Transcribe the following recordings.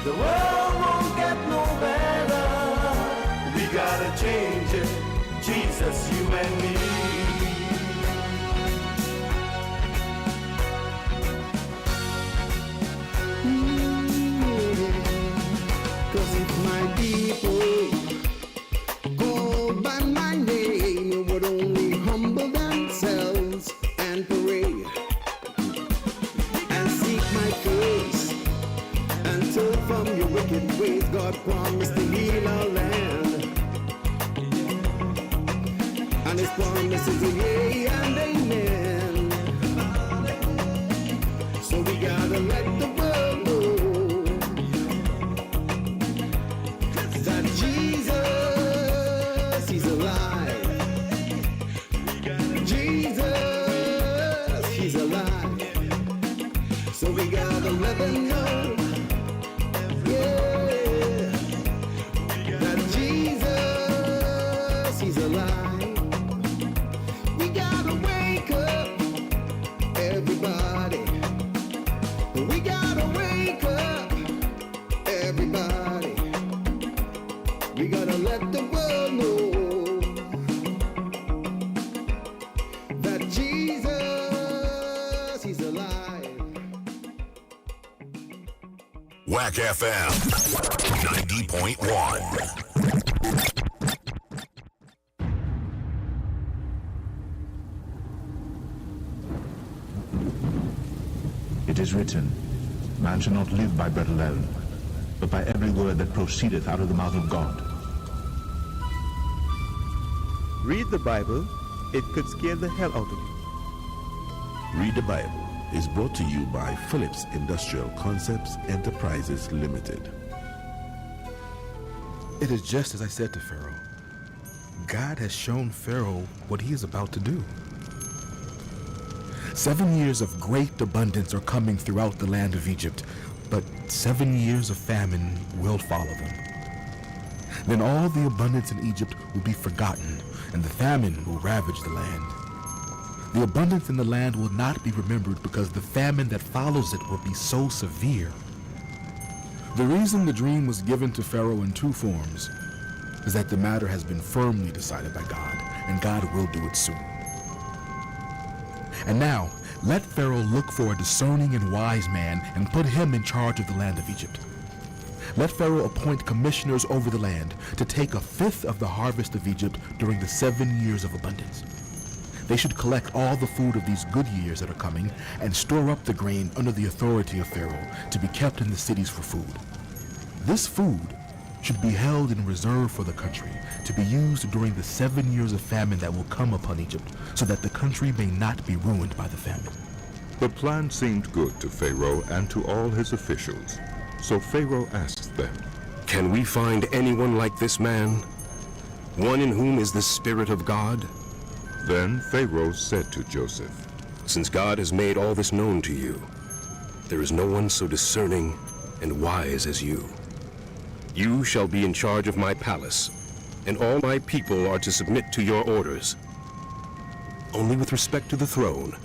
The world won't get no better. We gotta change it, Jesus, you and me. Cause if my people called by my name would only humble themselves and pray and seek my face and turn from your wicked ways, God promised to heal our land. And His promises are yea and amen. So we gotta let the world know that Jesus, He's alive. Jesus, He's alive. So we gotta let them know, yeah, that Jesus, He's alive. We gotta wake up, everybody. We gotta wake up, everybody. We gotta let the world know that Jesus, He's alive. WACK FM 90.1. It is written, man shall not live by bread alone, but by every word that proceedeth out of the mouth of God. Read the Bible, it could scare the hell out of you. Read the Bible is brought to you by Phillips Industrial Concepts Enterprises Limited. It is just as I said to Pharaoh. God has shown Pharaoh what he is about to do. 7 years of great abundance are coming throughout the land of Egypt, but 7 years of famine will follow them. Then all the abundance in Egypt will be forgotten, and the famine will ravage the land. The abundance in the land will not be remembered because the famine that follows it will be so severe. The reason the dream was given to Pharaoh in two forms is that the matter has been firmly decided by God, and God will do it soon. And now, let Pharaoh look for a discerning and wise man and put him in charge of the land of Egypt. Let Pharaoh appoint commissioners over the land to take a fifth of the harvest of Egypt during the 7 years of abundance. They should collect all the food of these good years that are coming and store up the grain under the authority of Pharaoh to be kept in the cities for food. This food should be held in reserve for the country to be used during the 7 years of famine that will come upon Egypt, so that the country may not be ruined by the famine. The plan seemed good to Pharaoh and to all his officials. So Pharaoh asked them, Can we find anyone like this man? One in whom is the Spirit of God? Then Pharaoh said to Joseph, Since God has made all this known to you, there is no one so discerning and wise as you. You shall be in charge of my palace, and all my people are to submit to your orders. Only with respect to the throne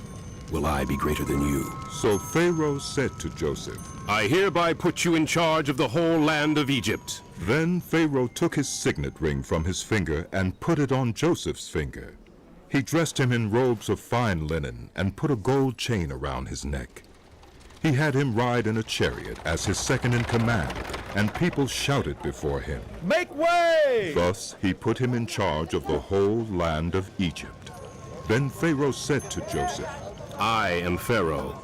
will I be greater than you. So Pharaoh said to Joseph, I hereby put you in charge of the whole land of Egypt. Then Pharaoh took his signet ring from his finger and put it on Joseph's finger. He dressed him in robes of fine linen and put a gold chain around his neck. He had him ride in a chariot as his second in command, and people shouted before him. Make way! Thus he put him in charge of the whole land of Egypt. Then Pharaoh said to Joseph, I am Pharaoh,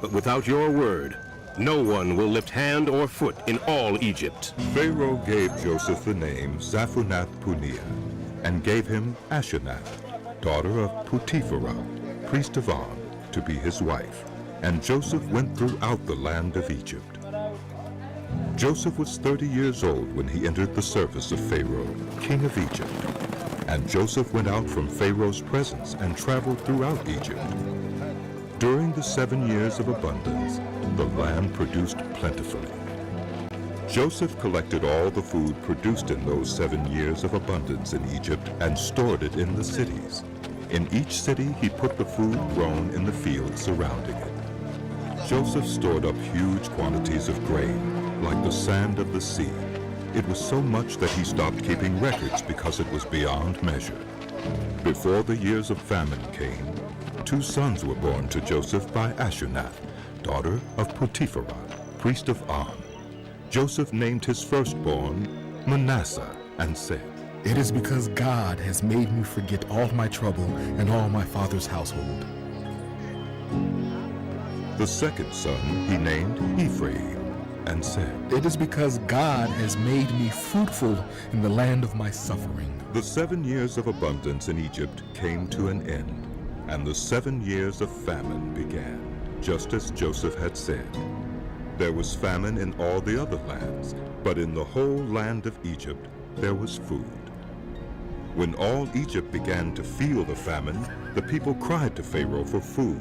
but without your word, no one will lift hand or foot in all Egypt. Pharaoh gave Joseph the name Zaphunath-Paneah, and gave him Asenath, daughter of Potipharah, priest of On, to be his wife. And Joseph went throughout the land of Egypt. Joseph was 30 years old when he entered the service of Pharaoh, king of Egypt. And Joseph went out from Pharaoh's presence and traveled throughout Egypt. During the 7 years of abundance, the land produced plentifully. Joseph collected all the food produced in those 7 years of abundance in Egypt and stored it in the cities. In each city he put the food grown in the fields surrounding it. Joseph stored up huge quantities of grain, like the sand of the sea. It was so much that he stopped keeping records because it was beyond measure. Before the years of famine came, 2 sons were born to Joseph by Asenath, daughter of Potipharah, priest of On. Joseph named his firstborn Manasseh and said, It is because God has made me forget all my trouble and all my father's household. The second son he named Ephraim and said, It is because God has made me fruitful in the land of my suffering. The 7 years of abundance in Egypt came to an end, and the 7 years of famine began, just as Joseph had said. There was famine in all the other lands, but in the whole land of Egypt there was food. When all Egypt began to feel the famine, the people cried to Pharaoh for food.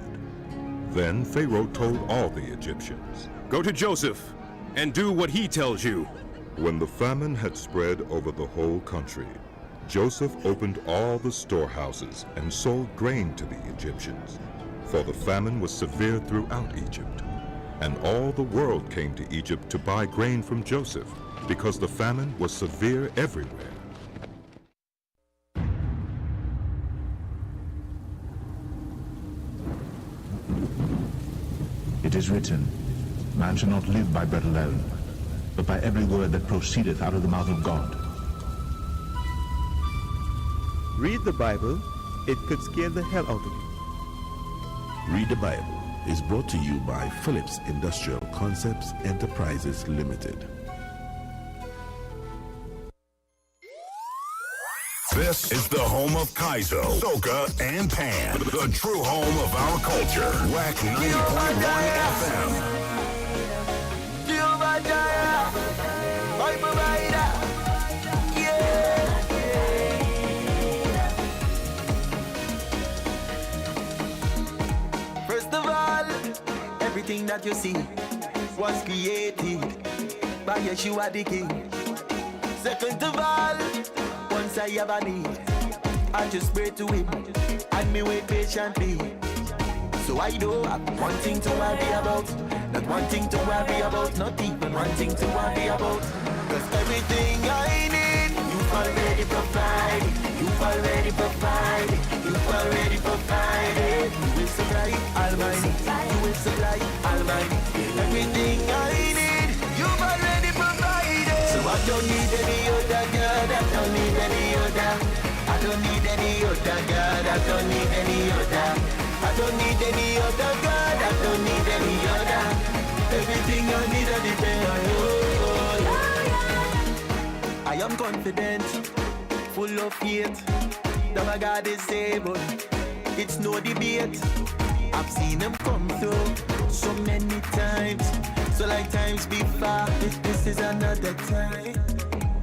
Then Pharaoh told all the Egyptians, Go to Joseph and do what he tells you. When the famine had spread over the whole country, Joseph opened all the storehouses and sold grain to the Egyptians, for the famine was severe throughout Egypt. And all the world came to Egypt to buy grain from Joseph, because the famine was severe everywhere. It is written, Man shall not live by bread alone, but by every word that proceedeth out of the mouth of God. Read the Bible, it could scare the hell out of you. Read the Bible is brought to you by Phillips Industrial Concepts Enterprises Limited. This is the home of Kaizo, Soca, and Pan. The true home of our culture. WACK 90.1 FM. First of all, everything that you see was created by Yeshua the King. Second of all, once I have a need, I just pray to him and me wait patiently. So I don't have one thing to worry about, not one thing to worry about, not even one thing to worry about. Cause everything I need, you've already provided, you've already provided, you've already provided. You will supply Almighty, you will supply Almighty. Everything I need, you've already provided. So I don't need any other God, I don't need any other. I don't need any other God, I don't need any other. I don't need any other God, I don't need any other. Everything I need, I depend on you. I am confident, full of faith, that my God is able. It's no debate. I've seen him come through so many times. So like times before, this is another time.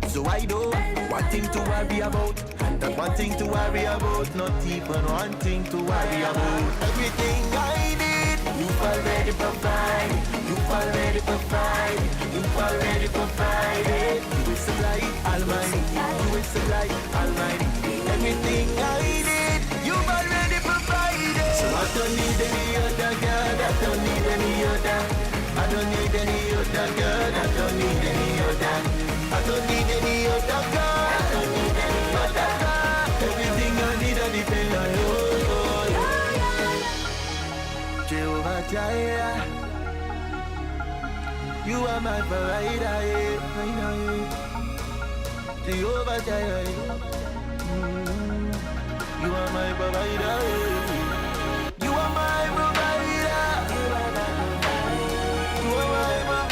So I don't one thing to worry about, not one thing to worry about, not even one thing to worry about. Everything I need, you've already provided, you've already provided, you've already provided. You will supply Almighty, you will supply Almighty. Everything I need, you've already provided. So I don't need any other God, I don't need any other. I don't need any other God, I don't need any other. I don't need any other God, I don't need any other God. Everything I need, I depend on you. Jehovah Jireh, you are my provider, Jehovah Jireh, you are my provider, you are my provider, you are my provider.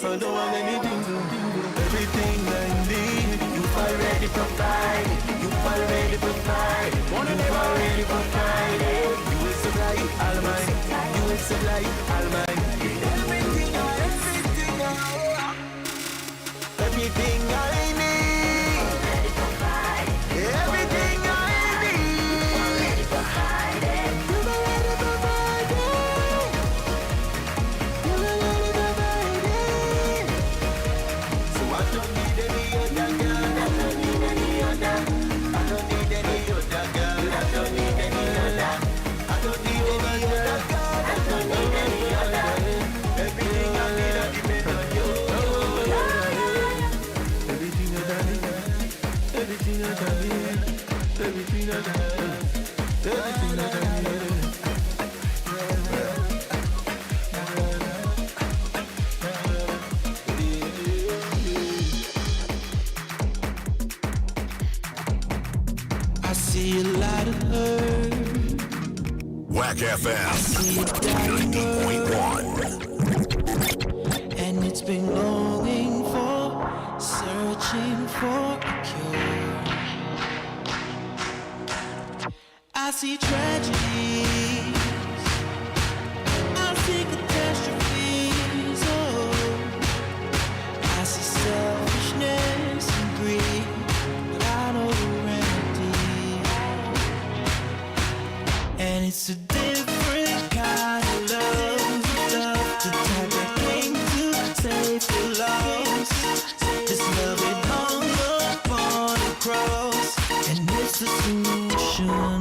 I don't want anything to do. Everything I need, you've already provided. You've already provided. You've already provided. You will supply Almighty. You will supply Almighty. Everything I need. Already provided. Everything I need. Already provided. You've already provided. see a lot of hurt. WACK FM 90.1. And it's been longing for, searching for a cure. I see tragedies, I see catastrophes, oh. I see selfishness and greed, but I know the remedy. And it's a different kind of love, the type that came to save the lost. This love it hung upon a cross, and it's the solution.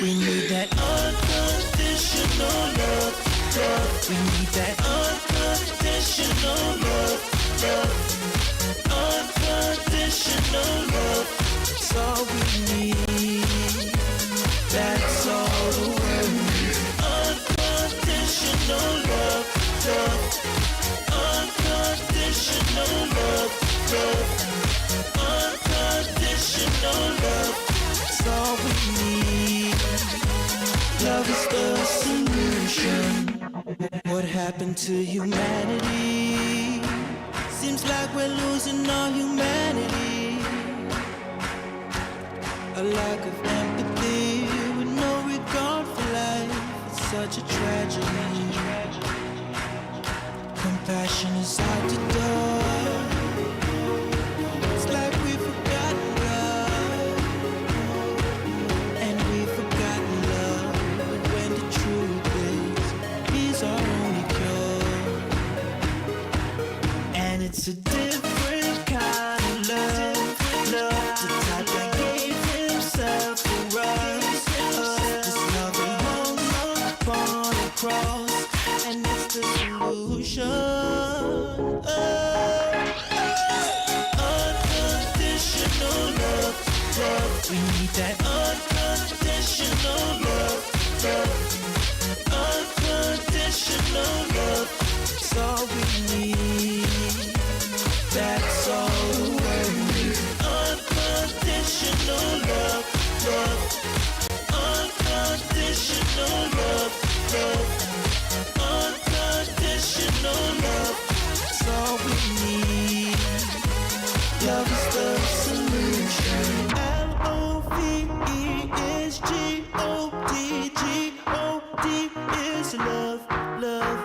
We need that unconditional love, love. We need that unconditional love, love. Unconditional love, that's all we need. That's all the world needs. Unconditional love, love. Unconditional love, love. Unconditional love, that's all we need. Love is the solution. What happened to humanity? Seems like we're losing our humanity. A lack of empathy with no regard for life. It's such a tragedy. Compassion is out the door. It's like we've forgotten God, and we've forgotten love. When the truth is, He's our only cure. And it's a different kind of love, love, the type that gave Himself for us. This love that hung upon the cross, and it's the solution. Unconditional love, love. We need that unconditional love, love. Unconditional love, that's all we need. That's all the world needs. Unconditional love, love. Unconditional love, love. Unconditional love, that's all we need. Love is the solution. L-O-V-E-S-G-O-D, G-O-D is love, love.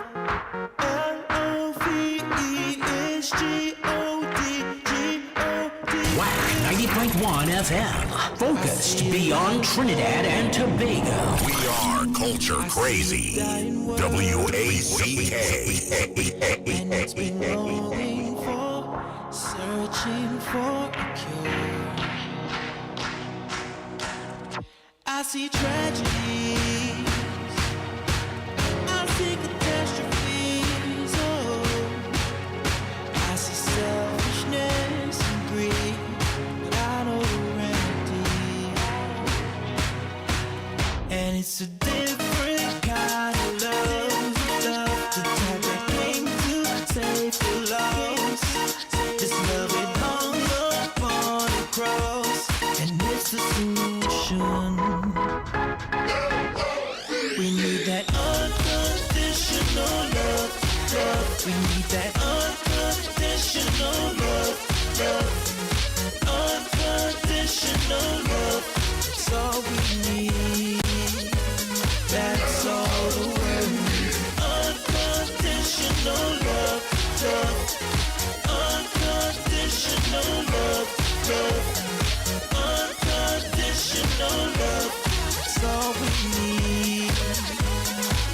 L-O-V-E-S-G-O-D, G-O-D. WACK 90.1 FM. Focused beyond Trinidad and Tobago. We are culture crazy. WACK. And it's been longing for, searching for a cure. I see tragedies, I see catastrophes, oh. I see selfishness and greed, but I know the remedy. And it's a different kind of love, love, the type that came to save the lost. This love it hung upon the cross, and it's the solution. We need that unconditional love, love. We need that unconditional love, love. Unconditional love, that's all we need. That's all the world needs. Unconditional love, love. Unconditional love, love. Unconditional love, that's all we need.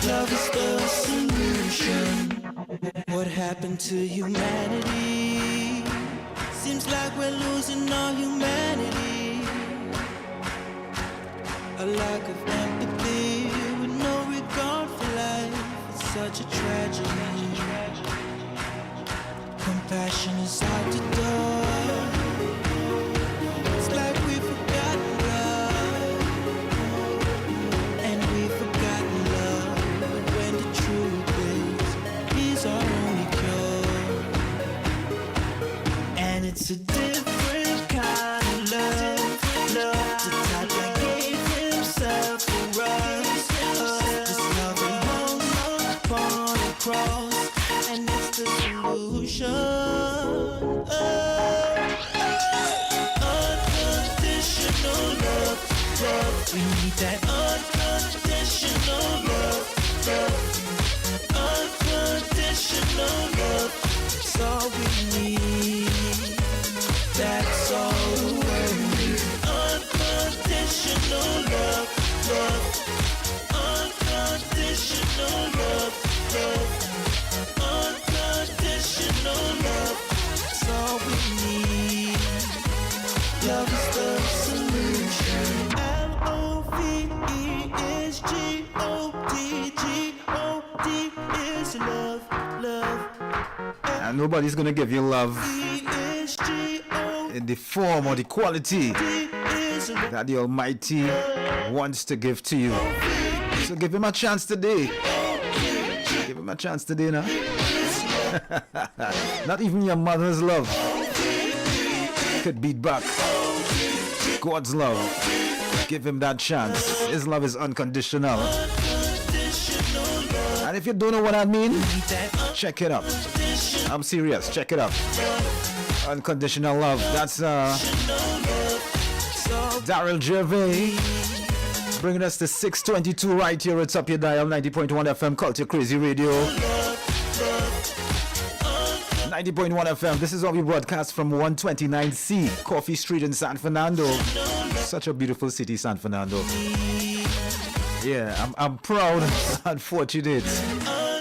Love is the solution. What happened to humanity? Seems like we're losing our humanity. A lack of empathy with no regard for life. It's such a tragedy. Compassion is out the door. It's like we've forgotten God, and we've forgotten love. When the truth is, He's our only cure. And it's a different kind of love, cross, and it's the solution. Unconditional love, love. We need that unconditional love, love. Unconditional love. That's all we need. That's all we need. Unconditional love, love. Unconditional love, love. Unconditional love. That's all we need. Love is the solution. L-O-V-E-S-G-O-D, G-O-D is love, love. And nobody's gonna give you love in the form or the quality that the Almighty wants to give to you. So give him a chance today. Give him a chance today now. Not even your mother's love could beat back God's love. Give him that chance. His love is unconditional. And if you don't know what I mean, check it out. I'm serious. Check it out. Unconditional love. That's Daryl Gervais bringing us to 6:22 right here at Top Your Dial 90.1 FM Culture Crazy Radio. 90.1 FM. This is what we broadcast from 129C Coffee Street in San Fernando. Such a beautiful city, San Fernando. Yeah, I'm proud and fortunate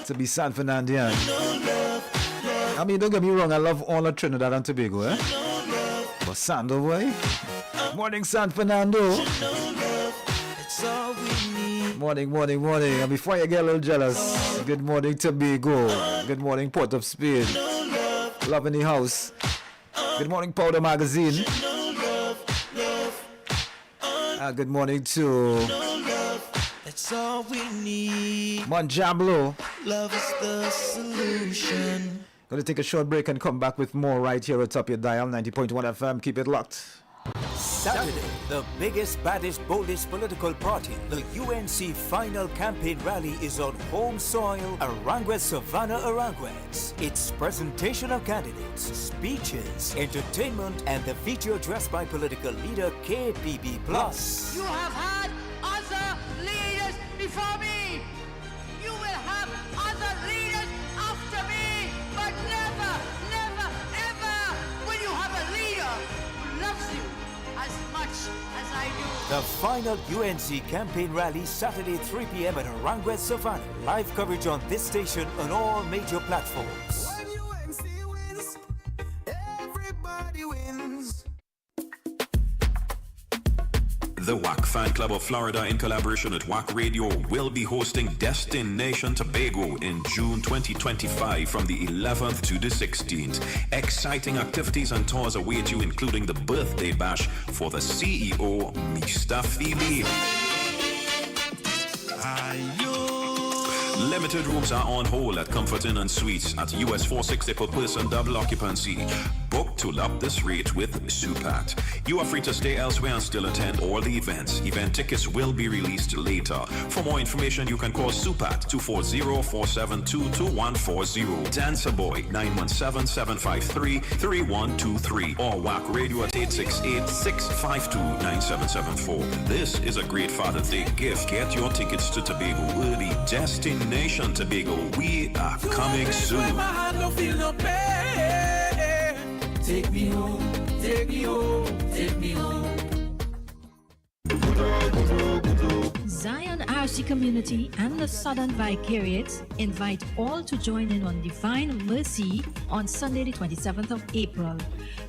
to be San Fernandian. I mean, don't get me wrong, I love all of Trinidad and Tobago, eh? But Sando, boy. Morning, San Fernando. Morning, morning, morning. And before you get a little jealous, good morning, Tobago. Good morning, Port of Spain. Love in the house. Good morning, Powder Magazine. Good morning to That's all we need. Monjablo. Love is the solution. Gonna take a short break and come back with more right here at Top Your Dial 90.1 FM. Keep it locked. Saturday, the biggest, baddest, boldest political party, the UNC final campaign rally is on home soil, Arangua Savannah Aranguez. It's presentation of candidates, speeches, entertainment, and the video addressed by political leader KBB+. You have had other leaders before me. You will have other leaders after me, but never, never, ever will you have a leader who loves you as much as I do. The final UNC campaign rally Saturday 3 p.m. at Arangua Savannah. Live coverage on this station on all major platforms. When UNC wins, everybody wins. The WACK Fan Club of Florida, in collaboration with WACK Radio, will be hosting Destination Tobago in June 2025 from the 11th to the 16th. Exciting activities and tours await you, including the birthday bash for the CEO, Mr. Philip. Limited rooms are on hold at Comfort Inn and Suites at US $460 per person, double occupancy. Book to love this rate with Supat. You are free to stay elsewhere and still attend all the events. Event tickets will be released later. For more information, you can call Supat 240-472-2140. Dancer Boy 917-753-3123 or WACK Radio at 868-652-9774. This is a great Father's Day gift. Get your tickets to Tobago early. Destination Tobago. We are coming soon. Take me home, take me home, take me home. Zion RC Community and the Southern Vicariates invite all to join in on Divine Mercy on Sunday the 27th of April.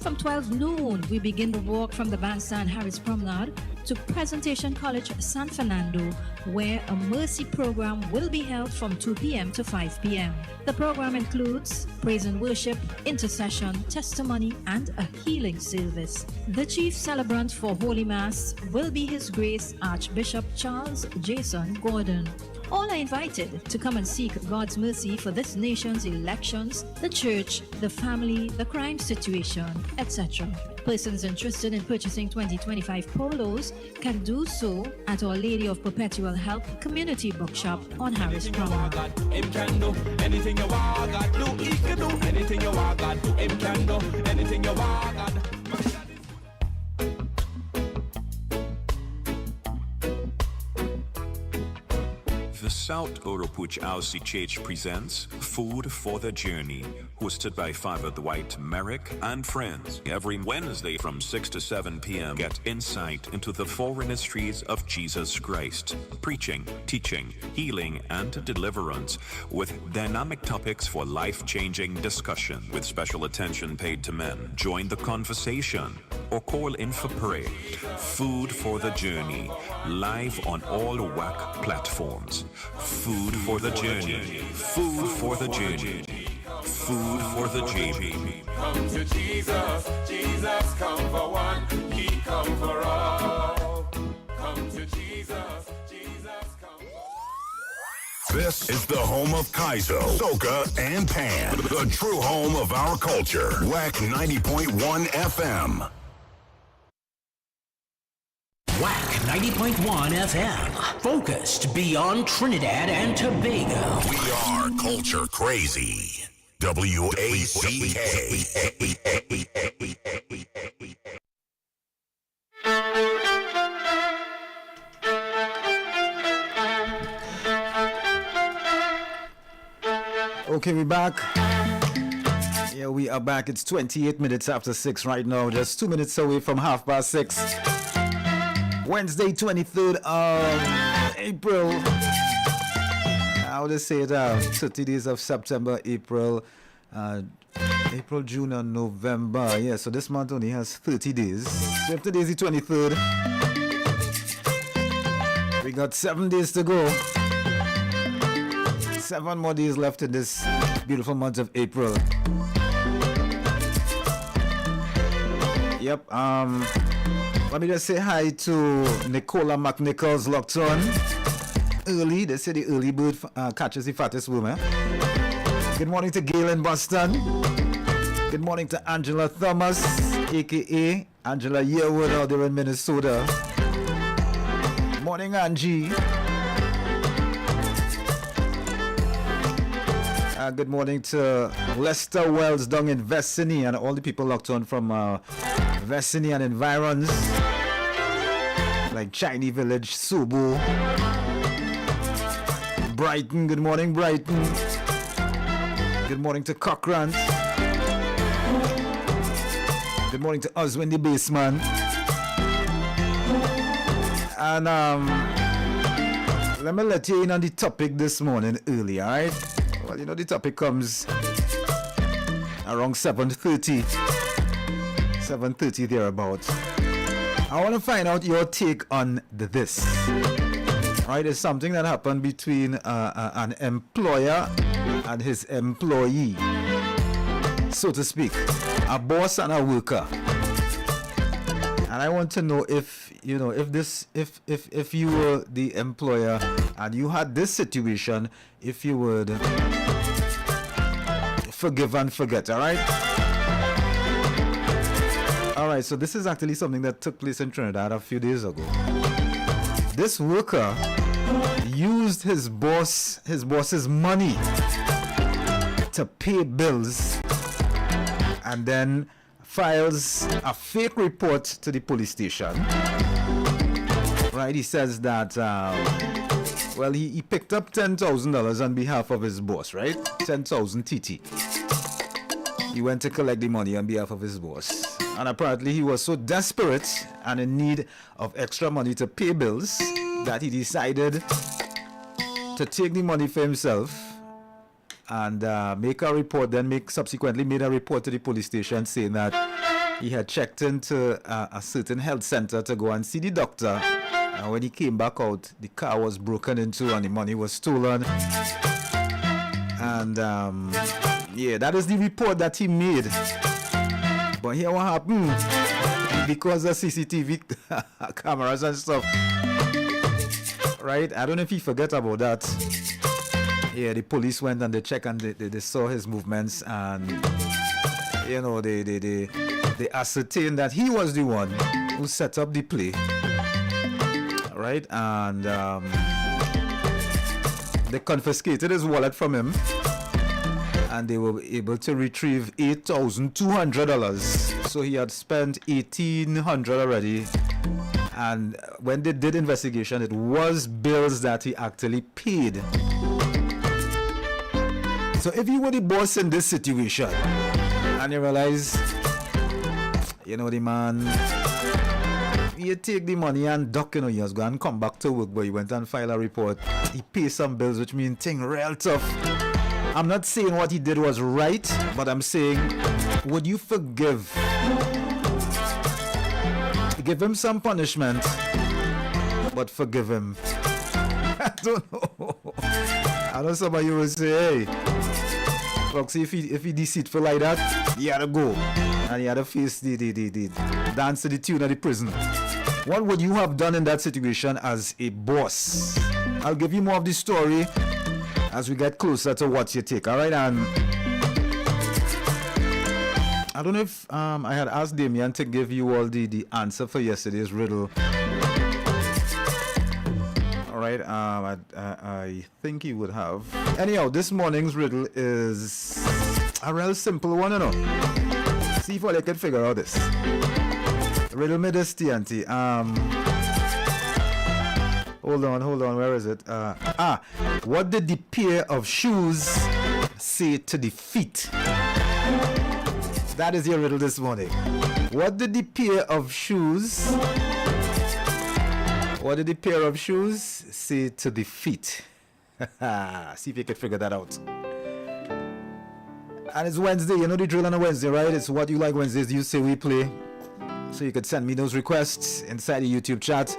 From 12 noon, we begin the walk from the Bandstand Harris Promenade to Presentation College San Fernando, where a mercy program will be held from 2 p.m. to 5 p.m. The program includes praise and worship, intercession, testimony, and a healing service. The chief celebrant for Holy Mass will be His Grace Archbishop Charles Jason Gordon. All are invited to come and seek God's mercy for this nation's elections, the church, the family, the crime situation, etc. Persons interested in purchasing 2025 polos can do so at Our Lady of Perpetual Help Community Bookshop on Harris Promenade. Him can do anything you want, God do. He can do anything you want, God do. Him can do anything you want, God. The South Oropuch Aussie Church presents Food for the Journey, hosted by Father Dwight Merrick and friends. Every Wednesday from 6 to 7 p.m. Get insight into the four ministries of Jesus Christ, preaching, teaching, healing, and deliverance, with dynamic topics for life-changing discussion with special attention paid to men. Join the conversation or call in for prayer. Food for the Journey, live on all WACK platforms. Food for the journey. Food for the journey. Food for the journey. Come to Jesus, Jesus come for one, He come for all. Come to Jesus, Jesus come for all. This is the home of Kaizo, Soca, and Pan. The true home of our culture. WACK 90.1 FM. WACK 90.1 FM. Focused beyond Trinidad and Tobago. We are culture crazy. WACK. Okay, we're back. Yeah, we are back. It's 28 minutes after 6 right now. Just 2 minutes away from 6:30. Wednesday, 23rd of April. How to say it? 30 days of September, April, June, and November. Yeah, so this month only has 30 days. So if today's the 23rd, we got 7 days to go. 7 more days left in this beautiful month of April. Yep, let me just say hi to Nicola McNichols locked on early. They say the early bird catches the fattest woman. Good morning to Gail in Boston. Good morning to Angela Thomas, aka Angela Yearwood out there in Minnesota. Morning, Angie. Good morning to Lester Wells down in Vestini and all the people locked on from Vestini and environs, like Chinese Village, Subu, Brighton. Good morning, Brighton. Good morning to Cochrane. Good morning to Oswin the Baseman. And let me let you in on the topic this morning early, alright? Well, you know the topic comes around 7:30 thereabouts. I want to find out your take on this. Right, it's something that happened between an employer and his employee, so to speak, a boss and a worker. And I want to know if you know if you were the employer and you had this situation, if you would forgive and forget. All right, so this is actually something that took place in Trinidad a few days ago. This worker used his boss's money to pay bills and then files a fake report to the police station. Right, he says that he picked up $10,000 on behalf of his boss, right? 10,000 TT. He went to collect the money on behalf of his boss. And apparently he was so desperate and in need of extra money to pay bills that he decided to take the money for himself and make a report, subsequently made a report to the police station saying that he had checked into a certain health center to go and see the doctor. And when he came back out, the car was broken into and the money was stolen. And that is the report that he made. But here what happened, because of CCTV cameras and stuff, Right? I don't know if he forget about that. Yeah, the police went and they checked and they saw his movements, and you know, they ascertained that he was the one who set up the play. Right? And they confiscated his wallet from him, and they were able to retrieve $8,200. So he had spent $1,800 already. And when they did investigation, it was bills that he actually paid. So if you were the boss in this situation and you realize, you know, the man, you take the money and duck, you know, he was going to come back to work, but he went and filed a report. He paid some bills, which means thing real tough. I'm not saying what he did was right, but I'm saying, would you forgive? Give him some punishment, but forgive him. I don't know. I know somebody will say, hey, Foxy, if he deceitful like that, he had to go. And he had to face the dance to the tune of the prison. What would you have done in that situation as a boss? I'll give you more of the story as we get closer to what you take. All right, and I don't know if I had asked Damien to give you all the answer for yesterday's riddle. All right, I think he would have. Anyhow, this morning's riddle is a real simple one, you know. See if I can figure out this. Riddle me this, TNT. Hold on, where is it? What did the pair of shoes say to the feet? That is your riddle this morning. What did the pair of shoes say to the feet? See if you can figure that out. And it's Wednesday. You know the drill on a Wednesday, right? It's What You Like Wednesdays. You say we play. So you could send me those requests inside the YouTube chat,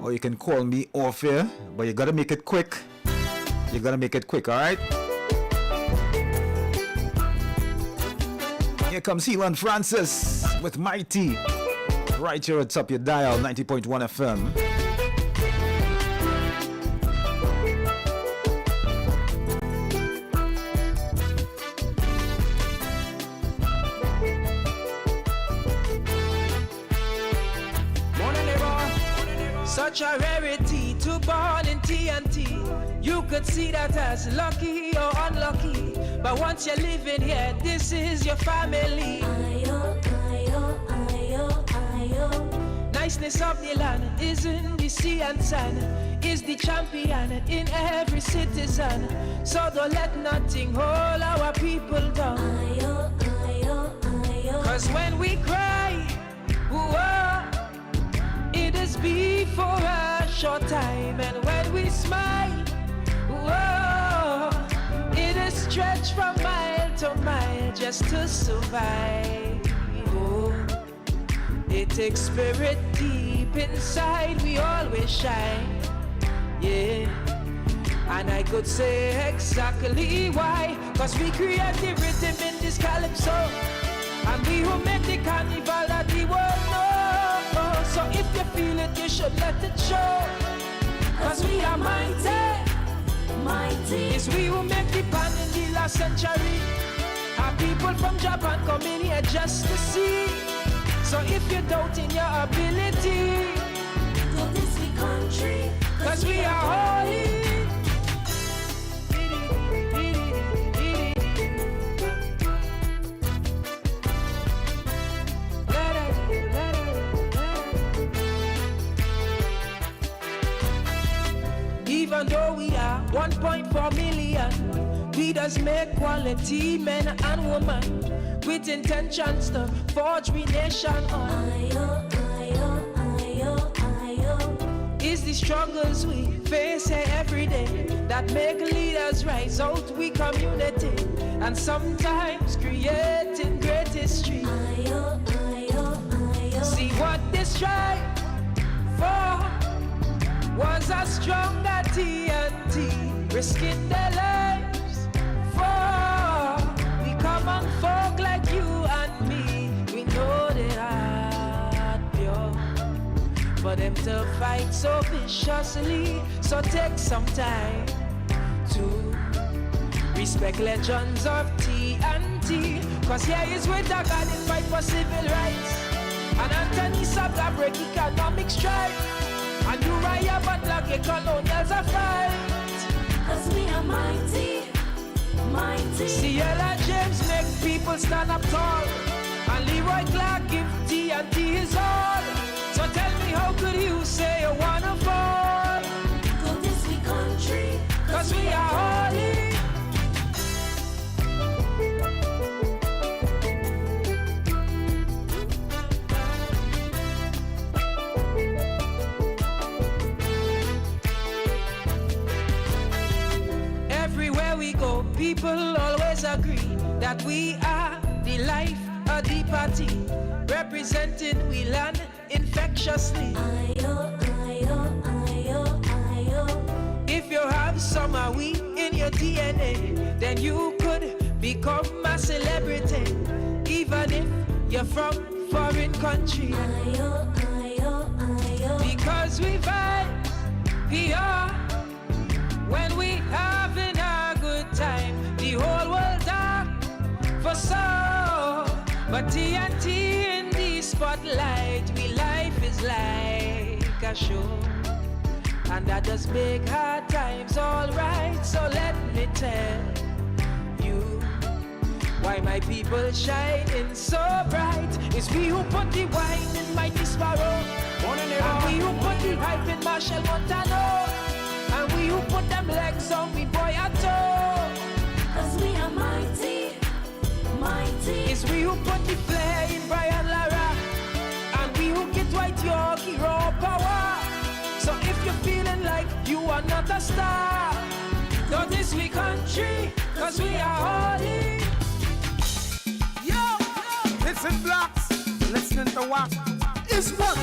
or you can call me off here. But you gotta make it quick. You gotta make it quick, alright? Here comes Helan Francis with Mighty. Right here at top your dial, 90.1 FM. Such a rarity to born in TNT. You could see that as lucky or unlucky. But once you're living here, this is your family. Niceness of the land is in the sea and sand. Is the champion in every citizen. So don't let nothing hold our people down. Cause when we cry, whoa, it is be for a short time. And when we smile, whoa, it is stretched from mile to mile just to survive. Oh, it takes spirit deep inside, we always shine. Yeah, and I could say exactly why. Cause we create the rhythm in this calypso, and we who make the carnival that the world know. So if you feel it, you should let it show. Cause we are mighty. It's we who make the pan in the last century. And people from Japan come in here just to see. So if you doubt in your ability, go this we country. Cause we are holy. Even though we are 1.4 million, we does make quality men and women with intentions to forge we nation on. Is the struggles we face here every day that make leaders rise out we community, and sometimes creating great history. See what they strive for was a stronger TNT, risking their lives for we common folk like you and me. We know they are pure, but they time to fight so viciously. So take some time to respect legends of TNT. Cause here is where the God in fight for civil rights. And Anthony Sabga break economic strife. And Uriah Butler get colonials a fight. Cause we are mighty, mighty. Ciela James make people stand up tall. And Leroy Clark give TNT his all. So tell me, how could you say you wanna fall? Go this we country, cause we are holy. Everywhere we go, people always agree that we are the life of the party, representing we land infectiously. If you have some of we in your DNA, then you could become a celebrity, even if you're from foreign country. Because we vibe here when we having a good time. The whole world dark for so, but TNT in the spotlight. We life is like a show, and that does make hard times alright. So let me tell you why my people shining so bright. It's we who put the wine in Mighty Sparrow, and we who put the hype in Marshall Montano, and we who put them legs on we boy at toe. Cause we are mighty, mighty. It's we who put the flair in Brian Lara, and we who get White York hero power. So if you're feeling like you are not a star, go this we country, cause we are holy. Yo, listen blocks, listening to WACK is what?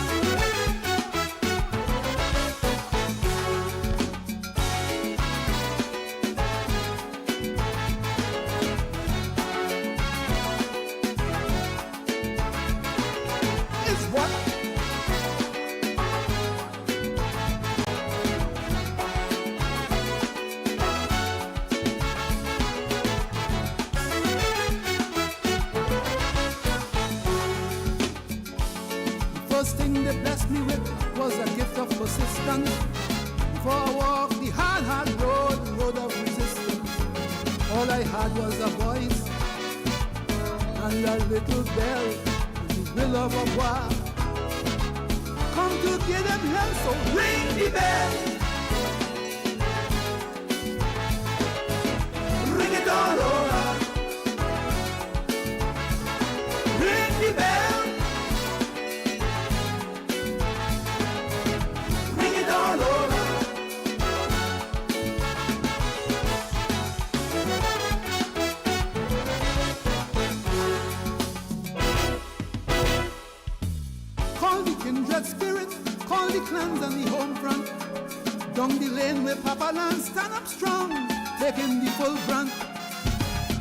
First thing they blessed me with was a gift of persistence. Before I walked the hard road, the road of resistance, all I had was a voice and a little bell, the will of a war. Come to get them help, so ring the bell. Ring it all over. Ring the bell. Spirit, call the clans and the home front. Down the lane where Papa Land stand up strong, taking the full brunt.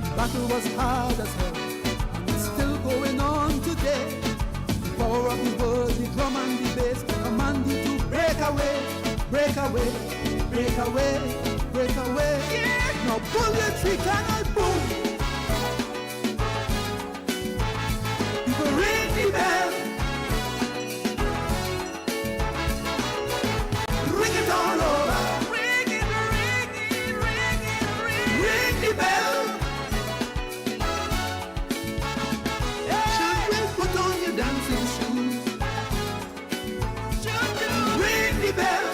The battle was hard as hell, and it's still going on today. The power of the word, the drum and the bass, command you to break away, break away, break away, break away. Yeah. Now bullets we cannot boom. People ring the bell. All over. Ring it, ring it, ring it, ring the bell. Yeah. Should put on your dancing shoes. Ring the bell.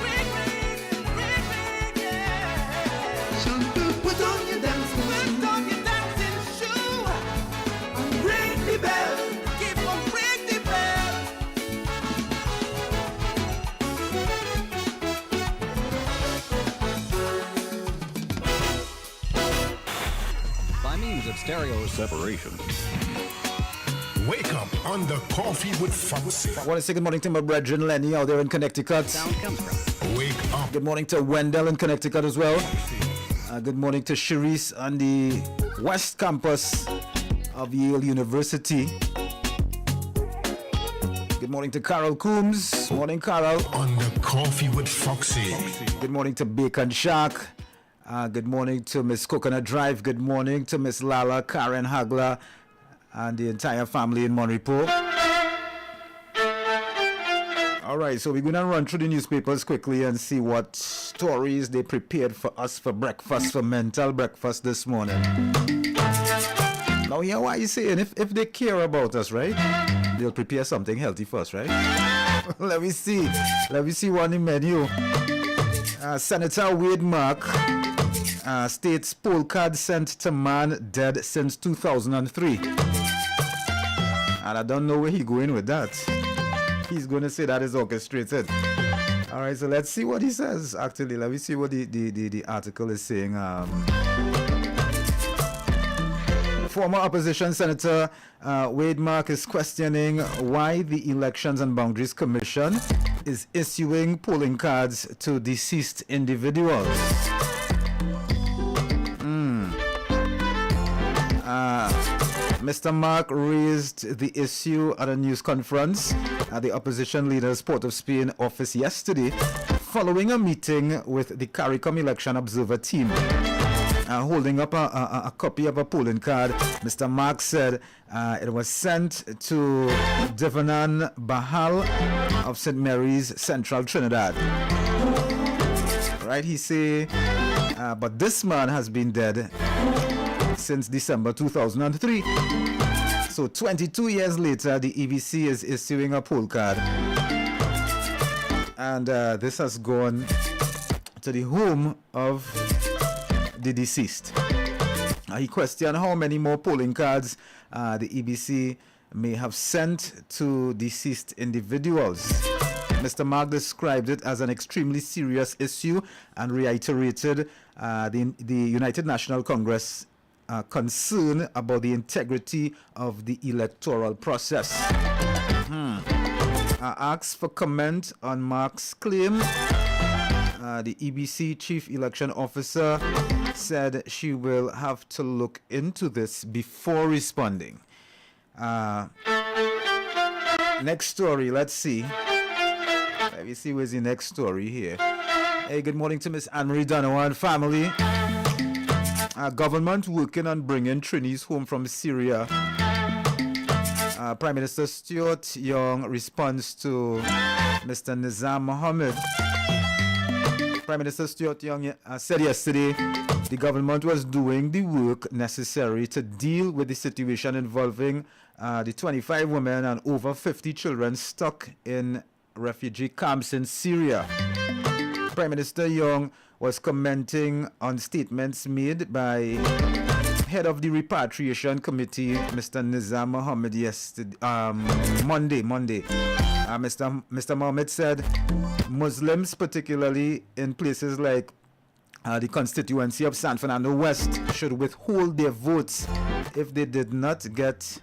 Ring, yeah. Should put on your dancing shoes. Put on your dancing shoe. And ring the bell. Keep on ring the bell. Of stereo separation. Wake up on the Coffee with Foxy. I want to say good morning to my brethren Lenny out there in Connecticut. Sound comes from. Wake up. Good morning to Wendell in Connecticut as well. Good morning to Cherise on the West Campus of Yale University. Good Good morning to Carol Coombs. Morning, Carol. On the Coffee with Foxy. Good morning to Bacon Shark. Good morning to Miss Coconut Drive. Good morning to Miss Lala, Karen Hagler, and the entire family in Monrepo. All right, so we're going to run through the newspapers quickly and see what stories they prepared for us for breakfast, for mental breakfast this morning. Now, hear what you're saying. If they care about us, right, they'll prepare something healthy for us, right? Let me see. Let me see one in the menu. Senator Wade Mark states poll card sent to man dead since 2003. And I don't know where he's going with that. He's going to say that is orchestrated. All right, so let's see what he says. Actually, let me see what the article is saying. Former opposition Senator Wade Mark is questioning why the Elections and Boundaries Commission is issuing polling cards to deceased individuals. Mr. Mark raised the issue at a news conference at the opposition leader's Port of Spain office yesterday, following a meeting with the CARICOM election observer team. Holding up a copy of a polling card, Mr. Mark said it was sent to Devanan Bahal of St. Mary's, Central Trinidad. Right, he say, but this man has been dead since December 2003. So 22 years later, the EBC is issuing a poll card. And this has gone to the home of the deceased. He questioned how many more polling cards the EBC may have sent to deceased individuals. Mr. Mark described it as an extremely serious issue and reiterated the United National Congress concern about the integrity of the electoral process. Asked for comment on Mark's claim, the EBC Chief Election Officer said she will have to look into this before responding. Next story, let's see. Let me see where's the next story here. Hey, good morning to Miss Anne-Marie Donovan family. Government working on bringing Trinis home from Syria. Prime Minister Stuart Young responds to Mr. Nizam Mohammed. Prime Minister Stuart Young said yesterday the government was doing the work necessary to deal with the situation involving the 25 women and over 50 children stuck in refugee camps in Syria. Prime Minister Young was commenting on statements made by head of the repatriation committee, Mr. Nizam Mohammed, yesterday, Monday. Mr. Mohammed said Muslims, particularly in places like the constituency of San Fernando West, should withhold their votes if they did not get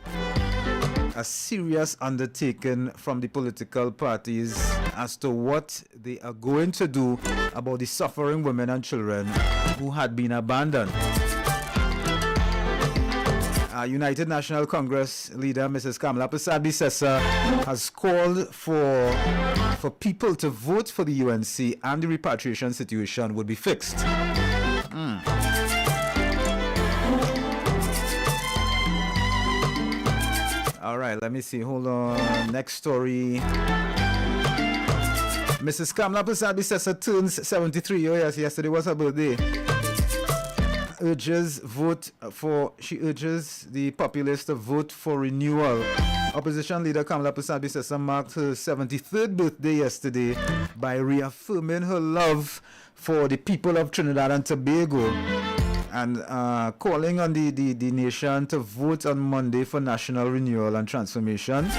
a serious undertaking from the political parties as to what they are going to do about the suffering women and children who had been abandoned. United National Congress leader Mrs. Kamala Prasad-Bissessar has called for people to vote for the UNC and the repatriation situation would be fixed. All right, let me see. Hold on. Next story. Mrs. Kamala Prasad-Bissessar turns 73. Oh yes, yesterday was her birthday. She urges the populace to vote for renewal. Opposition leader Kamala Prasad-Bissessar marked her 73rd birthday yesterday by reaffirming her love for the people of Trinidad and Tobago and calling on the nation to vote on Monday for national renewal and transformation.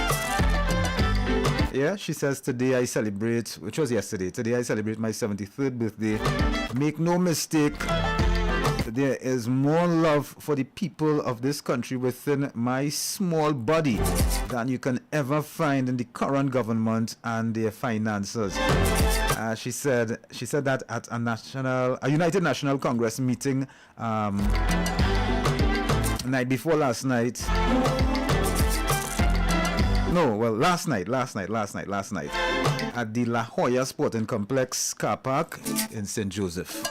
Yeah, she says, today I celebrate, which was yesterday, today I celebrate my 73rd birthday. Make no mistake, there is more love for the people of this country within my small body than you can ever find in the current government and their finances. She said that at a United National Congress meeting night before last night. No, well, last night at the La Jolla Sporting Complex car park in St. Joseph.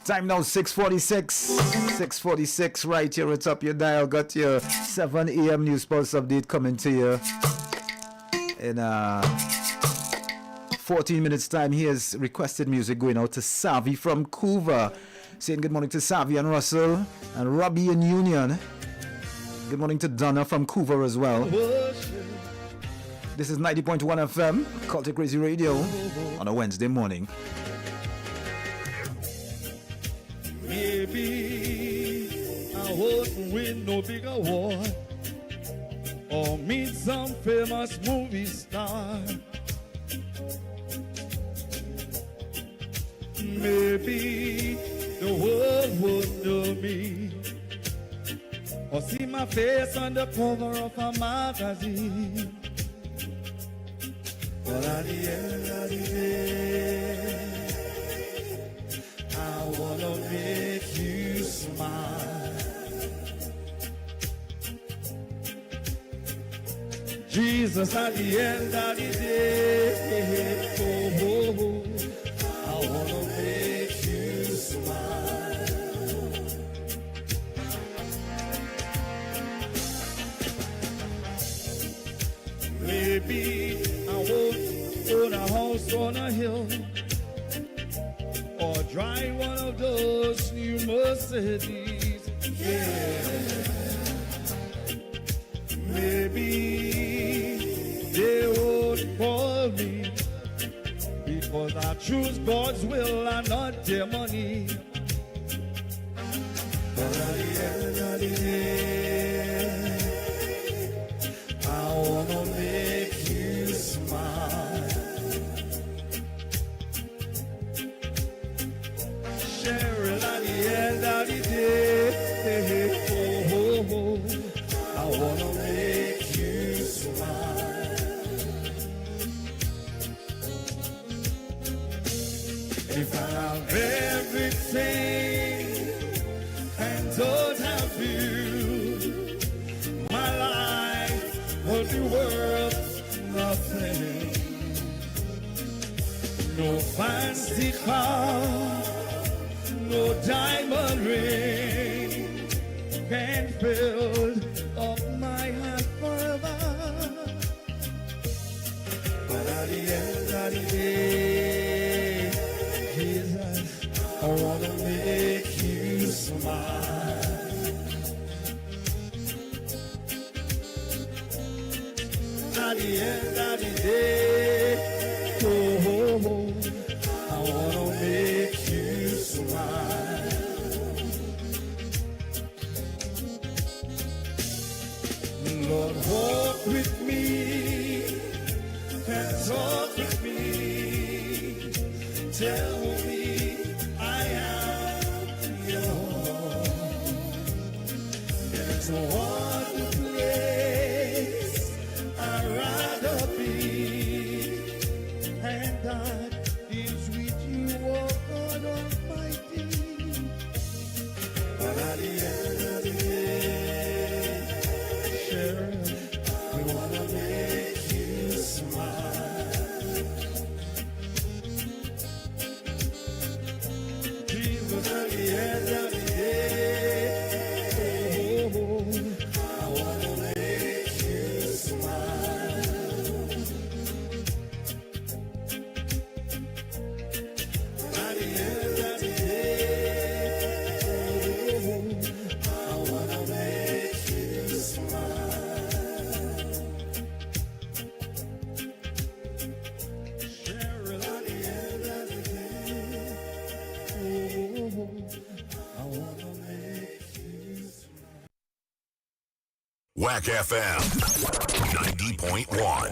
Time now 6:46 right here at top your dial. Got your 7 a.m. news pulse update coming to you in 14 minutes time. Here's requested music going out to Savi from Couva, saying good morning to Savi and Russell and Robbie in Union. Good morning to Donna from Couva as well. This is 90.1 FM Cultic Crazy Radio on a Wednesday morning. Maybe I wouldn't win no big award or meet some famous movie star. Maybe the world would know me or see my face on the cover of a magazine. But at the end of the day, I wanna make you smile. Jesus, at the end of the day, I wanna make you smile. Maybe I won't own a house on a hill or drive one of those new Mercedes. Yeah. Maybe they won't call me because I choose God's will and not their money. But at the end of the day, I wanna make you smile. Cheryl, at the end of the day, I wanna make you smile. If I have everything and don't have you, my life will be worth nothing. No fancy car, no diamond ring can fill up my heart forever. But at the end of the day, Jesus, I wanna make you smile. At the end of the day, I wanna make you smile. Lord, walk with me and talk with me. Tell me I am yours. There's no other place I'd rather be, and that is with you, oh God Almighty. But at the end of the day, Cheryl, we wanna make you smile. Jesus, at the end of the day, I wanna make you smile. At the end of the day, I wanna make you smile. Cheryl, at the end of the day, I wanna make you smile. WACK FM 90.1.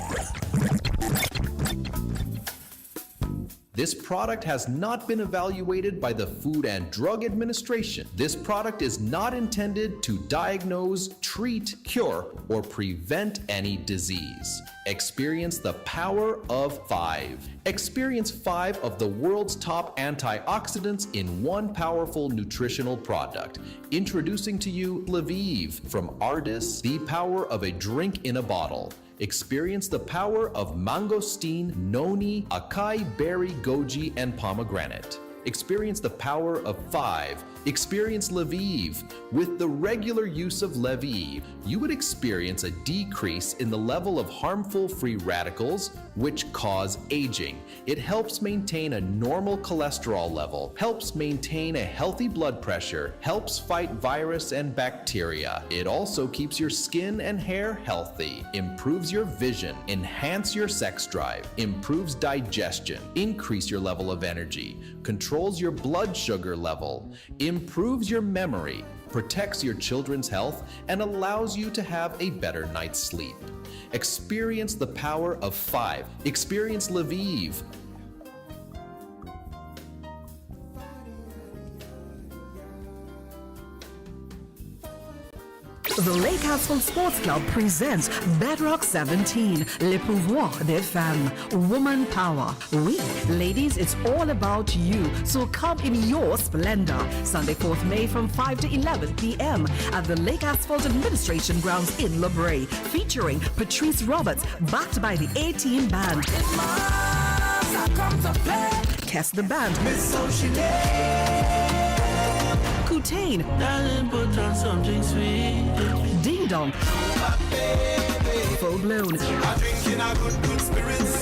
This product has not been evaluated by the Food and Drug Administration. This product is not intended to diagnose, treat, cure, or prevent any disease. Experience the power of 5. Experience 5 of the world's top antioxidants in one powerful nutritional product. Introducing to you Lviv from Ardis, the power of a drink in a bottle. Experience the power of mangosteen, noni, acai berry, goji, and pomegranate. Experience the power of 5. Experience Lviv. With the regular use of Lviv, you would experience a decrease in the level of harmful free radicals, which cause aging. It helps maintain a normal cholesterol level, helps maintain a healthy blood pressure, helps fight virus and bacteria. It also keeps your skin and hair healthy, improves your vision, enhance your sex drive, improves digestion, increase your level of energy, controls your blood sugar level, improves your memory, protects your children's health, and allows you to have a better night's sleep. Experience the power of 5. Experience Lviv. The Lake Asphalt Sports Club presents Bedrock 17, Le Pouvoir des Femmes, Woman Power. We, ladies, it's all about you, so come in your splendor. Sunday, 4th May from 5 to 11 p.m. at the Lake Asphalt Administration Grounds in La Brea, featuring Patrice Roberts, backed by the A-Team Band. Kess the Band. Kutain. Put on something sweet. Ding Dong. Full Blown.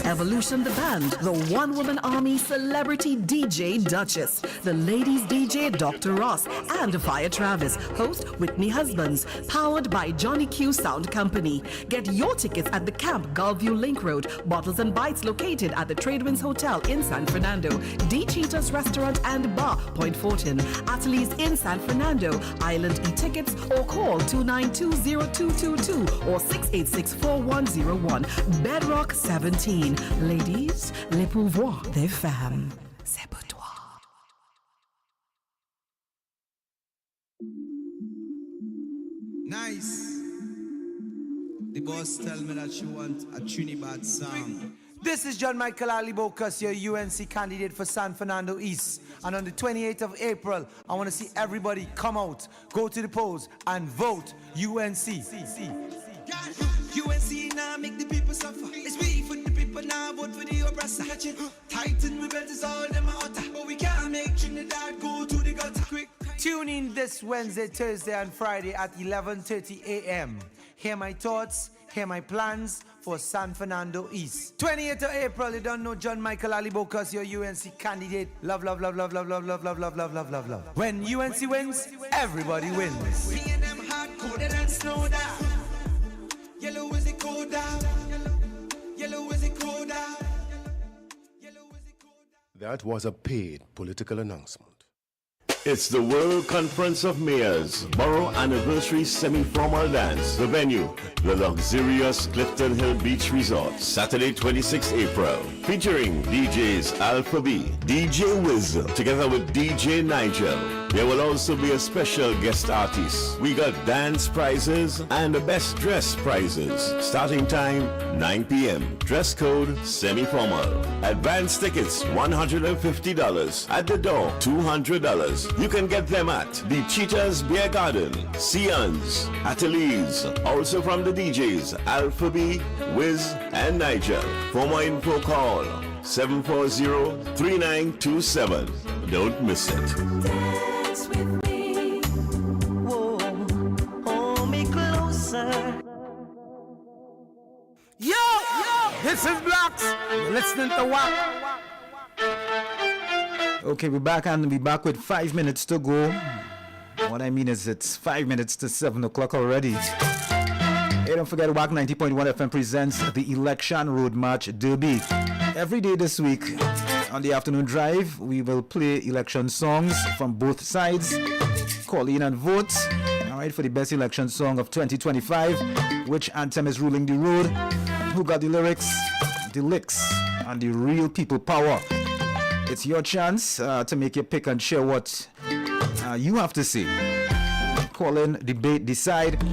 Evolution the Band. The One Woman Army Celebrity DJ Duchess. The Ladies DJ Dr. Ross. And Fire Travis. Host Whitney Husbands. Powered by Johnny Q Sound Company. Get your tickets at the Camp Gulview Link Road. Bottles and Bites located at the Tradewinds Hotel in San Fernando. D. Cheetah's Restaurant and Bar, Point Fortin. Ateliers in San Fernando. Island e-tickets or call 292-0222 or 686-4101. Bedrock 17. Ladies, le pouvoir des femmes. C'est pour toi. Nice. The boss tell me that she want a Trinidad song. This is John Michael Alibocas, your UNC candidate for San Fernando East. And on the 28th of April, I want to see everybody come out, go to the polls, and vote UNC. UNC now make the people suffer. It's we for the people now, vote for the oppressor. Titan rebels is all them hotter, but we can't make Trinidad go to the gutter quick. Tune in this Wednesday, Thursday, and Friday at 11:30 a.m. Hear my thoughts, hear my plans for San Fernando East. 28th of April, you don't know John Michael Alibocas, your UNC candidate. Love, love, love, love, love, love, love, love, love, love, love, love, love. When UNC wins, everybody wins. Me and them hard-coded and snowed out. Yellow is it cold down? Yellow is it cold down? That was a paid political announcement. It's the World Conference of Mayors Borough Anniversary Semi-Formal Dance. The venue, the luxurious Clifton Hill Beach Resort, Saturday 26 April. Featuring DJs Alpha B, DJ Wiz, together with DJ Nigel. There will also be a special guest artist. We got dance prizes and the best dress prizes. Starting time 9 p.m. Dress code semi-formal. Advance tickets $150. At the door $200. You can get them at the Cheetah's Beer Garden, Sion's, Ateliers. Also from the DJs Alpha B, Wiz, and Nigel. For more info call 740-3927. Don't miss it. Dance with me. Whoa, hold me closer. Yo, this is Blocks. You're listening to WACK. Okay, we're back and we're back with 5 minutes to go. What I mean is it's 5 minutes to 7 o'clock already. Hey, don't forget WACK 90.1 FM presents the Election Road March Derby. Every day this week on the afternoon drive, we will play election songs from both sides. Call in and vote. Alright, for the best election song of 2025. Which anthem is ruling the road? Who got the lyrics, the licks, and the real people power? It's your chance to make your pick and share what you have to say. Call in, debate, decide.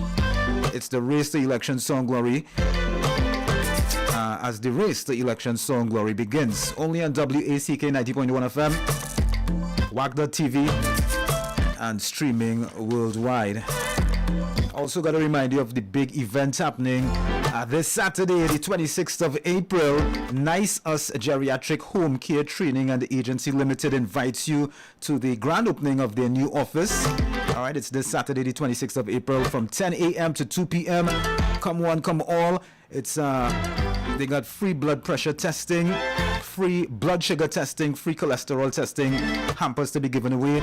It's the Race to Election Song Glory. As the Race to Election Song Glory begins, only on WACK 90.1 FM, WACK.TV, and streaming worldwide. Also got to remind you of the big event happening this Saturday, the 26th of April. Nice Us Geriatric Home Care Training and Agency Limited invites you to the grand opening of their new office. All right, it's this Saturday, the 26th of April, from 10 a.m. to 2 p.m. Come one, come all. It's they got free blood pressure testing, free blood sugar testing, free cholesterol testing, hampers to be given away.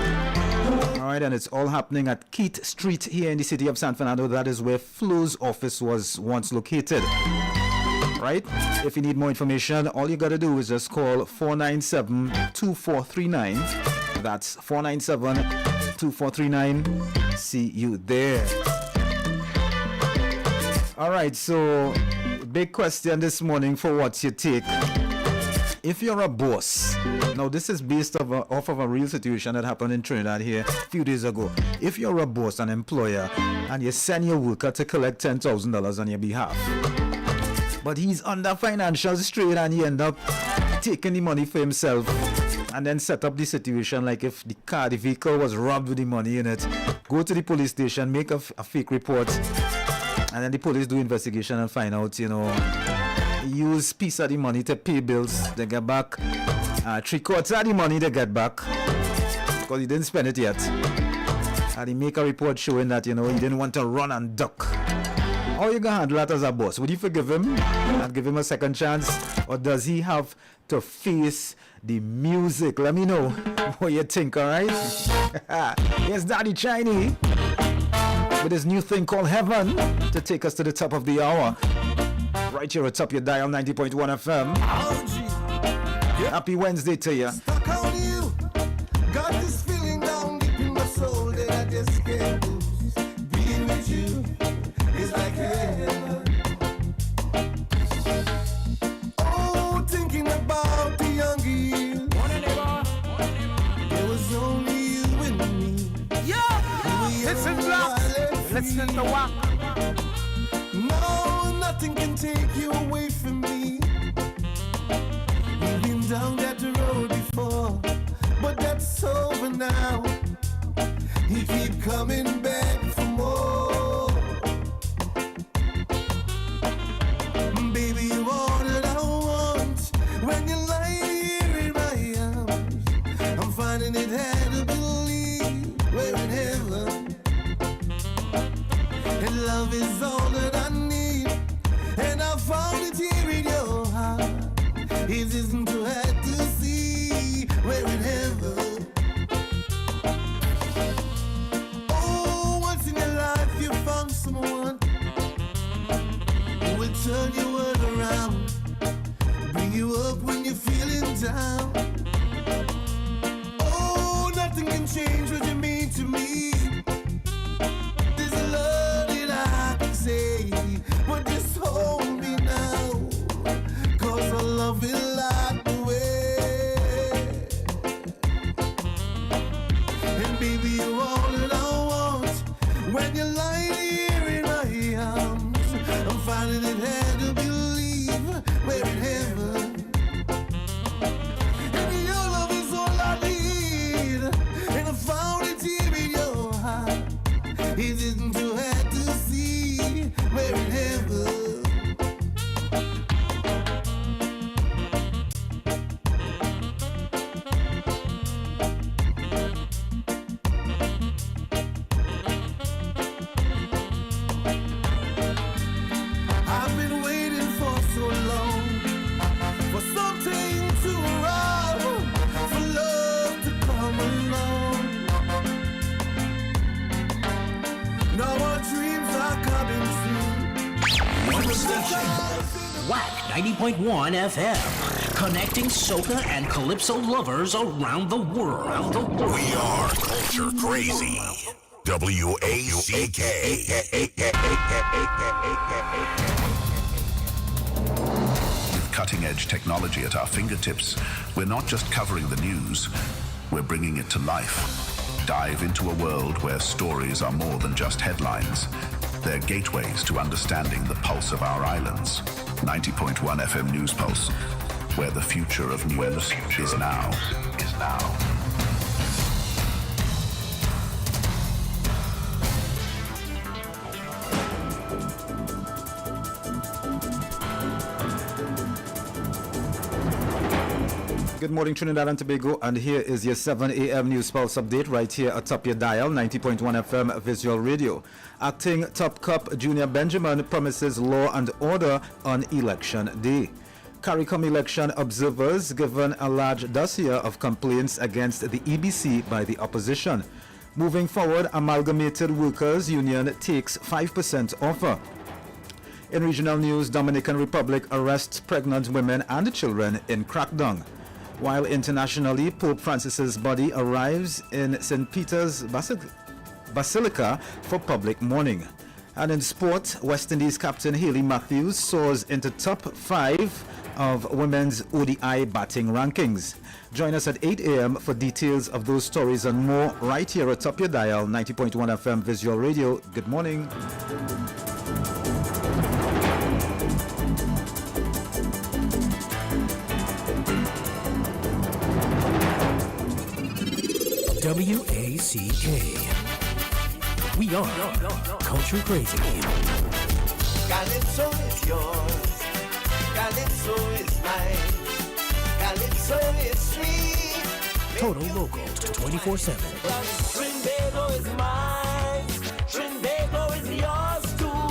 All right, and it's all happening at Keith Street here in the city of San Fernando. That is where Flo's office was once located. Right? If you need more information, all you got to do is just call 497-2439. That's 497-2439. See you there. All right, so big question this morning for what's your take. If you're a boss, now this is based off of a real situation that happened in Trinidad here a few days ago. If you're a boss, an employer, and you send your worker to collect $10,000 on your behalf, but he's under financial strain and he end up taking the money for himself and then set up the situation like if the vehicle was robbed with the money in it, go to the police station, make a fake report, and then the police do investigation and find out, use piece of the money to pay bills. They get back 3/4 of the money they get back because he didn't spend it yet. And he make a report showing that, he didn't want to run and duck. How you gonna handle that as a boss? Would you forgive him and give him a second chance? Or does he have to face the music? Let me know what you think, alright? Here's Daddy Chinese with his new thing called Heaven to take us to the top of the hour. Right here atop your dial 90.1 FM. Happy Wednesday to you. Stuck on you. Got this feeling down deep in my soul that I just can't lose. Being with you is like heaven. Oh, thinking about the young years. There was only you and me. Yeah! Listen, blocks. Listen to WACK. No, nothing can take you away from me. We've been down that road before, but that's over now. You keep coming back for more. Baby, you're all that I want. When you lie here in my arms, I'm finding it hard to believe we're in heaven. And love is all that I need. And I found it here in your heart. It isn't too hard to see we're in heaven. Oh, once in your life you found someone who will turn your world around, bring you up when you're feeling down. Oh, nothing can change what you mean to me. There's a love that I can say, but just hold me now, 'cause I love it like the way. And baby, you're all that I want. When you lie here in my arms, I'm finding it hard to believe we're in heaven. And your love is all I need. And I found it here in your heart. It isn't too hard to see we're in heaven. I've been waiting for so long for something to arrive, for love to come along. Now our dreams are coming true. One station. WACK 90.1 FM. Connecting soca and calypso lovers around the world. We are Culture Crazy. WACK. cutting-edge technology at our fingertips, we're not just covering the news, we're bringing it to life. Dive into a world where stories are more than just headlines. They're gateways to understanding the pulse of our islands. 90.1 FM News Pulse, where the future of news is now. Good morning, Trinidad and Tobago, and here is your 7 a.m. News Pulse update right here atop your dial, 90.1 FM Visual Radio. Acting Top Cop Junior Benjamin promises law and order on Election Day. CARICOM election observers given a large dossier of complaints against the EBC by the opposition. Moving forward, Amalgamated Workers Union takes 5% offer. In regional news, Dominican Republic arrests pregnant women and children in crackdown. While internationally, Pope Francis's body arrives in St. Peter's Basilica for public mourning. And in sport, West Indies captain Hayley Matthews soars into top 5 of women's ODI batting rankings. Join us at 8 a.m. for details of those stories and more right here atop your dial, 90.1 FM Visual Radio. Good morning. WACK. We are Culture Crazy. Calypso is yours, Calypso is mine, Calypso is sweet. Total local 24/7. Trinbago is mine, Trinbago is yours too,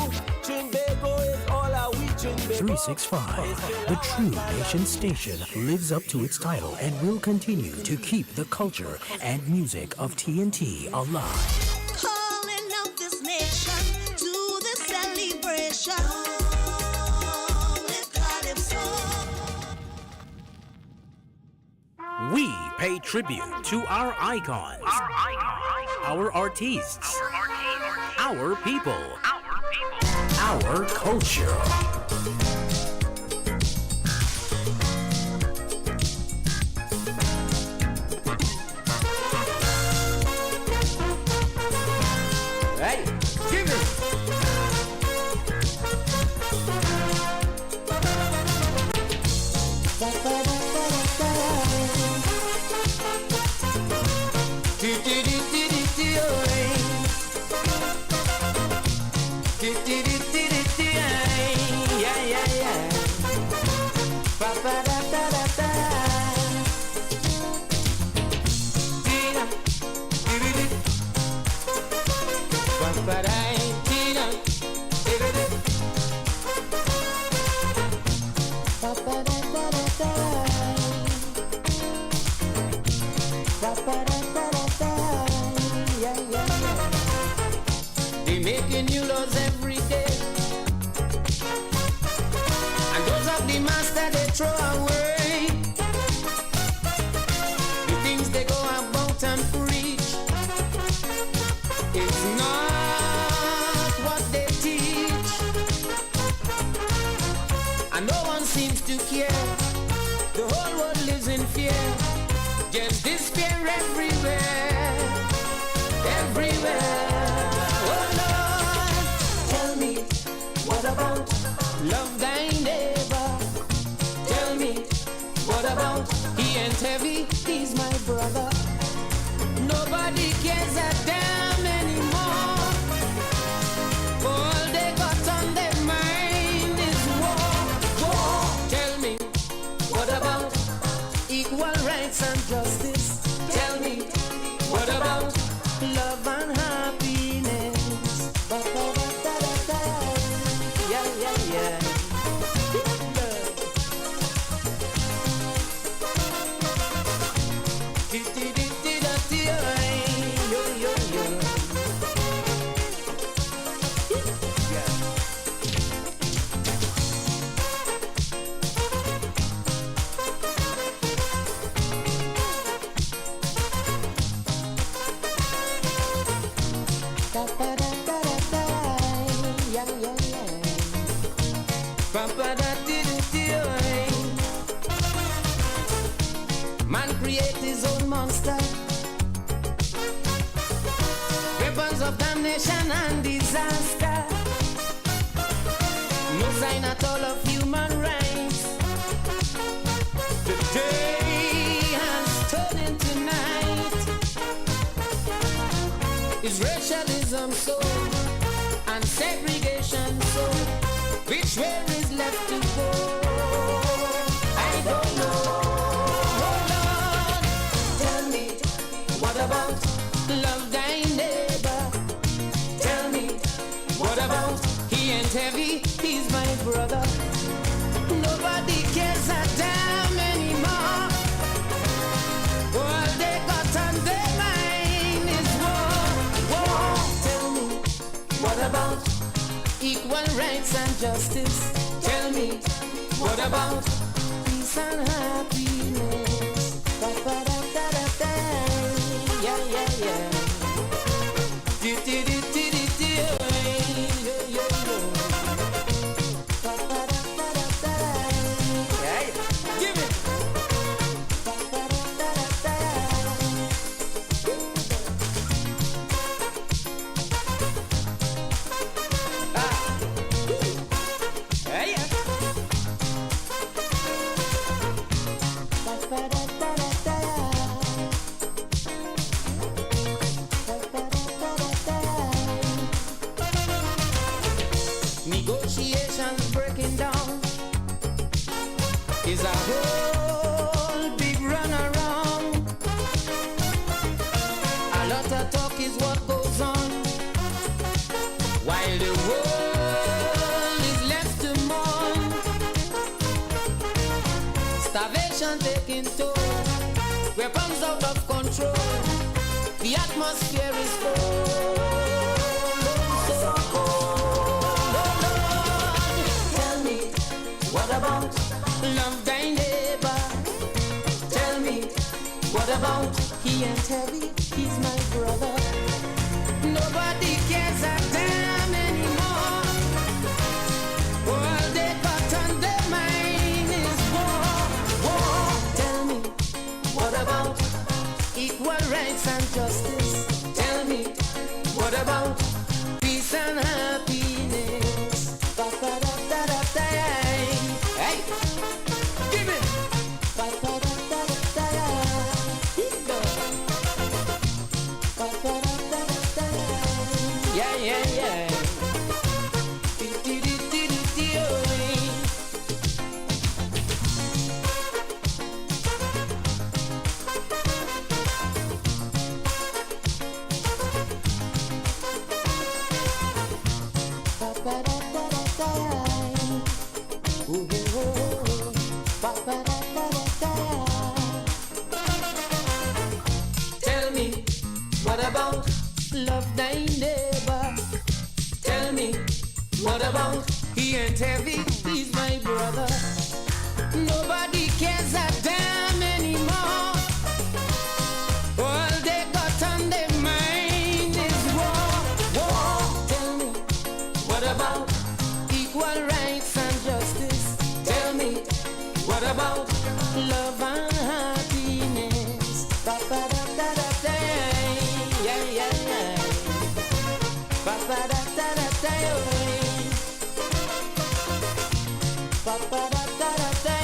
Trinbago is all our we Trinbago. 365. The True Nation Station lives up to its title and will continue to keep the culture and music of TNT alive. Calling out this nation to the celebration with Calypso. We pay tribute to our icons, our artists, our people, our culture. Hey, give it. They making new laws every day, and those of the master they throw away. The things they go about and preach, it's not what they teach, and no one seems to care. The whole world lives in fear, just despair everywhere, everywhere. What about love thy neighbor? Tell me, what about he ain't heavy, he's my brother. Nobody cares a damn anymore. All they got on their mind is war, war. Tell me, what about equal rights and justice? Tell me, what about love and happiness? create his own monster. Weapons of damnation and disaster. No sign at all of human rights. The day has turned into night. Is racialism so? And segregation so? Which way is left to go? I don't know. Hold on. Tell me, what about love thy neighbor? Tell me, what about he ain't heavy, he's my brother. Nobody cares a damn anymore. All they got on their mind is war. Tell me, what about equal rights and justice? Tell me, what about peace and happiness? Ba-ba-da-da-da-da. Yeah, yeah, yeah. Negotiations breaking down is a whole big run around. A lot of talk is what goes on, while the world is left to mourn. Starvation taking toll, weapons out of control, the atmosphere is full. What about love thy neighbor? Tell me, what about he ain't heavy, he's my brother. Nobody cares a damn anymore. All they got on their mind is war. Tell me, what about equal rights and justice? Tell me, what about peace and happiness? Ba-ba-da-da-da-da. Hey, give it. Yeah, yeah, yeah. Tell me, what about love thy neighbor? Tell me, what about he ain't heavy, he's my brother. Nobody cares a damn anymore. All they got on their mind is war. Tell me, what about equal rights and justice? Tell me, what about love and happiness? Ba-ba-da-da-da-da. Yeah, yeah, yeah. Ba-ba-da-da-da-da. Ba-ba-da-da-da-da.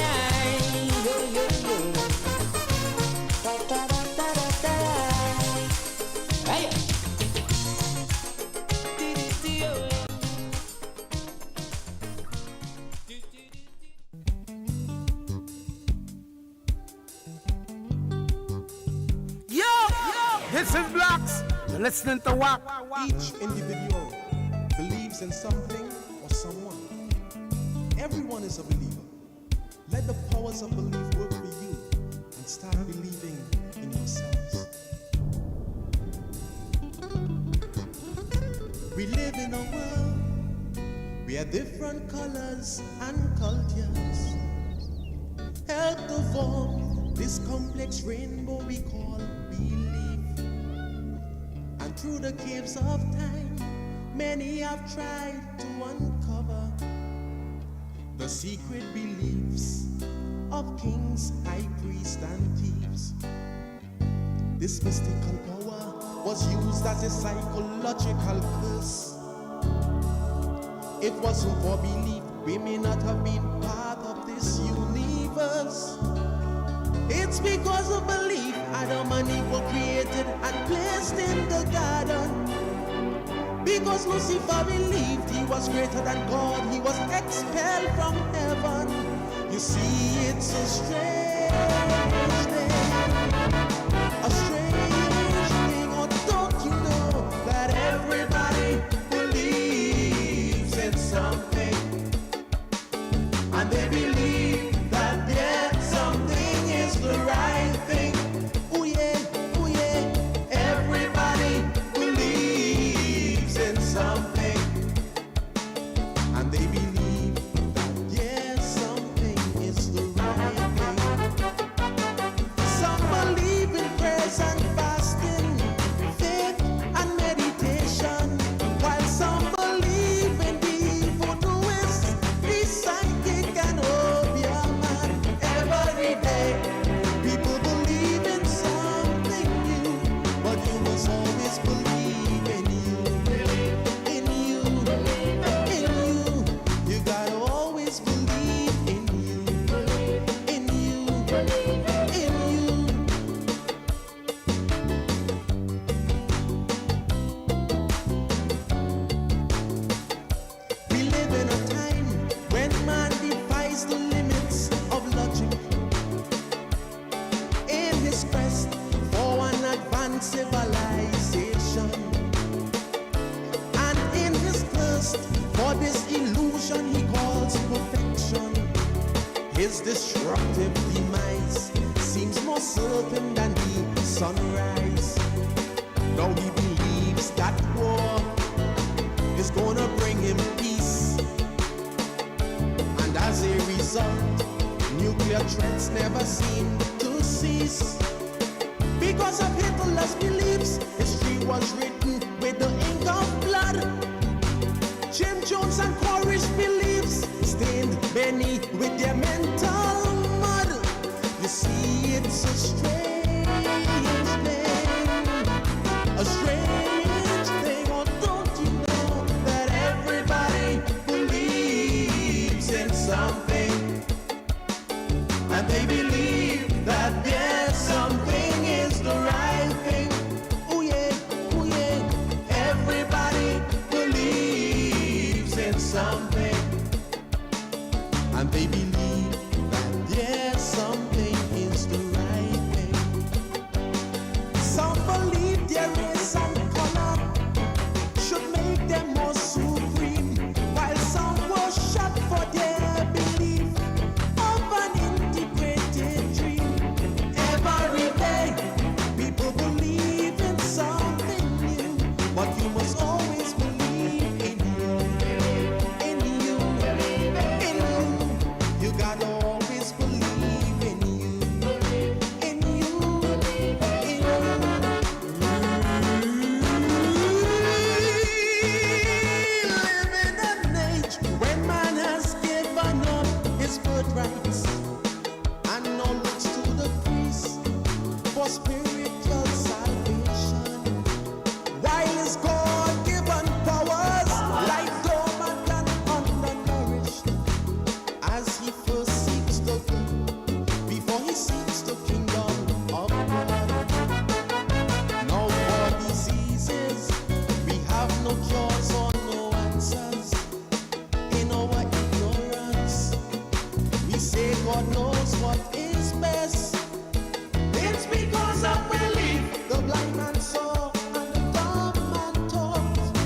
Yo, yo, yo. Ba-ba-da-da-da-da. Hey. This is Blacks. You're listening to WACK. Each individual believes in something or someone. Everyone is a believer. Let the powers of belief work for you and start believing in yourselves. We live in a world where different colors and cultures help to form this complex rainbow we call belief. And through the caves of time, many have tried to uncover the secret beliefs of kings, high priests, and thieves. This mystical power was used as a psychological curse. It wasn't for belief, we may not have been part of this universe. It's because of belief Adam and Eve were created and placed in the garden. Because Lucifer believed he was greater than God, he was expelled from heaven. You see, it's a strange thing, a strange thing. Or don't you know that everybody believes in something, and they believe that yeah, something is the right thing. Oh yeah, everybody believes in something, and they believe that yeah, something is the right thing. Some believe in prayers and fasting, faith and meditation, while some believe in the voodooists, the psychic and opium man. Every day, people believe in something new, but you must always believe in you, in you, in you. You gotta always believe in you, in you, in you. We live in a time when man defies the limits of logic in his quest for an advanced civilization, and in his thirst for this illusion he calls perfection. His destructive demise seems more certain than the sunrise. Now he believes that war is gonna bring him peace, and as a result, nuclear threats never seem to cease. Because of Hitler's beliefs, history was written with the ink of blood. Jim Jones and Corey's beliefs stained many with their mental mud. You see, it's a strange thing, a strange thing. Or don't you know that everybody believes in something, and they believe that yes, something is the right thing. Oh yeah, everybody believes in something, and they believe that yes, something is the right thing. Some believe their race and color should make them more supreme, while some were shot for their belief of an integrated dream. Every day, people believe in something new, but you must always believe in you, in you, in you. You gotta always believe in you, in you, in you. Live in an age when man has given up his birthrights and now looks to the priest for spiritual salvation, while his God-given powers lie dormant and undernourished, as he first seeks the good before he seeks the kingdom of God. Now for diseases, we have no cures or no answers. In our ignorance, we say God knows what is best. It's because of belief the blind man saw and the dumb man talked.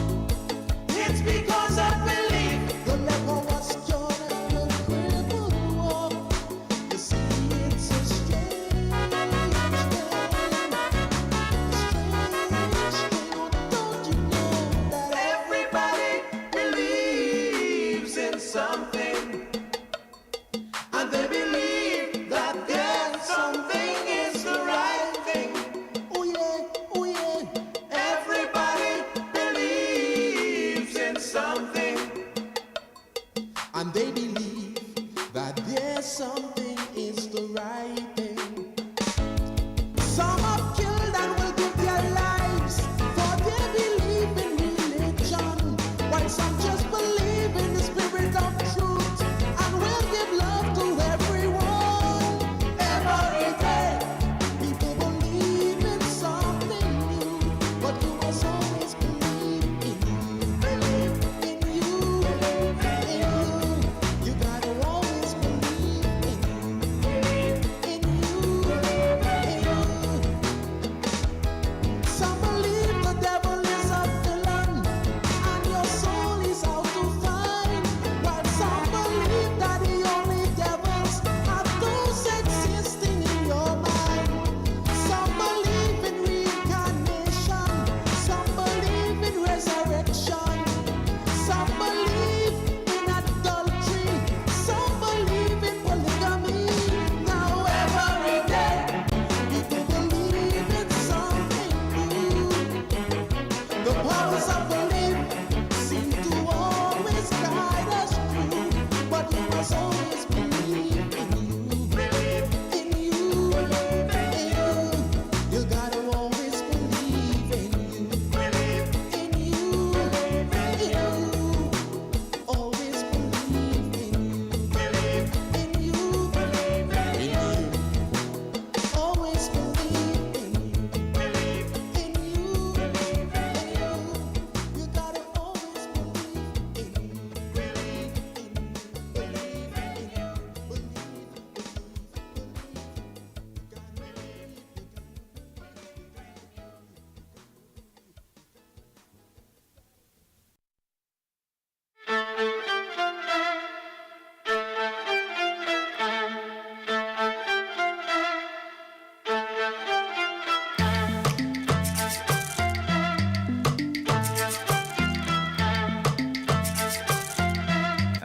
It's because of belief the leper was cured and the crippled walked. You see, it's a strange thing, a strange thing. Oh, don't you know that everybody believes in something, and they believe that there's something is the right thing. Oh yeah, everybody believes in something, and they believe that there's something is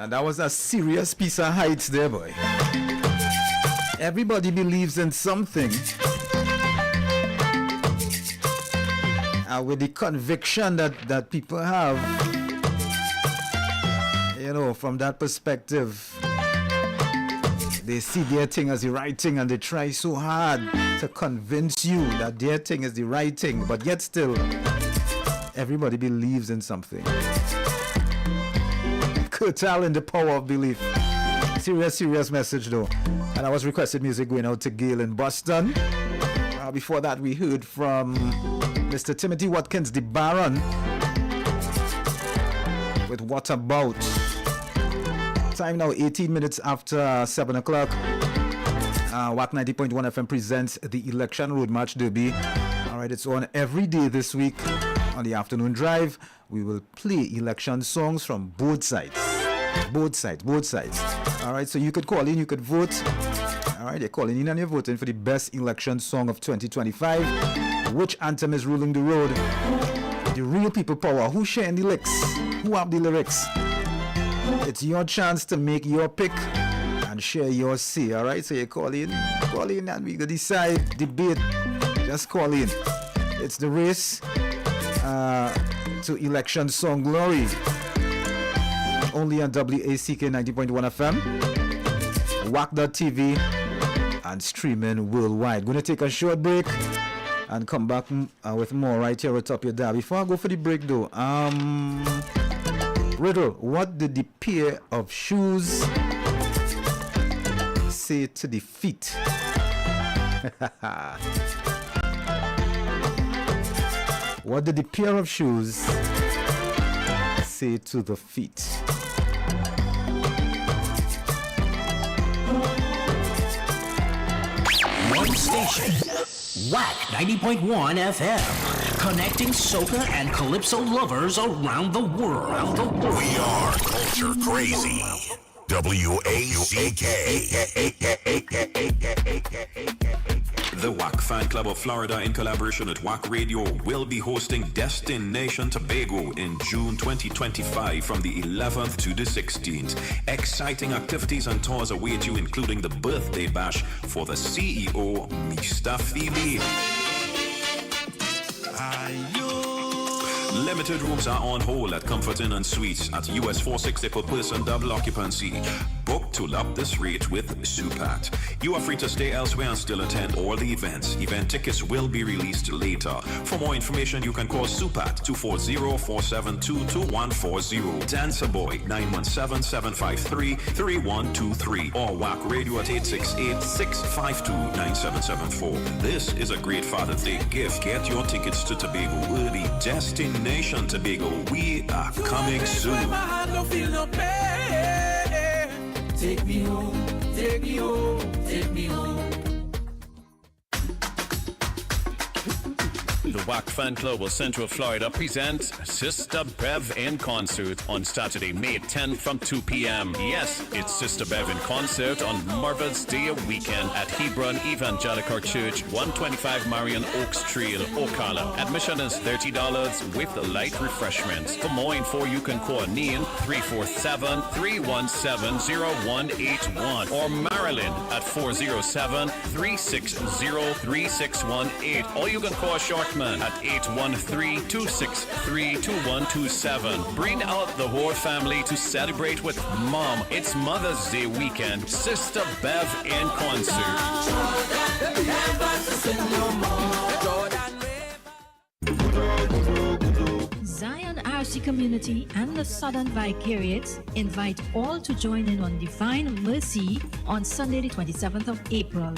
And that was a serious piece of heights there, boy. Everybody believes in something. With the conviction that people have, you know, from that perspective, they see their thing as the right thing and they try so hard to convince you that their thing is the right thing, but yet still, everybody believes in something. Curtailing the power of belief. Serious message though. And I was requested music going out to Gail in Boston. Before that, we heard from Mr. Timothy Watkins, the Baron, with What About. Time now 18 minutes after 7 o'clock. WACK 90.1 FM presents the Election Road March Derby. Alright, it's on every day this week. On the afternoon drive, we will play election songs from both sides. Both sides. Alright, so you could call in, you could vote. Alright, you're calling in and you're voting for the best election song of 2025. Which anthem is ruling the road? The real people power. Who's sharing the lyrics? Who have the lyrics? It's your chance to make your pick and share your say. Alright, so you call in and we go decide, debate. Just call in. It's the race to election song glory. Only on WACK 90.1 FM, WACK.TV, and streaming worldwide. Gonna take a short break and come back with more right here atop your dial. Before I go for the break though, Riddle, what did the pair of shoes say to the feet? What did the pair of shoes say to the feet? One station, WACK 90.1 FM, connecting soca and calypso lovers around the world. We are culture crazy. WACK. The WACK Fan Club of Florida, in collaboration with WACK Radio, will be hosting Destination Tobago in June 2025 from the 11th to the 16th. Exciting activities and tours await you, including the birthday bash for the CEO, Mr. Phoebe. Limited rooms are on hold at Comfort Inn and Suites at US $460 per person, double occupancy. Book to love this rate with Supat. You are free to stay elsewhere and still attend all the events. Event tickets will be released later. For more information, you can call Supat 240-472-2140. Dancer Boy 917-753-3123 or WACK Radio at 868-652-9774. This is a great Father's Day gift. Get your tickets to Tobago early. Destination Tobago. We are coming soon. Take me home, take me home, take me home. The WACK Fan Club of Central Florida presents Sister Bev in concert on Saturday, May 10th from 2 p.m. Yes, it's Sister Bev in concert on Mother's Day weekend at Hebron Evangelical Church, 125 Marion Oaks Trail, Ocala. Admission is $30 with light refreshments. For more info, you can call Neil 347-317-0181 or Marilyn at 407-360-3618. Or you can call Shortman at 813-263-2127. Bring out the whole family to celebrate with Mom. It's Mother's Day weekend. Sister Bev in concert. Zion RC Community and the Southern Vicariates invite all to join in on Divine Mercy on Sunday the 27th of April.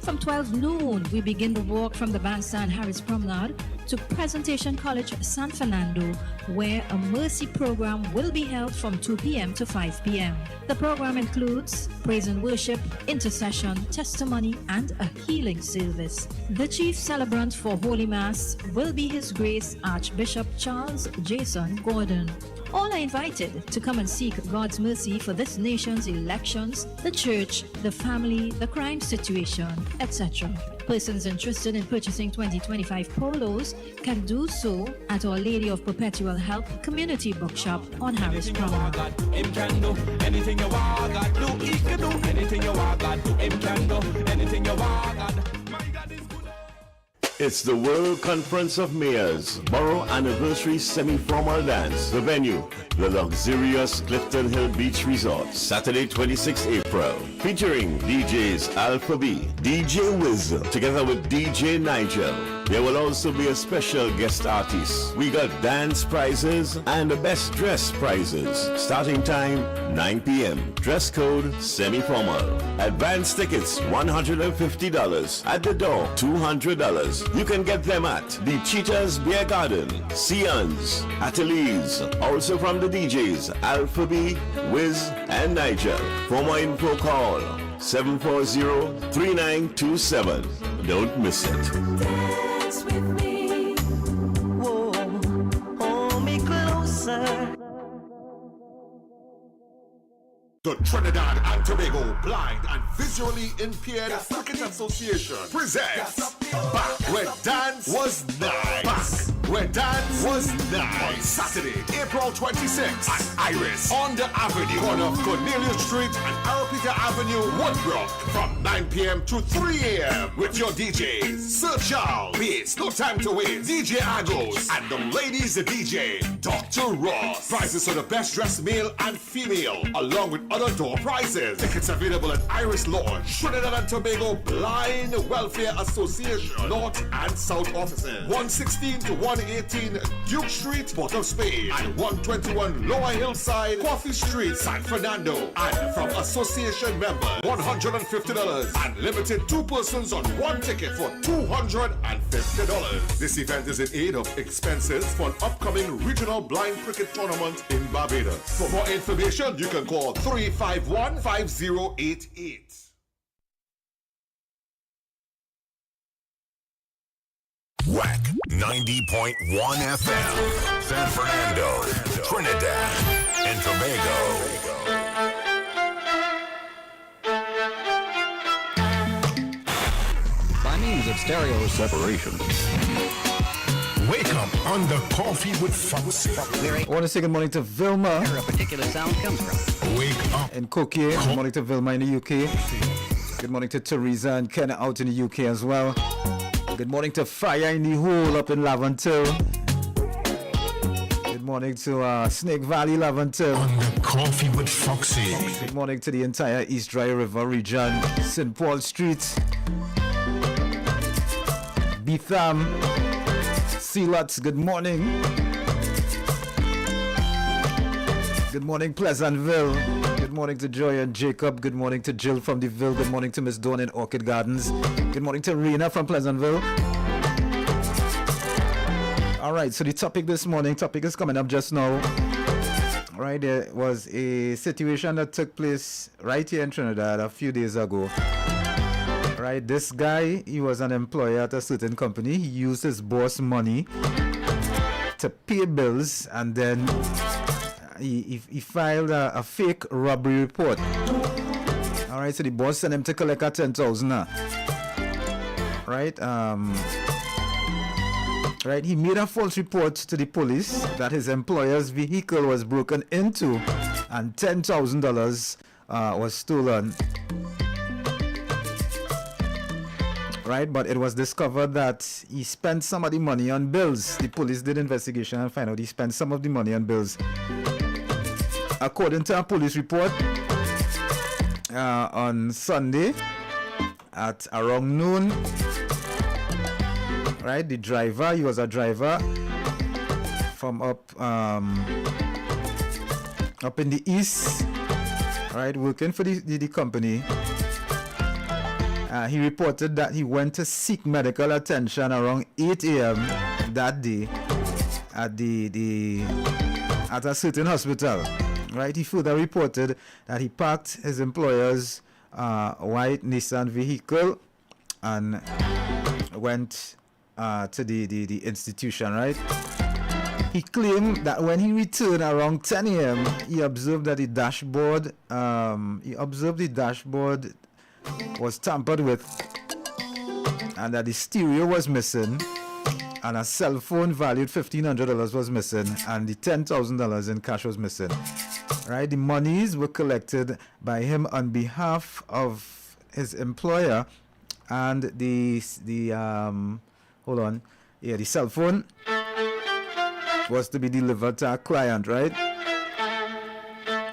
From 12 noon, we begin the walk from the Bandstand Harris Promenade to Presentation College San Fernando, where a mercy program will be held from 2 p.m. to 5 p.m. The program includes praise and worship, intercession, testimony, and a healing service. The chief celebrant for Holy Mass will be His Grace Archbishop Charles Jason Gordon. All are invited to come and seek God's mercy for this nation's elections, the church, the family, the crime situation, etc. Persons interested in purchasing 2025 polos can do so at Our Lady of Perpetual Help Community Bookshop on Harris Promenade. Him can do anything you want, God do. He can do anything you want, God do. Him can do anything you want, God. It's the World Conference of Mayors Borough Anniversary Semi-Formal Dance. The venue, the luxurious Clifton Hill Beach Resort, Saturday 26 April. Featuring DJs Alpha B, DJ Wiz, together with DJ Nigel. There will also be a special guest artist. We got dance prizes and the best dress prizes. Starting time 9 p.m. Dress code semi-formal. Advance tickets $150. At the door $200. You can get them at the Cheetah's Beer Garden, Sion's, Ateliers. Also from the DJs Alpha B, Wiz, and Nigel. For more info call 740-3927. Don't miss it. Dance with me. Whoa, hold me closer. The Trinidad and Tobago Blind and Visually Impaired Cricket Association presents Back Where Dance Was Nice. Back Where Dance Was Nice. On Saturday, April 26th at Iris on the Avenue, corner of Cornelia Street and Arapita Avenue, Woodbrook, from 9 p.m. to 3 a.m. with your DJs, Sir Charles, Bass, No Time to Waste, DJ Agos, and the ladies, the DJ, Dr. Ross. Prizes for the best dressed male and female, along with other door prizes. Tickets available at Iris Lodge, Trinidad and Tobago Blind Welfare Association, North and South offices. 116 to 118 Duke Street, Port of Spain, and 121 Lower Hillside, Coffee Street, San Fernando. And from association members, $150 and limited 2 persons on 1 ticket for $250. This event is in aid of expenses for an upcoming regional blind cricket tournament in Barbados. For more information, you can call 351-5088. WACK 90.1 FM, San Fernando, Trinidad, and Tobago. By means of stereo separation. Wake up on the Coffee with Foxy. I want to say good morning to Vilma. Where a particular sound comes from. Wake up. In Koke. Good morning to Vilma in the UK. Good morning to Teresa and Ken out in the UK as well. Good morning to Fire in the Hole up in Laventille. Good morning to Snake Valley, Laventille. On the Coffee with Foxy. Good morning to the entire East Dry River region. St. Paul Street. Betham. Sealots, good morning. Good morning, Pleasantville. Good morning to Joy and Jacob. Good morning to Jill from the Ville. Good morning to Miss Dawn in Orchid Gardens. Good morning to Rena from Pleasantville. All right, so the topic this morning, topic is coming up just now. Right, there was a situation that took place right here in Trinidad a few days ago. Right, this guy, he was an employee at a certain company. He used his boss money to pay bills, and then he filed a fake robbery report. All right, so the boss sent him to collect a 10,000. Right, right, he made a false report to the police that his employer's vehicle was broken into and $10,000 was stolen. Right, but it was discovered that he spent some of the money on bills. The police did investigation and found out he spent some of the money on bills. According to a police report, on Sunday at around noon, right, the driver, he was a driver from up in the east, right, working for the company. He reported that he went to seek medical attention around 8 a.m. that day at at a certain hospital. Right? He further reported that he parked his employer's white Nissan vehicle and went to the institution. Right? He claimed that when he returned around 10 a.m., he observed that the dashboard was tampered with, and that the stereo was missing, and a cell phone valued $1,500 was missing, and the $10,000 in cash was missing. Right? The monies were collected by him on behalf of his employer, and the cell phone was to be delivered to a client, right?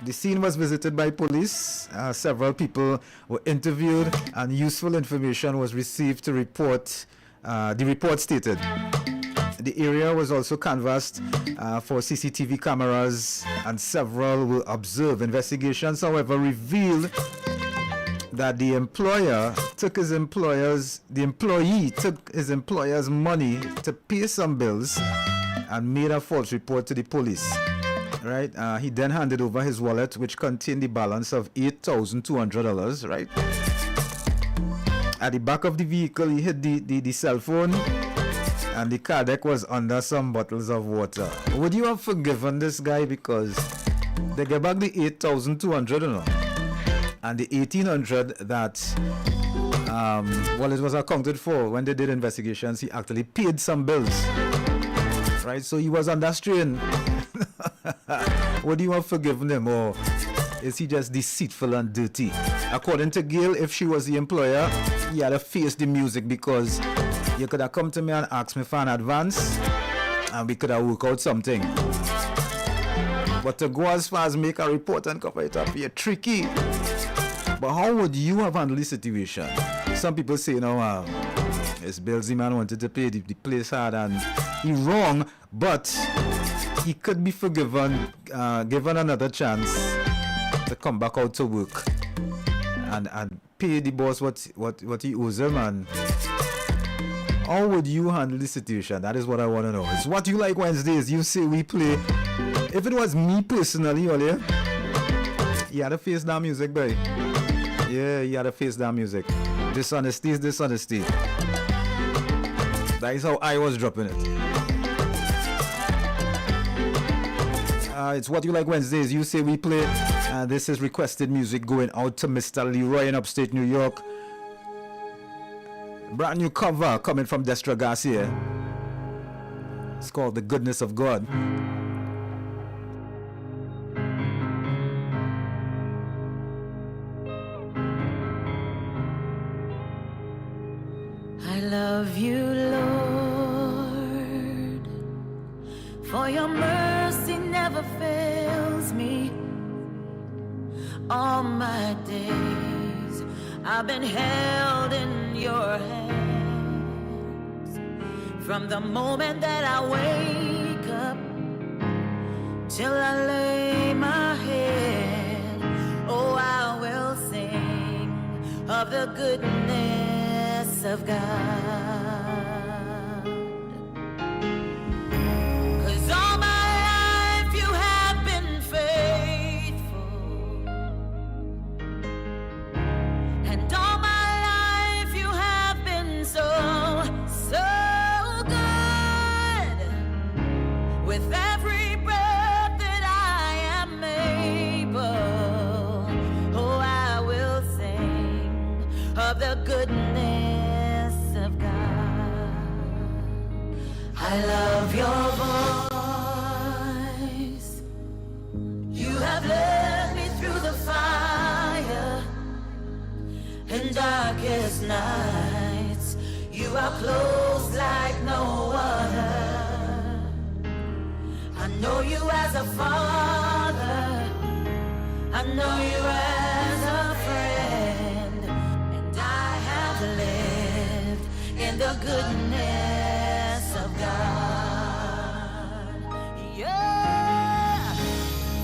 The scene was visited by police. Several people were interviewed, and useful information was received to report. The report stated the area was also canvassed for CCTV cameras, and several will observe. Investigations, however, revealed that the employee took his employer's money to pay some bills and made a false report to the police. Right? He then handed over his wallet, which contained the balance of $8,200. Right? At the back of the vehicle, he hid the cell phone, and the car deck was under some bottles of water. Would you have forgiven this guy because they get back the $8,200, you know? And the $1,800 that it was accounted for when they did investigations, he actually paid some bills. Right? So he was under strain. Would you have forgiven him, or is he just deceitful and dirty? According to Gail, if she was the employer, he had to face the music, because you could have come to me and asked me for an advance, and we could have worked out something. But to go as far as make a report and cover it up, you're tricky. But how would you have handled the situation? Some people say, his bills, the man wanted to pay, the place hard, and he wrong, but he could be forgiven, given another chance to come back out to work and pay the boss what he owes him. And how would you handle the situation? That is what I want to know. It's What You Like Wednesdays. You say we play. If it was me personally, earlier, you had to face that music, boy. Yeah, you had to face that music. Dishonesty is dishonesty. That is how I was dropping it. It's What You Like Wednesdays. You say we play. This is requested music going out to Mr. Leroy in upstate New York. Brand new cover coming from Destra Garcia. It's called The Goodness of God. I love you, Lord, for your mercy never fails me. All my days I've been held in your hands. From the moment that I wake up till I lay my head, oh, I will sing of the goodness of God. 'Cause all my life you have been faithful, and all my life you have been so, so good. With every breath that I am able, oh, I will sing of the goodness of God. I love your voice. You have led me through the fire and darkest nights. You are close like no other. I know you as a father. I know you as a friend. And I have lived in the goodness of God. Yeah.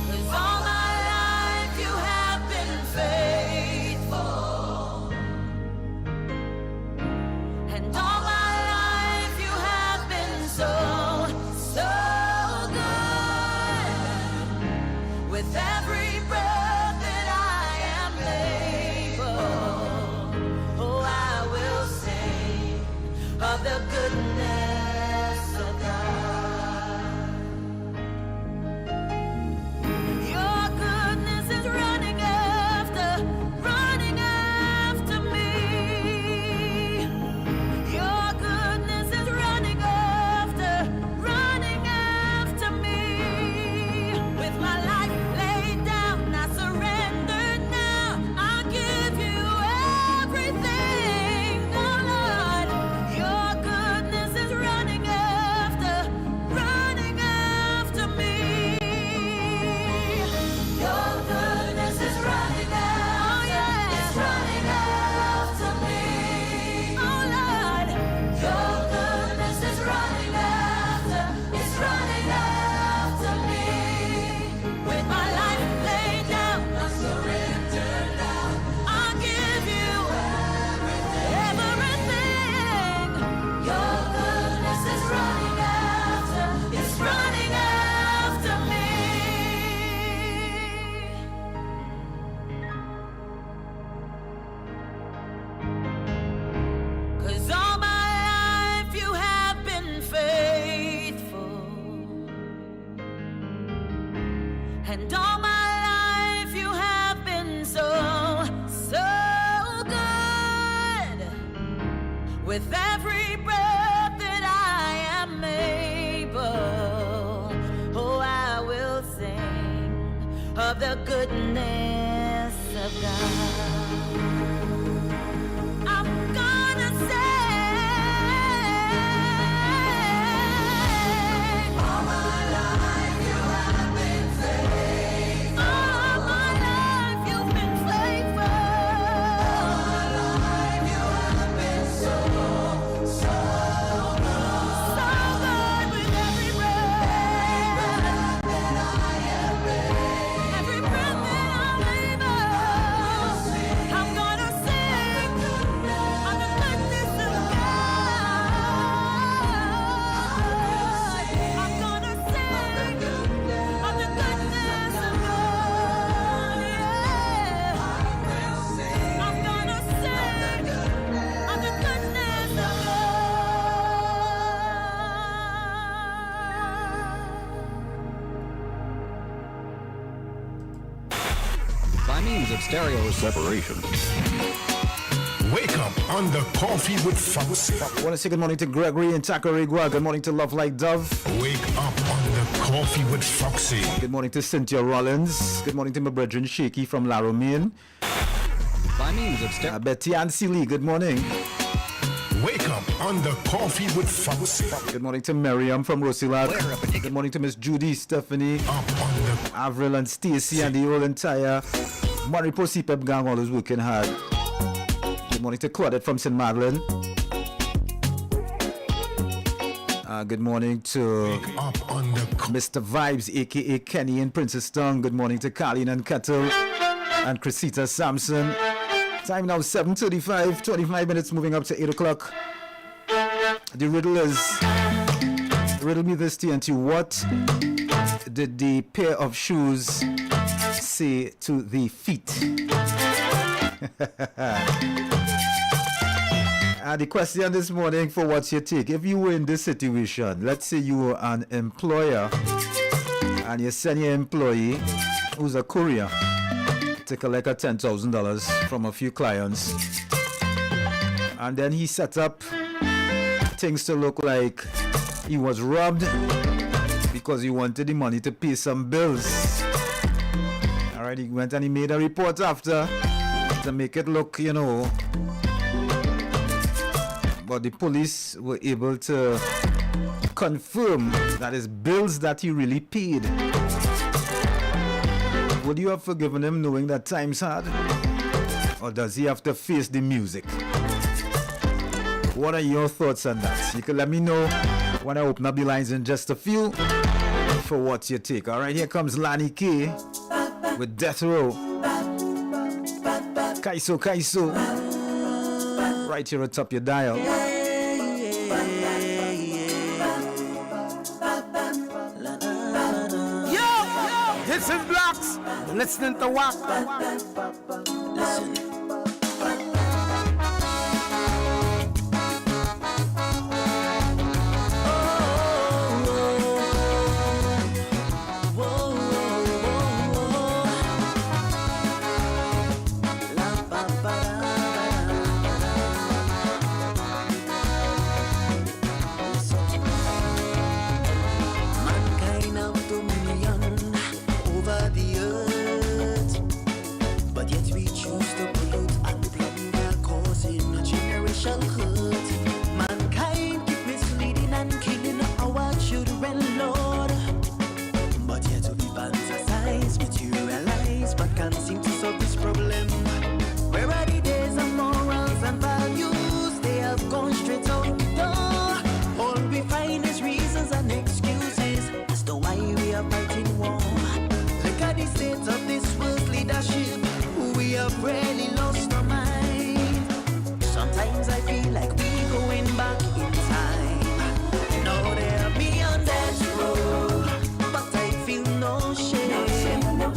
'Cause all my life you have been faithful. And all my life you have been so, so good. all my life you have been so, so good. With every breath that I am able, oh, I will sing of the goodness of God. I'm gonna sing. All my life you have been faithful. All my life you've been faithful. All my life you have been so, so good. So good with every breath that I am able. Every breath that I'm able. I'm gonna sing of the goodness of God. I'm gonna sing of the goodness of God. Yeah. I'm gonna sing of the goodness of By means of stereo separation. Wake up on the Coffee with Fox. I want to say good morning to Gregory and Tacarigua. Good morning to Love Like Dove. Wake up on the Coffee with Foxy. Good morning to Cynthia Rollins. Good morning to my brethren Shaky from Laramie. By means of stereo. Betty Ann Seeley, good morning. Wake up on the Coffee with Foxy. Good morning to Miriam from Rosilat. Good morning to Miss Judy, Stephanie, Avril and Stacy and the whole entire Mariposa Pep gang, all is working hard. Good morning to Claudette from St. Madeleine. Good morning to Mr. Vibes, aka Kenny in Princeton. Good morning to Colleen and Kettle and Chrisita Sampson. Time now 7:35, 25 minutes moving up to 8 o'clock. The riddle is, riddle me this TNT, what did the pair of shoes say to the feet? The question this morning for what's your take. If you were in this situation, let's say you were an employer and you send your employee who's a courier to collect a $10,000 from a few clients, and then he set up things to look like he was robbed because he wanted the money to pay some bills. Alright, he went and he made a report after to make it look, you know, but the police were able to confirm that it's bills that he really paid. Would you have forgiven him knowing that time's hard? Or does he have to face the music? What are your thoughts on that? You can let me know when I open up the lines in just a few for what you take. Alright, here comes Lani K with Death Row. Kaiso Kaiso. Right here atop your dial. This is Blocks. You're listening to WACK. Listen.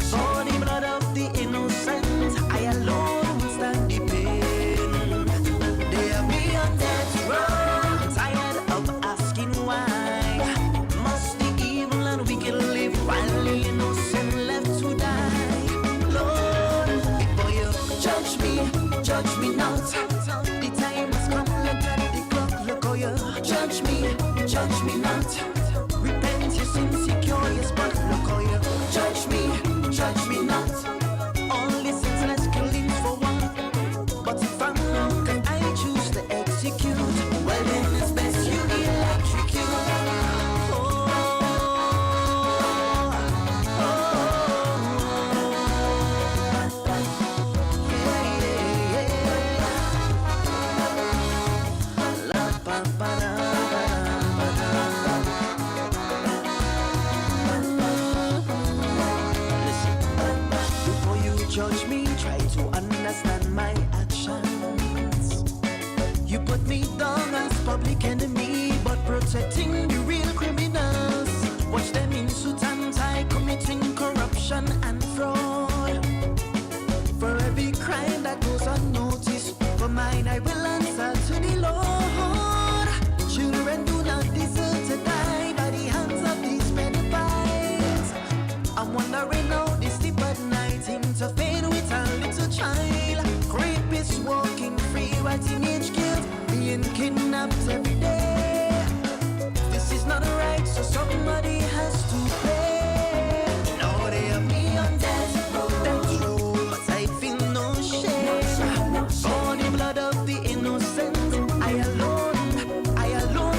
For the blood of the innocent. judge me not. The time has come, look at the clock, look how you judge me not. Repent your sin, secure your spot, look how you judge me not. Only senseless killings for one, but if I'm wrong, then I choose to execute. Well then it's best you electrocute. Judge me, try to understand my actions. You put me down as public enemy, but protecting the real criminals. Watch them in suit and tie, committing corruption and fraud. For every crime that goes unnoticed, for mine I will answer to the Lord. Children do not deserve to die by the hands of these pedophiles. I'm wondering how they sleep at night, interfere with a little child. Rapists walking free, while teenage kids being kidnapped every day. This is not right, so somebody has to pay. Now they have me on death row, but I feel no shame. For the blood of the innocent, I alone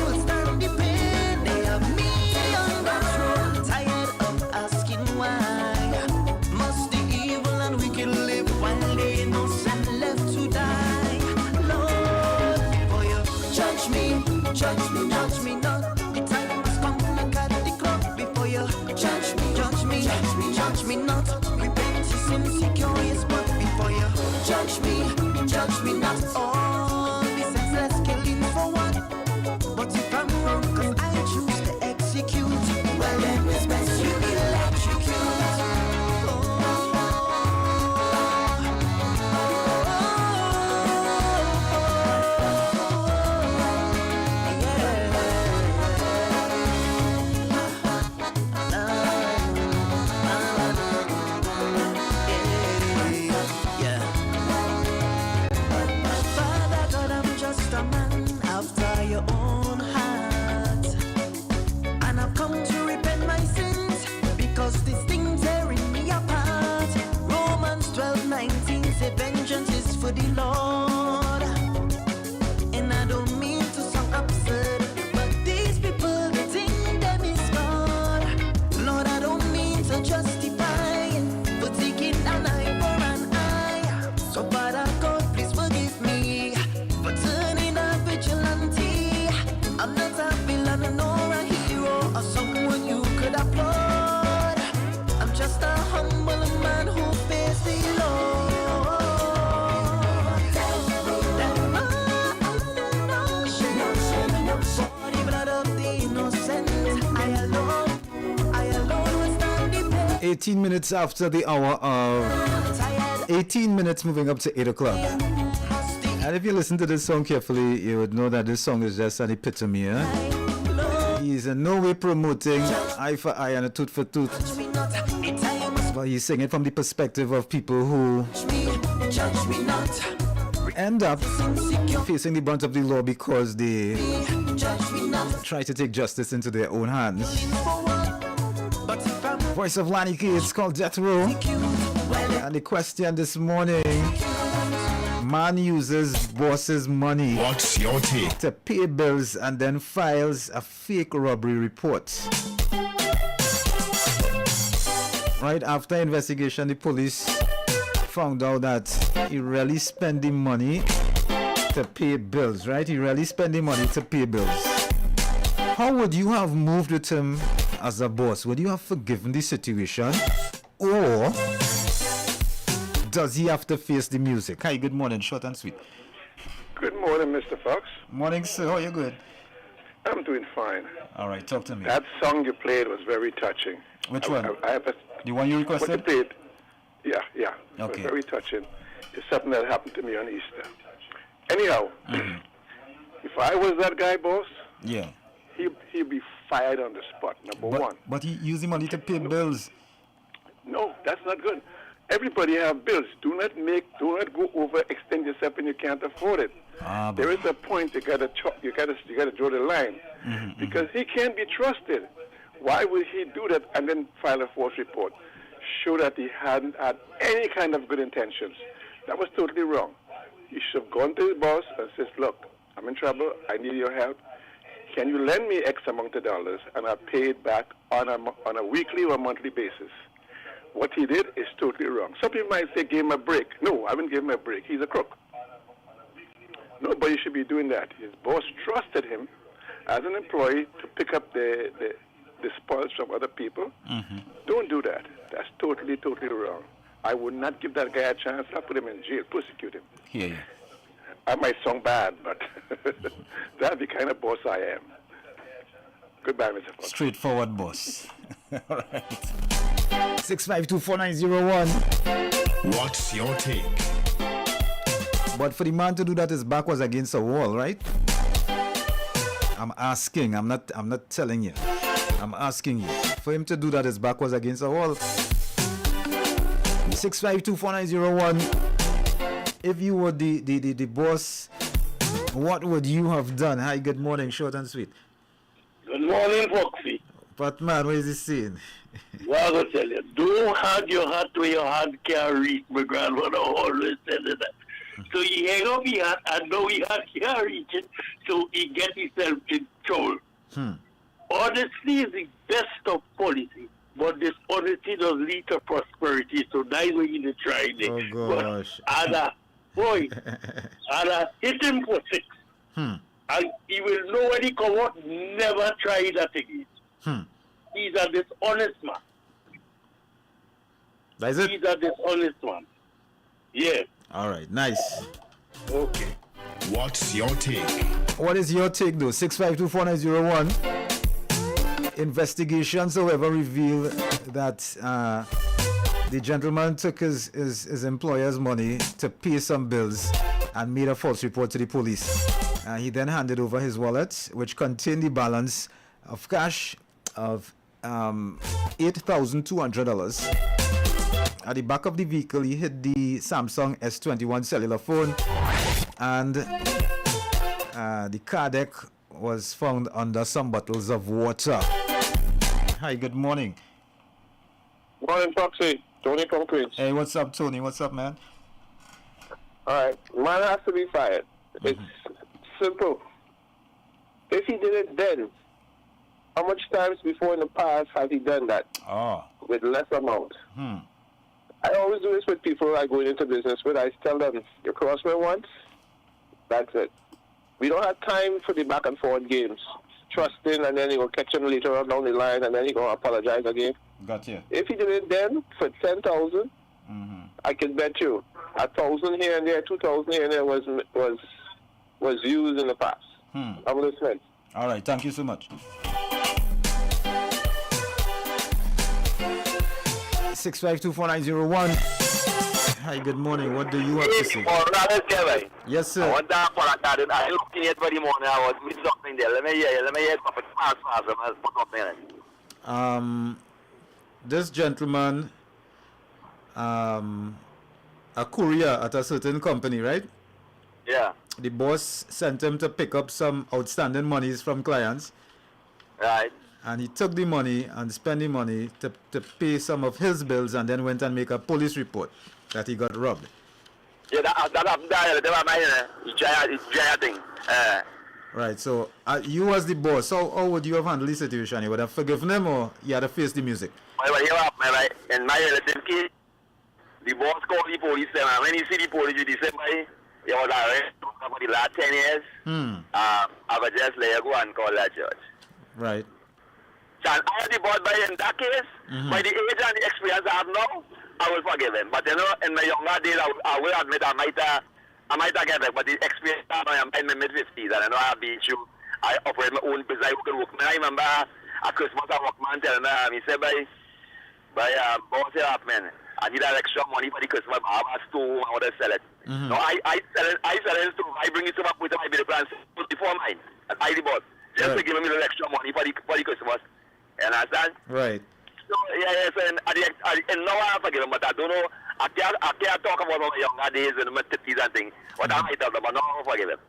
will stand the pain. They have me on death row, tired of asking why. Must the evil and wicked live while the innocent left to die? Lord, before you judge me not. The time has come, look at the clock. Before you judge me not. Repent your sin, secure your spot. Before you judge me not. All the senseless killing for what? But if I'm wrong, 'cause I choose to execute, well then it's best you electrocute. Father God, I'm just a man after your own heart, and I've come to repent my sins because this thing's tearing me apart. Romans 12:19 says vengeance is for the Lord, and I don't mean to sound absurd, but these people, they think them is God. Lord, I don't mean to justify for taking an eye for an eye. So Father God, please forgive me for turning a vigilante. I'm not a villain nor a hero or someone you could applaud. I'm just a humble man who fears the Lord. That I'm no shame. For the blood of the innocent, I alone will stand the pain. 18 minutes after the hour of 18 minutes moving up to 8 o'clock. And if you listen to this song carefully, you would know that this song is just an epitome. He's in no way promoting eye for eye and a tooth for tooth, but he's singing from the perspective of people who end up facing the brunt of the law because they try to take justice into their own hands. Voice of Lani K, it's called Death Row. And the question this morning: man uses boss's money, What's your take? to pay bills and then files a fake robbery report. Right after investigation, the police found out that he really spent the money to pay bills, right? He really spent the money to pay bills. How would you have moved with him as a boss? Would you have forgiven the situation? Or does he have to face the music? Hi, good morning, short and sweet. Good morning, Mr. Fox. Morning, sir. How are you good? I'm doing fine. All right, talk to me. That song you played was very touching. Which one? I have a, The one you requested? What you played? Yeah. It Okay. was very touching. It's something that happened to me on Easter. Anyhow, if I was that guy, boss, Yeah. he'd be fired on the spot, number one. But he used the money to pay bills. No, that's not good. Everybody have bills. Do not go overextend yourself when you can't afford it. There is a point you gotta draw the line, because he can't be trusted. Why would he do that and then file a false report? Show that he hadn't had any kind of good intentions. That was totally wrong. He should have gone to his boss and says, look, I'm in trouble. I need your help. Can you lend me X amount of dollars and I'll pay it back on a weekly or monthly basis? What he did is totally wrong. Some people might say, give him a break. No, I wouldn't give him a break. He's a crook. Nobody should be doing that. His boss trusted him as an employee to pick up the spoils from other people. Don't do that. That's totally, totally wrong. I would not give that guy a chance. I'll put him in jail, prosecute him. Yeah. I might sound bad, but that's the kind of boss I am. Goodbye, Mr. Fox. Straightforward boss. All right. 6524901. What's your take? But for the man to do that, his back was against a wall, right? I'm asking. I'm not telling you. I'm asking you. For him to do that, his back was against a wall. 6524901. If you were the boss, what would you have done? Hi, good morning, short and sweet. Good morning, Foxy. But man, what is he saying? Well, I will tell you, don't have your hat where your hand can't reach. My grandmother always said that. So he hang up his hat and know he had can't reach it, so he get himself in trouble. Honesty is the best of policy, but dishonesty does lead to prosperity, so that's what you try it. Oh gosh. But, boy, hit him for 6. And he will know when he come out, never try that again. He's a dishonest man. That's it? He's a dishonest man. Yeah. All right, nice. Okay. What's your take? What is your take though? 6524901. Investigations, however, reveal that the gentleman took his employer's money to pay some bills and made a false report to the police. He then handed over his wallet, which contained the balance of cash of $8,200. At the back of the vehicle, he hid the Samsung S21 cellular phone, and the car deck was found under some bottles of water. Hi, good morning. Morning, Foxy. Tony from Queens. Hey, what's up, Tony? What's up, man? All right. Man has to be fired. It's simple. If he did it then, how much times before in the past has he done that? With less amount. I always do this with people I go into business with. I tell them, you cross me once, that's it. We don't have time for the back and forth games. Trusting, and then you will catch him later on down the line, and then he going to apologize again. Gotcha. If he did it then for 10,000, I can bet you 1,000 here and there, 2,000 here and there was used in the past. I'm listening. All right, thank you so much. 6524901. Hi, good morning. What do you have to say? Yes, sir. I want that for a garden. I looking at very morning. I was with something there. Let me hear it. This gentleman, a courier at a certain company, right? Yeah. The boss sent him to pick up some outstanding monies from clients. Right. And he took the money and spent the money to pay some of his bills, and then went and make a police report that he got robbed. Yeah, that giant thing. Right, so you as the boss, how would you have handled the situation? You would have forgiven him, or you had to face the music? In my relative case, the boss called the police, and when he see the police, he said, he was arrested for the last 10 years. I would just let you go and call that judge. Right. So I the boss, by in that case, by the age and the experience I have now, I will forgive him. But you know, in my younger days, I will admit I might have get it. But the experience I am in my mid-50s, and I know I have the issue. I operate my own business. I work. I remember at Christmas, a workman telling me, he said, by boss, man, I need that extra money for the Christmas. I have a store, I want to sell it. No, I sell it in store. I bring it to my bill plan before mine. I the boss. Just to give me a little extra money for the Christmas. You understand? Right. So, and now I forgive him, but I don't know. I can't talk about my younger days and my 50s and things. What I might tell them, but now I forgive him.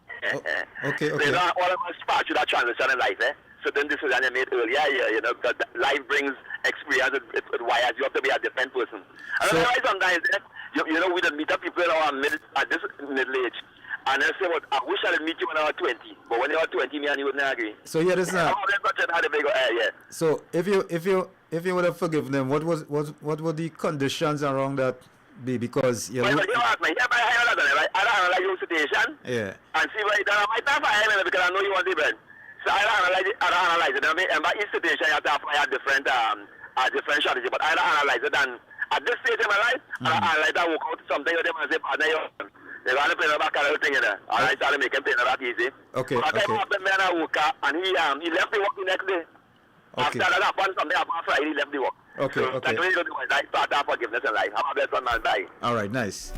Okay. So, you know, all of us pass through that transition in life, So then this is I made earlier, you know, that life brings experience, it wires you have to be a different person. And that's why sometimes, you know, we don't meet up people at this middle age. And I say, what, I wish I would meet you when I was 20. But when you were 20, me and you wouldn't agree. So here this now. So if you would have forgiven them, what were the conditions around that be? Because you know. I analyze your situation. Yeah. And see what I might have for him because I know you want the bread. So I analyze it. And by each situation you have to apply a different strategy. But I analyze it, and at this stage in my life, I like to work out something with them and say, partner, they're going to pay the back and everything in there. I started making pay the back easy. Okay. But I came up with man I woke up, and he left the work the next day. After that happened, something happened Friday, he left the work. Okay. So that's really good. I start that forgiveness in life. Have a blessed one, man. Bye. All right, nice.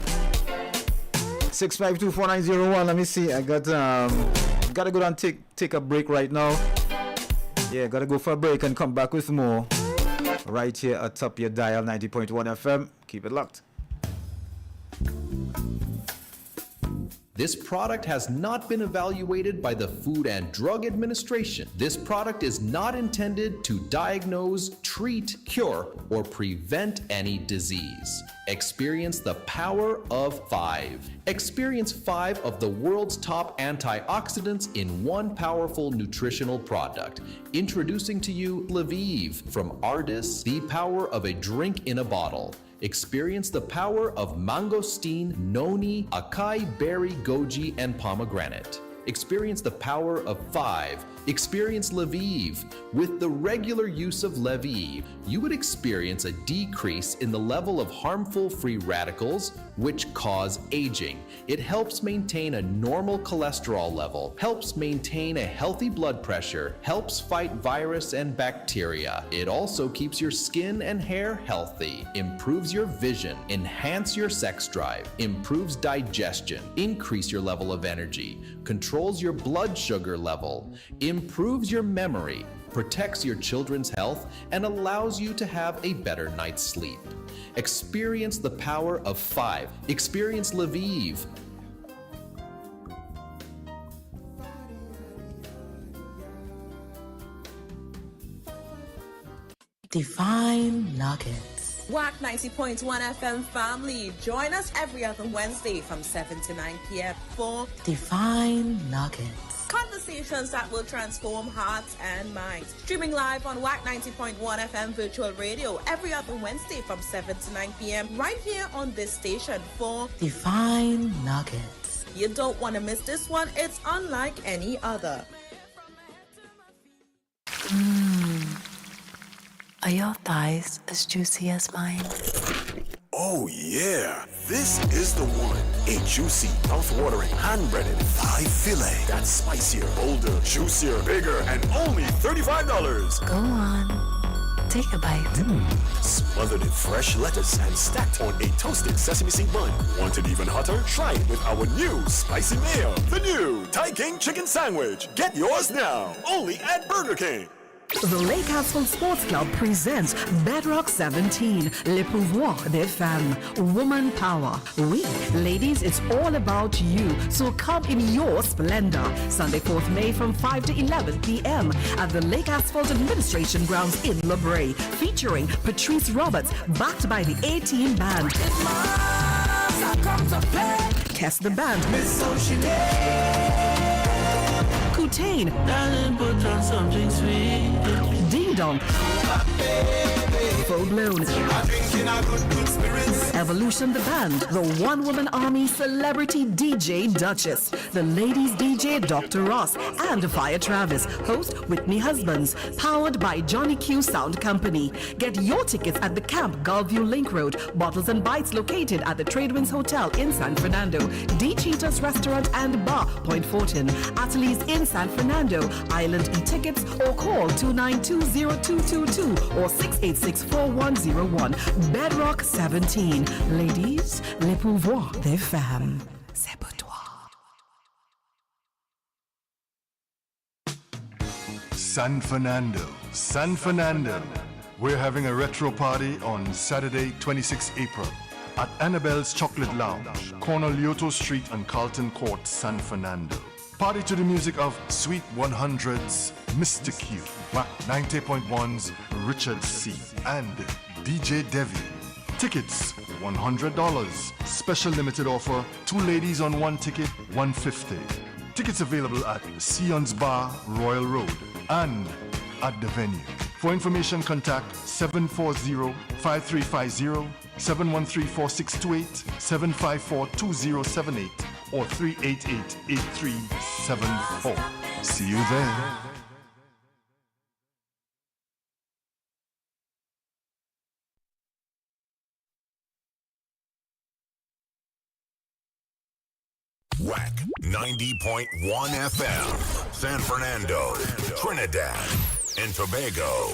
6524901. Let me see. I got gotta go and take a break right now. Yeah, gotta go for a break and come back with more right here at top your dial 90.1 FM. Keep it locked. This product has not been evaluated by the Food and Drug Administration. This product is not intended to diagnose, treat, cure, or prevent any disease. Experience the power of 5. Experience 5 of the world's top antioxidants in one powerful nutritional product. Introducing to you Lviv from Ardis, the power of a drink in a bottle. Experience the power of mangosteen, noni, acai berry, goji, and pomegranate. Experience the power of 5. Experience Lviv. With the regular use of Lviv, you would experience a decrease in the level of harmful free radicals, which cause aging. It helps maintain a normal cholesterol level, helps maintain a healthy blood pressure, helps fight virus and bacteria. It also keeps your skin and hair healthy, improves your vision, enhance your sex drive, improves digestion, increase your level of energy, controls your blood sugar level, improves your memory, protects your children's health, and allows you to have a better night's sleep. Experience the power of 5. Experience Lviv. Divine Nuggets. WACK 90.1 FM family. Join us every other Wednesday from 7 to 9 p.m. for Divine Nuggets. Conversations that will transform hearts and minds. Streaming live on WACK 90.1 FM virtual radio every other Wednesday from 7 to 9 p.m. right here on this station for Divine Nuggets. You don't want to miss this one. It's unlike any other. Are your thighs as juicy as mine? Oh yeah, this is the one. A juicy, mouth-watering, hand-breaded thigh fillet. That's spicier, bolder, juicier, bigger, and only $35. Go on, take a bite. Smothered in fresh lettuce and stacked on a toasted sesame seed bun. Want it even hotter? Try it with our new spicy mayo. The new Thai King Chicken Sandwich. Get yours now, only at Burger King. The Lake Asphalt Sports Club presents Bedrock 17, Le Pouvoir des Femmes, Woman Power. We, ladies, it's all about you, so come in your splendor. Sunday, 4th May from 5 to 11 p.m. at the Lake Asphalt Administration Grounds in La Brea, featuring Patrice Roberts, backed by the A-Team Band. Kess the Band. Kutain, Ding Dong, Full Blown, Evolution the Band, the one-woman army celebrity DJ Duchess, the ladies DJ Dr. Ross, and Fire Travis, host Whitney Husbands, powered by Johnny Q Sound Company. Get your tickets at the Camp Gulfview Link Road, Bottles and Bites located at the Tradewinds Hotel in San Fernando, D. Cheetah's Restaurant and Bar, Point Fortin, Ateliers in San Fernando, Island e-tickets, or call 292-0222 or 686-4101. Bedrock 17. Ladies, le pouvoir des femmes. C'est pour toi. San Fernando, San Fernando. We're having a retro party on Saturday, 26 April at Annabelle's Chocolate Lounge, corner Lyoto Street and Carlton Court, San Fernando. Party to the music of Sweet 100's Mr. Q, WACK 90.1's Richard C, and DJ Devi. Tickets, $100. Special limited offer, 2 ladies on 1 ticket, $150. Tickets available at Sion's Bar, Royal Road, and at the venue. For information, contact 740-5350, 713-4628, 754-2078, or 388-8374. See you there. WACK 90.1 FM, San Fernando, Trinidad, and Tobago.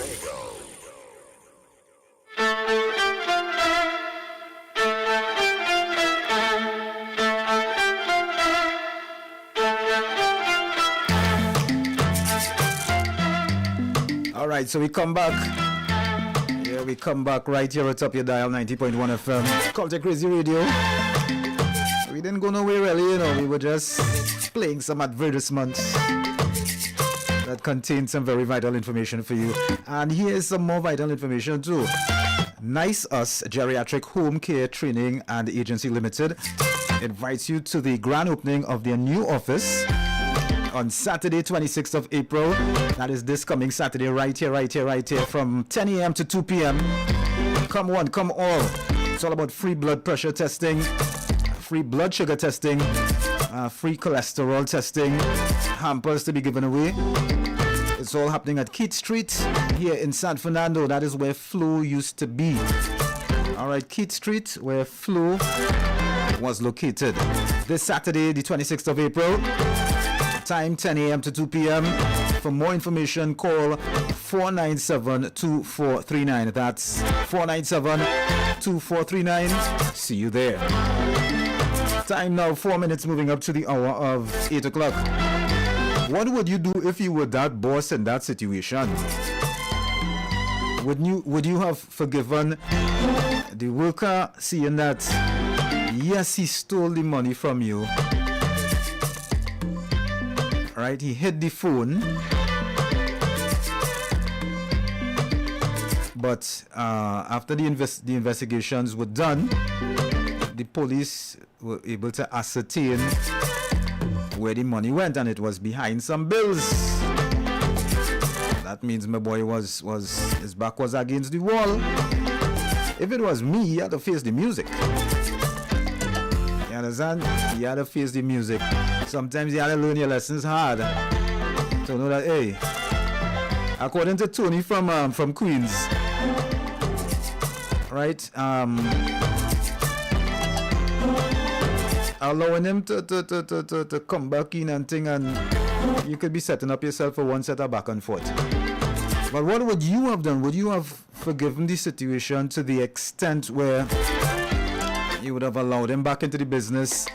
All right, so we come back. Yeah, we come back right here at top your dial 90.1 FM. Culture Crazy Radio. We didn't go nowhere really, you know. We were just playing some advertisements that contain some very vital information for you. And here's some more vital information too. Nice Us Geriatric Home Care Training and Agency Limited invites you to the grand opening of their new office on Saturday, 26th of April. That is this coming Saturday, right here, from 10 a.m. to 2 p.m. Come one, come all. It's all about free blood pressure testing, free blood sugar testing, free cholesterol testing, hampers to be given away. It's all happening at Keith Street here in San Fernando. That is where Flo used to be. All right, Keith Street, where Flo was located. This Saturday, the 26th of April. Time 10 a.m. to 2 p.m. For more information, call 497-2439. That's 497-2439. See you there. Time now, 4 minutes moving up to the hour of 8 o'clock. What would you do if you were that boss in that situation? Would you have forgiven the worker seeing that, yes, he stole the money from you? Right, he hid the phone, but after the investigations were done, the police were able to ascertain where the money went, and it was behind some bills. That means my boy was his back was against the wall. If it was me, he had to face the music. You understand? You had to face the music. Sometimes you had to learn your lessons hard. So know that, hey, according to Tony from Queens, right? Allowing him to come back in and thing, and you could be setting up yourself for one set of back and forth. But what would you have done? Would you have forgiven the situation to the extent where you would have allowed him back into the business,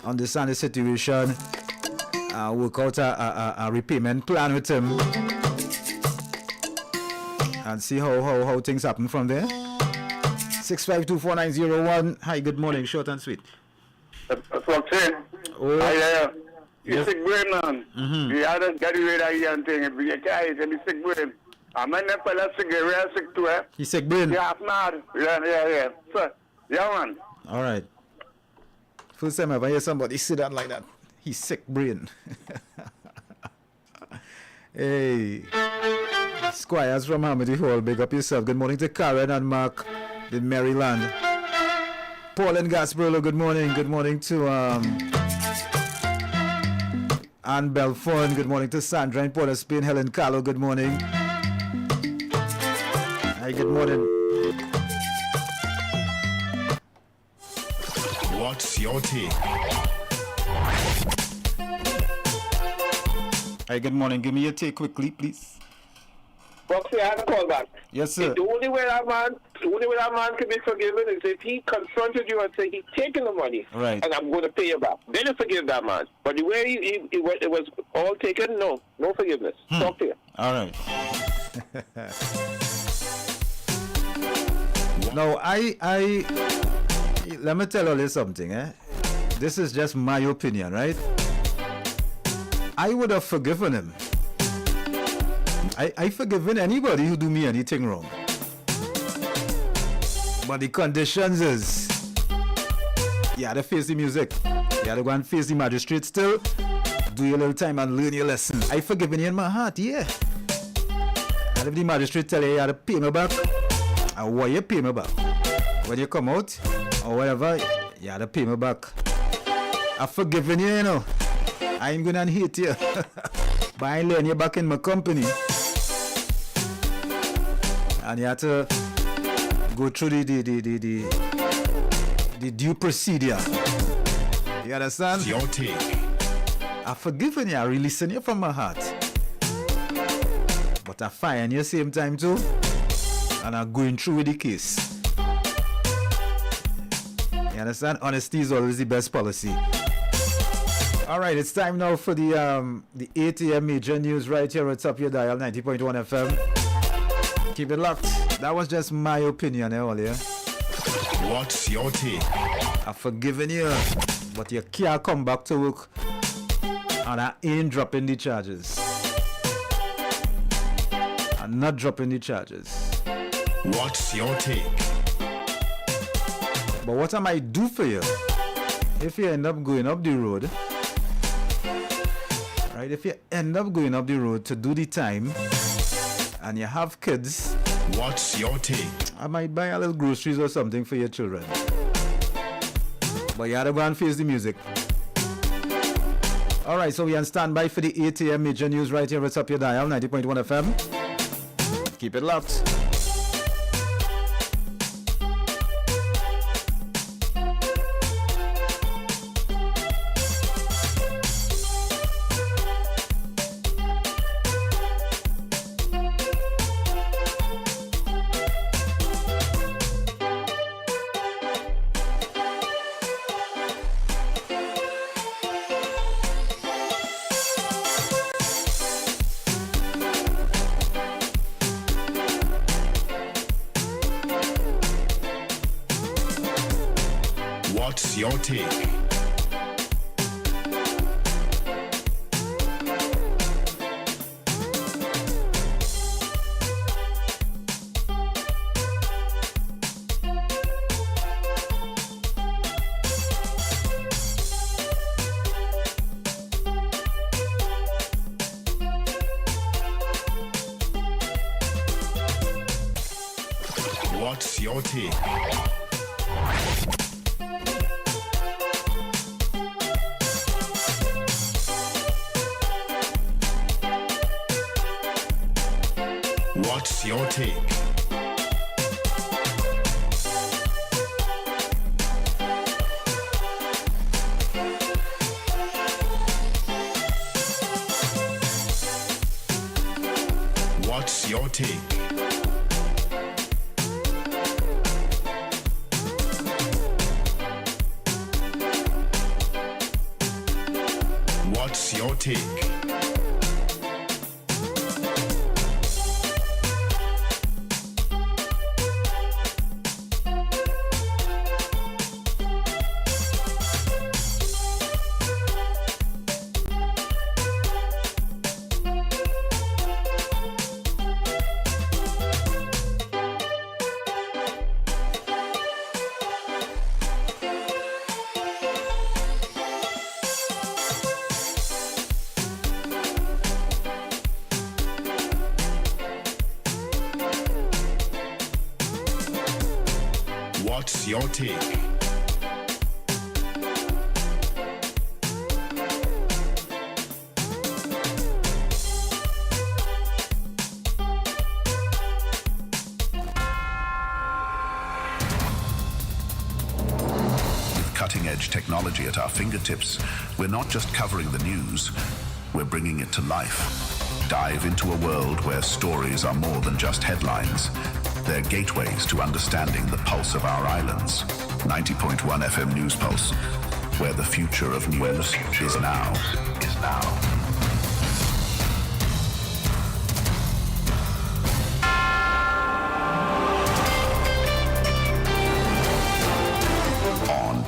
understand the situation, work out a repayment plan with him, and see how things happen from there? 6524901. Hi, good morning, short and sweet. That's what I'm saying. Oh. You Yes. sick brain, man. You had to get rid of your thing. If you can't, you sick brain. I'm not fella sick, real sick too, eh? He's sick brain? Yeah, mad. Yeah. So, yeah, man. All right. First time I ever hear somebody say that like that. He's sick brain. Hey. Squires from Hamilton Hall, big up yourself. Good morning to Karen and Mark in Maryland. Paul and Gasparilla, good morning. Good morning to Ann Belfon. Good morning to Sandra in Port of Spain. Helen Carlo, good morning. Hi, good morning. What's your take? Hi, good morning. Give me your take quickly, please. Foxy, I have a call back. Yes, sir. The only way that man can be forgiven is if he confronted you and said he's taking the money, right, and I'm going to pay you back. Then you forgive that man. But the way it was all taken, no forgiveness. Talk to you. All right. No, let me tell you something, eh? This is just my opinion, right? I would have forgiven him. I forgiven anybody who do me anything wrong. But the conditions is, you had to face the music. You had to go and face the magistrate still. Do your little time and learn your lesson. I forgiven you in my heart, yeah. And if the magistrate tell you you had to pay me back, and what you pay me back? When you come out, or whatever, you had to pay me back. I've forgiven you, you know. I ain't gonna hate you. But I learn you back in my company. And you have to go through the due procedure. You understand? Your take. I've forgiven you, I'm releasing you from my heart. But I find you same time too. And I'm going through with the case. You understand? Honesty is always the best policy. Alright, it's time now for the 8 a.m. major news right here at top your dial 90.1 FM. Keep it locked. That was just my opinion earlier. What's your take? I've forgiven you, but you can't come back to work. And I ain't dropping the charges. I'm not dropping the charges. What's your take? But what I might do for you, if you end up going up the road, right? If you end up going up the road to do the time, and you have kids, what's your take? I might buy a little groceries or something for your children. But you gotta go and face the music. Alright, so we on standby for the 8 a.m. major news right here. It's up your dial, 90.1 FM. Keep it locked. What's your take? What's your take? What's your take? What's your take? What's your take? What's your take? With cutting-edge technology at our fingertips, we're not just covering the news, we're bringing it to life. Dive into a world where stories are more than just headlines. They're gateways to understanding the pulse of our islands. 90.1 FM News Pulse, where the future of news is now.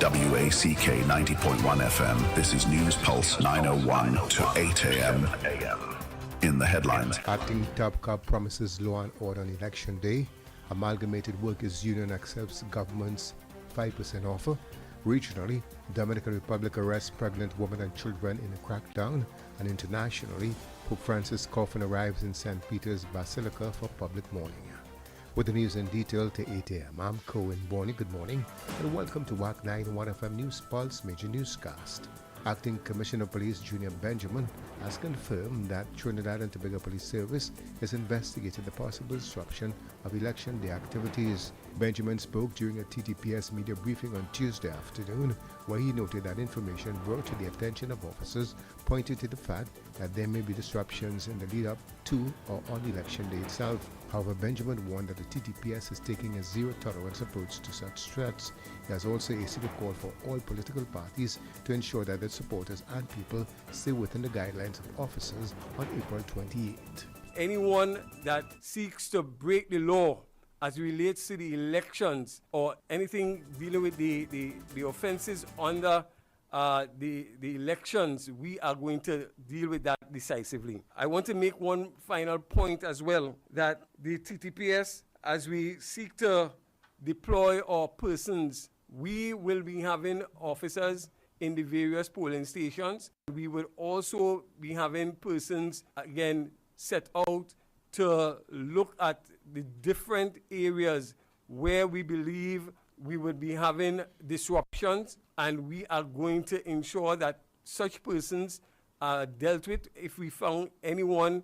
WACK 90.1 FM. This is News Pulse 9:01 to 8 a.m. In the headlines. Acting top cop promises law and order on election day. Amalgamated Workers Union accepts government's 5% offer. Regionally, Dominican Republic arrests pregnant women and children in a crackdown. And internationally, Pope Francis' coffin arrives in St. Peter's Basilica for public mourning. With the news in detail to 8 a.m., I'm Cohen Borney. Good morning and welcome to WACK 91 FM News Pulse Major Newscast. Acting Commissioner of Police Junior Benjamin has confirmed that Trinidad and Tobago Police Service is investigating the possible disruption of election day activities. Benjamin spoke during a TTPS media briefing on Tuesday afternoon, where he noted that information brought to the attention of officers pointed to the fact that there may be disruptions in the lead-up to or on election day itself. However, Benjamin warned that the TTPS is taking a zero-tolerance approach to such threats. He has also issued a call for all political parties to ensure that their supporters and people stay within the guidelines of officers on April 28th. Anyone that seeks to break the law as relates to the elections or anything dealing with the offenses under the elections, we are going to deal with that decisively. I want to make one final point as well, that the TTPS, as we seek to deploy our persons, we will be having officers in the various polling stations. We will also be having persons, again, set out to look at the different areas where we believe we would be having disruptions, and we are going to ensure that such persons are dealt with. If we found anyone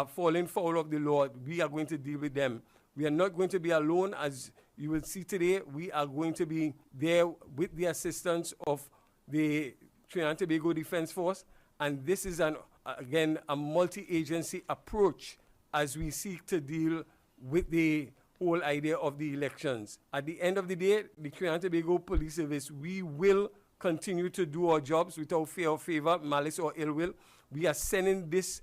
falling foul of the law, we are going to deal with them. We are not going to be alone. As you will see today, we are going to be there with the assistance of the Trinidad and Tobago Defense Force, and this is again a multi-agency approach as we seek to deal with the whole idea of the elections. At the end of the day, the Trinidad and Tobago Police Service, we will continue to do our jobs without fear or favor, malice or ill will. We are sending this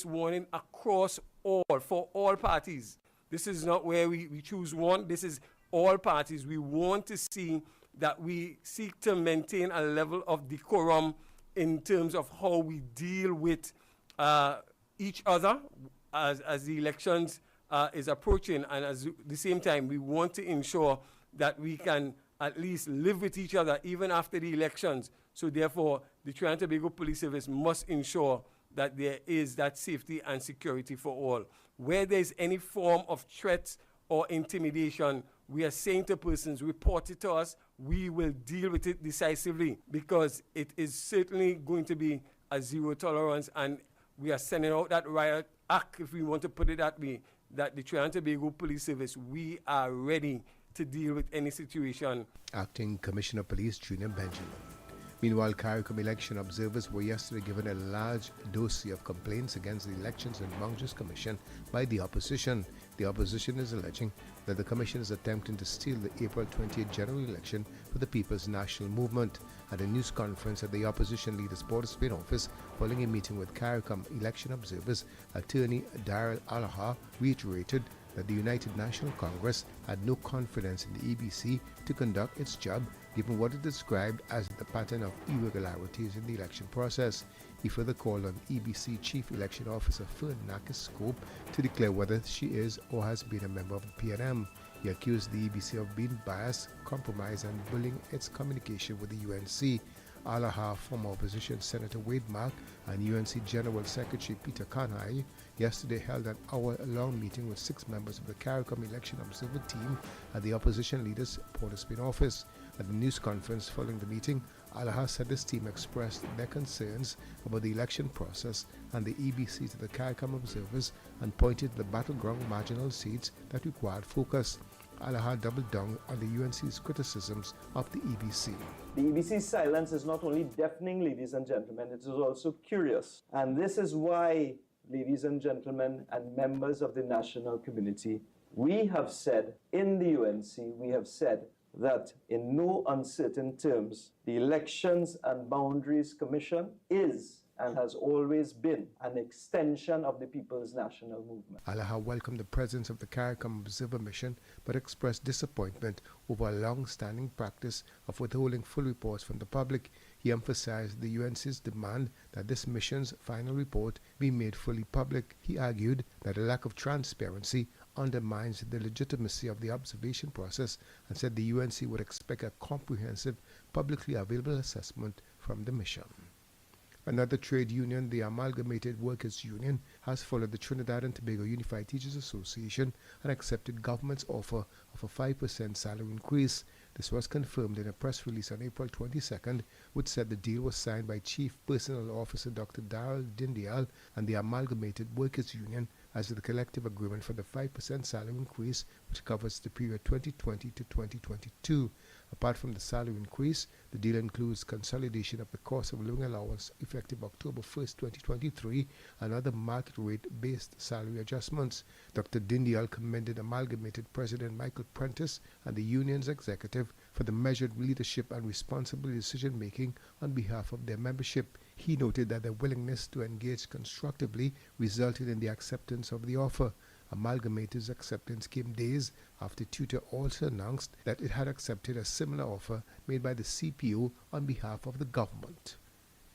warning across for all parties. This is not where we choose one. This is all parties. We want to see that we seek to maintain a level of decorum in terms of how we deal with each other as the elections is approaching, and at the same time we want to ensure that we can at least live with each other even after the elections. So therefore, the Trinidad and Tobago Police Service must ensure that there is that safety and security for all. Where there is any form of threat or intimidation, we are saying to persons, report it to us. We will deal with it decisively, because it is certainly going to be a zero tolerance, and we are sending out that riot act, if we want to put it that way, that the Trinidad and Tobago Police Service, we are ready to deal with any situation. Acting Commissioner of Police Junior Benjamin. Meanwhile, CARICOM election observers were yesterday given a large dossier of complaints against the Elections and Boundaries Commission by the opposition. The opposition is alleging that the commission is attempting to steal the April 28th general election for the People's National Movement. At a news conference at the opposition leader's Port of Spain office following a meeting with CARICOM election observers, attorney Daryl Alaha reiterated that the United National Congress had no confidence in the EBC to conduct its job, given what it described as the pattern of irregularities in the election process. He further called on EBC Chief Election Officer Fernakis Scope to declare whether she is or has been a member of the PNM. He accused the EBC of being biased, compromised, and bullying its communication with the UNC. Alaha, former opposition Senator Wade Mark, and UNC General Secretary Peter Kanhai yesterday held an hour-long meeting with 6 members of the CARICOM election observer team at the opposition leader's Port of Spain office. At the news conference following the meeting, Alaha said this team expressed their concerns about the election process and the EBC to the CARICOM observers and pointed to the battleground marginal seats that required focus. Alaha doubled down on the UNC's criticisms of the EBC. The EBC's silence is not only deafening, ladies and gentlemen, it is also curious. And this is why, ladies and gentlemen, and members of the national community, we have said in the UNC, we have said that in no uncertain terms, the Elections and Boundaries Commission is and has always been an extension of the People's National Movement. Allaha welcomed the presence of the CARICOM Observer Mission but expressed disappointment over a long-standing practice of withholding full reports from the public. He emphasized the UNC's demand that this mission's final report be made fully public. He argued that a lack of transparency undermines the legitimacy of the observation process and said the UNC would expect a comprehensive, publicly available assessment from the mission. Another trade union, the Amalgamated Workers Union, has followed the Trinidad and Tobago Unified Teachers Association and accepted government's offer of a 5% salary increase. This was confirmed in a press release on April 22nd, which said the deal was signed by Chief Personnel Officer Dr. Darrell Dindial and the Amalgamated Workers Union as the collective agreement for the 5% salary increase, which covers the period 2020 to 2022. Apart from the salary increase, the deal includes consolidation of the cost of living allowance effective October 1st, 2023, and other market rate-based salary adjustments. Dr. Dindial commended Amalgamated President Michael Prentice and the union's executive for the measured leadership and responsible decision-making on behalf of their membership. He noted that their willingness to engage constructively resulted in the acceptance of the offer. Amalgamated's acceptance came days after Tutor also announced that it had accepted a similar offer made by the CPO on behalf of the government.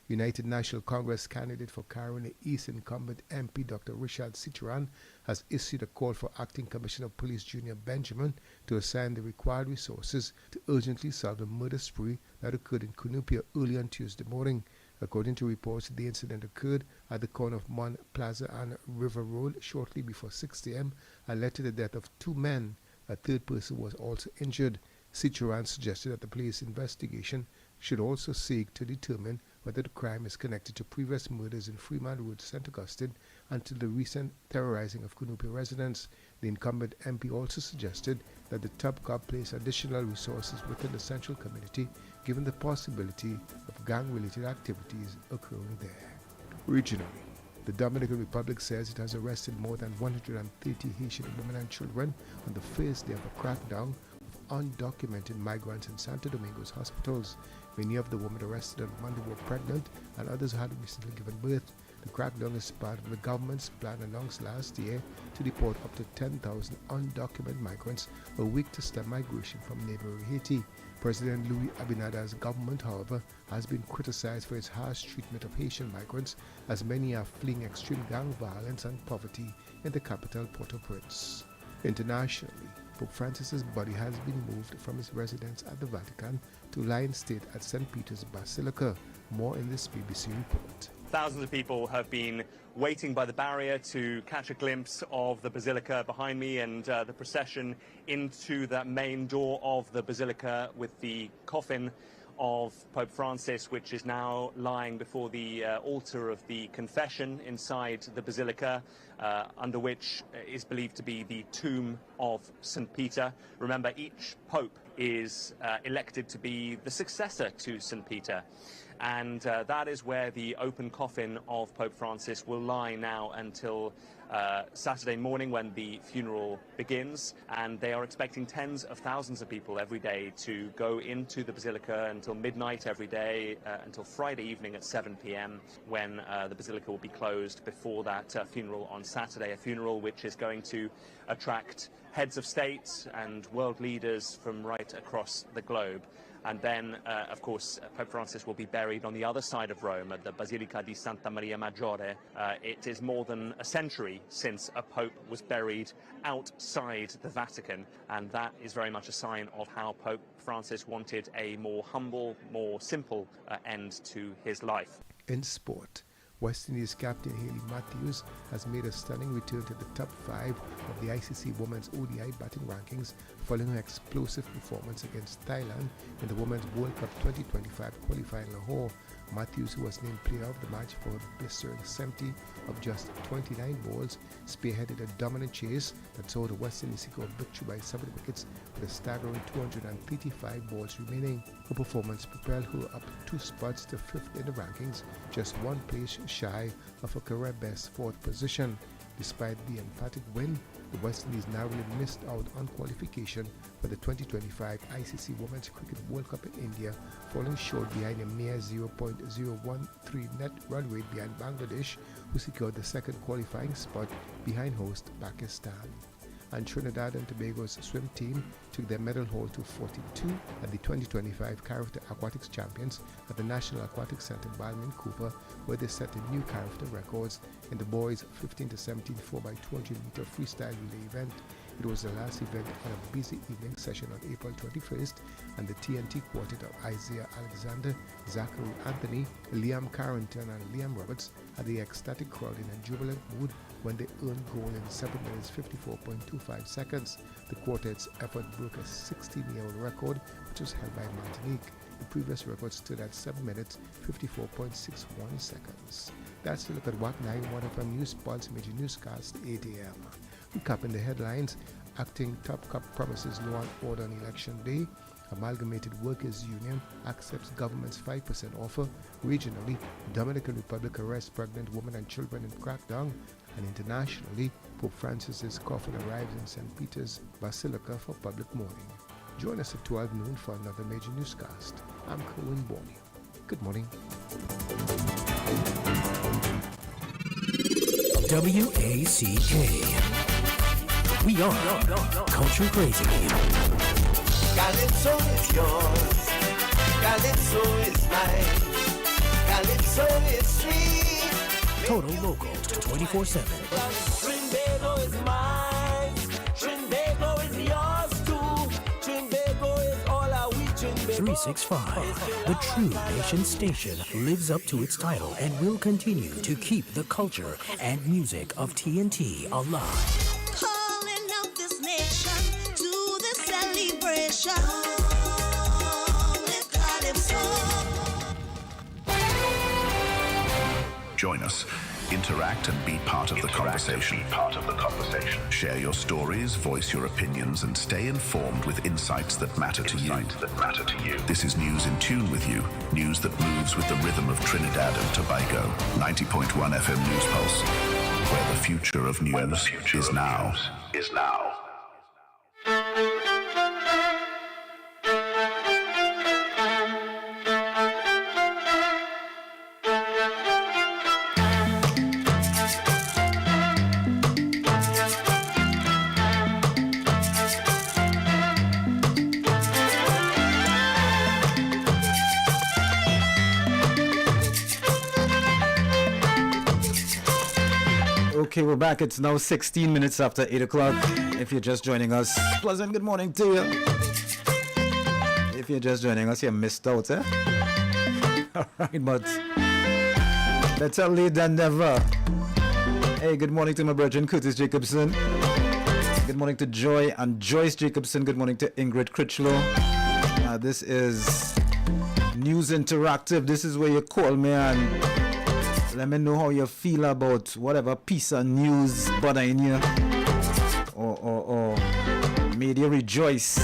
United National Congress candidate for Carolina East incumbent MP Dr. Richard Citron has issued a call for Acting Commissioner of Police Junior Benjamin to assign the required resources to urgently solve the murder spree that occurred in Cunupia early on Tuesday morning. According to reports, the incident occurred at the corner of Mont Plaza and River Road shortly before 6 a.m. and led to the death of 2 men. A third person was also injured. Citron suggested that the police investigation should also seek to determine whether the crime is connected to previous murders in Freeman Road, St. Augustine, and to the recent terrorizing of Cunupia residents. The incumbent MP also suggested that the Top Cop place additional resources within the central community, given the possibility of gang-related activities occurring there. Regionally, the Dominican Republic says it has arrested more than 130 Haitian women and children on the first day of a crackdown of undocumented migrants in Santo Domingo's hospitals. Many of the women arrested on Monday were pregnant and others had recently given birth. The crackdown is part of the government's plan announced last year to deport up to 10,000 undocumented migrants a week to stem migration from neighboring Haiti. President Louis Abinad's government, however, has been criticized for its harsh treatment of Haitian migrants, as many are fleeing extreme gang violence and poverty in the capital, Port-au-Prince. Internationally, Pope Francis's body has been moved from his residence at the Vatican to lie in state at St. Peter's Basilica. More in this BBC report. Thousands of people have been waiting by the barrier to catch a glimpse of the Basilica behind me and the procession into the main door of the Basilica with the coffin of Pope Francis, which is now lying before the altar of the confession inside the Basilica, under which is believed to be the tomb of St. Peter. Remember, each pope is elected to be the successor to St. Peter. And that is where the open coffin of Pope Francis will lie now until Saturday morning, when the funeral begins. And they are expecting tens of thousands of people every day to go into the Basilica until midnight every day, until Friday evening at 7 p.m. when the Basilica will be closed before that funeral on Saturday, a funeral which is going to attract heads of state and world leaders from right across the globe. And then, of course, Pope Francis will be buried on the other side of Rome at the Basilica di Santa Maria Maggiore. It is more than a century since a pope was buried outside the Vatican, and that is very much a sign of how Pope Francis wanted a more humble, more simple end to his life. In sport, West Indies captain Hayley Matthews has made a stunning return to the top 5 of the ICC Women's ODI batting rankings following her explosive performance against Thailand in the Women's World Cup 2025 qualifying in Lahore. Matthews, who was named player of the match for a blistering 70 of just 29 balls, spearheaded a dominant chase that saw the West Indies secure victory by 7 wickets with a staggering 235 balls remaining. Her performance propelled her up 2 spots to 5th in the rankings, just 1 place shy of a career best 4th position. Despite the emphatic win, the West Indies narrowly missed out on qualification for the 2025 ICC Women's Cricket World Cup in India, falling short behind a mere 0.013 net run rate behind Bangladesh, who secured the second qualifying spot behind host Pakistan. And Trinidad and Tobago's swim team took their medal haul to 42 at the 2025 Character Aquatics Champions at the National Aquatic Center Balmain Cooper, where they set a new character records in the boys 15 to 17 4x200 meter freestyle relay event. It was the last event on a busy evening session on April 21st, and the TNT quartet of Isaiah Alexander, Zachary Anthony, Liam Carrington, and Liam Roberts had the ecstatic crowd in a jubilant mood when they earned goal in 7 minutes 54.25 seconds. The quartet's effort broke a 16-year-old record, which was held by Martinique. The previous record stood at 7 minutes 54.61 seconds. That's the look at WACK 91 FM News Pulse Major Newscast 8 a.m. Recapping the headlines: acting top cop promises law and order on election day. Amalgamated Workers Union accepts government's 5% offer. Regionally, Dominican Republic arrests pregnant women and children in crackdown. And internationally, Pope Francis's coffin arrives in St. Peter's Basilica for public mourning. Join us at 12 noon for another major newscast. I'm Kerwin Borneo. Good morning. WACK. We are Culture Crazy. Calypso is yours, Calypso is mine, Calypso is sweet. Total local 24/7. Trinbago is mine, Trinbago is yours too. Trinbago is all our we Trinbago. 365. The True Nation station lives up to its title and will continue to keep the culture and music of TNT alive. Calling out this nation to the celebration. Join us. Interact and be part of the conversation. Share your stories, voice your opinions, and stay informed with insights that matter to you. This is News in Tune with you. News that moves with the rhythm of Trinidad and Tobago. 90.1 FM News Pulse, where the future of news is now. Okay, we're back. It's now 16 minutes after 8 o'clock. If you're just joining us, pleasant good morning to you. If you're just joining us, you missed out, eh? Alright, but better late than never. Hey, good morning to my brethren, Curtis Jacobson. Good morning to Joy and Joyce Jacobson. Good morning to Ingrid Critchlow. This is News Interactive. This is where you call me and let me know how you feel about whatever piece of news bothering you or made you rejoice.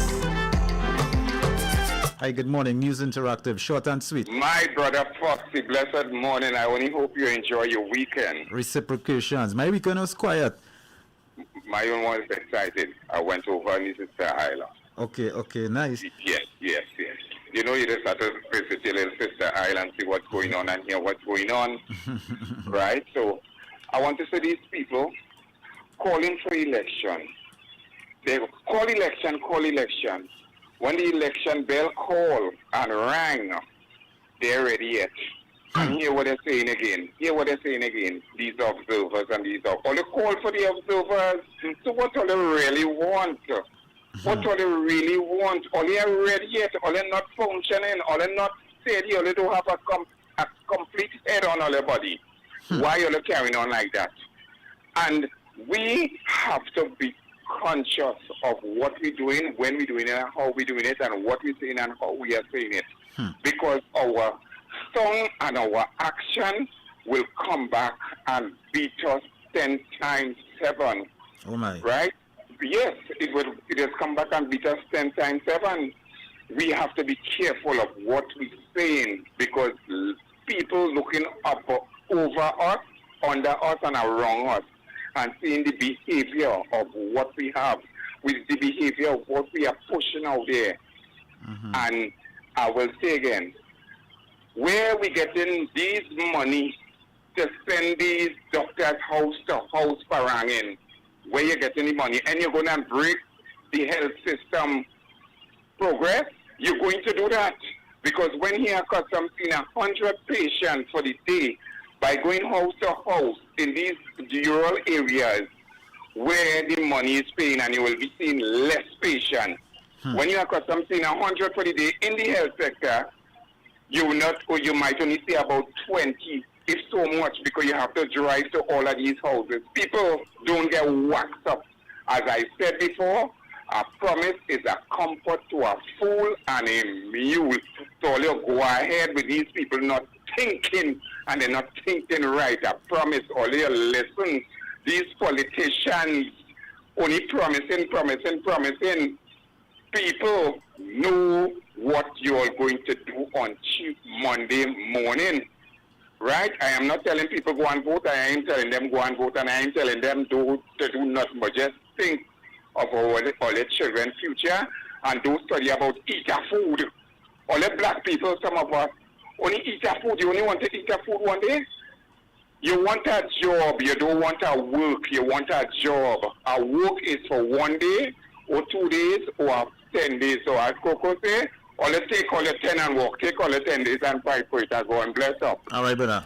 Hi, good morning. News Interactive, short and sweet. My brother Foxy, blessed morning. I only hope you enjoy your weekend. Reciprocations. My weekend was quiet. My own one is excited. I went over on Sister Island. Okay, nice. Yes. You know, you just have to visit your little sister island, see what's going on and hear what's going on. Right? So, I want to say these people calling for election. They call election. When the election bell called and rang, they're ready yet. And hear what they're saying again. These observers and these all they call for the observers. So what do they really want? What do they really want? All they are ready yet. All they not functioning. All they not steady. All they don't have a complete head on all their body. Why are they carrying on like that? And we have to be conscious of what we're doing, when we're doing it, and how we're doing it, and what we're saying and how we are saying it. Because our song and our action will come back and beat us 10 times 7. Oh my. Right? Yes, it has come back and beat us 10 times 7. We have to be careful of what we're saying because people looking up over us, under us, and around us and seeing the behavior of what we have, with the behavior of what we are pushing out there. And I will say again, where we getting these money to send these doctors house to house paranging, where you getting the money, and you're going to break the health system progress, you're going to do that. Because when he accustomed seeing 100 patients for the day, by going house to house in these rural areas where the money is paying, and you will be seeing less patients. When you are accustomed seeing 100 for the day in the health sector, you will not, or you might only see about 20, if so much, because you have to drive to all of these houses. People don't get waxed up. As I said before, a promise is a comfort to a fool and a mule. So you go ahead with these people not thinking, and they're not thinking right. I promise, all you listen. These politicians only promising. People know what you're going to do on Monday morning. Right? I am not telling people go and vote. I am telling them go and vote, and I am telling them to do nothing but just think of all the children's future and do study about eat a food. All the black people, some of us, only eat a food. You only want to eat a food one day. You want a job. You don't want a work. You want a job. A work is for 1 day or 2 days or 10 days. So as Coco say, or let's take all the 10 and work. Take all the 10 days and fight for it and go and bless up. All right, brother.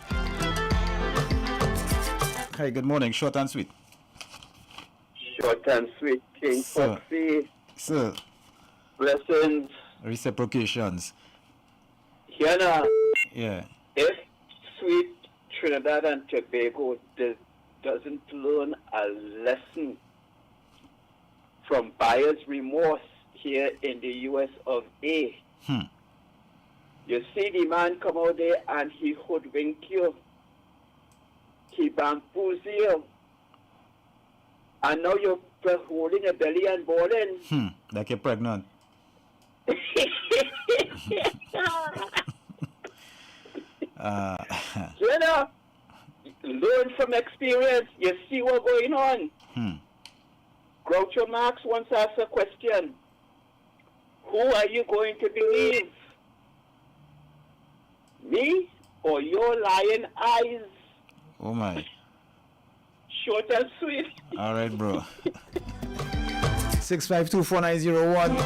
Hi, good morning. Short and sweet. Short and sweet, King Foxy. Sir. Blessings. Reciprocations. Here now. Yeah. If sweet Trinidad and Tobago doesn't learn a lesson from buyer's remorse here in the US of A. You see the man come out there and he hoodwink you. He bamboozle you. And now you're holding your belly and balling. Like you're pregnant. You know, learn from experience. You see what's going on. Groucho Marx once asked a question. Who are you going to believe? Me or your lying eyes? Oh my. Short and sweet. All right, bro. 6524901.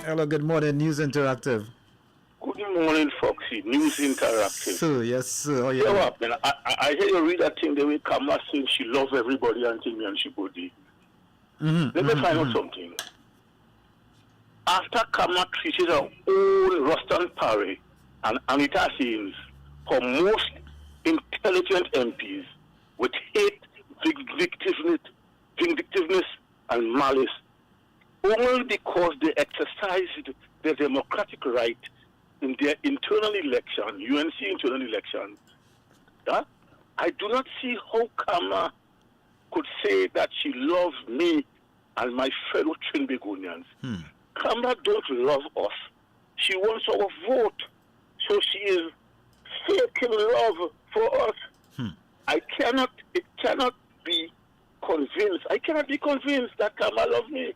Hello, good morning, News Interactive. Good morning, Foxy. News Interactive. Sir, yes, sir. Oh, yeah. You know what, man? I hear you read that thing the way Kamala saying she loves everybody until me and she body. Let me find out something. After Kamala treated her own Ruston Parry and Anita Sins, her most intelligent MPs, with hate, vindictiveness, and malice, only because they exercised their democratic right in their internal election, UNC internal election. I do not see how Kamala could say that she loves me and my fellow Trinbagonians. Kamala don't love us. She wants our vote. So she is faking love for us. It cannot be convinced. I cannot be convinced that Kamala loves me.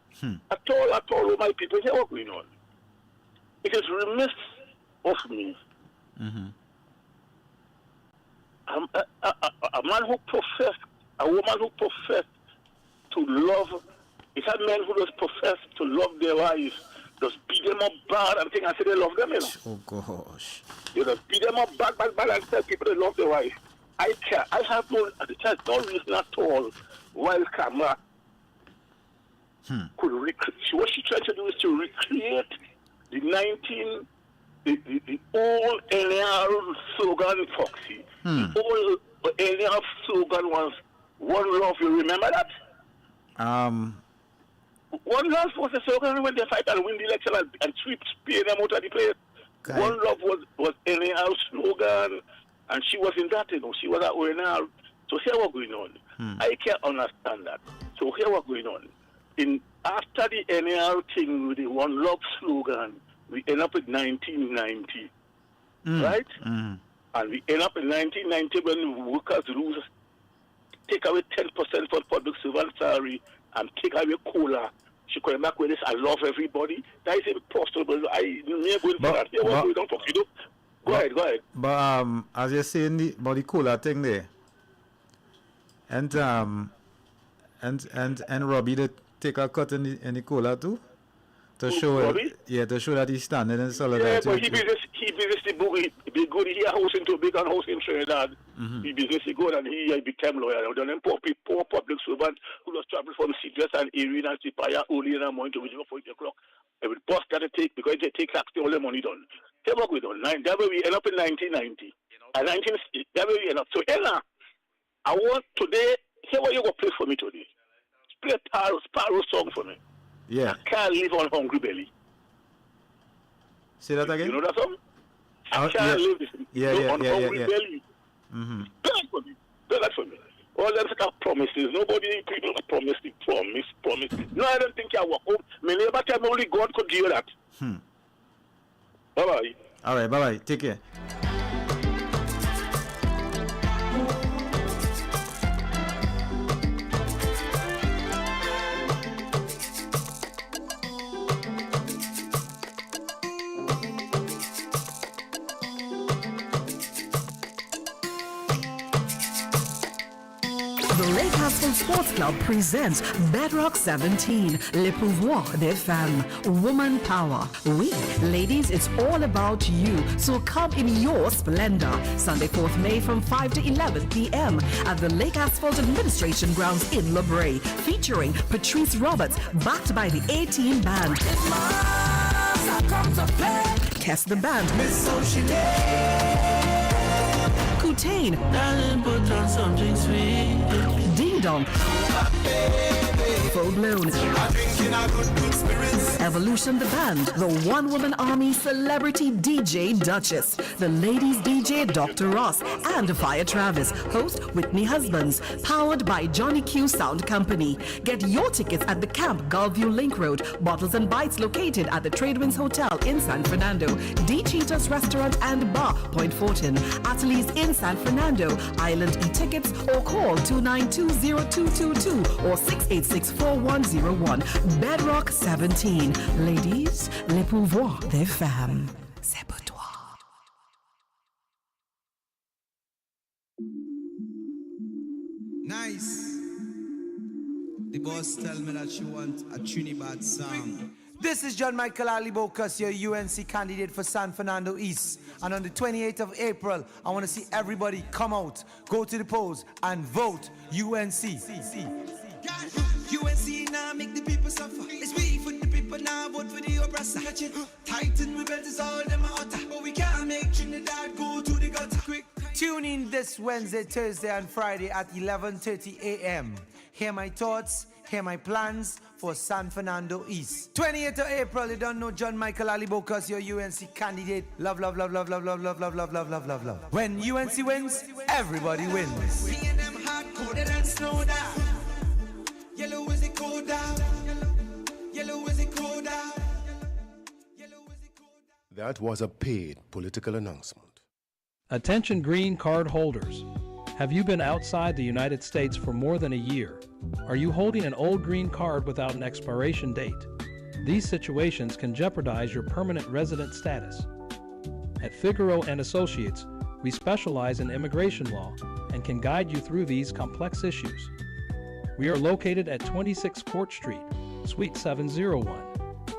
At all, all my people. Hear what's going on. It is remiss of me. A man who professed, a woman who professed to love, it's a man who just professed to love their wives, just beat them up bad and think and say they love them, you know. Oh gosh. You just beat them up bad and tell people they love their wife. I can't. I have no reason at all why Kamala could recreate. What she tried to do is to recreate the old NR slogan, Foxy. The old NR slogan was "One Love." You remember that? One Love was the slogan when they fight and win the election and sweep spear them out of the place. Okay. One Love was NR slogan. And she was in that, you know, she was at ONR. So here what's going on. I can't understand that. So here what's going on. After the NR thing with the One Love slogan, we end up with 1990. Right? And we end up in 1990 when workers lose, take away 10% for public servant salary and take away cola. She come back with this, I love everybody. That is impossible. I never going for that. Go ahead. But as you're saying about the cola thing there, and Robbie did take a cut in the cola too, to show that he's standing in solidarity. Yeah, but he business the book. He be good. He a house into big and house in Trinidad. He business he good and he became lawyer. Then poor public servant who was travel from Citrus and Erin and Sipaya early in the morning to 4 o'clock. Every boss got to take because they take tax, all the money done. They work with on. That way we end up in 1990. And that way we end up. So Ella, I want today. Hear what you go play for me today. Play a Sparrow song for me. Yeah. I can't live on hungry belly. Say that again. You know that song? I can't live on hungry belly. Play that for me. All them set up promises. Nobody people promise. No, I don't think I work out. My neighbor tell me only God could do that. Bye-bye. All right, bye-bye. Take care. The Lake Haskell Sports Club presents Bedrock 17, Le Pouvoir des Femmes, Woman Power. We, ladies, it's all about you, so come in your splendor. Sunday, 4th May from 5 to 11 p.m. at the Lake Asphalt Administration Grounds in La Brea, featuring Patrice Roberts, backed by the A-Team Band. Kess the Band. Kutain, put on something sweet. Ding Dong, Full Blown, Evolution the Band, the one-woman army celebrity DJ Duchess, the ladies DJ Dr. Ross, and Fire Travis, host Whitney Husbands, powered by Johnny Q Sound Company. Get your tickets at the Camp Gulfview Link Road, Bottles and Bites located at the Tradewinds Hotel in San Fernando, D. Cheetah's Restaurant and Bar, Point Fortin, Ateliers in San Fernando, Island e-tickets, or call 292-0222 or 686-4101. Bedrock 17. Ladies, le pouvoir des femmes. C'est pour toi. Nice. The boss tell me that she wants a Trinidad song. This is John Michael Alibokas, your UNC candidate for San Fernando East. And on the 28th of April, I want to see everybody come out, go to the polls, and vote UNC. UNC now make the people suffer. It's we for the people now, vote for the oppressor. Catch it, tighten, we belt is all them utter. But we can't make Trinidad go to the gutter. Quick. Tune in this Wednesday, Thursday, and Friday at 11:30 a.m. Hear my thoughts, hear my plans for San Fernando East. 28th of April, you don't know John Michael Alibokas, your UNC candidate. Love, love, love, love, love, love, love, love, love, love, love, love, love. When UNC wins, everybody wins. Me and them hard-coded and snowed out. Yellow is it cold down? Yellow is it cold down? That was a paid political announcement. Attention green card holders. Have you been outside the United States for more than a year? Are you holding an old green card without an expiration date? These situations can jeopardize your permanent resident status. At Figaro & Associates, we specialize in immigration law and can guide you through these complex issues. We are located at 26 Court Street, Suite 701,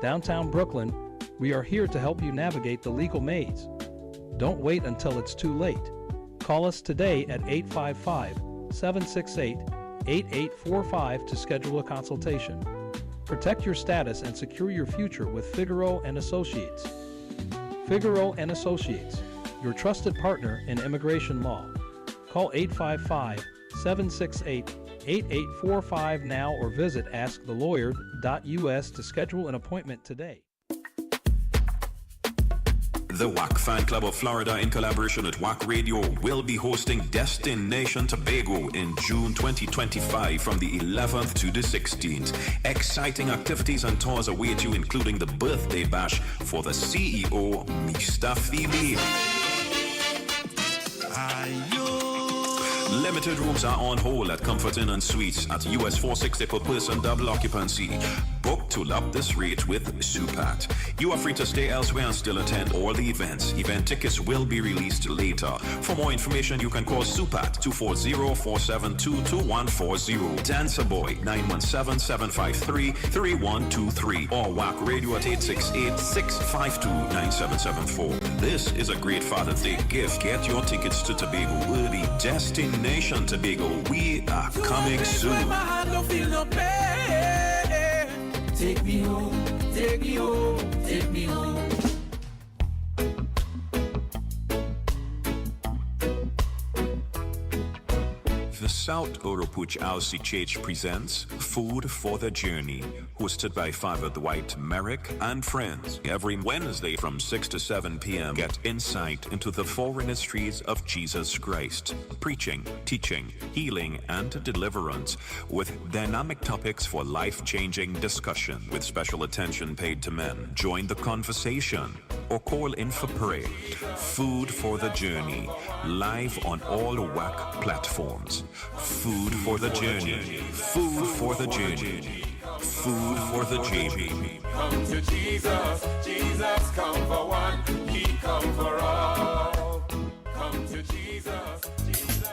downtown Brooklyn. We are here to help you navigate the legal maze. Don't wait until it's too late. Call us today at 855-768-8845 to schedule a consultation. Protect your status and secure your future with Figaro & Associates. Figaro & Associates, your trusted partner in immigration law. Call 855-768-8845 now or visit askthelawyer.us to schedule an appointment today. The WACK Fan Club of Florida, in collaboration with WACK Radio, will be hosting Destination Tobago in June 2025 from the 11th to the 16th. Exciting activities and tours await you, including the birthday bash for the CEO, Mr. Phoebe. Limited rooms are on hold at Comfort Inn and Suites at US 460 per person, double occupancy. Book to love this rate with Supat. You are free to stay elsewhere and still attend all the events. Event tickets will be released later. For more information, you can call Supat 240-472-2140. Dancer Boy 917-753-3123 or WACK Radio at 868-652-9774. This is a great Father's Day gift. Get your tickets to Tobago early. Destination Tobago. We are coming soon. Take me home, take me home, take me home. The South Oropuch Alcy Church presents Food for the Journey, hosted by Father Dwight Merrick and friends. Every Wednesday from 6 to 7 p.m. Get insight into the four ministries of Jesus Christ. Preaching, teaching, healing, and deliverance with dynamic topics for life-changing discussion with special attention paid to men. Join the conversation or call in for prayer. Food for the Journey, live on all WACK platforms. Food for the Journey. Food for the Journey. Food for the Journey. Come to Jesus, Jesus come for one, He come for all. Come to Jesus, Jesus.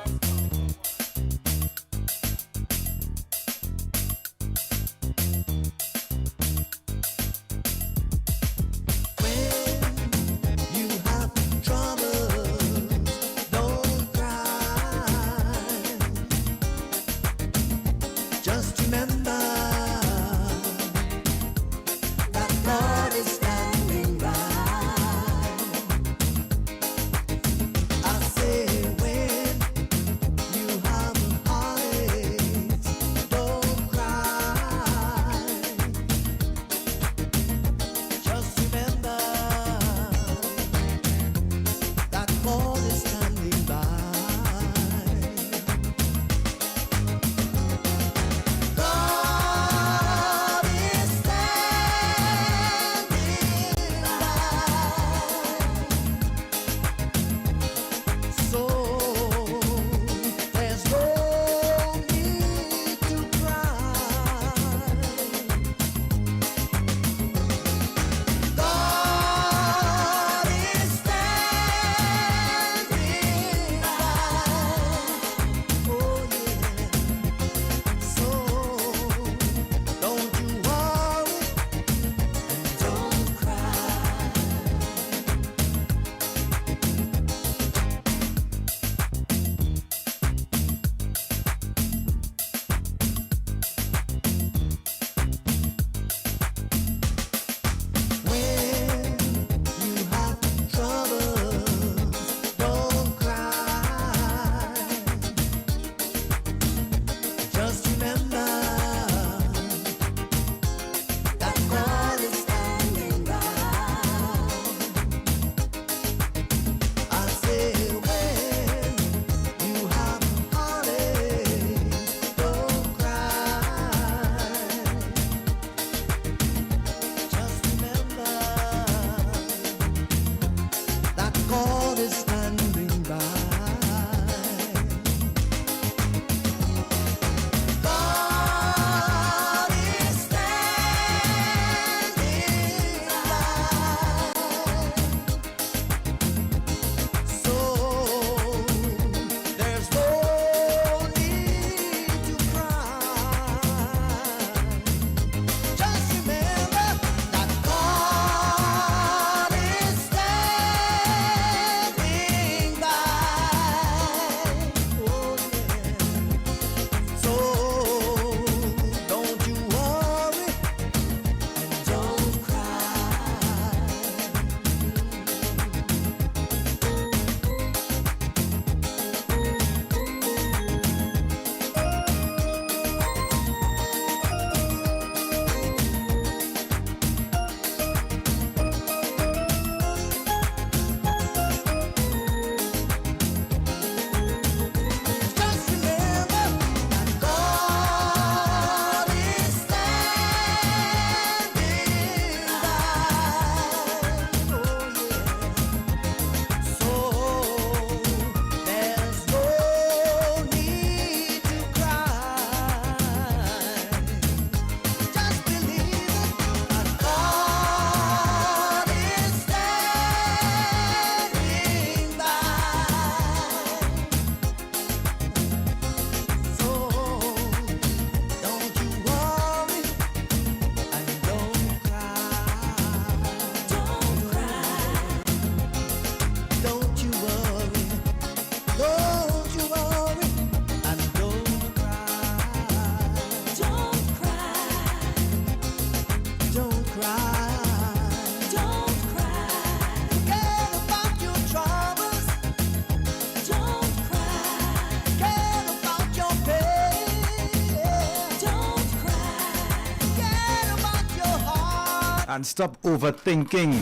And stop overthinking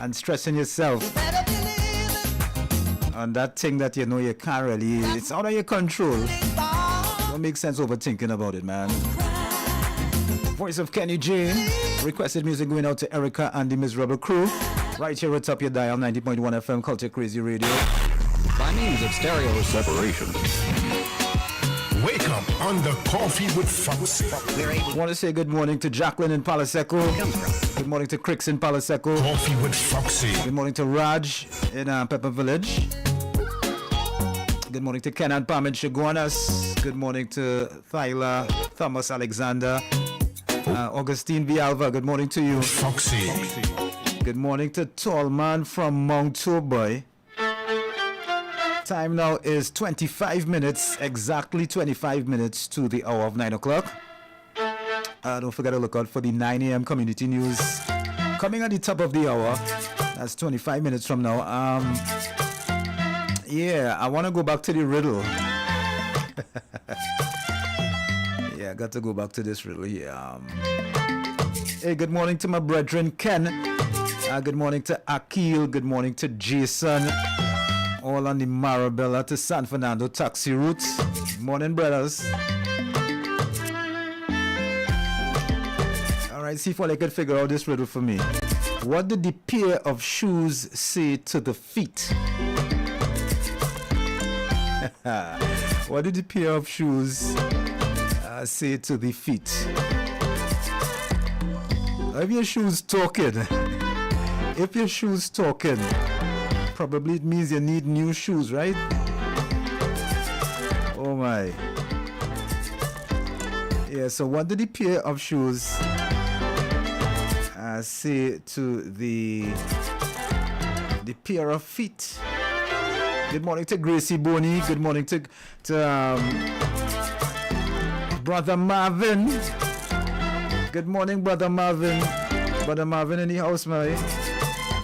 and stressing yourself on that thing that you know you can't really, it's out of your control. Don't make sense overthinking about it, man. Voice of Kenny J. Requested music going out to Erica and the Miserable Crew. Right here at top your dial, 90.1 FM, Culture Crazy Radio. By means of stereo separation. Wake up on the Coffee with Foxy. I want to say good morning to Jacqueline in Palaseco. Good morning to Crix in Palaseco. Coffee with Foxy. Good morning to Raj in Pepper Village. Good morning to Ken and Pam in Chaguanas. Good morning to Thyla, Thomas Alexander. Augustine Vialva, good morning to you. Foxy. Good morning to Tall Man from Mount Toboy. Time now is 25 minutes, exactly 25 minutes to the hour of 9 o'clock. Don't forget to look out for the 9 a.m. community news coming at the top of the hour. That's 25 minutes from now. Yeah, I want to go back to the riddle. Yeah, I got to go back to this riddle here. Hey, good morning to my brethren Ken. Good morning to Akil. Good morning to Jason. All on the Marabella to San Fernando taxi routes. Morning, brothers. Alright, see if I could figure out this riddle for me. What did the pair of shoes say to the feet? What did the pair of shoes say to the feet? If your shoes talking, probably it means you need new shoes, right? Oh my. Yeah, so what did the pair of shoes say to the pair of feet? Good morning to Gracie Boney. Good morning to Brother Marvin. Good morning, Brother Marvin. Brother Marvin in the house, man.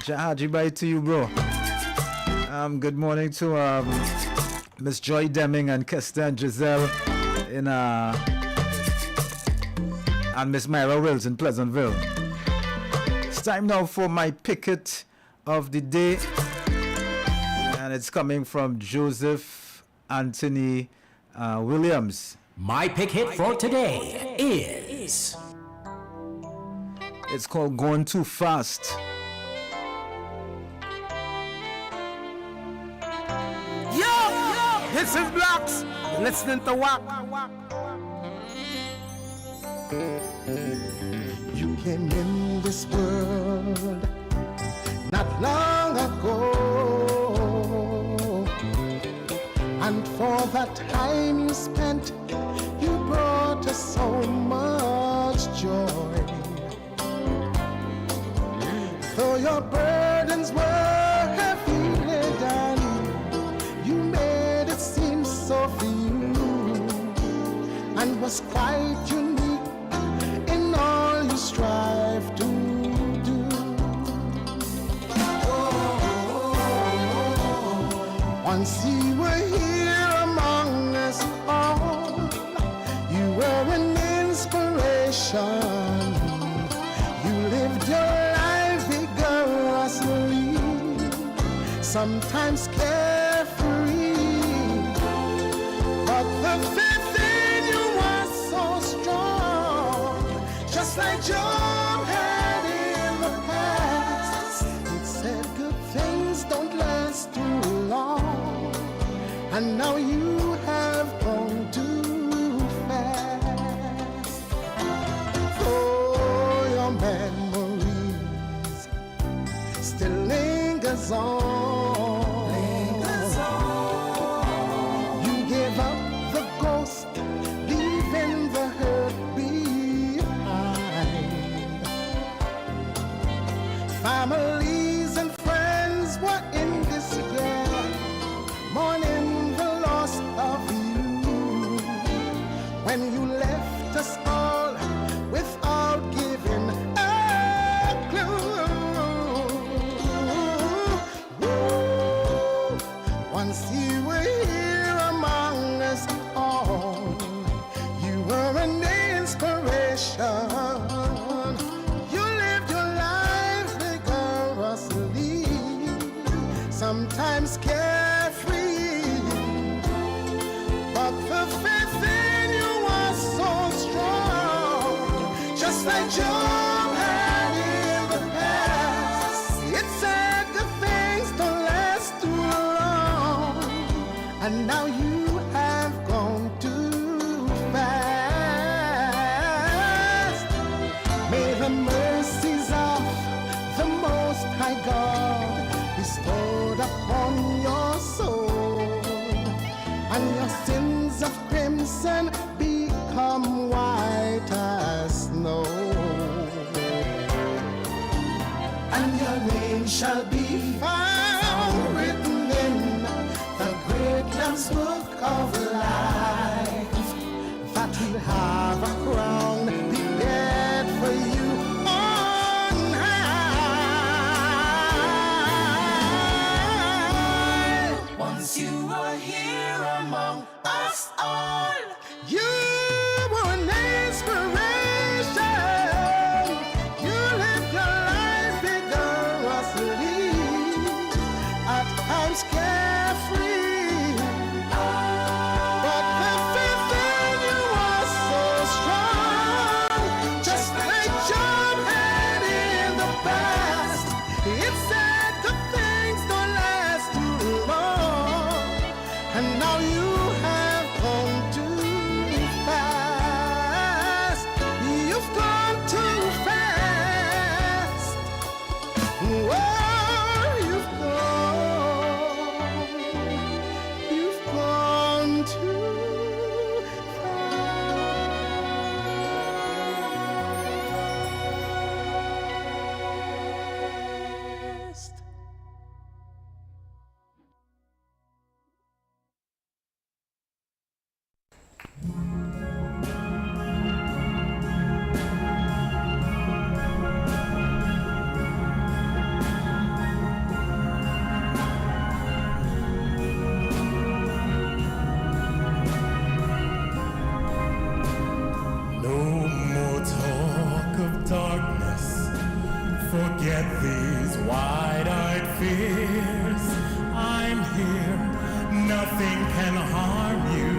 Jahaji, bye to you, bro. Good morning to Miss Joy Deming and Kester and Giselle in and Miss Myra Wills in Pleasantville. It's time now for my picket of the day, and it's coming from Joseph Anthony Williams. My pick hit for today is... It's called Going Too Fast. This is Blocks. You're listening to WACK. You came in this world not long ago, and for that time you spent, you brought us so much joy. Though your burdens were heavy laden, you made it seem so few, and was quite unique in all you strive to do. Once you were here among us all, you were an inspiration. You lived your life vigorously, sometimes carefree, but the faith in you was so strong, just like Job had in the past. It said good things don't last too long, and now you have gone too fast. Oh, your memories still lingers on. You gave up the ghost, leaving the hurt behind. Families and friends were in despair, mourning the lost sometimes carefree, but the faith in you was so strong, just like Job had in the past. It said good things don't last too long, and now you have gone too fast. May the mercies of the Most High God bestowed upon your soul, and your sins of crimson become white as snow, and your name shall be found written in the great Lamb's book of life, that will have a crown prepared for you on high. Once you were here among us all, you were an inspiration. You lived your life vigorously, at times carefree, but the faith in you was so strong, just like Job had in the past. It said good things don't last too long, and now you have gone too fast. You've gone too fast. Whoa, you've gone too fast. No more talk of darkness. Forget these wide-eyed fears. I'm here. Nothing can harm you.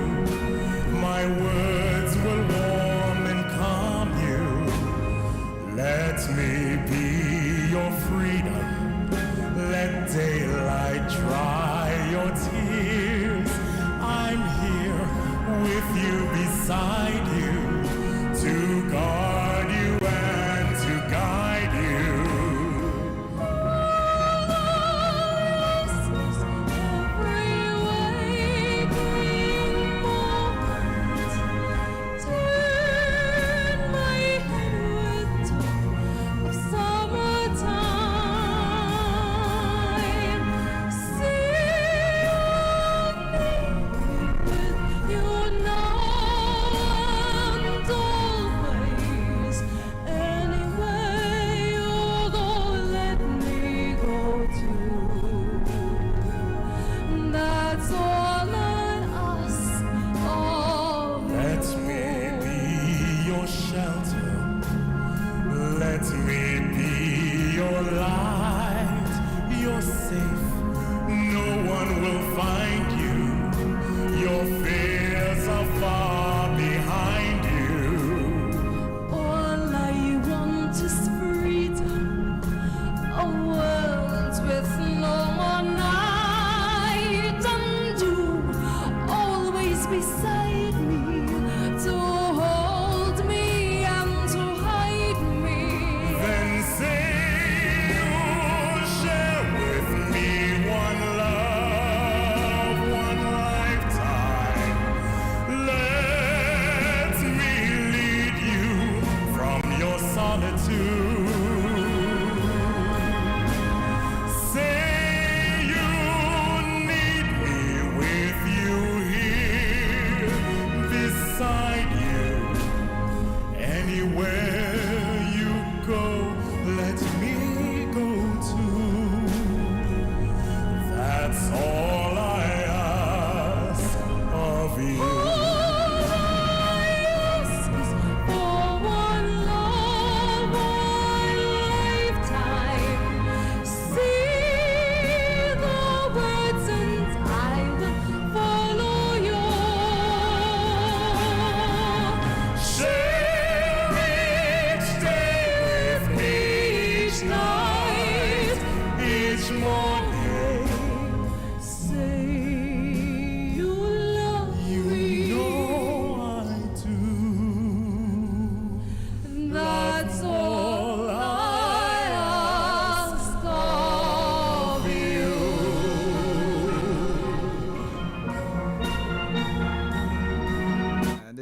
My words will warm and calm you. Let me be your freedom. Let daylight dry your tears. I'm here with you, beside you, to guard you and to guide you. You know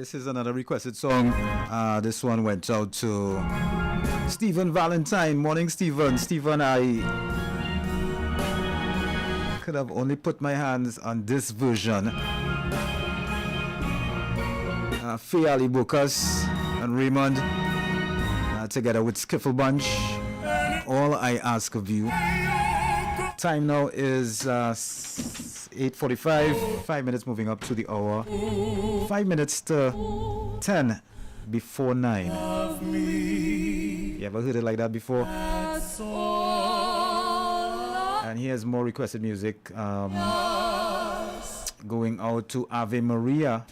This is another requested song. This one went out to Stephen Valentine. Morning, Stephen. Stephen, I could have only put my hands on this version. Faye Ali Bukas and Raymond together with Skiffle Bunch. All I ask of you. Time now is 8:45. 5 minutes moving up to the hour. 5 minutes to 10 before 9. You ever heard it like that before? And here's more requested music. Going out to Ave Maria.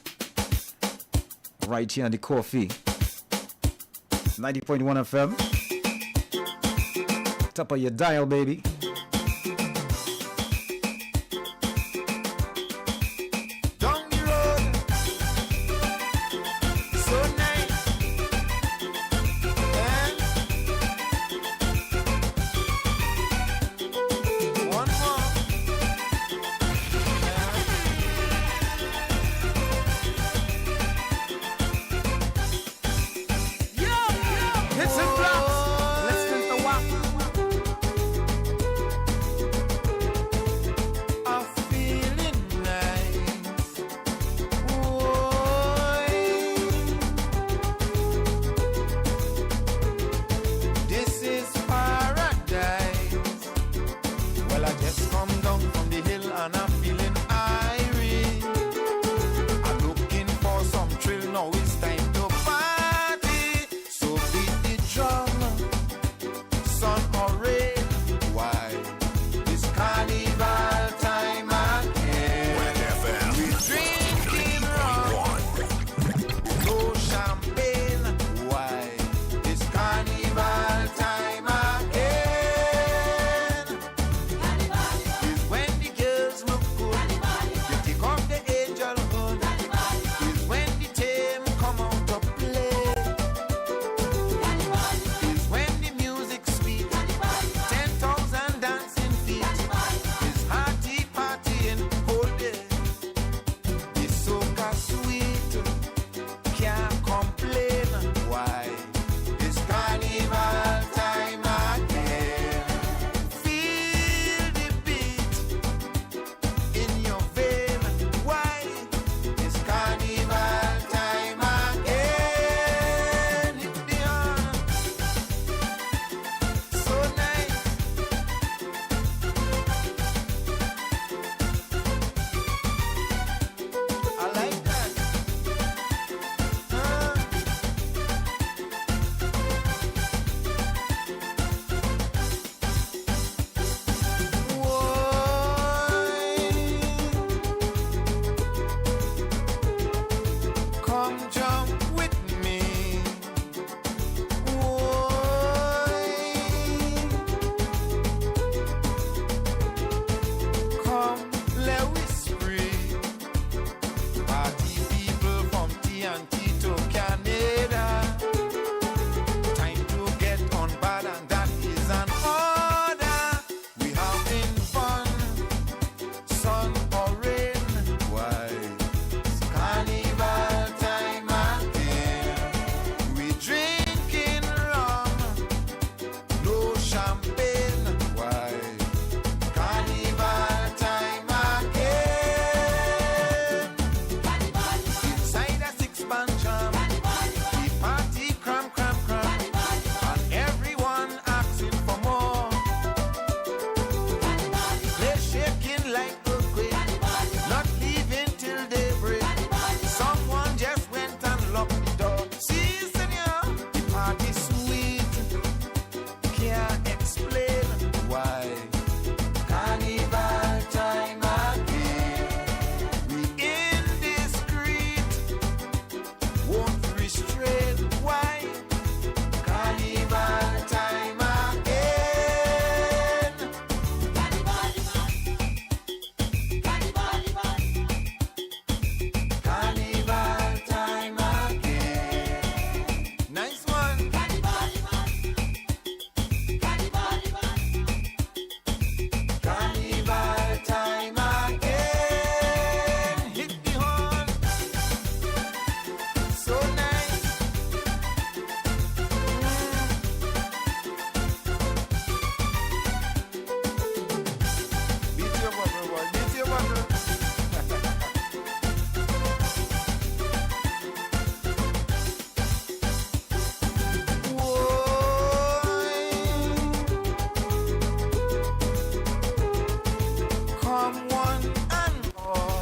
Right here on the coffee. 90.1 FM. Top of your dial, baby.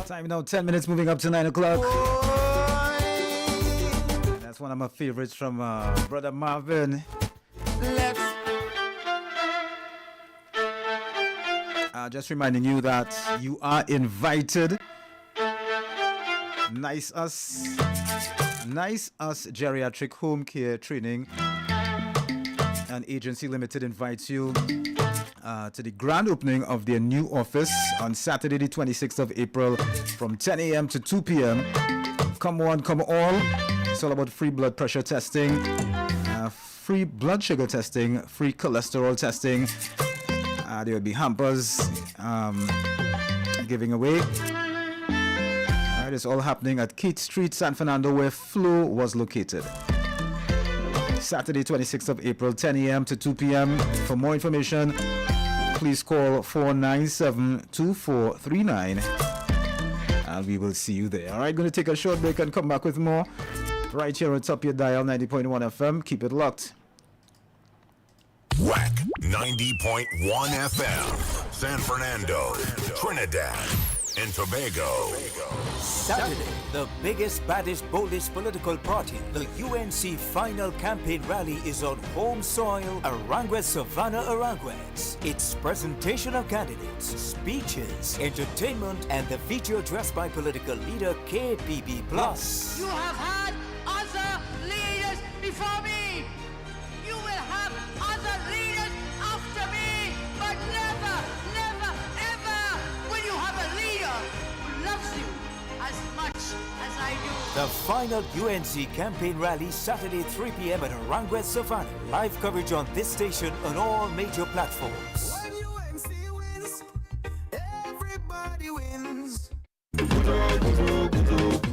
Time now, 10 minutes moving up to 9 o'clock. That's one of my favorites from Brother Marvin. Just reminding you that you are invited. Nice Us Geriatric Home Care Training and Agency Limited invites you to the grand opening of their new office on Saturday the 26th of April from 10 a.m. to 2 p.m. Come on, come all. It's all about free blood pressure testing, free blood sugar testing, free cholesterol testing. There will be hampers giving away. It's all happening at Keith Street, San Fernando, where Flo was located. Saturday, 26th of April, 10 a.m. to 2 p.m. For more information, please call 497-2439 and we will see you there. All right, going to take a short break and come back with more right here on top of your dial, 90.1 FM. Keep it locked. WACK 90.1 FM, San Fernando, Trinidad and Tobago. Saturday, the biggest, baddest, boldest political party, the UNC final campaign rally is on home soil, Aranguez, Savannah, Aranguez. It's presentation of candidates, speeches, entertainment, and the feature addressed by political leader KPB+. You have had other leaders before me. You will have other leaders after me, but never, never, ever will you have a leader who loves you as much as I do. The final UNC campaign rally Saturday 3 p.m. at Aranguez, Savannah. Live coverage on this station on all major platforms. When UNC wins, everybody wins.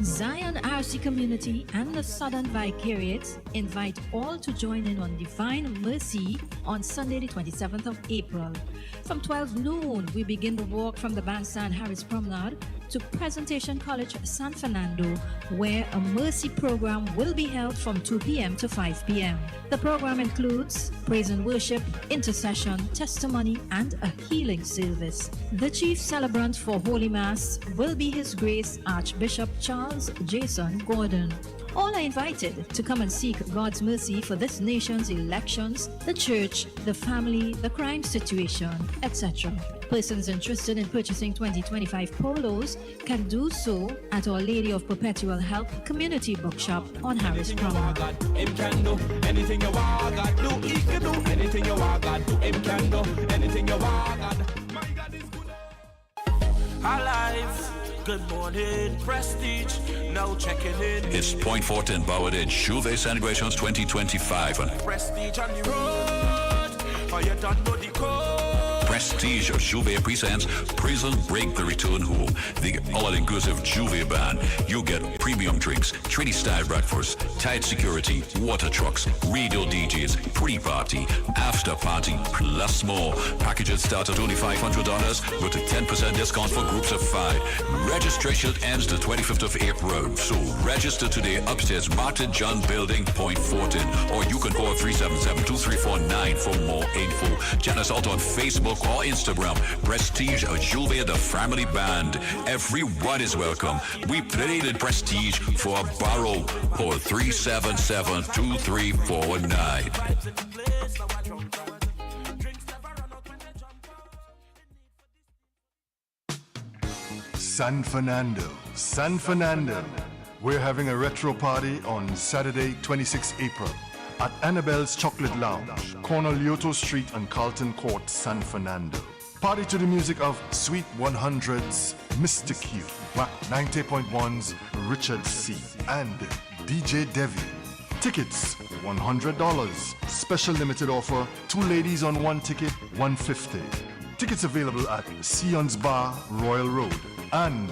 Zion RC Community and the Southern Vicariates invite all to join in on Divine Mercy on Sunday the 27th of April. From 12 noon, we begin the walk from the Bandstand Harris Promenade to Presentation College San Fernando, where a mercy program will be held from 2 p.m. to 5 p.m. The program includes praise and worship, intercession, testimony, and a healing service. The chief celebrant for Holy Mass will be His Grace Archbishop Charles Jason Gordon. All are invited to come and seek God's mercy for this nation's elections, the church, the family, the crime situation, etc. Persons interested in purchasing 2025 polos can do so at Our Lady of Perpetual Help Community Bookshop on Harris Promenade. Him can do anything you want, God do. He can do anything you want, God do. Him can do anything you want, God. My God is good. Alive. Good morning, Prestige. Now checking in. It's Point Fortin Bauer in Juve Celebrations 2025. Prestige on the road. Are you done know the code? Prestige Juve presents Prison Break the Return Home, the all-inclusive Juve band. You get premium drinks, Trinity-style breakfast, tight security, water trucks, radio DJs, pre-party, after-party, plus more. Packages start at only $500 with a 10% discount for groups of 5. Registration ends the 25th of April, so register today upstairs Martin John Building, Point Fortin, or you can call 377-2349 for more info. Check us out on Facebook or Instagram. Prestige Juve, the family band. Everyone is welcome. We played in Prestige for a borrow. Call 377-2349. San Fernando. We're having a retro party on Saturday, 26 April at Annabelle's Chocolate Lounge, corner Lyoto Street and Carlton Court, San Fernando. Party to the music of Sweet 100's Mr. Q, WACK 90.1's Richard C, and DJ Devi. Tickets, $100. Special limited offer, 2 ladies on 1 ticket, $150. Tickets available at Sion's Bar, Royal Road, and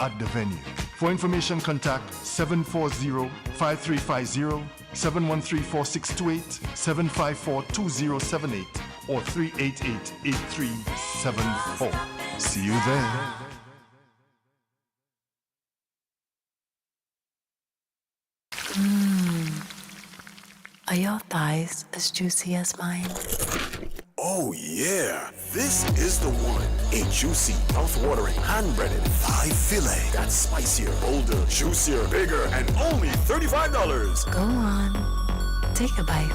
at the venue. For information, contact 740-5350, 713-4628, 754-2078, or 388-8374. See you there. Are your thighs as juicy as mine? Oh yeah, this is the one. A juicy, mouth-watering, hand-breaded thigh fillet. That's spicier, bolder, juicier, bigger, and only $35. Go on, take a bite.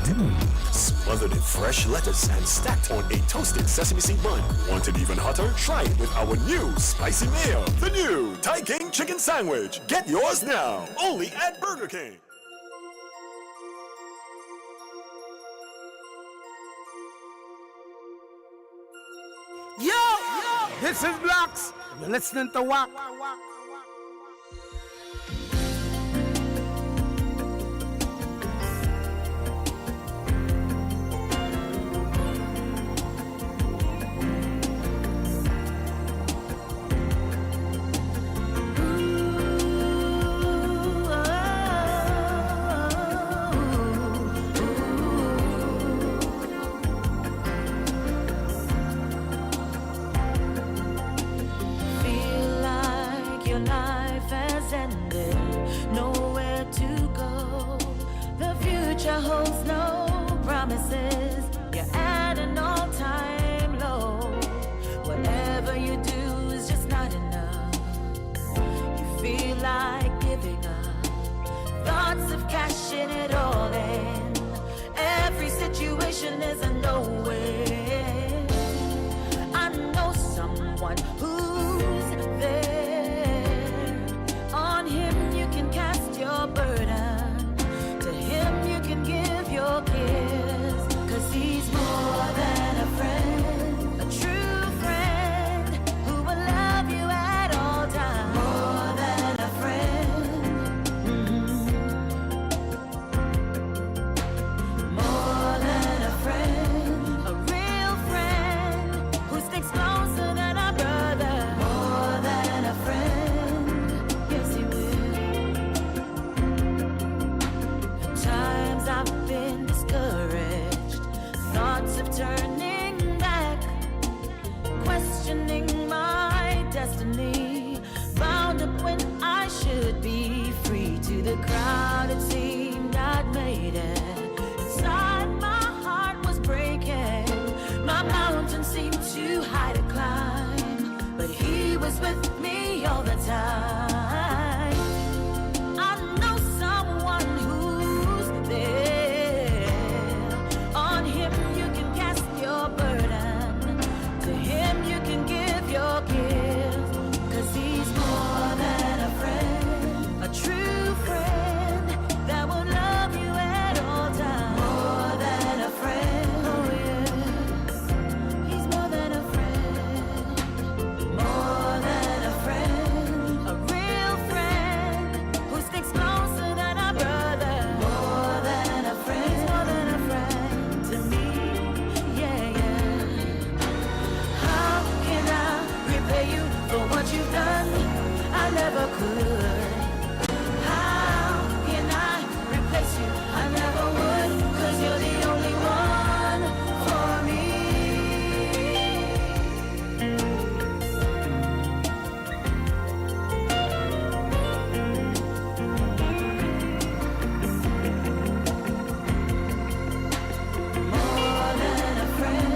Smothered in fresh lettuce and stacked on a toasted sesame seed bun. Want it even hotter? Try it with our new spicy mayo. The new Thai King Chicken Sandwich. Get yours now, only at Burger King. Yo! This is Blocks. You're listening to WACK. Holds no promises. You're at an all-time low. Whatever you do is just not enough. You feel like giving up. Thoughts of cashing it all in. Every situation is a no-win. I know someone who's there. On him you can cast your burden. Give your kiss, 'cause he's more than a friend, a true friend who will love you at all times. More than a friend, more than a friend, a real friend who sticks closer than a brother. More than a friend, yes he will. Times I've been discouraged, thoughts of turning back, questioning my destiny, bound up when I should be free. To the crowd it seemed I'd made it. Inside my heart was breaking, my mountain seemed too high to climb, but he was with me all the time. I know someone who's there. On him you can cast your burden. To him you can give your gift. 'Cause he's more than a friend, a true friend that will love you at all times. More than a friend, oh yeah. He's more than a friend, more than a friend, a real friend who sticks closer than a brother. More than a friend, he's more than a friend to me, yeah, yeah. How can I repay you for what you've done? I never could. How can I replace you? I never would, 'cause you're the only one for me. More than a friend.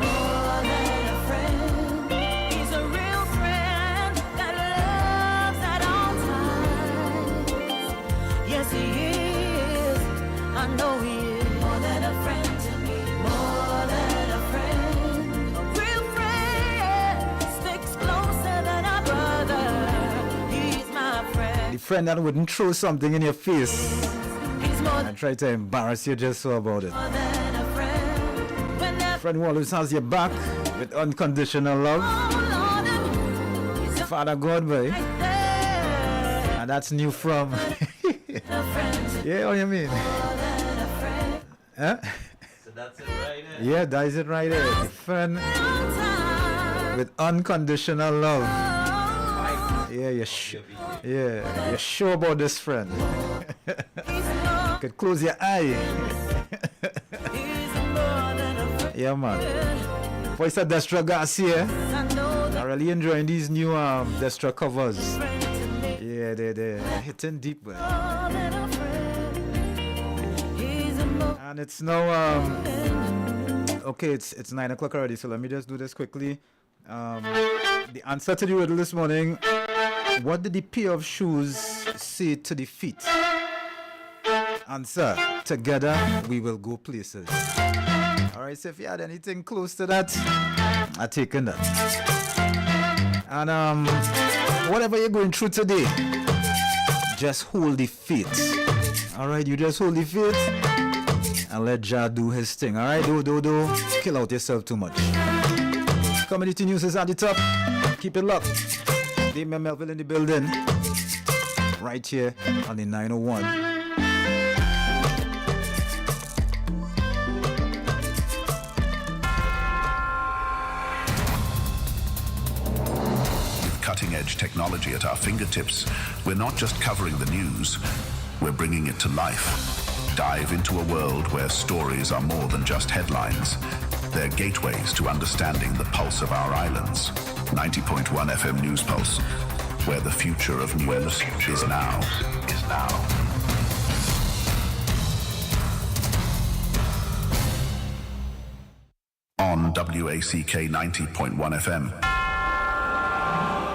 More than a friend. He's a real friend that loves at all times. Yes, he is. I know he is. More than a friend to me. More than a friend. A real friend sticks closer than a brother. He's my friend. The friend that wouldn't throw something in your face He's more and try to embarrass you just so about it. than a friend. Whenever Friend who always has your back with unconditional love. Father God, boy. And that's new from. Yeah, what do you mean? Huh? So that's it right there. Yeah, that is it right there. The friend with unconditional love. Yeah, you're sure about this friend. You could close your eye. Yeah, man. Voice of Destro Garcia. I'm really enjoying these new Destra covers. Yeah, they're hitting deep, man. And it's now okay, it's 9 o'clock already, so let me just do this quickly. The answer to the riddle this morning: what did the pair of shoes say to the feet? Answer: together we will go places. Alright, so if you had anything close to that, I've taken that. And whatever you're going through today, just hold the faith. Alright, you just hold the faith and let Jah do his thing. Alright, do kill out yourself too much. Community news is at the top. Keep it locked. Damian Melville in the building. Right here on the 901. Cutting-edge technology at our fingertips, we're not just covering the news, we're bringing it to life. Dive into a world where stories are more than just headlines. They're gateways to understanding the pulse of our islands. 90.1 FM News Pulse, where the future of news is now. On WACK 90.1 FM.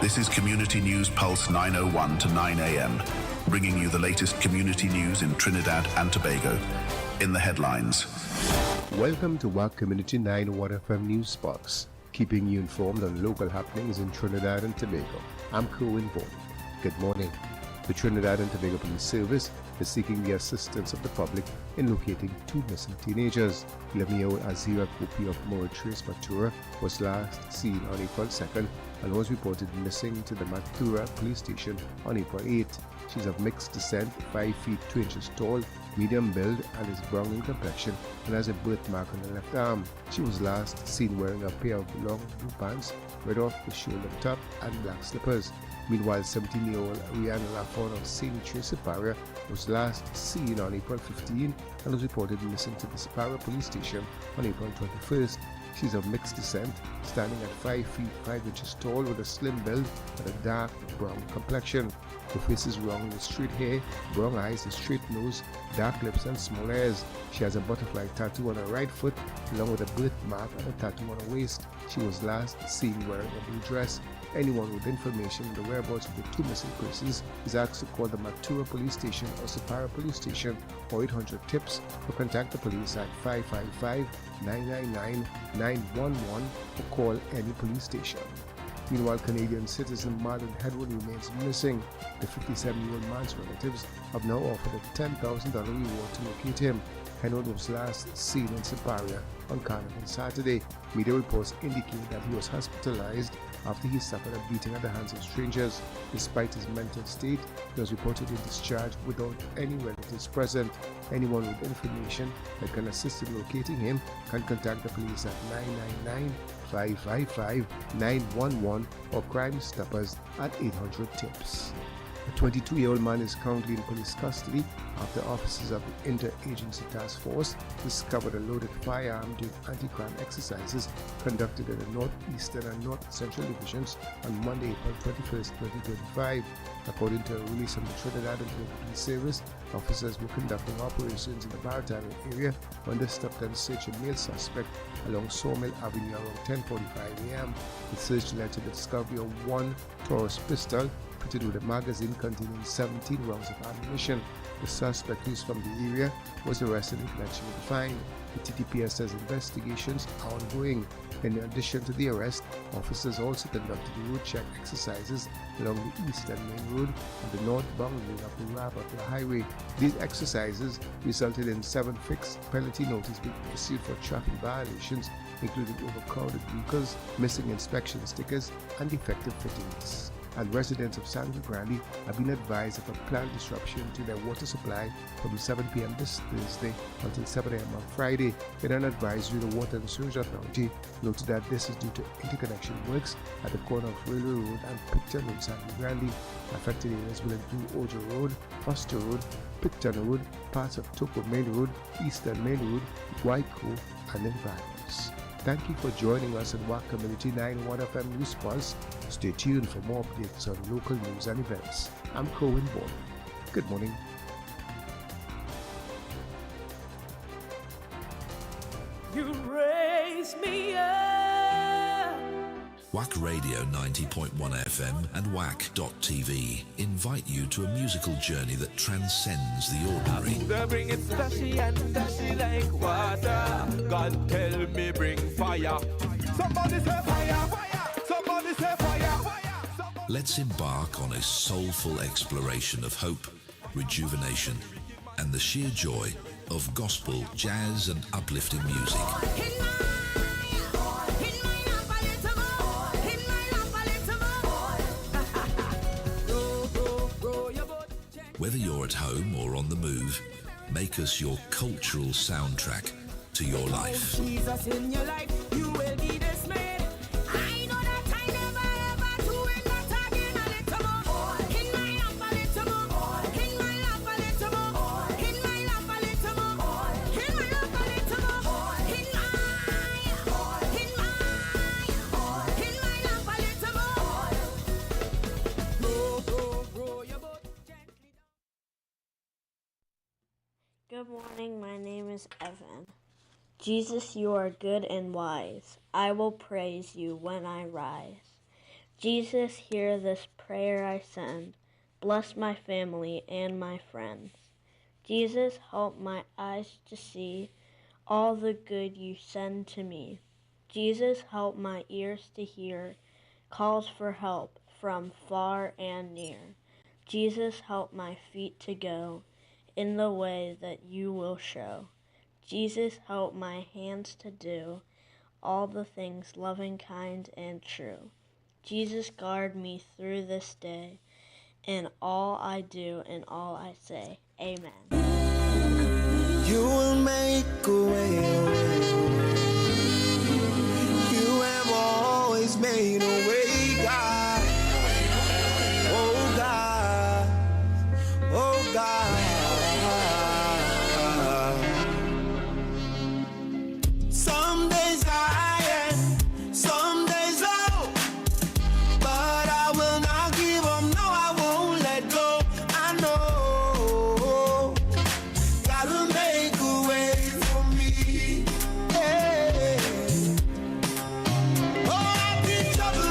This is Community News Pulse 901 to 9 a.m., bringing you the latest community news in Trinidad and Tobago. In the headlines. Welcome to WACK Community 901 FM News Box, keeping you informed on local happenings in Trinidad and Tobago. I'm Kerwin Vaughan. Good morning. The Trinidad and Tobago Police Service is seeking the assistance of the public in locating two missing teenagers. 11-year-old Azira Kopi of Mauritius, Matura, was last seen on April 2nd and was reported missing to the Matura police station on April 8th. She's of mixed descent, 5 feet 2 inches tall, medium build, and is brown in complexion and has a birthmark on the left arm. She was last seen wearing a pair of long blue pants, red off the shoulder top, and black slippers. Meanwhile, 17-year-old Rihanna Lafon of St. Tracy Siparia was last seen on April 15 and was reported missing to the Siparia police station on April 21st. She's of mixed descent, standing at 5 feet 5 inches tall with a slim build and a dark brown complexion. Her face is round with straight hair, brown eyes, a straight nose, dark lips and small ears. She has a butterfly tattoo on her right foot along with a birthmark and a tattoo on her waist. She was last seen wearing a blue dress. Anyone with information on the whereabouts of the two missing persons is asked to call the Matura Police Station or Siparia Police Station or 800 TIPS or contact the police at 555-999-911 or call any police station. Meanwhile, Canadian citizen Marlon Hedward remains missing. The 57-year-old man's relatives have now offered a $10,000 reward to locate him. Hedward was last seen in Siparia on Carnival Saturday. Media reports indicate that he was hospitalized after he suffered a beating at the hands of strangers. Despite his mental state, he was reportedly discharged without any relatives present. Anyone with information that can assist in locating him can contact the police at 999-555-911 or Crime Stoppers at 800 TIPS. A 22-year-old man is currently in police custody after officers of the Interagency Task Force discovered a loaded firearm during anti-crime exercises conducted in the Northeastern and North Central Divisions on Monday, April 21st, 2025. According to a release from the Trinidad and Tobago Police Service, officers were conducting operations in the Barataria area when they stopped and searched a male suspect along Sawmill Avenue around 10:45 a.m. The search led to the discovery of one Taurus pistol fitted with a magazine containing 17 rounds of ammunition. The suspect, who is from the area, was arrested in connection with the find. The TTPS says investigations are ongoing. In addition to the arrest, officers also conducted road check exercises along the eastern main road and the north boundary of the Rabapla Highway. These exercises resulted in 7 fixed penalty notices being issued for traffic violations, including overcrowded vehicles, missing inspection stickers, and defective fittings. And residents of San Grande have been advised of a planned disruption to their water supply from 7 p.m. this Thursday until 7 a.m. on Friday. In an advisory, the Water and Sewage Authority noted that this is due to interconnection works at the corner of Railway Road and Picton Road, San Grande. Affected areas will include Ojo Road, Foster Road, Picton Road, parts of Toko Main Road, Eastern Main Road, Waiko, and environs. Thank you for joining us on WACK Community 91 FM News Pulse. Stay tuned for more updates on local news and events. I'm Cohen Ball. Good morning. You raise me up. WACK Radio 90.1 FM and WACK.tv invite you to a musical journey that transcends the ordinary. They bring it slushy and dashy like water. God tell me bring fire. Somebody say fire, fire. Somebody say fire, fire. Let's embark on a soulful exploration of hope, rejuvenation, and the sheer joy of gospel, jazz, and uplifting music. Whether you're at home or on the move, make us your cultural soundtrack to your life. Jesus in your life, you will be dismayed. I know that I never ever do it, but again a little more. In my lap a little more. In my lap a little more. In my lap a little more. In my lap a little more. In my lap a little more. Grow your boat gently down. Good morning, my name is Evan. Jesus, you are good and wise. I will praise you when I rise. Jesus, hear this prayer I send. Bless my family and my friends. Jesus, help my eyes to see all the good you send to me. Jesus, help my ears to hear calls for help from far and near. Jesus, help my feet to go in the way that you will show. Jesus, help my hands to do all the things loving, kind, and true. Jesus, guard me through this day in all I do and all I say. Amen. You will make a way. You have always made a way, God. Oh, God. Oh, God. Some days high and some days low, but I will not give up, no, I won't let go. I know gotta make a way for me. Hey. Oh, I've been troubled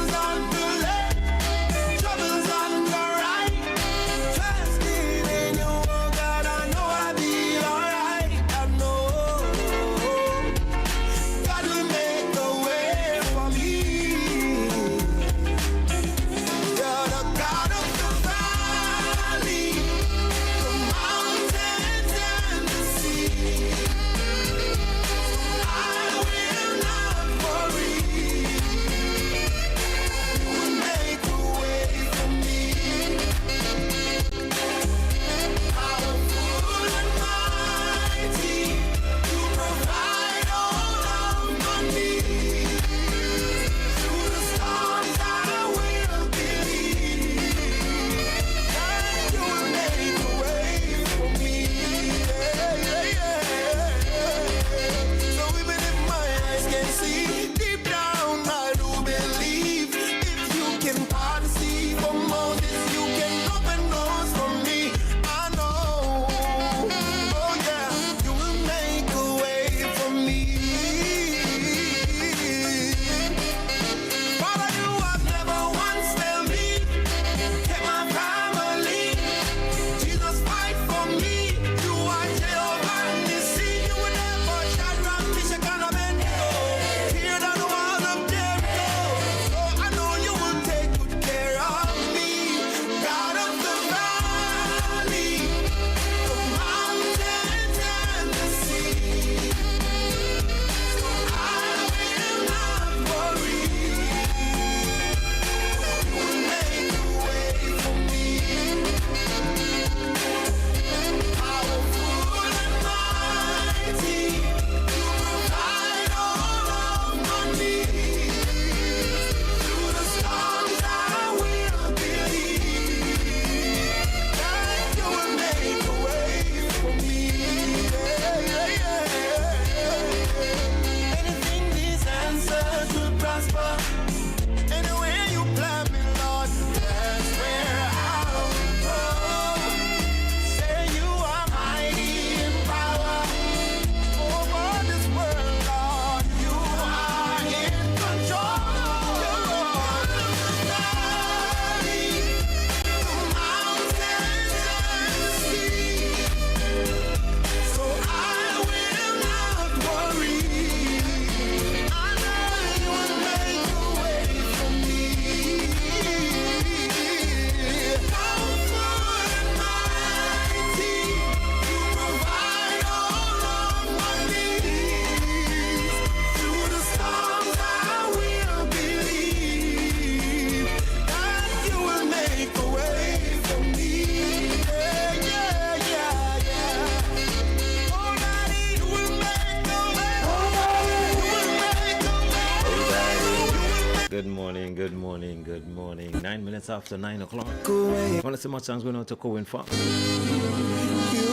Good morning, good morning. 9 minutes after 9 o'clock. I want to say much thanks going out to Cohen Farm.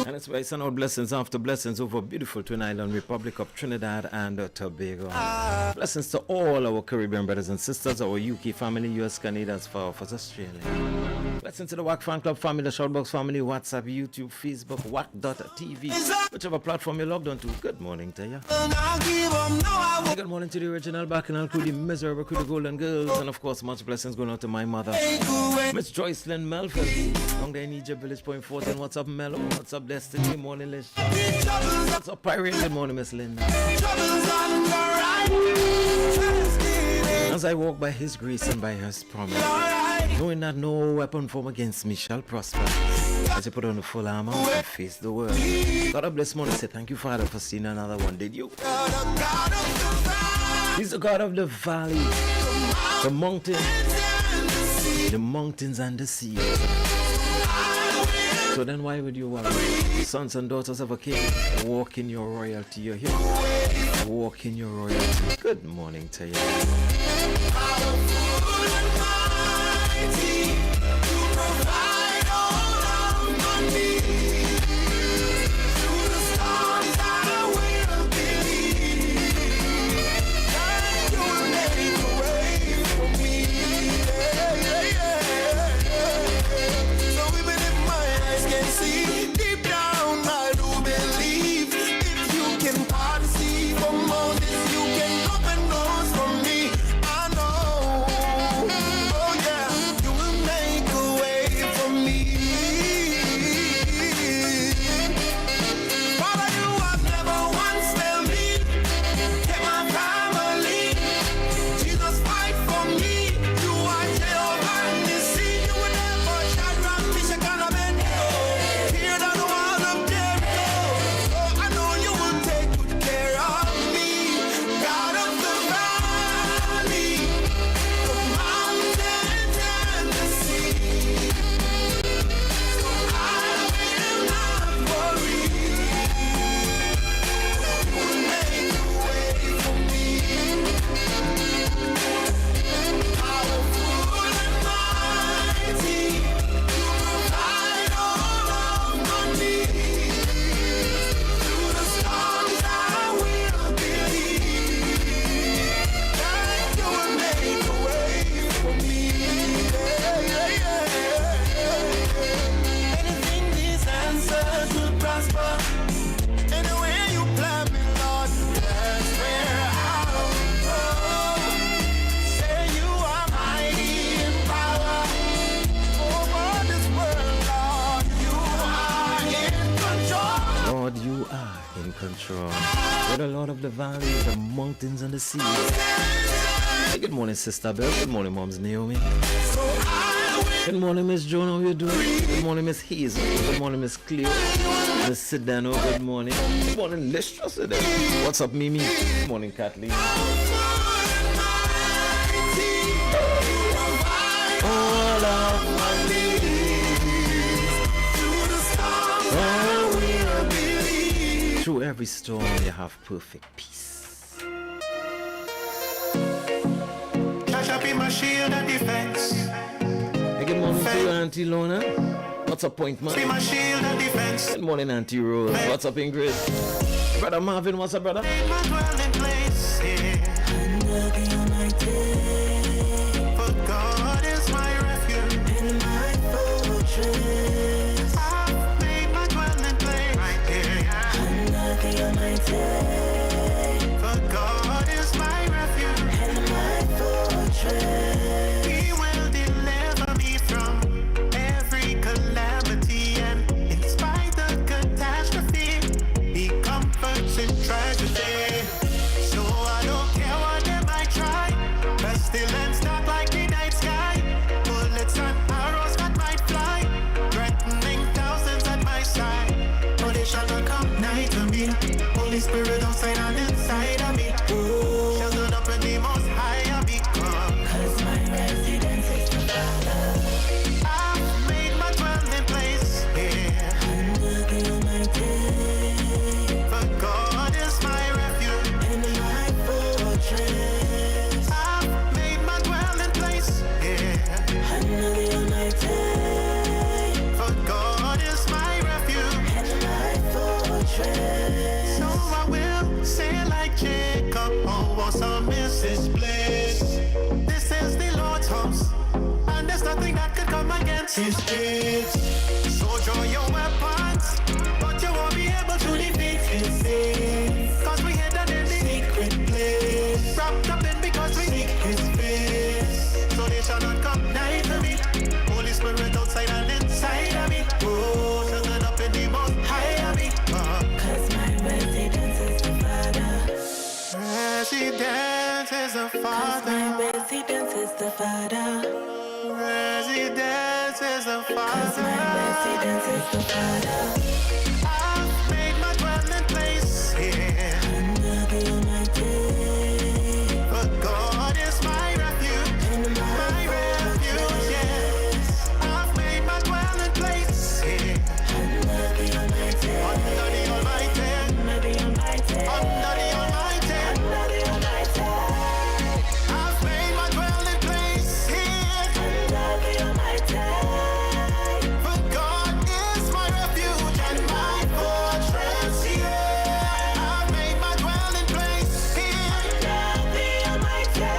And it's by send out blessings after blessings over beautiful Twin Island Republic of Trinidad and Tobago. Blessings to all our Caribbean brothers and sisters, our UK family, US Canadians, for Australia. Blessings to the WACK fan club family, the Shoutbox family, WhatsApp, YouTube, Facebook, WACK.tv, whichever platform you're logged on to. Good morning to you. Good morning to the original Bacchanal crew, the miserable crew, the Golden Girls, and of course, much blessings going out to my mother, Miss Joycelyn Melvin, down there in Egypt, Village Point 14. What's up, Mello? What's up, Destiny? Good morning, Lish. What's up, Pirate? Good morning, Miss Linda. As I walk by His grace and by His promise, knowing that no weapon formed against me shall prosper, as you put on the full armor and face the world. God bless morning. Say thank you, Father, for seeing another one. Did you? He's the God of the valley, the mountains and the seas. So then why would you worry? Sons and daughters of a king, walk in your royalty. You're here. Walk in your royalty. Good morning to you. You're the Lord of the valley, the mountains and the seas. Hey, good morning, Sister Belle. Good morning, Moms Naomi. Good morning, Miss Joan. How you doing? Good morning, Miss Hazel. Good morning, Miss Cleo. Miss Sedano. Good morning. Good morning, Lish. What's up, Mimi? Good morning, Kathleen. All of my needs. Through every storm, you have perfect peace. Shall be my shield and defense. Hey, good morning to you, Auntie Lona. What's up, Point Man? Be my shield and defense. Good morning, Auntie Rose. What's up, Ingrid? Brother Marvin, what's up, brother? My dwelling place here. Under the Almighty. For God is my refuge and my fortress. I've made my dwelling place right here. Under the Almighty. For God is my refuge and my fortress. He will deliver me from every calamity, and in spite of catastrophe, He comforts in tragedy. So I don't care what they might try. Pestilence not like the night sky. Bullets and arrows that might fly, threatening thousands at my side. No, they shall not come nigh to me. Holy Spirit outside and inside of me. Sheltered up in the most high because my residence is the Father. I've made my dwelling place here. Under the Almighty. For God is my refuge and my fortress. I've made my dwelling place some miss this place. This is the Lord's house, and there's nothing that could come against his gates. So draw your weapons, but you won't be able to defeat his faith. Cause we hidden in the secret place, wrapped up in because we seek his face. So they shall not come nigh to me. Holy Spirit outside and inside of me. Oh, shut up in the most high of me. Cause my residence is the Father. Residence is the Father. My residence is the Father. Residence is the Father. My residence is the Father. I've made my dwelling place here under the Almighty. But God is my refuge, my refuge, yes. I've made my dwelling place here under the Almighty. Under the Almighty. Under the Almighty. Under the Almighty. Under the Almighty. I've made my dwelling place here under the Almighty. For God is my refuge and my fortress, yeah. I've made my dwelling place here under the Almighty.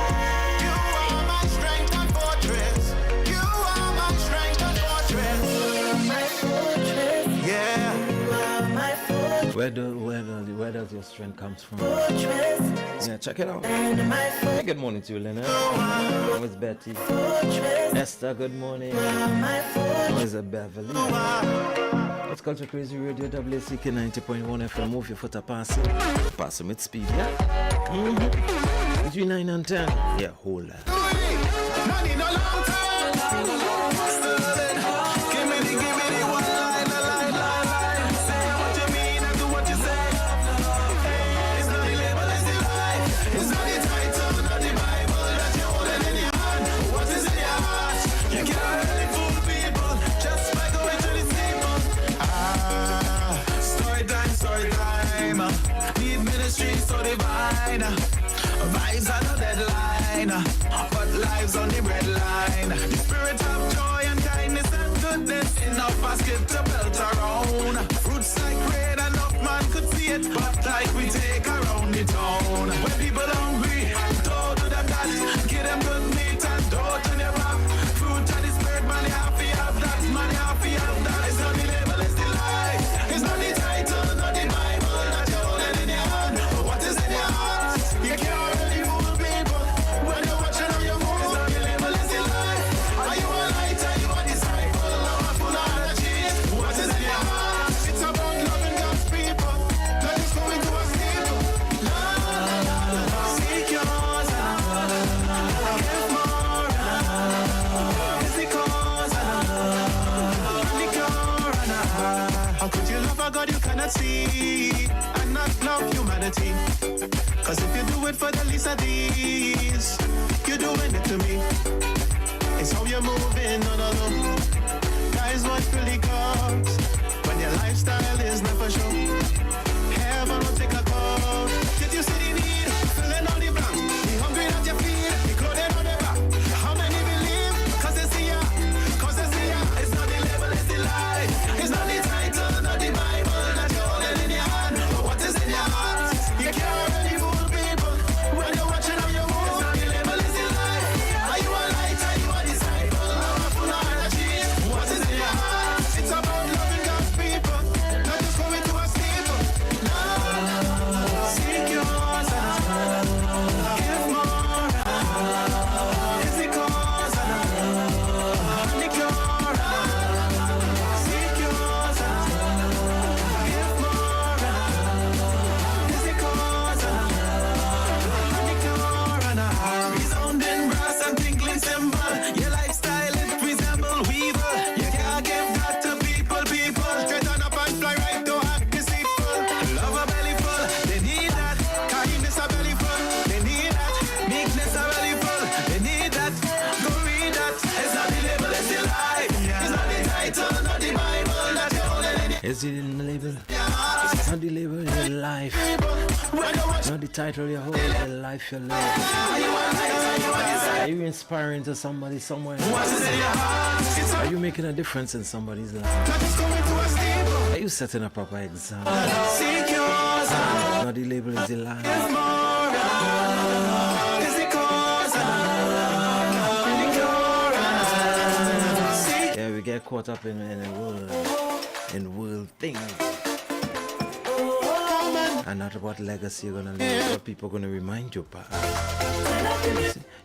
You are my strength and fortress. You are my strength and fortress. You are my fortress. Yeah. You are my fortress. Where does your strength comes from? Fortress. Yeah, check it out. And my Hey, good morning to you, Leonard. How is Betty? fortress. Esther, good morning. My fortress. How is it, Beverly? It's Culture Crazy Radio, WACK 90.1 FM. Move your foot up, pass it. Pass them with speed, yeah? Mm-hmm. Between 9 and 10. Yeah, hold that. Money no long time. Give me the one line. Say what you mean and do what you say. It's not the label, it's the life. It's not the title, not the Bible that you're holding in your hand. What is in your heart? You can't really fool people just by going to the steeple. Story time. Need ministry so divine. Vibes are no deadline, but lives on the red line. The spirit of joy and kindness and goodness, enough basket to belt around. Fruits like great, enough man could see it, but like we take around the town. When people hungry, don't do them that. Give them good meat and don't turn your back. Fruit of the spirit, man, you have to have that. Man, you have to have that. It's not the label, it's the life. It's not the title, not the Bible that you're holding in your hand. But what is in your heart? You can't really fool people when you're watching on your phone. It's not the label, it's the life. Are you a light? Are you a disciple? Or a full of energy? What is in your heart? It's about loving God's people, not just going to a steeple. Love, seek yours, give more. Is the cause, how could you love a God you cannot see and not love humanity? Cause if you do it for the least of these, you're doing it to me. It's how you're moving, no. That is what really counts. When your lifestyle is not for sure. Heaven will take a call. Did you see the need? Filling all the blanks. The hungry that you feed. The clothing on the back. How many believe? Cause they see ya. It's not the label, it's the life. It's not the title, not the Bible that you're holding in your hand. But what is in your heart? You can't really fool people when you're watching on your phone. It's not the label, it's the life. Are you a light? Are you a disciple? Or a full of energy? What is in your heart? It's about loving God's people, not just going to a steeple. Love, seek yours, give more. Is the cause, the cure. Seek yours, give more. Is the cause, the cure. Resounding brass and tinkling cymbal. Your lifestyle it resemble weevil. You can't give that to people. Straight on up and fly right to act deceitful. Love a belly full, they need that. Kindness a belly full, they need that. Meekness a belly full, they need that. Go read that. It's not the label, it's the life. It's not the title, not the Bible that you're holding in your Is it in the label? Not the label, in the life. Not the title you hold, the life you live. Are you inspiring to somebody somewhere? Are you making a difference in somebody's life? Are you setting a proper example? Seek yours, Not the label is the life. Yeah, we get caught up in world things. And not about legacy you're gonna leave, what people gonna remind you about.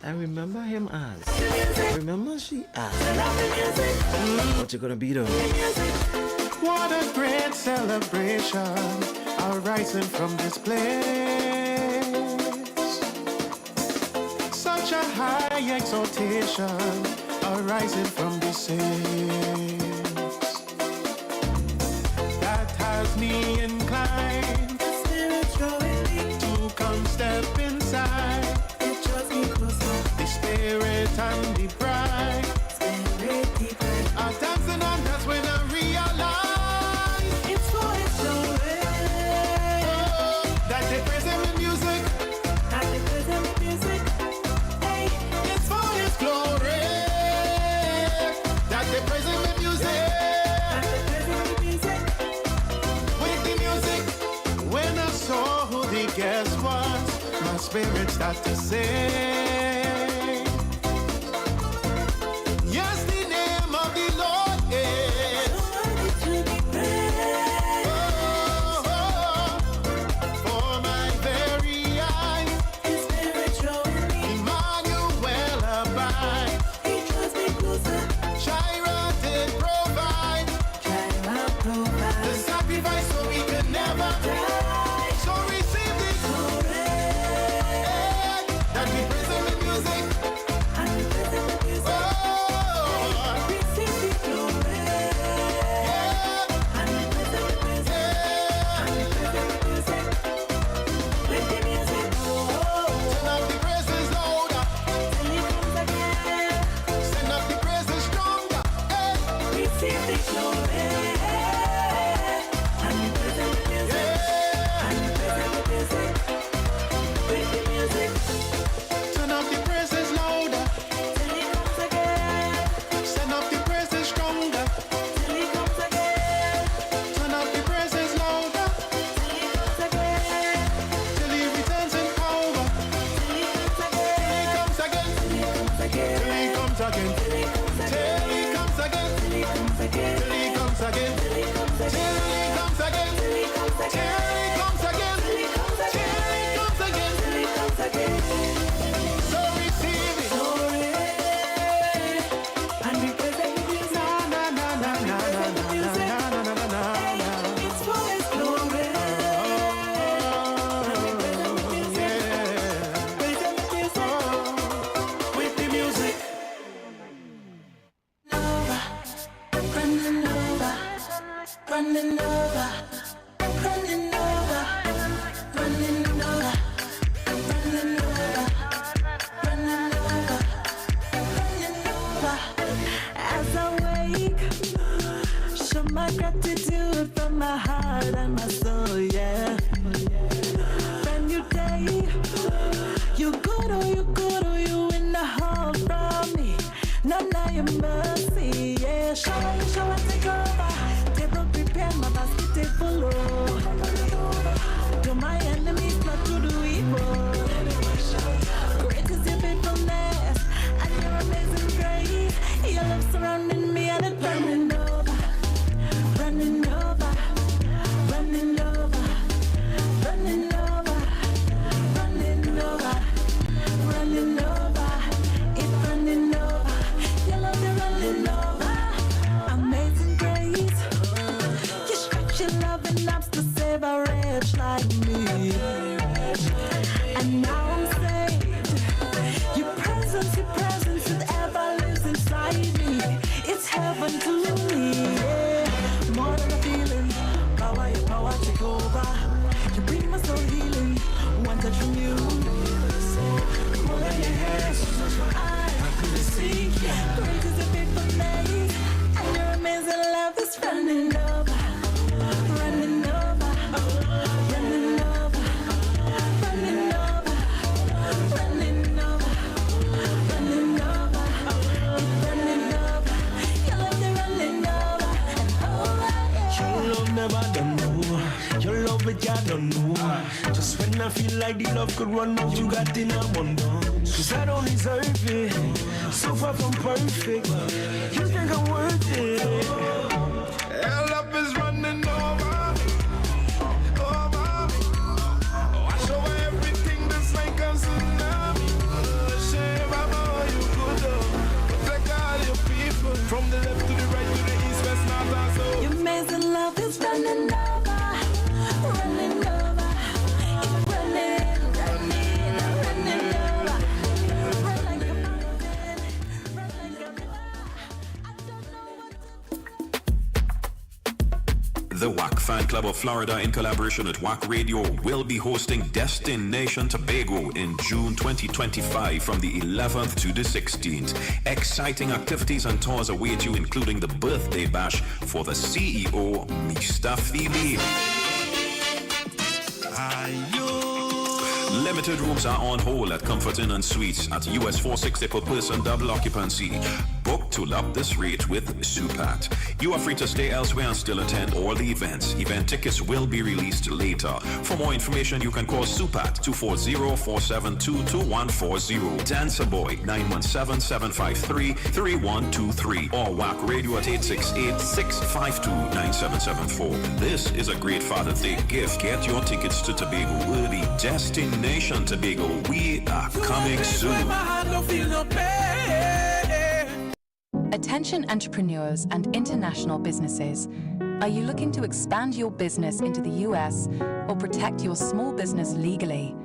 And remember him as. Remember she as. What you gonna be though? What a great celebration arising from this place. Such a high exaltation arising from this saints. That has me inclined to come step inside. The spirit and the bride are dancing, and that's when I realize it's for His glory. That they praise Him in music. That they praise Him in music. Hey, it's for His glory. That they praise Him in music. That they praise Him in music. With the music, when I saw who the guest was, my spirit started to sing. Yes, the name of the Lord is for my very eyes. Emmanuel abide. Jireh did provide the sacrifice so we could never die. So receive this glory. That we praise Him in music. me can't don't know. Just when I feel like the love could run out, you got in a bundle. Cause I don't deserve it, so far from perfect. You think I'm worth it? Hell up is running over, over. Wash over everything that's like a tsunami. Shame I'm all you could do. Protect all your people, from the left to the right, to the east, west, north, and south. Your man's love is running over, running over. It's running, running, running over. Run like a mountain, run like a river. The WACK Fan Club of Florida, in collaboration with WACK Radio, will be hosting Destination Tobago in June 2025 from the 11th to the 16th. Exciting activities and tours await you, including the birthday bash for the CEO, Mr. Phoebe. Limited rooms are on hold at Comfort Inn and Suites at US $460 per person, double occupancy. Book to lock this rate with Supat. You are free to stay elsewhere and still attend all the events. Event tickets will be released later. For more information, you can call Supat 240-472-2140. Dancer Boy 917-753-3123 or WACK Radio at 868-652-9774. This is a great Father's Day gift. Get your tickets to Tobago early. Destination Tobago. We are coming soon. Attention entrepreneurs and international businesses. Are you looking to expand your business into the US or protect your small business legally?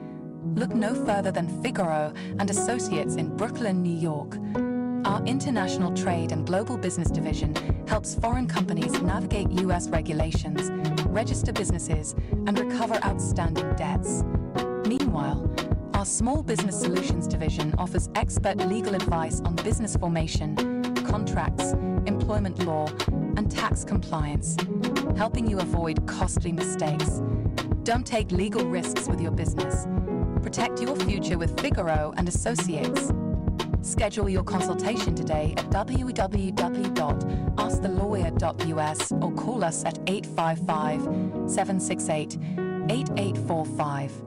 Look no further than Figaro and Associates in Brooklyn, New York. Our International Trade and Global Business Division helps foreign companies navigate US regulations, register businesses, and recover outstanding debts. Meanwhile, our Small Business Solutions Division offers expert legal advice on business formation, contracts, employment law, and tax compliance, helping you avoid costly mistakes. Don't take legal risks with your business. Protect your future with Figaro and Associates. Schedule your consultation today at www.askthelawyer.us or call us at 855-768-8845.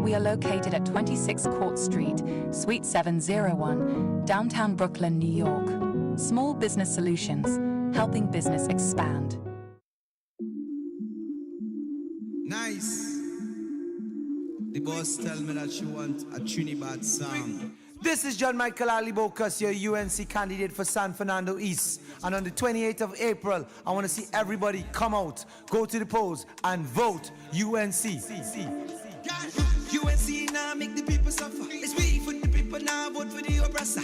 We are located at 26 Court Street, Suite 701, downtown Brooklyn, New York. Small Business Solutions, helping business expand. Nice. The boss tell me that she wants a Trinidad song. This is John Michael Alibocas, your UNC candidate for San Fernando East. And on the 28th of April, I want to see everybody come out, go to the polls, and vote UNC. UNC now make the people suffer. It's we for the people now, vote for the oppressor.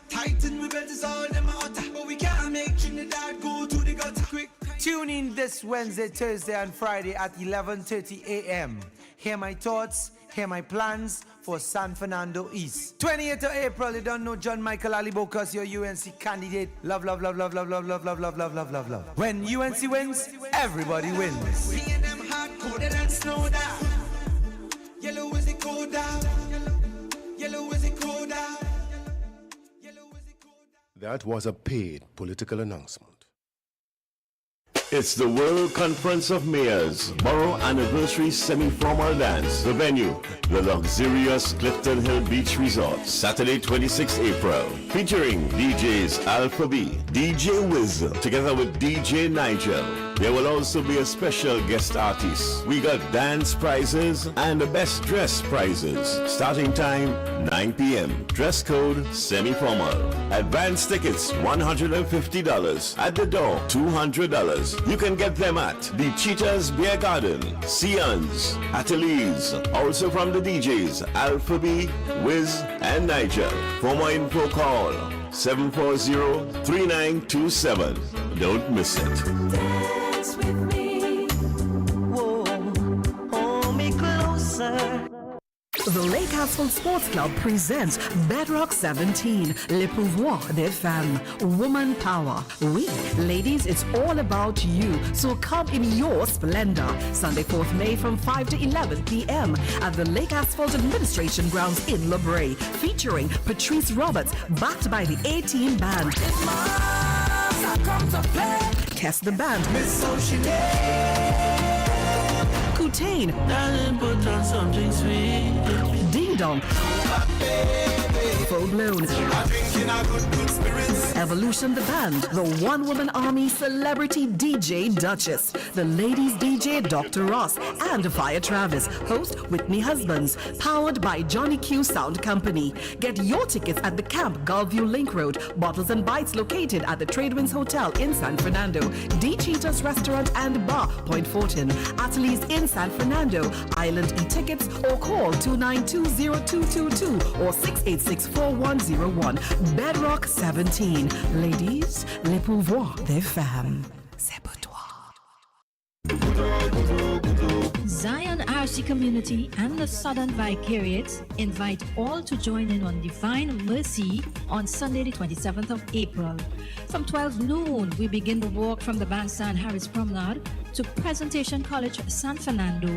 Titan rebels is all them are utter. But we can't make Trinidad go to the gutter. Quick. Tune in this Wednesday, Thursday, and Friday at 11:30 a.m. Hear my thoughts, hear my plans for San Fernando East. 28th of April, you don't know John Michael Alibocas, your UNC candidate. Love, love, love, love, love, love, love, love, love, love, love, love, love. When UNC wins, everybody wins. Me and them hard-coded and snowed out. Yellow is it cold out? Yellow is it cold out? That was a paid political announcement. It's the World Conference of Mayors Borough Anniversary Semi-Formal Dance. The venue, the luxurious Clifton Hill Beach Resort, Saturday 26 April. Featuring DJs Alpha B, DJ Wiz, together with DJ Nigel. There will also be a special guest artist. We got dance prizes and the best dress prizes. Starting time 9 p.m. Dress code semi-formal. Advance tickets $150. At the door $200. You can get them at the Cheetahs Beer Garden, Sion's, Ateliers. Also from the DJs Alpha B, Wiz, and Nigel. For more info, call 740-3927. Don't miss it. Dance with me. Whoa, hold me closer. The Lake Asphalt Sports Club presents Bedrock 17, Le Pouvoir des Femmes, Woman Power. We, ladies, it's all about you. So come in your splendor. Sunday, 4th May from 5 to 11 p.m. at the Lake Asphalt Administration Grounds in La Brea, featuring Patrice Roberts, backed by the A-Team Band. Kess the Band. entertain. Darling, put on something sweet. Ding dong. Full blown. Evolution the band, the one-woman army celebrity DJ Duchess, the ladies DJ Dr. Ross, and Fire Travis, host Whitney Husbands, powered by Johnny Q Sound Company. Get your tickets at the Camp Gulfview Link Road, Bottles and Bites located at the Tradewinds Hotel in San Fernando, D. Cheetah's Restaurant and Bar, Point Fortin, Ateliers in San Fernando, Island e-tickets, or call 292-0222 or 686-4101. Bedrock 17. Ladies, les pouvoirs des femmes. C'est pour toi. Zion RC Community and the Southern Vicariate invite all to join in on Divine Mercy on Sunday the 27th of April. From 12 noon, we begin the walk from the Bandstand Harris Promenade to Presentation College San Fernando,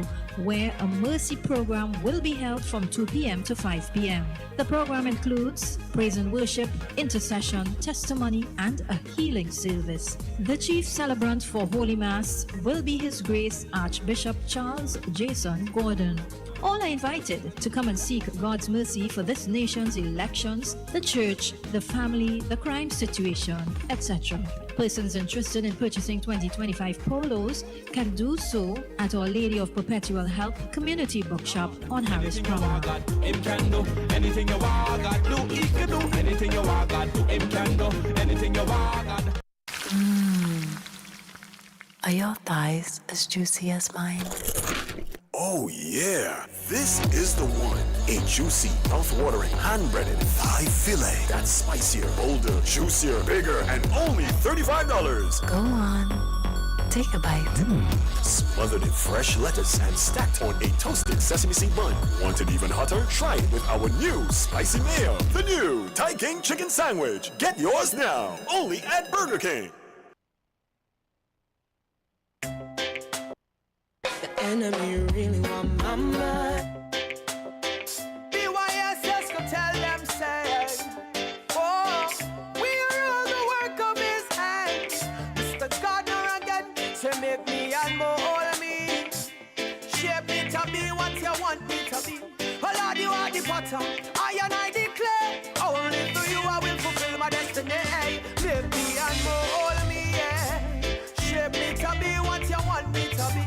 where a mercy program will be held from 2 p.m. to 5 p.m. The program includes praise and worship, intercession, testimony, and a healing service. The chief celebrant for Holy Mass will be His Grace Archbishop Charles Jason Gordon. All are invited to come and seek God's mercy for this nation's elections, the church, the family, the crime situation, etc. Persons interested in purchasing 2025 polos can do so at Our Lady of Perpetual Help Community Bookshop on Harris Promenade. Him can do anything you want, God do. He can do anything you want, God do. Him can do anything you want, God. Are your thighs as juicy as mine? Oh yeah, this is the one. A juicy, mouth-watering, hand-breaded thigh fillet. That's spicier, bolder, juicier, bigger, and only $35. Go on, take a bite. Smothered in fresh lettuce and stacked on a toasted sesame seed bun. Want it even hotter? Try it with our new spicy mayo. The new Thai King Chicken Sandwich. Get yours now, only at Burger King. Enemy really want my mind. BYSS go tell them say, oh, we are all the work of His hands. Mr. Gardner again, say make me and mold me. Shape me to be what you want me to be. Oh Lord, you are the potter, I and I declare. Only through you I will fulfill my destiny. Make me and mold me, yeah. Shape me to be what you want me to be.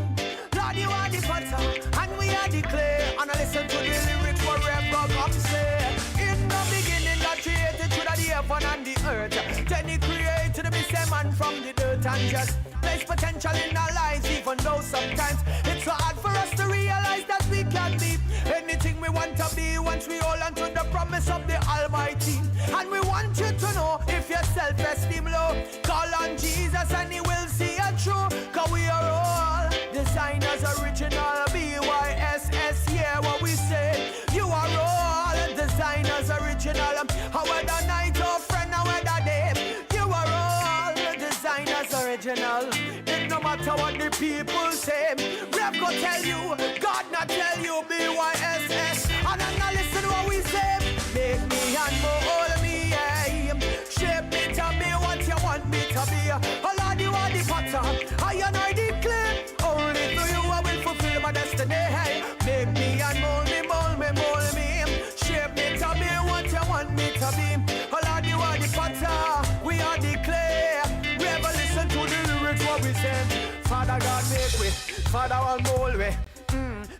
You are the potter, and we are the clay. And I listen to the lyrics forever come say. In the beginning, God created through the heaven and the earth. Then He created the beast man from the dirt and just place potential in our lives, even though sometimes it's so hard for us to realize that we can be anything we want to be once we hold on to the promise of the Almighty. And we want you to know if your self-esteem low, call on Jesus and He will see you through. Cause we are all designers original, BYSS, yeah, what we say. You are all designers original. However night or friend, however day, you are all designers original. It no matter what the people say, Rev go tell you, God not tell you, BYSS. And I'm not listen what we say. Make me and mold me, yeah. Shape me to be what you want me to be. Oh Lord, you are the potter, I and I declare. Only through you I will fulfill my destiny. Hey, make me and mold me, mold me, mold me. Shape me to be what you want me to be. Oh Lord, you are the potter, we are the clay. We ever listen to the lyrics what we say. Father God make we, Father will mold we.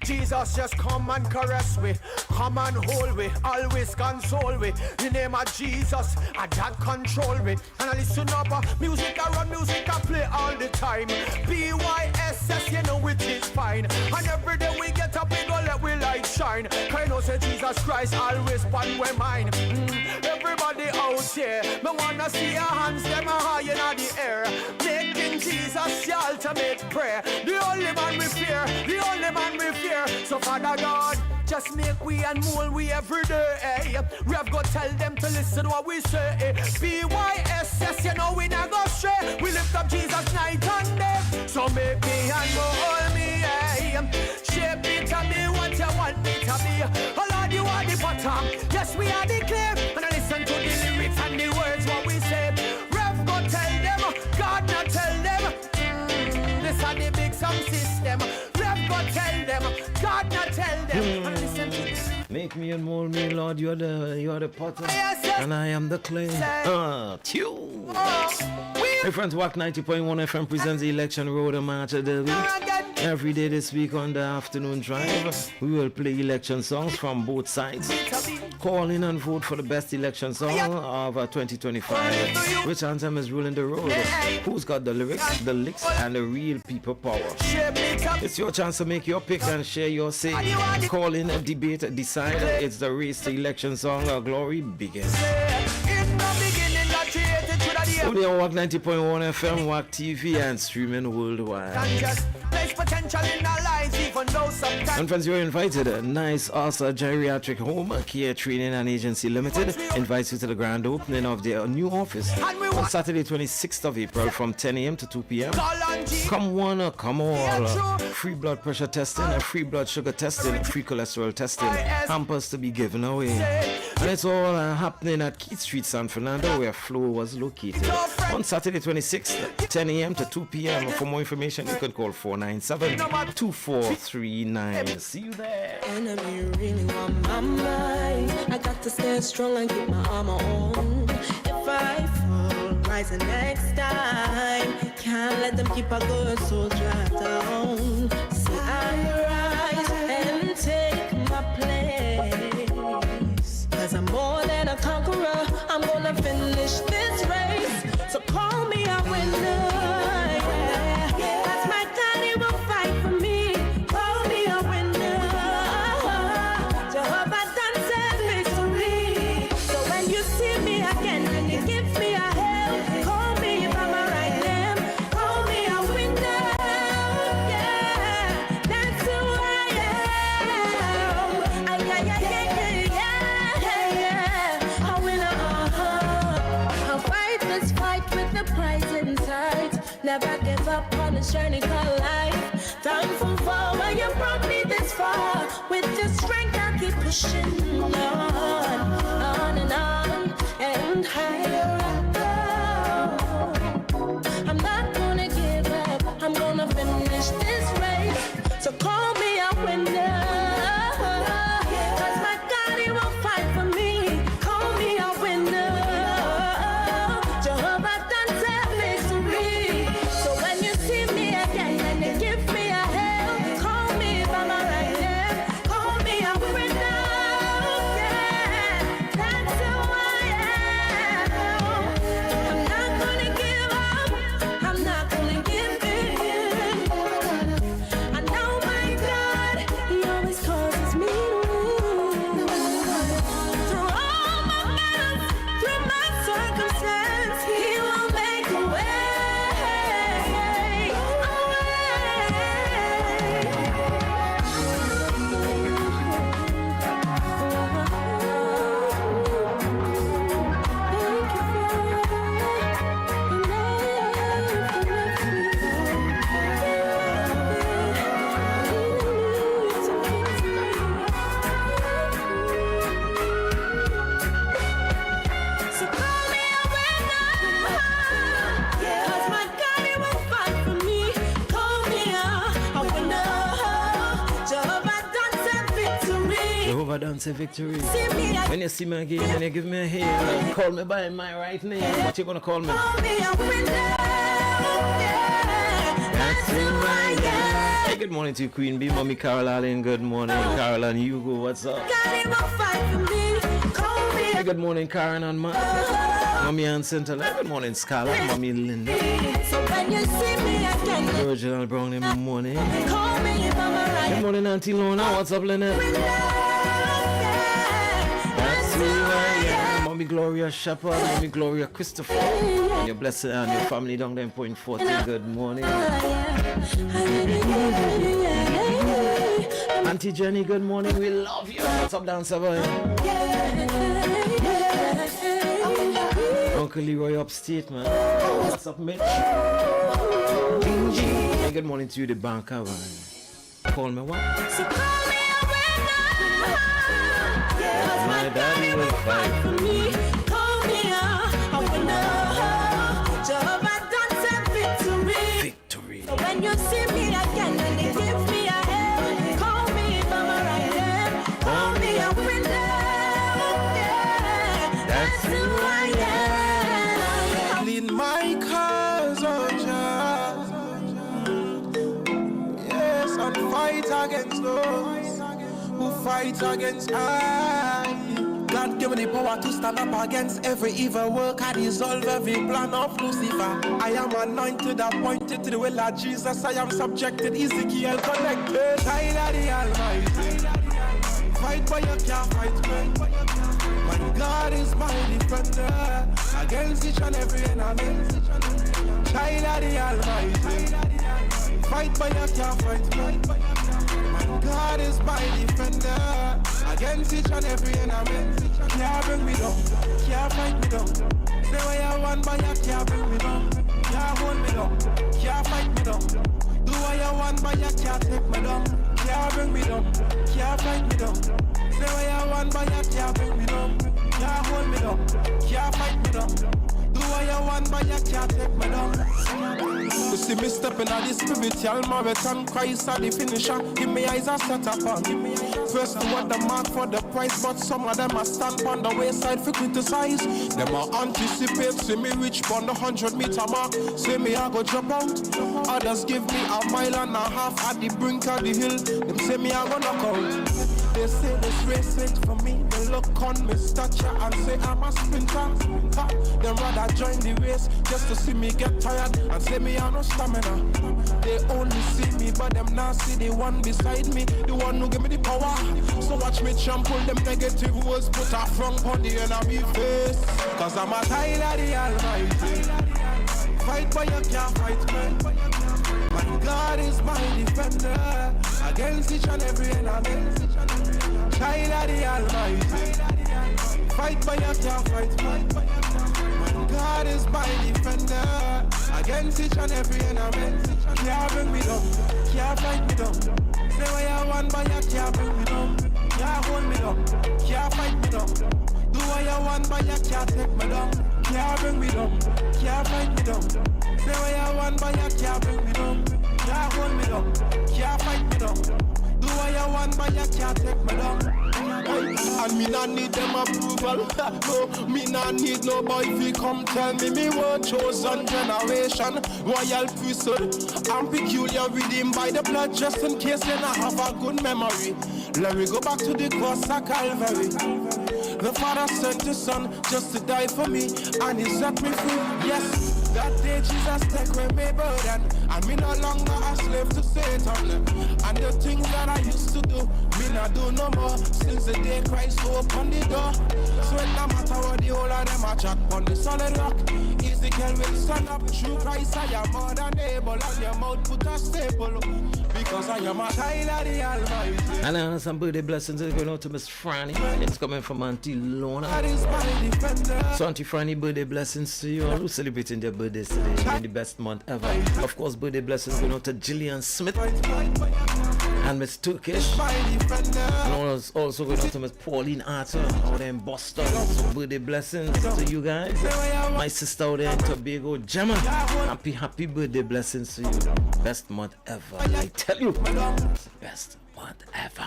Jesus just come and caress we, come and hold we, always console we. The name of Jesus, I that control we. And I listen up, music I run, music I play all the time. BYSS, you know it is fine. And every day we get up, we go let we light shine. I know say Jesus Christ always one way mine. Everybody out here, me wanna see your hands, them high in the air. Making Jesus your ultimate prayer. The only man we fear, the only man we fear. So Father God, just make we and mold we every day. Eh? We have got to tell them to listen what we say. Eh? BYSS, you know we not go stray. We lift up Jesus night and day. So make me and mold me. Eh? Shape me to be what you want me to be. Oh Lord, you are the bottom. Yes, we are the clay. And I listen to the lyrics and the words what we say. Rev go tell them, God not tell them. This are the big sound system. Rev go tell them. Make me and mold me, Lord. You're the potter, and I am the clay. Tune. Hey friends, WACK 90.1 FM presents the Election Road and March of the Week. Every day this week on the afternoon drive, we will play election songs from both sides. Call in and vote for the best election song of 2025. Which anthem is ruling the road? Who's got the lyrics, the licks, and the real people power? It's your chance to make your pick and share your say. Call in, debate, decide. It's the race to election song. Our glory begins. Only on WACK 90.1 FM, WACK TV, and streaming worldwide. And friends, you're invited. Nice Asa Geriatric Home Care Training and Agency Limited invites you to the grand opening of their new office on Saturday 26th of April from 10 a.m. to 2 p.m. Come one, come all. Free blood pressure testing, free blood sugar testing, free cholesterol testing, hampers to be given away. And it's all happening at Keith Street, San Fernando, where Flow was located. On Saturday 26th, 10 a.m. to 2 p.m. For more information, you can call 497-2439. See you there. Enemy really want my mind. I got to stay strong and keep my armor on. If I fall, rise the next time. Can't let them keep a good soldier down. See, I rise and take my place. 'Cause I'm more than a conqueror. I'm gonna finish this race. So call me a winner. That's my God, he will fight for me. Call me a winner. Jehovah done said victory. So when you see me again and you give me a help, call me by my right name. Call me a winner. Yeah, that's who I am. A winner. I'll fight this fight with the prize in sight. Never give up on this journey called life. Thankful for where you brought me this far. With your strength I'll keep pushing on and higher up. I'm not gonna give up. I'm gonna finish this race. So call me a winner. 'Cause my God, he will fight for me. Call me a winner. Jehovah done said victory. So when you see me again and you give me a hand, call me by my right name. Call me a winner. Yeah, that's who I am. I'm not gonna give up. I'm not gonna give in. I know my God, he always causes me to win. Through all my battles, through my circumstance, he will make a way. So call me a winner. 'Cause my God, he will fight for me. Call me a winner. Jehovah done said victory. Jehovah done say victory. See me When you see me again and you give me a hail, call me by my right name. What you gonna call me? Call me a winner. That's who I am. Hey, good morning to you, Queen B, Mommy Carol Allen. Good morning, Carol and Hugo. What's up? God, he will fight for me. Call me Hey, good morning, Karen and Matt. Mommy Ann Centella. Good morning, Scarlett. Mommy Linda. So when you see me again, Original Brown in the morning. call me by my right Good morning, Auntie Lona. What's up, Lynette? That's who I am. Mommy Gloria Shepherd. Mommy Gloria Christopher. And your blessed and your family down there in Point 40. Good morning. Auntie Jenny, good morning. We love you. What's up, Dancer Boy? Uncle Leroy upstate, man. What's up, Mitch? Hey, good morning to you, the banker, man. Call me what? So call me a winner. 'Cause My daddy will fight for me. Call me a winner. Jehovah done said victory. Victory. So when you see me again and you give me a hand, call me by my right name. Call me a winner. fight against those who fight against I. God give me the power to stand up against every evil work. I dissolve every plan of Lucifer. I am anointed, appointed to the will of Jesus. I am subjected, Ezekiel connected. Child of the Almighty. Fight but you can't fight me. My God is my defender against each and every enemy. Child of the Almighty. Fight but you can't fight me. My God is my defender against each and every enemy. Can't bring me down, can't fight me down. Say what you want but you can't bring me down. Can't hold me down, can't fight me down. Do what you want but you can't take me down. Can't bring me down, can't fight me down. Say what you want but you can't bring me down. Can't hold me down, can't fight me down. Do what you want, but you can't take me down. You see me stepping at the spiritual marathon. Christ are the finisher. Give me eyes are set upon. First to what the mark for the price, but some of them are stand on the wayside for criticize. Them are anticipate, see me reach on the 100-meter mark. Say me I go drop out. Others give me a mile and a half at the brink of the hill. Them say me I go knock out. They say this race ain't for me. They look on me stature and say I'm a sprinter. Them rather join the race just to see me get tired and say me I no stamina. They only see me but them not see the one beside me, the one who give me the power. So watch me trample them negative words, put a front on the enemy face. Cause I'm a child of the Almighty. Fight but you can't fight me. My God is my defender against each and every enemy. Child of the Almighty. Fight but you can't fight me. My God is my defender against each and every enemy. Can't bring me down, can't fight me down. Say what you want but you can't bring me down. Can't hold me down, can't fight me down. Do what you want but you can't take me down. Can't bring me down, can't fight me down. Say what you want but you can't bring me down. Can't hold me down, can't fight me down. Do what you want but you can't take me down. And me not need them approval. No, me not need no boy fi come tell me were chosen generation, royal priesthood. I'm peculiar, redeemed by the blood, just in case you not have a good memory. Let me go back to the cross of Calvary. The Father sent His Son just to die for me, and He set me free. Yes. That day Jesus take away my burden, and me no longer a slave to Satan. And the things that I used to do, me not do no more, since the day Christ opened the door. So it no matter what the whole of them a chat on the solid rock. Ezekiel will stand up, through Christ I am more than able, and your mouth put a staple, because I am a child of the Almighty. And I some birthday blessings are going out to Miss Franny. It's coming from Auntie Lona. So Auntie Franny, birthday blessings to you all who celebrating their birthdays today in the best month ever. Of course, birthday blessings going out to Gillian Smith and Miss Turkish. And also going out to Miss Pauline Arthur out there in Boston. So birthday blessings to you guys. My sister out there in Tobago, Gemma. Happy birthday blessings to you. Best month ever. I tell you, it's the best month ever.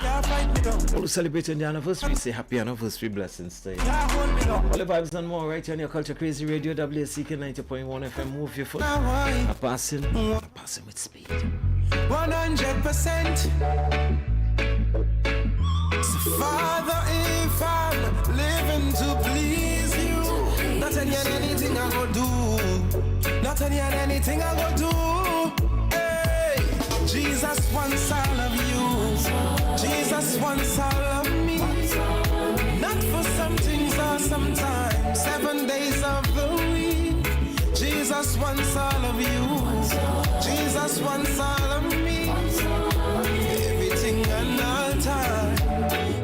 All who celebrating the anniversary, say happy anniversary blessings to you. All the vibes and more right here on your Culture Crazy Radio, WACK 90.1 FM. Move your foot. I'm passing with speed. 100%. So Father, if I'm living to please you, not anything I go do, not anything I go do. Hey, Jesus wants all of you, Jesus wants all of me, not for some things or sometimes, 7 days of the week. Jesus wants all of you, Jesus wants all of me, everything and all time.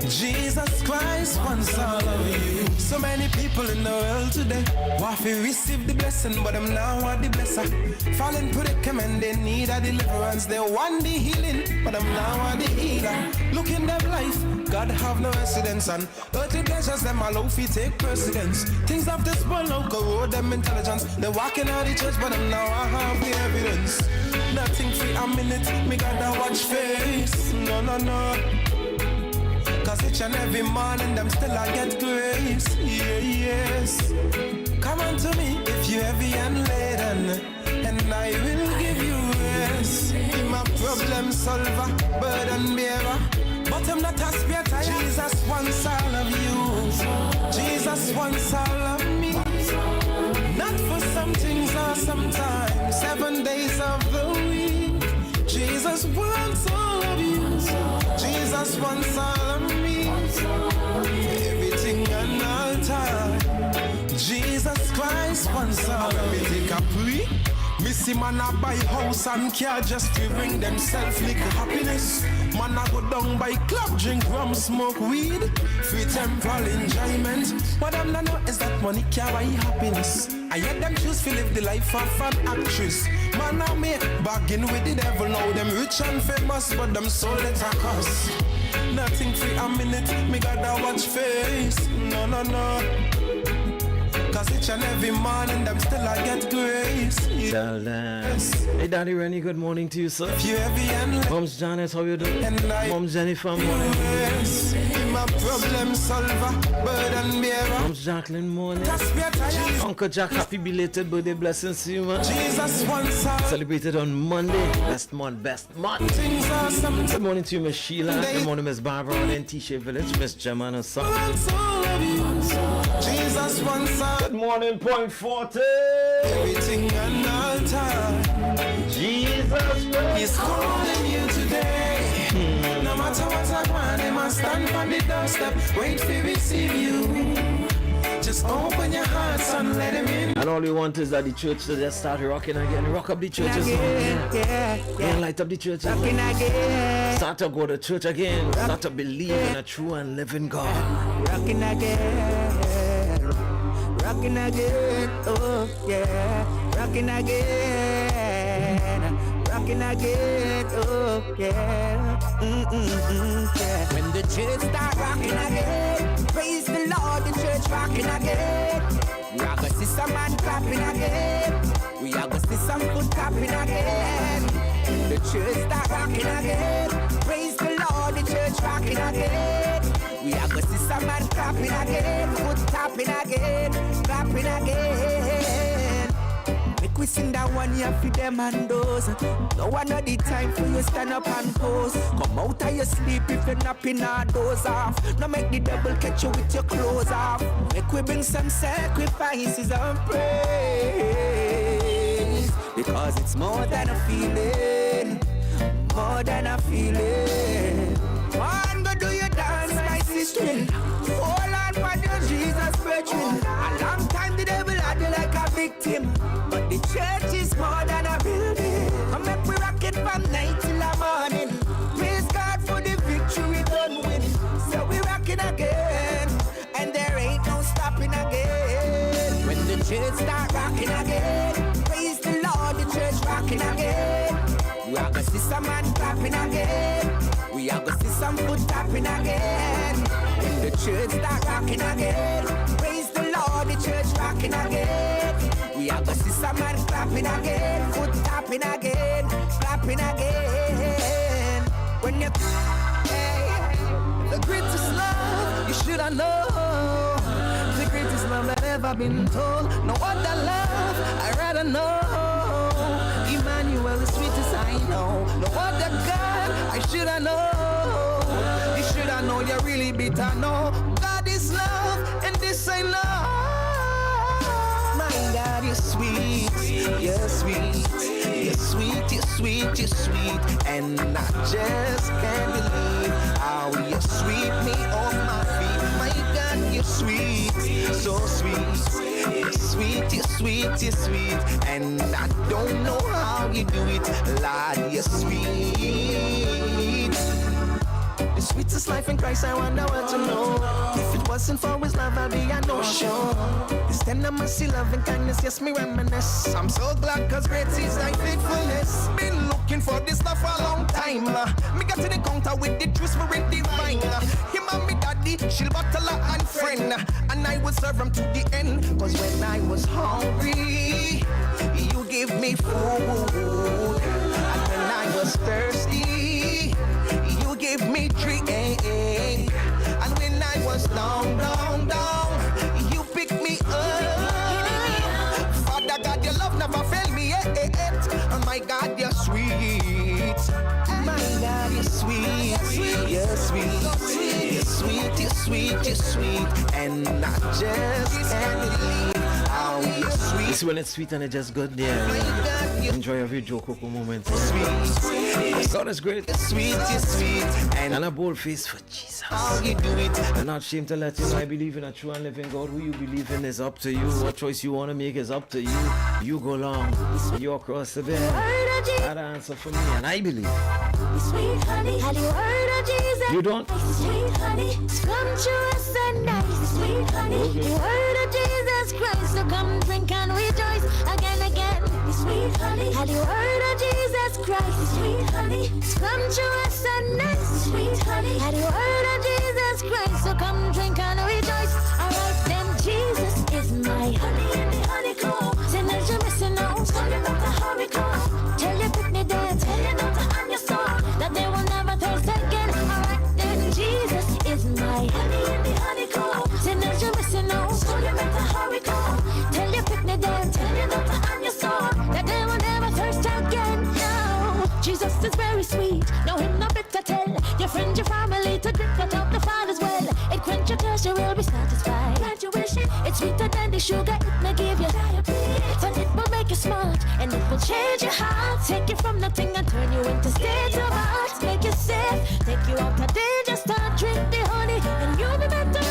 Jesus Christ wants all of you. So many people in the world today want to receive the blessing, but them now want the blesser. Fallen predicament, they need a deliverance. They want the healing, but them now want the healer. Look in their life, God have no residence, and earthly pleasures them allow fi take precedence. Things of this world now corrode them intelligence. They walking out the church, but them now I have the evidence. Nothing free a minute, me gotta watch face. No. Cause each and every morning them still I get grace. Yes. Come on to me if you're heavy and laden, and I will give you Yes, him a problem solver, burden bearer. But I'm not a spare tire. Jesus wants all of you. Jesus wants all of me. Not for some things or sometimes 7 days of the week. Jesus wants all of you. Jesus wants all of me. Everything and all time. Jesus Christ wants all of me. Take a plea. Missy man a buy house and car just to bring themself like happiness. Man a go down buy club, drink rum, smoke weed, free temporal enjoyment. What I'm not know is that money can't buy happiness. I hear them choose to live the life of an actress. Man a make bargain with the devil. Now them rich and famous, but them soul it a cost. Nothing free a minute, me gotta watch face. No, no, no. Cause each and every morning them still I get grace. Tell them. Hey Daddy Rennie, good morning to you, sir. Mom's Janice, how you doing? Mom's Jennifer, morning. Yes, my problem solver, burden bearer. Mom's Jacqueline, morning. Uncle Jack, happy belated birthday, blessings to you, man. Jesus wants all. Celebrated on Monday, best month. Good morning to you, Miss Sheila. Good morning, Miss Barbara in T-Shea Village, Miss Gemma and her son. Jesus wants all. Good morning, Point 40. Everything and all time. Jesus He's calling you today. No matter what I want, they must stand on the doorstep, wait for receive you. Just open your hearts and let him in. And all we want is that the church to just start rocking again. Rock up the churches. Yeah. Light up the churches. Rocking again. Start to go to church again. Start to believe in a true and living God. Rocking again. Rocking again. Oh yeah. Rocking again. Rocking again. Oh yeah. Yeah. When the church start rocking again, praise the Lord, the church rocking again. We are gonna see some man clapping again. We are gonna see some foot tapping again. When the church start rocking again, praise the Lord, the church rocking again. We are gonna see some man clapping again, foot tapping again, clapping again. Make we sing that one here for them and those. No one know the time for you stand up and pose. Come out of your sleep if you're napping our doors off. No make the devil catch you with your clothes off. Make we bring some sacrifices and praise. Because it's more than a feeling. More than a feeling. One go do your dance, my sister. Hold on for your Jesus brethren. A long time the devil had you like a victim. But the church is more than a building. Come make we rock it from night till the morning. Praise God for the victory done win. So we rocking again. And there ain't no stopping again. When the church start rocking again, praise the Lord, the church rocking again. We are gonna see some man clapping again. We are gonna see some foot tapping again. When the church start rocking again, praise the Lord, the church rocking again. We are gonna see some man clapping again, foot tapping again, clapping again. When you the greatest love you should have known. The greatest love that ever been told. No other love I'd rather know. Emmanuel, the sweetest I know. No other God I should have known. You should have known you're really bitter. No, God is love, and this I know. My God, you're sweet, you're sweet, you're sweet, you're sweet, you're sweet, and I just can't believe how you sweep me off my feet. My God, you're sweet, so sweet. You're sweet, you're sweet, you're sweet, and I don't know how you do it, Lord, you're sweet. The sweetest life in Christ, I wonder what to know. If it wasn't for his love, I'd be a no-show. This tender mercy, love and kindness, yes, me reminisce. I'm so glad, cause great is thy faithfulness. Been looking for this love for a long time. Me got to the counter with the true spirit divine. Him and me daddy, shield battler and friend. And I will serve him to the end. Cause when I was hungry, you gave me food. And when I was thirsty, you gave me drink. And when I was down, you picked me up. Father God, your love never failed me yet. Oh my God, you're sweet. My God, you're sweet. You're sweet. You're sweet, you're sweet, you're sweet. And I just can't believe how you're sweet. This when it's sweet and it's just good, yeah. Enjoy every Joe Coco moment. God is great. You're sweet, you're sweet. And a bold face for Jesus. How you do it. I'm not ashamed to let you know I believe in a true and living God. Who you believe in is up to you. What choice you want to make is up to you. You go long. You across the bed. That answer for me, and I believe. Sweet honey, had the word of Jesus. You don't? Sweet honey, scrumptious and nice. Sweet honey, the word of Jesus Christ. So come drink and rejoice again, again. Sweet honey, had the word of Jesus Christ. Sweet honey, scrumptious and nice. Sweet honey, had the word of Jesus Christ. So come drink and rejoice. Alright then, Jesus is my honey and the honeycomb. Sinners you're missing out, so you got to hurry come. Tell your picnic there, tell your daughter and your son that they will never thirst again. Alright then, Jesus is my honey and the honeycomb. Sinners you're missing out, so you got to hurry come. Tell your picnic there, tell your daughter and your son that they will never thirst again. No, Jesus is very sweet. No him no bitter tell your friend, your family to drink out of the Father's well. It quench your thirst, you will be satisfied. Grant your wish, it's sweeter than the sugar. It may give you diabetes, but it will make you smart and it will change your heart. Take you from nothing and turn you into state of art. Make you safe, take you out of danger. Start drink the honey and you'll be better.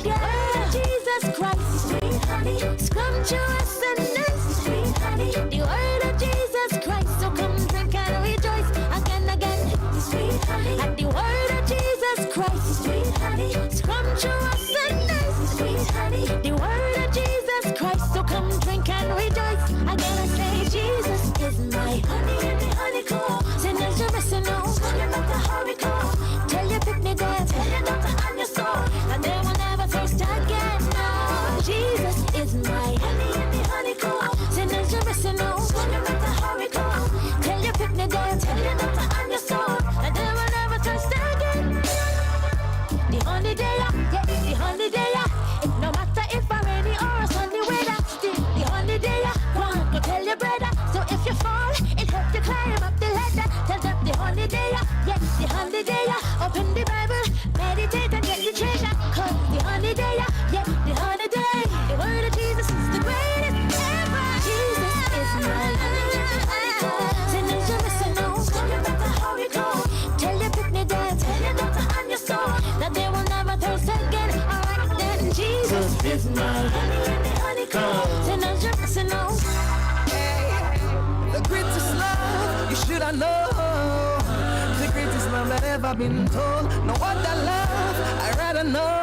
Yeah, Jesus Christ, sweet honey, scrumptious and nice. Sweet honey, the word of Jesus Christ. So come drink and rejoice again, again. Sweet honey, and the word of Jesus Christ. Sweet honey, scrumptious and nice. Sweet honey, the word of Jesus Christ. So come drink and rejoice again. I say Jesus is my honey and the honeycomb. Sinners you're missing out, so you got to hurry come. Tell your picnic there, tell your daughter and your son that they will never thirst again. No, Jesus is my honey and the honeycomb. Sinners you're missing out, so you got to hurry come. Tell your picnic there, tell your daughter and your son that they will never thirst again. The honey day, yeah, the honey day, it no matter if a rainy or a sunny weather. Still the honey day, go on, go tell your brother. So if you fall, it help you climb up the ladder. Tell them the honey day, yeah, the honey day. Open the Bible, meditate and get the treasure. Cause the honey day, yeah, the honey day. The word of Jesus is the greatest ever. Jesus is my honey. Sinners you're missing out, so you better hurry come. Tell your picnic there, tell your daughter and your son that they will never thirst again. Alright then, Jesus is my honey and the honeycomb. Sinners you're missing out. The greatest love you should have known. The greatest love that ever been told. No other love I'd rather know.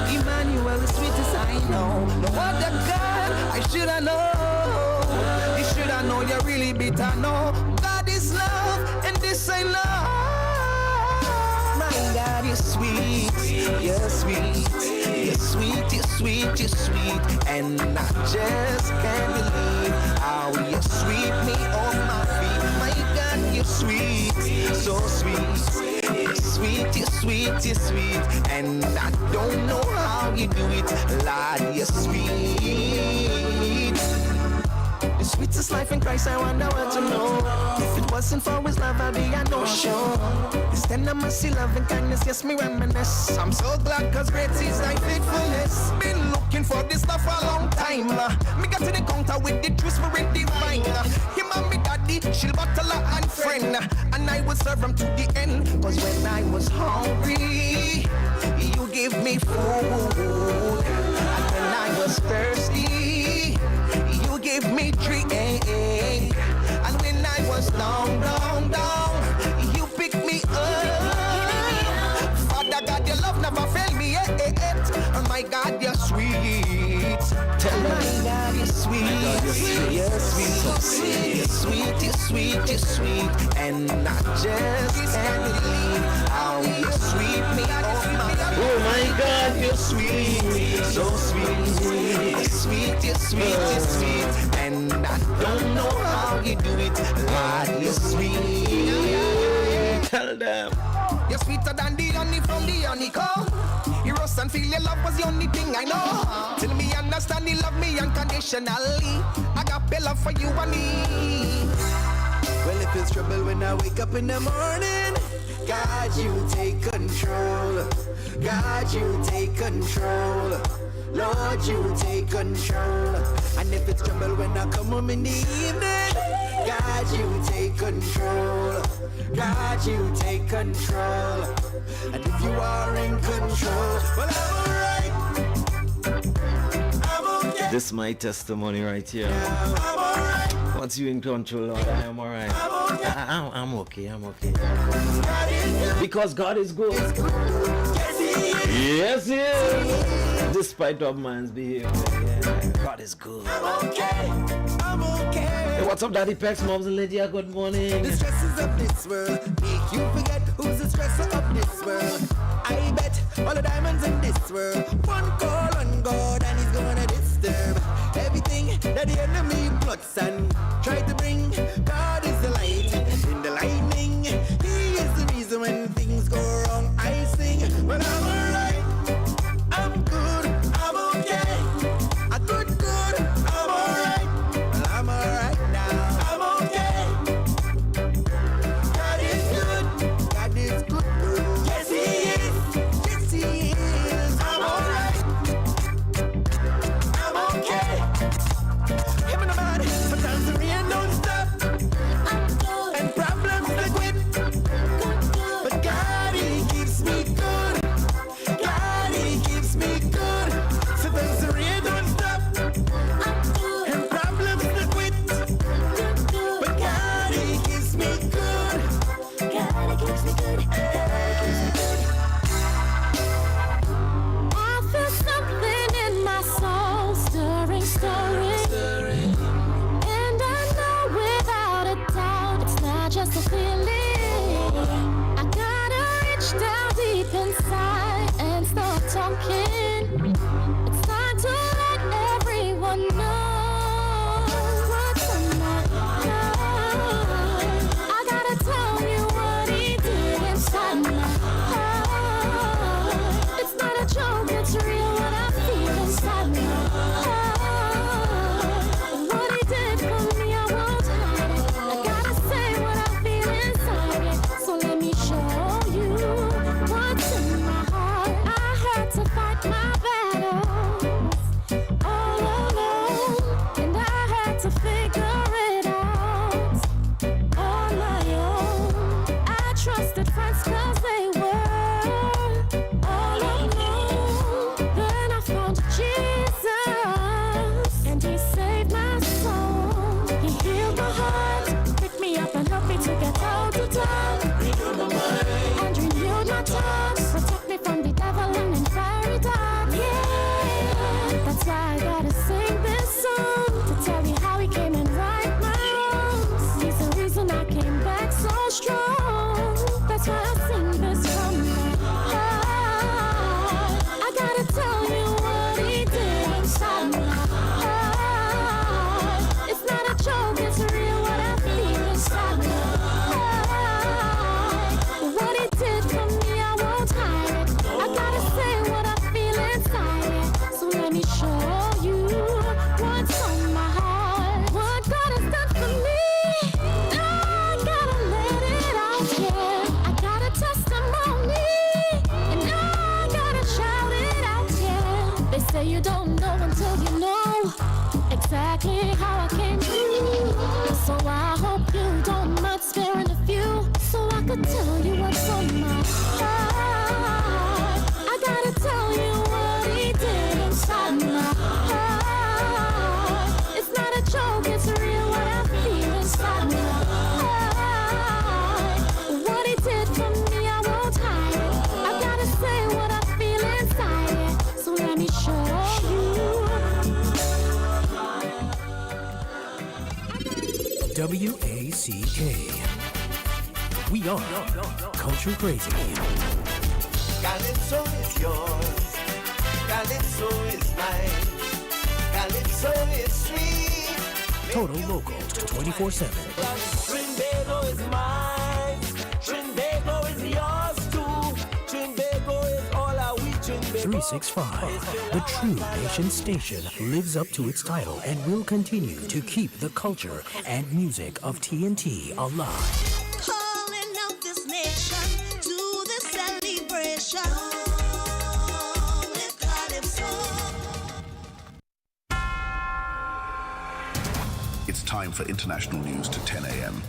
Emmanuel, the sweetest I know. No other God I should have known. You should have known you're really bitter. No, God is love and this I know. My God, you're sweet, you're sweet, you're sweet, you're sweet, you're sweet, and I just can't believe how you sweep me off my feet. My God, you're sweet, so sweet, you're sweet, you're sweet, you're sweet, and I don't know how you do it, Lord, you're sweet. The sweetest life in Christ, I wonder what to know. If it wasn't for his love, I'd be a no-show. This tender mercy, love and kindness, yes, me reminisce. I'm so glad, cause great is thy faithfulness. Been looking for this love for a long time. Me got to the counter with the true spirit divine. Him and me daddy, chill battler and friend. And I will serve him to the end. Cause when I was hungry, you gave me food. And when I was thirsty, you gave me drink. And when I was down, you picked me up. Father God, your love never failed me yet. Oh my God, you're sweet. Tell me, my God, you're sweet. You're sweet. You're sweet, you're sweet, you're sweet. And I just can't believe how you sweep me off my feet. Oh my God, you're sweet. So sweet. You're sweet, you're sweet, you're sweet. And I don't know how you do it. Lord, you're sweet. Tell them. You're sweeter than the honey from the honeycomb. You rust and feel your love was the only thing I know. Till me understand you love me unconditionally. I got the love for you and me. Well, it feels trouble when I wake up in the morning. God, you take control. God, you take control. Lord, you take control. And if it's trouble when I come home in the evening, God, you take control. God, you take control. And if you are in control, well, I'm alright. I'm okay. This is my testimony right here. I'm alright. Once you in control, Lord, I am alright. I'm okay. I'm okay. Because God is good. Yes, He is. Despite of man's behavior, yeah. God is good. I'm okay. I'm okay. Hey, what's up, Daddy Pex, Moms and Lydia? Good morning. The stresses of this world make you forget who's the stressor of this world. I bet all the diamonds in this world. One call on God and He's gonna disturb everything that the enemy plots and try to bring. God is the light in the lightning. He is the reason when things go wrong. I sing, well, I'm alright. I'm good. I'm okay. I'm good. I'm alright. Well, I'm alright now. I'm okay. God is good. God is good. Yes, He is. Yes, He is. I'm alright. I'm okay. Even the man, sometimes the rain don't stop. And problems they quit. But God, He keeps me good. God, He keeps me good. Sometimes the rain don't stop. And problems they quit. But God, He keeps me good. God, He keeps me good. I feel something in my soul, stirring. And I know without a doubt it's not just a feeling. I gotta reach down deep inside and start talking. It's time to let everyone know what's on my mind. I gotta tell you what He did inside my heart. It's not a joke, it's real what I feel inside my heart. What He did for me, I won't hide it. I gotta say what I feel inside it. So let me show you what's in my heart. I had to fight my battles all alone, and I had to figure it out on my own. I trusted friends 'cause they were all alone. Then I found Jesus, and He saved my soul. He healed my heart, picked me up and helped me to get out of dark. Renewed my mind and renewed my thoughts. Protect me from the devil and in fiery dark. Yeah, that's why I gotta sing this song to tell you how He came and right my wrongs. He's the reason I came back so strong. That's why I sing this from my heart. I gotta tell you what He did inside my heart. It's not a joke, it's real what I feel inside my heart. What He did for me, I won't hide it. I gotta say what I feel inside it. So let me show you what's on my heart. What God has done for me, I gotta let it out, yeah. I got a testimony, and I gotta shout it out, yeah. They say you don't know until you know exactly how I came through. So I hope you don't mind sparing a few, so I could tell you what's on my heart. I gotta tell you what He did inside my heart. It's not a joke, it's real what I feel inside my heart. What He did for me, I won't hide it. I gotta say what I feel inside it. So let me show you. WACK. We are Culture Crazy. Calypso is yours. Calypso is mine. Calypso is sweet. Total Local 24/7. Trinbago is mine. Trinbago is yours too. Trinbago is all our we Trinbago. 365. The True Nation station lives up to its title and will continue to keep the culture and music of TNT alive. Calling out this nation to the celebration. With Calypso. It's time for international news to 10 a.m.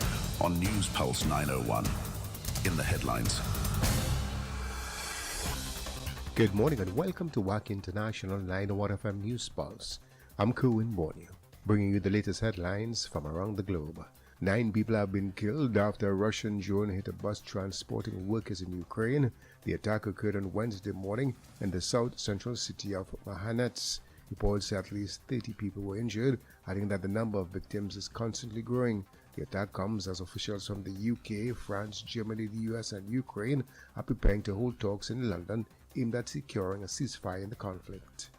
on News Pulse 901. In the headlines. Good morning and welcome to WACK International 901 FM News Pulse. I'm Kuwin Borneo, bringing you the latest headlines from around the globe. 9 people have been killed after a Russian drone hit a bus transporting workers in Ukraine. The attack occurred on Wednesday morning in the south-central city of Mahanets. Reports say at least 30 people were injured, adding that the number of victims is constantly growing. The attack comes as officials from the UK, France, Germany, the US and Ukraine are preparing to hold talks in London aimed at securing a ceasefire in the conflict.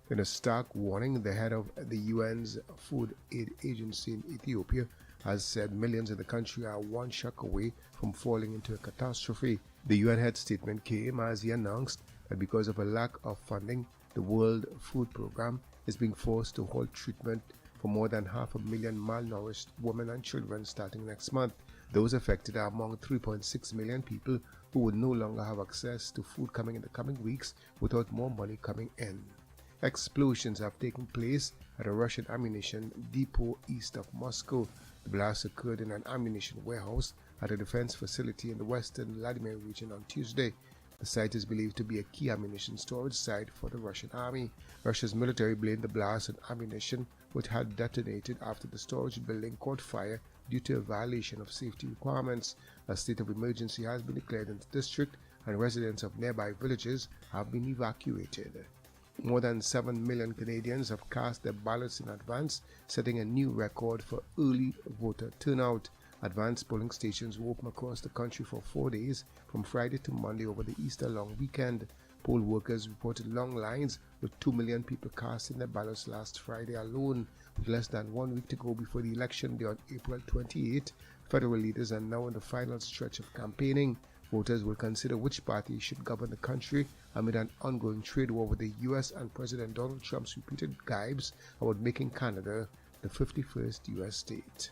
In a stark warning, the head of the UN's Food Aid Agency in Ethiopia has said millions in the country are one shock away from falling into a catastrophe. The UN head statement came as he announced that because of a lack of funding, the World Food Programme is being forced to halt treatment for more than 500,000 malnourished women and children starting next month. Those affected are among 3.6 million people who would no longer have access to food coming in the coming weeks without more money coming in. Explosions have taken place at a Russian ammunition depot east of Moscow. The blast occurred in an ammunition warehouse at a defense facility in the western Vladimir region on Tuesday. The site is believed to be a key ammunition storage site for the Russian army. Russia's military blamed the blast on ammunition which had detonated after the storage building caught fire due to a violation of safety requirements. A state of emergency has been declared in the district and residents of nearby villages have been evacuated. More than 7 million Canadians have cast their ballots in advance, setting a new record for early voter turnout. Advanced polling stations were open across the country for 4 days, from Friday to Monday over the Easter long weekend. Poll workers reported long lines with 2 million people casting their ballots last Friday alone. With less than 1 week to go before the election day on April 28, federal leaders are now in the final stretch of campaigning. Voters will consider which party should govern the country amid an ongoing trade war with the U.S. and President Donald Trump's repeated gibes about making Canada the 51st U.S. state.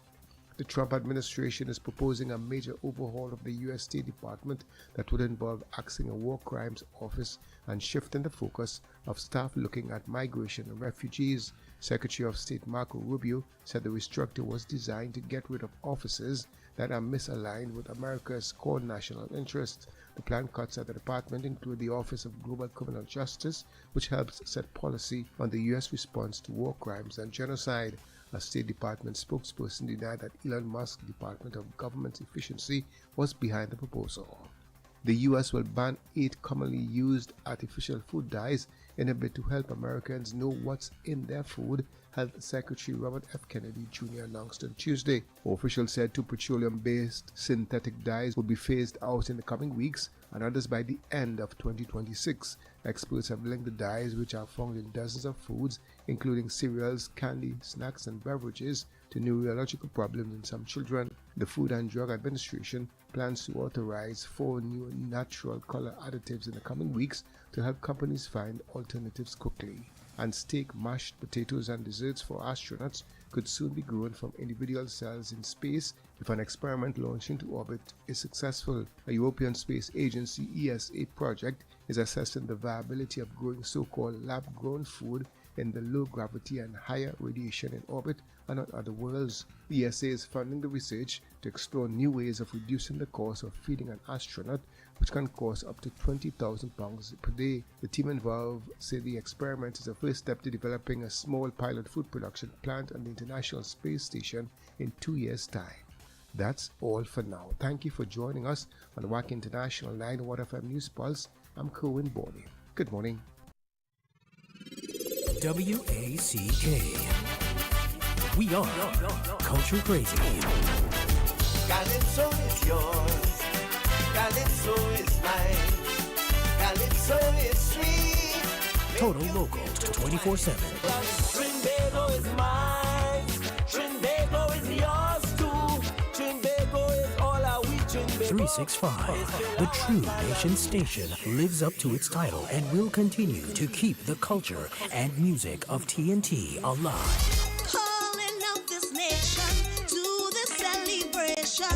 The Trump administration is proposing a major overhaul of the U.S. State Department that would involve axing a war crimes office and shifting the focus of staff looking at migration and refugees. Secretary of State Marco Rubio said the restructure was designed to get rid of offices that are misaligned with America's core national interests. The planned cuts at the department include the Office of Global Criminal Justice, which helps set policy on the U.S. response to war crimes and genocide. A State Department spokesperson denied that Elon Musk's Department of Government Efficiency was behind the proposal. The U.S. will ban 8 commonly used artificial food dyes in a bid to help Americans know what's in their food, Health Secretary Robert F. Kennedy Jr. announced on Tuesday. Officials said 2 petroleum-based synthetic dyes would be phased out in the coming weeks and others by the end of 2026. Experts have linked the dyes, which are found in dozens of foods, including cereals, candy, snacks, and beverages, to neurological problems in some children. The Food and Drug Administration plans to authorize 4 new natural color additives in the coming weeks to help companies find alternatives quickly. And steak, mashed potatoes, and desserts for astronauts could soon be grown from individual cells in space if an experiment launched into orbit is successful. A European Space Agency ESA project is assessing the viability of growing so-called lab-grown food in the low gravity and higher radiation in orbit and on other worlds. The ESA is funding the research to explore new ways of reducing the cost of feeding an astronaut, which can cost up to £20,000 per day. The team involved say the experiment is a first step to developing a small pilot food production plant on the International Space Station in 2 years' time. That's all for now. Thank you for joining us on WACK International 901 FM News Pulse. I'm Kerwin Borneo. Good morning. WACK. We are Culture Crazy. Calypso is yours. Calypso is mine. Calypso is sweet. Total local 24/7. Trinbago is mine. Trinbago is yours too. Trinbago is all our we Trinbago. 93.65. The True Nation Station lives up to its title and will continue to keep the culture and music of TNT alive. Calling out this nation to the celebration.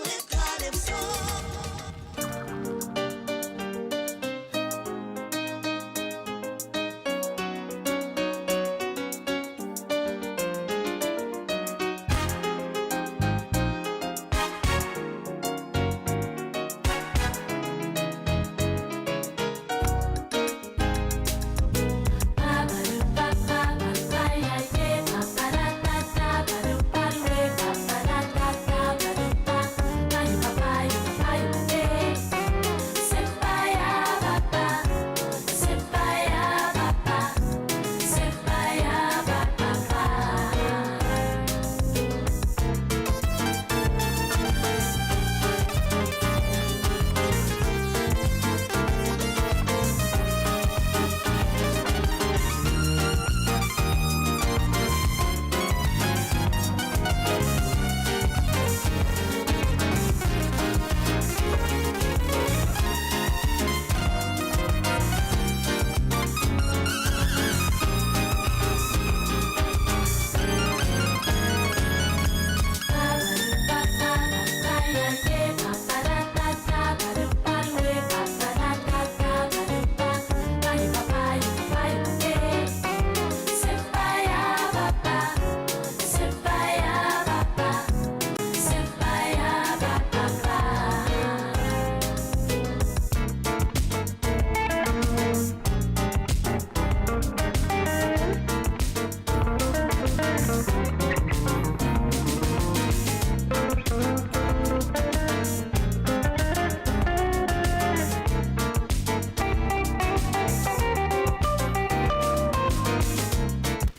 With Calypso.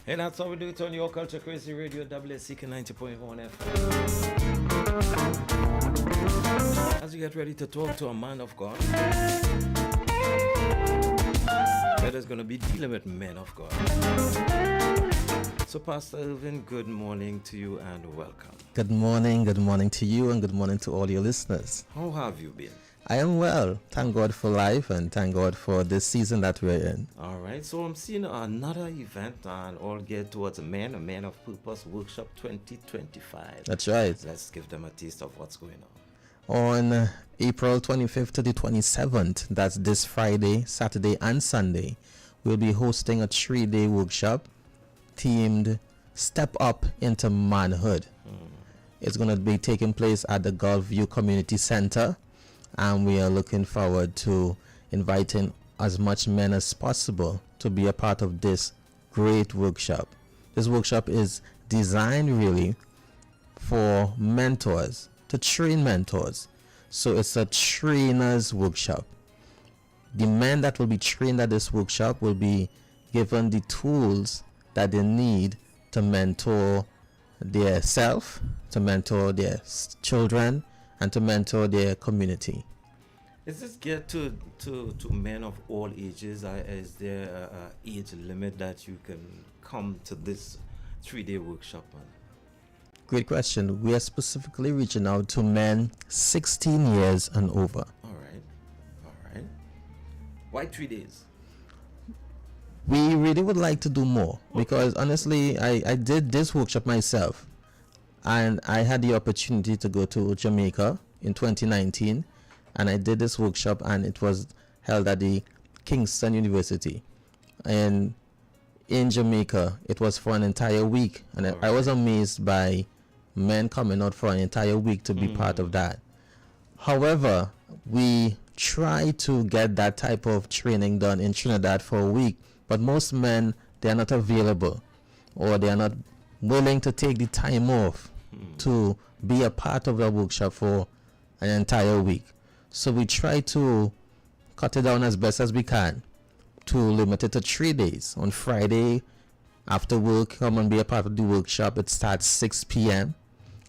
And that's how we do it on your Culture Crazy Radio, WSCK 90.1 FM. As we get ready to talk to a man of God, that is going to be dealing with men of God. So, Pastor Elvin, good morning to you and welcome. Good morning to you, and good morning to all your listeners. How have you been? I am well. Thank God for life, and thank God for this season that we're in. All right, so I'm seeing another event, and all geared towards a Man of Purpose Workshop 2025. That's right. Let's give them a taste of what's going on. On April 25th to the 27th, that's this Friday, Saturday, and Sunday, we'll be hosting a 3-day workshop themed Step Up into Manhood. It's going to be taking place at the Gulfview Community Center, and we are looking forward to inviting as much men as possible to be a part of this great workshop. This workshop is designed really for mentors, to train mentors. So it's a trainer's workshop. The men that will be trained at this workshop will be given the tools that they need to mentor their self, to mentor their children, and to mentor their community. Is this geared to men of all ages? Is there an age limit that you can come to this 3-day workshop on? Great question. We are specifically reaching out to men 16 years and over. All right. Why 3 days? We really would like to do more because honestly, I did this workshop myself. And I had the opportunity to go to Jamaica in 2019, and I did this workshop, and it was held at the Kingston University. And in Jamaica, it was for an entire week, and I was amazed by men coming out for an entire week to be part of that. However, we try to get that type of training done in Trinidad for a week, but most men, they are not available, or they are not willing to take the time off to be a part of the workshop for an entire week. So we try to cut it down as best as we can to limit it to 3 days. On Friday, after work, come and be a part of the workshop. It starts 6 p.m.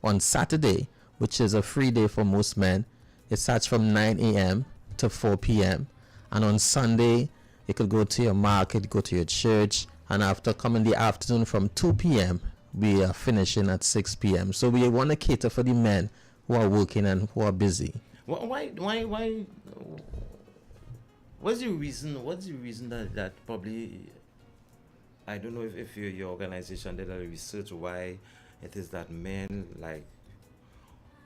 On Saturday, which is a free day for most men, it starts from 9 a.m. to 4 p.m. And on Sunday, you could go to your market, go to your church, and after coming the afternoon from 2 p.m., we are finishing at 6 p.m. So we want to cater for the men who are working and who are busy. Why? What's the reason? What's the reason that probably, I don't know if your organization did a research why it is that men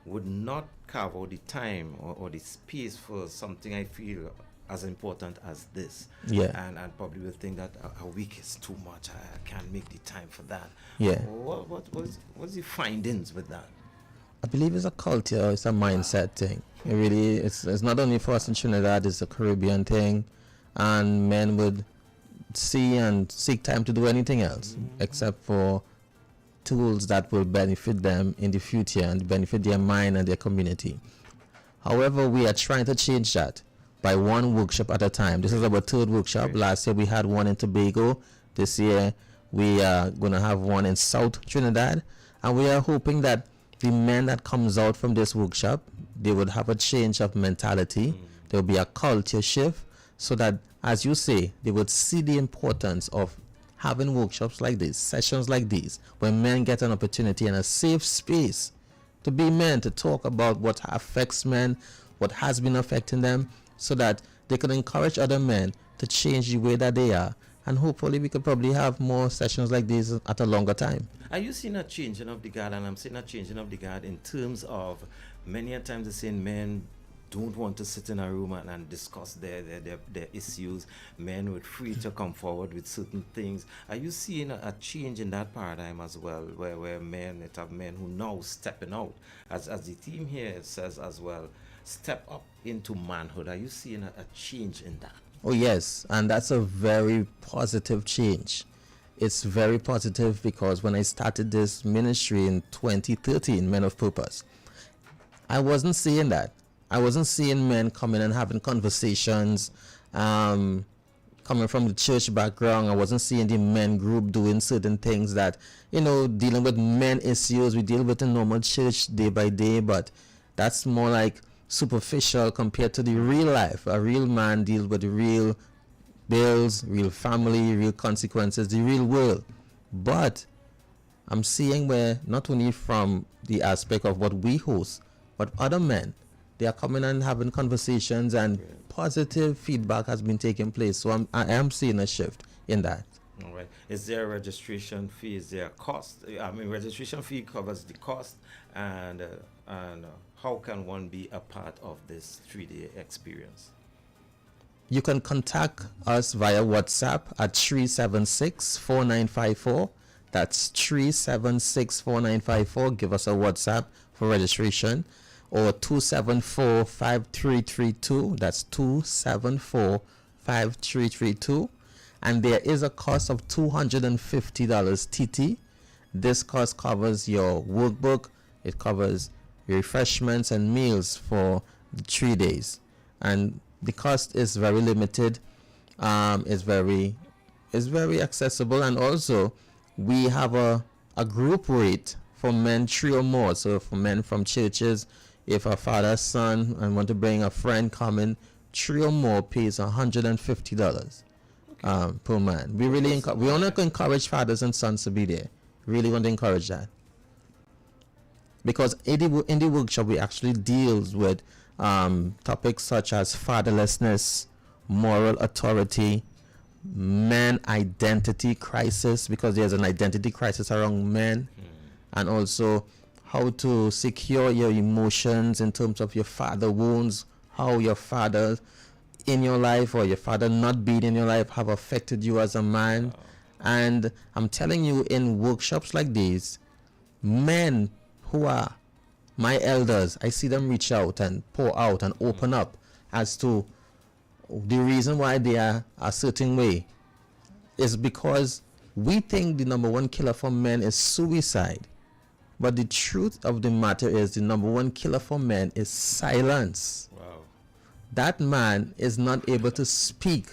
would not carve out the time or the space for something I feel as important as this. Yeah. And probably will think that a week is too much. I can't make the time for that. Yeah. What's the findings with that? I believe it's a culture, it's a mindset thing. It really, it's not only for us in Trinidad, it's a Caribbean thing, and men would see and seek time to do anything else except for tools that will benefit them in the future and benefit their mind and their community. However, we are trying to change that by one workshop at a time. This is our third workshop. Last year we had one in Tobago. This year we are going to have one in South Trinidad, and we are hoping that the men that comes out from this workshop, they would have a change of mentality. There will be a culture shift, so that, as you say, they would see the importance of having workshops like this, sessions like these, where men get an opportunity and a safe space to be men, to talk about what affects men, what has been affecting them, so that they can encourage other men to change the way that they are. And hopefully we could probably have more sessions like these at a longer time. Are you seeing a changing of the guard? And I'm saying a changing of the guard in terms of many a times the same men don't want to sit in a room and discuss their issues. Men would free to come forward with certain things. Are you seeing a change in that paradigm as well, where men, it have men who now stepping out, as the theme here says as well, step up into manhood? Are you seeing a change in that? Oh yes, and that's a very positive change. It's very positive, because when I started this ministry in 2013, Men of Purpose, I wasn't seeing that. I wasn't seeing men coming and having conversations, coming from the church background. I wasn't seeing the men group doing certain things that, dealing with men issues we deal with in normal church day by day, but that's more like superficial compared to the real life. A real man deals with the real bills, real family, real consequences, the real world. But I'm seeing where not only from the aspect of what we host, but other men, they are coming and having conversations, and positive feedback has been taking place. So I am seeing a shift in that. All right. Is there a registration fee? Is there a cost? I mean, registration fee covers the cost, and how can one be a part of this 3-day experience? You can contact us via WhatsApp at 376-4954. That's 376-4954. Give us a WhatsApp for registration. Or 274-5332. That's 274-5332. And there is a cost of $250 TT. This cost covers your workbook. It covers refreshments and meals for the 3 days, and the cost is very limited. It's very accessible, and also we have a group rate for men 3 or more. So for men from churches, if a father, son, and want to bring a friend coming, 3 or more pays $150 per man. We really we want to encourage fathers and sons to be there. Really want to encourage that. Because in the workshop we actually deals with topics such as fatherlessness, moral authority, man identity crisis, because there's an identity crisis around men, and also how to secure your emotions in terms of your father wounds, how your father in your life or your father not being in your life have affected you as a man. And I'm telling you, in workshops like these, men who are my elders, I see them reach out and pour out and open up as to the reason why they are a certain way. Is because we think the number one killer for men is suicide. But the truth of the matter is the number one killer for men is silence. Wow. That man is not able to speak.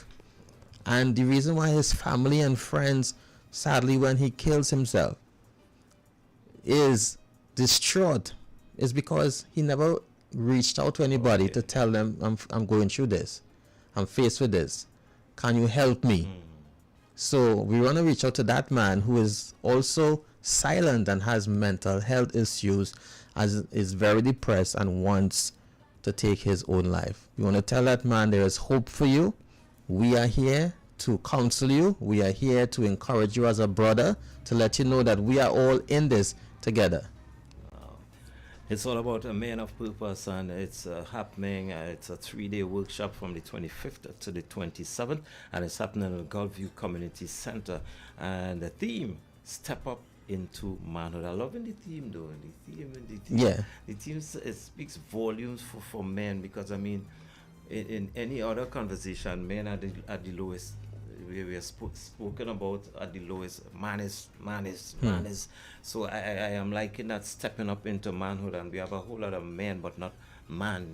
And the reason why his family and friends, sadly, when he kills himself, is distraught, is because he never reached out to anybody to tell them, I'm going through this, I'm faced with this, can you help me? So we want to reach out to that man who is also silent and has mental health issues, is very depressed and wants to take his own life. You want to tell that man there is hope for you. We are here to counsel you. We are here to encourage you as a brother, to let you know that we are all in this together. It's all about a man of purpose, and it's happening. It's a 3-day workshop from the 25th to the 27th, and it's happening at the Gulfview Community Center. And the theme, Step Up into Manhood. I love the theme, though. Yeah. The theme it speaks volumes for men, because, I mean, in any other conversation, men are the lowest. We are spoken about at the lowest. Man is. So I am liking that, stepping up into manhood, and we have a whole lot of men, but not man.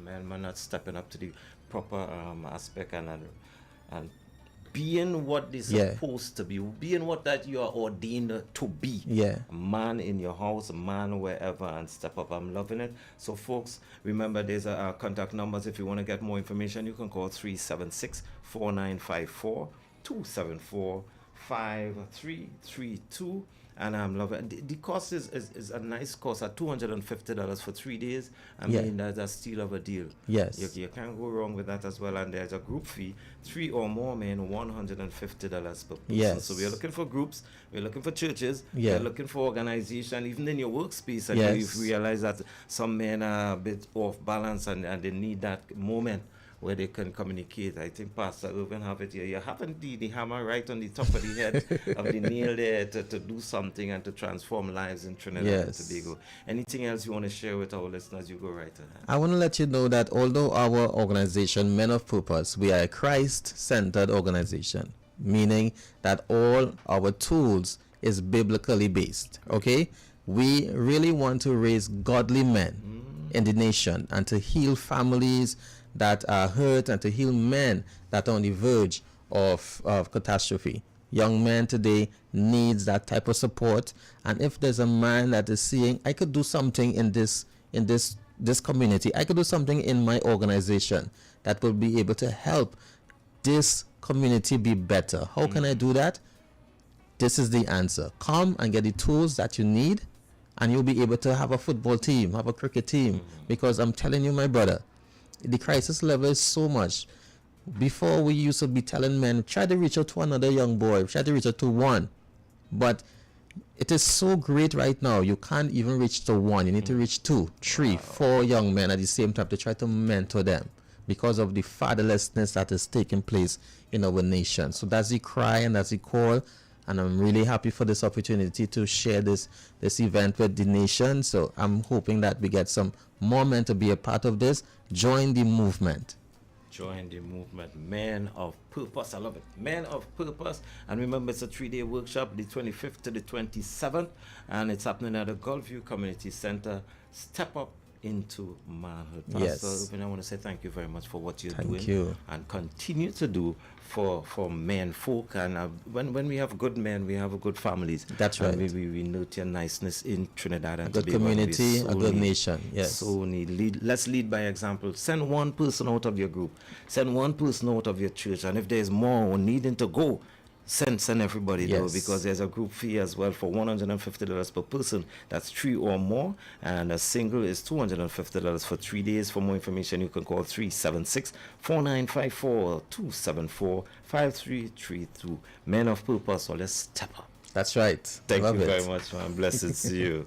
Men not stepping up to the proper aspect and being what they're supposed to be, being what that you are ordained to be. Yeah. A man in your house, a man wherever, and step up. I'm loving it. So folks, remember there's our contact numbers. If you want to get more information, you can call 376-4954, 274-5332. And I'm loving it. The cost is a nice cost at $250 for 3 days. I mean, that's a steal of a deal. Yes. You can't go wrong with that as well. And there's a group fee, 3 or more men, $150 per person. Yes. So we're looking for groups, we're looking for churches, Yeah. we're looking for organization, even in your workspace. And Yes. you realize that some men are a bit off balance and they need that moment where they can communicate. I think Pastor Irvin have it here. You haven't the hammer right on the top of the head of the nail there to do something and to transform lives in Trinidad and Tobago. Anything else you want to share with our listeners, you go right ahead. I want to let you know that although our organization, Men of Purpose, we are a Christ-centered organization, meaning that all our tools is biblically based, okay? We really want to raise godly men in the nation and to heal families that are hurt and to heal men that are on the verge of catastrophe. Young men today needs that type of support, and if there's a man that is seeing, I could do something in this community, I could do something in my organization that will be able to help this community be better. How can I do that? This is the answer. Come and get the tools that you need, and you'll be able to have a football team, have a cricket team, because I'm telling you, my brother, the crisis level is so much. Before, we used to be telling men, try to reach out to another young boy, try to reach out to one. But it is so great right now, you can't even reach to one. You need to reach 2, 3, 4 young men at the same time to try to mentor them, because of the fatherlessness that is taking place in our nation. So that's the cry and that's the call. And I'm really happy for this opportunity to share this event with the nation. So I'm hoping that we get some more men to be a part of this. Join the movement. Join the movement. Men of Purpose. I love it. Men of Purpose. And remember, it's a 3-day workshop, the 25th to the 27th. And it's happening at the Gulfview Community Center. Step up into manhood. Yes. Pastor Ruben, I want to say thank you very much for what you're doing. Thank you. And continue to do for men folk. And when we have good men, we have good families. That's right. And we nurture niceness in Trinidad and a good Tobago. community, a good nation. Yes. So let's lead by example. Send one person out of your group. Send one person out of your church. And if there's more needing to go, send everybody though, because there's a group fee as well for $150 per person. That's 3 or more, and a single is $250 for 3 days. For more information, you can call 376-4954, 274-5332. Men of Purpose. So let's step up. That's right. Thank Love you it. very much, man. Blessings to you.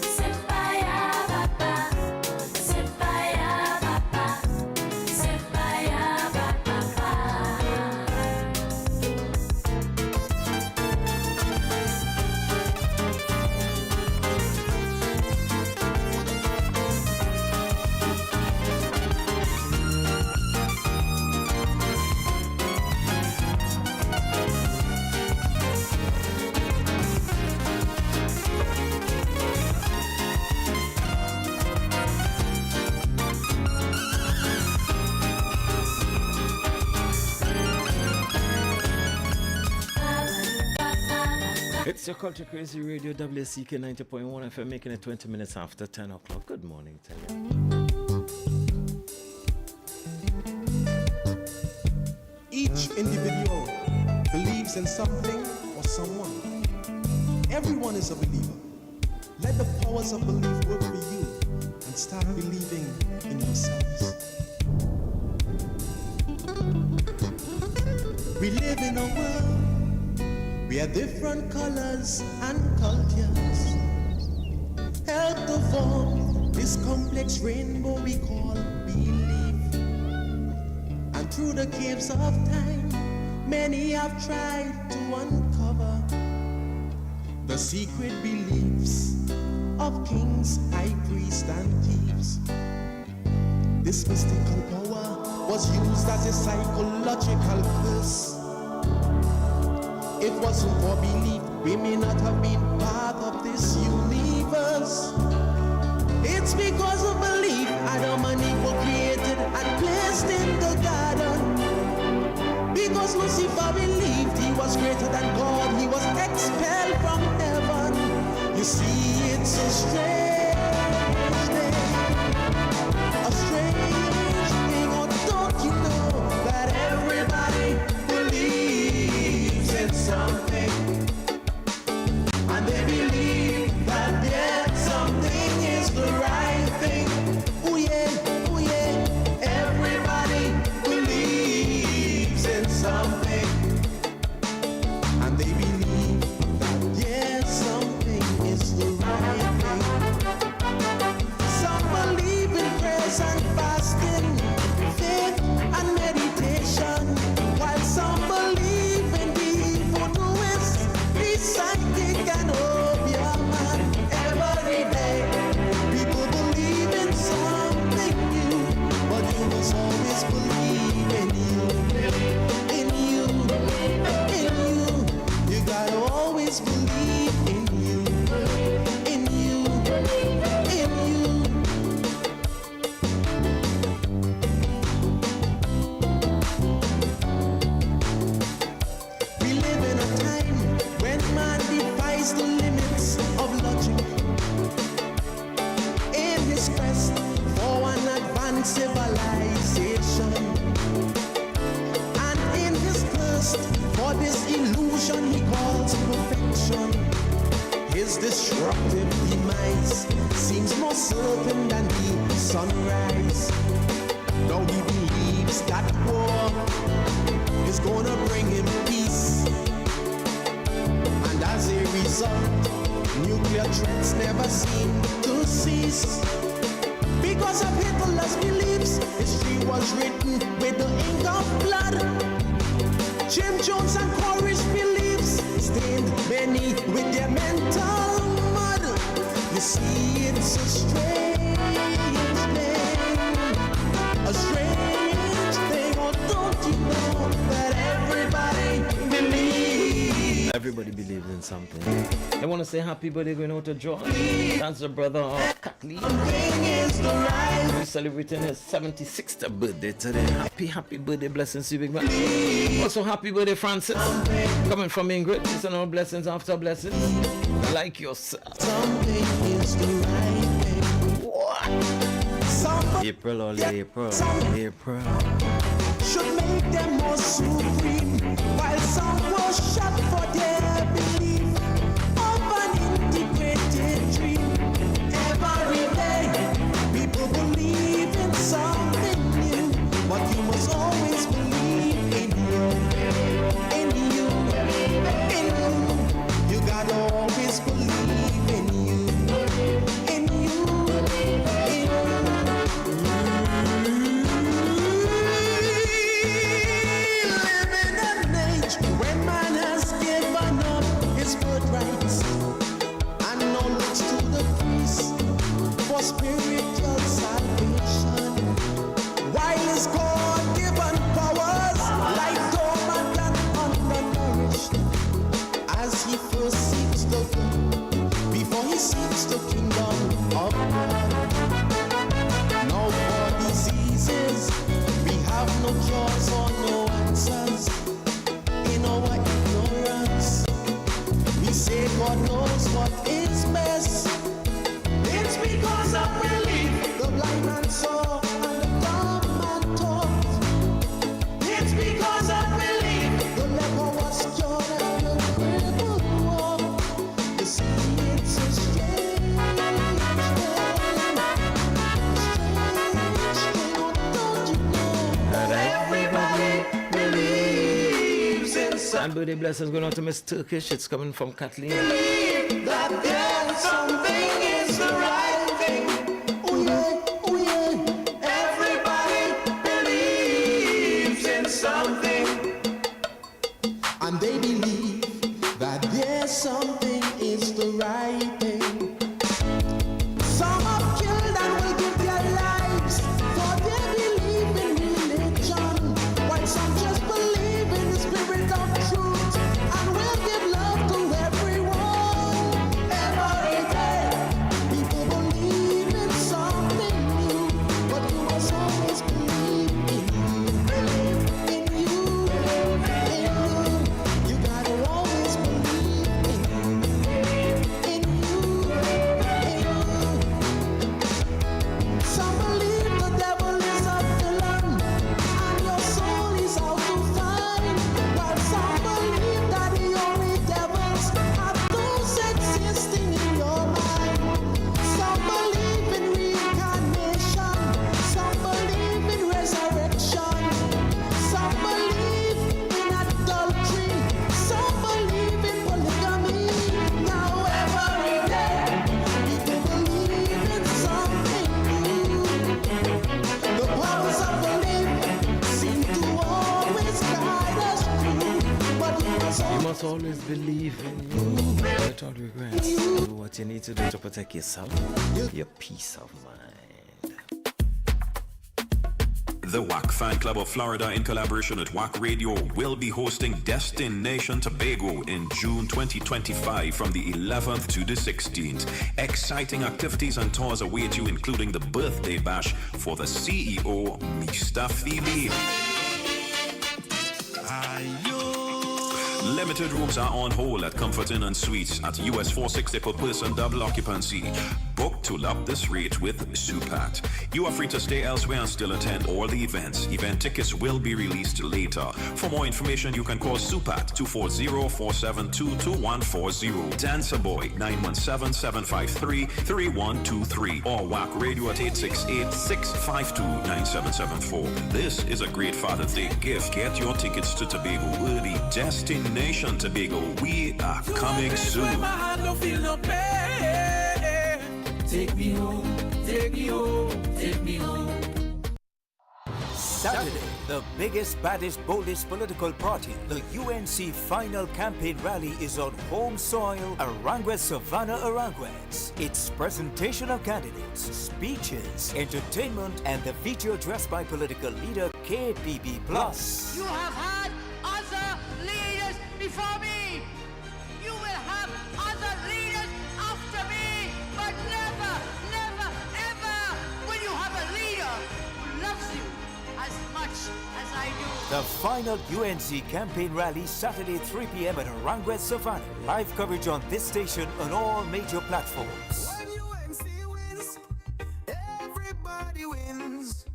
Say It's your Culture Crazy Radio, WCK 90.1 FM, making it 20 minutes after 10 o'clock. Good morning to you. Each individual believes in something or someone. Everyone is a believer. Let the powers of belief work for you and start believing in yourselves. We live in a world where different colors and cultures help to form this complex rainbow we call belief. And through the caves of time, many have tried to uncover the secret beliefs of kings, high priests, and thieves. This mystical power was used as a psychological curse. It wasn't for belief, we may not have been part of this universe. It's because of belief Adam and Eve were created and placed in the garden. Because Lucifer believed he was greater than God, he was expelled from heaven. You see, it's a strange thing, a strange thing. Oh, don't you know that everybody believes in something, and they believe that something is the right thing. Oh yeah, everybody believes in something, and they believe that something is the right thing. Some believe in prayers and fasting, faith and meditation, while some believe in the voodooist, the psychic and obeah man. Every day, people believe in something new, but you must always believe in you, in you, in you. You gotta always believe in you, in you, in you. We live in a time when man defies the limits of logic in his quest for an advanced civilization, and in his thirst for this illusion he calls perfection. His destructive demise seems more certain than the sunrise. Now he believes that war is gonna bring him peace, and as a result, nuclear threats never seem to cease. Because of Hitler's beliefs, history was written with the ink of blood. Jim Jones and Corey's beliefs stained many with their mental mud. You see, it's a strange thing, a strange thing. Oh, don't you know that everybody believes? Everybody believes in something. I want to say happy birthday going out to John. That's the brother of Kathleen. We're celebrating his 76th birthday today. Happy birthday, blessings to you, big man. Also happy birthday, Francis. Coming from Ingrid. It's an all blessings after blessings. Like yourself. Something is the right thing. What? April or April. Should make them more supreme, while some were shot for their belief of an integrated dream. Every day, people believe in something new, but you must always believe in you, in you, in you. You gotta always believe in you, in you, in you. When man has given up his birthrights and now looks to the priest for spiritual salvation, while his God-given powers lie dormant and undernourished, as he first seeks the good before he seeks the kingdom of God. Now for diseases we have no cures or no answers. In our ignorance, we say And birthday blessings going out to Miss Turkish. It's coming from Kathleen. Believe that there's something is the right thing. Oh yeah. Everybody believes in something. And they believe that there's something is the right thing. Some have killed and will give their lives for they believe in religion, while some just believe in the spirit of truth and will give love to everyone. Every day, people believe in something new, but you must always believe in you. Believe in you, in you. You gotta always believe in you, in you, in you. Some believe the devil is a villain and your soul is out to find, while some believe that the only devils are those existing in your mind. Some believe in reincarnation, some believe in resurrection, some believe in adultery, some believe in polygamy. Now every day, people believe in something new. The powers of belief seem to always guide us through, but we must You must always believe in you. Without regrets. Do what you need to do to protect yourself, your peace of mind. The WACK Fan Club of Florida, in collaboration with WACK Radio, will be hosting Destination Tobago in June 2025 from the 11th to the 16th. Exciting activities and tours await you, including the birthday bash for the CEO, Mr. Philip. Limited rooms are on hold at Comfort Inn and Suites at US $460 per person, double occupancy. Book to love this rate with Supat. You are free to stay elsewhere and still attend all the events. Event tickets will be released later. For more information, you can call Supat 240-472-2140. Dancer Boy 917-753-3123 or WACK Radio at 868-652-9774. This is a great Father's Day gift. Get your tickets to Tobago early. Destination Tobago. We are coming soon. Take me home, take me home, take me home. Saturday, the biggest, baddest, boldest political party, the UNC final campaign rally is on home soil, Arangua Savannah Aranguez. It's presentation of candidates, speeches, entertainment, and the video address by political leader KPB+. You have had other leaders before me. You will have other leaders after me, but never, never, ever will you have a leader who loves you as much as I do. The final UNC campaign rally Saturday 3 p.m. at Arangua Savannah. Live coverage on this station on all major platforms. When UNC wins, everybody wins.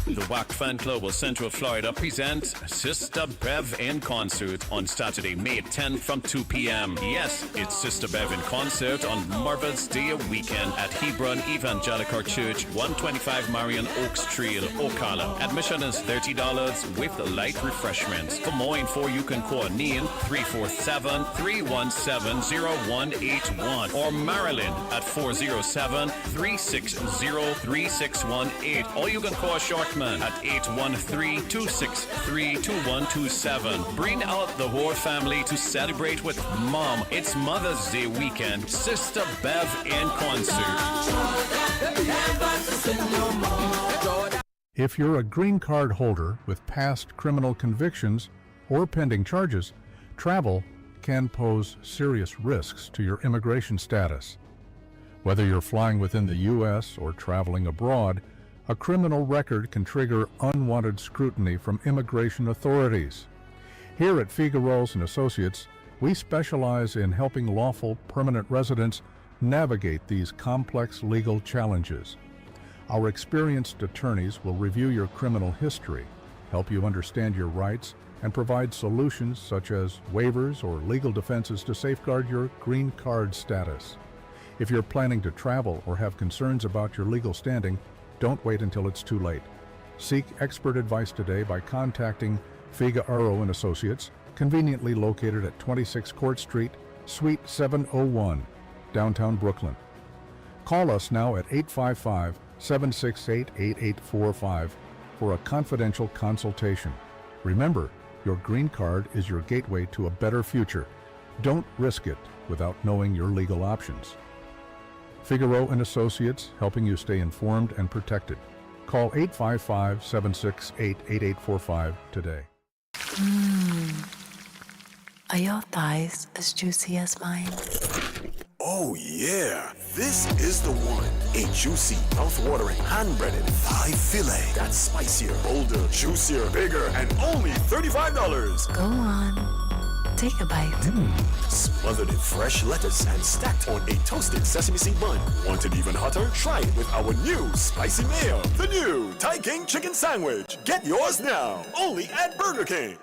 The WACK Fan Club of Central Florida presents Sister Bev in concert on Saturday, May 10th from 2 p.m. Yes, it's Sister Bev in concert on Mother's Day weekend at Hebron Evangelical Church, 125 Marion Oaks Trail, Ocala. Admission is $30 with light refreshments. For more info, you can call Neil 347-317-0181 or Marilyn at 407-360-3618, or you can call Shortman at 813-263-2127. Bring out the whole family to celebrate with Mom. It's Mother's Day weekend. Sister Bev in concert. If you're a green card holder with past criminal convictions or pending charges, travel can pose serious risks to your immigration status. Whether you're flying within the U.S. or traveling abroad, a criminal record can trigger unwanted scrutiny from immigration authorities. Here at Figueroa's and Associates, we specialize in helping lawful permanent residents navigate these complex legal challenges. Our experienced attorneys will review your criminal history, help you understand your rights, and provide solutions such as waivers or legal defenses to safeguard your green card status. If you're planning to travel or have concerns about your legal standing, don't wait until it's too late. Seek expert advice today by contacting Figueroa & Associates, conveniently located at 26 Court Street, Suite 701, downtown Brooklyn. Call us now at 855-768-8845 for a confidential consultation. Remember, your green card is your gateway to a better future. Don't risk it without knowing your legal options. Figueroa & Associates, helping you stay informed and protected. Call 855-768-8845 today. Are your thighs as juicy as mine? Oh yeah, this is the one. A juicy, mouth-watering, hand-breaded thigh fillet. That's spicier, bolder, juicier, bigger, and only $35. Go on, take a bite. Smothered in fresh lettuce and stacked on a toasted sesame seed bun. Want it even hotter? Try it with our new spicy mayo. The new Thai King Chicken Sandwich. Get yours now, only at Burger King.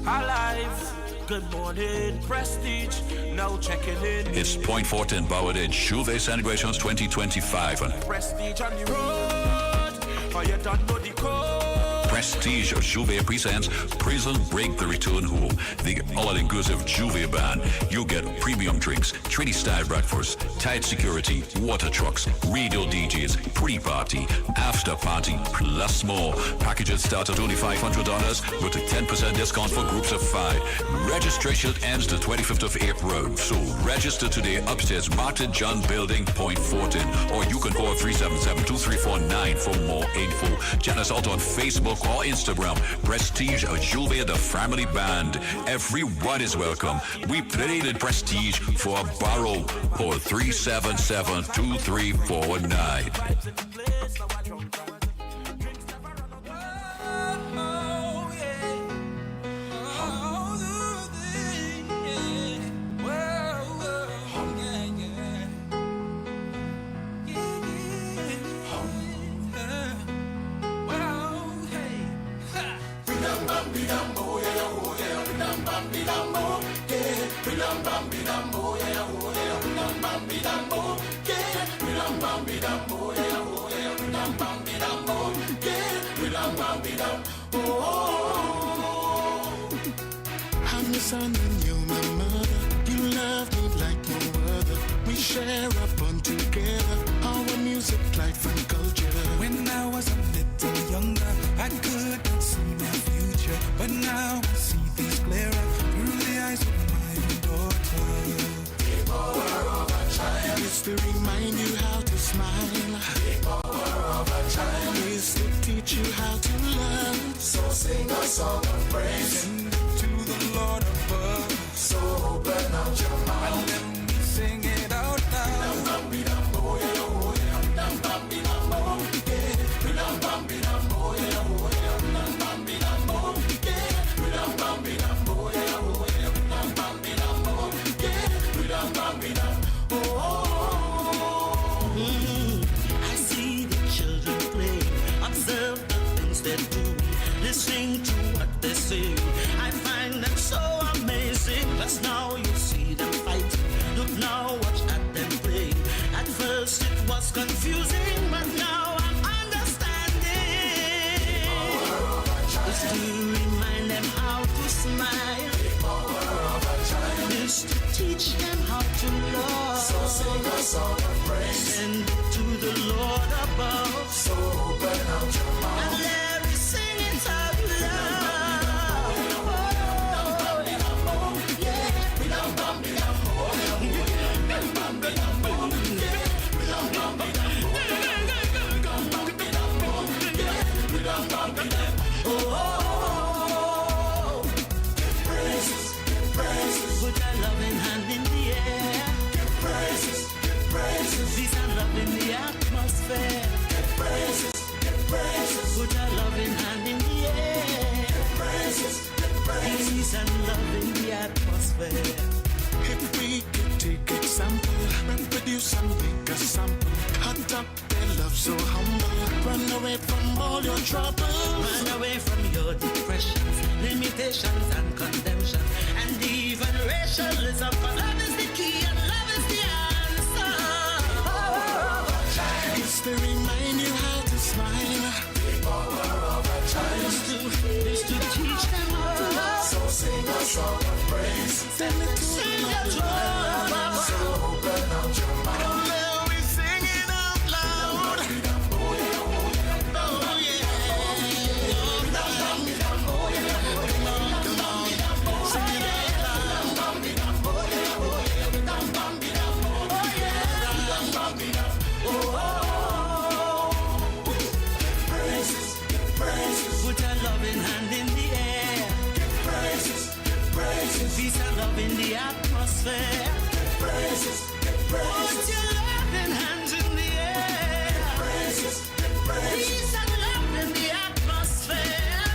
Alive. Good morning, Prestige. Now checking in. It's Point Fortin powered in Juve Celebrations 2025. Prestige on the road. Oh, you don't know the code. Prestige of Juve presents Prison Break the Return Home, the all-inclusive Juve band. You get premium drinks, Trinity-style breakfast, tight security, water trucks, radio DJs, pre-party, after-party, plus more. Packages start at only $500 with a 10% discount for groups of 5. Registration ends the 25th of April, so register today upstairs Martin John Building, Point Fortin, or you can call 377-2349 for more info. Check us out on Facebook or Instagram. Prestige Juve, the family band. Everyone is welcome. We played in Prestige for a borrow. Call 377-2349. I'm your son and you're my mother. You love me like no other. We share a bond together. Our music, life and culture. When I was a little younger, I couldn't see my future, but now I see things clearer through the eyes of my daughter. The power of a child is to remind you how to smile. The power of a child is to teach you how to love. So sing a song of praise. Send it to the Lord above. So open out your mouth and let me sing it out loud. I see the children play, observe the things they do, listening to what they say. I find them so amazing. Cause now you see them fight. Look now, watch at them play. At first it was confusing, but now I'm understanding. It's to remind them how to smile. It's to teach them how to love. So sing a song of praise. Send it to the Lord above. So open out your mouth and let me sing it out loud. Put your loving hand in the air. Give praises, give praises. These are love in the atmosphere. Give praises, give praises. Put your loving hand in the air. Give praises, give praises. These are love in the atmosphere. If we could take example, reproduce and make a sample. Adopt their love so humble. Run away from all your troubles. Run away from your depressions, limitations and condemnation, and even racialism. For love is the key and love is the answer. It's to remind you how to to teach them all. So sing a song of praise. Send it to sing your joy. So open up your mouth. Now we sing it out loud. Oh yeah. Sing it out loud. Praises, praises. Put a loving hand in the air. Praises, praises. Peace and love in the atmosphere. Praises, Put praises. your loving hands in the air. Praises, praises. Peace and love in the atmosphere.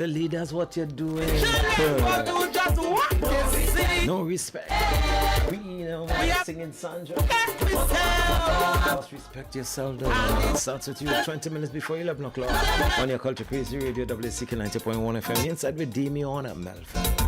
a leader's what you're doing. No respect. We singing Sandra. Just respect yourself though. It starts with you 20 minutes before 11 o'clock on your Culture Crazy Radio WCK 90.1 FM. Inside with Demi on at Melfa.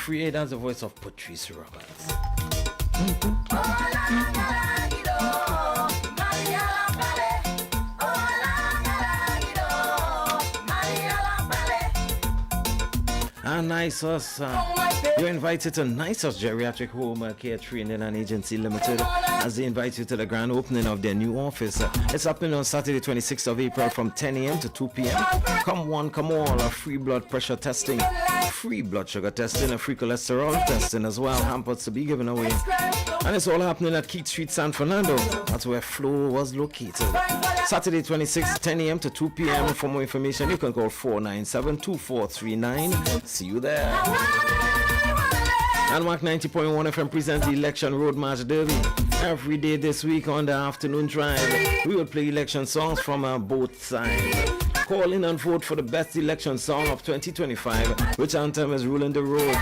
Free, that's the voice of Patrice Roberts. And Nisos, you're invited to Nisos Geriatric Home Care Training and Agency Limited as they invite you to the grand opening of their new office. It's happening on Saturday 26th of April from 10 a.m. to 2 p.m. Come one, come all, a free blood pressure testing, free blood sugar testing, a free cholesterol testing as well, hampers to be given away. And it's all happening at Keith Street, San Fernando. That's where Flo was located. Saturday 26th, 10 a.m. to 2 p.m. For more information, you can call 497-2439. See you there. And WACK 90.1 FM presents the Election Road March Derby. Every day this week on the afternoon drive, we will play election songs from both sides. Call in and vote for the best election song of 2025. Which anthem is ruling the road?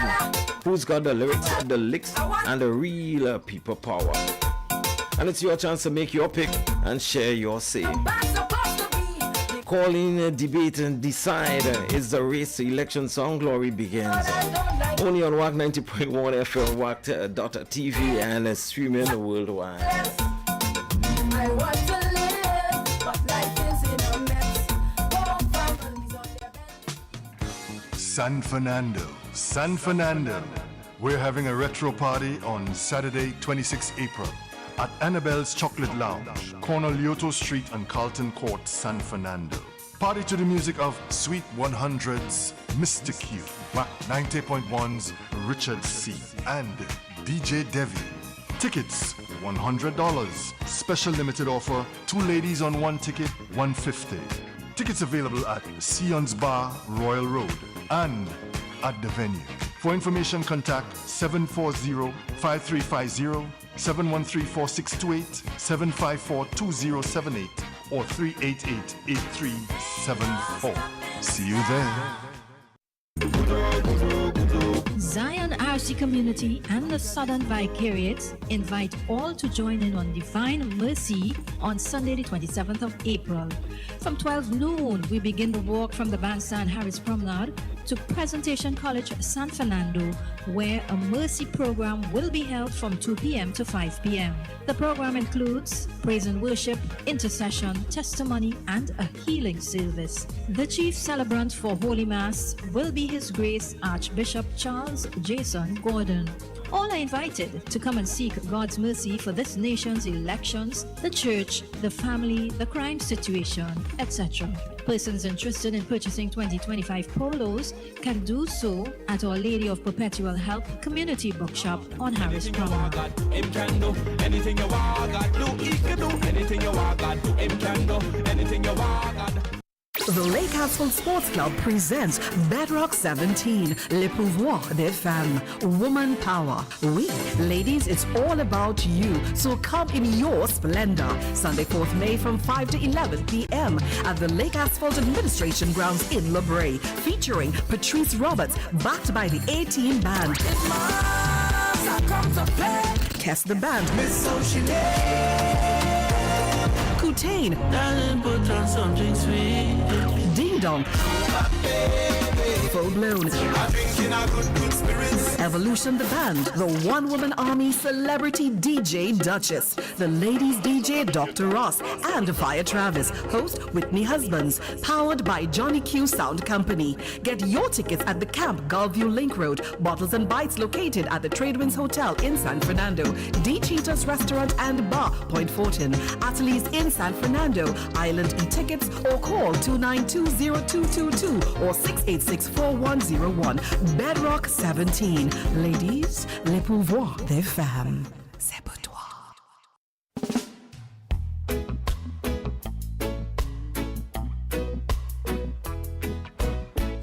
Who's got the lyrics, the licks, and the real people power? And it's your chance to make your pick and share your say. Call in, debate, and decide. Is the race to election song glory begins. Only on WACK 90.1 FM, WACK.tv, and streaming worldwide. I want to live, but life is in a mess. San Fernando. We're having a retro party on Saturday, 26 April at Annabelle's Chocolate Lounge, corner Lyoto Street and Carlton Court, San Fernando. Party to the music of Sweet 100's Mr. Q, WACK 90.1's Richard C, and DJ Devi. Tickets $100. Special limited offer, 2 ladies on 1 ticket, $150. Tickets available at Sion's Bar, Royal Road, and at the venue. For information, contact 740-5350, 713-4628, 754-2078, or 388-8374. See you there. Zion RC Community and the Southern Vicariates invite all to join in on Divine Mercy on Sunday the 27th of April. From 12 noon, we begin the walk from the Bandstand Harris Promenade to Presentation College San Fernando, where a mercy program will be held from 2 p.m. to 5 p.m. The program includes praise and worship, intercession, testimony, and a healing service. The chief celebrant for Holy Mass will be His Grace Archbishop Charles Jason Gordon. All are invited to come and seek God's mercy for this nation's elections, the church, the family, the crime situation, etc. Persons interested in purchasing 2025 polos can do so at Our Lady of Perpetual Help Community Bookshop on Harris Promenade. Him can do anything you want, God do. He can do anything you want, God do. Him can do anything you want, God. The Lake Asphalt Sports Club presents Bedrock 17, Le Pouvoir des Femmes, Woman Power. We, ladies, it's all about you, so come in your splendor. Sunday, 4th May from 5 to 11 p.m. at the Lake Asphalt Administration Grounds in La Brea, featuring Patrice Roberts, backed by the A-Team Band. Kess the Band. Miss Kutain, put on something sweet. Ding Dong, Full Blown, Evolution the Band, the one-woman army celebrity DJ Duchess, the ladies DJ Dr. Ross, and Fire Travis, host Whitney Husbands, powered by Johnny Q Sound Company. Get your tickets at the Camp Gulview Link Road, Bottles and Bites located at the Tradewinds Hotel in San Fernando, D. Cheetah's Restaurant and Bar, Point Fortin, Ateliers in San Fernando, Island e-tickets, or call 292-0222 or 686-4101. Bedrock 17. Ladies, le pouvoir des femmes. C'est pour toi.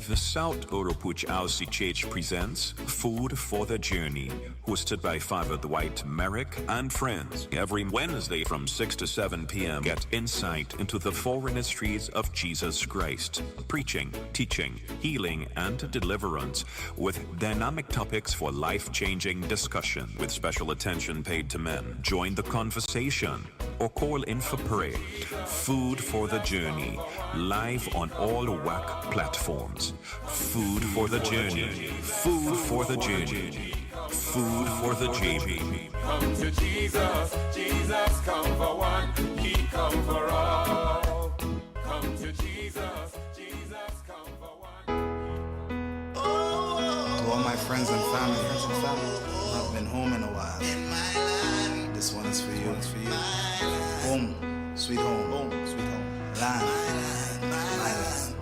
The South Oropuch Alcy Church presents Food for the Journey, hosted by Father Dwight Merrick and friends. Every Wednesday from 6 to 7 p.m. Get insight into the four ministries of Jesus Christ: preaching, teaching, healing, and deliverance, with dynamic topics for life-changing discussion, with special attention paid to men. Join the conversation or call in for prayer. Food for the Journey, live on all WACK platforms. Food for the Journey. Food for the Journey. Food for the Journey. Come to Jesus, Jesus come for one, He come for all. Come to Jesus, Jesus come for one. Oh. my friends and family. I've been home in a while. This one is for you. It's for you. Home, sweet home. Home, sweet home. Land, my land.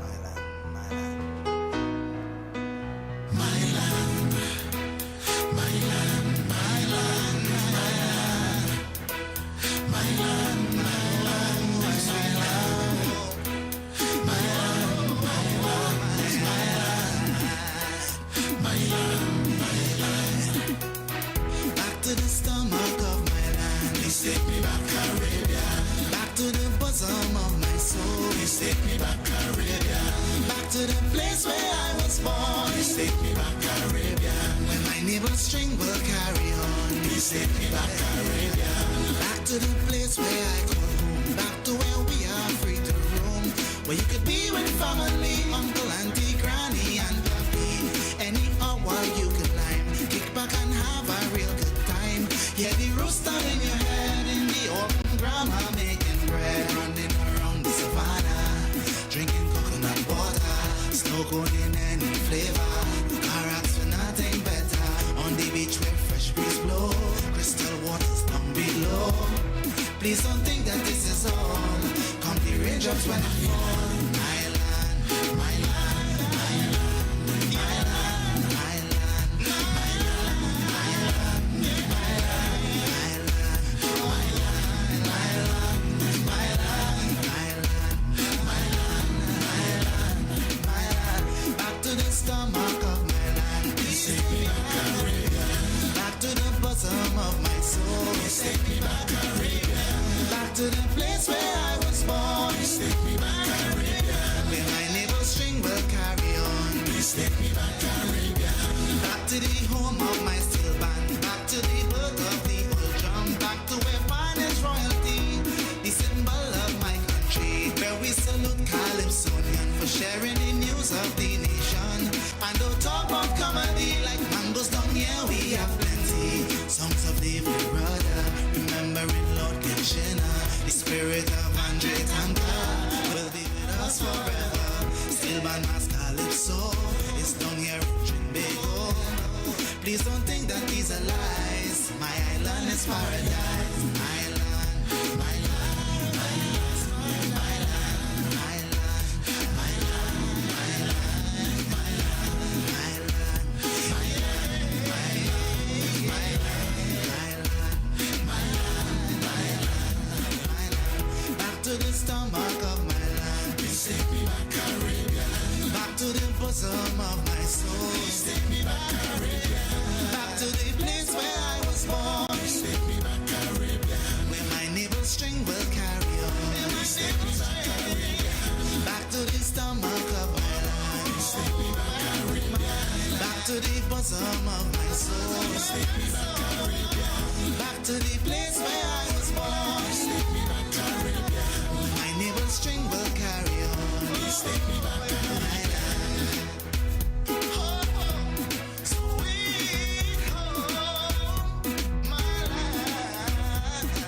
Back to the stomach of my land. Please take me back, Caribbean. Back to the bosom of my soul. Please take me back, Caribbean. Back to the place where I was born. Please take me back, Caribbean. Where my navel string will carry on. Please take me back, Caribbean. Back to the place where I call home. Back to where we are free to roam. Where you could be with family, uncle, auntie, granny, and papi. Any hour you could climb, kick back and have a real good time. Hear the rooster in your head in the open grandma making bread, running around the savannah, drinking coconut water, snow cone in any flavor. Carrots for nothing better on the beach where fresh breeze blow, crystal waters down below. Please don't think that this is all. Come the raindrops when I fall. My land, my land, my land, my land, my land, my land, my land, my land, my land, my land, my land, my land, my land, my land. Back to the stomach of my land. Please take me back, Caribbean. Back to the bosom of my soul. Please take me back, Caribbean. Back to the place where I was born. Please take me back, Caribbean. Where my navel string will carry on. Please take me back, Caribbean. Back to the home of my steel band. Back to the birth of the old drum. Back to where fine is royalty, the symbol of my country. Where we salute Calypsonian for sharing the news of the nation. And don't talk about comedy like mangoes down here, we have plenty. Songs of David Brother, remembering Lord Kitchener. The spirit of Andre Tanka will be with us forever. Still band mass Calypso is down here in Trinbago. Please don't think that these are lies. My island is paradise. My land, my land, my land, my land, my land, my land, my land, my land, my land, my land, my land, my land, my land. Back to the stomach of my land. Please take me back, Caribbean. Back to the bosom of my soul. Please take me back, Caribbean. Back to the place where I was born. Please take me back, Caribbean. Where my navel string will carry on. Please take me back, Caribbean. Back to the stomach of my land. Please take me back, Caribbean. Back to the bosom of my soul. Please take me back, Caribbean. Back to the place where I was born. Please take me back, Caribbean. My navel string will carry on. Please take me back, Caribbean. Sweet home, my land, my land,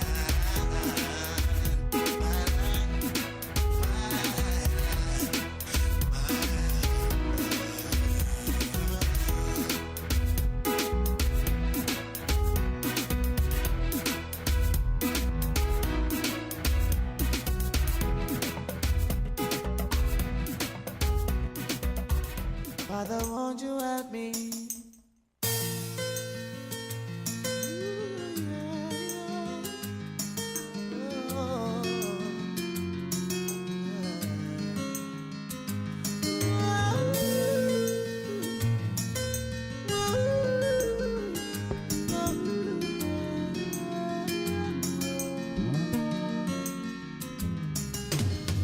Father, won't you help me?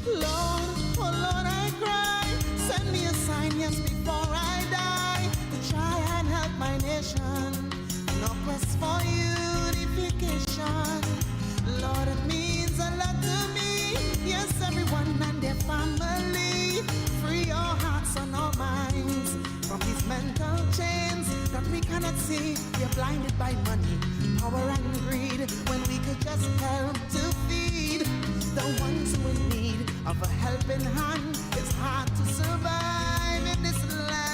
Lord, oh Lord, I cry. Send me a sign, yes, before I die, to try and help my nation. No quest for unification. Lord, it means a lot to me. Yes, everyone and their family. Free our hearts and our minds from these mental chains that we cannot see. We're blinded by money, power and greed, when we could just help to feed the ones who in need of a helping hand. It's hard to survive in this land.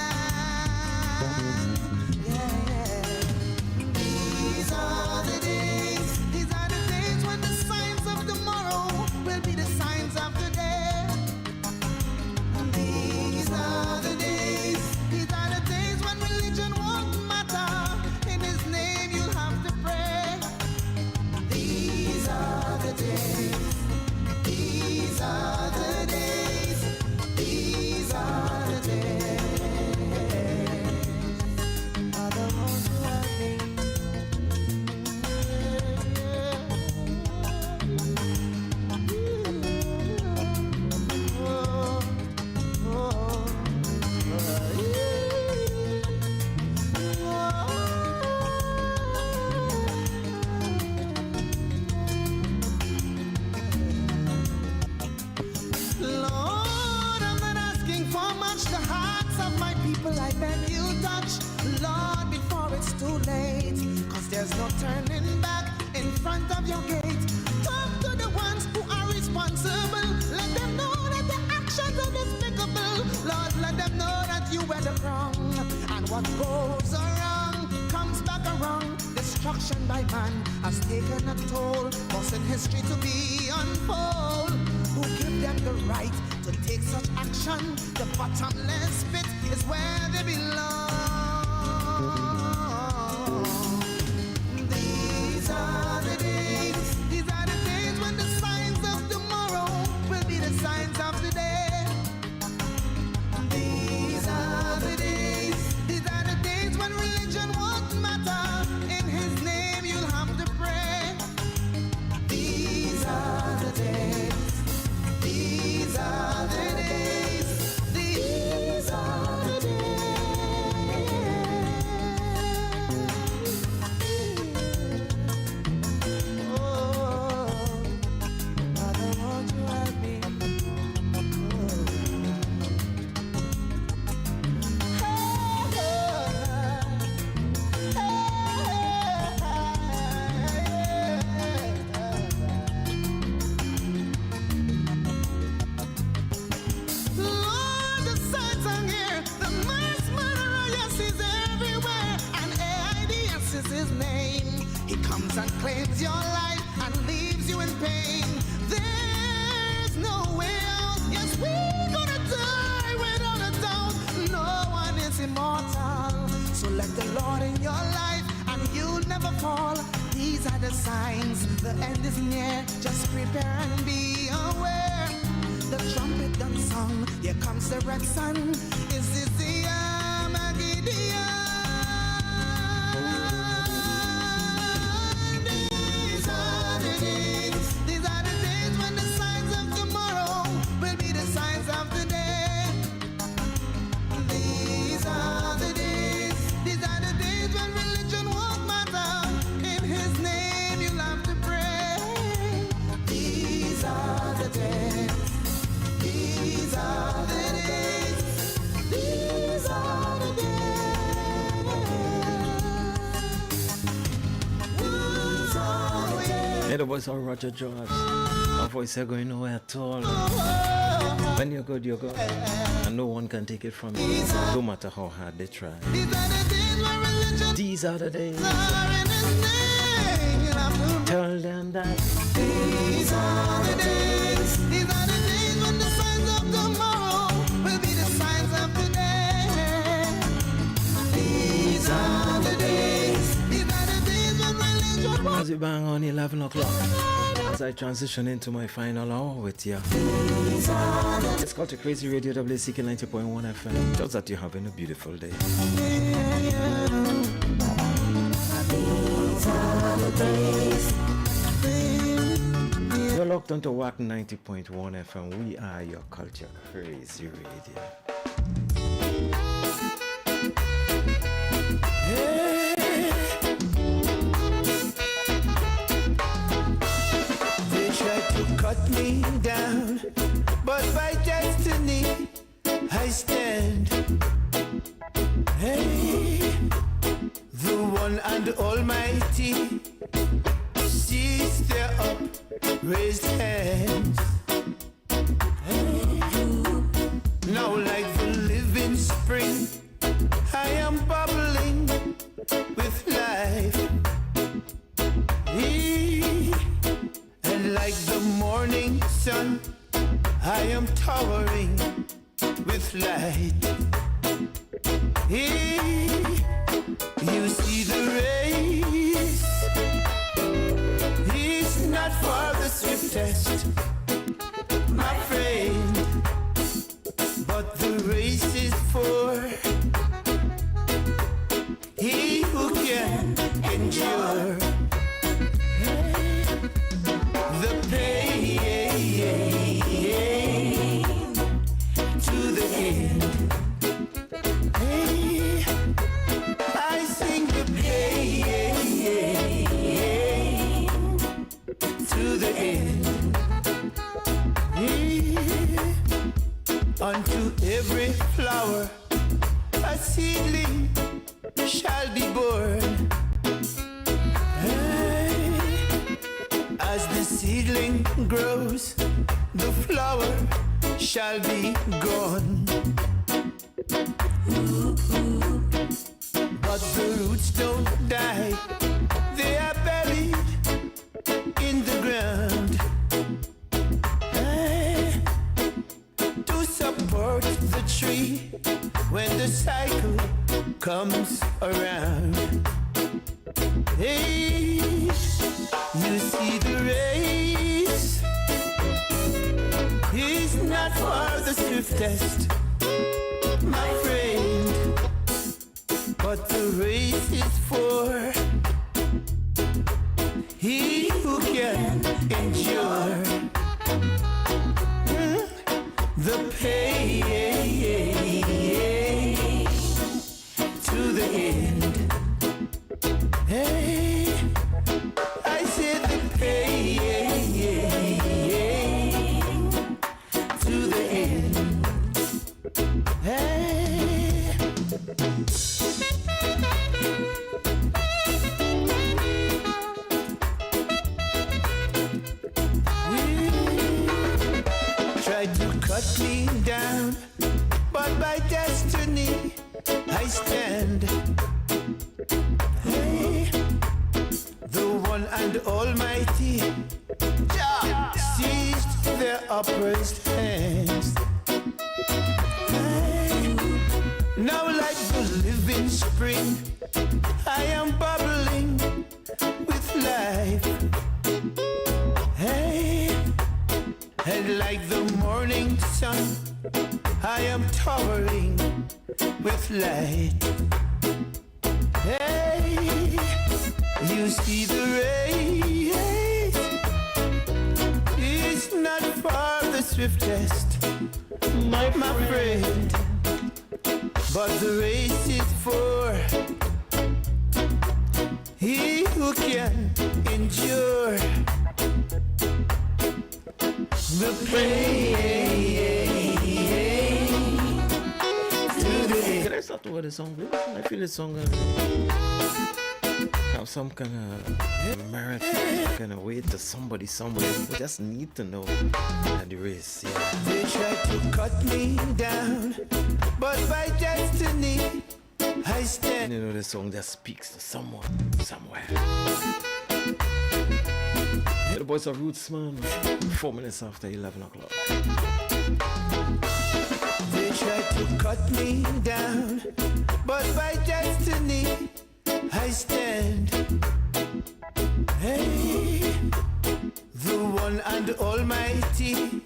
people I beg you touch, Lord, before it's too late. Cause there's no turning back in front of your gate. Talk to the ones who are responsible. Let them know that the actions are despicable. Lord, let them know that you were the wrong. And what goes around comes back around. Destruction by man has taken a toll, causing history to be unfold. Who give them the right to take such action? The bottomless pit is where they belong. These are the days when the signs of tomorrow will be the signs of today. These are the days when religion won't matter. In His name you'll have to pray. These are the days. These are the days. These are the days. Oh, Father, won't you help me? Lord, the signs are here. The mass murderer, yes, he's everywhere. And AIDS is his name. He comes and claims your life and leaves you in pain. There's no way out. Yes, we're gonna die without a doubt. No one is immortal. So let the Lord in your life and you'll never fall. These are the signs. The end is near. Just prepare and be aware. The trumpet done sung. Here comes the red sun. Is this the Armageddon? These are the days. These are the days when the signs of tomorrow will be the signs of today. These are the days. These are the days when religion won't matter. In His name you'll have to pray. These are the days. These are the days. These are the days. Hey, the voice of Roger George. Our voice ain't going nowhere at all. When you're good, you're good. And no one can take it from you, no matter how hard they try. These are the days. Tell them that. These are the days. These are the days when the signs of tomorrow will be the signs of today. These are the days. These are the days when religion won't. As we bang on 11 o'clock, as I transition into my final hour with you. It's called the Crazy Radio WCK 90.1 FM. Just that you're having a beautiful day. These are the days. You're locked onto WACK 90.1 FM. We are your culture crazy radio. They tried to cut me down, but by destiny I stand. Hey, the one and almighty sees their upraised hands. Hey, now like the living spring, I am bubbling with life. And like the morning sun, I am towering with light. You see the race is not for the swiftest, my friend, but the race is for he who can endure the pain to the end. I sing the pain to the end. Unto every flower seedling shall be born. As the seedling grows, the flower shall be gone. But the roots don't die, they are buried in the ground. To support the tree when the cycle comes around. Hey, you see the race is not for the swiftest, my friend, but the race is for he who can endure the pain to the end. Hey, I said the pain to the end. Hey. Tried to cut me down, but by destiny I stand. Hey, the one and almighty Jah seized their upraised hands. Hey, now like the living spring, I am bubbling with life. Hey, and like the morning sun, I am towering with light. Hey, you see the race is not for the swiftest, my friend, but the race is for he who can endure the pain to the end. Can I start over the song, please? I feel the song have some kind of merit, kind of weight to somebody somewhere. We just need to know that the race, yeah. They tried to cut me down, but by destiny I stand. You know, the song just speaks to someone, somewhere. Yeah, the voice of Roots, man. 4 minutes after 11 o'clock. They tried to cut me down, but by destiny I stand. Hey, the one and almighty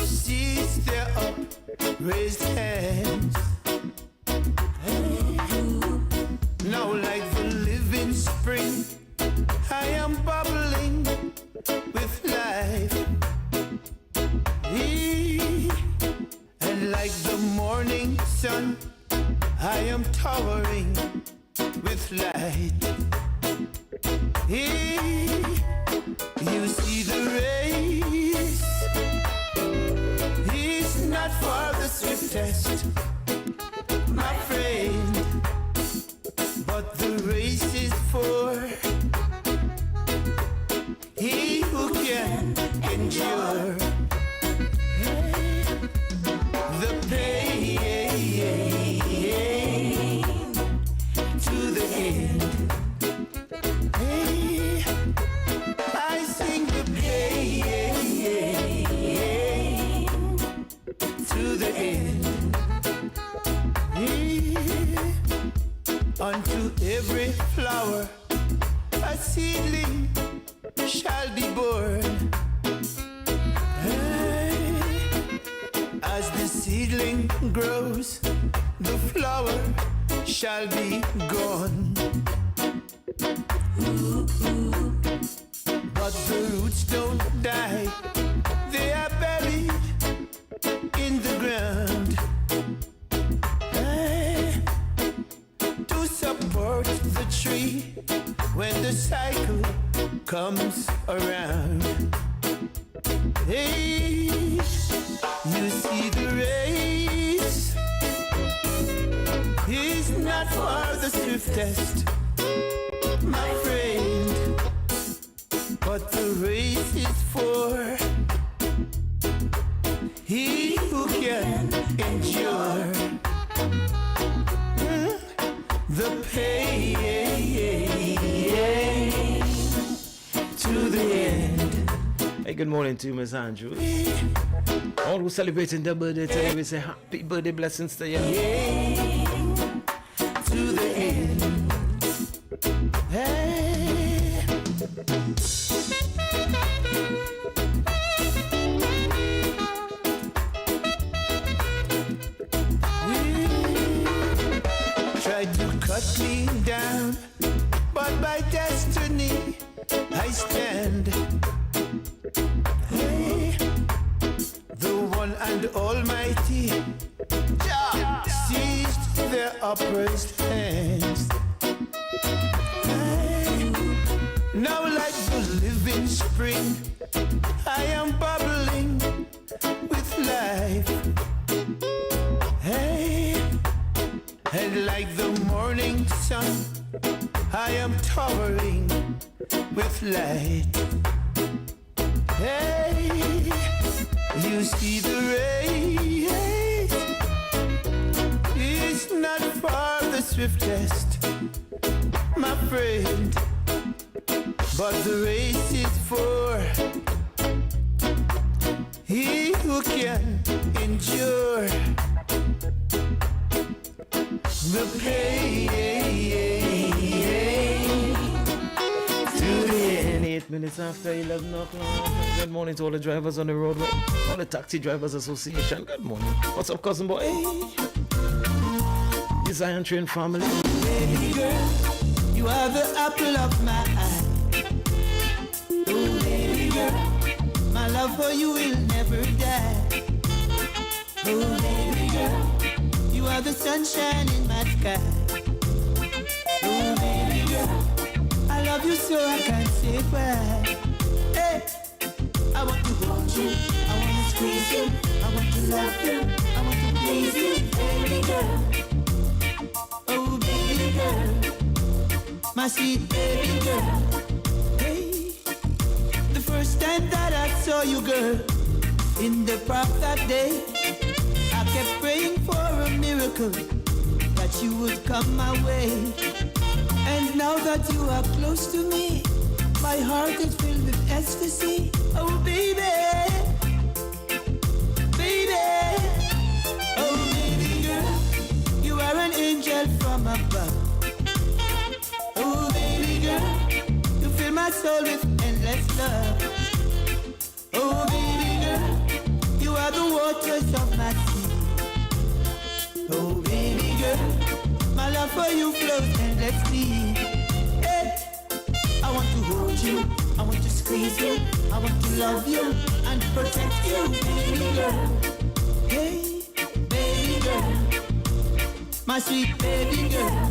sees their upraised hands. Hey, now like the living spring, I am bubbling with life. And like the morning sun, I am towering with light. You see the race is not for the swiftest, my friend, but the race is for he who can endure the pain to the end. Hey, I sing the pain to the end. Hey, unto every flower a seedling shall be born. Hey, as the seedling grows, the flower shall be gone. But the roots don't die, they are buried in the ground. Hey, to support the tree when the cycle comes around. Hey, you see the race not for the swiftest, my friend, but the race is for he who can endure the pain to the end. Hey, good morning to you, Miss Andrew. All who celebrating their birthday today, we say happy birthday blessings to you. To the end. Hey. Tried to cut me down, but by destiny I stand. Hey. The one and almighty seized their upraised hands. Now like the living spring, I am bubbling with life. Hey, and like the morning sun, I am towering with light. Hey, you see the race is not for the swiftest, my friend, but the race is for he who can endure the pain to the end. 8 minutes after 11 o'clock. Good morning to all the drivers on the roadway, all the Taxi Drivers Association. Good morning. What's up, cousin boy? The Zion Train family. Baby girl, you are the apple of my eye. Oh, baby girl, my love for you will never die. Oh, baby girl, you are the sunshine in my sky. Oh, baby girl, I love you so I can't say why. Hey, I want to hold you, I want to squeeze you, I want to love you, I want to please you, baby girl. Oh, baby girl, my sweet baby girl. Hey, the first time that I saw you, girl, in the park that day, I kept praying for a miracle, that you would come my way. And now that you are close to me, my heart is filled with ecstasy. Oh, baby, baby, oh, baby girl, you are an angel from above. Oh, baby girl, you fill my soul with endless love. Oh, baby girl, you are the waters of my sea. Oh, baby girl, my love for you flows endlessly. Hey, I want to hold you, I want to squeeze you, I want to love you and protect you, baby girl. Hey, baby girl, my sweet baby girl.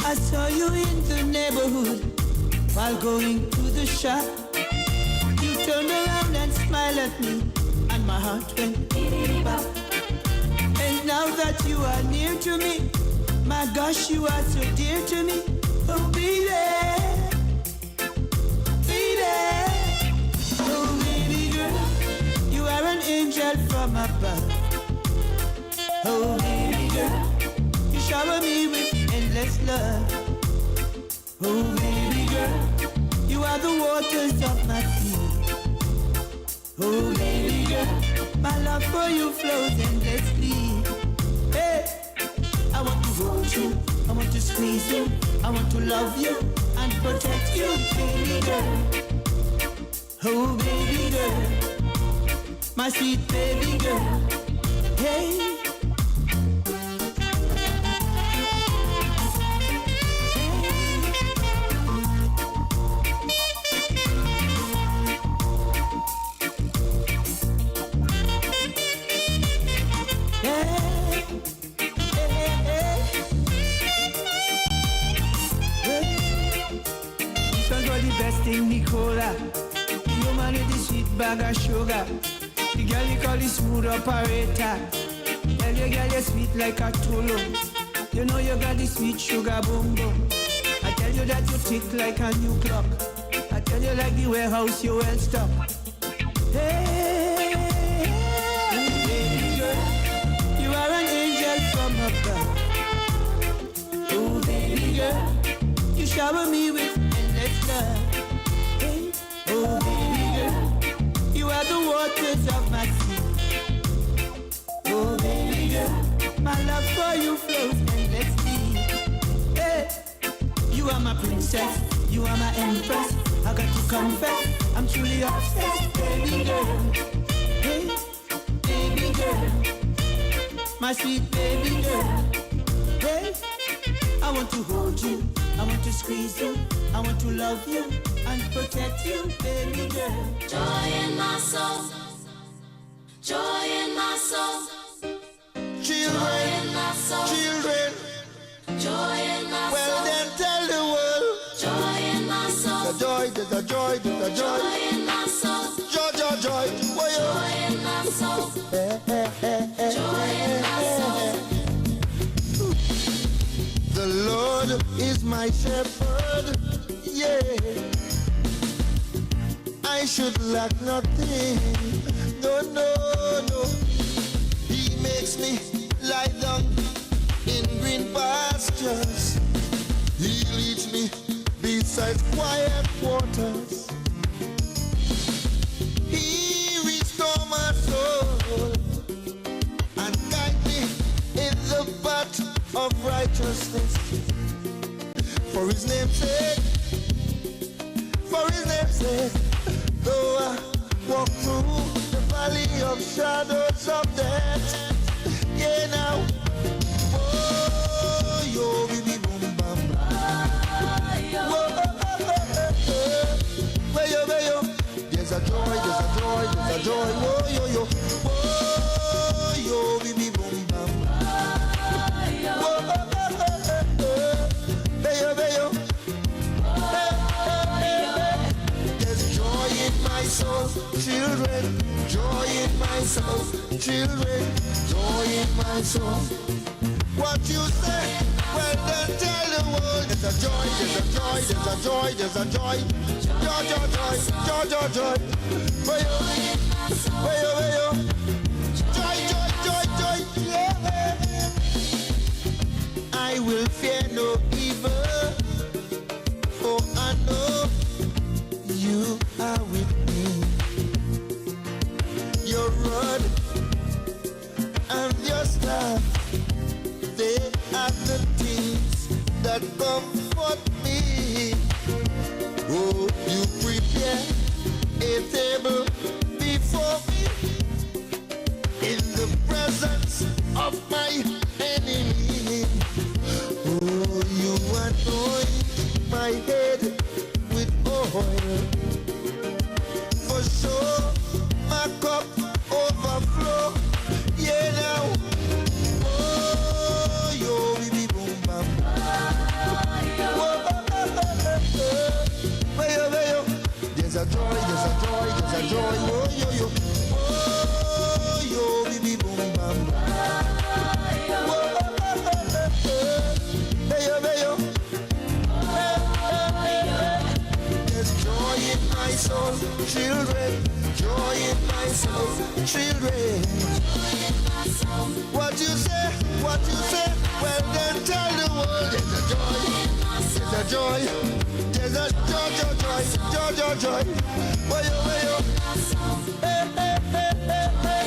I saw you in the neighborhood while going to the shop. You turned around and smiled at me, and my heart went beep-bop. And now that you are near to me, my gosh, you are so dear to me. Oh, baby, baby, oh, baby girl, you are an angel from above. Oh, baby girl, you shower me with endless love. Oh, baby girl, you are the waters of my sea. Oh, baby girl, my love for you flows endlessly. Hey, I want to hold you, I want to squeeze you, I want to love you and protect you, baby girl. Oh, baby girl, my sweet baby girl. Hey. destiny cola. You man with the sweet bag of sugar. The girl you call the smooth operator. Tell your girl you're sweet like a Tulu. You know you got the sweet sugar boom boom. I tell you that you tick like a new clock. I tell you like the warehouse you well stocked. Hey, baby girl, you are an angel from above. Oh, baby girl, you shower me with endless love. Hey, oh, baby girl, you are the waters of my sea. Oh, baby girl, my love for you flows endlessly. Hey, you are my princess, you are my empress. I got to confess, I'm truly obsessed, baby girl. Hey, baby girl, my sweet baby girl. Hey, I want to hold you, I want to squeeze you, I want to love you and protect you, baby girl. Joy in my soul, joy in my soul. Children, children, joy in my soul. Well then tell the world, joy in my soul. There's a joy, there's a joy, there's a joy. Joy in my soul. Joy, joy, joy. Joy in my soul. Joy in my soul. The Lord is my shepherd, yeah. I should lack nothing, no, no, no. He makes me lie down in green pastures. He leads me beside quiet waters. He restores my soul and guide me in the path of righteousness. For his name's sake, for his name's sake, though I walk through the valley of shadows of death, yeah now, oh, yo, baby, boom, bam, there's a joy, there's a joy, there's a joy, oh, yo, yo, oh, yo, baby, boom, bam, there's joy in my soul, children, joy in my soul, children, joy in my soul. What you say? Well then tell the world. There's a joy, there's a joy, there's a joy, there's a joy. Joy, joy, joy, joy, joy, joy. Wayo, wayo, wayo. Joy, joy, joy, joy, yeah. I will fear no evil, for I know you are with me. Your rod and your staff, they are the things that comfort me. Oh, you prepare a table before me in the presence of my enemy. Oh, you anoint my head with oil. For sure, my cup overflow. Yeah, now. Oh, yo, baby, boom, bam. There's a joy, there's a joy, there's a joy. Oh, yo, yo. Oh, yo, baby, boom, bam. There's joy in my soul, children. Joy in my soul, children. What you say? What you say? Well then tell the world. There's a joy. There's a joy. There's a joy, joy, joy, joy, joy, joy. Wayo, wayo. Hey, hey, hey, hey, hey.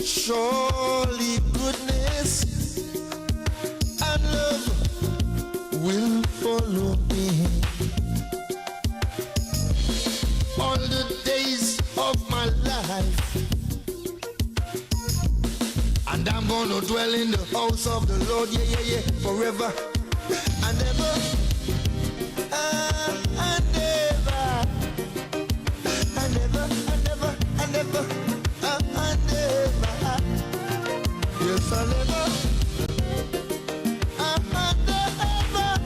Surely goodness and love will follow me all the days of my life, and I'm gonna dwell in the house of the Lord, yeah, yeah, yeah, forever and ever, and ever, and ever, and ever, and ever, and ever, yes, and ever, and ever,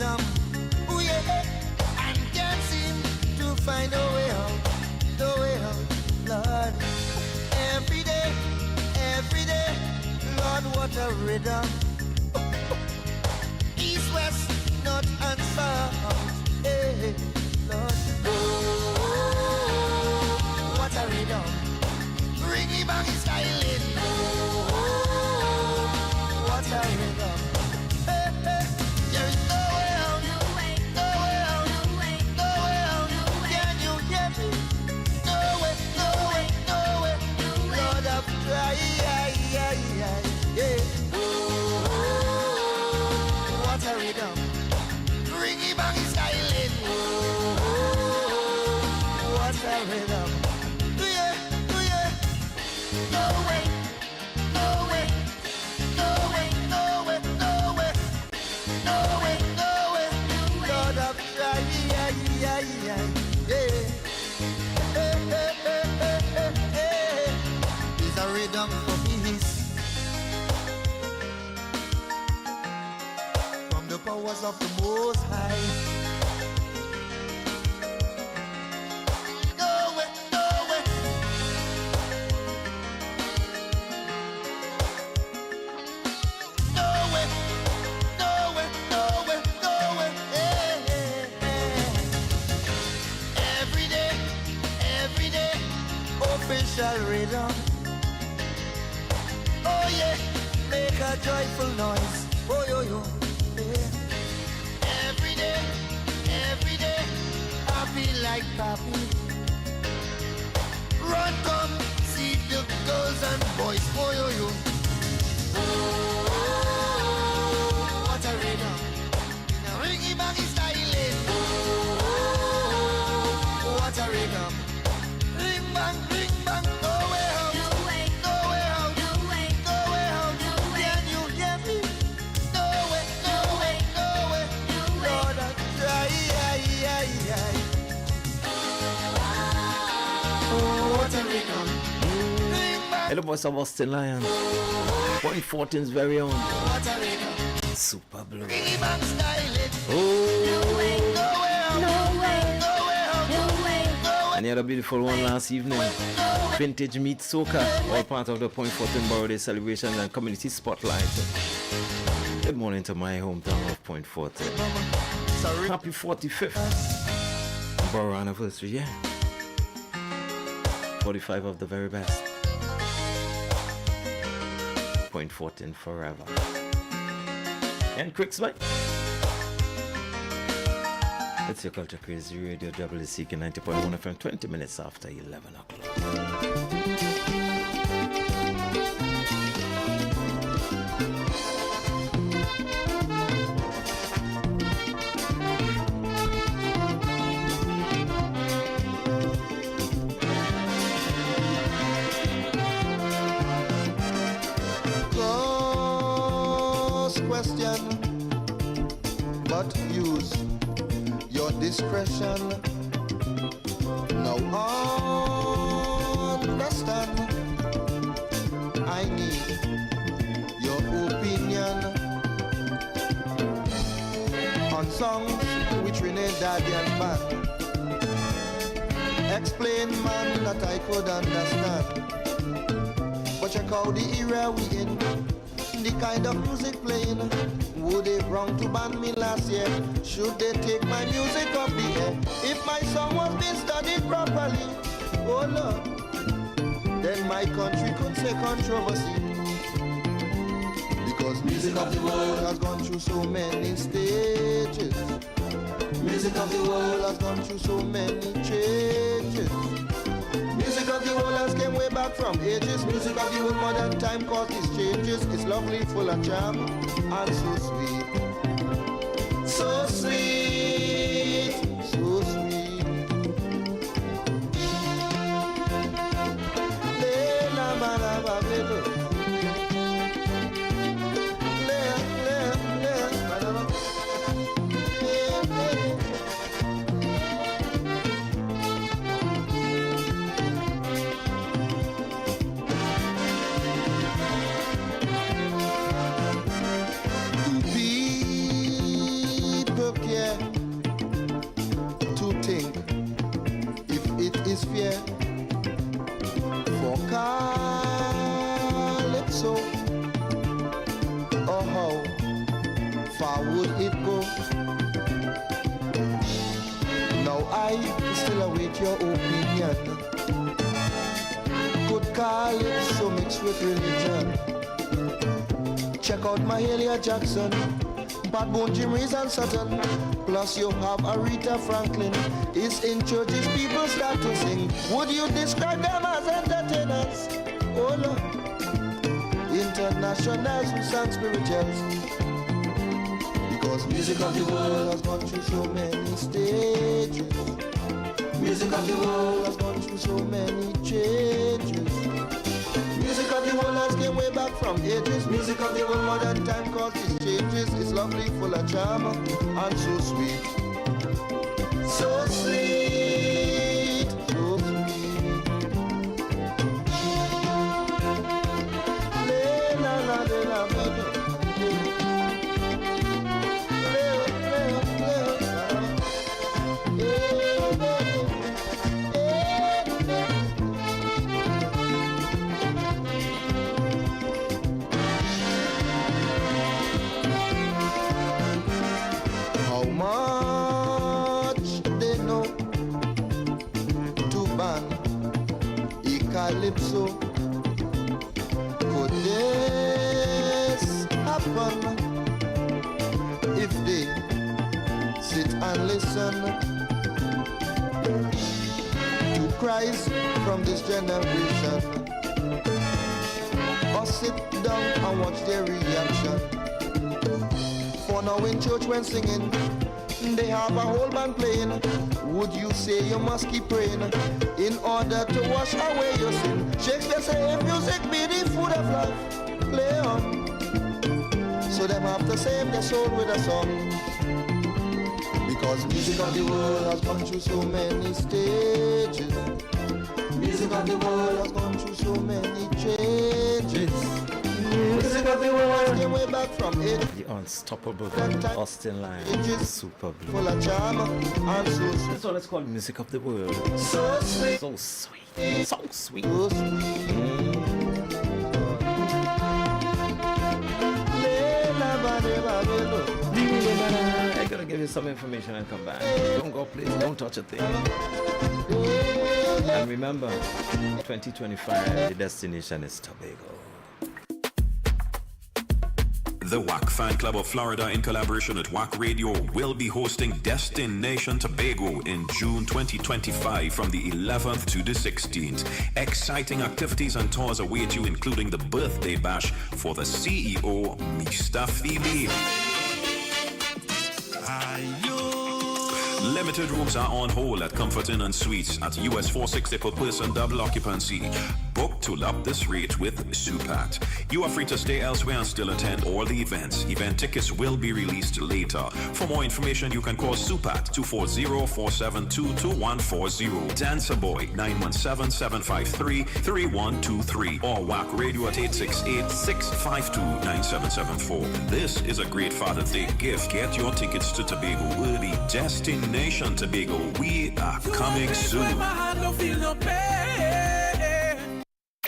rhythm. Ooh yeah, and can't seem to find a way out, the way out, Lord. Every day, Lord, what a rhythm. East, west, north and south, hey, Lord. Oh, what a rhythm. Ringy bangy styling. Oh, what a rhythm. Hey, hey. There is no way out, no way out, no way out. Can you hear me? No way, Lord, I've tried, yeah. Oh, what a rhythm. Ringy bangy styling. Oh, what a rhythm. No way, Lord, I've tried, yeah. It's a rhythm for peace from the powers of the Most High. Official rhythm. Oh yeah, make a joyful noise. Oh yo, yeah. Every day, happy like Pappy. Run, come, see the girls and boys. Oh yo. Oh, what a rhythm. Now ringy bangy styling. Oh, what a rhythm. Ring bang, no way out. Can you hear me? No way. Lord, I try. Oh, what a rhythm. Hello, voice of Austin Lion. Point 14's very own. What a rhythm. Super Blue. Ring bang styling. Oh. No way out. And the other beautiful one last evening. Vintage Meat Soca. All part of the Point 14 Borough Day celebrations and community spotlight. Good morning to my hometown of Point 14. Happy 45th Borough anniversary, yeah. 45 of the very best. Point 14 forever. And quick smite. It's your Culture Crazy Radio, WCK 90.1 FM, 20 minutes after 11 o'clock. Cross question, but use your discretion. Now understand, I need your opinion on songs which Trinidadian band. Explain, man, that I could understand. But check out the era we in, the kind of music playing. Would they wrong to ban me last year? Should they take my music off the air? If my song was being studied properly, oh Lord, then my country could say controversy. Because music of the world has gone through so many stages. Music of the world has gone through so many changes. Music of the world has came way back from ages. Music of the world modern time caused these changes. It's lovely, full of charm, and so sweet. So sweet, so sweet. Le la ba ba care to think if it is fair for Calypso, or how far would it go? Now I still await your opinion. Could Calypso mix with religion? Check out Mahalia Jackson, Bad Bone, Jim Reeves and Sutton. Plus you have Aretha Franklin. Is in churches people start to sing. Would you describe them as entertainers? Oh Lord, internationals who sound spirituals. Because music of the world has gone through so many stages. Music of the world has gone through so many changes. Music of the world has came way back from ages. Music of the world modern time causes changes. It's lovely, full of charm, and so sweet. So sweet, so sweet. La la la la la. Calypso. Could this happen if they sit and listen to cries from this generation, or sit down and watch their reaction? For now in church when singing, they have a whole band playing. Would you say you must keep praying in order to wash away your sin? Shakespeare say if music be the food of life, play on. So them have to save their soul with a song. Because music of the world has gone through so many stages. Music of the world has gone through so many changes. Music of the world came way back from it. The unstoppable Austin line. Super blue. Full of charm and so sweet. That's what it's called, music of the world. So sweet. So sweet. So sweet. So sweet. I gotta give you some information and come back. Don't go, please. Don't touch a thing. And remember, 2025, the destination is Tobago. The WACK Fan Club of Florida, in collaboration with WACK Radio, will be hosting Destination Tobago in June 2025 from the 11th to the 16th. Exciting activities and tours await you, including the birthday bash for the CEO, Mr. Phoebe. Limited rooms are on hold at Comfort Inn and Suites at US 460 per person, double occupancy. Book to love this rate with Supat. You are free to stay elsewhere and still attend all the events. Event tickets will be released later. For more information, you can call Supat 240-472-2140. Dancer Boy 917-753-3123 or WACK Radio at 868-652-9774. This is a great Father's Day gift. Get your tickets to Tobago early. Destination Tobago. We are coming soon.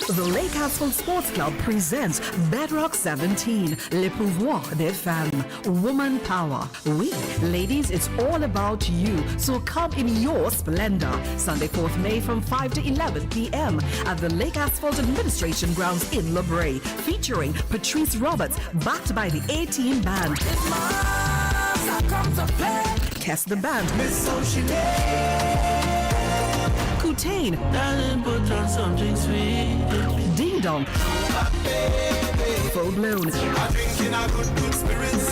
The Lake Asphalt Sports Club presents Bedrock 17, Le Pouvoir des Femmes, Woman Power. We, ladies, it's all about you, so come in your splendor. Sunday, 4th May from 5 to 11 p.m. at the Lake Asphalt Administration Grounds in La Brea, featuring Patrice Roberts, backed by the A-Team Band. Kess the Band. Kutain, put on something sweet. Ding Dong, Full Blown,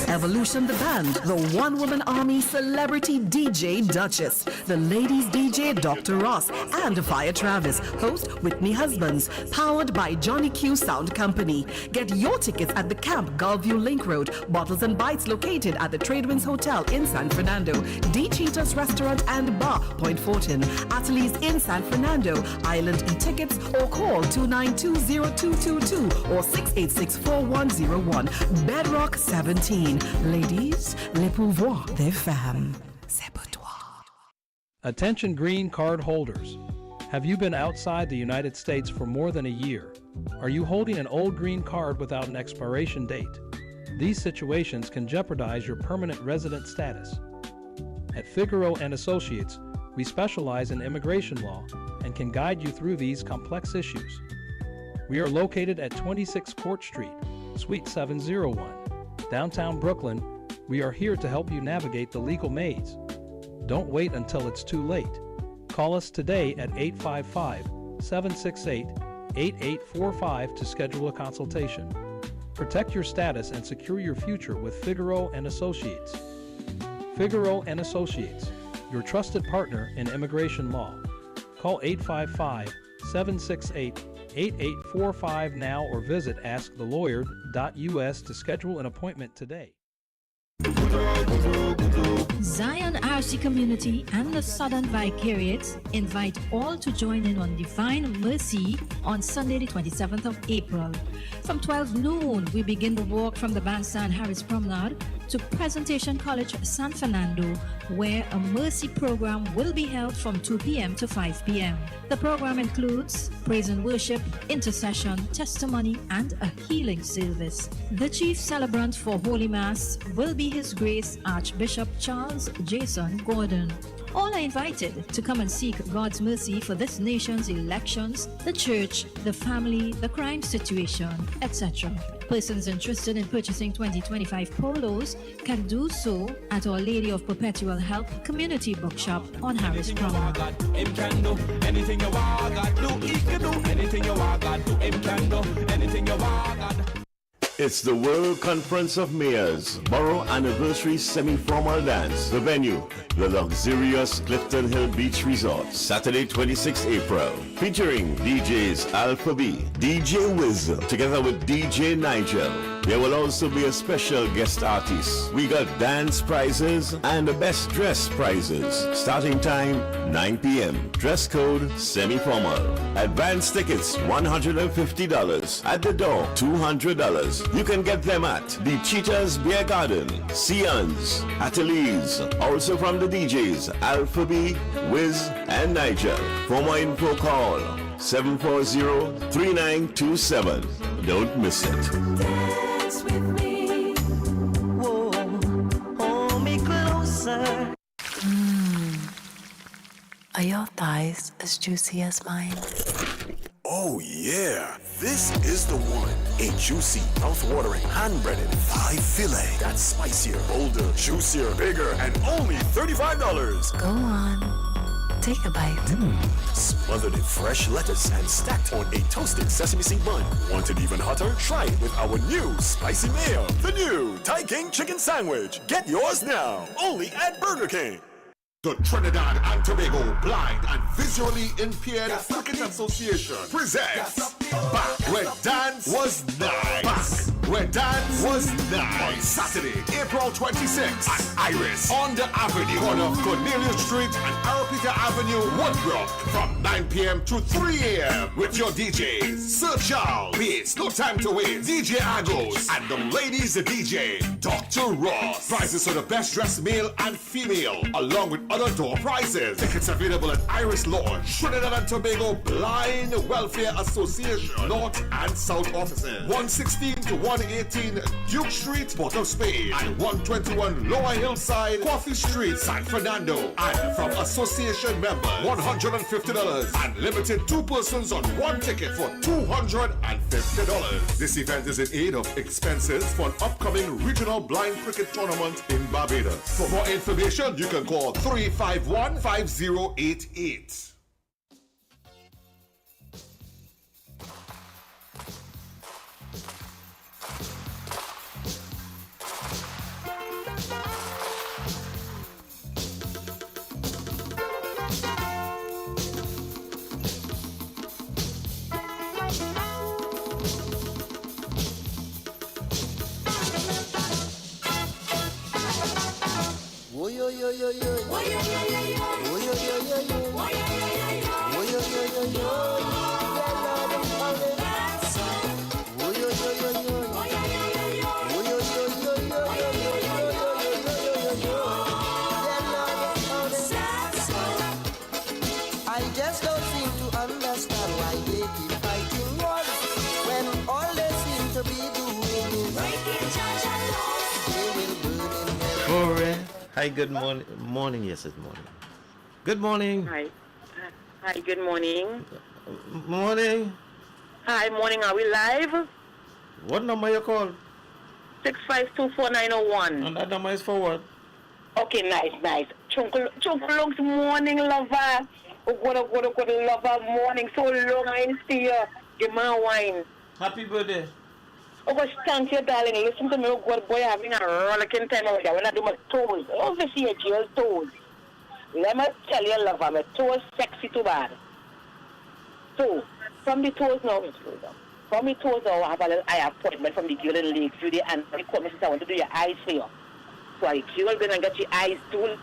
Evolution the Band, the one-woman army celebrity DJ Duchess, the ladies DJ Dr. Ross, and Fire Travis, host Whitney Husbands, powered by Johnny Q Sound Company. Get your tickets at the Camp Gulfview Link Road, Bottles and Bites located at the Tradewinds Hotel in San Fernando, D. Cheetah's Restaurant and Bar, Point Fortin, Ateliers in San Fernando, Island e-tickets, or call 292-0222 or 686-4101. Bedrock 7. 17. Ladies, les pouvoirs des femmes. C'est pour toi. Attention green card holders. Have you been outside the United States for more than a year? Are you holding an old green card without an expiration date? These situations can jeopardize your permanent resident status. At Figaro and Associates, we specialize in immigration law and can guide you through these complex issues. We are located at 26 Court Street, Suite 701, downtown Brooklyn. We are here to help you navigate the legal maze. Don't wait until it's too late. Call us today at 855-768-8845 to schedule a consultation. Protect your status and secure your future with Figaro and Associates. Figaro and Associates, your trusted partner in immigration law. Call 855-768-8845 now or visit askthelawyer.us to schedule an appointment today. Zion RC Community and the Southern Vicariates invite all to join in on Divine Mercy on Sunday the 27th of April. From 12 noon, we begin the walk from the Bandstand Harris Promenade to Presentation College San Fernando, where a mercy program will be held from 2 p.m. to 5 p.m. The program includes praise and worship, intercession, testimony, and a healing service. The chief celebrant for Holy Mass will be His Grace Archbishop Charles Jason Gordon. All are invited to come and seek God's mercy for this nation's elections, the church, the family, the crime situation, etc. Persons interested in purchasing 2025 polos can do so at Our Lady of Perpetual Help Community Bookshop on Harris Promenade. Him can do anything you want, God do. He can do anything you want, God do. Him can do anything you want, God. It's the World Conference of Mayors Borough Anniversary Semi-Formal Dance. The venue, the luxurious Clifton Hill Beach Resort, Saturday 26 April. Featuring DJs Alpha B, DJ Wiz, together with DJ Nigel. There will also be a special guest artist. We got dance prizes and the best dress prizes. Starting time 9 p.m. Dress code semi-formal. Advance tickets $150. At the door $200. You can get them at the Cheetah's Beer Garden, Sion's, Ateliers. Also from the DJs Alpha B, Wiz, and Nigel. For more info, call 740-3927. Don't miss it. Dance with me. Whoa, hold me closer. Are your thighs as juicy as mine? Oh yeah, this is the one. A juicy, mouth-watering, hand-breaded thigh fillet. That's spicier, bolder, juicier, bigger, and only $35. Go on, take a bite. Smothered in fresh lettuce and stacked on a toasted sesame seed bun. Want it even hotter? Try it with our new spicy mayo. The new Thai King Chicken Sandwich. Get yours now, only at Burger King. The Trinidad and Tobago Blind and Visually Impaired Cricket Association presents Back Where Dance Was Nice. Back Where Dance Was Nice. On Saturday, April 26th at Iris on the Avenue, corner of Cornelia Street and Arapita Avenue, Woodbrook, from 9 p.m. to 3 a.m. with your DJs, Sir Charles, Bass, No Time to Wait, DJ Agos, and the ladies DJ, Dr. Ross. Prizes for the best dressed male and female, along with other door prizes. Tickets available at Iris Lodge, Trinidad and Tobago Blind Welfare Association, North and South offices. 116 to 118 Duke Street, Port of Spain, and 121 Lower Hillside, Coffee Street, San Fernando. And from association members, $150 and limited 2 persons on 1 ticket for $250. This event is in aid of expenses for an upcoming regional blind cricket tournament in Barbados. For more information, you can call 351-5088. just don't seem to understand why they keep fighting wars when all they seem to be doing is breaking church and laws. They will burn in hell. Forever. Hi, good morning. Yes, it's morning. Good morning. Hi. Hi, good morning. Morning. Hi, morning. Are we live? What number you call? 6524901. And that number is for what? Okay, nice. Chunkulong's morning, lover. What a lover morning. So long I didn't see you. Give me a wine. Happy birthday. Oh gosh, thank you, darling. Listen to me, oh God, boy, having a rollicking time over there when I do my toes. Obviously, your jail toes. Let me tell you, lover, my toes sexy too bad. So, from the toes now, from the toes now, I have a little eye appointment from the girl in Lakeview there, and they come and say, I want to do your eyes for you. So I girl going and get your eyes done.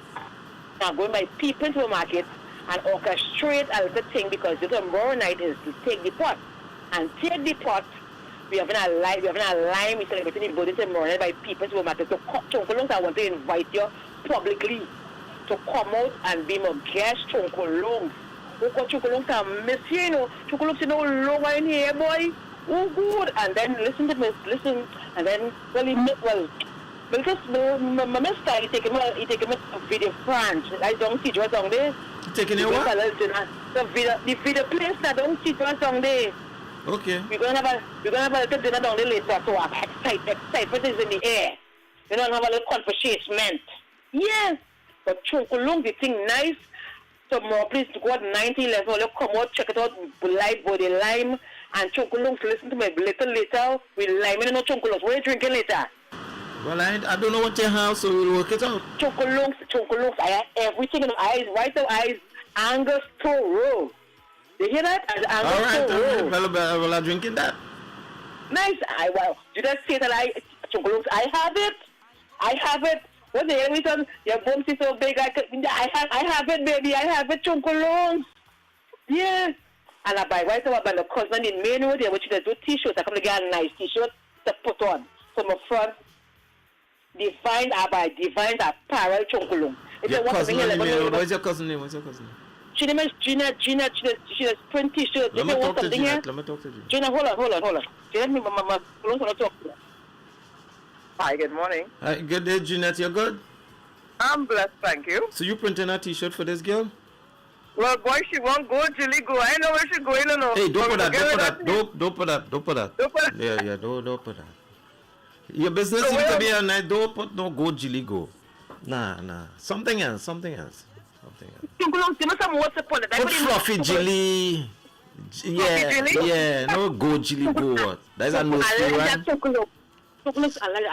I'm going by people to the market and orchestrate a little thing because the tomorrow night is to take the pot. And take the pot. We have a line, we celebrating the birthday tomorrow night by people to the market. So Chunkulongs, I want to invite you publicly to come out and be my guest, Chunkulongs. Because Chunkulongs, I miss you, you know. Chunkulongs, you know, lower in here, boy. Oh, good. And then listen to me, and then, because my mister, he take him a video France. I don't see what's on there. Taking it what? The video place that don't see what's on there. Okay. We're gonna have a little dinner down there later, so I'm excited is in the air. We're gonna have a little conversation. Yes. But Chunkulong, the thing nice. So more please to go at 9011, we'll come out, check it out, live body lime, and Chunkulong, listen to me little later, we'll lime in no Chunkulong. What are you drinking later? Well, I don't know what you have, so we'll work it out. Chunkulongs, I have everything in the eyes, right the eyes, Angus Toro. You hear that? All right. Well, I'm drinking that. Nice. You just say that Chunkulongs, I have it. What the hell we done? Your bones is so big. I have it, baby. I have it, Chunkulongs. Yeah. And I buy right over by the cousin in Maine over there, which is do t-shirts. I come to get a nice t-shirt to put on. So my front, Divine Apparel Chunkulong. Your cousin in Maine. What's your cousin name? She name is Gina. She has print t-shirts. Let me talk to Gina. Gina, hold on. Gina, my close want to talk to you. Hi, good morning. Hi, good day, Jeanette. You good? I'm blessed, thank you. So you printing a t-shirt for this girl? Well, boy, she won't go, Julie go. I know where she's going, you know. Hey, don't put that. Yeah, don't put that. Your business seems to be a night. Don't put no go, Julie go. Nah. Something else. Put fluffy Julie. Yeah. No go, Julie go. What? That's a no school, right? I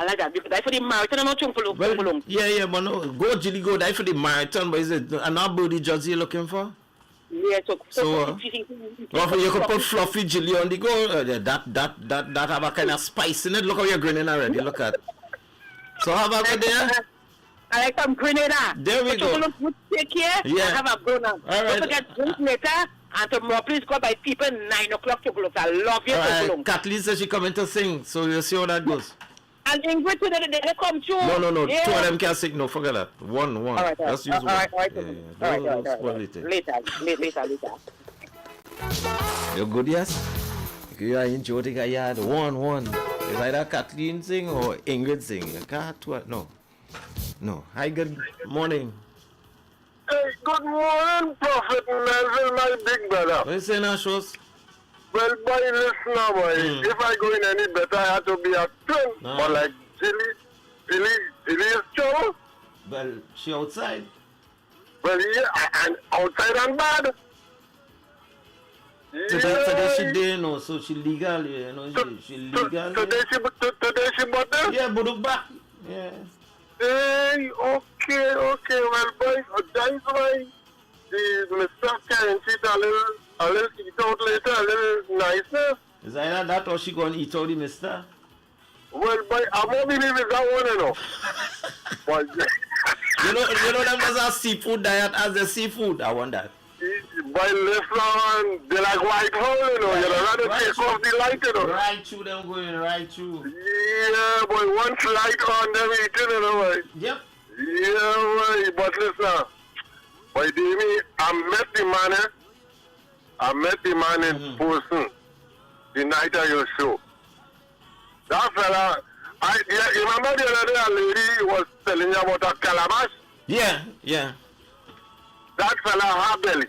like that because I for the marathon and not Chunkulong. Yeah, but no, go Jilly go die for the marathon, but is it another jersey you're looking for? Yeah, so you could put fluffy Jilly on the go. That have a kind of spice in it. Look how you're grinning already. Look at. So have a good day. I like some grenada. There we go. Take care. Yeah. Have a brona. All right. Don't forget drink later. And tomorrow, please call by people 9 o'clock to Chunkulong. I love you, Chunkulong. Kathleen says she coming to sing, so you'll see how that goes. And Ingrid, they come too. No. Yeah. 2 of them can't sing. No, forget that. One. All right. Let's use one. All right. Later. You're good, yes? You are enjoying a yard. One. It's either Kathleen sing or Ingrid sing. You can't. No. Hi, good morning. Hey, good morning, Prophet Melville, my big brother. What you saying now, Shows? Well, boy, listen now, boy. If I go in any better, I have to be a twin. No. But like Billy is trouble. Well, she outside. Well, yeah, and outside and bad. Today she did, no, so she legal, you know, she legal. Today she bought them? Yeah, but back. Yeah. Hey, okay, well, boy, that's why the Mr. can eat a little eat out later, a little niceness. Is either that or she gonna eat out the mister? Well, boy, I'm not believing that one, you know. But, you know them as a seafood diet as the seafood. I want that. By listen, they like white hole, you know. You know, rather take off the light, you know. Right through them going, right through. Yeah, boy, once light on them eating, you know, boy. Yep. Yeah, boy, but listen, boy, Demi, I met the man, I met the man in person the night of your show. That fella, you remember the other day a lady was telling you about a calabash? Yeah, yeah. That fella have belly.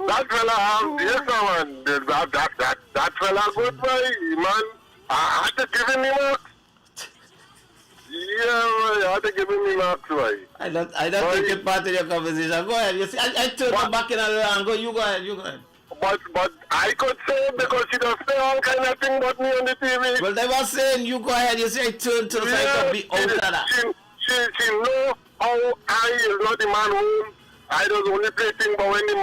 That fella have, yes, man. That fella good boy, man. I had to give him the marks. Yeah, man, I had to give him the marks, boy. I don't think it's part of your conversation. Go ahead. You see, I turn you back in and go. You go ahead. But I could say because she does say all kind of things about me on the TV. Well, they were saying you go ahead. You say turn to the side to be out of that. She know how I is not the man who I just only play things, but when the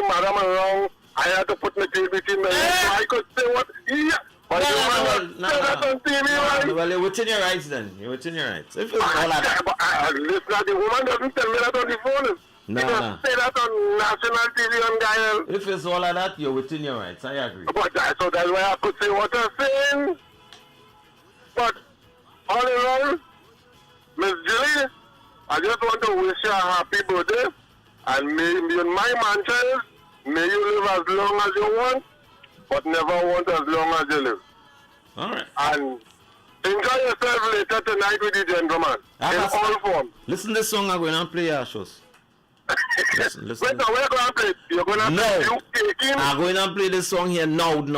madam around, I had to put my TV between them. So I could say what, yeah. But No. on TV, right? Well, you're within your rights then. You're within your rights. If it's all of that. Listen, the woman doesn't tell me that on the phone. No. Say that on national TV on Gael. If it's all of that, you're within your rights. I agree. But so that's why I could say what I'm saying. But all in all, Miss Julie, I just want to wish you a happy birthday. And may my mantra is, may you live as long as you want, but never want as long as you live. All right. And enjoy yourself later tonight with the gentleman. In all forms. Listen to this song I'm going to play your shows. Listen. Wait, we're going to play. You're going to play you taking? I'm going to play this song here. No. Okay,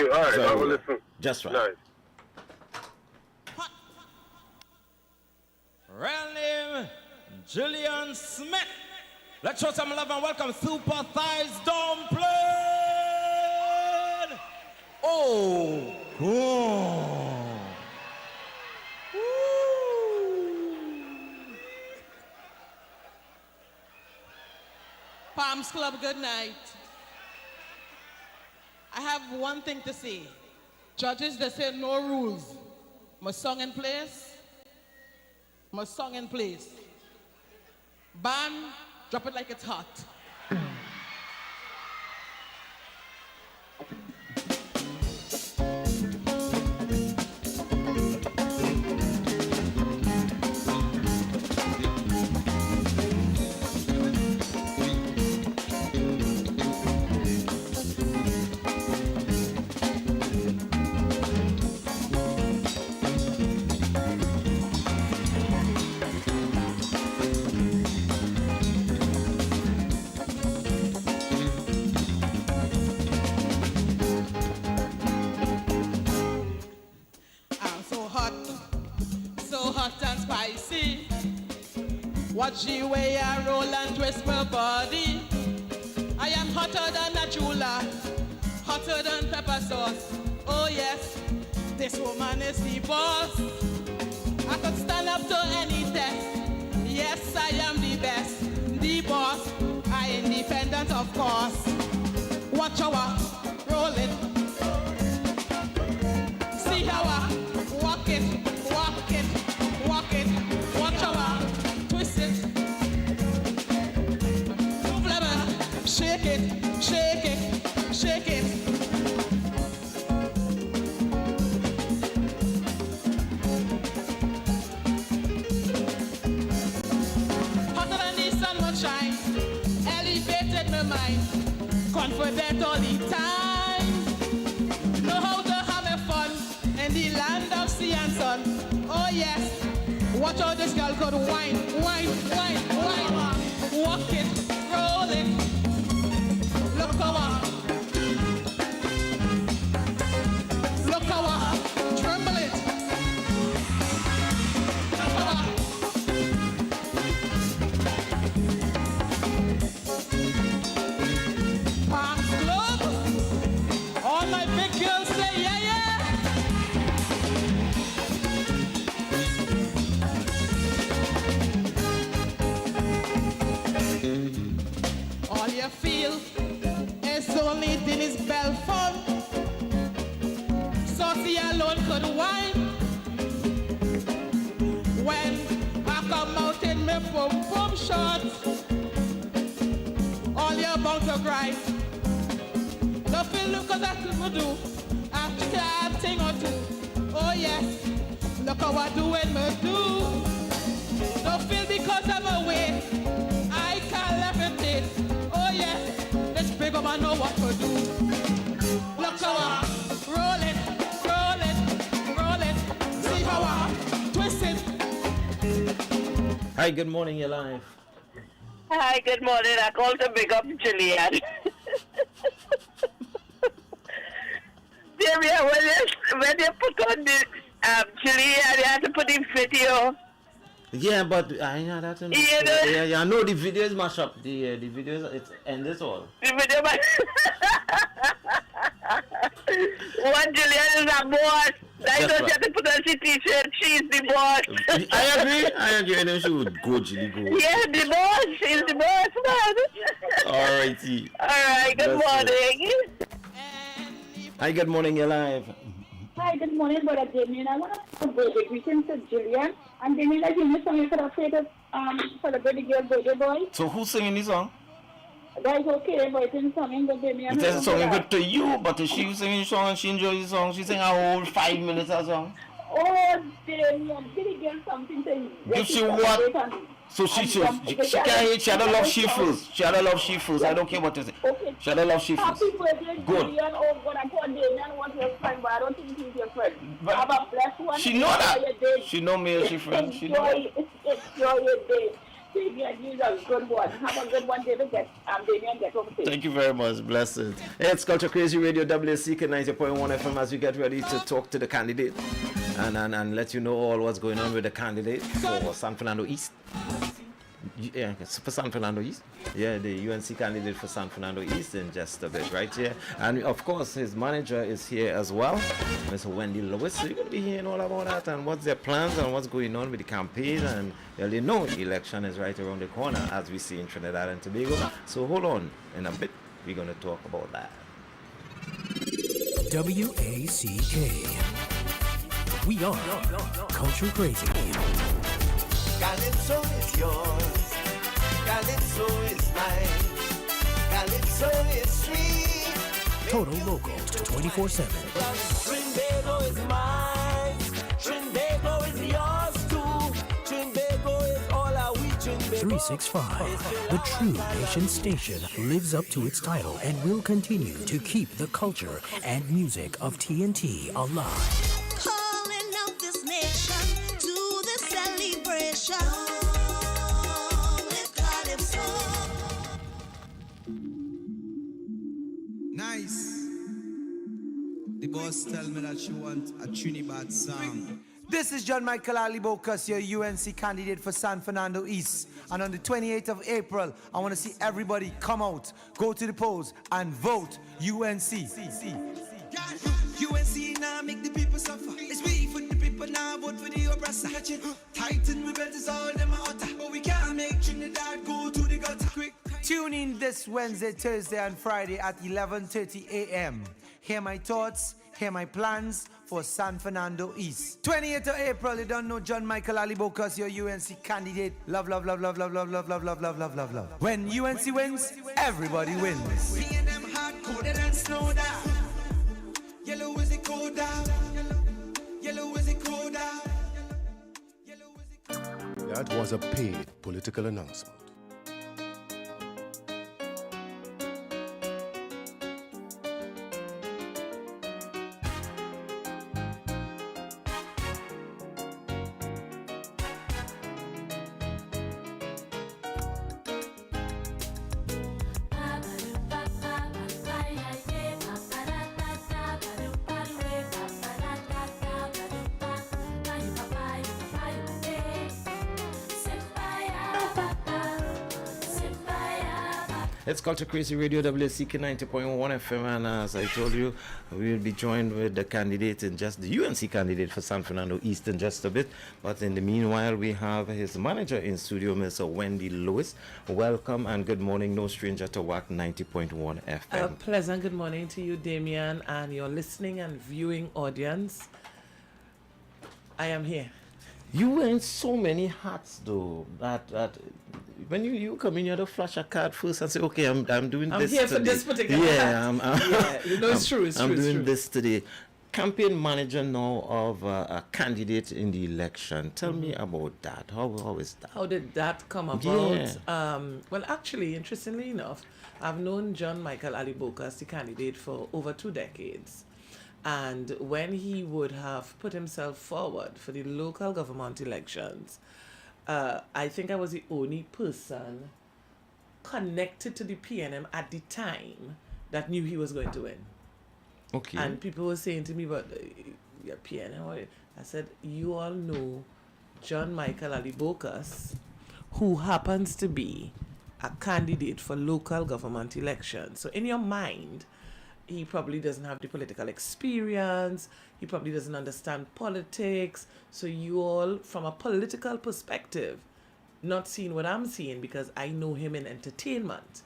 all right. I will listen. Just right. Nice. Real name, Julian Smith. Let's show some love and welcome Super Thighs Dumpling. Oh, cool. Palms Club, good night. I have one thing to say. Judges, they say no rules. My song in place. My song in place. Band, drop it like it's hot. Watch the way I roll and twist my body. I am hotter than a chula, hotter than pepper sauce. Oh yes, this woman is the boss. I could stand up to any test. Yes, I am the best, the boss. I independent, of course. Watch how I roll it. See how I walk it, walk it, walk it. Watch how I twist it. Shake it, shake it, shake it. Hotter than the sun will shine, elevated my mind, confident all the time. Know how to have a fun in the land of sea and sun. Oh yes, watch how this girl could whine, whine, whine, whine. Walk it, roll it. Look how I tremble it. Look how Palms Club. All my big girls say yeah, yeah. All you feel is only Dennis Belfort. Saucy alone could whine. When I come out in my boom shorts, all you're bound to cry. Don't feel look at that to do. I try a thing or two. Oh yes, look how I do when me do. Don't feel because I'm away. I can't I know what to do. Look how I roll it, roll it, roll it. See how I twist it. Hi, good morning, you're live. Hi, good morning. I called to big up Julian. Damien, when you put on the Julian, you have to put in video. Yeah, but I know that. Yeah, I know the videos mash up. The videos, it's endless all. The video, one Julian is a boss. I don't have to put on the t-shirt. She's the boss. I agree. And then she would go, Julie, go. Yeah, the boss. She's the boss, man. Alrighty. Alright, good morning. Hi, good morning, you're live. Hi, good morning, Brother Damien. I want to birthday greetings to Julian. And Damien, I give you song you could have played to celebrate the girl birthday boy. So who's singing this song? That is okay, but it's song good, Damien. It is a song good to you, but if she singing the song and she enjoys the song, she sing a whole 5 minutes of song. Oh, Damien, give the girl something to Give she what? So she can't eat. She had a love sheafers. She had a love sheafers. I don't care what is it. Okay. She had a love sheafers. Happy birthday, Good. Julian. Oh, God, I thought Damien was your friend, but I don't think he's your friend. Have a blessed one. She know that. Enjoy your day. She know me as she friend. She know. Enjoy your day. Damien, you're a good one. Have a good one, David. Damien, get over to you. Thank you very much. Blessings. Hey, it's Culture Crazy Radio, WACK 90.1 FM as we get ready to talk to the candidate and let you know all what's going on with the candidate for San Fernando East. Yeah, it's for San Fernando East. Yeah, the UNC candidate for San Fernando East in just a bit, right here. And of course, his manager is here as well, Ms. Wendy Lewis. So you're going to be hearing all about that and what's their plans and what's going on with the campaign. And well, you know, election is right around the corner as we see in Trinidad and Tobago. So hold on, in a bit, we're going to talk about that. WACK. We are Culture Crazy. Calypso is yours, Calypso is mine, Calypso is sweet. Total local 24/7. Trinbago is mine, Trinbago is yours too. Trinbago is all our we Trinbago. 365. The True Nation station lives up to its title and will continue to keep the culture and music of TNT alive. Calling out this nation to the celebration. Nice. The boss tell me that she wants a Trinidad song. This is John Michael Alibocas, your UNC candidate for San Fernando East. And on the 28th of April, I want to see everybody come out, go to the polls, and vote UNC. UNC now make the people suffer. It's we for the people now, vote for the oppressor. Tighten we belt is all them hotter. But we can't make Trinidad go to the gutter. Quick. Tune in this Wednesday, Thursday, and Friday at 11:30 a.m. Hear my thoughts, hear my plans for San Fernando East. 28th of April, you don't know John Michael Alibocas, your UNC candidate. Love, love, love, love, love, love, love, love, love, love, love, love, love. When UNC wins, everybody wins. Me and them hard-coded and snowed down. Yellow is it cold down. Yellow is it cold down. That was a paid political announcement. It's Culture Crazy Radio, WACK 90.1 FM, and as I told you, we will be joined with the candidate in just the UNC candidate for San Fernando East in just a bit. But in the meanwhile, we have his manager in studio, Ms. Wendy Lewis. Welcome and good morning, no stranger to WACK 90.1 FM. A pleasant good morning to you, Damien, and your listening and viewing audience. I am here. You wear so many hats, though, that when you come in, you have to flash a card first and say, okay, I'm doing this today. I'm here for this particular hat. Yeah, you know, it's true. I'm doing this today. campaign manager now of a candidate in the election. Tell me about that. How is that? How did that come about? Yeah. Well, actually, interestingly enough, I've known John Michael Ali Bokas, the candidate, for over 2 decades. And when he would have put himself forward for the local government elections, I think I was the only person connected to the PNM at the time that knew he was going to win. Okay. And people were saying to me, but your PNM, I said, you all know John Michael Ali Bokas, who happens to be a candidate for local government elections. So in your mind, he probably doesn't have the political experience. He probably doesn't understand politics. So you all, from a political perspective, not seeing what I'm seeing, because I know him in entertainment.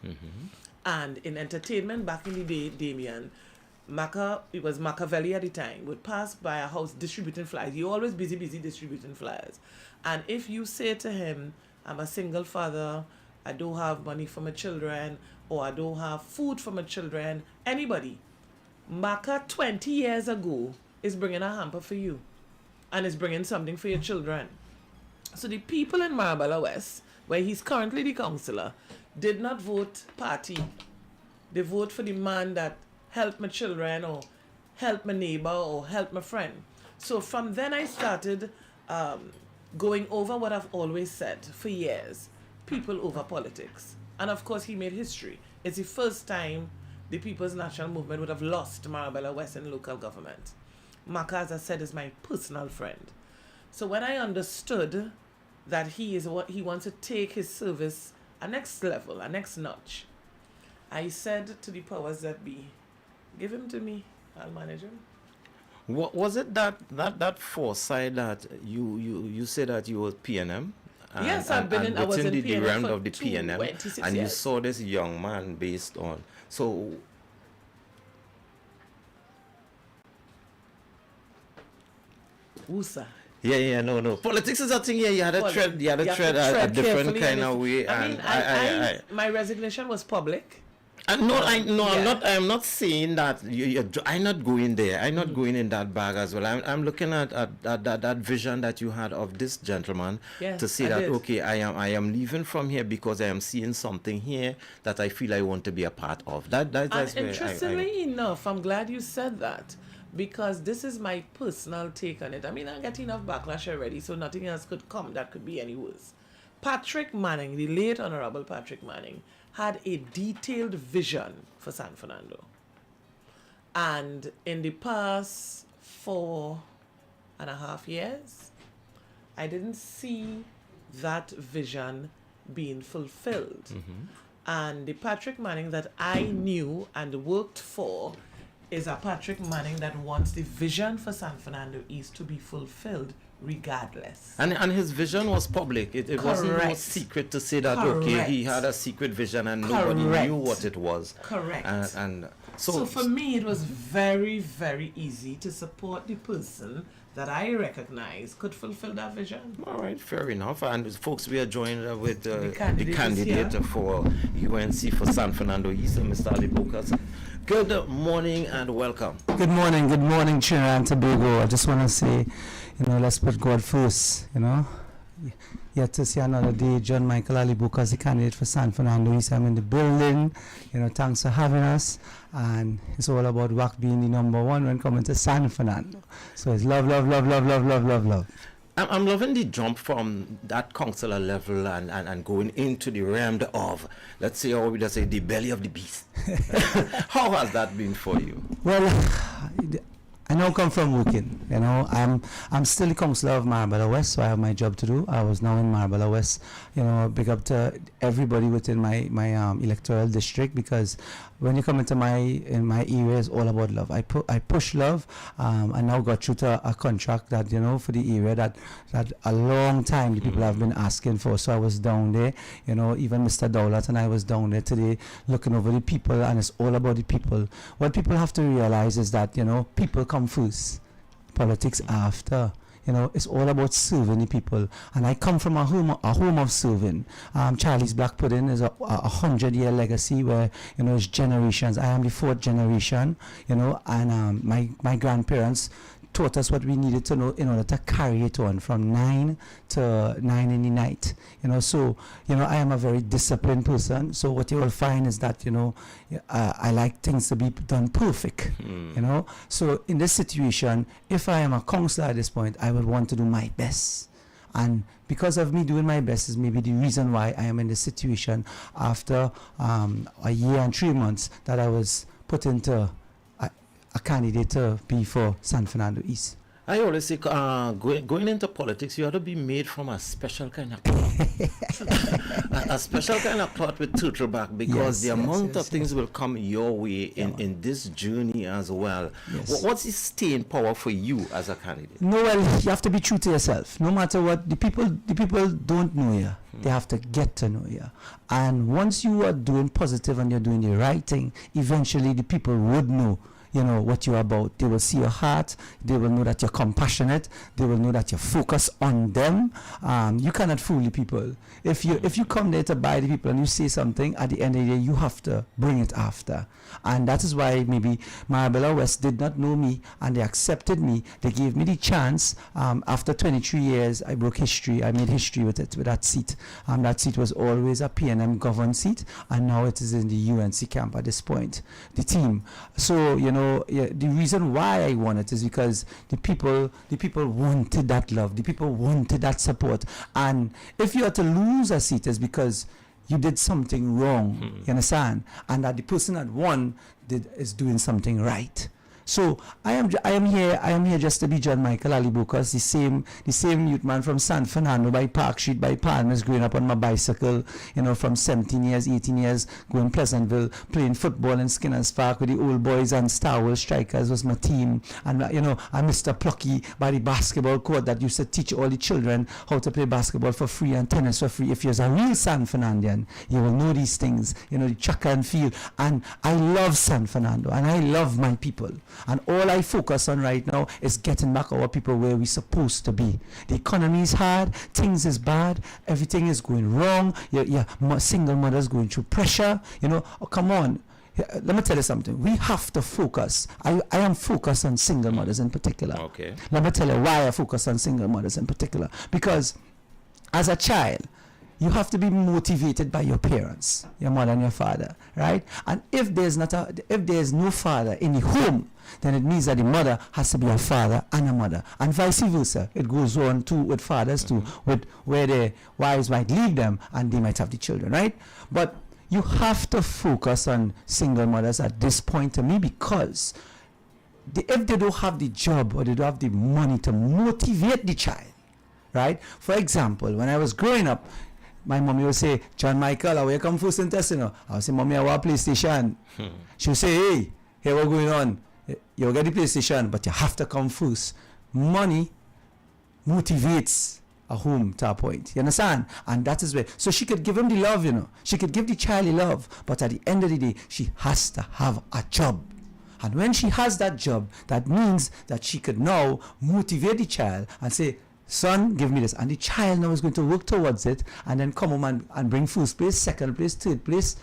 And in entertainment back in the day, Damien, it was Machiavelli at the time, would pass by a house distributing flyers. You're always busy distributing flyers. And if you say to him, I'm a single father, I don't have money for my children, or I don't have food for my children, anybody, Maka 20 years ago is bringing a hamper for you and is bringing something for your children. So the people in Marabella West, where he's currently the councillor, did not vote party. They vote for the man that help my children or help my neighbor or help my friend. So from then I started going over what I've always said for years, people over politics. And of course he made history. It's the first time the People's National Movement would have lost Marabella West in local government. Maka, as I said, is my personal friend. So when I understood that he wants to take his service a next level, a next notch, I said to the powers that be, give him to me, I'll manage him. What was it that foresight that you said that you were PNM? Yes, I was in the PNM realm for of the PNM, 26 and years. you saw this young man based on so. Usa. Yeah, no. Politics is a thing. Yeah, you had to tread a different kind of way. My resignation was public. I'm not saying that I'm not going there. I'm not going in that bag as well. I'm looking at that vision that you had of this gentleman to say that okay, I am leaving from here because I am seeing something here that I feel I want to be a part of. That's and interestingly enough, I'm glad you said that, because this is my personal take on it. I mean, I get enough backlash already, so nothing else could come that could be any worse. Patrick Manning, the late Honorable Patrick Manning, had a detailed vision for San Fernando. And in the past 4.5 years, I didn't see that vision being fulfilled. And the Patrick Manning that I knew and worked for is a Patrick Manning that wants the vision for San Fernando East to be fulfilled regardless. And his vision was public. It wasn't no secret to say that okay, he had a secret vision and nobody knew what it was. Correct. And so for me it was very, very easy to support the person that I recognize could fulfill that vision. All right, fair enough. And folks, we are joined with the candidate for UNC for San Fernando East, Mr. Ali Bokas. Good morning and welcome. Good morning, Trinidad and Tobago. I just want to say, let's put God first, Yet to see another day, John Michael Ali Bokas, the candidate for San Fernando East. I'm in the building, thanks for having us. And it's all about WACK being the number one when coming to San Fernando. So it's love. I'm loving the jump from that councillor level and going into the realm of, let's say, or we just say, the belly of the beast. How has that been for you? Well, I now come from working. I'm still the councillor of Marabella West, so I have my job to do. I was now in Marabella West. Big up to everybody within my electoral district, because when you come into my area, it's all about love. I push love. I now got through to a contract that for the area that a long time the people have been asking for. So I was down there. Even Mr. Dowlat and I was down there today looking over the people, and it's all about the people. What people have to realize is that people come first, politics after. You know, it's all about serving the people. And I come from a home of serving. Charlie's Black Pudding is a 100-year legacy where, you know, it's generations. I am the 4th generation, you know, and my grandparents taught us what we needed to know in order to carry it on from 9 to 9 in the night. You know, so, you know, I am a very disciplined person. So what you will find is that, you know, I like things to be done perfect, you know. So in this situation, if I am a counselor at this point, I would want to do my best. And because of me doing my best is maybe the reason why I am in this situation after a year and 3 months that I was put into a candidate to be for San Fernando East. I always say going into politics, you have to be made from a special kind of cloth. a special kind of cloth with turtleback, because the amount of things will come your way in this journey as well. What's the staying power for you as a candidate? No, well, you have to be true to yourself. No matter what, the people don't know you. They have to get to know you. And once you are doing positive and you're doing the right thing, eventually the people would know, you know, what you're about. They will see your heart. They will know that you're compassionate. They will know that you focus on them. You cannot fool the people. If you come there to buy the people and you say something, at the end of the day, you have to bring it after. And that is why maybe Marbella West did not know me and they accepted me. They gave me the chance. After 23 years, I broke history. I made history with that seat. That seat was always a PNM governed seat, and now it is in the UNC camp at this point, the team. So, you know, the reason why I won it is because the people wanted that love. The people wanted that support. And if you are to lose a seat, it's because you did something wrong. You understand? And that the person that won is doing something right. So I am here just to be John Michael Ali Bokas, the same youth man from San Fernando by Park Street by Palmers, growing up on my bicycle, you know, from 17 years, 18 years, going Pleasantville, playing football in Skinner's Park with the old boys, and Star Wars Strikers was my team. And you know, I'm Mr. Plucky by the basketball court that used to teach all the children how to play basketball for free and tennis for free. If you're a real San Fernandian, you will know these things, you know, the track and field. And I love San Fernando and I love my people. And all I focus on right now is getting back our people where we're supposed to be. The economy is hard, things is bad, everything is going wrong. Single mothers going through pressure. You know, come on. Let me tell you something. We have to focus. I am focused on single mothers in particular. Okay. Let me tell you why I focus on single mothers in particular. Because as a child, you have to be motivated by your parents, your mother and your father, right? And if there's no father in the home, then it means that the mother has to be a father and a mother, and vice versa. It goes on too with fathers too, with where their wives might leave them and they might have the children, right? But you have to focus on single mothers at this point to me, because if they don't have the job or they don't have the money to motivate the child, right? For example, when I was growing up, my mommy would say, John Michael, I will come first in test, you know. I would say, Mommy, I want a PlayStation. She would say, hey, here what's going on? You'll get the PlayStation, but you have to come first. Money motivates a home to a point. You understand? And that is where, so she could give him the love, you know. She could give the child the love, but at the end of the day, she has to have a job. And when she has that job, that means that she could now motivate the child and say, son, give me this. And the child now is going to work towards it and then come home and bring first place, second place, third place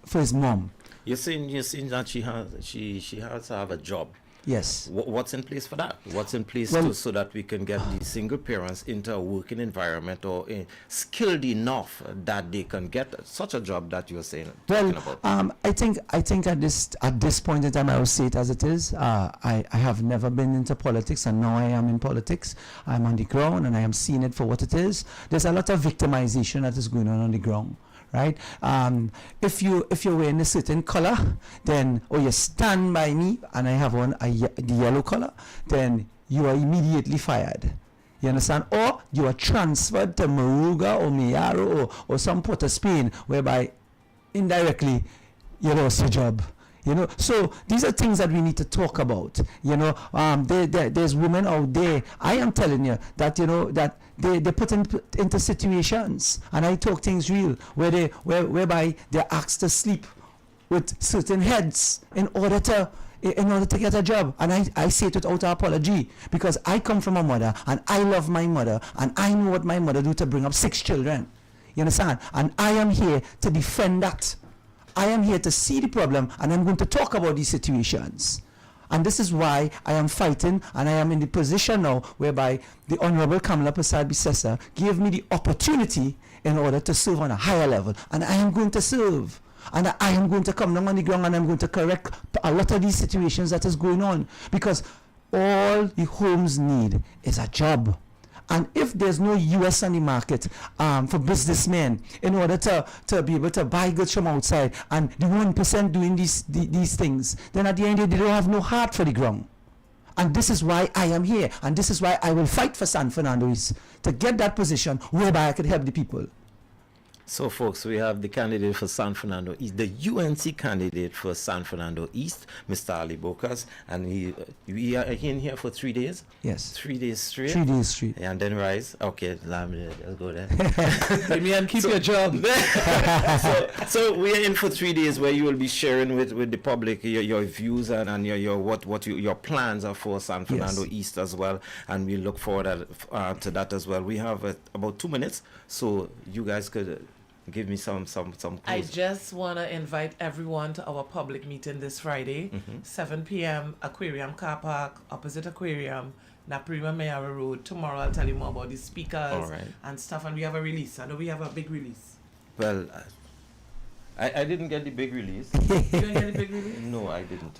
for his mom. You're saying that she has to have a job. Yes. What's in place for that? What's in place so that we can get the single parents into a working environment or skilled enough that they can get such a job that you're saying? Well, I think at this point in time, I will say it as it is. I have never been into politics, and now I am in politics. I'm on the ground, and I am seeing it for what it is. There's a lot of victimization that is going on the ground. Right? If you're wearing a certain color, then you stand by me and I have on the yellow color, then you are immediately fired. You understand? Or you are transferred to Moruga or Mayaro or some Port of Spain, whereby indirectly you lost your job. You know, so these are things that we need to talk about. You know, there's women out there. I am telling you that, you know, that they put into situations, and I talk things real, whereby they're asked to sleep with certain heads in order to in order to get a job. And I say it without apology, because I come from a mother and I love my mother and I know what my mother do to bring up 6 children. You understand? And I am here to defend that. I am here to see the problem, and I'm going to talk about these situations. And this is why I am fighting, and I am in the position now whereby the Honorable Kamala Prasad Bisesa gave me the opportunity in order to serve on a higher level. And I am going to serve. And I am going to come down on the ground, and I'm going to correct a lot of these situations that is going on. Because all the homes need is a job. And if there's no US on the market for businessmen in order to be able to buy goods from outside, and the 1% doing these things, then at the end of the day, they don't have no heart for the ground. And this is why I am here. And this is why I will fight for San Fernando East, to get that position whereby I could help the people. So, folks, we have the candidate for San Fernando East, the UNC candidate for San Fernando East, Mr. Ali Bokas, and we are in here for 3 days. Yes. 3 days straight. 3 days straight. And then rise. Okay, let's go there. Give me and keep your job. so we are in for 3 days where you will be sharing with the public your views and your plans are for San Fernando East as well, and we look forward to that as well. We have about 2 minutes, so you guys could give me some clues. I just want to invite everyone to our public meeting this Friday, 7 p.m. Aquarium Car Park, opposite Aquarium, Naprima Mayara Road. Tomorrow I'll tell you more about the speakers and stuff, and we have a release. I know we have a big release. Well, I didn't get the big release. You didn't get the big release? No, I didn't.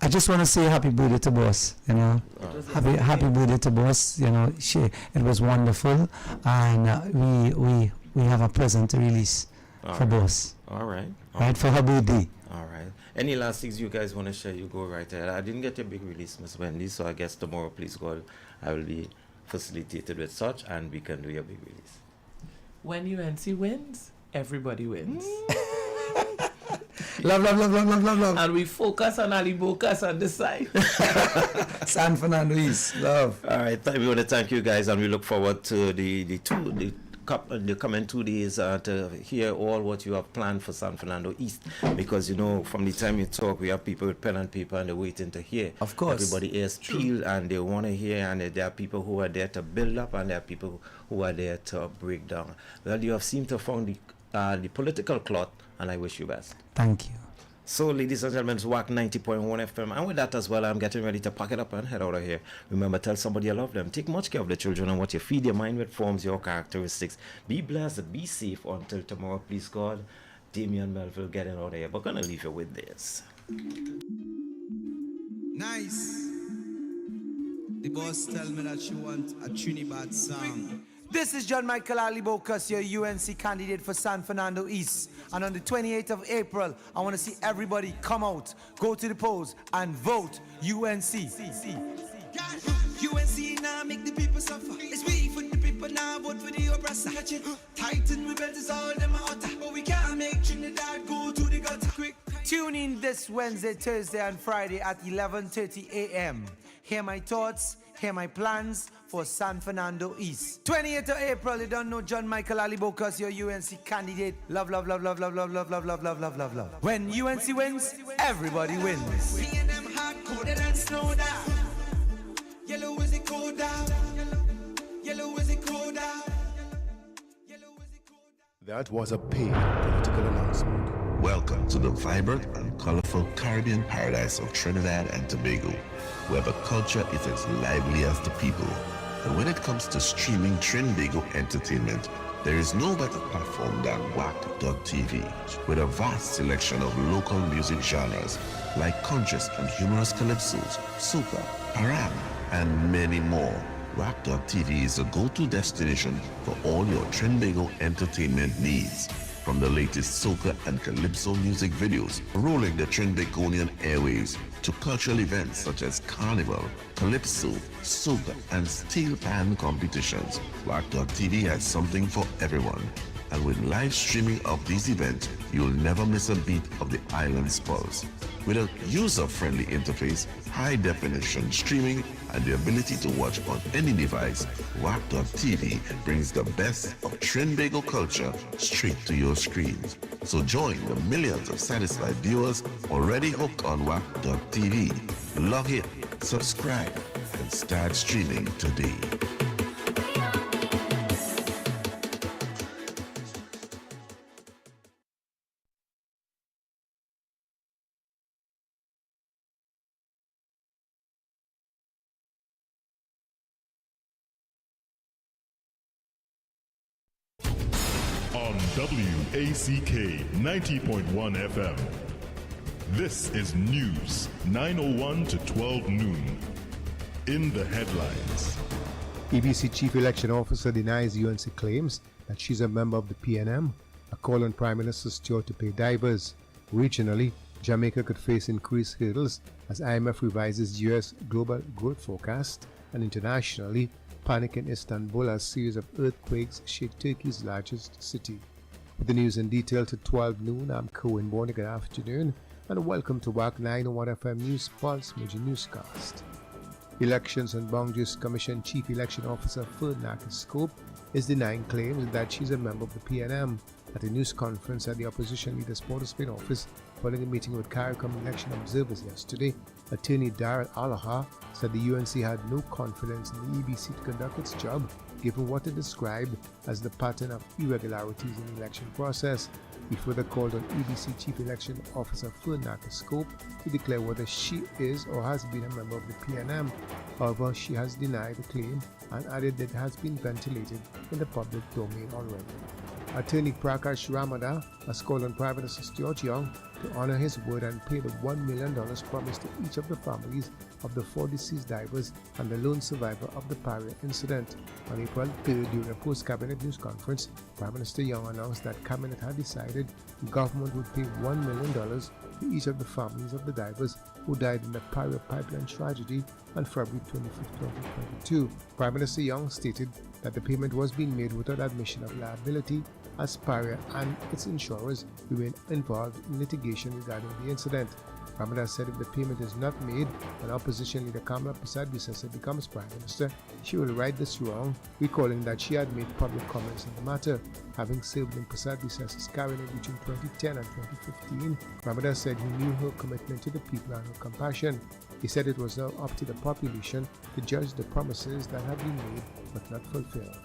I just want to say happy birthday to boss, you know. Happy birthday to boss, you know. It was wonderful, and we have a present to release for boss. All right. Right, for her birthday. All right. Any last things you guys want to share? You go right ahead. I didn't get a big release, Miss Wendy, so I guess tomorrow, please God, I will be facilitated with such, and we can do a big release. When UNC wins, everybody wins. Love. And we focus on Ali Bokas on this side. San Fernando East, love. All right, we want to thank you guys, and we look forward to the coming 2 days to hear all what you have planned for San Fernando East, because you know from the time you talk, we have people with pen and paper and they're waiting to hear. Of course, everybody is peeled and they want to hear, and there are people who are there to build up and there are people who are there to break down. Well, you have seemed to have found the political cloth, and I wish you best. Thank you. So, ladies and gentlemen, it's WACK 90.1 FM. And with that as well, I'm getting ready to pack it up and head out of here. Remember, tell somebody you love them. Take much care of the children, and what you feed your mind with forms your characteristics. Be blessed, be safe until tomorrow, please God. Damian Melville getting out of here. But gonna leave you with this. Nice. The boss tell me that she want a Trinidad song. This is John Michael Ali Bokas, your UNC candidate for San Fernando East. And on the 28th of April, I want to see everybody come out, go to the polls, and vote UNC. UNC now make the people suffer. It's we for the people now, vote for the oppressor. Titan rebels is all them utter, but we can't make Trinidad go to the gutter quick. Tune in this Wednesday, Thursday, and Friday at 11:30 a.m. Hear my thoughts, hear my plans for San Fernando East. 28th of April, you don't know John Michael Ali Bokas, your UNC candidate. Love. When UNC wins, everybody wins. Me and them hard-coded and snowed out. Yellow is it cold out? Yellow is it cold out? That was a paid political announcement. Welcome to the vibrant and colorful Caribbean paradise of Trinidad and Tobago, where the culture is as lively as the people. And when it comes to streaming Trinbago entertainment, there is no better platform than WACK.tv, with a vast selection of local music genres like conscious and humorous calypsos, soca, param, and many more. WACK.tv is a go-to destination for all your Trinbago entertainment needs. From the latest soca and calypso music videos rolling the Trinbagonian airwaves to cultural events such as carnival, calypso, soca, and steel pan competitions, WACK.tv has something for everyone. And with live streaming of these events, you'll never miss a beat of the island's pulse. With a user-friendly interface, high definition streaming, and the ability to watch on any device, WACK.tv brings the best of Trinbago culture straight to your screens. So join the millions of satisfied viewers already hooked on WACK.tv. Log in, subscribe, and start streaming today. On WACK 90.1 FM. This is News, 9:01 to 12 noon. In the headlines. EBC Chief Election Officer denies UNC claims that she's a member of the PNM. A call on Prime Minister Stewart to pay divers. Regionally, Jamaica could face increased hurdles as IMF revises US global growth forecast. And internationally, panic in Istanbul as a series of earthquakes shake Turkey's largest city. With the news in detail to 12 noon, I'm Cohen Bonner. Good afternoon and welcome to WACK 901 FM News Pulse Major Newscast. Elections and Boundaries Commission Chief Election Officer Ferdinand Scope is denying claims that she's a member of the PNM. At a news conference at the opposition leader's Port of Spain office following a meeting with CARICOM election observers yesterday, attorney Darrell Allaha said the UNC had no confidence in the EBC to conduct its job given what it described as the pattern of irregularities in the election process. He further called on EBC Chief Election Officer Ferdinand Scope to declare whether she is or has been a member of the PNM. However, she has denied the claim and added that it has been ventilated in the public domain already. Attorney Prakash Ramada has called on Prime Minister Stuart Young to honor his word and pay the $1 million promised to each of the families of the 4 deceased divers and the lone survivor of the Paria incident. On April 3rd, during a post-cabinet news conference, Prime Minister Young announced that cabinet had decided the government would pay $1 million to each of the families of the divers who died in the Paria pipeline tragedy on February 25, 2022. Prime Minister Young stated that the payment was being made without admission of liability as Paria and its insurers remain involved in litigation regarding the incident. Ramada said if the payment is not made and opposition leader Kamala Persad-Bissessar becomes Prime Minister, she will right this wrong, recalling that she had made public comments on the matter. Having served in Persad-Bissessar's cabinet between 2010 and 2015, Ramada said he knew her commitment to the people and her compassion. He said it was now up to the population to judge the promises that have been made but not fulfilled.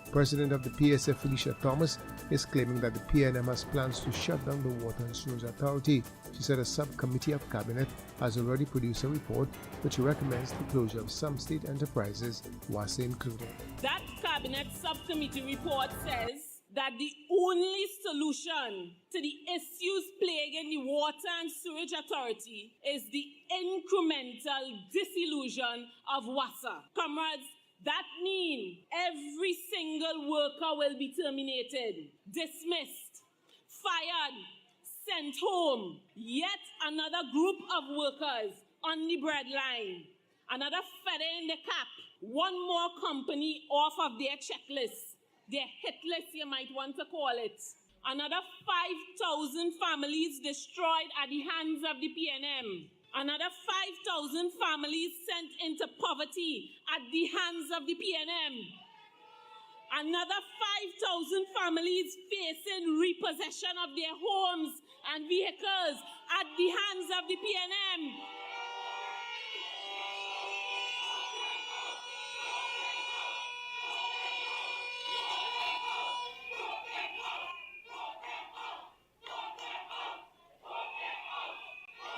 President of the PSF, Felicia Thomas, is claiming that the PNM has plans to shut down the Water and Sewage Authority. She said a subcommittee of cabinet has already produced a report which recommends the closure of some state enterprises, WASA included. That cabinet subcommittee report says that the only solution to the issues plaguing the Water and Sewage Authority is the incremental disillusion of WASA. Comrades, that means every single worker will be terminated, dismissed, fired, sent home. Yet another group of workers on the breadline, another feather in the cap, one more company off of their checklist, their hit list you might want to call it. Another 5,000 families destroyed at the hands of the PNM. Another 5,000 families sent into poverty at the hands of the PNM. Another 5,000 families facing repossession of their homes and vehicles at the hands of the PNM.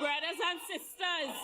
Brothers and sisters,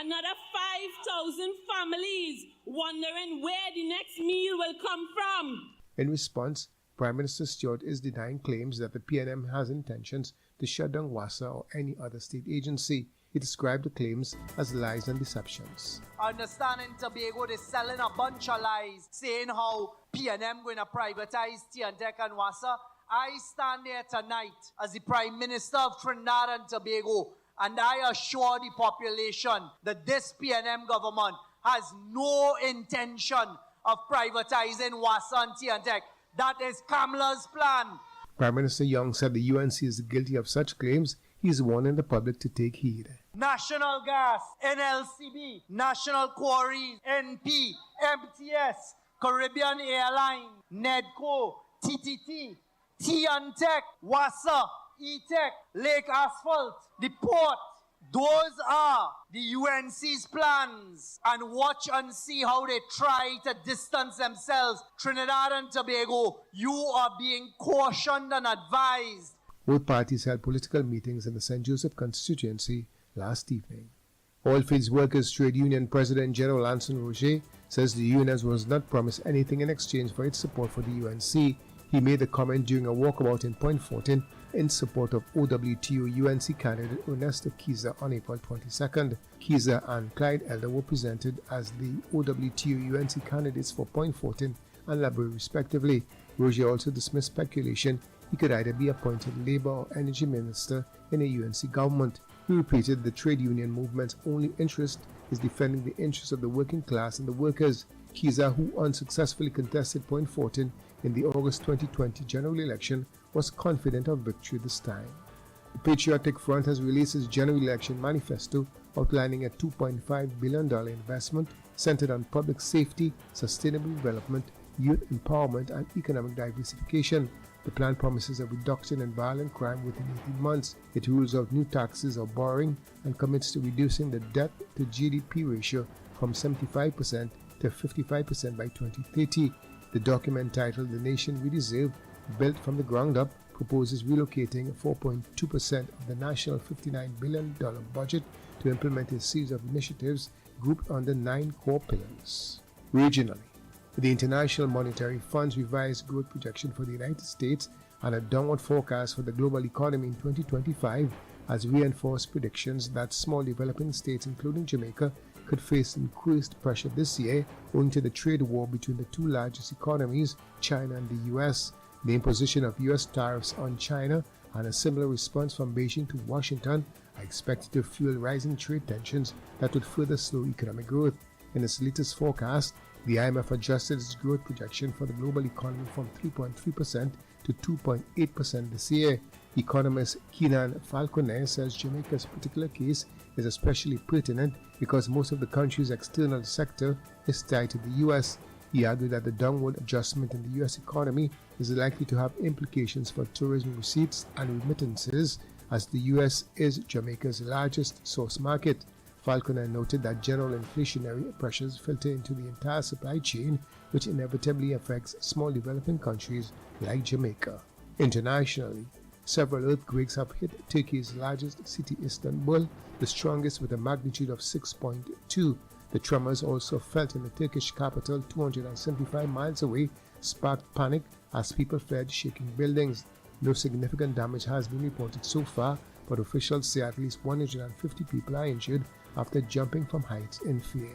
another 5,000 families wondering where the next meal will come from. In response, Prime Minister Stewart is denying claims that the PNM has intentions to shut down WASA or any other state agency. He described the claims as lies and deceptions. I understand in Tobago they're selling a bunch of lies, saying how PNM going to privatize TNTEC and WASA. I stand there tonight as the Prime Minister of Trinidad and Tobago, and I assure the population that this PNM government has no intention of privatizing WASA and TNTEC. That is Kamala's plan. Prime Minister Young said the UNC is guilty of such claims. he's warning the public to take heed. National Gas, NLCB, National Quarries, NP, MTS, Caribbean Airline, NEDCO, TTT, T&Tech, WASA, E-Tech, Lake Asphalt, the port. Those are the UNC's plans. And watch and see how they try to distance themselves. Trinidad and Tobago, you are being cautioned and advised. Both parties held political meetings in the St. Joseph constituency last evening. Oilfields Workers Trade Union President General Anson Roger says the union was not promised anything in exchange for its support for the UNC. He made the comment during a walkabout in Point Fortin in support of OWTO UNC candidate Ernesto Kiza on April 22nd. Kiza and Clyde Elder were presented as the OWTO UNC candidates for Point Fortin and Labrie respectively. Roger also dismissed speculation he could either be appointed Labour or Energy Minister in a UNC government. He repeated the trade union movement's only interest is defending the interests of the working class and the workers. Kiza, who unsuccessfully contested Point Fortin in the August 2020 general election, was confident of victory this time. The Patriotic Front has released its general election manifesto outlining a $2.5 billion investment centered on public safety, sustainable development, youth empowerment, and economic diversification. The plan promises a reduction in violent crime within 18 months. It rules out new taxes or borrowing and commits to reducing the debt to GDP ratio from 75% to 55% by 2030. The document titled The Nation We Deserve, built from the ground up, proposes relocating 4.2% of the national $59 billion budget to implement a series of initiatives grouped under 9 core pillars. Regionally, the International Monetary Fund's revised growth projection for the United States and a downward forecast for the global economy in 2025 has reinforced predictions that small developing states, including Jamaica, could face increased pressure this year owing to the trade war between the two largest economies, China and the US. The imposition of US tariffs on China and a similar response from Beijing to Washington are expected to fuel rising trade tensions that would further slow economic growth. In its latest forecast, the IMF adjusted its growth projection for the global economy from 3.3% to 2.8% this year. Economist Keenan Falconer says Jamaica's particular case is especially pertinent because most of the country's external sector is tied to the US. He argued that the downward adjustment in the US economy is likely to have implications for tourism receipts and remittances, as the US is Jamaica's largest source market. Falconer noted that general inflationary pressures filter into the entire supply chain, which inevitably affects small developing countries like Jamaica. Internationally, several earthquakes have hit Turkey's largest city, Istanbul, the strongest with a magnitude of 6.2. The tremors, also felt in the Turkish capital 275 miles away, sparked panic as people fled shaking buildings. No significant damage has been reported so far, but officials say at least 150 people are injured after jumping from heights in fear.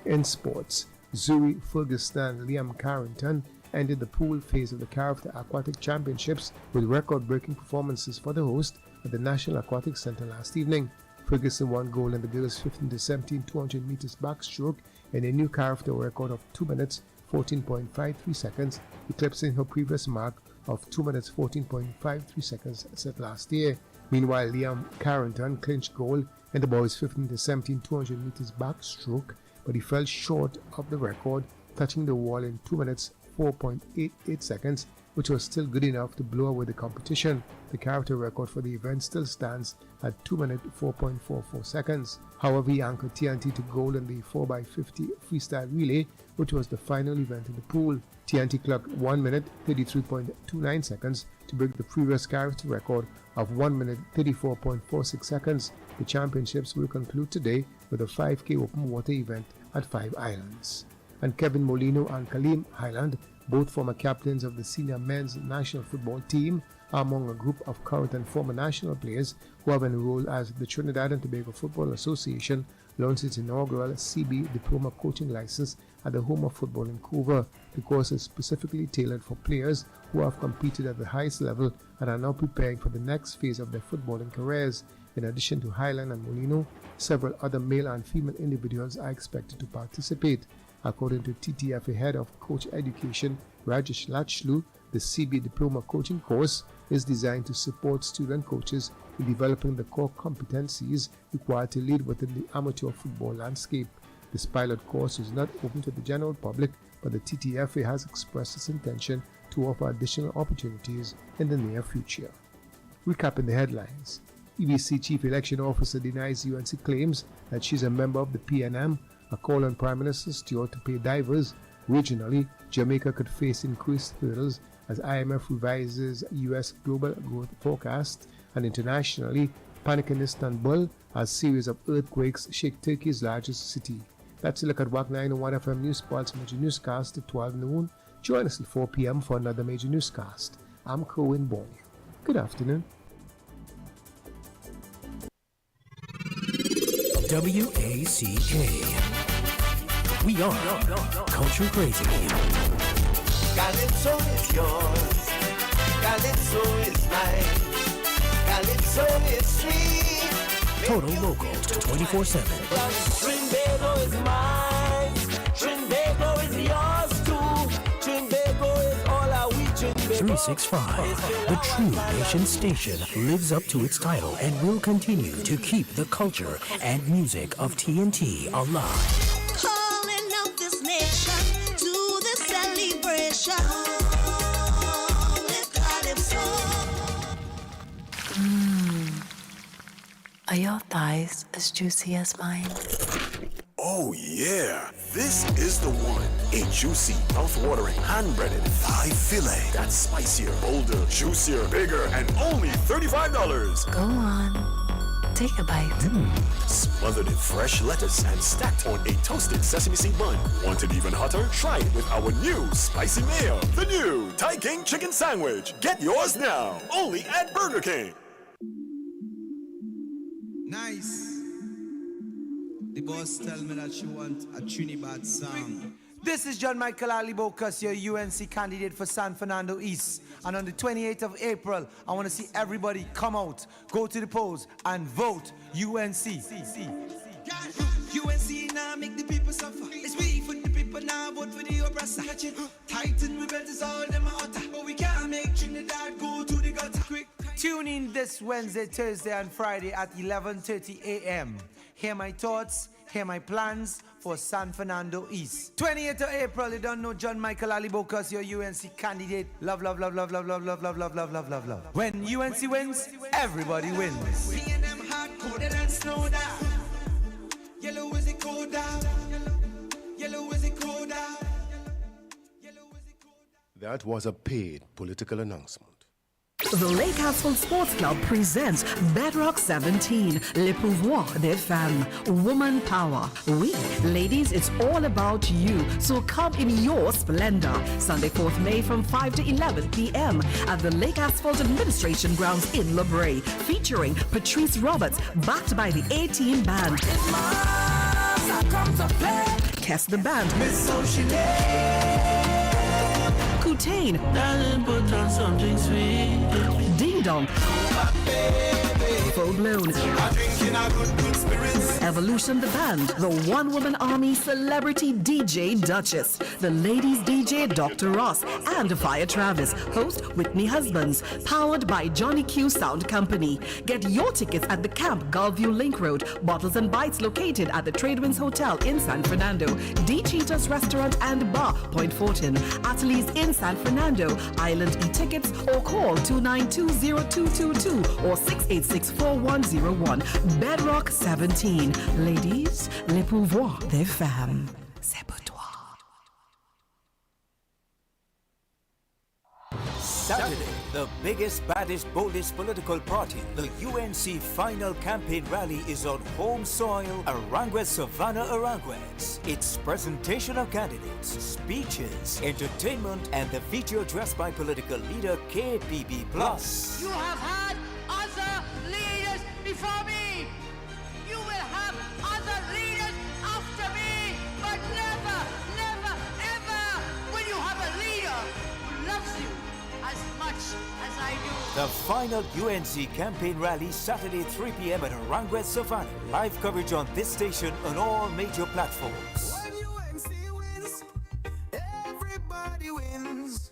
In sports, Zuri Ferguson Liam Carrington ended the pool phase of the Carafter Aquatic Championships with record-breaking performances for the host at the National Aquatic Center last evening. Ferguson won gold in the girls' 15-17 200 meters backstroke in a new Carafter record of 2 minutes 14.53 seconds, eclipsing her previous mark of 2 minutes 14.53 seconds set last year. Meanwhile, Liam Carrington clinched gold in the boys' 15-17 200 meters backstroke, but he fell short of the record, touching the wall in 2 minutes 4.88 seconds, which was still good enough to blow away the competition. The Carafter record for the event still stands at 2 minutes 4.44 seconds. However, he anchored TNT to gold in the 4x50 freestyle relay, which was the final event in the pool. TNT clocked 1 minute 33.29 seconds to break the previous Carafter record of 1 minute 34.46 seconds. The championships will conclude today with a 5K open water event at 5 Islands. And Kevin Molino and Kaleem Highland, both former captains of the senior men's national football team, are among a group of current and former national players who have enrolled as the Trinidad and Tobago Football Association launched its inaugural CB Diploma Coaching License at the Home of Football in Couva. The course is specifically tailored for players who have competed at the highest level and are now preparing for the next phase of their footballing careers. In addition to Highland and Molino, several other male and female individuals are expected to participate. According to TTFA Head of Coach Education Rajesh Lachlu, the CB Diploma Coaching course is designed to support student coaches in developing the core competencies required to lead within the amateur football landscape. This pilot course is not open to the general public, but the TTFA has expressed its intention to offer additional opportunities in the near future. Recapping the headlines. EBC Chief Election Officer denies UNC claims that she's a member of the PNM. A call on Prime Minister Stewart to pay divers. Regionally, Jamaica could face increased hurdles as IMF revises US global growth forecast. And internationally, panic in Istanbul as series of earthquakes shake Turkey's largest city. That's a look at WACK 901 FM News Pulse Major Newscast at 12 noon. Join us at 4 p.m. for another major newscast. I'm Cohen Boy. Good afternoon. WACK. We are Culture Crazy. Calypso is yours, Calypso is mine, Calypso is sweet. Total local 24/7. Trinbago is mine, Trinbago is yours too. Trinbago is all our we Trinbago. 365. The True Nation Station lives up to its title and will continue to keep the culture and music of TNT alive. Calling up this nation to the celebration with Calypso. Are your thighs as juicy as mine? Oh yeah, this is the one. A juicy, mouth-watering, hand-breaded thigh fillet. That's spicier, bolder, juicier, bigger, and only $35. Go on, take a bite. Smothered in fresh lettuce and stacked on a toasted sesame seed bun. Want it even hotter? Try it with our new spicy mayo. The new Thai King Chicken Sandwich. Get yours now, only at Burger King. Nice. The boss tell me that she want a Trinidad song. This is John Michael Ali Bokas, your UNC candidate for San Fernando East. And on the 28th of April, I want to see everybody come out, go to the polls, and vote UNC. UNC now make the people suffer. It's we for the people now, vote for the oppressor. Titan rebels is all them utter. But we can't make Trinidad go to the gutter. Quick. Tune in this Wednesday, Thursday, and Friday at 11:30 a.m. Hear my thoughts, hear my plans for San Fernando East. 28th of April, you don't know John Michael Ali Bokas, your UNC candidate. Love, love, love, love, love, love, love, love, love, love, love, love, love. When UNC wins, everybody wins. Me and them hard-coded and snowed out. Yellow is it cold out? Yellow is it cold out? That was a paid political announcement. The Lake Asphalt Sports Club presents Bedrock 17, Le Pouvoir des Femmes, Woman Power. We, ladies, it's all about you, so come in your splendor. Sunday, 4th May from 5 to 11 p.m. at the Lake Asphalt Administration Grounds in La Brea, featuring Patrice Roberts, backed by the A-Team Band. Kess the Band. Miss Socialite. Kutain. Darling, put on something sweet. Ding Dong. Full Blown. Evolution the Band. The one-woman army celebrity DJ Duchess. The ladies DJ Dr. Ross. And Fire Travis. Host Whitney Husbands. Powered by Johnny Q Sound Company. Get your tickets at the Camp Gulfview Link Road. Bottles and Bites located at the Tradewinds Hotel in San Fernando. D. Cheetah's Restaurant and Bar, Point Fortin. Ateliers in San Fernando. Island e-tickets or call 292-0222 or 686-4101. Bedrock 17. Ladies, le pouvoir des femmes. C'est pour toi. Saturday, the biggest, baddest, boldest political party, the UNC final campaign rally is on home soil, Aranguez, Savannah, Aranguez. It's presentation of candidates, speeches, entertainment, and the feature addressed by political leader KPB+. You have had other leaders before me. You will have other leaders after me, but never, never, ever will you have a leader who loves you as much as I do. The final UNC campaign rally Saturday 3 p.m. at Aranguez, Savannah. Live coverage on this station on all major platforms. When UNC wins, everybody wins.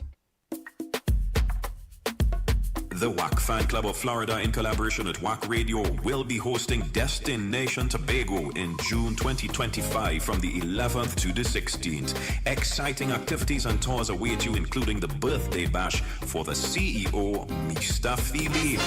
The WACK Fan Club of Florida, in collaboration with WACK Radio, will be hosting Destination Tobago in June 2025 from the 11th to the 16th. Exciting activities and tours await you, including the birthday bash for the CEO, Mr. Phoebe.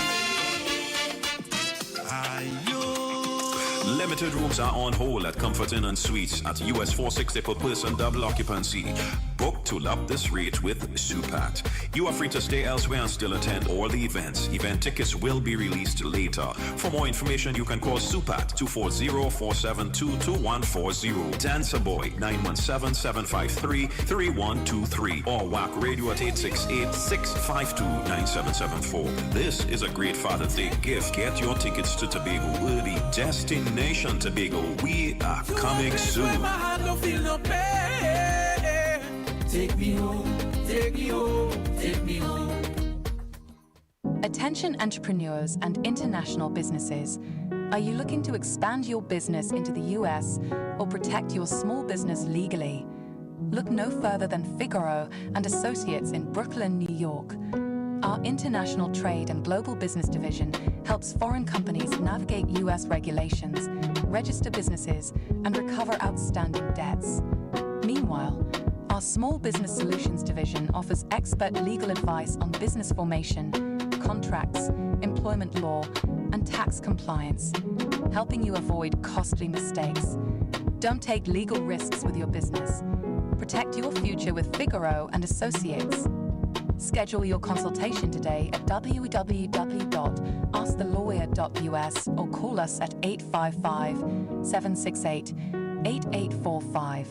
Limited rooms are on hold at Comfort Inn and Suites at US $460 per person, double occupancy. Book to love this rate with Supat. You are free to stay elsewhere and still attend all the events. Event tickets will be released later. For more information, you can call Supat 240-472-2140. Dancer Boy 917-753-3123 or WACK Radio at 868-652-9774. This is a great Father's Day gift. Get your tickets to Tobago early. Destination Tobago. We are coming soon. Take me home, take me home, take me home. Attention entrepreneurs and international businesses. Are you looking to expand your business into the US or protect your small business legally? Look no further than Figaro and Associates in Brooklyn, New York. Our International Trade and Global Business Division helps foreign companies navigate US regulations, register businesses, and recover outstanding debts. Meanwhile, our Small Business Solutions Division offers expert legal advice on business formation, contracts, employment law, and tax compliance, helping you avoid costly mistakes. Don't take legal risks with your business. Protect your future with Figaro and Associates. Schedule your consultation today at www.askthelawyer.us or call us at 855-768-8845.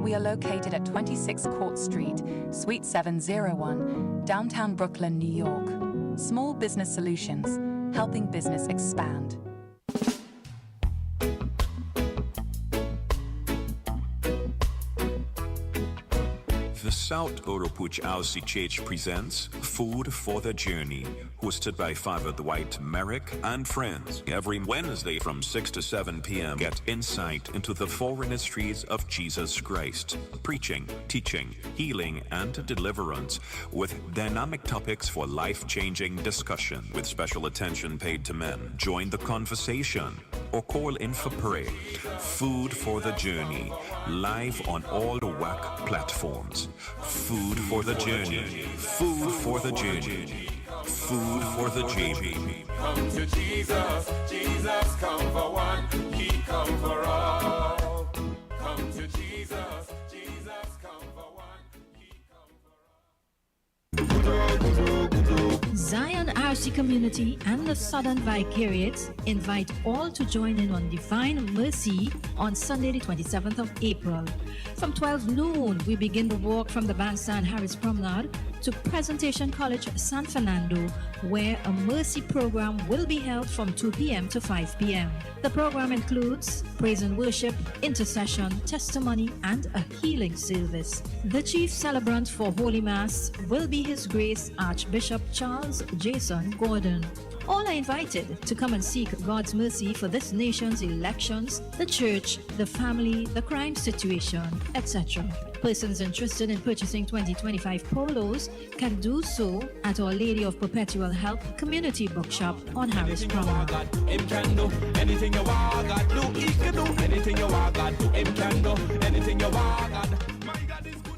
We are located at 26 Court Street, Suite 701, downtown Brooklyn, New York. Small Business Solutions, helping business expand. The South Oropouche Alcy Church presents Food for the Journey, hosted by Father Dwight Merrick and friends. Every Wednesday from 6 to 7 p.m. Get insight into the four ministries of Jesus Christ: preaching, teaching, healing, and deliverance, with dynamic topics for life-changing discussion with special attention paid to men. Join the conversation or call in for prayer. Food for the Journey, live on all the WACK platforms. Food for the Journey. Food for the Journey. Food for the Journey. Come to Jesus, Jesus come for one, He come for all. Come to Jesus, Jesus come for one, He come for all. Zion RC Community and the Southern Vicariate invite all to join in on Divine Mercy on Sunday the 27th of April. From 12 noon, we begin the walk from the Bandstand Harris Promenade to Presentation College San Fernando, where a mercy program will be held from 2 p.m. to 5 p.m. The program includes praise and worship, intercession, testimony, and a healing service. The chief celebrant for Holy Mass will be His Grace Archbishop Charles Jason Gordon. All are invited to come and seek God's mercy for this nation's elections, the church, the family, the crime situation, etc. Persons interested in purchasing 2025 polos can do so at Our Lady of Perpetual Help Community Bookshop on Harris Promenade. Him can do anything you want, God do. He can do anything you want, God do. Him can do anything you want, God. My God is good.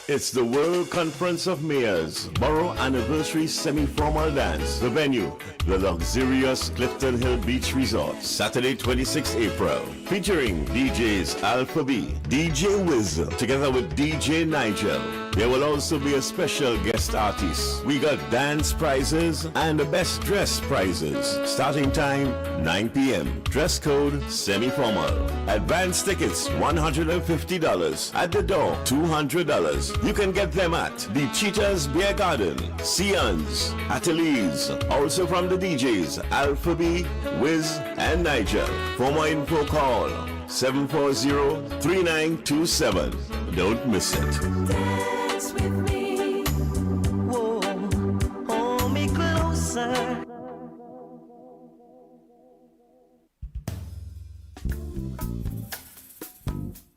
It's the World Conference of Mayors Borough Anniversary Semi-Formal Dance. The venue, the luxurious Clifton Hill Beach Resort, Saturday 26 April. Featuring DJs Alpha B, DJ Wiz, together with DJ Nigel. There will also be a special guest artist. We got dance prizes and the best dress prizes. Starting time 9 p.m. Dress code semi-formal. Advance tickets $150. At the door $200. You can get them at the Cheetahs Beer Garden, Sion's, Ateliers. Also from the DJs Alpha B, Wiz, and Nigel. For more info, call 740-3927. Don't miss it. Dance with me. Whoa, hold me closer.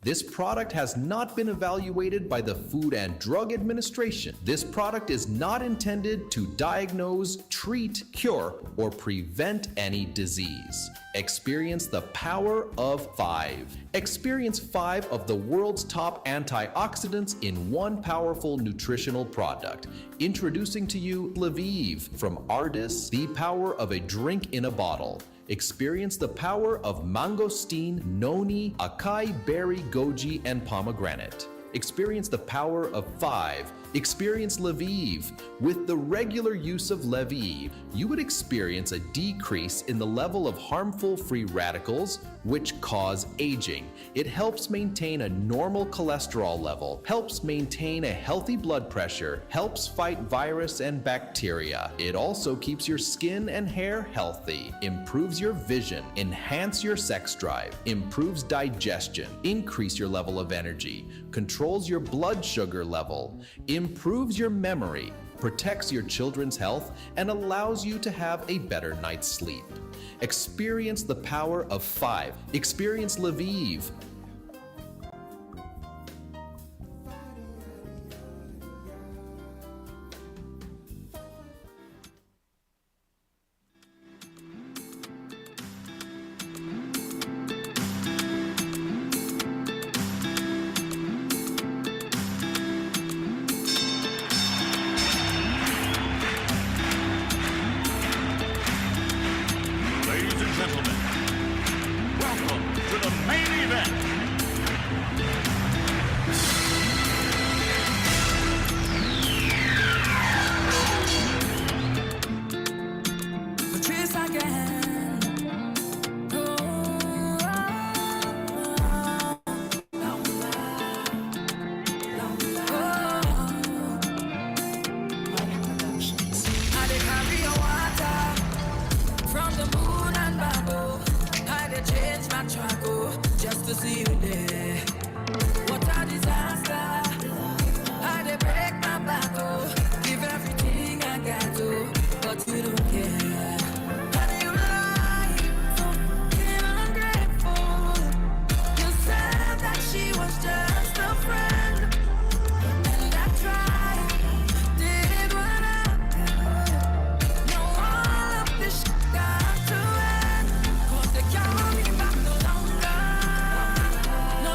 This product has not been evaluated by the Food and Drug Administration. This product is not intended to diagnose, treat, cure, or prevent any disease. Experience the power of 5. Experience 5 of the world's top antioxidants in one powerful nutritional product. Introducing to you Lviv from Ardis, the power of a drink in a bottle. Experience the power of mangosteen, noni, acai berry, goji, and pomegranate. Experience the power of 5. Experience Lviv. With the regular use of Lviv, you would experience a decrease in the level of harmful free radicals, which cause aging. It helps maintain a normal cholesterol level, helps maintain a healthy blood pressure, helps fight virus and bacteria. It also keeps your skin and hair healthy, improves your vision, enhance your sex drive, improves digestion, increase your level of energy, controls your blood sugar level, improves your memory, protects your children's health, and allows you to have a better night's sleep. Experience the power of 5. Experience Lviv. Ladies and gentlemen, welcome to the main event. Trace again. I dey carry your water from the moon and bamboo. I dey change my track, oh, just to see you there. What a disaster! I dey break my back, oh, give everything I got, oh, but you don't care. And you lie, so fucking ungrateful. You said that she was just a friend, and I tried, did what I could. Now all of this shit got to end, 'cause they can't hold me back no longer. No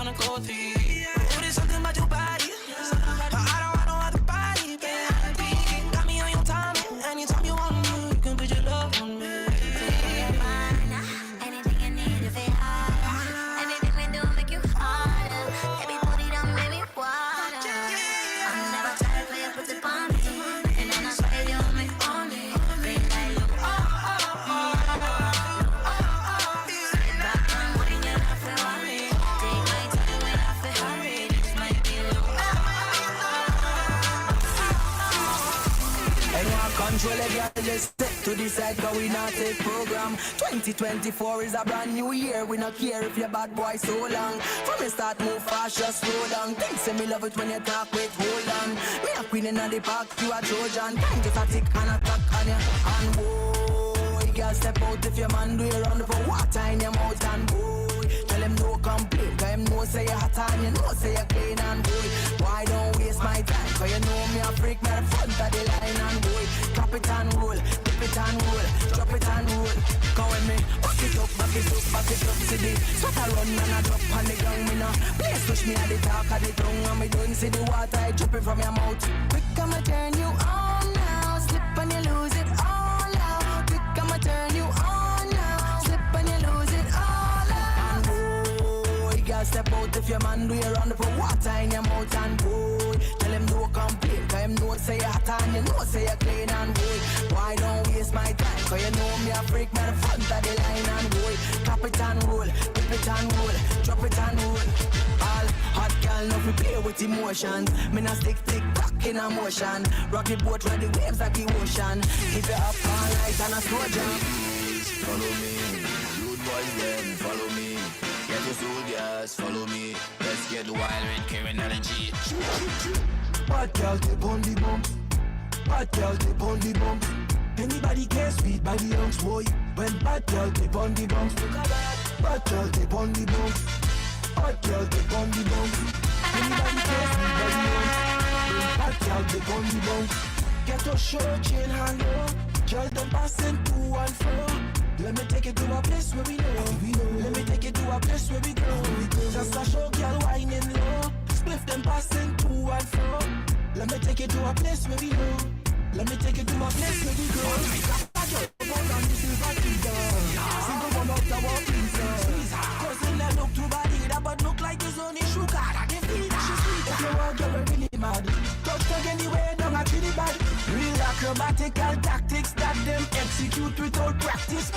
on the cold feet. Oh, there's something about your body. I don't have the body, baby. Got me on your time, anytime you want me, you can put your love on me. Anything you need, if it hard. Anything we do make you harder. Baby, put it on, baby, water. I'm never tired for you, put it on me. And then I swear you'll make on me. Bring that look, sit back and wait, you have to worry. Take my time when I feel hurry. This might be look, Anyone control a girl, just step to the side, cause we not take program. 2024 is a brand new year. We not care if you're bad boy so long. From the start, move fast, just slow down. Think say me love it when you talk, wait, hold on. Me a queen in the park, you a Trojan. Time just a tick and attack on ya. And boy, girl step out if your man do it round for water in your mouth. And boy, tell him no complaint, cause him know say you hot and you know say you clean. And boy, why don't waste my time, cause you know me a freak, me the front of the line. And boy, clap it and roll, dip it and roll, drop it and roll. Come with me, back it up, back it up, back it up. See the sweat a run and a drop on the ground. Me now, please push me at the talk of the tongue. And me don't see the water, I dripping from your mouth. Quick, I'ma turn you on now. Slip and you lose it all out. Quick, I'ma turn you on now. Slip and you lose it all out. And boy, girl step out if your man do you run for water in your mouth. And boy, tell him no complaint, cause him know say you hot and you know say you clean. And boy, why don't waste my time, cause you know me a freak, me the front of the line. And boy, clap it and roll, dip it and roll, drop it and roll. All hot girl know we play with emotions. Me not stick tock in a motion. Rock the boat where the waves are the ocean. Keep it up all night and a slow jump. Follow me, rude boys then follow me. Get your soldiers, follow me. Let's get the wild red criminology. Bad girl tip on the bump. Bad girl tip on the bump. Anybody can speed by the youngs boy. When bad girl tip on the bump. Bad girl tip on the bump. Bad girl tip on the bump. Anybody can speed by the youngs. When bad girl tip on the bump. Get your shirt chain hand low. Girl don't pass in to and fro. Let me take you to a place where we know. Let me take you to a place where we go. Just a show girl whining low. Spliff them passing to and fro. Let me take you to a place where we know. Let me take you to a place where we go. I just want on the silver teaser. Single one out the one pizza. Cousin that look too bad either, but look like it's only sugar. I can feel that she's sweet. If you want girl really mad, touch her anywhere, don't act really bad. Real acrobatical tactics that them execute without practice.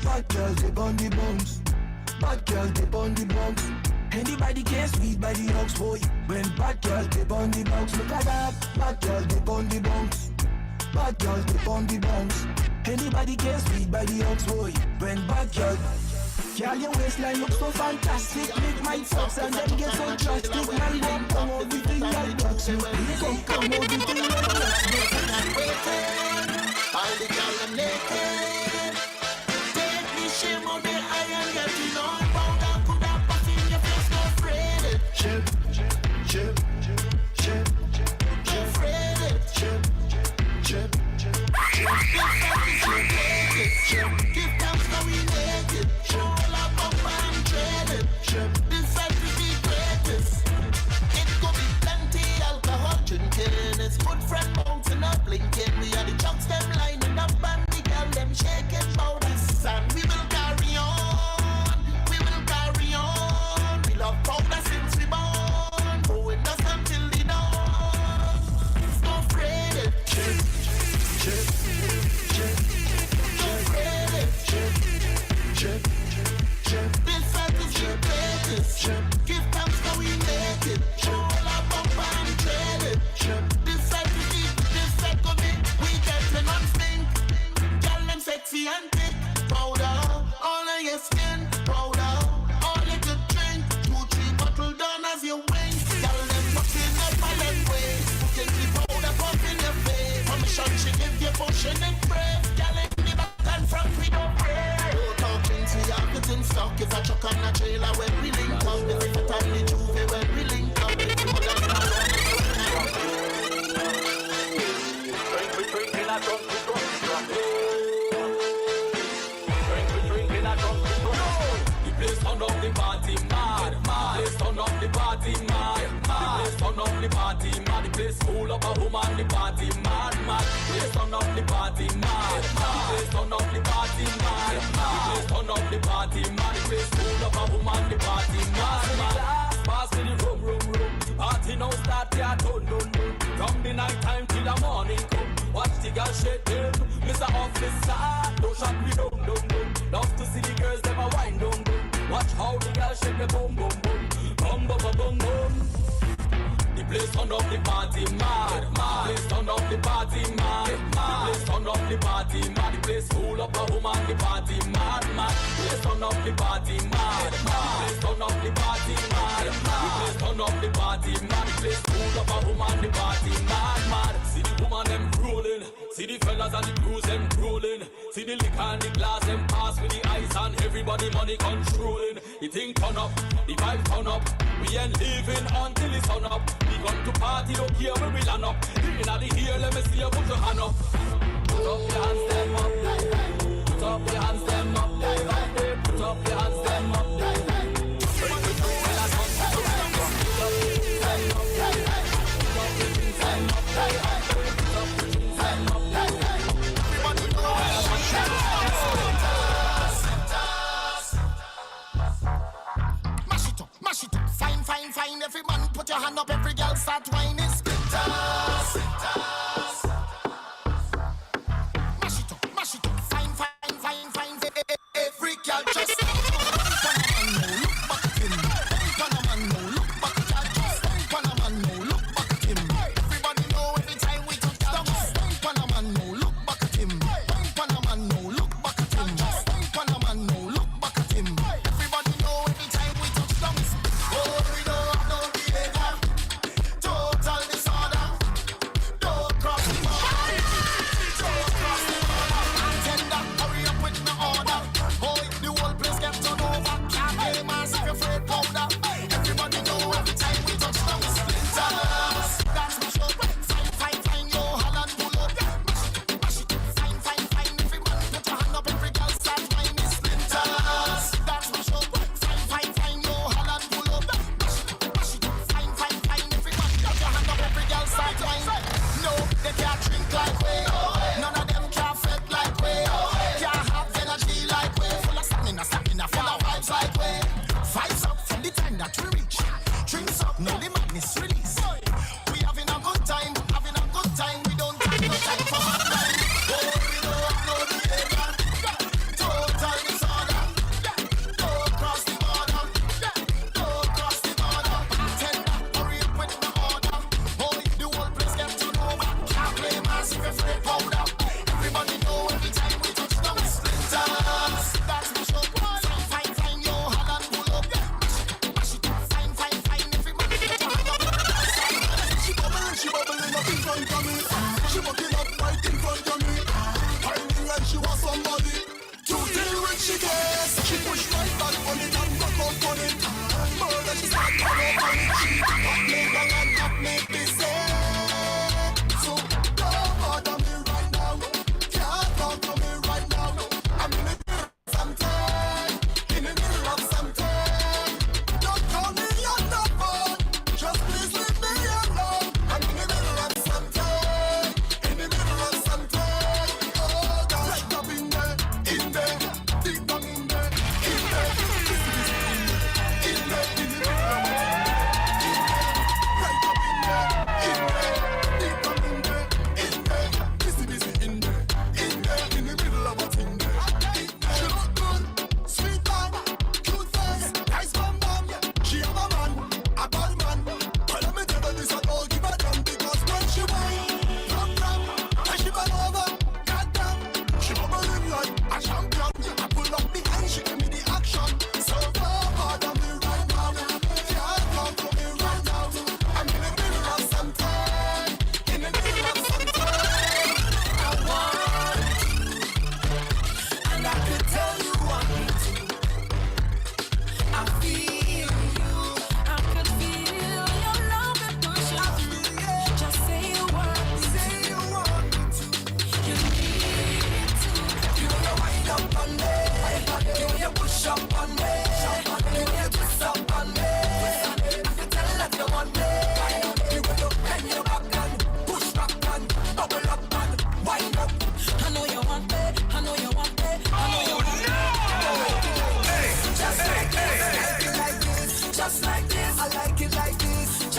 Bad girls they on the bounce. Bad girls they on the bounce. Anybody can sweet by the house boy. When bad girls they on the bounce, look at that. Bad girls they on the bounce. Bad girls they on the bounce. Anybody can sweet by the house boy. When bad girls. Girl, your waistline looks so fantastic. Make my fucks and then get so drastic. Man, won't come out with the young ducks. You don't come out with the young ducks. All the girls are naked. Take me shame on the iron, get you know. Powder could have puff in your face, no afraid. Chip, chip, chip, chip, afraid. Chip, chip, chip, give thanks for we naked. All up and dreaded. This life is the greatest. It could be plenty alcohol drinking. It's good friend bouncing up blinking. We are the chucks them lining up and the girl them shaking about us. And we will carry on. We will carry on. We love powder since we born. Going us until the dawn. It's no afraid. Chip, chip, chip, afraid. Chip, chip, chip. This life is the greatest. Give thanks for we make it. All up and dreaded. This life is this life of it. We getting on stink. Girl them sexy and thick. Powder all on your skin. Powder all you could drink. 2-3 bottle down as you wink. Girl them fucking up my leg waist. Putting the powder pump in your face. Permission she give you pushing and brave. Girl in the back and front we don't pray. No talking to you, put in stock. If I chuck on a trailer when we link up. If it's a tiny juve when we link up. If you want to drinking a drunk. Drinking a drunk. The place turn up the party mad. the party mad. The place full of a woman, the party mad, mad. Place turn up the party mad, mad. The place turn up the party mad, mad. The place turn up the party mad. The place full of a woman, the party mad, mad. Pass me the rum, rum, rum. Party now start, yeah, dun, dun, dun. From the night time till the morning come. Watch the girls shake them. Mr. Officer, don't shut me down, down, down. Love to see the girls, them a wine down, down. Watch how the girls shake the boom, boom, boom. Boom, boom, boom, boom, boom. The place turn up the party mad, mad. The place turn up the party mad, mad. The place turn up the party mad. The place full of a woman, the party mad, mad. The place turn up the party mad, mad. The place turn up the party mad, mad. The place turn up the party mad. The place full of a woman, the party mad, mad. See the woman them rolling, see the fellas and the crews them rolling. See the liquor and the glass them pass with the ice and everybody money controlling. The thing turn up, the vibe turn up. We ain't leaving until it's sun up. We come to party, don't care where we land up. Inna the here, let me see you put your hand up. Put up your hands, them up. Put up your hands, them up. Put up your hands, them up. Mash it up, fine, fine, fine. Every man put your hand up, every girl start whining. Splitters. Mash it up, fine, fine, fine, fine. Every girl just look back at him. Panaman, no, look back at girl. Just Panaman, no, look back at him. Everybody know every time we touch down. Panaman, no, look back at him. Panaman, no, look back at him. Panaman, no, look back at him. Everybody know every time we touch down. Oh, we don't have no behavior. Total disorder. Don't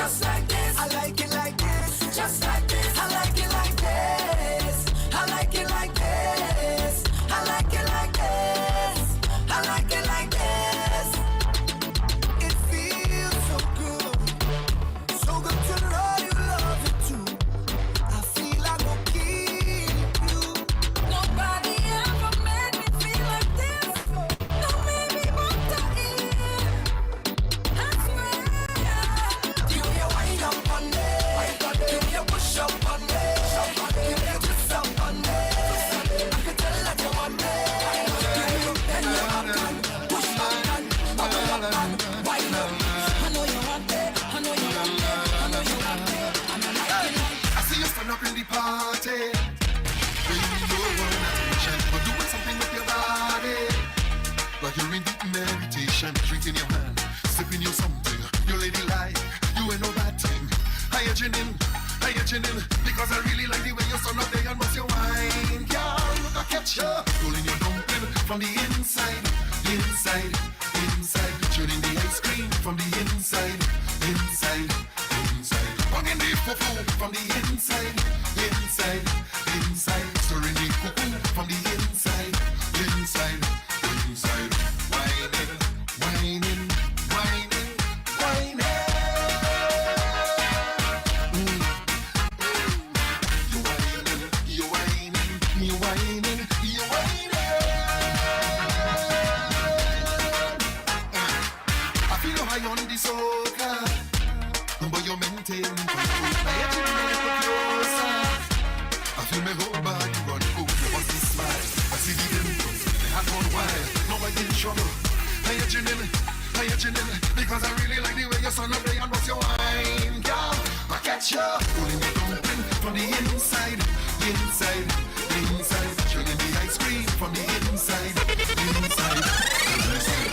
just like this. I like it like this, just like this. I like it like this. I like it like this. I like it like this. I like it like this. It feels so good, so good to know you love it too. I feel I go keep you. Nobody ever made me feel like this. No, maybe but I swear. Give me a wind up on me. Give me a push up on me. Give me a twist up on me. I can tell that you want me. Give me a bend your back and push back and bubble up and wind up. I know you want it. I know you want it. I know you want it. And I like it like. I see you stand up in the party. Baby, you want attention, but doing something with your body. Like you're in deep meditation, drink in your hand, sipping you something. You lady like, you ain't no bad thing. How you chin in, because I really like the way you stand up there and bust your wine. Girl, look, I catch you, rolling your dumpling from the inside, inside, inside. Churning the ice cream from the inside, inside, inside. Banging the fufu from the inside, inside, inside. Stirring the cuckoo from the inside, inside, inside. Whining, whining, whining, whining. You whining, you whining, you whining. I feel high on the soca, but you maintain control. I actually make it closer. I feel me whole body run over. What's this smile? I see the dimples, they have gone wild. Now I in trouble. I chin in, because I really like the way you son up there and what's your wine, girl. I catch you, pulling your dumpling from the inside, inside, inside. Chilling the ice cream from the inside, inside, inside.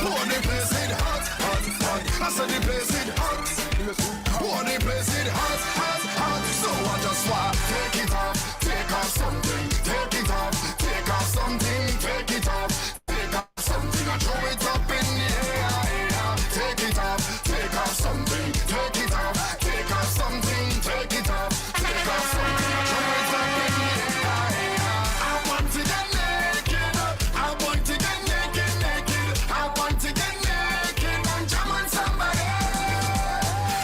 Wanna place it hot, hot, hot. I said the place it hot. Wanna place it hot, hot, hot. So I just want take it off something. Take it off something. Take it off something. I throw it up in the air. Take it off something. Take it off something. Take it off something. I throw it up in the air. I want to get naked. I want to get naked, naked. I want to get naked and jam on somebody.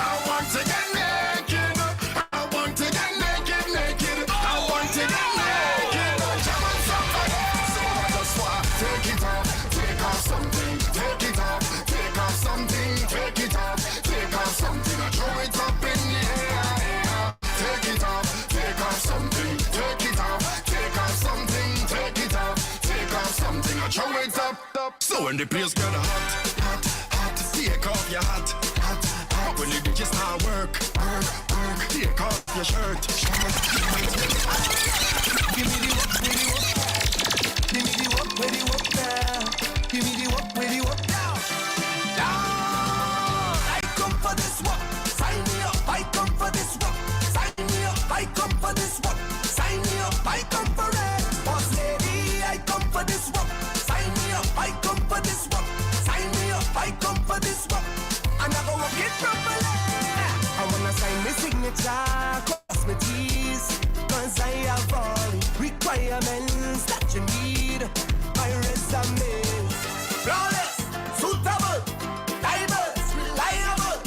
I want to get naked. I want to get naked, naked. I want to get naked and jam on somebody. So I just want take it off something. Take it off something. Take it off something. I throw it up in the air. Take it off something. Take it off something. Take it off something. I throw it up. So when the place get hot, hot, hot, take off your hat, hot, hot. When you do just start work, take off your shirt, Give me the work, give me the work, where the work now. Give me the work, where the work now. Down, I come for this work. Sign me up, I come for this work. Sign me up, I come for this work. Sign me up, I come for it. Boss lady, I come for this work. Sign me up, I come for this work. Sign me up, I come for this work. And I go work it properly. I wanna sign my signature, cross my T's, cause I have all requirements that you need. My resume flawless, suitable, diverse, reliable.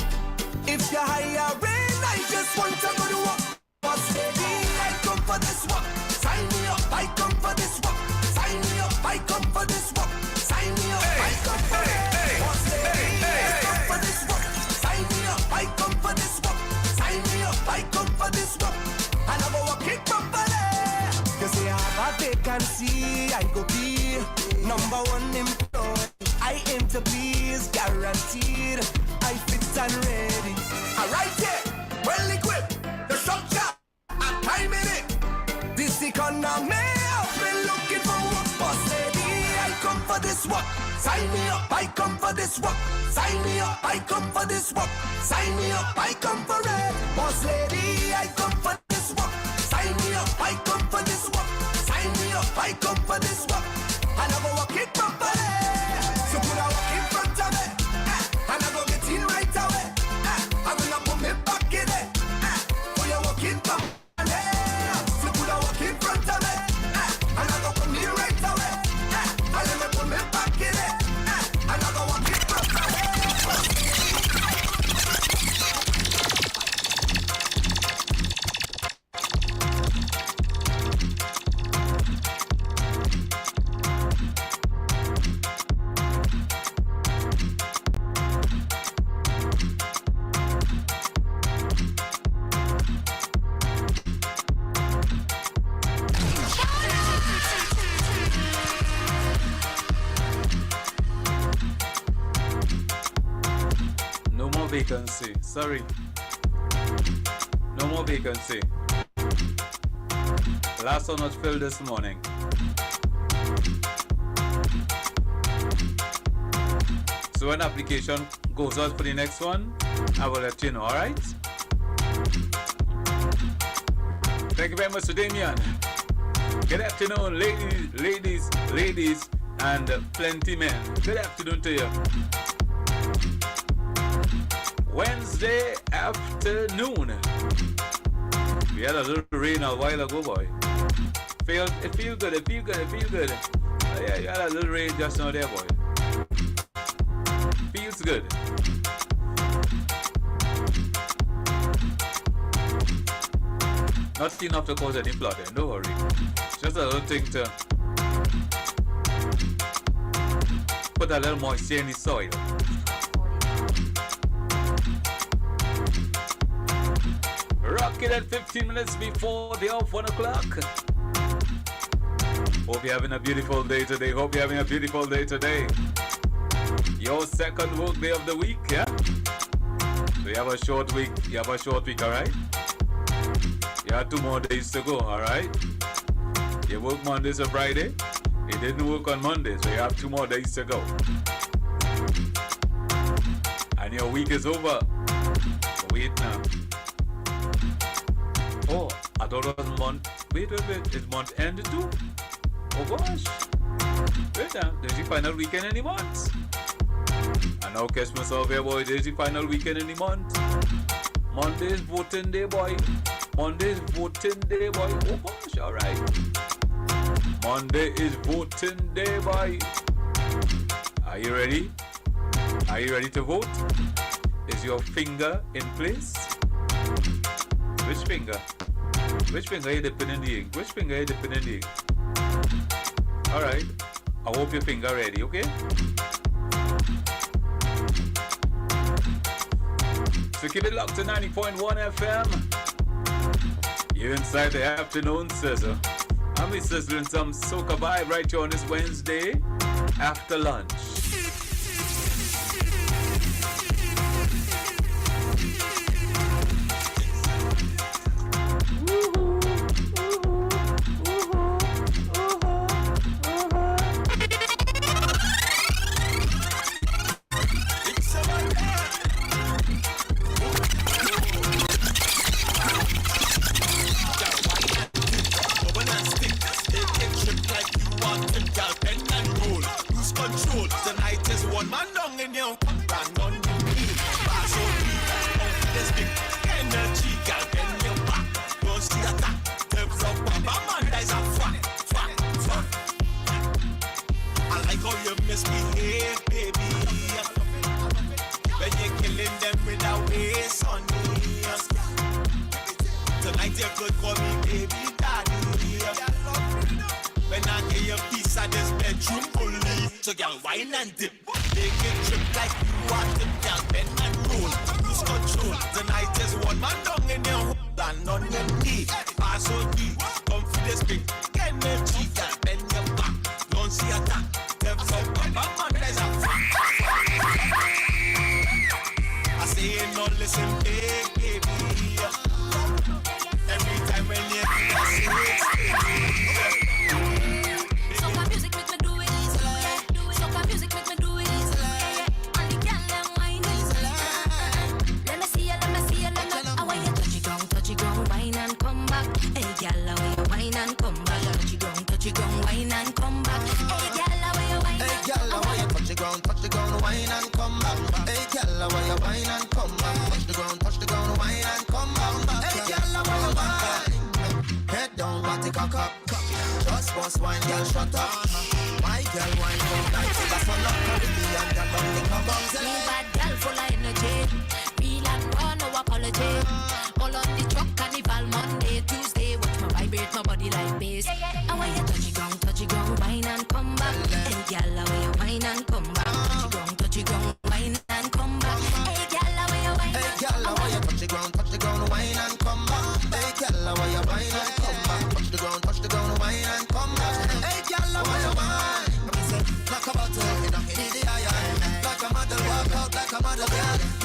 If you're hiring, I just want to go to work. Boss lady, I come for this work. Sign me up, I come for this work. Sign me up, I come for this work. Sign me up, I come for it. Boss lady, I come for this work. Sign me up, I come for this work. Sign me up, I come for this work. And I go work it properly. You say I have a vacancy, I go be number one employee. I aim to please, guaranteed. I fit and ready. Alright, yeah, well equipped. The structure, and time in it. This economy, I've been looking for work. Boss lady, I come for this work. Sign me up, I come for this work. Sign me up, I come for this work. Sign me up, I come for it. Boss lady, I come for this work. Sign me up, I come for this work. Sign me up, I come for this work. And I go work it properly. So put a work in front of me, and I go get in right away. more vacancy. Sorry. No more vacancy. Last one was filled this morning. So when application goes out for the next one, I will let you know, alright? Thank you very much to Damien. Good afternoon, ladies, and plenty men. Good afternoon to you. Wednesday afternoon. We had a little rain a while ago, boy. It feel good. Yeah, you had a little rain just now there, boy. Feels good. Not enough to cause any flooding, don't worry. Just a little thing to put a little moisture in the soil. Rocket at 15 minutes before the off 1 o'clock. Hope you're having a beautiful day today. Your second work day of the week, yeah? So you have a short week, alright? You have 2 more days to go, alright? You work Monday to Friday. You didn't work on Monday, so you have 2 more days to go. And your week is over. Wait now. Oh, I thought it was month. Wait. It's month end too? Oh gosh. Wait now. There's the final weekend in the month. I know Christmas over here, boy. There's the final weekend in the month. Monday is voting day, boy. Oh gosh, alright. Monday is voting day, boy. Are you ready? Are you ready to vote? Is your finger in place? Which finger? Which finger are you dipping in the ink? Alright. I hope your finger ready, okay? So keep it locked to 90.1 FM. You're inside the afternoon sizzle. I'll be sizzling some soca vibe right here on this Wednesday after lunch.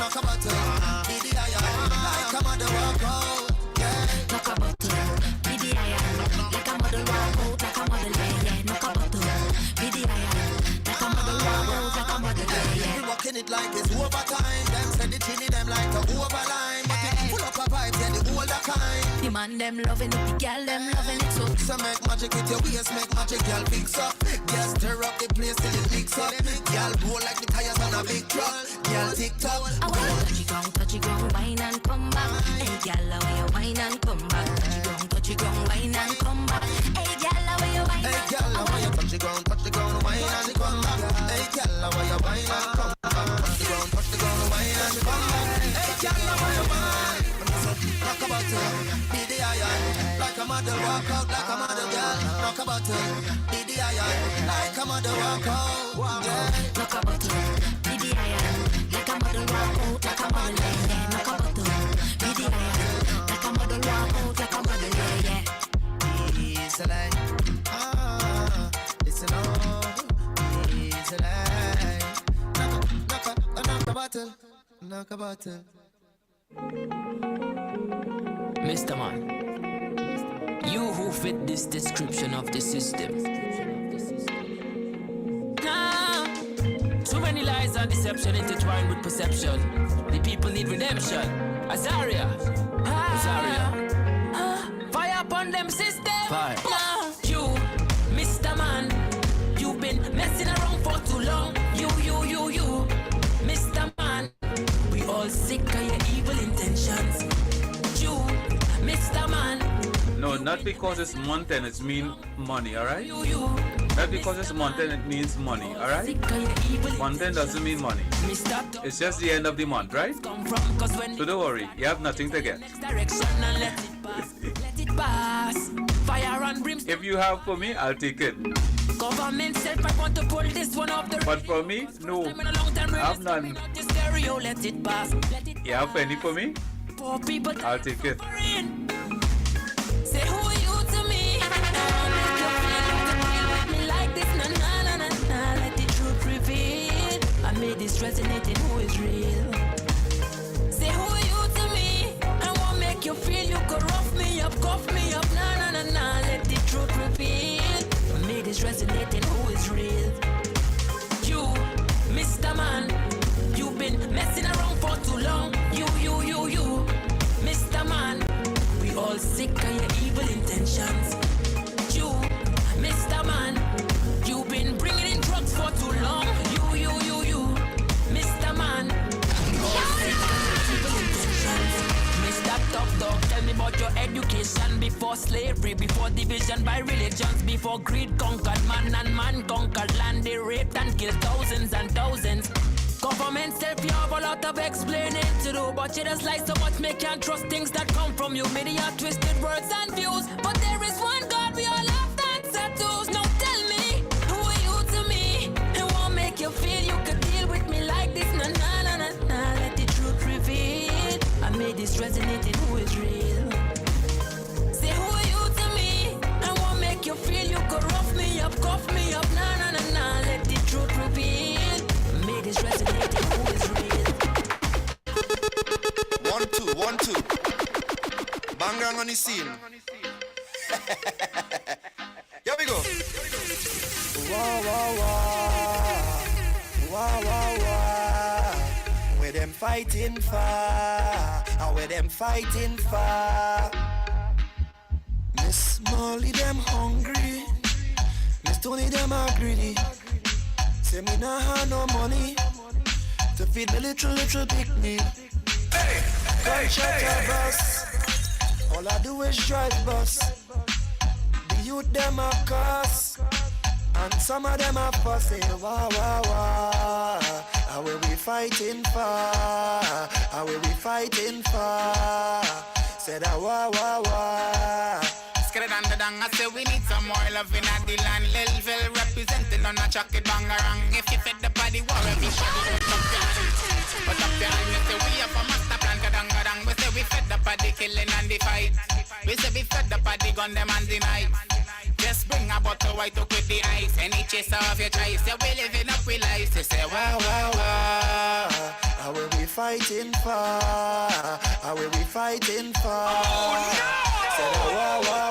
knock a bottle. Be the iron, like a mother walk out. Yeah, knock a bottle. Be the iron, like a mother walk out, like a mother yeah. Knock a bottle. Be the iron, like a mother walk out, like a mother yeah. We walking it like it's overtime. Them send it in them like a overline. But it full up a vibe, yeah, the older kind. The man them loving it, the girl them loving it so. So make magic with your waist, make magic, girl fix up. Girl stir up the place till it mix up. Girl roll like the tires on a big truck. Girl TikTok. I want touch it ground, wine and come back. Hey girl, how you wine and come back? Touch it ground, wine and come back. Hey girl, how you wine? Hey girl, how you touch the ground, wine and come back. Hey girl, how you wine and come back? Touch the ground, wine and come back. Hey girl, how you wine? Knock a bottle, be the iron. Like a model walk out, like a model girl. Knock a bottle, be the iron. Like a model walk out, yeah. Knock a bottle, be the iron. Like a model walk out, like a model yeah. Knock a bottle, be the iron. Like a model walk out, like a model yeah. It's a lie, listen up, it's a lie. Knock a bottle, knock a bottle. Mr. Man, you who fit this description of the system. Nah, too many lies and deception intertwined with perception. The people need redemption. Azaria, fire upon them system. Fire. Nah, you, Mr. Man, you've been messing around for too long. You, Mr. Man, we all sick of your evil intentions. You, Mr. Man. No, not because it's month end, it means money, alright? Not because it's month end, it means money, alright? Month end doesn't mean money. It's just the end of the month, right? So don't worry, you have nothing to get. If you have for me, I'll take it. Government said I want to pull this one off the. But for me, no. I have none. You have any for me? I'll take it. Say who are you to me? Like this, na. Let the truth reveal. I made this resonating. Who is real? Say who are you to me? I won't make you feel you could rough me up, cuff me up. Na. Let the truth reveal. I made this resonating. Who is real? You, Mr. Man. You've been messing around for too long. You, Mr. Man. We all sick of your evil intentions. You, Mr. Man. You've been bringing in drugs for too long. You, Mr. Man. We all sick of your evil intentions. Mr. Top Dog, tell me about your education. Before slavery, before division by religions, before greed conquered man and man conquered land. They raped and killed thousands and thousands. Government self, you have a lot of explaining to do, but you just lie so much, make can't trust things that come from you. Media twisted words and views, but there is one God we all have answer to. Now tell me, who are you to me? It won't make you feel you could deal with me like this. Na. Let the truth reveal. I made this resonating. Who is real? Say who are you to me? I won't make you feel you could rough me up, cuff me up. Na. Let the truth reveal. Made this resonating. Who is real? 1, 2. Bang on the scene. Here we go. Wow. Where them fighting for? Where them fighting for? Miss Molly them hungry. Miss Tony them are greedy. Say me nah have no money to feed me little picnic. Gunshot a bus. All I do is drive bus. The youth them a cuss, and some of them a fuss. Say wah. How will we fighting for? How will we fighting for? Say that wah. Scared and the dang, I say we need some more loving at the land level. Representing on a chocolate bangarang. If you fed the body war, everybody will come down. But up there, you say we have a master plan, gadang. We say we fed the body killing and the fight. We say we fed the body gun them and the knife. Just bring a bottle white up with the ice. Any chaser of your choice, yeah, we living up with life. They say wow. How will we fighting for? Are we fighting for? Oh no! Said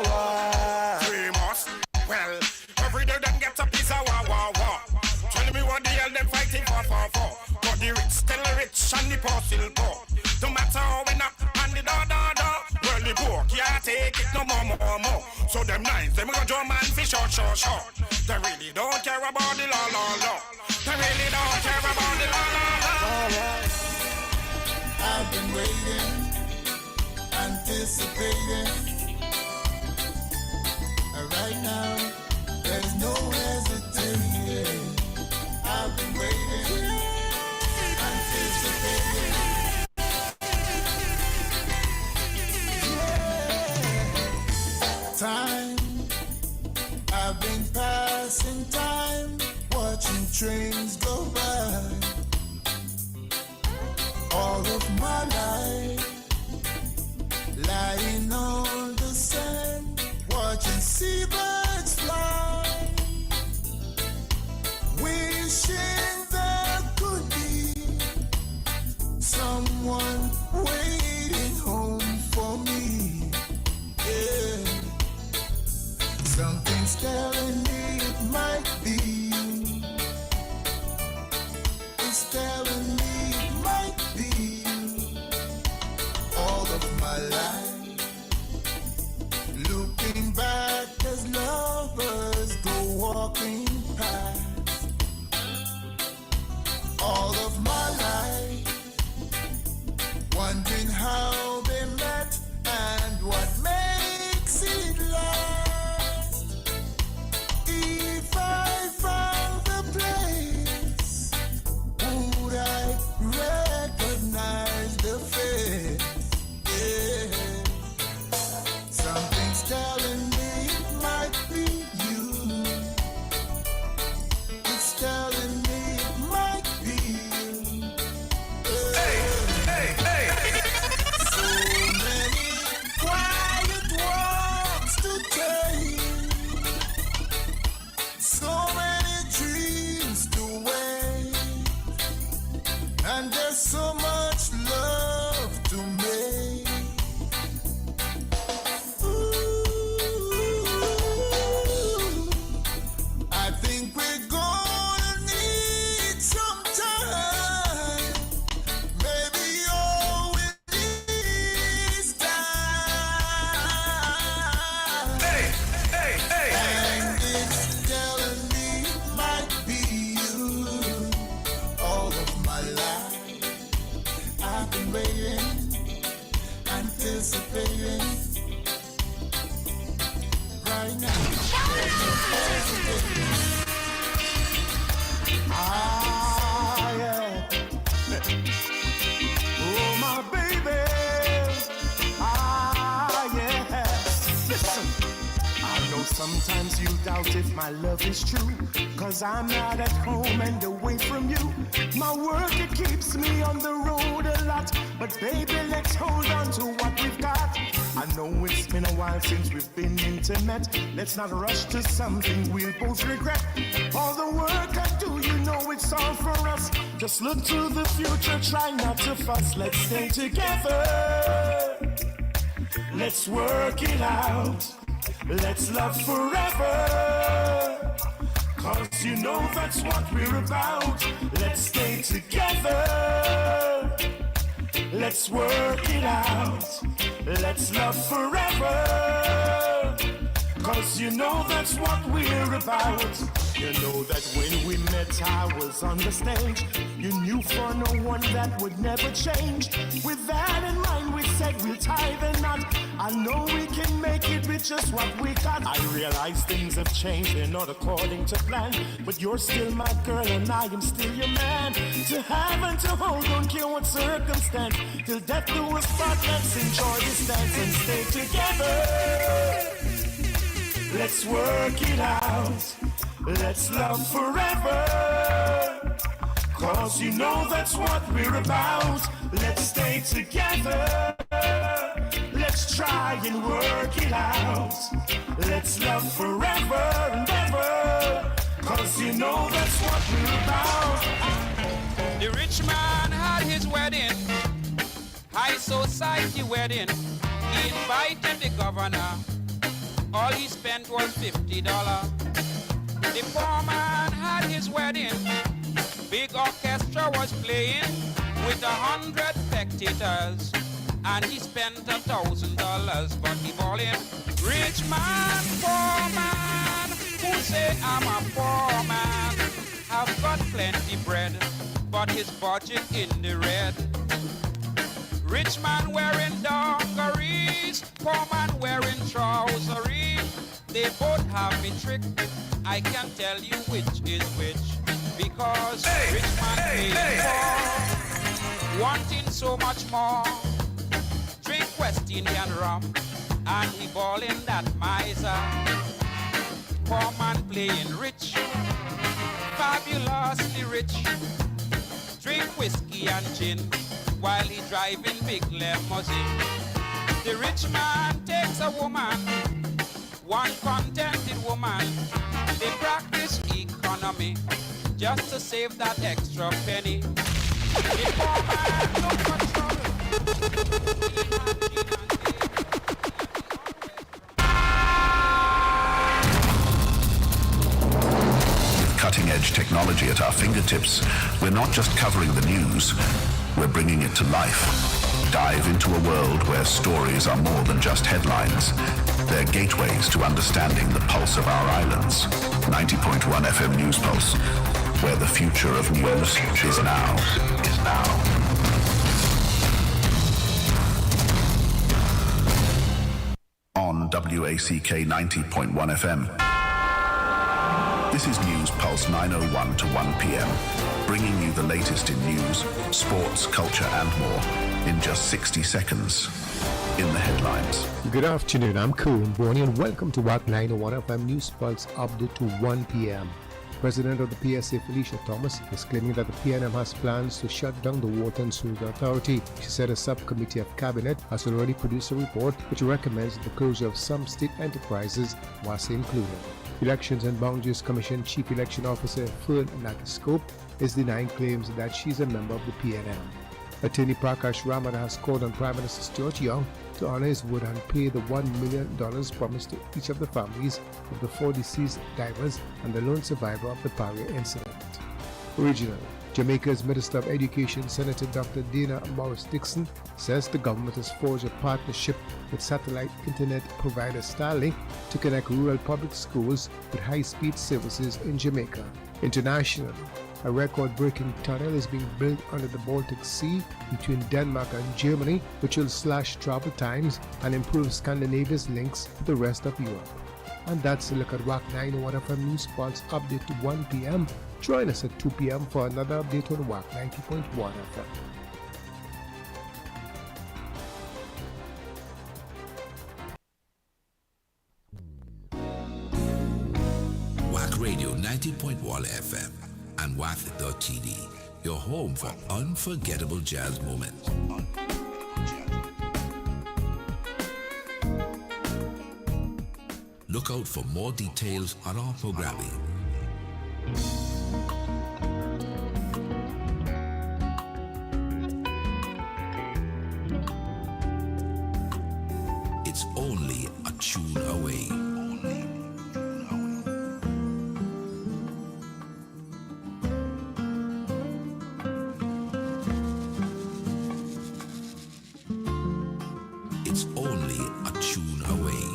wah. Famous. Well, every day them get a piece of wah. Tell me what the hell them fighting for. But the rich still rich and the poor still poor. No matter how we knock on the door. Well, the poor can't take it no more. So them nice, them go drum and fish short. They really don't care about the law. They really don't care about the law. I've been waiting, anticipating. Right now, there's no hesitating. I've been waiting, anticipating. Time, I've been passing time, watching trains go by. All of my life, lying on the sand, watching seabirds fly, wishing there could be someone waiting home for me. Yeah. Something's telling me it might be you. It's telling me it might be you. All of my life, looking back as lovers go walking past. All of my life, wondering how they met and what makes it last. If I found the place, would I recognize the face? Yeah. Something's telling me it might be you. It's telling me it might be you. Hey. So many quiet walks to take, so many dreams to wait, and there's so much love to make. I think we're gonna need some time. Maybe all we need is time. And it's telling me it might be you. All of my life, I've been waiting, anticipating. Right now, there's no hesitating. Yeah. Oh, my baby. Yeah. Listen, I know sometimes you doubt if my love is true, 'cause I'm not at home and away from you. My work, it keeps me on the road a lot, but baby, let's hold on to what we've got. I know it's been a while since we've been intimate. Let's not rush to something we'll both regret. All the work I do, you know it's all for us. Just look to the future, try not to fuss. Let's stay together. Let's work it out. Let's love forever. 'Cause you know that's what we're about. Let's stay together. Let's work it out. Let's love forever. 'Cause you know that's what we're about. You know that when we met I was on the stage. You knew for no one that would never change. With that in mind we said we'll tie the knot. I know we can make it with just what we got. I realize things have changed, they're not according to plan, but you're still my girl and I am still your man. To have and to hold, don't care what circumstance. Till death do us part, let's enjoy this dance and stay together. Let's work it out. Let's love forever. 'Cause you know that's what we're about. Let's stay together. Let's try and work it out. Let's love forever and ever. 'Cause you know that's what we're about. The rich man had his his wedding, high society wedding. He invited the governor. All he spent was $50. The poor man had his wedding. Big orchestra was playing with 100 spectators, and he spent $1,000. But he ballin'. Rich man, poor man, who say I'm a poor man, have got plenty bread, but his budget in the red. Rich man wearing dungarees, poor man wearing trouseries. They both have me tricked. I can't tell you which is which, because rich man paying poor, wanting so much more. Drink West Indian rum, and he ballin' that miser. Poor man playing rich, fabulously rich. Drink whiskey and gin, while he driving big limousine. The rich man takes a woman, one contented woman. They practice economy just to save that extra penny. The poor man look for trouble. With cutting-edge technology at our fingertips, we're not just covering the news, we're bringing it to life. Dive into a world where stories are more than just headlines. They're gateways to understanding the pulse of our islands. 90.1 FM News Pulse, where the future of news is now. On WACK 90.1 FM. This is News Pulse 9:01 to 1 p.m., bringing you the latest in news, sports, culture and more in just 60 seconds. In the headlines. Good afternoon, I'm Coon Boney and welcome to WACK 901 FM News Pulse update to 1 p.m. President of the PSA, Felicia Thomas, is claiming that the PNM has plans to shut down the Water and Sewage Authority. She said a subcommittee of cabinet has already produced a report which recommends the closure of some state enterprises, WASA included. Elections and Boundaries Commission Chief Election Officer Fern Natiscope is denying claims that she's a member of the PNM. Attorney Prakash Ramana has called on Prime Minister Stuart Young to honor his word and pay the $1 million promised to each of the families of the 4 deceased divers and the lone survivor of the Paria incident. Originally, Jamaica's Minister of Education, Senator Dr. Dana Morris-Dixon, says the government has forged a partnership with satellite internet provider Starlink to connect rural public schools with high-speed services in Jamaica. Internationally, a record-breaking tunnel is being built under the Baltic Sea between Denmark and Germany, which will slash travel times and improve Scandinavia's links with the rest of Europe. And that's a look at WACK 901 FM News Pulse update to 1 p.m. Join us at 2 p.m. for another update on WACK 90.1 FM. WACK Radio 90.1 FM and WACK.tv, your home for unforgettable jazz moments. Look out for more details on our programming. It's only a tune away. It's only a tune away.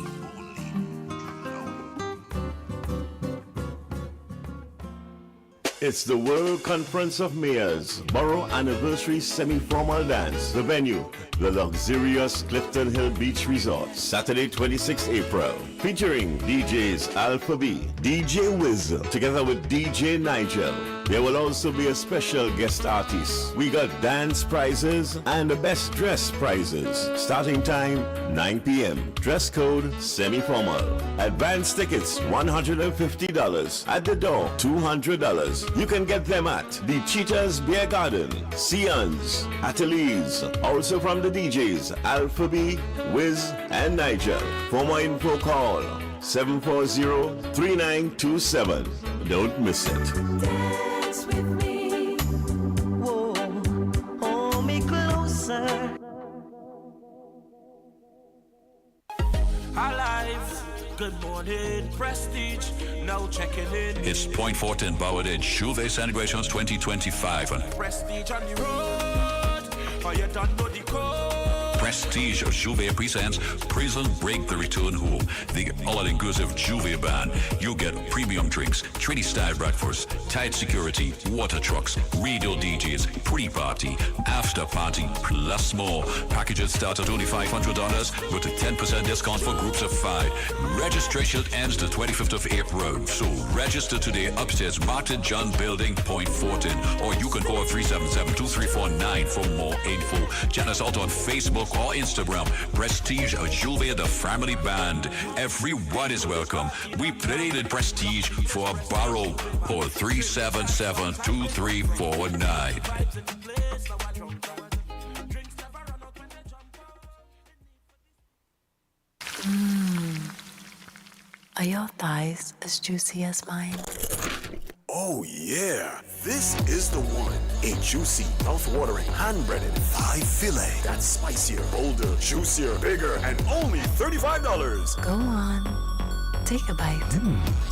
It's the World Conference of Mayors Borough Anniversary Semi-Formal Dance. The venue, the luxurious Clifton Hill Beach Resort, Saturday 26 April. Featuring DJs Alpha B, DJ Wiz, together with DJ Nigel. There will also be a special guest artist. We got dance prizes and the best dress prizes. Starting time 9 p.m. Dress code semi-formal. Advance tickets $150. At the door $200. You can get them at the Cheetahs Beer Garden, Sion's, Ateliers. Also from the DJs Alpha B, Wiz and Nigel. For more info call 740-3927. Don't miss it. Dance with me. Whoa. Oh closer. Alive. Good morning, Prestige. Now checking in. It's Point Fortin Bauer at Juve Celebrations 2025. Prestige on the road. Oh, you don't know the code. Prestige of Juve presents Prison Break the Return Home, the all-inclusive Juve band. You get premium drinks, Trinity-style breakfast, tight security, water trucks, radio DJs, pre-party, after-party, plus more. Packages start at only $500 with a 10% discount for groups of 5. Registration ends the 25th of April, so register today upstairs Martin John Building, Point Fortin, or you can call 377-2349 for more info. Check us out on Facebook or Instagram. Prestige Juve, the family band. Everyone is welcome. We played in Prestige for a borrow. Call 377-2349. Are your thighs as juicy as mine? Oh yeah, this is the one. A juicy, mouth-watering, hand-breaded thigh fillet. That's spicier, bolder, juicier, bigger, and only $35. Go on, take a bite.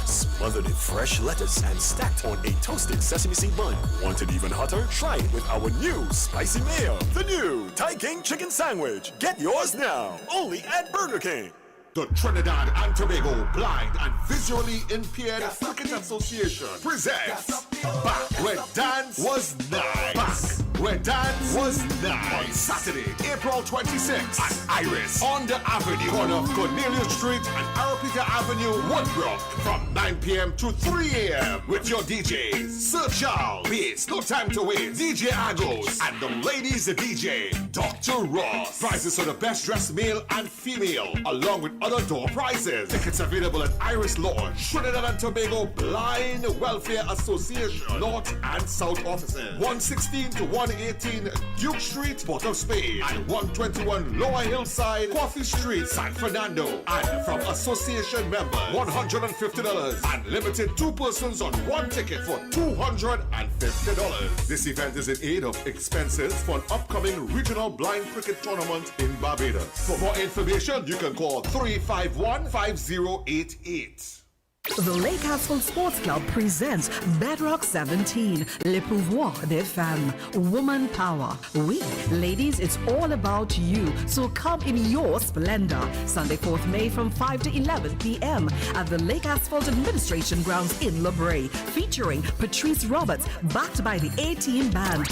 Smothered in fresh lettuce and stacked on a toasted sesame seed bun. Want it even hotter? Try it with our new spicy mayo. The new Thai King Chicken Sandwich. Get yours now, only at Burger King. The Trinidad and Tobago Blind and Visually Impaired Cricket Association presents Back Where Dance Was Nice. Back Where Dance Was Nice. On Saturday, April 26th at Iris on the Avenue, corner of Cornelius Street and Arapita Avenue, Woodbrook, from 9 p.m. to 3 a.m. with your DJs, Sir Charles, Bass, No Time to Waste, DJ Agos, and the ladies DJ, Dr. Ross. Prizes for the best dressed male and female, along with other door prizes. Tickets available at Iris Lodge, Trinidad and Tobago Blind Welfare Association, North and South offices. 116 to 118 Duke Street, Port of Spain, and 121 Lower Hillside, Coffee Street, San Fernando. And from association members, $150 and limited 2 persons on 1 ticket for $250. This event is in aid of expenses for an upcoming regional blind cricket tournament in Barbados. For more information, you can call 351-5088. The Lake Asphalt Sports Club presents Bedrock 17, Le Pouvoir des Femmes, Woman Power. We, ladies, it's all about you, so come in your splendor. Sunday, 4th May from 5 to 11 p.m. at the Lake Asphalt Administration Grounds in La Brea, featuring Patrice Roberts, backed by the A-Team Band.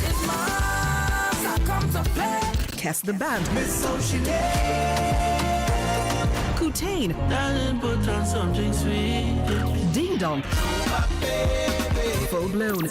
Test the Band. Kutain, put on something sweet. Ding Dong, Full Blown,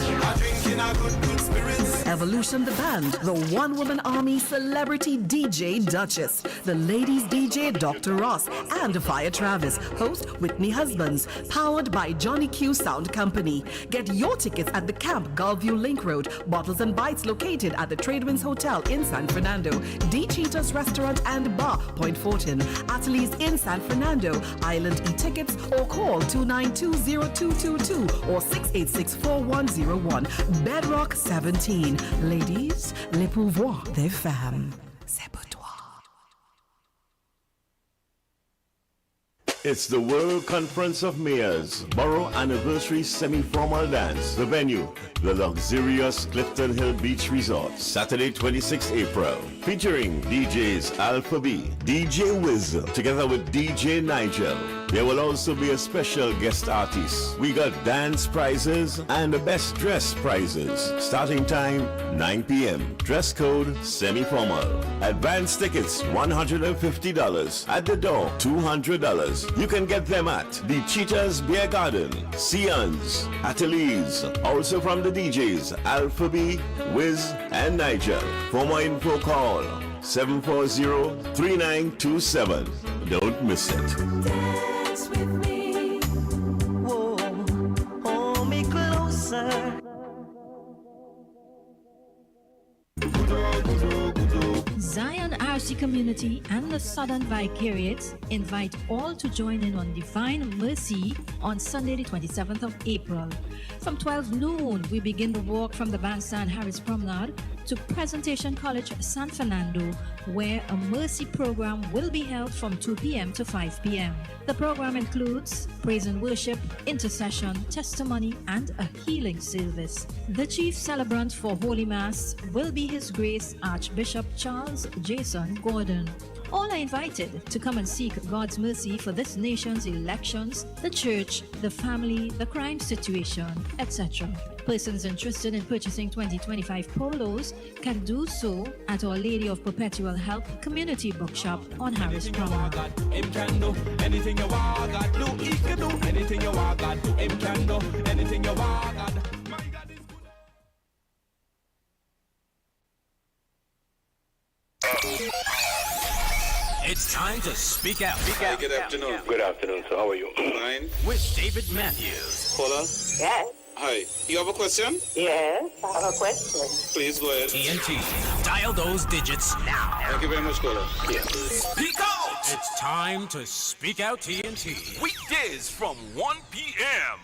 Evolution the Band, the one-woman army celebrity DJ Duchess, the ladies DJ Dr. Ross, and Fire Travis, host Whitney Husbands, powered by Johnny Q Sound Company. Get your tickets at the Camp Gulfview Link Road, Bottles and Bites located at the Tradewinds Hotel in San Fernando, D. Cheetah's Restaurant and Bar, Point Fortin, Ateliers in San Fernando, Island e-tickets, or call 292-0222 or 686-4101. Bedrock 17. Ladies, le pouvoir des femmes. C'est pour toi. It's the World Conference of Mayors Borough Anniversary Semi-Formal Dance. The venue, the luxurious Clifton Hill Beach Resort, Saturday 26 April. Featuring DJs Alpha B, DJ Wiz, together with DJ Nigel. There will also be a special guest artist. We got dance prizes and the best dress prizes. Starting time 9 p.m. Dress code semi-formal. Advance tickets $150. At the door $200. You can get them at the Cheetah's Beer Garden, Sion's, Ateliers. Also from the DJs Alpha B, Wiz, and Nigel. For more info, call 740-3927. Don't miss it. Dance with me. Whoa, hold me closer. Zion RC Community and the Southern Vicariates invite all to join in on Divine Mercy on Sunday the 27th of April. From 12 noon, we begin the walk from the Bandstand Harris Promenade to Presentation College San Fernando, where a Mercy program will be held from 2 p.m. to 5 p.m. The program includes praise and worship, intercession, testimony, and a healing service. The chief celebrant for Holy Mass will be His Grace Archbishop Charles Jason Gordon. All are invited to come and seek God's mercy for this nation's elections, the church, the family, the crime situation, etc. Persons interested in purchasing 2025 polos can do so at Our Lady of Perpetual Help Community Bookshop on Harris Promenade. Him can do anything you want, God do. He can do anything you want, God do. Him can do anything you want, God. My God is good. It's time to speak out. Hi, good afternoon. Good afternoon, sir. How are you? Fine. With David Matthews. Caller? Yes. Hi. You have a question? Yes, I have a question. Please go ahead. TNT. Dial those digits now. Thank you very much, caller. Speak out! It's time to speak out TNT. Weekdays from 1 p.m.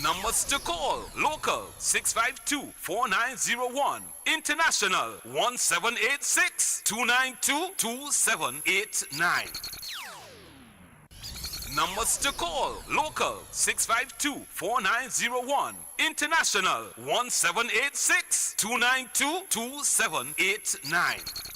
Numbers to call. Local 652-4901. International 1786-292-2789. Numbers to call. Local 652-4901. International 1786-292-2789.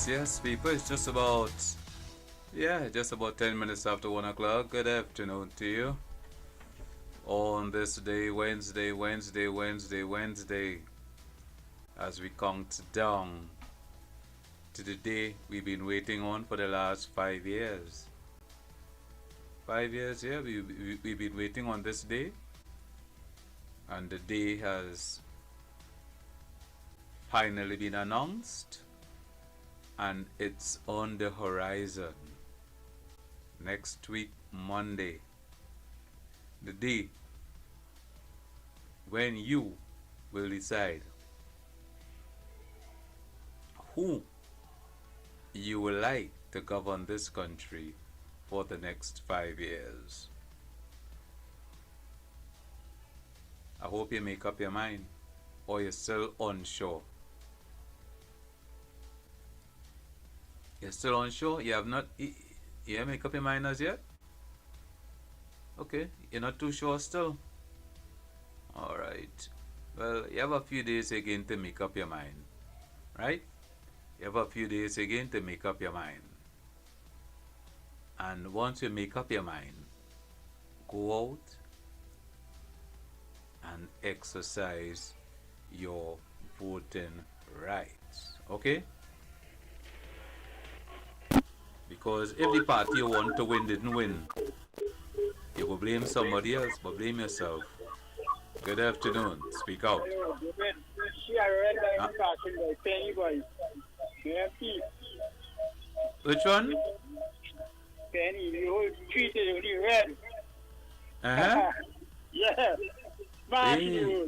Yes, people. It's just about 10 minutes after 1 o'clock. Good afternoon to you. On this day, Wednesday, as we count down to the day we've been waiting on for the last 5 years. 5 years, yeah, we've been waiting on this day. And the day has finally been announced. And it's on the horizon. Next week, Monday, the day when you will decide who you would like to govern this country for the next 5 years. I hope you make up your mind, or you're still unsure. You're still unsure? You have not make up your mind as yet? Okay, you're not too sure still? Alright. Well, you have a few days again to make up your mind. Right? You have a few days again to make up your mind. And once you make up your mind, go out and exercise your voting rights. Okay? Because if the party you want to win didn't win, you will blame somebody else, but blame yourself. Good afternoon. Speak out. Which one? Penny, the whole street is only red. Uh-huh. Yeah. Hey.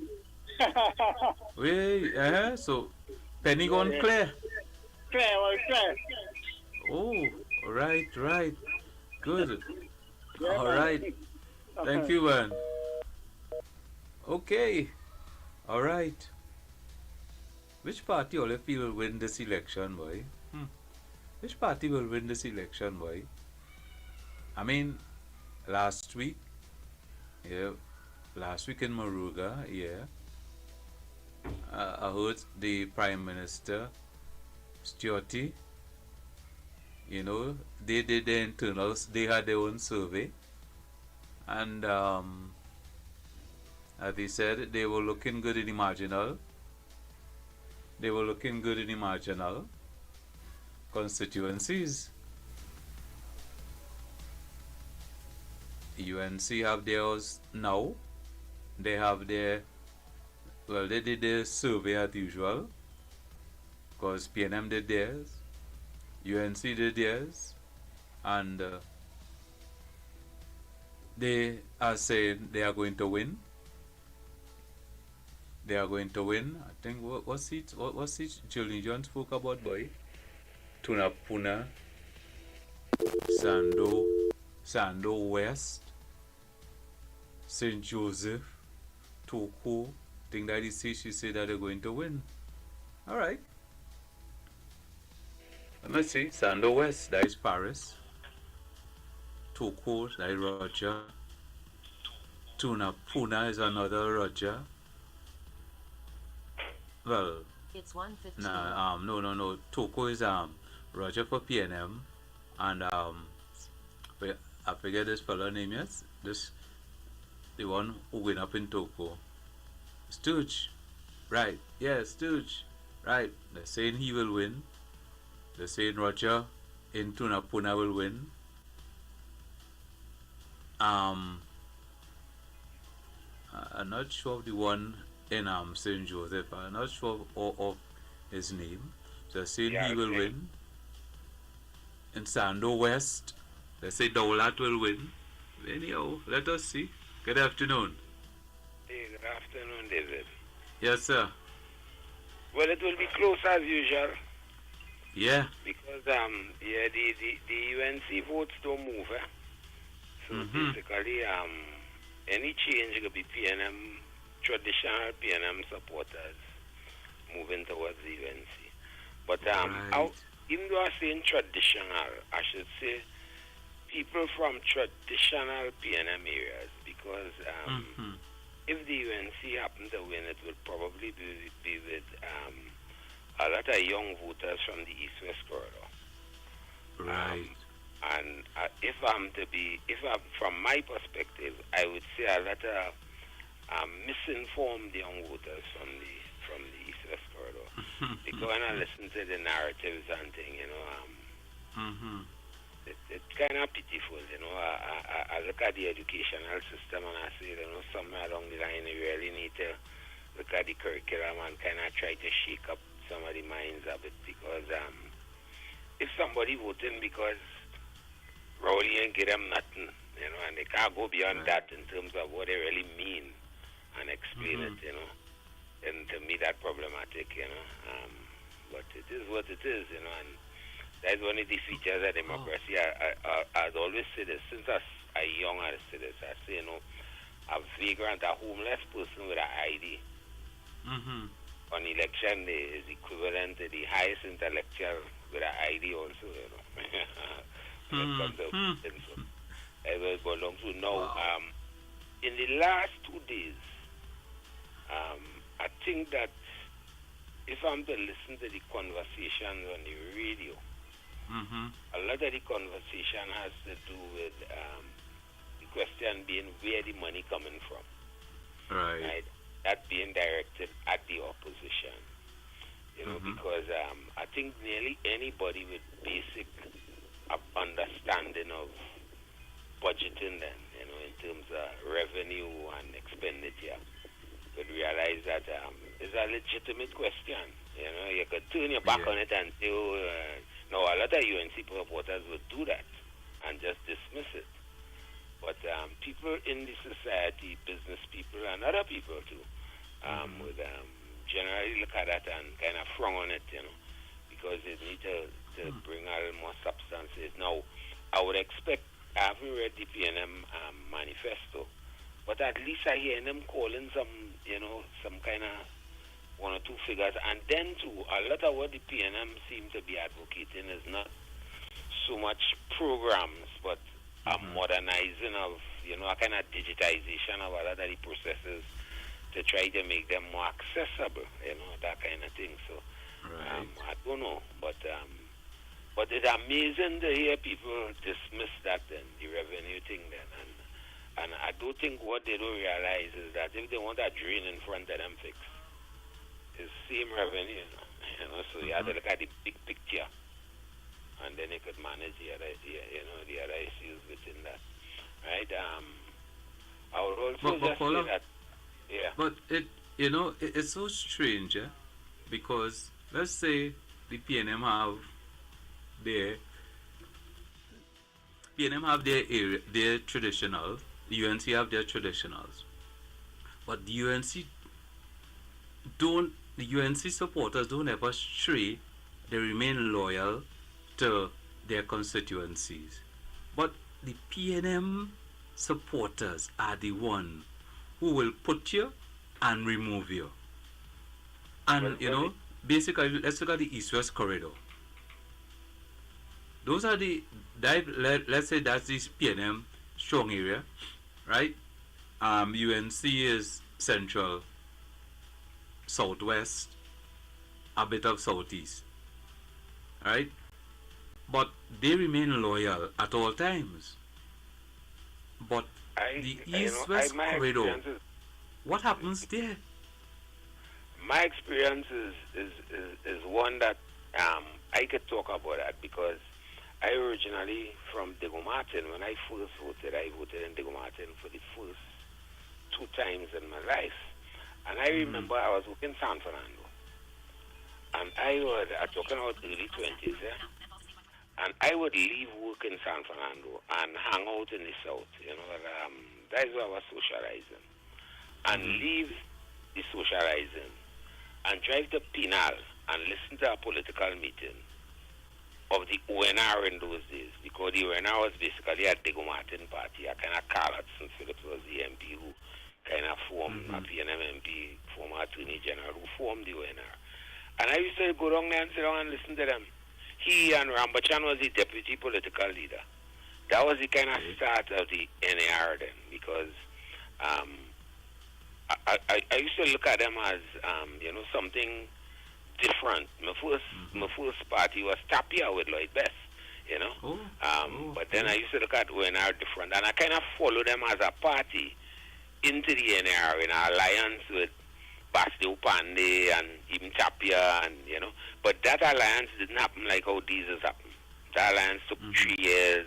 Wait, so Penny gone clear. Clear. Oh, right. Good. All right. Thank you, man. Okay. All right. Which party all you feel will win this election, boy? Which party will win this election, boy? I mean, last week in Moruga, I heard the Prime Minister, Stuarty, they did the internals, they had their own survey, and as they said, they were looking good in the marginal, they were looking good in the marginal constituencies. UNC have theirs now. They have their, well, they did their survey as usual, because PNM did theirs, UNC did theirs, and they are saying they are going to win. They are going to win. I think what's it Julie John spoke about, boy? Tunapuna, Sando West, St. Joseph, Toko. I think that is she said that they're going to win. Alright. Let's see. Sando West, that is Paris. Toko, that is Roger. Tunapuna is another Roger. Well, it's 1:15. No. Toko is Roger for PNM, and I forget this fellow name. Yes, the one who went up in Toko. Stooge, right? Yeah, Stooge, right? They're saying he will win. They're saying Roger in Tunapuna will win. I'm not sure of the one in St. Joseph. I'm not sure of his name. They're saying he will win. In Sando West, they say Dowlat will win. Anyhow, let us see. Good afternoon. Hey, good afternoon, David. Yes, sir. Well, it will be close as usual. Yeah. Because the UNC votes don't move. So basically, any change could be PNM, traditional PNM supporters moving towards the UNC. But even though I say traditional, I should say people from traditional PNM areas, because if the UNC happen to win, it will probably be with a lot of young voters from the East-West corridor. Right. And if I'm from my perspective, I would say a lot of misinformed young voters from the East-West corridor. Because when I listen to the narratives and things, it's kind of pitiful, I look at the educational system and I say, somewhere along the line you really need to look at the curriculum and kind of try to shake up some of the minds a bit, because if somebody voting because Rowley ain't get them nothing, and they can't go beyond that in terms of what they really mean and explain it, and to me that's problematic, but it is what it is, and that's one of the features of democracy. I'd always say this, since I young, I say this, I say, a vagrant, a homeless person with an ID on election day is equivalent to the highest intellectual with an ID also, when it comes to voting. I will go along to now. In the last 2 days, I think that if I'm to listen to the conversations on the radio, a lot of the conversation has to do with the question being where the money coming from. Right. That being directed at the opposition. Because I think nearly anybody with basic understanding of budgeting then, in terms of revenue and expenditure, would realize that it's a legitimate question. You could turn your back on it and say, no, a lot of UNC supporters would do that and just dismiss it. But people in the society, business people and other people too, would generally look at that and kind of frown on it, because they need to bring a little more substances. Now, I would expect, I haven't read the PNM manifesto, but at least I hear them calling some, some kind of 1 or 2 figures. And then too, a lot of what the PNM seem to be advocating is not so much programs, but a modernizing of, a kind of digitization of a lot of the processes to try to make them more accessible, that kind of thing. So, I don't know, but it's amazing to hear people dismiss that then, the revenue thing then. And I do think what they don't realize is that if they want a drain in front of them fixed, it's same revenue, You know, so you have to look at the big picture, and then you could manage the other, the other issues within that, right? I would also just say that, yeah. But it's so strange, because let's say the PNM have their area, their traditional, the UNC have their traditionals, but the UNC supporters don't ever stray. They remain loyal to their constituencies. But the PNM supporters are the one who will put you and remove you. And basically, let's look at the East-West corridor. Those are let's say that's this PNM strong area, right? UNC is central, southwest, a bit of southeast, right? But they remain loyal at all times. But the East-West corridor, what happens there? My experience is one that I could talk about that, because I originally from Diego Martin. When I first voted, I voted in Diego Martin for the first 2 times in my life. And I remember I was working in San Fernando. And I'm talking about early 20s, and I would leave work in San Fernando and hang out in the south, that is where I was socializing. And leave the socializing and drive to Pinal and listen to a political meeting of the ONR in those days, because the ONR was basically a Diego Martin party, a kind of Carl Hudson Phillips was the MP who kind of formed, a PNM MP, former Attorney General, who formed the ONR. And I used to go down there and sit down and listen to them. He and Rambachan was the deputy political leader. That was the kind of start of the NAR then, because I used to look at them as, something different. My first party was Tapia with Lloyd Best, but then I used to look at ONR different, and I kind of followed them as a party into the NAR in an alliance with Basti Upande and even Tapia, and but that alliance didn't happen like how these has happened. That alliance took 3 years.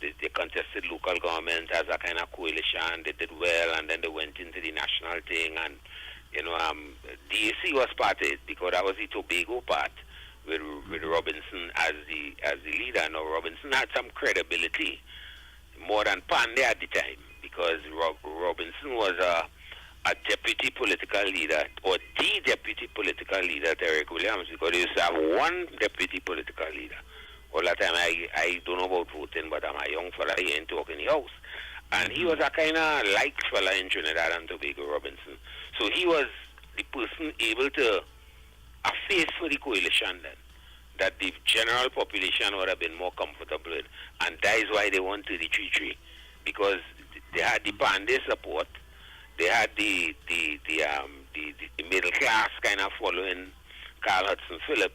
They contested local government as a kind of coalition. They did well, and then they went into the national thing, and DAC was part of it, because that was the Tobago part with Robinson as the leader. Now Robinson had some credibility more than Pandey at the time, because Robinson was a deputy political leader, or the deputy political leader to Eric Williams, because they used to have one deputy political leader. All the time, I don't know about voting, but I'm a young fella here in talk in the house. And he was a kind of liked fella in Trinidad and Tobago, Robinson. So he was the person able to a face for the coalition then, that the general population would have been more comfortable with. And that is why they won to the 3-3, because they had the Pandey support, they had the middle class kind of following Carl Hudson Phillip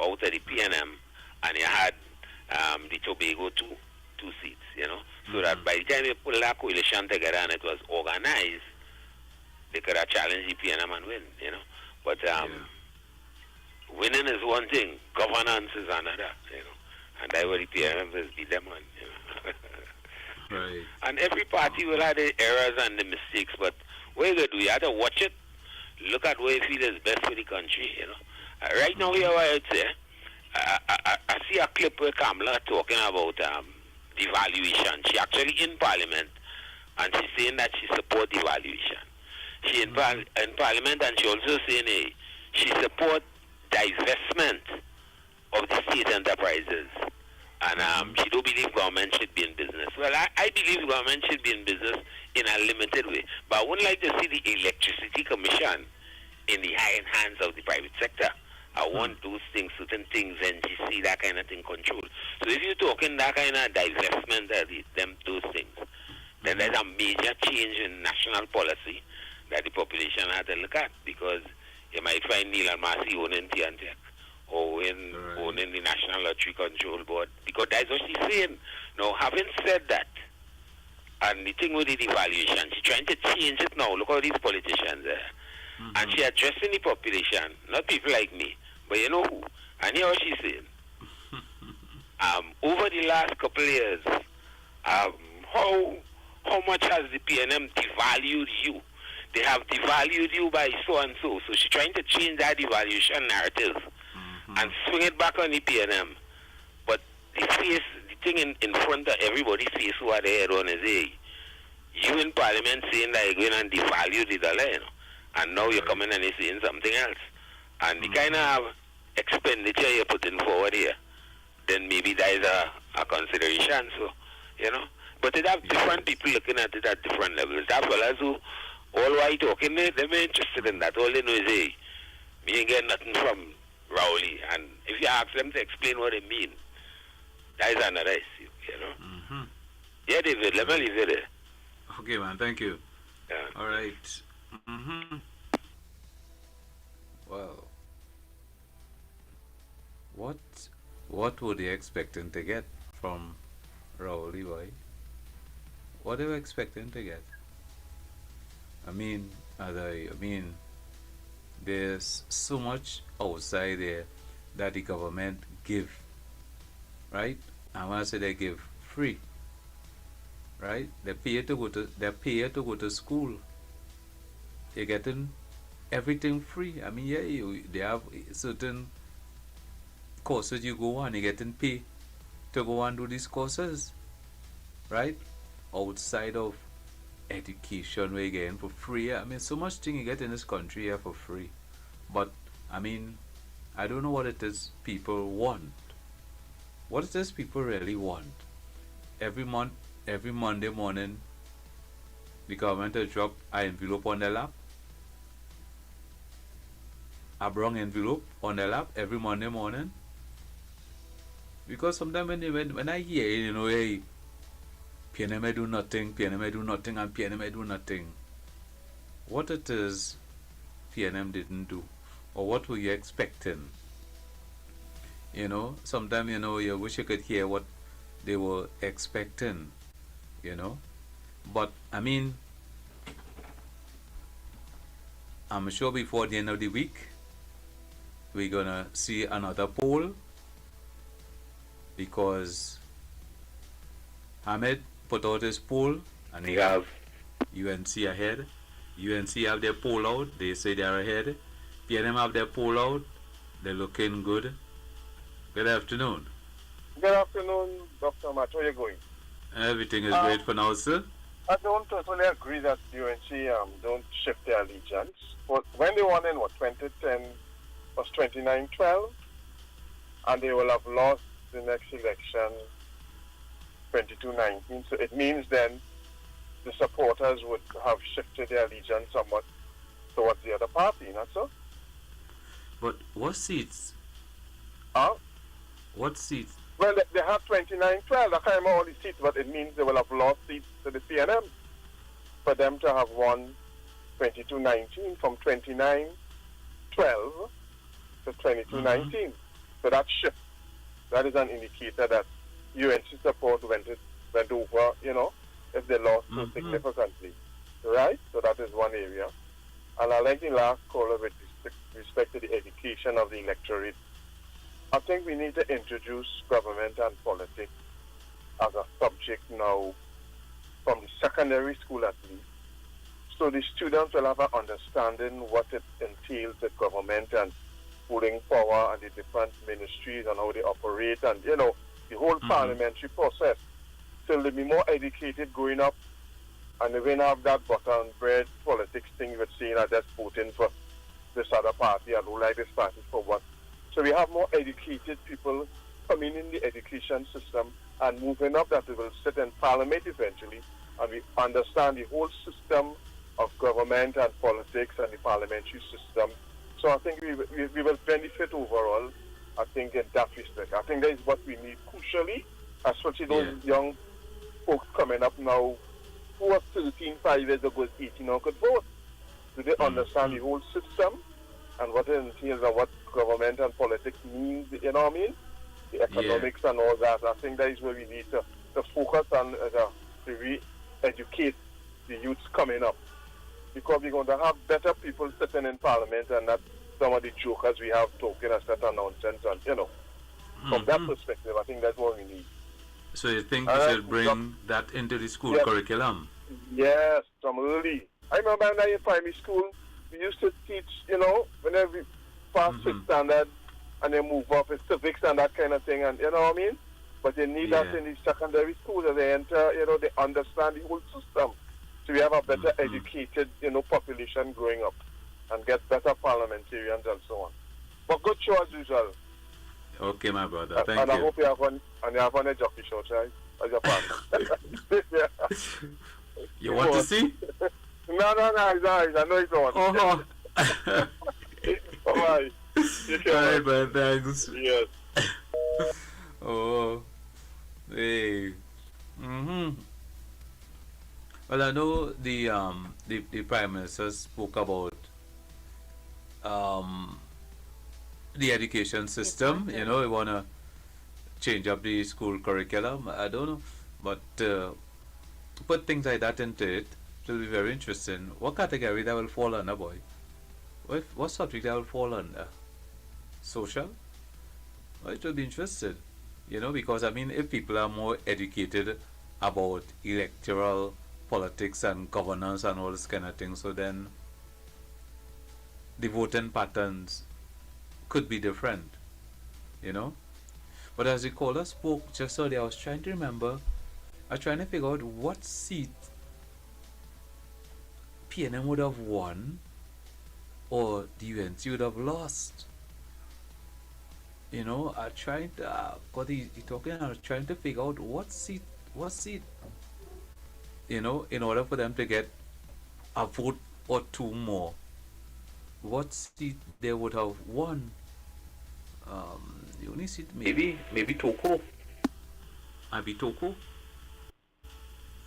out of the PNM, and you had the Tobago two seats, so that by the time you pull that coalition together and it was organized, they could have challenged the PNM and win, But winning is one thing, governance is another, and that's what the PNM has beat them on, Right. And every party will have the errors and the mistakes, but what you got to do, you have to watch it, look at what you feel is best for the country, Right now, here, I would say, I see a clip where Kamala talking about devaluation. She actually in Parliament, and she's saying that she supports devaluation. She in Parliament, and she also saying she supports divestment of the state enterprises. And she don't believe government should be in business. Well, I believe government should be in business in a limited way. But I would like to see the Electricity Commission in the hands of the private sector. I want those things, certain things, NGC, that kind of thing, control. So if you're talking that kind of divestment, those things, then there's a major change in national policy that the population has to look at, because you might find Neil and Marcy owning TNTEC or owning the National Lottery Control Board, because that's what she's saying. Now, having said that, and the thing with the devaluation, she's trying to change it now. Look at these politicians there. And she addressing the population, not people like me, But you know who? And here she's saying, over the last couple of years, how much has the PNM devalued you? They have devalued you by so and so. So she's trying to change that devaluation narrative and swing it back on the PNM. But the thing in front of everybody's face who are there on is, hey, you in Parliament saying that you're going to devalue the dollar, you know, and now you're coming and you're saying something else. And the kind of expenditure you're putting forward here, then maybe that is a consideration. So, you know, but it have different people looking at it at different levels. That fellas who, all while talking, they're interested in that. All they know is, hey, me ain't getting nothing from Rowley. And if you ask them to explain what they mean, that is another issue, you know. Yeah, David, let me leave it there. Okay, man, thank you. Yeah. All right. Well, what were they expecting to get from Rowley, boy? What they were expecting to get? I mean, there's so much outside there that the government give, right? I want to say they give free, right? They pay you to go to school. You're getting everything free. I mean, yeah, they have certain courses you go on. You're getting paid to go and do these courses, right? Outside of education, where you're getting for free. I mean, so much thing you get in this country here for free. But I mean, I don't know what it is people want. What it is people really want. Every Monday morning, the government will drop an envelope on their lap. A brown envelope on their lap every Monday morning. Because sometimes when I hear, you know, hey, PNM do nothing, and PNM do nothing. What it is PNM didn't do, or what were you expecting? You know, sometimes, you know, you wish you could hear what they were expecting, you know. But, I mean, I'm sure before the end of the week, we're gonna see another poll, because Ahmed put out his poll and he have UNC ahead. UNC have their poll out, they say they're ahead. PNM have their poll out, they're looking good. Good afternoon. Good afternoon, Dr. Matt. How are you going? Everything is great for now, sir. I don't totally agree that UNC don't shift their allegiance. But when they won in 2010 was 29-12, and they will have lost the next election 22-19. So it means then the supporters would have shifted their allegiance somewhat towards the other party, not so? But what seats? What seats? Well, they have 29-12. I can't remember all the seats, but it means they will have lost seats to the PNM for them to have won 22-19 from 29-12 to 22-19. So that shift, that is an indicator that UNC support went over, you know, if they lost so significantly. Right? So that is one area. And I like the last caller with respect to the education of the electorate. I think we need to introduce government and politics as a subject now from the secondary school at least. So the students will have an understanding what it entails with government and pulling power and the different ministries and how they operate and, you know, the whole parliamentary process. So they'll be more educated growing up, and they won't have that butter and bread politics thing with saying I just voting for this other party, I don't like this party for what. So we have more educated people coming in the education system and moving up that we will sit in parliament eventually, and we understand the whole system of government and politics and the parliamentary system. So I think we will benefit overall, I think, in that respect. I think that is what we need crucially, especially those young folks coming up now who are 13, 5 years ago, 18 or could vote. Do they understand the whole system and what it entails and what government and politics means, you know what I mean? The economics and all that. I think that is where we need to focus on, to re-educate the youths coming up. Because we're going to have better people sitting in parliament and not some of the jokers we have talking a set of nonsense, and from that perspective, I think that's what we need. So you think we should bring that into the school curriculum? Yes, from early. I remember when I in primary school, we used to teach, whenever we pass sixth standard and then move up in civics and that kind of thing, and you know what I mean? But they need that in the secondary schools as they enter, they understand the whole system. So we have a better educated, population growing up and get better parliamentarians and so on. But good show as usual. Okay, my brother. Thank and you. I hope you have one a jockey show, right? As your partner. You want to see? No, I know it's on. Oh. Bye. All right, man. Thanks. Yes. Oh. Hey. Well, I know the Prime Minister spoke about the education system. We want to change up the school curriculum. I don't know, but put things like that into it will be very interesting. What category that will fall under, boy? What subject that will fall under? Social? Well, it will be interesting, because if people are more educated about electoral politics and governance and all this kind of thing, so then the voting patterns could be different, But as the caller spoke just earlier, I was trying to remember, trying to figure out what seat PNM would have won or the UNC would have lost. I tried, because he talking, I was trying to figure out what seat, in order for them to get a vote or two more, what seat they would have won. The only seat, maybe Toko. Maybe Toko.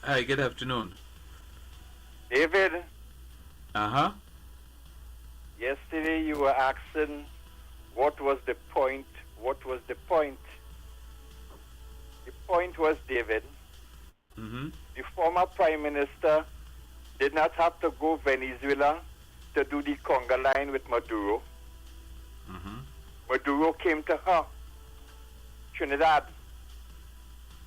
Hi, good afternoon. David. Yesterday you were asking what was the point. The point was, David, the former Prime Minister did not have to go Venezuela to do the conga line with Maduro. Maduro came to her, Trinidad.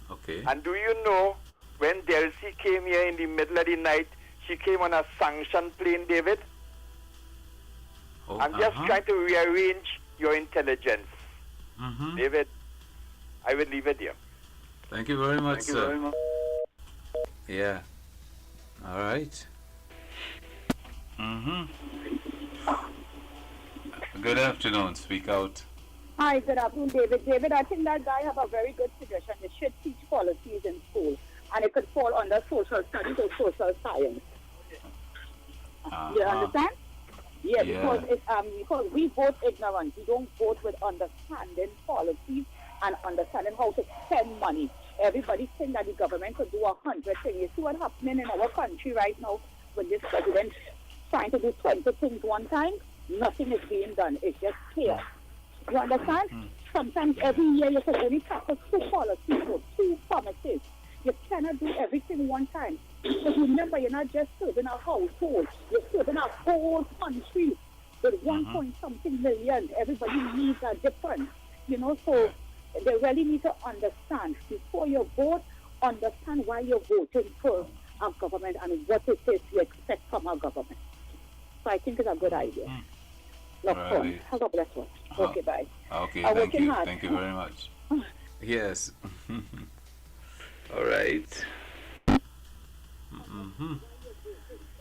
Okay. And do you know, when Delcy came here in the middle of the night, she came on a sanctioned plane, David? I'm just trying to rearrange your intelligence. David, I will leave it here. Thank you very much, Thank you sir. very much. Yeah. All right. Good afternoon. Speak out. Hi, good afternoon, David. David, I think that guy have a very good suggestion. They should teach policies in school, and it could fall under social studies or social science. You understand? Yeah, because we vote ignorant. We don't vote with understanding policies and understanding how to spend money. Everybody think that the government could do 100 things. You see what's happening in our country right now with this president trying to do 20 things one time? Nothing is being done. It's just chaos. You understand? Sometimes every year you can only tackle 2 policies or 2 promises. You cannot do everything one time. Because remember, you're not just serving a household. You're serving a whole country with 1.something million. Everybody needs are different. So they really need to understand. Before you vote, understand why you're voting for our government and what it is you expect from our government. So I think it's a good idea. Right. Have a blessed one. Okay, bye. Okay, I'm thank working you. hard. Thank you very much. Yes. All right.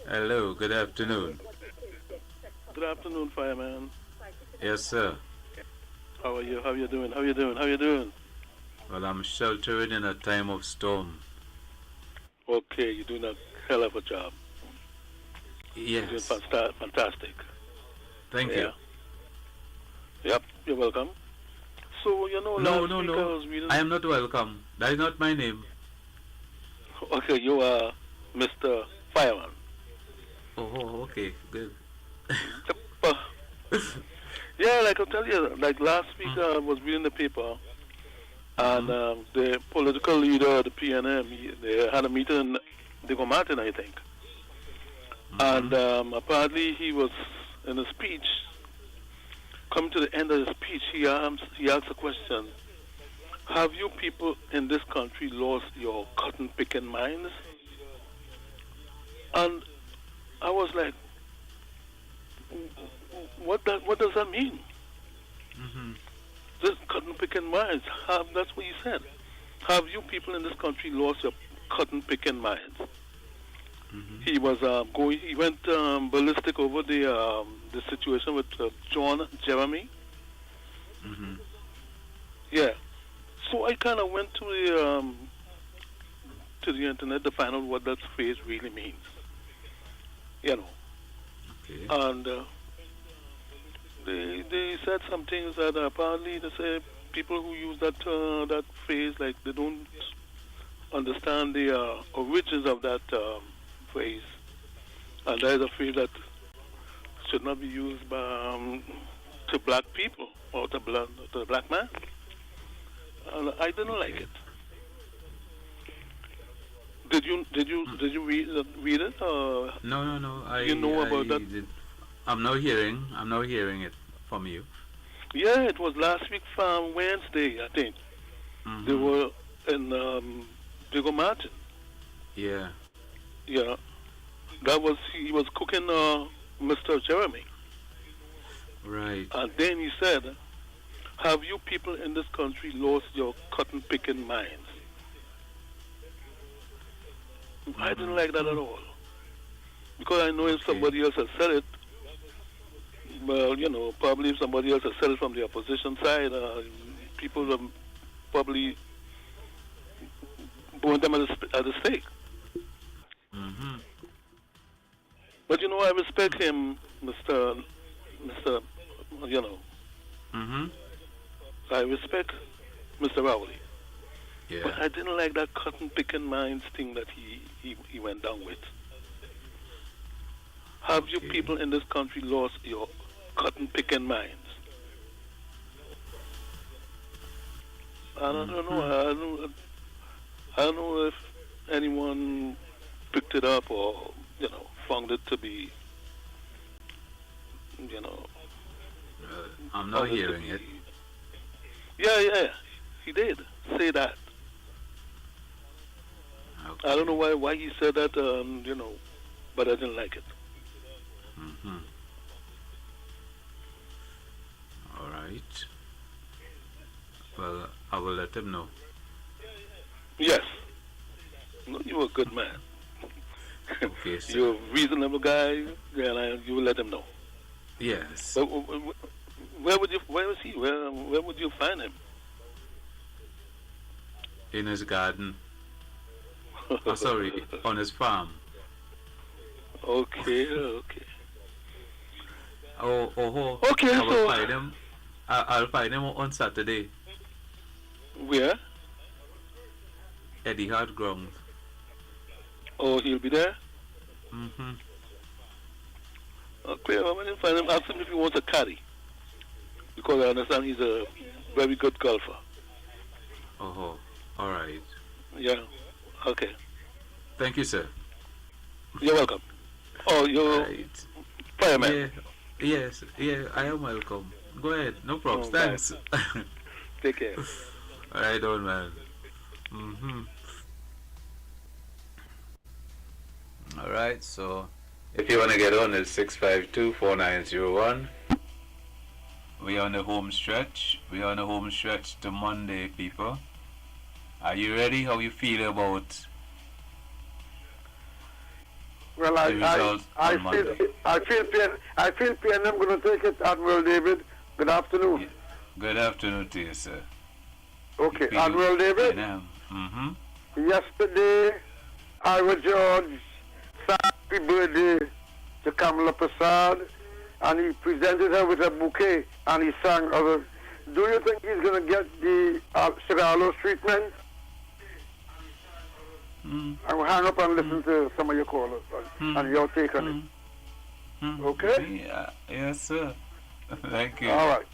Hello, good afternoon. Good afternoon, fireman. Yes, sir. How are you? How you doing? How you doing? How you doing? Well, I'm sheltering in a time of storm. Okay, you're doing a hell of a job. Yes. You're doing fantastic. Thank you. Yep, you're welcome. So, No. last week I am not welcome. That is not my name. Okay, you are Mr. Fireman. Oh, okay, good. Yeah, like I'll tell you, like last week I was reading the paper, and the political leader of the PNM, they had a meeting in Diego Martin, I think. And apparently he was, in a speech, coming to the end of the speech, he asked a question. Have you people in this country lost your cotton picking minds? And I was like, what does that mean? This cotton picking minds. That's what he said. Have you people in this country lost your cotton picking minds? He was he went ballistic over the situation with John Jeremy. Yeah. So I kind of went to the internet to find out what that phrase really means. You know. Okay. And they said some things that apparently they say people who use that phrase, like, they don't understand the origins of that phrase, and that is a phrase that should not be used by, to black people or to the black man. And I didn't like it. Did you read it? Or No. You know about that? I'm now hearing it from you. Yeah, it was last week from Wednesday, I think. They were in Diego Martin. Yeah. Yeah. He was cooking Mr. Jeremy. Right. And then he said, have you people in this country lost your cotton picking minds? I didn't like that at all. Because I know if somebody else has said it, well, you know, probably if somebody else has said it from the opposition side, people will probably burn them at the stake. But you know, I respect him, Mr. You know. I respect Mr. Rowley. Yeah. But I didn't like that cotton picking minds thing that he went down with. Have you people in this country lost your cotton picking minds? I don't know. I don't know if anyone picked it up or, you know, found it to be, you know. I'm not hearing it. Yeah. He did say that. Okay. I don't know why he said that, you know, but I didn't like it. All right. Well, I will let him know. Yes. No, you're a good man. Okay, sir. You're a reasonable guy, and you will let him know. Yes. But where was he? Where would you find him? In his garden. Oh, sorry, on his farm. Okay. Okay, I'll find him on Saturday. Where? Eddie Hart Ground. Oh, he'll be there? Okay, I'm going to find him. Ask him if he wants a caddy. Because I understand he's a very good golfer. Oh, all right. Yeah, okay. Thank you, sir. You're welcome. Oh, you're right. fireman. Yes, I am welcome. Go ahead, no problems. Thanks. Take care. All right, old man. All right, so if you want to get on, it's 652-4901. We're on the home stretch. We're on the home stretch to Monday, people. Are you ready? How you feel about Well, I feel pain. I'm going to take it, Admiral David. Good afternoon. Yeah. Good afternoon to you, sir. Okay, Admiral David. Yesterday, Ira George sang happy birthday to Kamala Prasad, and he presented her with a bouquet, and he sang other. Do you think he's going to get the Cigalos treatment? I will hang up and listen to some of your callers and your take on it. Okay? Yeah, yes, sir. Thank you. All right.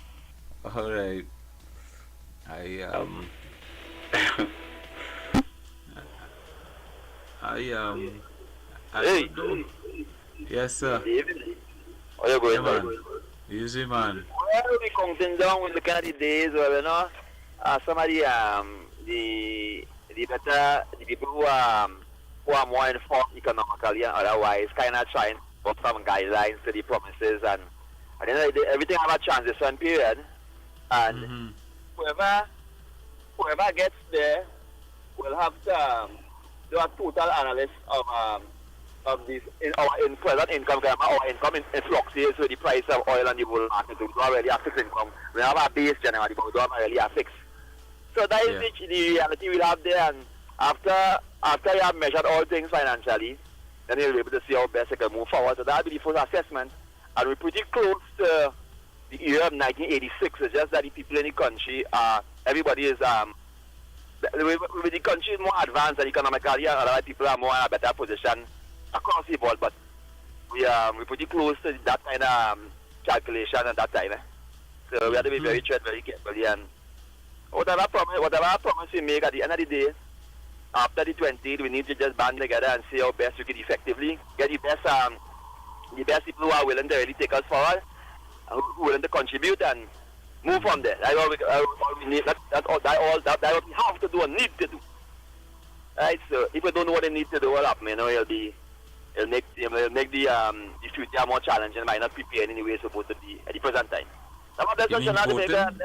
All right. Hey. Yes, sir. How you going, man? Easy, man. Well, we counting down, we're looking at the days where, you know, some of the people who are more informed economically and otherwise kind of trying to put some guidelines to the promises, and at the end of the day, everything have a transition period, and whoever gets there will have to do a total analysis of this in our present income. Our income in fluctuates with the price of oil and the world market. We don't really have fixed income. We have a base generally, but we don't really have fixed. So that is the reality we'll have there, and after you have measured all things financially, then you'll be able to see how best you can move forward. So that'll be the first assessment. And we're pretty close to the year of 1986. It's just that the people in the country everybody is with the country is more advanced and economically, and a lot of people are more in a better position across the board. But we're pretty close to that kind of calculation at that time. So we have to be very carefully, and whatever promise we make at the end of the day, after the 20th, we need to just band together and see how best we can effectively get the best people who are willing to really take us forward, and who are willing to contribute and move from there. That's all we need. That's all we have to do and need to do. Right? So if we don't know what they need to do, what happen? You know, it'll make the future more challenging. It might not prepare in any way supposed to be at the present time. You mean voting?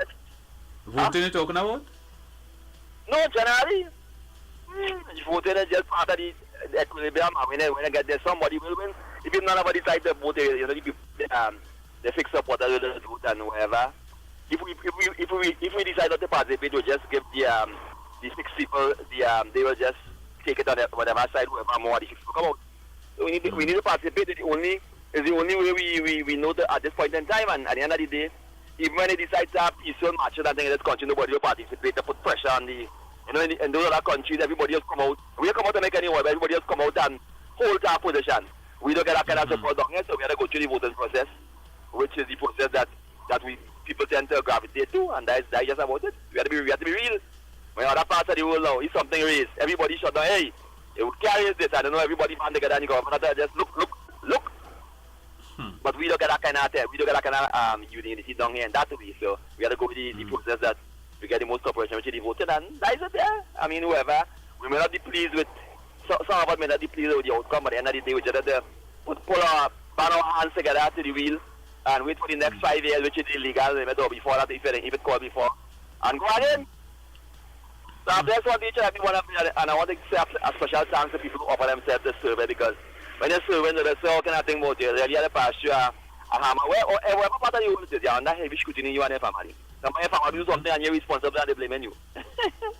Voting you're talking about? No, generally. Voting is just part of the equilibrium. When I get there, somebody will win. If none of us decide to vote, you know, they fix up what they do and whatever. If we decide not to participate, we'll just give the 6 people they will just take it on whatever side, whoever more the 6 people come out. So we need to participate. It's the only way we know that at this point in time, and at the end of the day, even when they decide to have peaceful matches and things in this country, nobody will participate to put pressure on the, you know, in those other countries, everybody else come out. We don't come out to make any war, but everybody else come out and hold our position. We don't get that kind of support down here, so we have to go through the voting process, which is the process that people tend to gravitate to, and that's just about it. We have to be real. When other parts of the world now, if something raised, everybody shut down, hey, you carry this, I don't know, everybody band together and the government just look. But we don't get that kind of unity down here in that way, so we have to go with the process that we get the most cooperation, which is the voting, and that is it there. I mean, whoever, we may not be pleased with, some of us may not be pleased with the outcome, but at the end of the day, we just have to band our hands together to the wheel and wait for the next 5 years, which is illegal, or before that, if it called before, and go again. So I just want each and every one of them, and I want to say a special thanks to people who offer themselves to survey, because when you're serving, they say, how can I think about you? Really, the past you a hammer. Wherever part of the world is, you're under heavy scrutiny, you and your family. Somebody your family do something and you're responsible and they're blaming you.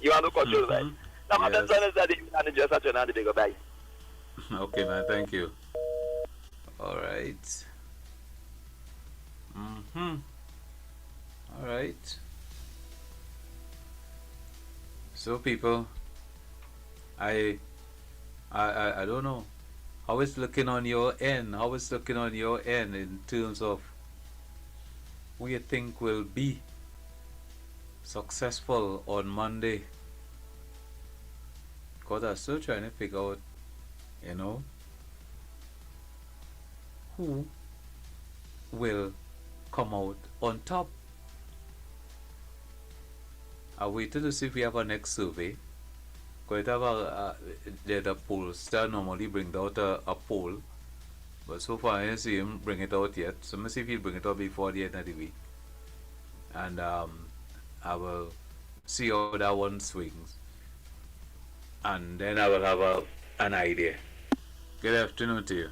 You have no control, right? Some of them say that they just have to know they go by. Okay, man, thank you. All right. All right. So, people, I don't know how it's looking on your end. How it's looking on your end in terms of who you think will be successful on Monday. Because I'm still trying to figure out, you know, who will come out on top. I waited to see if we have our next survey. Because the pollster normally bring out a poll, but so far I didn't see him bring it out yet. So let me see if he'll bring it out before the end of the week. And I will see how that one swings. And then I will have an idea. Good afternoon to you.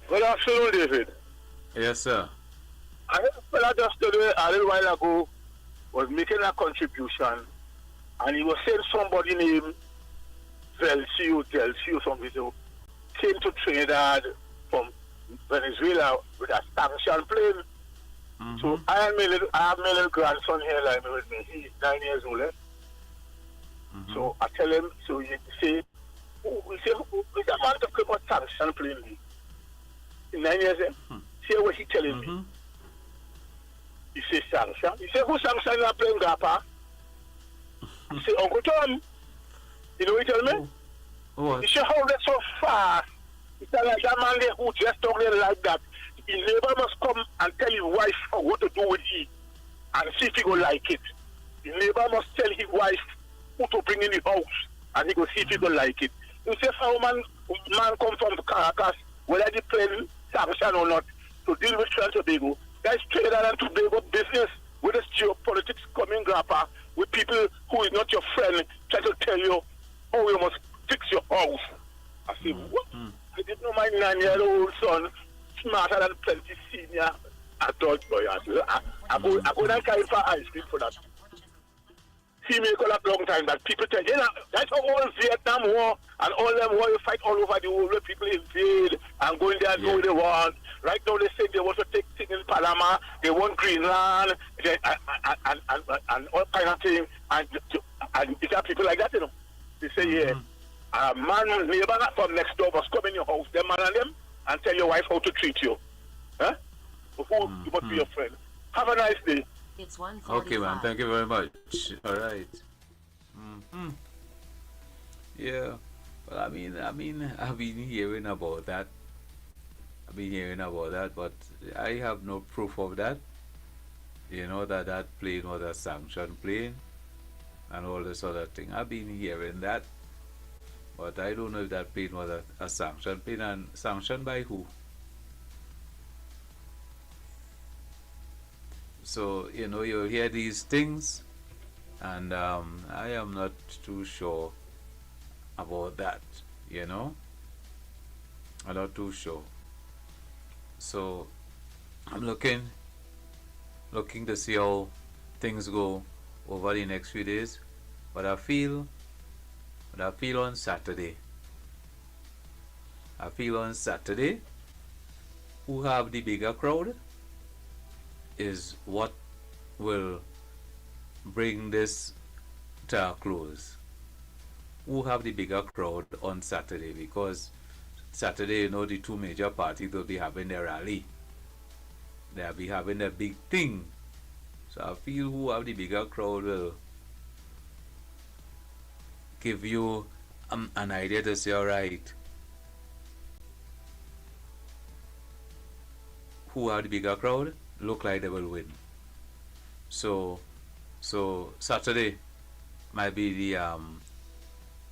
Good afternoon, David. Yes, sir. I heard a fella just today, a little while ago, was making a contribution, and he was saying somebody named Delcio, something, who came to Trinidad from Venezuela with a sanction plane. So I have my little grandson here like me with me. He's 9 years old. So I tell him, so he say, who's a man to come on sanction plane? In 9 years, see what he telling me. He says sanction. He said, who sanctioned that plane, Grandpa? He said, Uncle Tom. You know what he tell me? What? He said, how that's so fast? He said, like that man there who just talking like that. His neighbor must come and tell his wife what to do with it and see if he go like it. His neighbor must tell his wife who to bring in the house and he go see if he go like it. You say how man come from Caracas, whether they plane sanction or not, to deal with Trinidad and Tobago. That's Trinidad and Tobago business with this geopolitics coming grappa with people who is not your friend trying to tell you how you must fix your house. I say, what? I didn't know my 9-year-old son smarter than plenty senior adult boy. I go and carry for ice cream for that. He may call up long time, but people tell you, that's how all Vietnam War and all them war you fight all over the world where people invade and go in there and do what they want. Right now they say they want to take things in Panama, they want Greenland, and all kind of things, and it's got people like that, you know. They say, yeah, a man, neighbor from next door must come in your house, them man and them, and tell your wife how to treat you. Huh? Who you must be your friend. Have a nice day. It's 1:45. Okay, man. Thank you very much. All right. Yeah. Well, I mean, I've been hearing about that. But I have no proof of that. You know that plane was a sanctioned plane and all this other thing. I've been hearing that, but I don't know if that plane was a sanctioned plane, and sanctioned by who. So, you know, you hear these things, and I am not too sure about that, you know. I'm not too sure. So, I'm looking to see how things go over the next few days. But I feel on Saturday, who have the bigger crowd is what will bring this to a close. Who have the bigger crowd on Saturday? Because Saturday, you know, the two major parties will be having their rally. They'll be having a big thing. So I feel who have the bigger crowd will give you an idea to say, alright, who have the bigger crowd look like they will win. So Saturday might be the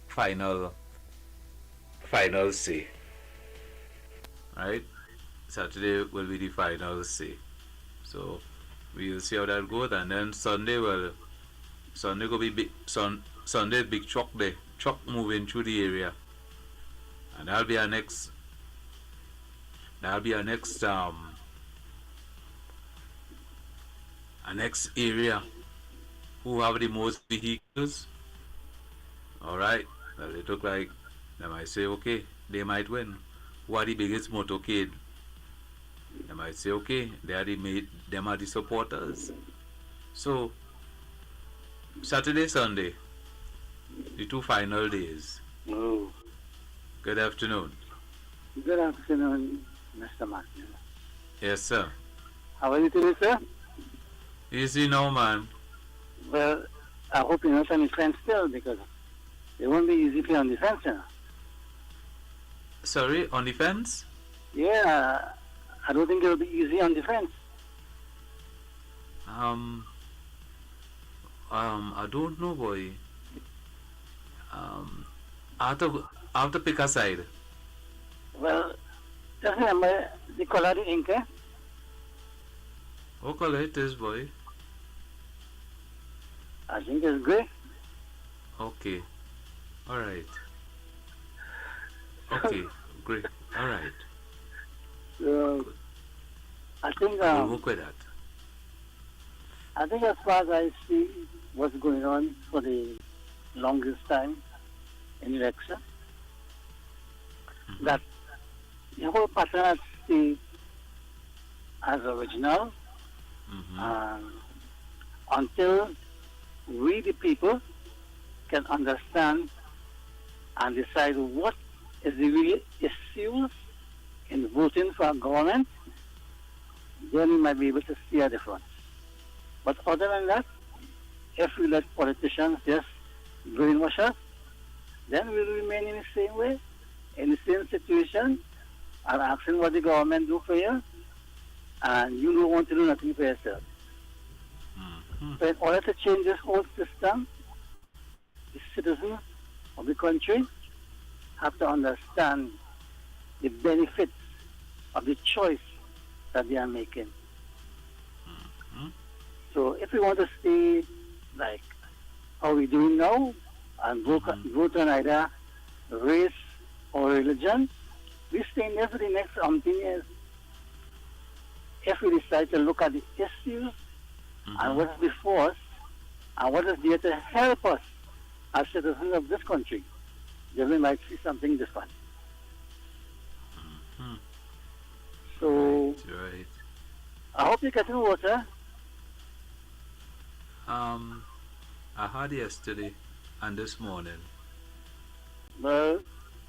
final say. Right? Saturday will be the final say. So we'll see how that goes, and then Sunday will be big. Sunday big truck day. Truck moving through the area, and that'll be our next area. Who have the most vehicles? Alright, well, it look like they might say, okay, they might win. Who are the biggest motorcade? They might say, okay, them are the supporters. So, Saturday, Sunday, the two final days. Oh. Good afternoon. Good afternoon, Mr. Martin. Yes, sir. How are you today, sir? Easy now, man. Well, I hope you're not on the fence still, because it won't be easy for you on the fence, you know. Sorry, on the fence? Yeah, I don't think it'll be easy on the fence. I don't know, boy. I have to pick a side. Well, just remember the color of the ink, eh? What color it is, boy? I think it's grey. Okay. Alright. Okay, great. Alright. I think we'll work with that. I think as far as I see what's going on for the longest time in election, that the whole pattern has stayed as original until we the people can understand and decide what is the real issues in voting for a government, then we might be able to see a difference. But other than that, if we let politicians just brainwash us, then we'll remain in the same way, in the same situation, and asking what the government do for you, and you don't want to do nothing for yourself. So in order to change this whole system, the citizens of the country have to understand the benefits of the choice that they are making. So if we want to stay like how we're doing now and vote on either race or religion, we stay there for the next something years. If we decide to look at the issues and what is before us and what is there to help us as citizens of this country, then we might see something different. So Right. I hope you're getting water. I had yesterday and this morning. Well,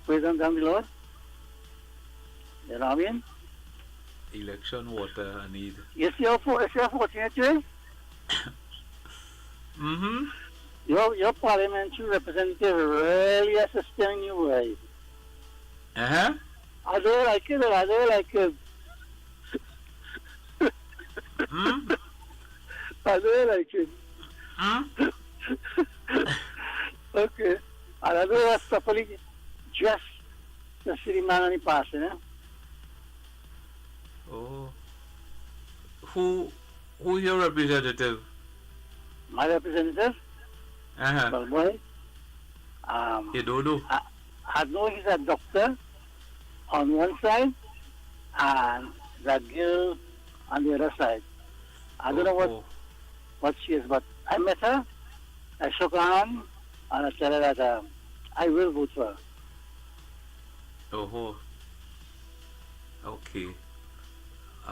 praise and thank the Lord. You know what I mean? Election water I need. Yes, you're fortunate, Jay. Your parliamentary representative really assisting you, right? I don't like it, I don't like it. I don't like it. Okay. And I don't have properly dressed the city man on the passing, eh? Oh. Who's your representative? My representative? Well, boy, you don't know? I know he's a doctor on one side and that girl on the other side. I don't know what she is, but I met her, I shook her hand, and I tell her that I will vote for her. Oh. Okay.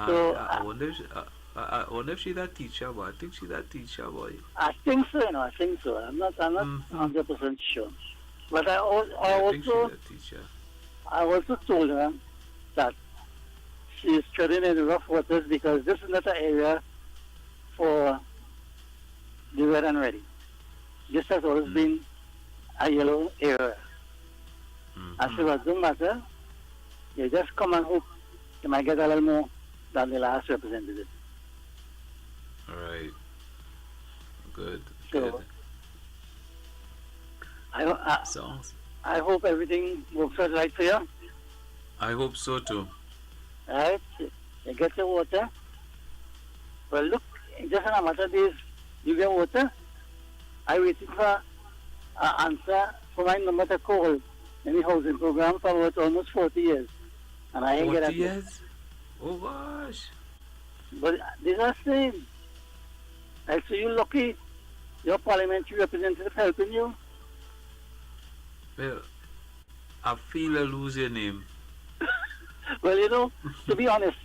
So, I wonder if she's that teacher, but I think she's that teacher, boy. I think so, I think so. I'm not 100% sure. But I also told her that she is treading in rough waters because this is not an area for the red and ready. This has always been a yellow area. I said, well, don't matter. You just come and hope you might get a little more than the last representative. All right. Good. So, I hope everything works out right for you. I hope so too. Alright? You get your water. Well, look, just in a matter of days, you get water. I waited for an answer for my number to call in the housing program for about almost 40 years. And I ain't get 40 years? Oh gosh. But these are same. Like, so you're lucky your parliamentary representative helping you. Well, I feel I lose your name. Well, you know, to be honest,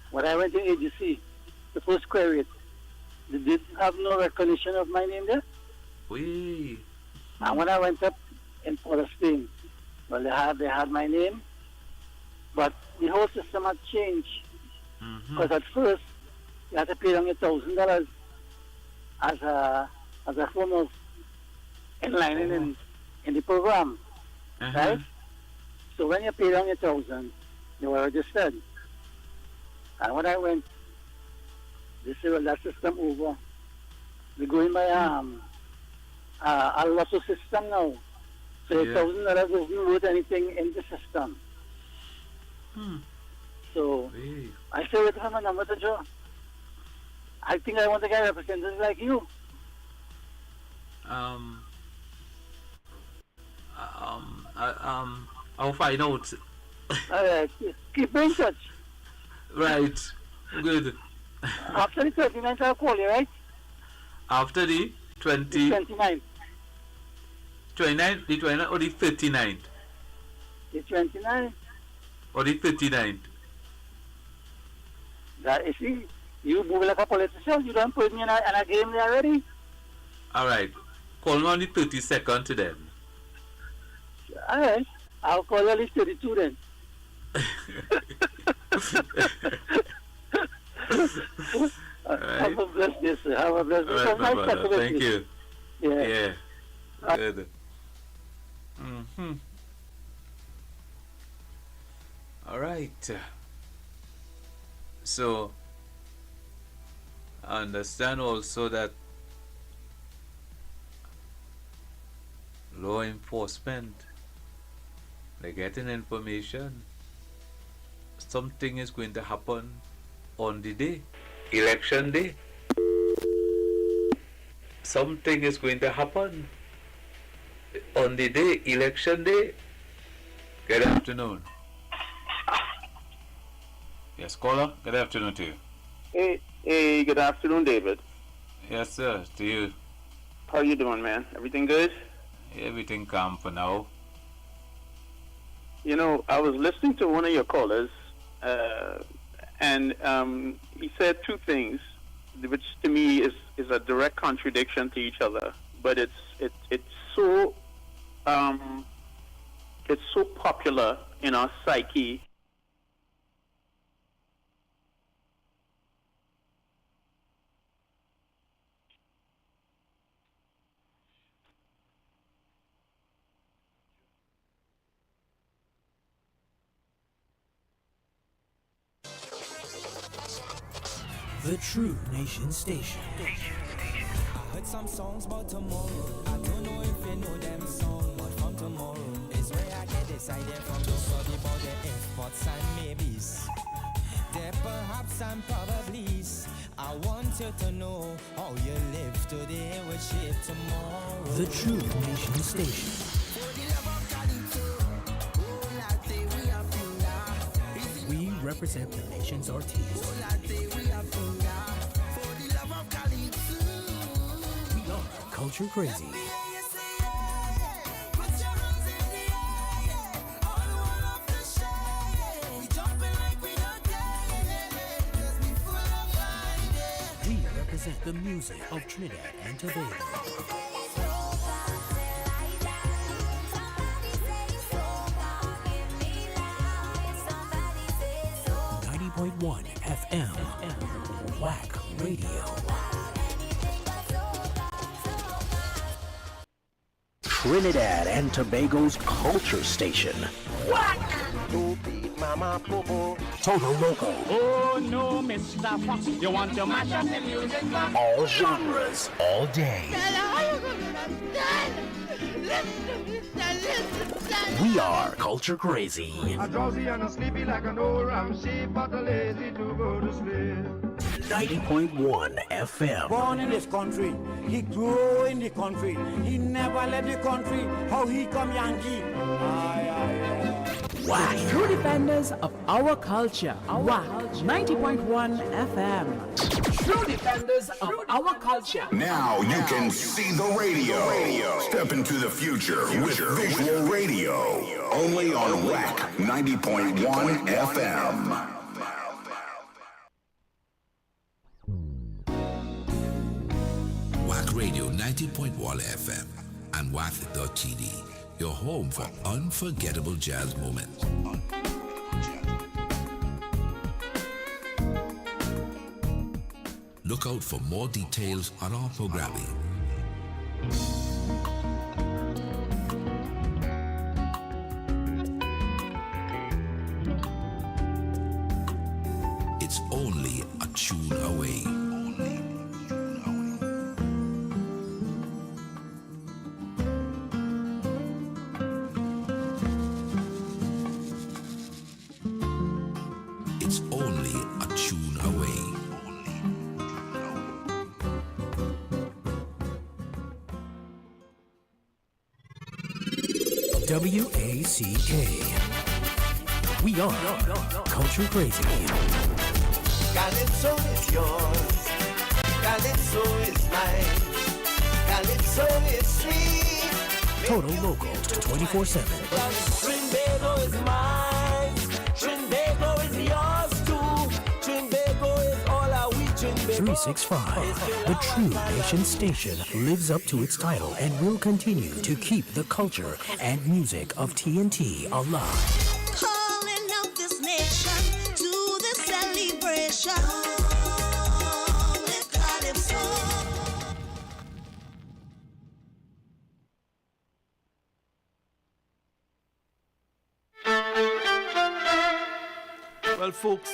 when I went to AGC, the first query, they did have no recognition of my name there. Wee. And when I went up in Port Spain, well, they had my name, but the whole system had changed. Because at first, you had to pay down $1,000 as a form of enlining in the program, right? So when you pay down $1,000, you were registered. And when I went, they said, well, that system over. We're going by a lotto system now. So $1,000 doesn't worth anything in the system. So I said, wait for my number to Joe. I think I want to get a representative like you. I'll find out. Alright, keep in touch. Right, good. After the 29th, I'll call you, right? After the 29th. 29th, the 29th or the 39th? The 29th. Or the 39th? That, you see, you move like a politician. You don't put me in a game there already. Alright, call me on the 32nd to them. Alright, I'll call you at least 32 then. Have a blessed day, sir. Have a blessed day. Alright, my brother. Thank you. Yeah. Good. Alright. So, understand also that law enforcement, they're getting information. Something is going to happen on the day, election day. Something is going to happen on the day, election day. Good afternoon. Yes, caller. Good afternoon to you. Hey, good afternoon, David. Yes, sir. To you. How you doing, man? Everything good? Everything calm for now. You know, I was listening to one of your callers, and he said two things, which to me is a direct contradiction to each other. But it's so popular in our psyche. The True Nation Station. I heard some songs about tomorrow. I don't know if you know them songs, but from tomorrow is where I get decided from to study about the if, buts and maybes. There perhaps and probablys. I want you to know how you live today will shape tomorrow. The True Nation Station. We represent the nation's artists. We are Culture Crazy. We represent the music of Trinidad and Tobago. 90.1 FM, WACK Radio. Trinidad and Tobago's culture station. WACK! Total Loco. Oh no, Mr. Fox, you want to mash up the music box? All genres, all day. We are Culture Crazy. I'm drowsy and I'm sleepy like an old ram sheep, but lazy to go to sleep. 90.1 FM. Born in this country, he grew in the country. He never left the country. How he come Yankee? WACK. True defenders of our culture. WACK 90.1 FM. True defenders of our culture. Now you can see the radio. Step into the future with visual radio. Only on WACK 90.1 FM. WACK Radio 90.1 FM and WACK.tv, your home for unforgettable jazz moments. Look out for more details on our programming. It's only a tune away. It's only a tune away. WACK. We are Culture Crazy. Calypso is yours, Calypso is mine, Calypso is sweet. Total Local 24/7. Trinbago is mine, Trinbago is yours too. Trinbago is all our we Trinbago. 365. The True Nation Station lives up to its title and will continue to keep the culture and music of TNT alive. Calling out this nation to the celebration with Calypso. Well, folks,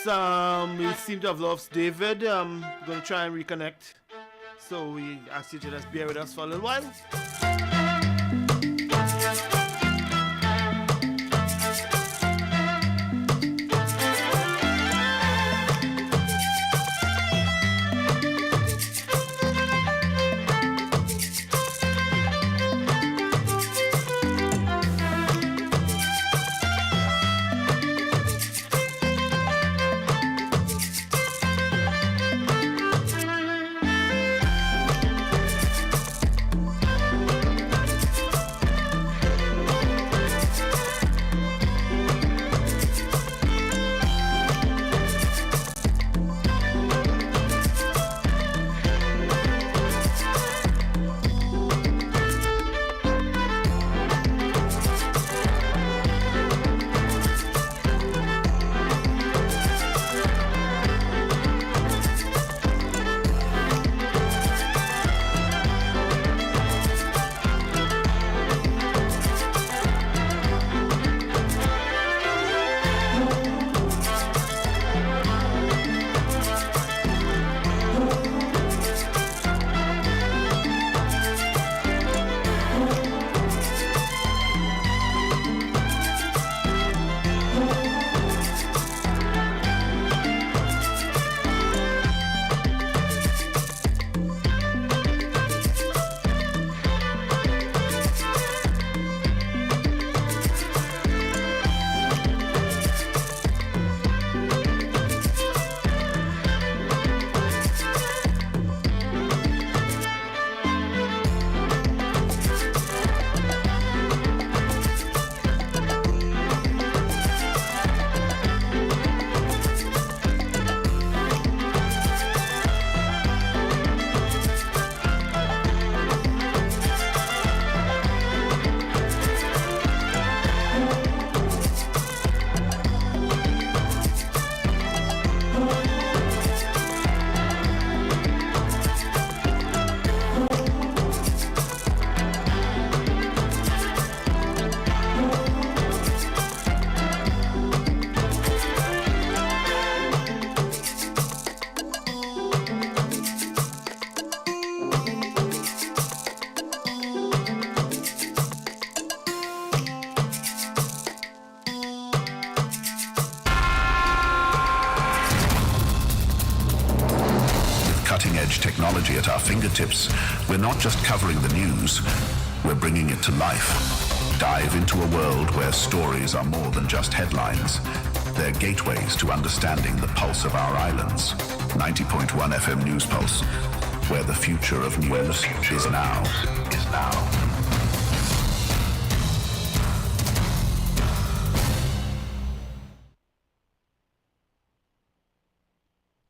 we seem to have lost David. Going to try and reconnect. So we ask you to just bear with us for a little while. cutting-edge technology at our fingertips, we're not just covering the news, we're bringing it to life. Dive into a world where stories are more than just headlines. They're gateways to understanding the pulse of our islands. 90.1 FM News Pulse, where the future of news is now.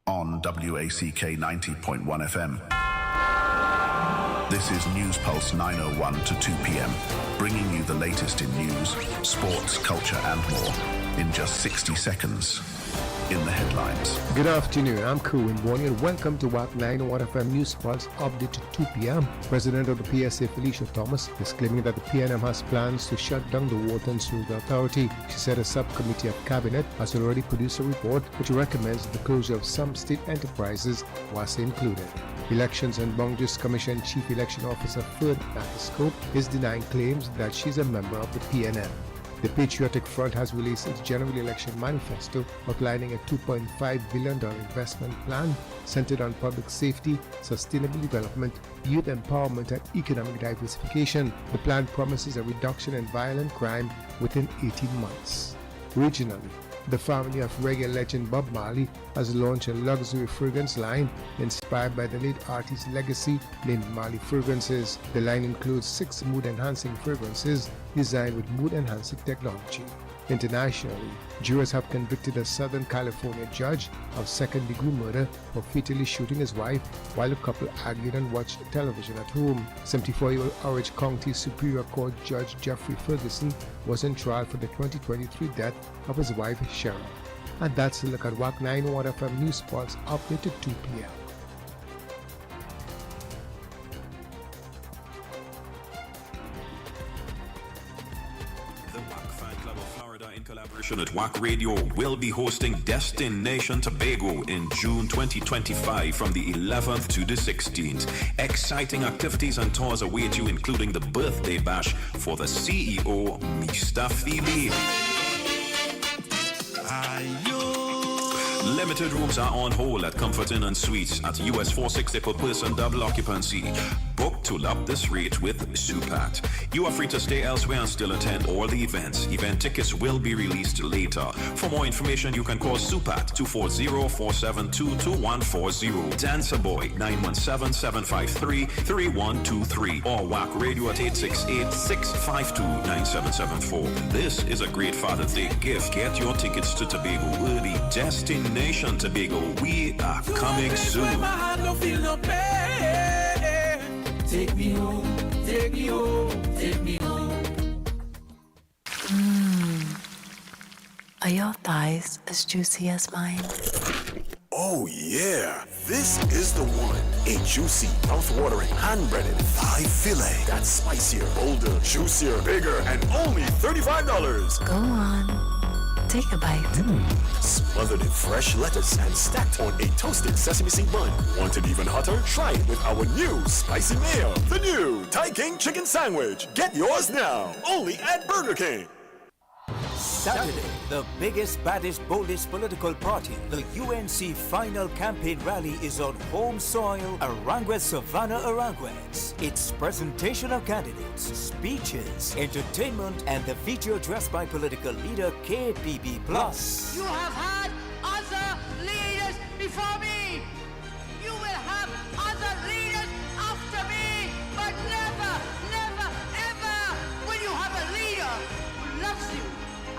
On WACK 90.1 FM. This is News Pulse 9:01 to 2 p.m., bringing you the latest in news, sports, culture, and more in just 60 seconds. In the headlines. Good afternoon, I'm Kerwin Bonnie and welcome to WACK 901 FM News Pulse update to 2 p.m. President of the PSA, Felicia Thomas, is claiming that the PNM has plans to shut down the Water and Sewer Authority. She said a subcommittee of cabinet has already produced a report which recommends the closure of some state enterprises was included. Elections and Boundaries Commission Chief Election Officer Ferd Natascope is denying claims that she's a member of the PNM. The Patriotic Front has released its general election manifesto outlining a $2.5 billion investment plan centered on public safety, sustainable development, youth empowerment, and economic diversification. The plan promises a reduction in violent crime within 18 months. Regionally, the family of reggae legend Bob Marley has launched a luxury fragrance line inspired by the late artist's legacy named Marley Fragrances. The line includes 6 mood-enhancing fragrances designed with mood-enhancing technology. Internationally, jurors have convicted a Southern California judge of second-degree murder for fatally shooting his wife while the couple argued and watched television at home. 74-year-old Orange County Superior Court Judge Jeffrey Ferguson was in trial for the 2023 death of his wife, Cheryl. And that's a look at WACK 901 FM News Pulse update at 2 p.m. collaboration at WACK Radio will be hosting Destination Tobago in June 2025 from the 11th to the 16th. Exciting activities and tours await you, including the birthday bash for the CEO, Mr. Phoebe. Limited rooms are on hold at Comfort Inn and Suites at US $460 per person, double occupancy. Book to love this rate with Supat. You are free to stay elsewhere and still attend all the events. Event tickets will be released later. For more information, you can call Supat 240-472-2140. Dancer Boy 917-753-3123 or WACK Radio at 868-652-9774. This is a great Father's Day gift. Get your tickets to Tobago early. Destination Tobago. We are coming soon. Take me home, take me home, take me home. Are your thighs as juicy as mine? Oh yeah, this is the one. A juicy, mouth-watering, hand-breaded thigh fillet. That's spicier, bolder, juicier, bigger, and only $35. Go on. Take a bite. Smothered in fresh lettuce and stacked on a toasted sesame seed bun. Want it even hotter? Try it with our new spicy mayo. The new Thai King Chicken Sandwich. Get yours now. Only at Burger King. Saturday, the biggest, baddest, boldest political party, the UNC final campaign rally is on home soil, Arangua Savannah Aranguez. It's presentation of candidates, speeches, entertainment, and the video address by political leader KPB+. You have had other leaders before me. You will have other leaders after me, but never, never, ever will you have a leader who loves you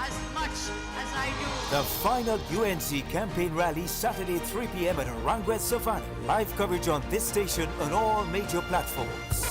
as much as I do. The final UNC campaign rally Saturday 3 p.m. at Arangua Savannah. Live coverage on this station on all major platforms.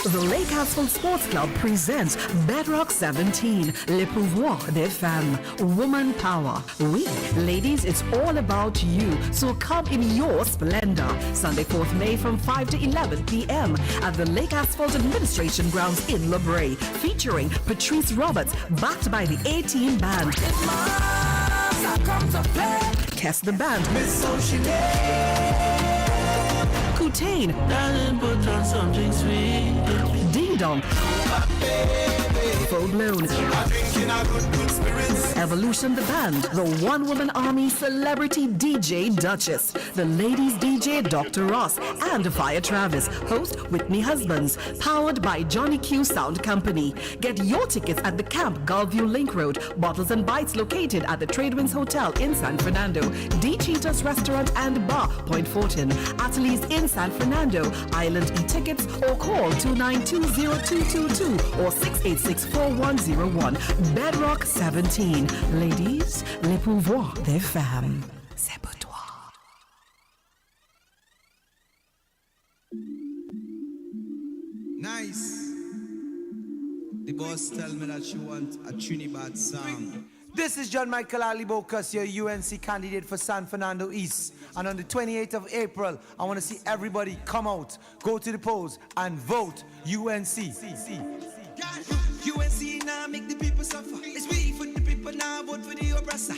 The Lake Asphalt Sports Club presents Bedrock 17, Le Pouvoir des Femmes, Woman Power. We, ladies, it's all about you, so come in your splendor. Sunday, 4th May from 5 to 11 p.m. at the Lake Asphalt Administration Grounds in La Brea, featuring Patrice Roberts, backed by the A-Team Band. Kess the Band. Kutain, Ding Dong, Full Blown, Evolution the Band, the one-woman army celebrity DJ Duchess, the ladies DJ Dr. Ross, and Fire Travis, host Whitney Husbands, powered by Johnny Q Sound Company. Get your tickets at the Camp Gulfview Link Road, Bottles and Bites located at the Tradewinds Hotel in San Fernando, D. Cheetah's Restaurant and Bar, Point Fortin, Ateliers in San Fernando, Island e-tickets, or call 292-0222 or 686-4101. Bedrock 17. Ladies, le pouvoir des femmes. C'est pour toi. Nice. The boss tell me that she wants a Trinidad song. This is John Michael Alibocas, your UNC candidate for San Fernando East. And on the 28th of April, I want to see everybody come out, go to the polls, and vote UNC. UNC now make the people suffer. It's we for the people now, vote for the oppressor.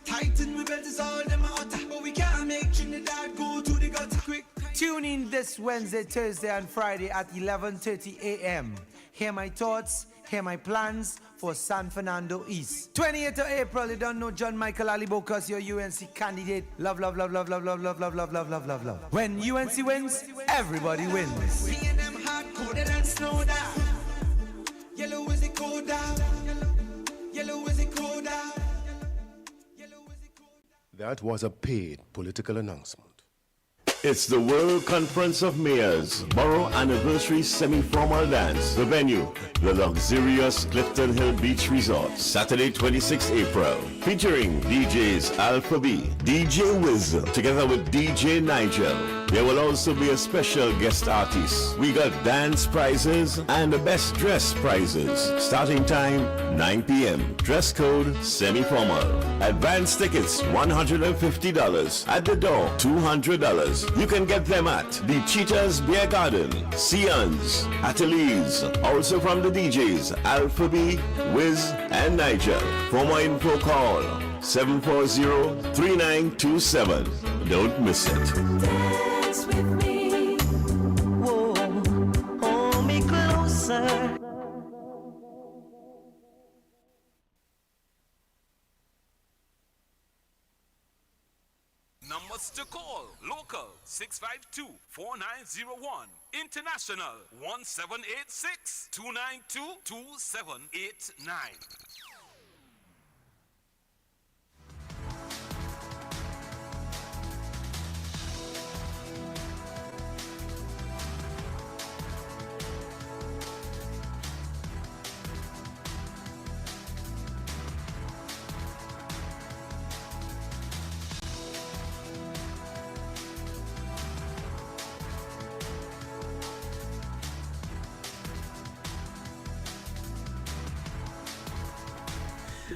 Tighten we belt is all them out. But we can't make Trinidad go to the gutter. Quick. Tune in this Wednesday, Thursday, and Friday at 11:30 a.m. Hear my thoughts, hear my plans for San Fernando East. 28th of April, you don't know John Michael Alibocas, your UNC candidate. Love, love, love, love, love, love, love, love, love, love, love, love, love. When UNC wins, everybody wins. Me and them hard-coded and snowed down. Yellow is it cold down. Yellow is it cold down. That was a paid political announcement. It's the World Conference of Mayors Borough Anniversary Semi-Formal Dance. The venue, the luxurious Clifton Hill Beach Resort, Saturday 26 April. Featuring DJs Alpha B, DJ Wiz, together with DJ Nigel. There will also be a special guest artist. We got dance prizes and the best dress prizes. Starting time, 9 p.m. Dress code, semi-formal. Advance tickets, $150. At the door, $200. You can get them at the Cheetah's Beer Garden, Sion's, Ateliers, also from the DJs Alpha B, Wiz, and Nigel. For more info, call 740-3927. Don't miss it. Dance with me. Whoa, hold me closer. Numbers to call. Local 652-4901. International 1786-292-2789.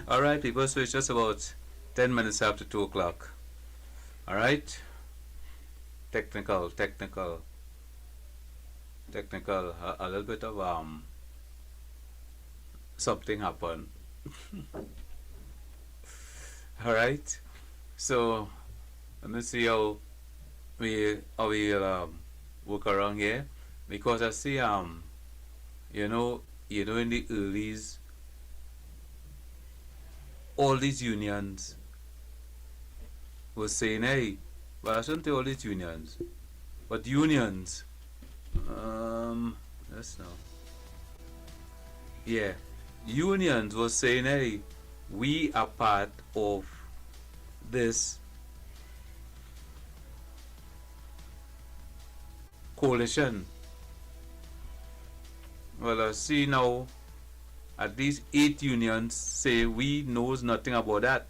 Alright, people, so it's just about 10 minutes after 2 o'clock. Alright? Technical. A little bit of, something happened. Alright? So, let me see how we work around here. Because I see, you know, in the earlys, all these unions were saying, hey, well, I shouldn't say all these unions, but unions, let's know. Yeah, unions were saying, hey, we are part of this coalition. Well, I see now at least 8 unions say we knows nothing about that.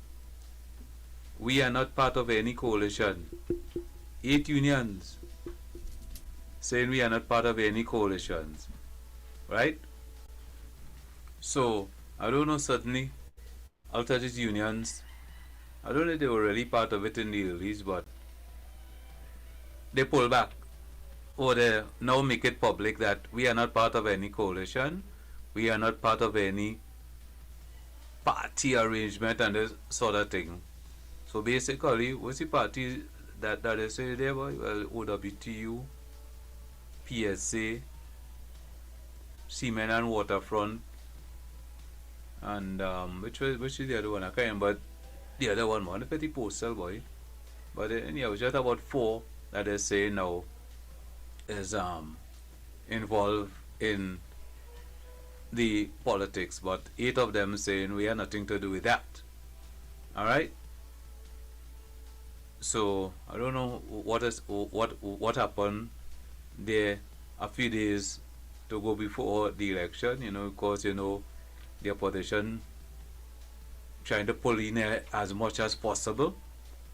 We are not part of any coalition. 8 unions saying we are not part of any coalitions. Right? So, I don't know, certainly, out of these unions, I don't know if they were really part of it in the release, but they pull back. Or they now make it public that we are not part of any coalition. We are not part of any party arrangement and this sort of thing. So basically, what's the party that they say there? Well, OWTU, PSA, Seamen and Waterfront, and which is the other one? I can't remember. The other one, the petty postal boy. But anyhow, just about 4 that they say now is involved in the politics, but 8 of them saying we have nothing to do with that. Alright? So I don't know what happened there a few days to go before the election, because the opposition trying to pull in as much as possible.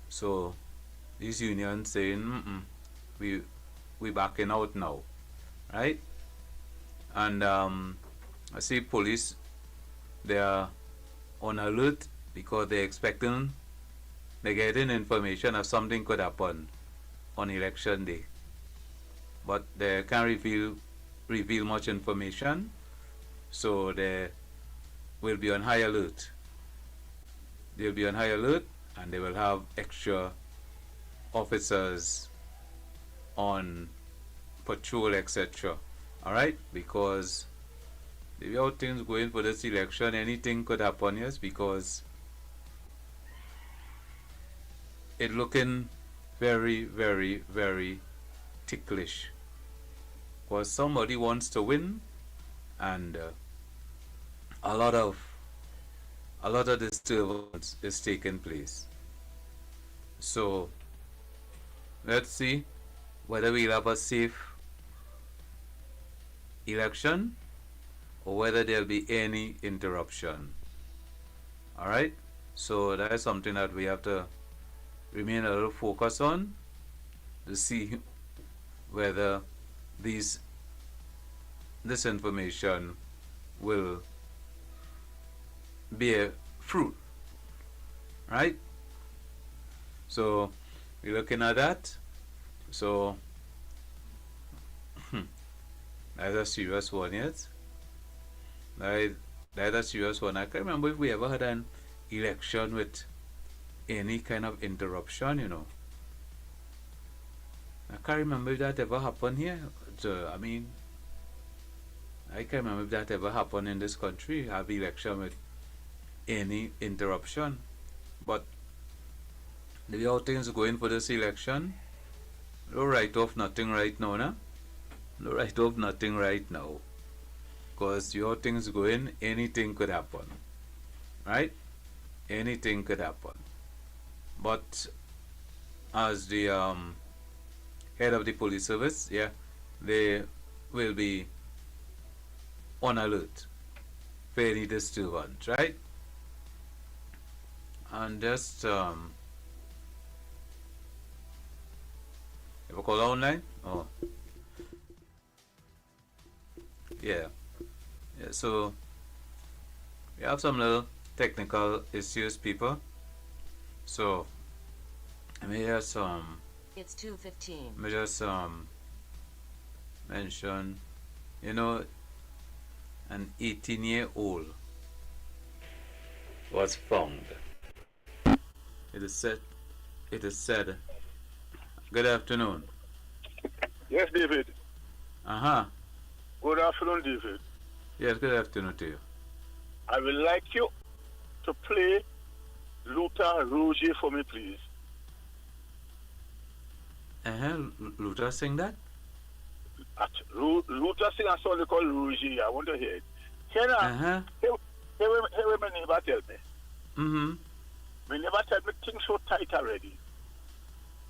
So these unions saying we backing out now. Right? And I see police, they are on alert because they're getting information of something could happen on election day. But they can't reveal much information, so they will be on high alert. They'll be on high alert and they will have extra officers on patrol, etc. Alright? Because the way how things going for this election, anything could happen, yes, because it looking very, very, very ticklish. Because somebody wants to win, and a lot of disturbance is taking place. So let's see whether we'll have a safe election or whether there'll be any interruption. Alright? So that is something that we have to remain a little focused on to see whether this information will bear fruit. Right? So we're looking at that. So that's a serious one, yes. That's a serious one. I can't remember if we ever had an election with any kind of interruption, you know. I can't remember if that ever happened here. So, I mean, I can't remember if that ever happened in this country, have election with any interruption. But the way how things going for this election, no write off nothing right now, nah? No write off nothing right now. Because your things going, anything could happen. Right? Anything could happen. But as the head of the police service, yeah, they will be on alert for any disturbance, right? And just have a call online? Oh, yeah. So we have some little technical issues, people. So let me just It's 2:15. let me just mention, you know, an 18-year-old was found. It is said. Good afternoon. Yes, David. Uh-huh. Good afternoon, David. Yes, good afternoon to you. I would like you to play Luther Roger for me, please. Luther sing that? Luther sing a song called Roger. I want to hear it. Can I? Here my neighbor tell me. Mm-hmm. My neighbor tell me things so tight already.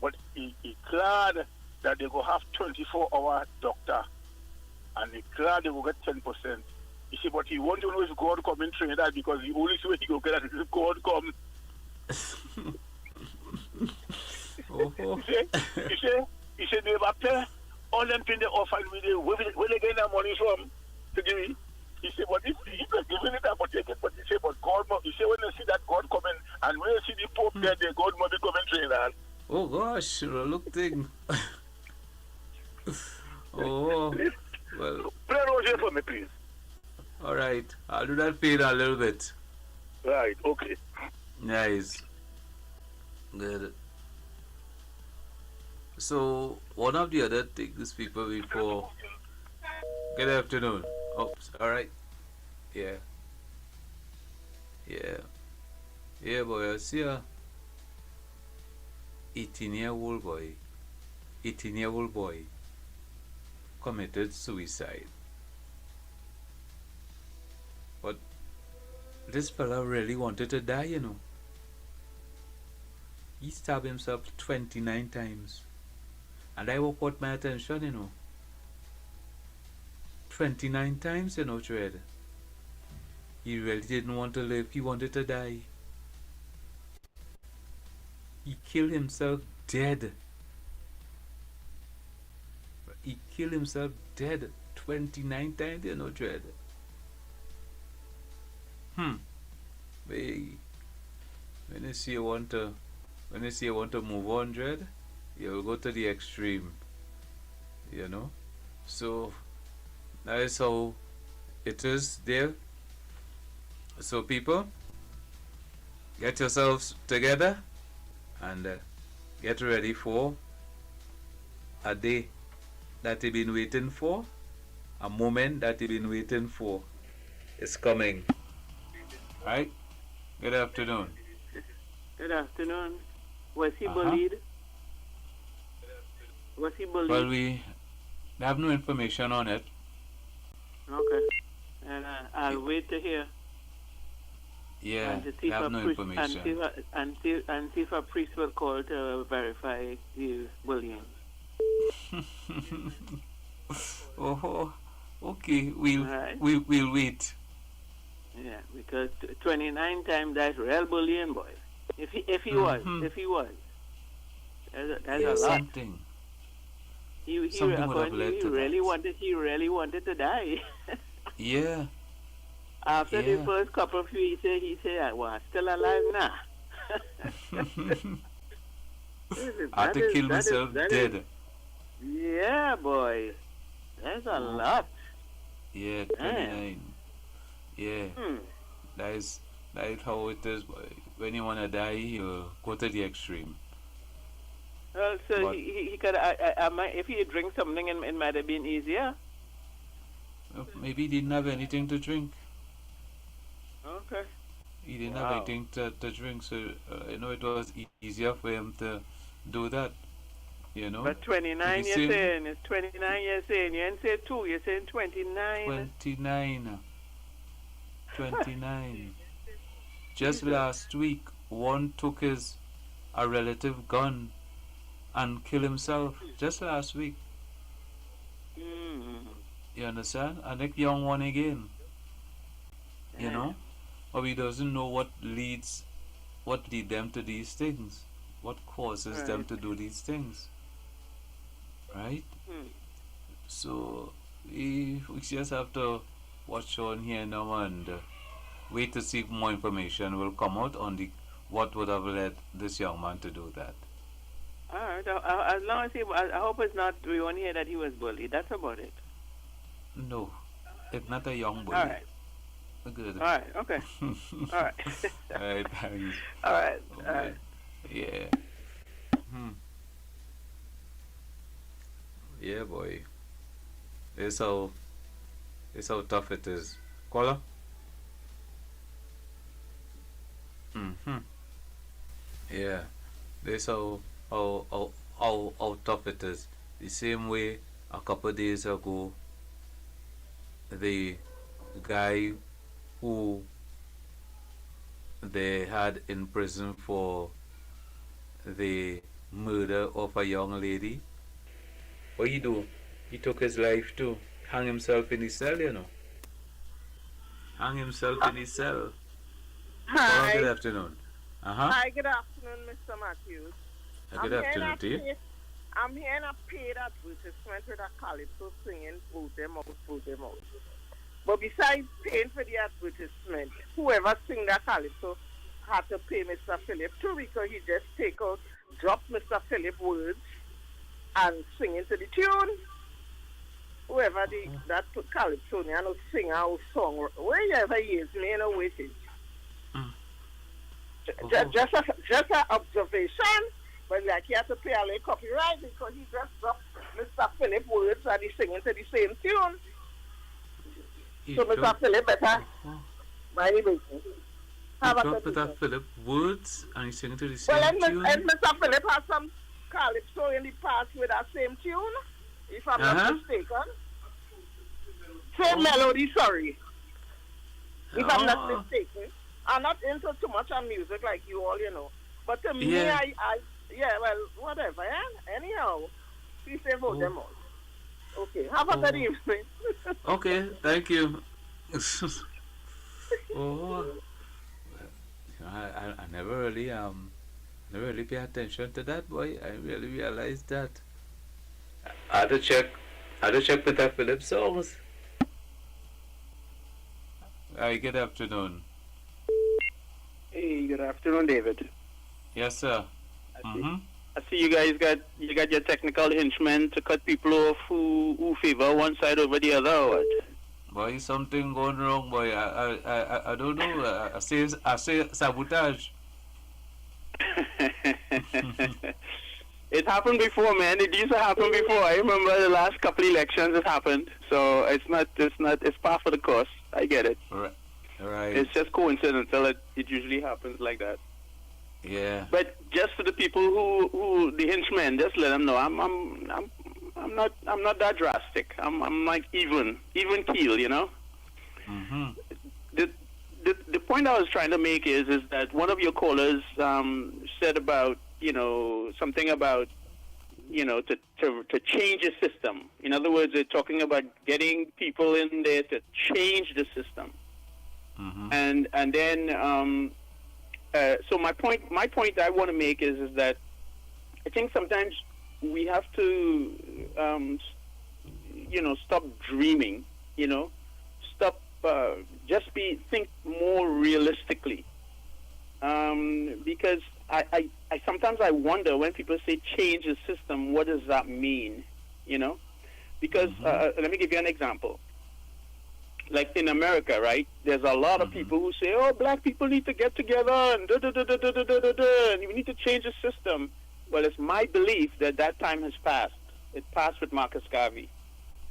But he glad that they go have 24-hour doctor. And he glad they will get 10%. He said, but he want to know if God come in Trinidad because the only way he go get that is if God come. He said, they will pay all them things they offer me, where they get that money from to give me. He said, but if they're giving it, I will take it. But he said, but God, he said, when they see that God coming, and when they see the Pope there, the God must be coming Trinidad. Oh gosh, look thing. Oh, well. Play Roger for me, please. All right, I'll do that fade a little bit. Right, okay. Nice. Good. So, one of the other things people before. Good afternoon. Oops, alright. Yeah. Yeah, boy, I see a 18-year-old boy committed suicide. But this fella really wanted to die, you know. He stabbed himself 29 times. And I woke out my attention, you know. 29 times, you know, Tread. He really didn't want to live. He wanted to die. He killed himself dead. He killed himself dead 29 times, you know, Tread. When you see you want to move on, Dread, you'll go to the extreme. You know? So that is how it is there. So people, get yourselves together and get ready for a day that you've been waiting for, a moment that you've been waiting for. It's coming. Right? Good afternoon. Good afternoon. Was he bullied? Was he bullied? Well, we have no information on it. Okay. And I'll wait to hear. Yeah, and to see we have no information. And see if a priest will call to verify the bullying. Oh, okay. We'll wait. Yeah, because 29 times that's real bullying, boy. If he was, that's a lot. Something. He really wanted to die. Yeah. After the first couple of weeks, he said, well, I'm still alive now. I had to kill myself dead. Yeah, boy. That's a lot. Yeah, 29. Yeah. That is how it is, boy. When you wanna die, you go to the extreme. Well, so But- he could. If he drink something, it might have been easier. Maybe he didn't have anything to drink. Okay. He didn't have anything to drink, so it was easier for him to do that. But 29, If you're he say saying. It's 29, you're saying. You didn't say 2, you're saying 29. 29. 29. Just last week, one took a relative gun and killed himself. Just last week. You understand? And that young one again. But he doesn't know what lead them to these things. What causes them to do these things. Right? So we just have to watch on here now and wait to see if more information will come out on what would have led this young man to do that. All right. As long as I hope it's not, we won't hear that he was bullied. That's about it. No, it's not a young bully. All right. Good. All right. Okay. All right. All right. Thanks. All right. Okay. All right. Yeah. Yeah, boy. It's how tough it is. Caller? Yeah. This how tough it is. The same way a couple days ago, the guy who they had in prison for the murder of a young lady, what he do? He took his life too. Hang himself in his cell, Hang himself in his cell. Hi. Good afternoon. Hi, good afternoon, Mr. Matthews. Good afternoon to you. I'm hearing a paid advertisement with a calypso singing, vote them out, vote them out. But besides paying for the advertisement, whoever sing that calypso had to pay Mr. Philip too, because he just drop Mr. Philip words and sing into the tune. Whoever that calypso, I know singer or song, wherever he is, me no waiting. Just an observation, but like he has to pay a little copyright because he just dropped Mr. Philip words and he's singing to the same tune. So Mr. Philip better mind the business. Mr. Philip words and he's singing to the same tune. And Mr. Philip has some calypso in the past with that same tune, if I'm not mistaken. Same melody, sorry. If I'm not mistaken. I'm not into too much on music like you all, But to me, I whatever, Anyhow, please say vote them out. Okay, have a good evening. Okay, thank you. I never really pay attention to that, boy. I really realized that. I had to check Mr. Philip's songs. Hi, good afternoon. Hey, good afternoon, David. Yes, sir. I see you guys got your technical henchmen to cut people off who favor one side over the other, or what? Boy, something going wrong, boy. I don't know. I say sabotage. It happened before, man. It used to happen before. I remember the last couple elections it happened. So it's par for the course. I get it. Right. It's just coincidental. It usually happens like that. Yeah. But just for the people who the henchmen, just let them know I'm not that drastic. I'm like even keel, The point I was trying to make is that one of your callers said about something about to change the system. In other words, they're talking about getting people in there to change the system. And then so my point I want to make is that I think sometimes we have to stop dreaming, stop think more realistically, because I sometimes I wonder when people say change the system, what does that mean? Because let me give you an example. Like in America, right? There's a lot of people who say, "Oh, black people need to get together and and we need to change the system." Well, it's my belief that time has passed. It passed with Marcus Garvey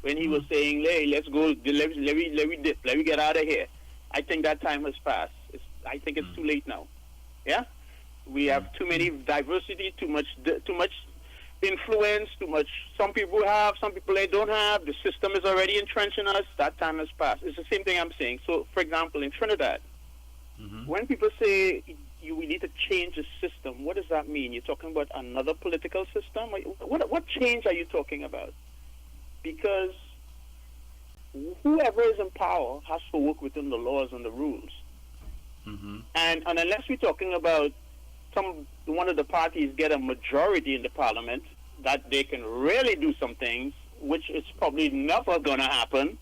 when he was saying, "Hey, let's go, let me get out of here." I think that time has passed. I think it's too late now. Yeah, we have too many diversity, too much influence, too much. Some people have, some people they don't have. The system is already entrenched in us. That time has passed. It's the same thing I'm saying. So, for example, in Trinidad, when people say we need to change the system, what does that mean? You're talking about another political system? What change are you talking about? Because whoever is in power has to work within the laws and the rules. And unless we're talking about one of the parties get a majority in the parliament, that they can really do some things, which is probably never going to happen,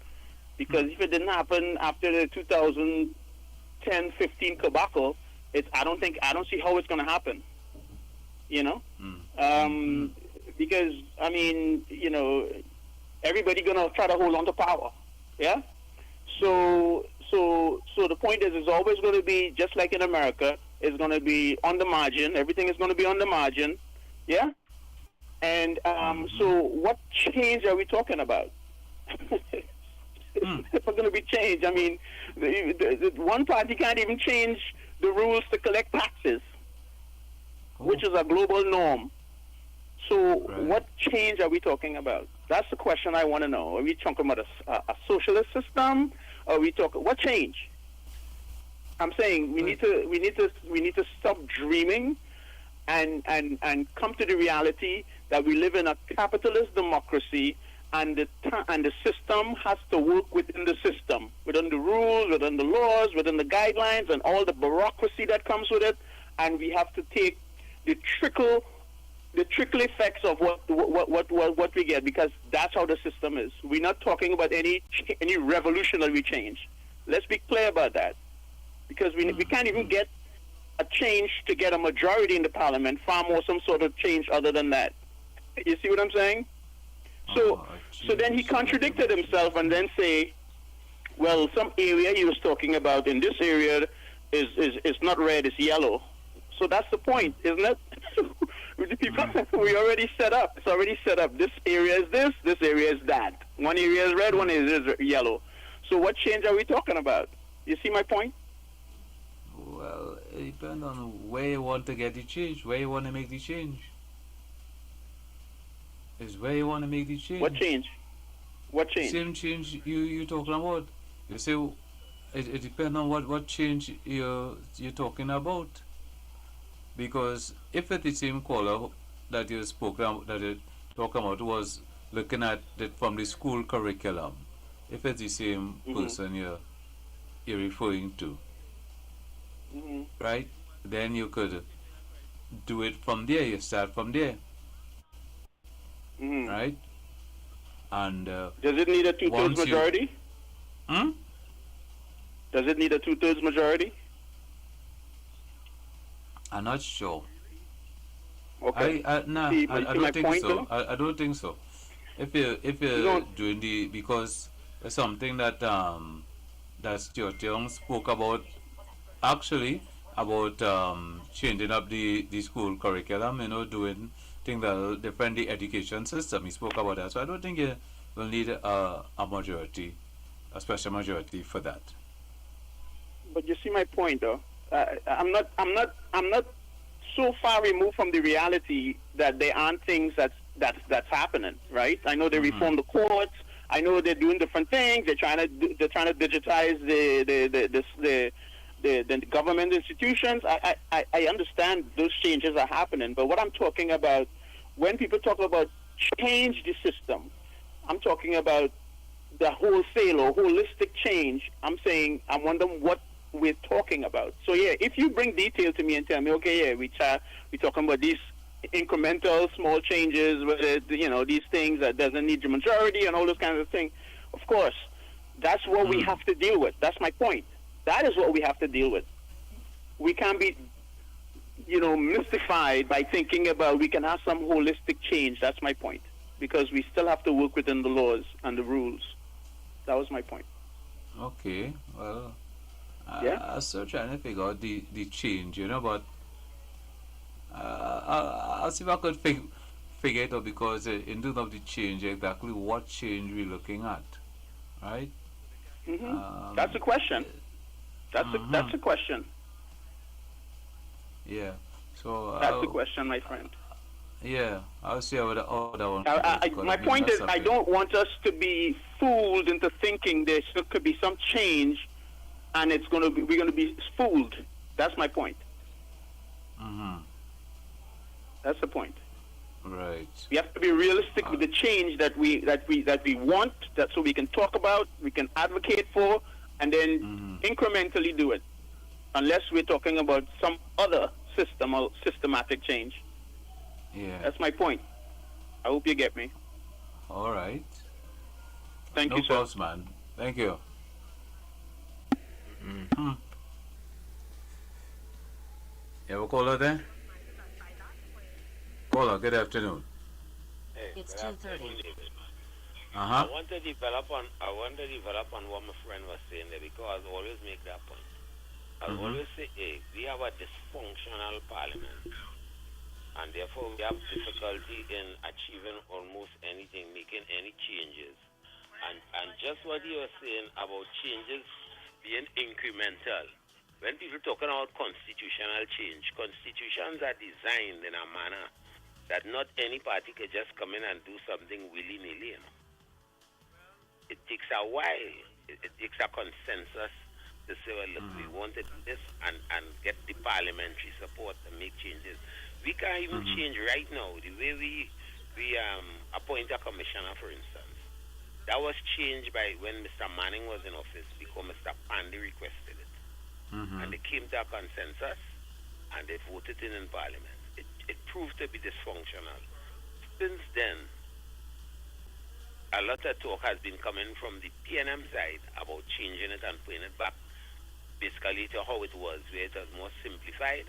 because if it didn't happen after the 2010-15 debacle, I don't see how it's going to happen. Because I mean, everybody going to try to hold on to power. Yeah. So the point is, it's always going to be just like in America. It's going to be on the margin. Everything is going to be on the margin. Yeah. And so, what change are we talking about? It's not going to be change. I mean, the one party can't even change the rules to collect taxes, which is a global norm. So, what change are we talking about? That's the question I want to know. Are we talking about a socialist system? Or are we talking what change? I'm saying we need to stop dreaming, and come to the reality that we live in a capitalist democracy, and the system has to work within the system, within the rules, within the laws, within the guidelines, and all the bureaucracy that comes with it. And we have to take the trickle effects of what we get, because that's how the system is. We're not talking about any revolutionary change. Let's be clear about that, because we can't even get a change to get a majority in the parliament, far more some sort of change other than that. You see what I'm saying? So then he contradicted himself and then say, well, some area he was talking about in this area is not red, it's yellow. So that's the point, isn't it? We already set up. It's already set up. This area is this area is that. One area is red, one is yellow. So what change are we talking about? You see my point? Well, it depends on where you want to get the change, where you want to make the change. Is where you want to make the change. What change? What change? Same change you talking about. You say it depends on what change you're talking about. Because if it's the same caller that you talking about was looking at it from the school curriculum, if it's the same person you're referring to, right? Then you could do it from there. You start from there, right? And does it need a 2/3 majority? Does it need a 2/3 majority? I'm not sure. Okay. I don't think so. I don't think so. If you're doing because it's something that that Stuart Young spoke about, actually about changing up the school curriculum, doing things that will defend the education system. He spoke about that. So I don't think you will need a majority, a special majority for that. But you see my point, though. I'm not so far removed from the reality that there aren't things that's happening, right? I know they reform the courts. I know they're doing different things. They're trying to digitize the government institutions. I understand those changes are happening, but what I'm talking about, when people talk about change the system, I'm talking about the wholesale or holistic change. I'm wondering what we're talking about. So yeah, if you bring detail to me and tell me, okay, yeah, we're talking about these incremental small changes, whether these things that doesn't need the majority and all those kinds of things, of course, that's what we have to deal with. That's my point. That is what we have to deal with. We can't be mystified by thinking about we can have some holistic change. That's my point. because we still have to work within the laws and the rules. That was my point. Okay, well, Yeah? I'm still trying to figure out the change, but I'll see if I could figure it out, because in terms of the change, exactly what change we're looking at, right? That's the question. That's the question. Yeah. So That's the question, my friend. Yeah, I'll see how the other one. My point is, I don't want us to be fooled into thinking there still could be some change, and we're going to be fooled. That's my point. That's the point. Right. We have to be realistic with the change that we want, so we can talk about, we can advocate for, and then incrementally do it. Unless we're talking about some other system or systematic change. Yeah. That's my point. I hope you get me. All right. Thank you, sir. No problems, man. Thank you. You have a caller there? Caller, good afternoon. Hey, it's 2:30. Uh-huh. I want to develop on what my friend was saying there, because I always make that point. I always say, hey, we have a dysfunctional parliament, and therefore we have difficulty in achieving almost anything, making any changes. And just what you were saying about changes being incremental. When people talking about constitutional change, constitutions are designed in a manner that not any party can just come in and do something willy-nilly. It takes a while. It takes a consensus to say, well, look, we want to do this and get the parliamentary support to make changes. We can't even change right now the way we appoint a commissioner, for instance. That was changed by when Mr. Manning was in office, because Mr. Pandey requested it. And they came to a consensus, and they voted in Parliament. It proved to be dysfunctional. Since then, a lot of talk has been coming from the PNM side about changing it and putting it back basically to how it was, where it was more simplified,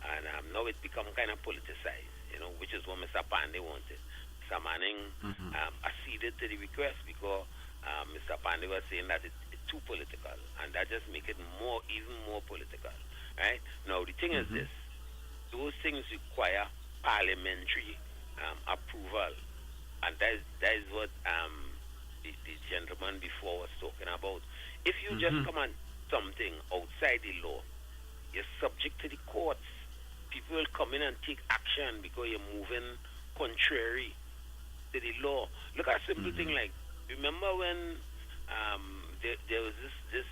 and now it become kind of politicized, which is what Mr. Pandey wanted. Mr. Manning acceded to the request because Mr. Pandey was saying that it's too political, and that just make it even more political, right? Now, the thing is this. Those things require parliamentary approval, and that is what the gentleman before was talking about. If you just come on something outside the law, you're subject to the courts. People will come in and take action because you're moving contrary to the law. Look at a simple thing like, remember when there was this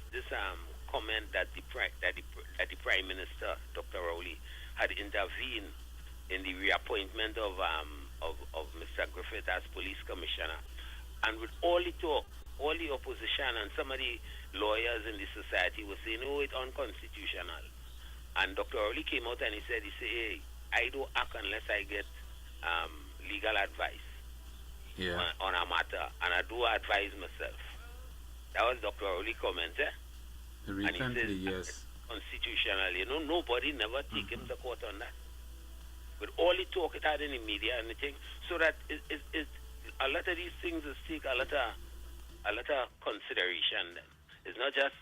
comment that the Prime Minister, Dr. Rowley, had intervened in the reappointment of Mr. Griffith as police commissioner, and with all the talk, all the opposition and some of the lawyers in the society were saying, oh, it's unconstitutional. And Dr. Rowley came out and he said, hey, I don't act unless I get legal advice on a matter, and I do advise myself. That was Dr. Rowley comment, Recently, and he says, yes. Constitutional, nobody never take him to court on that. With all the talk it had in the media and the thing, so that a lot of these things is take a lot of consideration. Then it's not just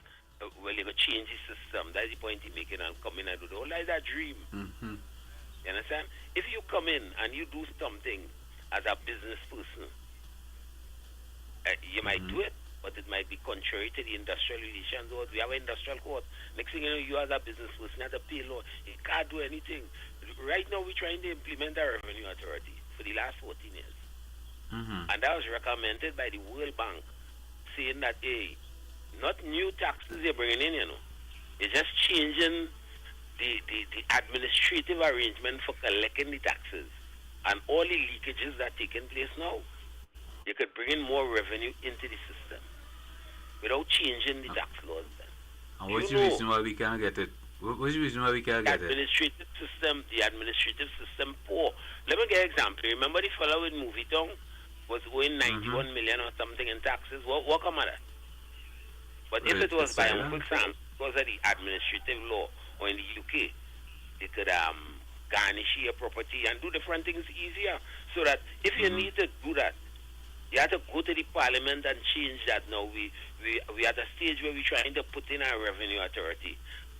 well, you go change the system. That's the point he's making, and come in and do the whole. That's a dream. You understand? If you come in and you do something as a business person, you might do it, but it might be contrary to the industrial relations law. We have an industrial court. Next thing you know, you as a business person have to pay law. You can't do anything. Right now, we're trying to implement the revenue authority for the last 14 years. And that was recommended by the World Bank, saying that, hey, not new taxes you're bringing in, You're just changing the administrative arrangement for collecting the taxes and all the leakages that are taking place now. You could bring in more revenue into the system without changing the tax laws then. And what's the reason why we can't get it? What's the reason why we can't get it? The administrative system poor. Let me get an example. Remember the fellow with Movie Town was owing 91 million or something in taxes? What come of that? But if it was by Uncle Sam, because of the administrative law, or in the UK, they could garnish your property and do different things easier. So that if you need to do that, you have to go to the parliament and change that. Now we at a stage where we're trying to put in our revenue authority,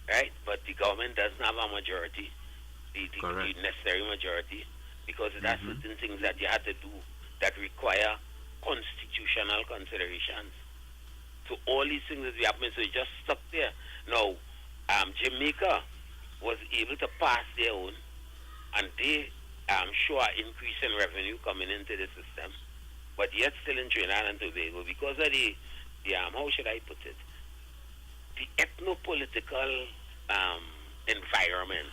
right? But the government doesn't have a majority, the necessary majority, because there are certain things that you have to do that require constitutional considerations. So all these things that we happen, so it just stuck there. Now, Jamaica was able to pass their own, and they show an increase in revenue coming into the system, but yet still in Trinidad and Tobago, because of the how should I put it, the ethno-political environment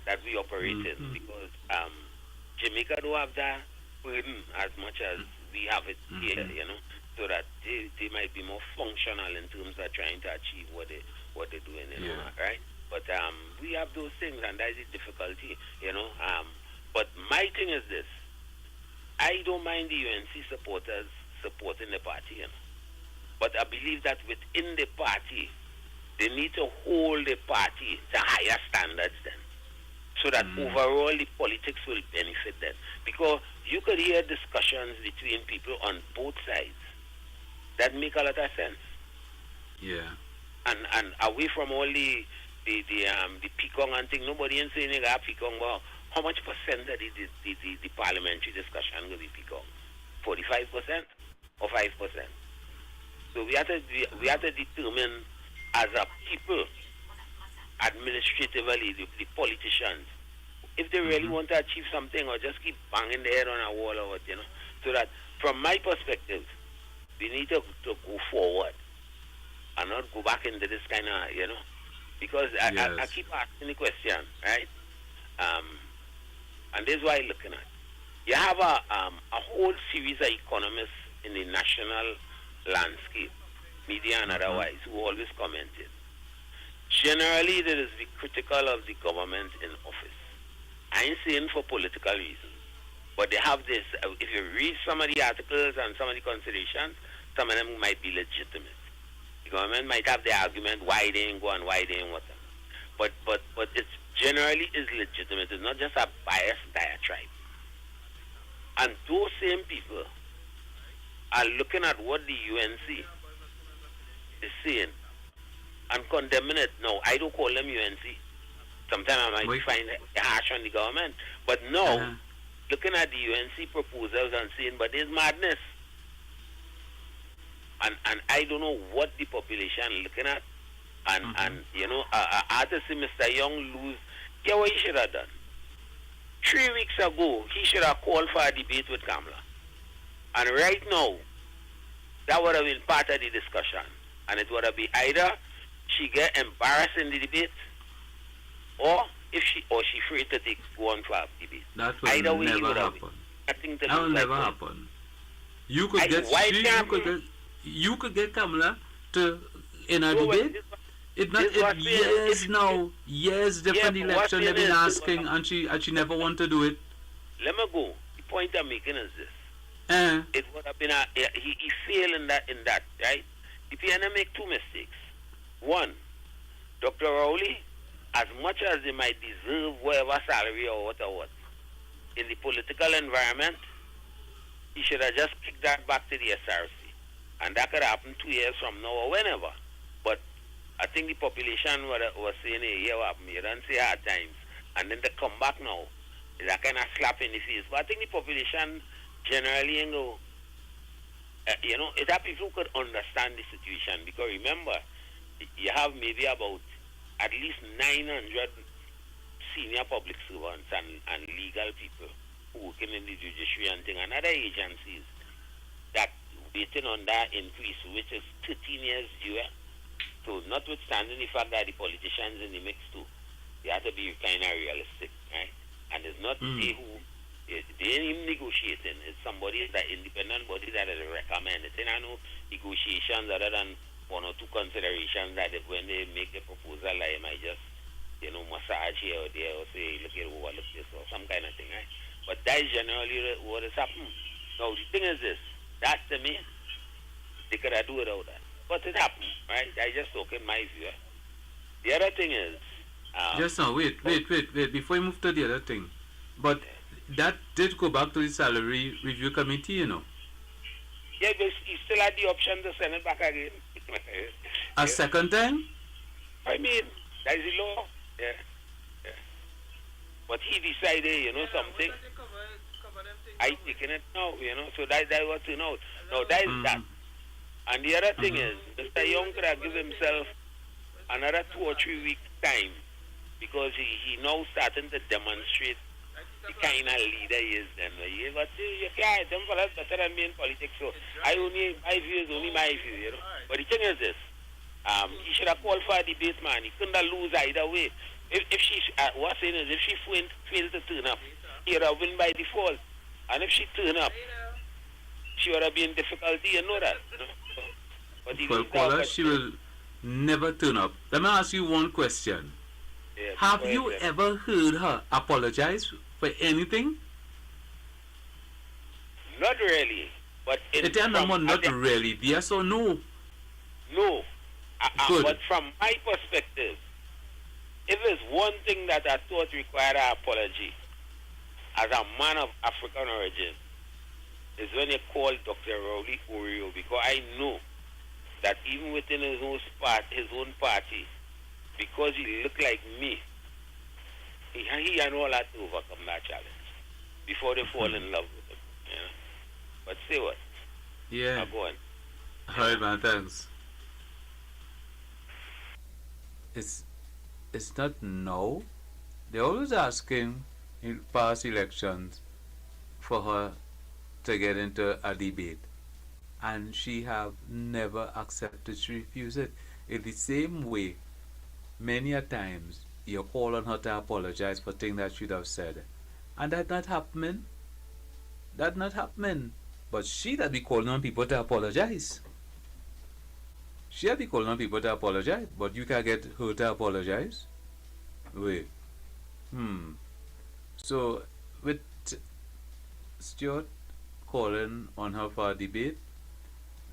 that we operate in, because Jamaica don't have that burden as much as we have it here, you know, so that they might be more functional in terms of trying to achieve what they're doing, you know, right? But we have those things, and that's the difficulty, you know. But my thing is this: I don't mind the UNC supporters supporting the party, you know. But I believe that within the party, they need to hold the party to higher standards then, so that overall the politics will benefit them. Because you could hear discussions between people on both sides that make a lot of sense. Yeah. And away from all the peacock and thing, nobody ain't saying they got peacock. Well, how much percent of the parliamentary discussion will be peacock? 45% or 5%? So we have to determine as a people, administratively, the politicians, if they really want to achieve something, or just keep banging their head on a wall or what, you know. So that, from my perspective, we need to go forward and not go back into this kind of, you know, because I keep asking the question, right? And this is why I'm looking at. You have a whole series of economists in the national landscape, media and otherwise, who always commented. Generally, there is be critical of the government in office. I ain't saying for political reasons, but they have this. If you read some of the articles and some of the considerations, some of them might be legitimate. The government might have the argument why they ain't go and why they ain't whatever. But it generally is legitimate. It's not just a biased diatribe. And those same people are looking at what the UNC is saying and condemning it. No, I don't call them UNC. Sometimes I might find it harsh on the government. But no, looking at the UNC proposals and saying, but there's madness. And I don't know what the population is looking at. And you know, after see Mr. Young lose, get what he should have done. 3 weeks ago, he should have called for a debate with Kamala. And right now, that would have been part of the discussion. And it would have been either she get embarrassed in the debate, or if she afraid to go on for a debate. That will either way, never happen. That will never happen. You could you could get Kamala to in a debate. Years different election they've been asking, and she never want to do it. Let me go. The point I'm making is this. It would have been he failed in that, right? The PNM make two mistakes. One, Dr. Rowley, as much as they might deserve whatever salary or what, in the political environment, he should have just kicked that back to the SRC. And that could happen 2 years from now or whenever. But I think the population was saying, hey, you don't say hard times. And then they come back now. It's a kind of slap in the face. But I think the population generally, you know, it have people who could understand the situation. Because remember, you have maybe about at least 900 senior public servants and legal people who working in the judiciary and thing, and other agencies that waiting on that increase, which is 13 years due. So notwithstanding the fact that the politicians in the mix too, they have to be kind of realistic, right? And it's not they ain't even negotiating. It's somebody, that independent body that is recommended. They don't know negotiations other than one or two considerations that when they make the proposal, they might just, you know, massage here or there or say, look here, overlook this or some kind of thing, right? But that is generally what is happening. Now, the thing is this, that's the main. They could have do without that. But it happened, right? I just talk in my view. The other thing is, Just now, wait. Before you move to the other thing, but that did go back to the salary review committee, you know. Yeah, but he still had the option to send it back again. A second time? I mean, that's the law. Yeah. But he decided, something. I taking it now, so that was out. Now that is that. And the other thing is, Mr. Young could have given himself another 2 or 3 weeks time, because he now starting to demonstrate the kind of leader he is then. But you can't, them fellas better than me in politics, so my view is only my view, But the thing is this, he should have called for a debate, man. He couldn't have lose either way. If she, what's saying is, if she failed to turn up, he would have win by default. And if she turn up, she would have been in difficulty, you know that. Well, she will never turn up. Let me ask you one question. Yeah, have you ever heard her apologize for anything? Not really. But not really. Yes or no? No. But from my perspective, if there's one thing that I thought required an apology as a man of African origin, is when you call Dr. Rowley Oreo, because I know that even within his own party, because he looked like me, he had all that to overcome that challenge before they fall in love with him. But say what? Yeah. Now go on. All right, man. Thanks. It's not no. They're always asking in past elections for her to get into a debate, and she have never accepted. She refused it. In the same way, many a times you call on her to apologize for things that she should have said, and that not happening. That not happening. But she that be calling on people to apologize. She be calling on people to apologize, but you can get her to apologize. Wait. So with Stuart calling on her for a debate,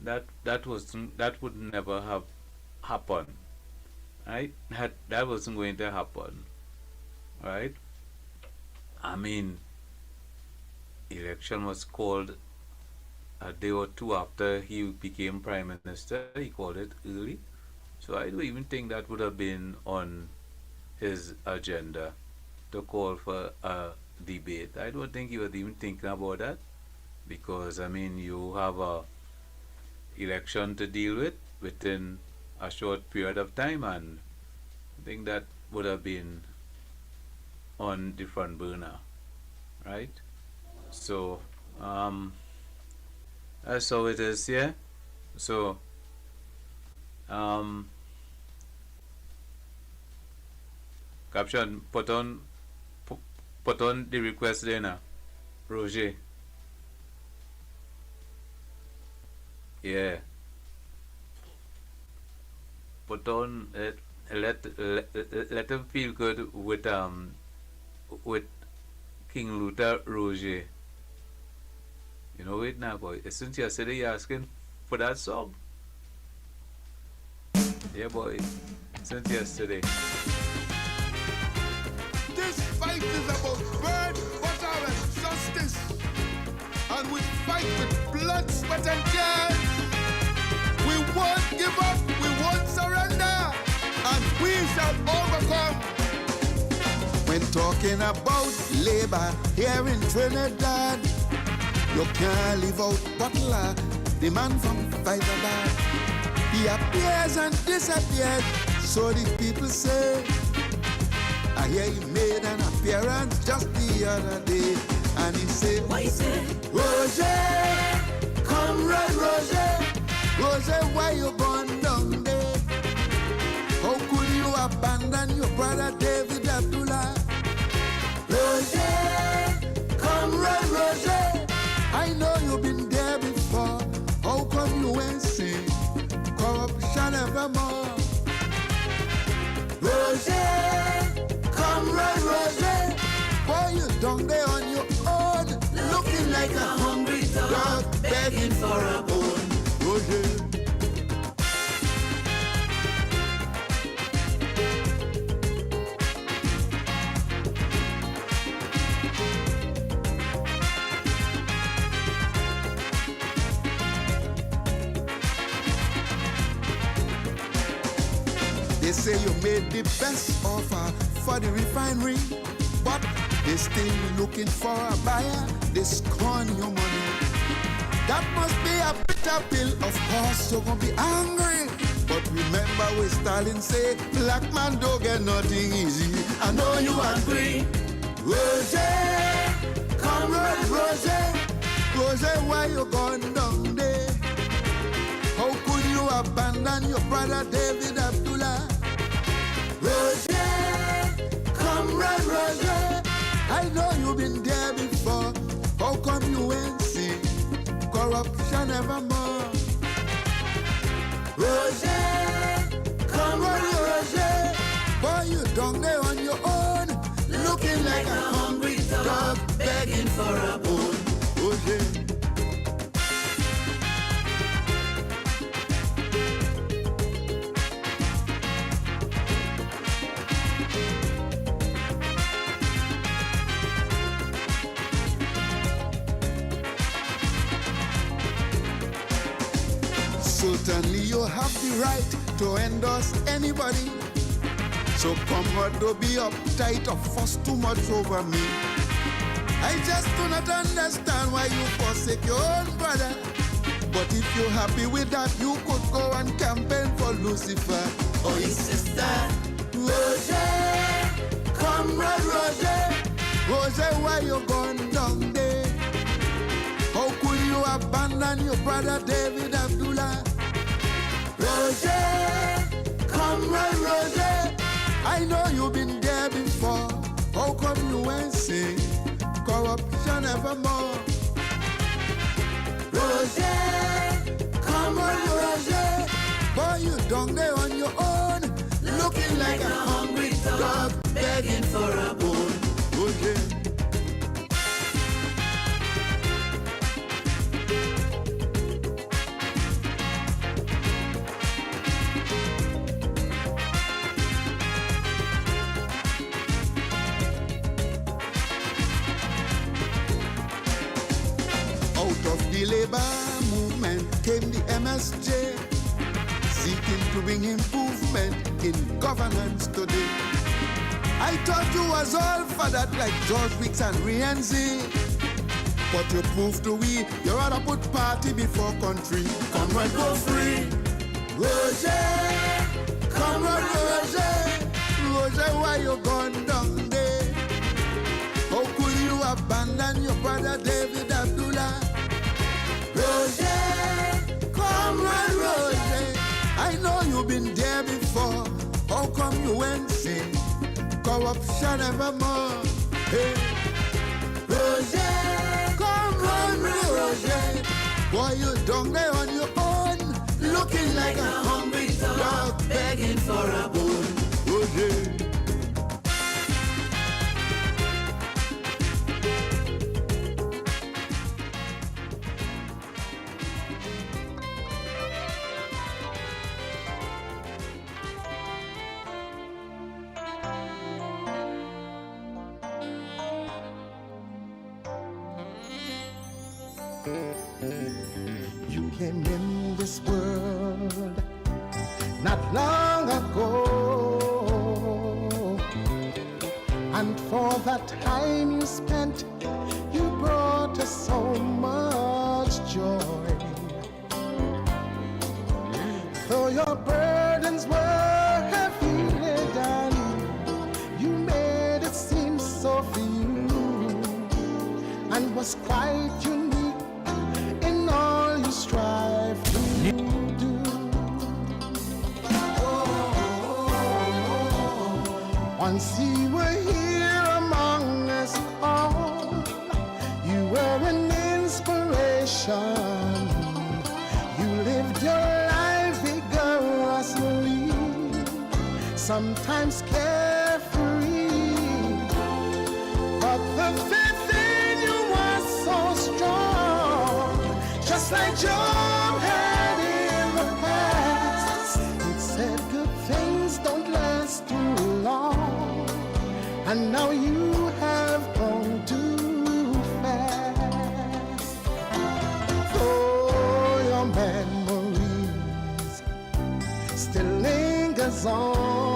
that would never have happened. Right? That wasn't going to happen. Right? I mean, election was called a day or two after he became prime minister. He called it early. So I don't even think that would have been on his agenda to call for a debate. I don't think he was even thinking about that, because I mean, you have a election to deal with within a short period of time, and I think that would have been on the front burner, right? So that's how it is, yeah. So caption, put on the request there now, Roger. Yeah. Put on let him feel good with King Luther Roger. You know it now, boy. Since yesterday you're asking for that song. Yeah, boy. Since yesterday. This fight is about bread, butter, and justice. And we fight with blood, sweat, and tears. We won't give up, we won't surrender, and we shall overcome. When talking about labor here in Trinidad, you can't leave out Butler, the man from Hyderabad. He appears and disappears, so the people say. I hear he made an appearance just the other day, and he said, what he say? Roger, comrade Roger, Roger, why you gone down there? How could you abandon your brother David Abdullah? Roger, comrade Roger, I know you've been there before. How come you ain't seen corruption evermore? Roger, comrade Roger, boy, you down there on your own, looking like a hungry dog begging for a bone. Roger. say you made the best offer for the refinery, but they still looking for a buyer. They scorn your money. That must be a bitter pill. Of course you're gonna be angry, but remember what Stalin say, black man don't get nothing easy. I know you agree. Roger, comrade Roger, Roger, why you gone down there? How could you abandon your brother David Abdullah? Roger, comrade Roger, I know you've been there before. How come you ain't see corruption evermore? Roger, comrade Roger, boy, you down there on your own, looking like a hungry dog begging for a bone. Roger. Certainly you have the right to endorse anybody. So comrade, don't be uptight or fuss too much over me. I just do not understand why you forsake your own brother. But if you're happy with that, you could go and campaign for Lucifer or his sister. Roger, comrade Roger, Roger, why you gone down there? How could you abandon your brother David Abdullah? Roger, comrade Roger, I know you've been there before. How come you ain't see corruption evermore? Roger, comrade Roger, boy, you down there on your own, looking like a hungry dog begging for a bone. Roger. The labor movement came the MSJ, seeking to bring improvement in governance today. I thought you was all for that like George Wicks and Rienzi, but you proved to we you rather put party before country. Comrade, go free. Roger, comrade Roger, Roger, why you gone down there? How could you abandon your brother David Abdullah? Roger, comrade Roger, I know you've been there before. How come you ain't seen corruption evermore? Hey, Roger, comrade Roger, boy, you down there on your own, looking like a hungry dog begging for a bone. Roger. You came in this world not long ago, and for that time you spent, you brought us so much joy. Though your burdens were heavy laden, you made it seem so few, and was quite unique in all you strive to do. Once you were here among us all, you were an inspiration. You lived your life vigorously, sometimes carefree, but the faith in you was so strong, just like Job had in the past. It said good things don't last too long, and now you have grown too fast. Oh, your memories still lingers on.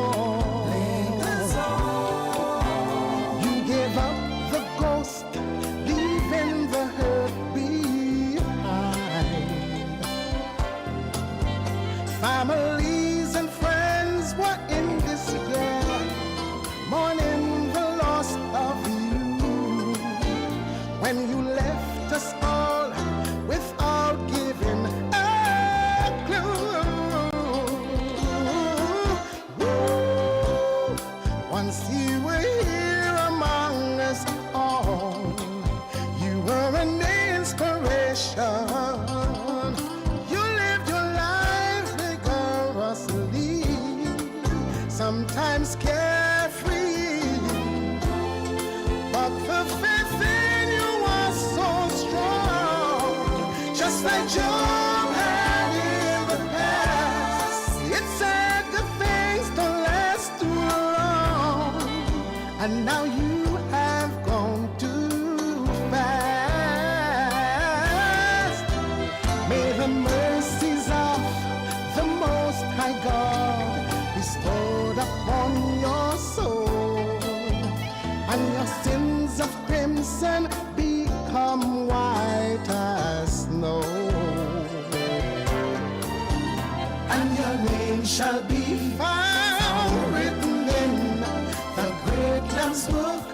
just like Job had in the past. It said good things don't last too long, and now you have gone too fast. May the mercies of the Most High God bestowed upon your soul, and your sins of crimson become white as snow. And your name shall be found written in the great Lamb's book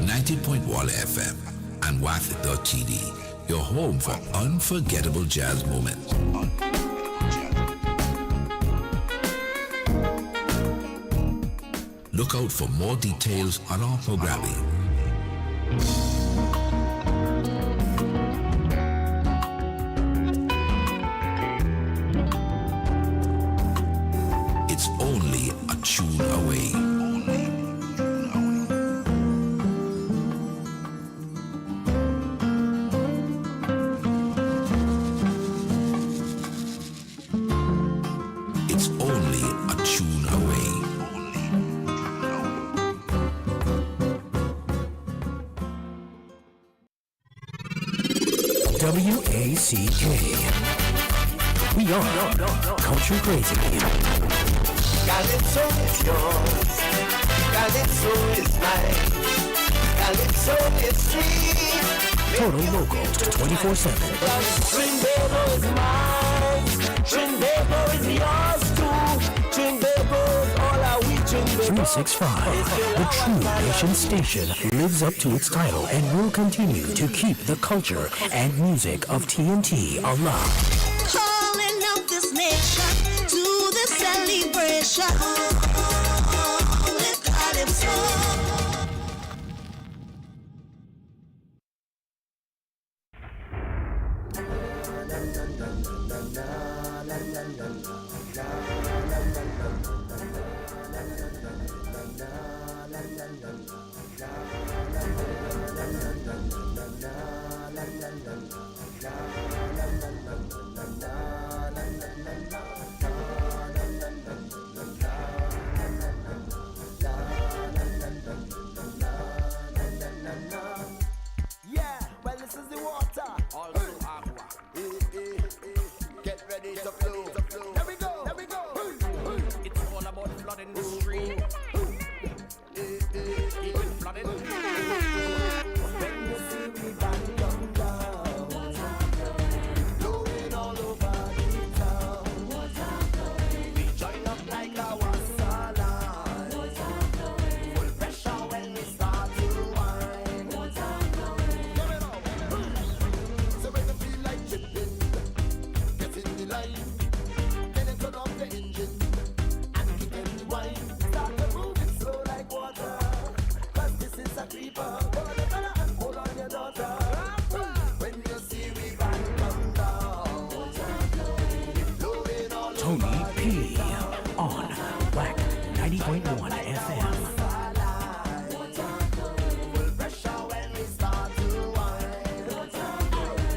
90.1 FM and WACK.TD, your home for unforgettable jazz moments. Look out for more details on our programming. It's only a tune away. It's only a tune away. WACK. We are Culture Crazy. Calypso is yours, Calypso is mine, Calypso is free. Total local 24/7. Trinbago is mine, Trinbago is yours too. Trinbago is all our we Trinbago. 365. The True Nation Station lives up to its title and will continue to keep the culture and music of TNT alive. Calling out this nation to the celebration with Calypso. Yeah, well this is the water. Also aqua. Get ready to flow. There we go. There we go. It's all about flooding the stream. Keep it flooding. When you see we band come down, blowing all over the town. We join up like a wassail. Full pressure when we start to whine. So when you feel like chipping, get in the line. Then you turn off the engine and kick in the wine. Start to move it slow like water, 'cause this is a creeper. Hold on your fella and hold on your daughter. When you see we back come down, blowing all Tony P. on WACK 90.1 FM. full pressure when we start to whine.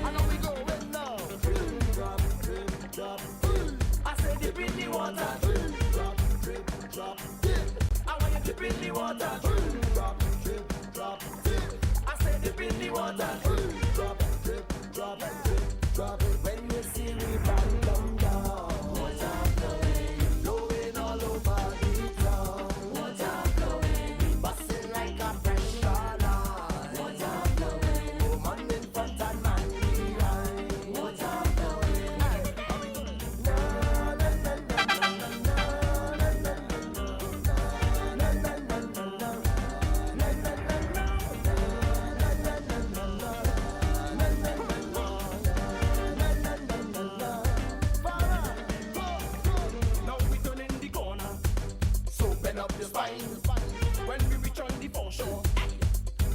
I know we going now. Drip, drop, drip, drop, dip. I say dip in the water. Drip, drop, drip, drop, dip. I want you dip in the water. Drip, drop, drip, drop, dip. I say dip in the water. Drip, drop, drip, drop, drip, drop. When you see we back come down, blowing all over the town. We busting like a pressure line. Woman in front and man behind. Now we turn in the corner, so bend up your spine. When we reach on the foreshore,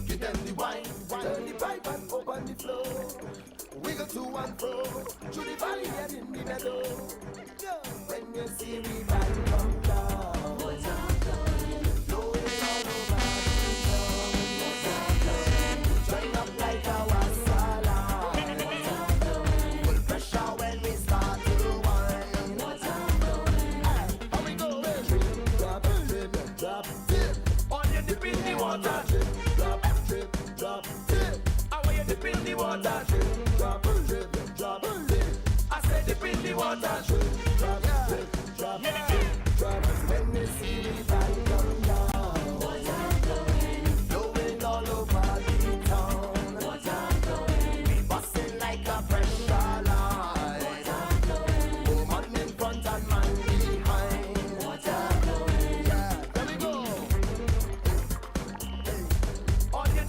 give them the wine. Turn the pipe and open the flow. Wiggle to and fro, through the valley and in the meadow. When you see me back come down, blowing all over the town. Join up like a wassail. Full pressure when we start to whine. How we go? Drip, drop, drip, drop, dip. On you dip in the water. Drip, drop, drip, drop, dip. I want you dip in the water. Drip, drop, drip, drop, dip. I said dip in the water. Drip, drop, drip, drop, dip. Drop. When you see me back come down, blowing all over the town. We busting like a pressure line. Woman in front and man behind. Yeah, there we go. All you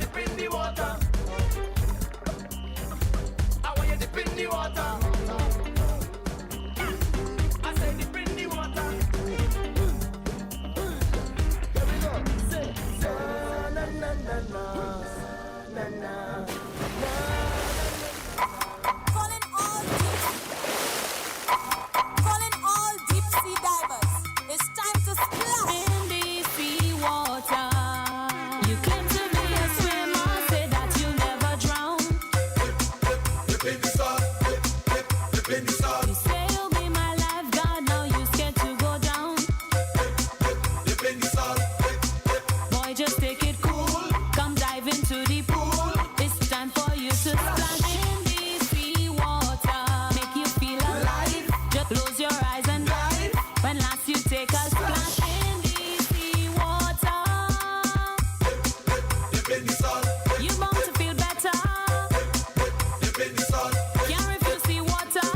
take a splash in the sea water. Dip in the sun. You bound to feel better. Dip in the sun. Can't refuse the water.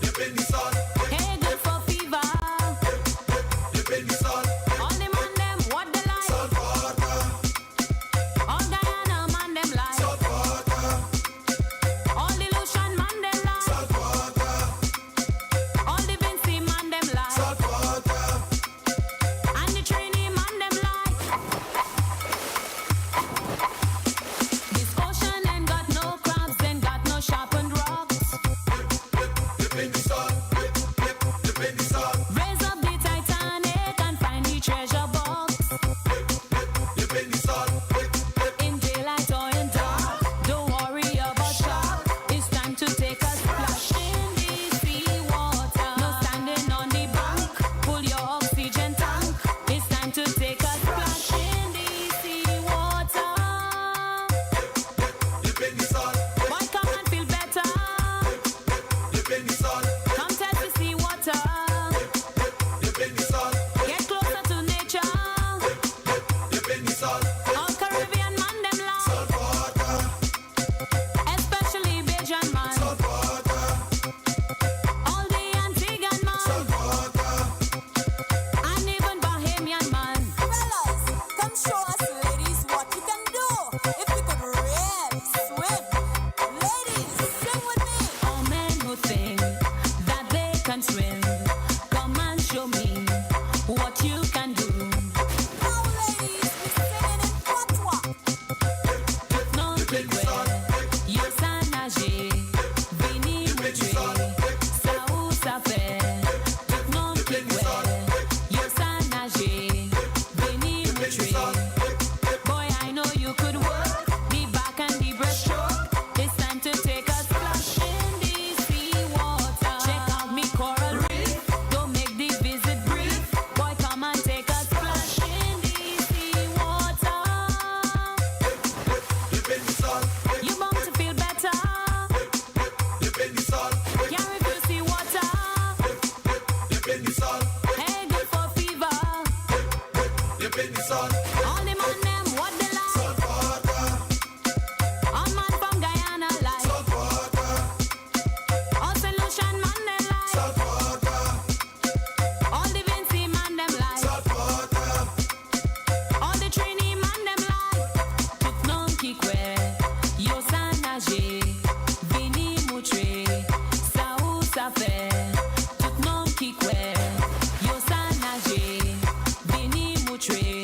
Dip in the sun. Hey, good for fever. Dip in the sun. All the man them what they like. Salt water. All Guyana man them like. Salt water. All the Lucian man them like. Salt water. All the Vincy man them like. Salt water. And the Trini man them like. This ocean ain't got no crabs, ain't got no sharpened rocks. Dip in the sun. Dip in the sun. Raise up the Titanic and find the treasure box. Dip in the sun. In daylight or in dark, don't worry about shark. It's time to take a splash in the sea water. No standing on the bank, pull your oxygen tank. It's time to take a splash in the sea water. Dip in the sun. Boy, come and feel better. Dip in the sun. Come test the sea water. Dip in the sun. Get closer to nature. Dip in the sun. All Caribbean man them like, Salt water. especially Bajan man. Salt water. All the Antiguan man. Salt water. And even Bahamian man. Fellas, come show us, ladies, what you can do. If you could really swim. Ladies, sing with me. All men who think that they can swim, come and show me what you can do. Now, ladies, we're singing in patois. Non kikwe, yosa nage, vini mutre, sa ou sa fe. Non kikwe, yosa nage, vini mutre. Boy, I know you could work the back and the breaststroke. It's time to take a splash in the sea water. Check out me coral reef. Don't make the visit brief. Boy, come and take a splash in the sea water. Dip in the sun. You bound to feel better. Dip in the sun. Can't refuse the water. Dip in the sun. Hey, good for fever. Dip in the sun. All the man them what they like. Salt water. All man from Guyana like. Salt water. All Solution man them like. Salt water. All the Vincy man them like. Salt water. All the Trini man them like. Tout non kikwe, yosa nage, vini mutre, sa ou sa fe. Tout non kikwe, yosa nage, vini mutre.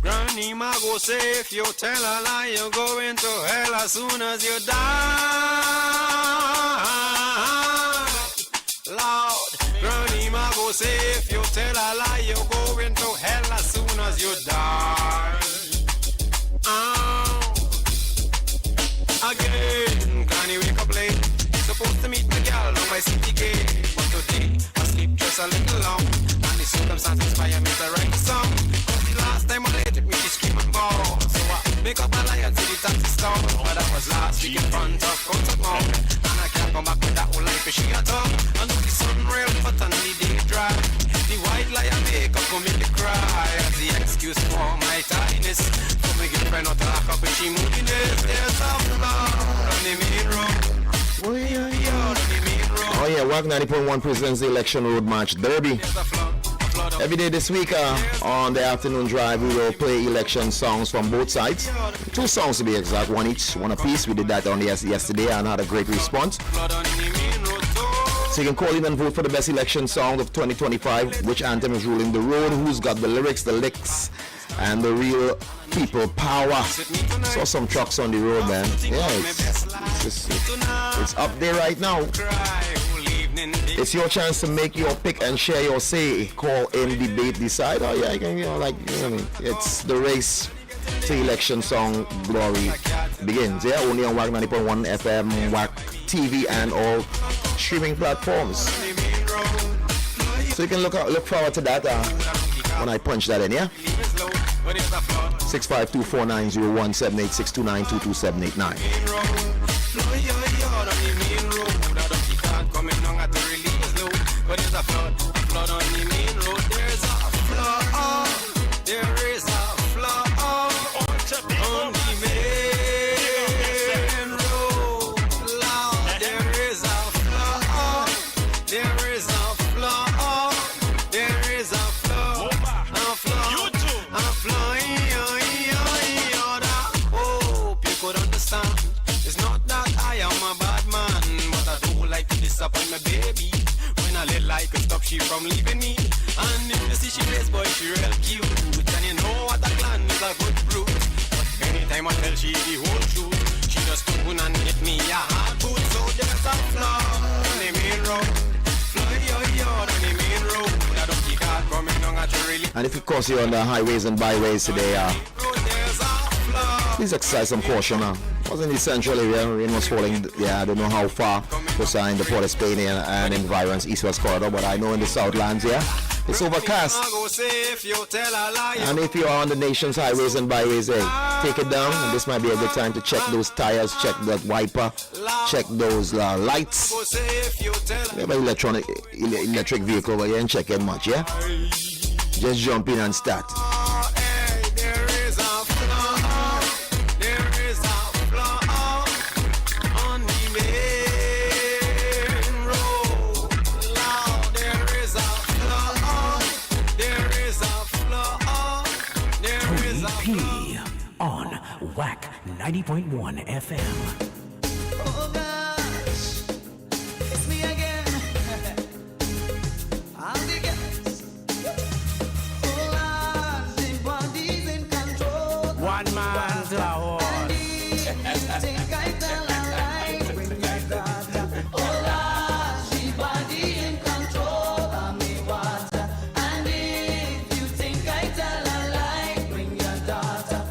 Granny Ma go say if you tell a lie, you're going to hell as soon as you die. Loud. Granny Ma go say if you tell a lie, you're going to hell as soon as you die. Again, Granny wake up late. Supposed to meet the girl on my city gate, but today I sleep just a little long. And the circumstances inspire me to write a song. But the last time I let it, me she scream and ball. So I make up a lie and see the taxi stop. But that was last week in front of Concert Mall. And I can't come back with that whole life if she at all. I know the sun real hot and the day dry. The white lie I make up for me to cry. As the excuse for my tidiness. For me girlfriend not to lock up with she moodiness. There's a flood on the main road. Oh yeah, WACK 90.1 presents the Election Road March Derby. Every day this week on the afternoon drive, we will play election songs from both sides. 2 songs to be exact, one each, one apiece. We did that on yesterday and had a great response. So you can call in and vote for the best election song of 2025. Which anthem is ruling the road? Who's got the lyrics, the licks, and the real people power? Saw some trucks on the road, man. Yeah, it's up there right now. It's your chance to make your pick and share your say. Call in, debate, decide. Oh yeah, you can, what I mean. It's the race to election song glory begins. Yeah, only on WACK 90.1 FM, WACK TV, and all streaming platforms. So you can look forward to that when I punch that in. Yeah. 652-4901, 786-292-2789. But there's a flood on the main road. There's a flood. There is a flood on the main road. Lord, there is a flood. There is a flood. There is a flood. A flood. A flood. Hope you could understand. It's not that I am a bad man, but I don't like to disappoint my baby. I let like a stop she from leaving me. And if you see she plays boy, she real cute. And you know what a clan is a good brute. But anytime I tell she the whole truth, she just tune and hit me a hard boot. So there's a flaw on the main road. Fly on the main road. I don't keep car coming on at really. And if of course you're on the highways and byways today, please exercise some caution. Wasn't the central area, rain was falling. Yeah, I don't know how far was in the Port of Spain and environs, east-west corridor, but I know in the Southlands, yeah, it's overcast. And if you are on the nation's highways and byways, hey, take it down. And this might be a good time to check those tires, check that wiper, check those lights. You have an electric vehicle, but you ain't checking much, yeah? Just jump in and start. On WACK 90.1 FM. Oh gosh, it's me again. I'm the guest. Oh Lord, the body's in control. One man to a horse. And if you think I tell a lie, bring your daughter. Oh Lord, the body in control of me water. And if you think I tell a lie, bring your daughter.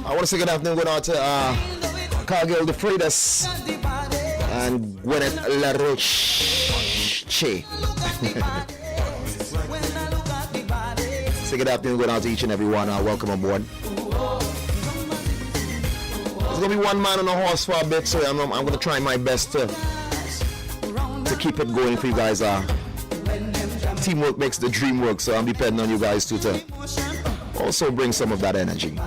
I want to say good afternoon, good out to Cargill De Freitas and Gwyneth LaRoche. Say good afternoon, good out to each and every one. Welcome aboard. There's going to be one man on a horse for a bit, so I'm going to try my best to keep it going for you guys. Teamwork makes the dream work, so I'm depending on you guys too to also bring some of that energy.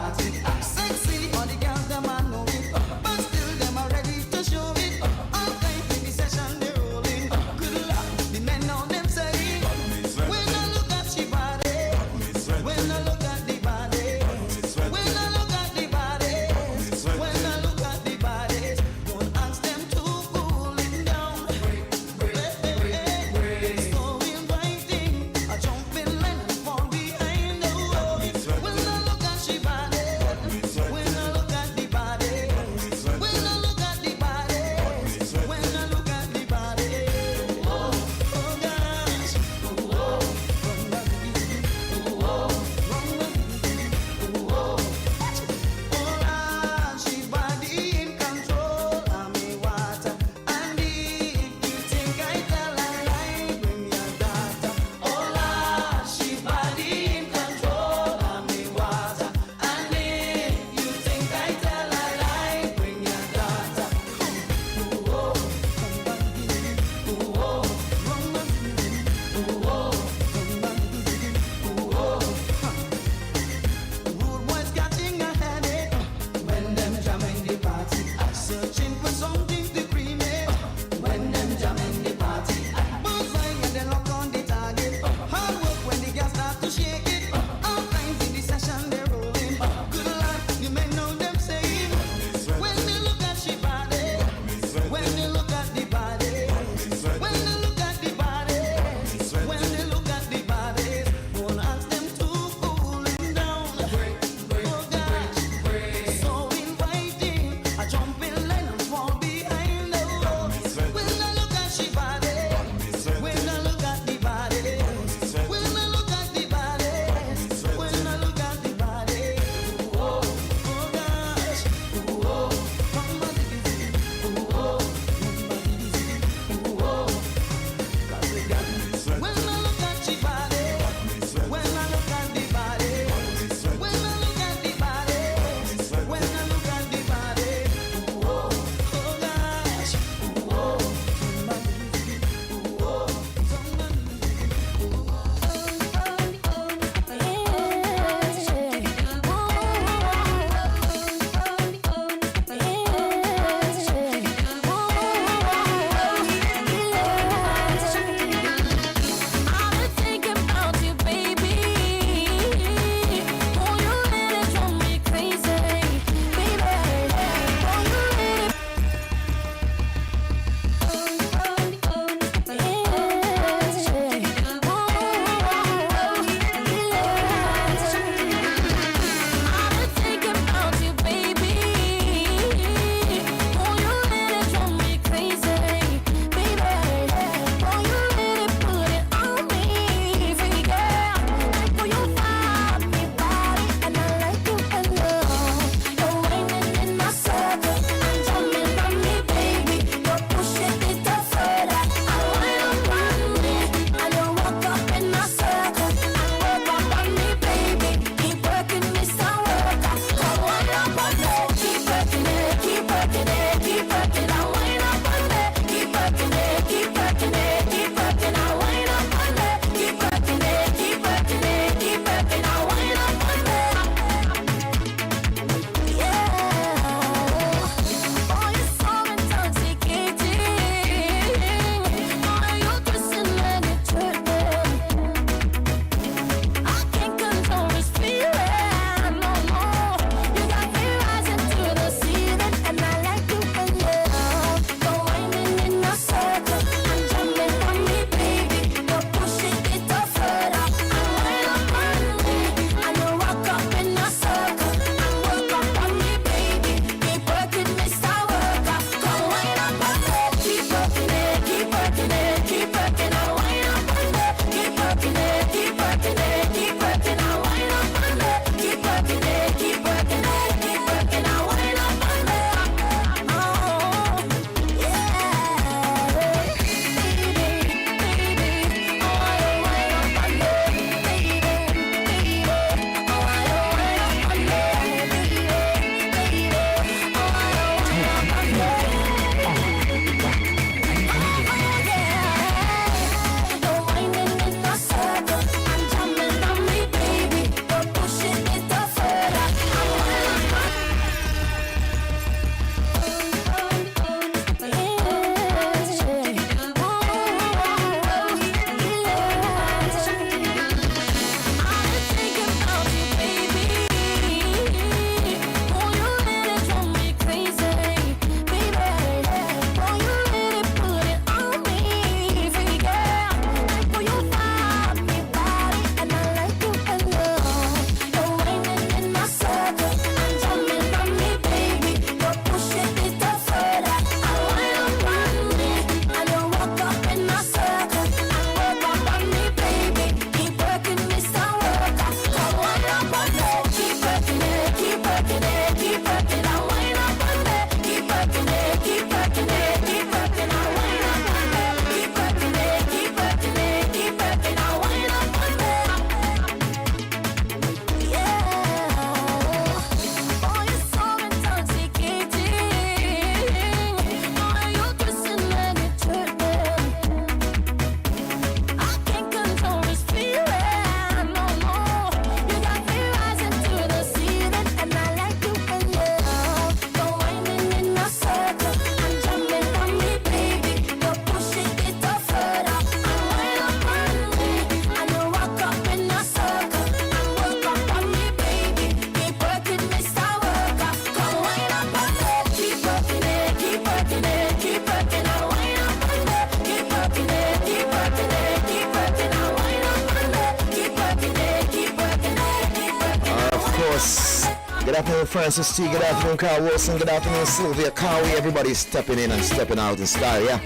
Good afternoon, Francis T. Good afternoon, Carl Wilson. Good afternoon, Sylvia Cowie. Everybody's stepping in and stepping out in style, yeah?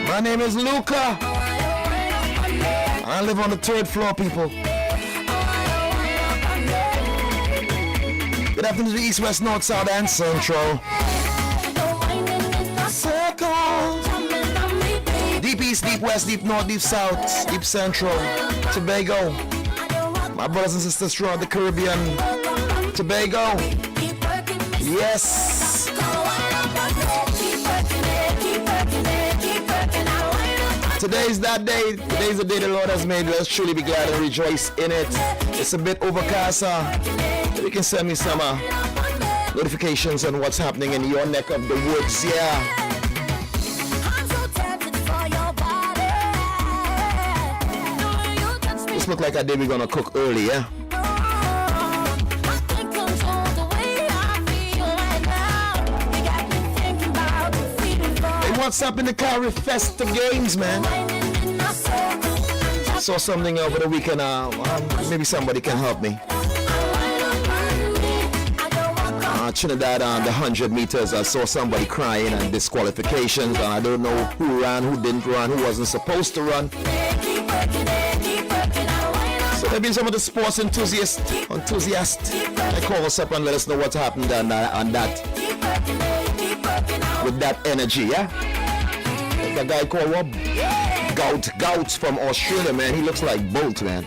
My name is Luca. I live on the 3rd floor, people. Good afternoon to the East, West, North, South, and Central. Deep East, Deep West, Deep North, Deep South, Deep Central, Tobago. My brothers and sisters throughout the Caribbean, Tobago. Yes. Today's that day. Today's the day the Lord has made. Let's truly be glad and rejoice in it. It's a bit overcast. You can send me some notifications on what's happening in your neck of the woods. Yeah. This look like a day we're gonna cook early, yeah? Hey, what's up in the Carry Festive Games, man? Saw something over the weekend. Maybe somebody can help me. Trinidad on the 100 meters, I saw somebody crying and disqualifications, and I don't know who ran, who didn't run, who wasn't supposed to run. So maybe some of the sports enthusiasts, they call us up and let us know what happened on that, with that energy, yeah? Like a guy called what? Gout from Australia, man. He looks like Bolt, man.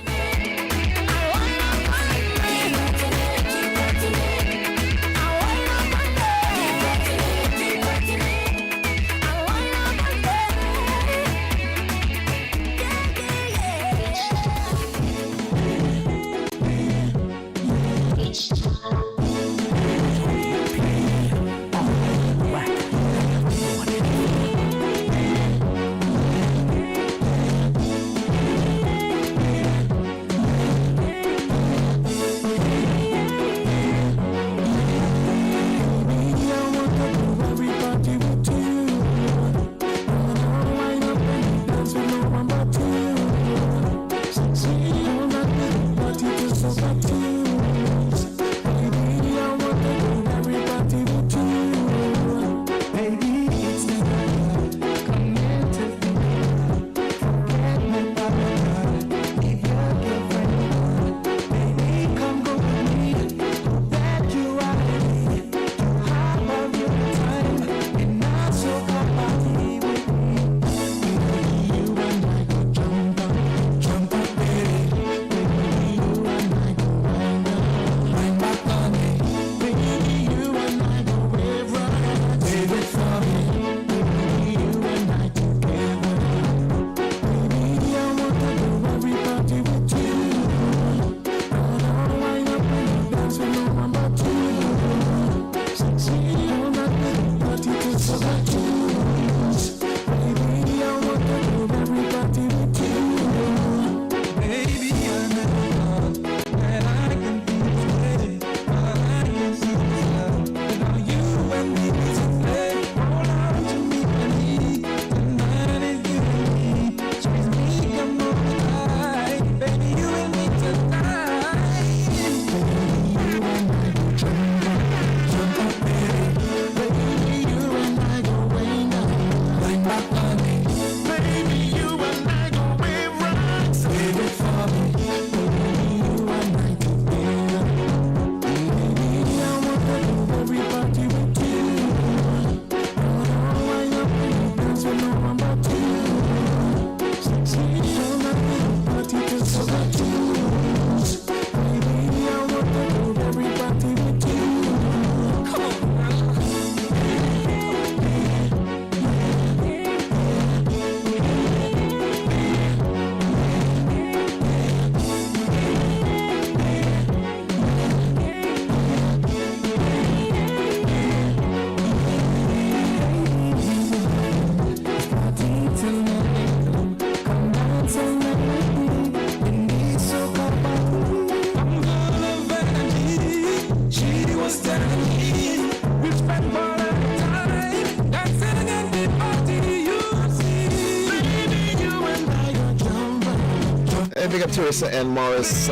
big up Teresa and Morris,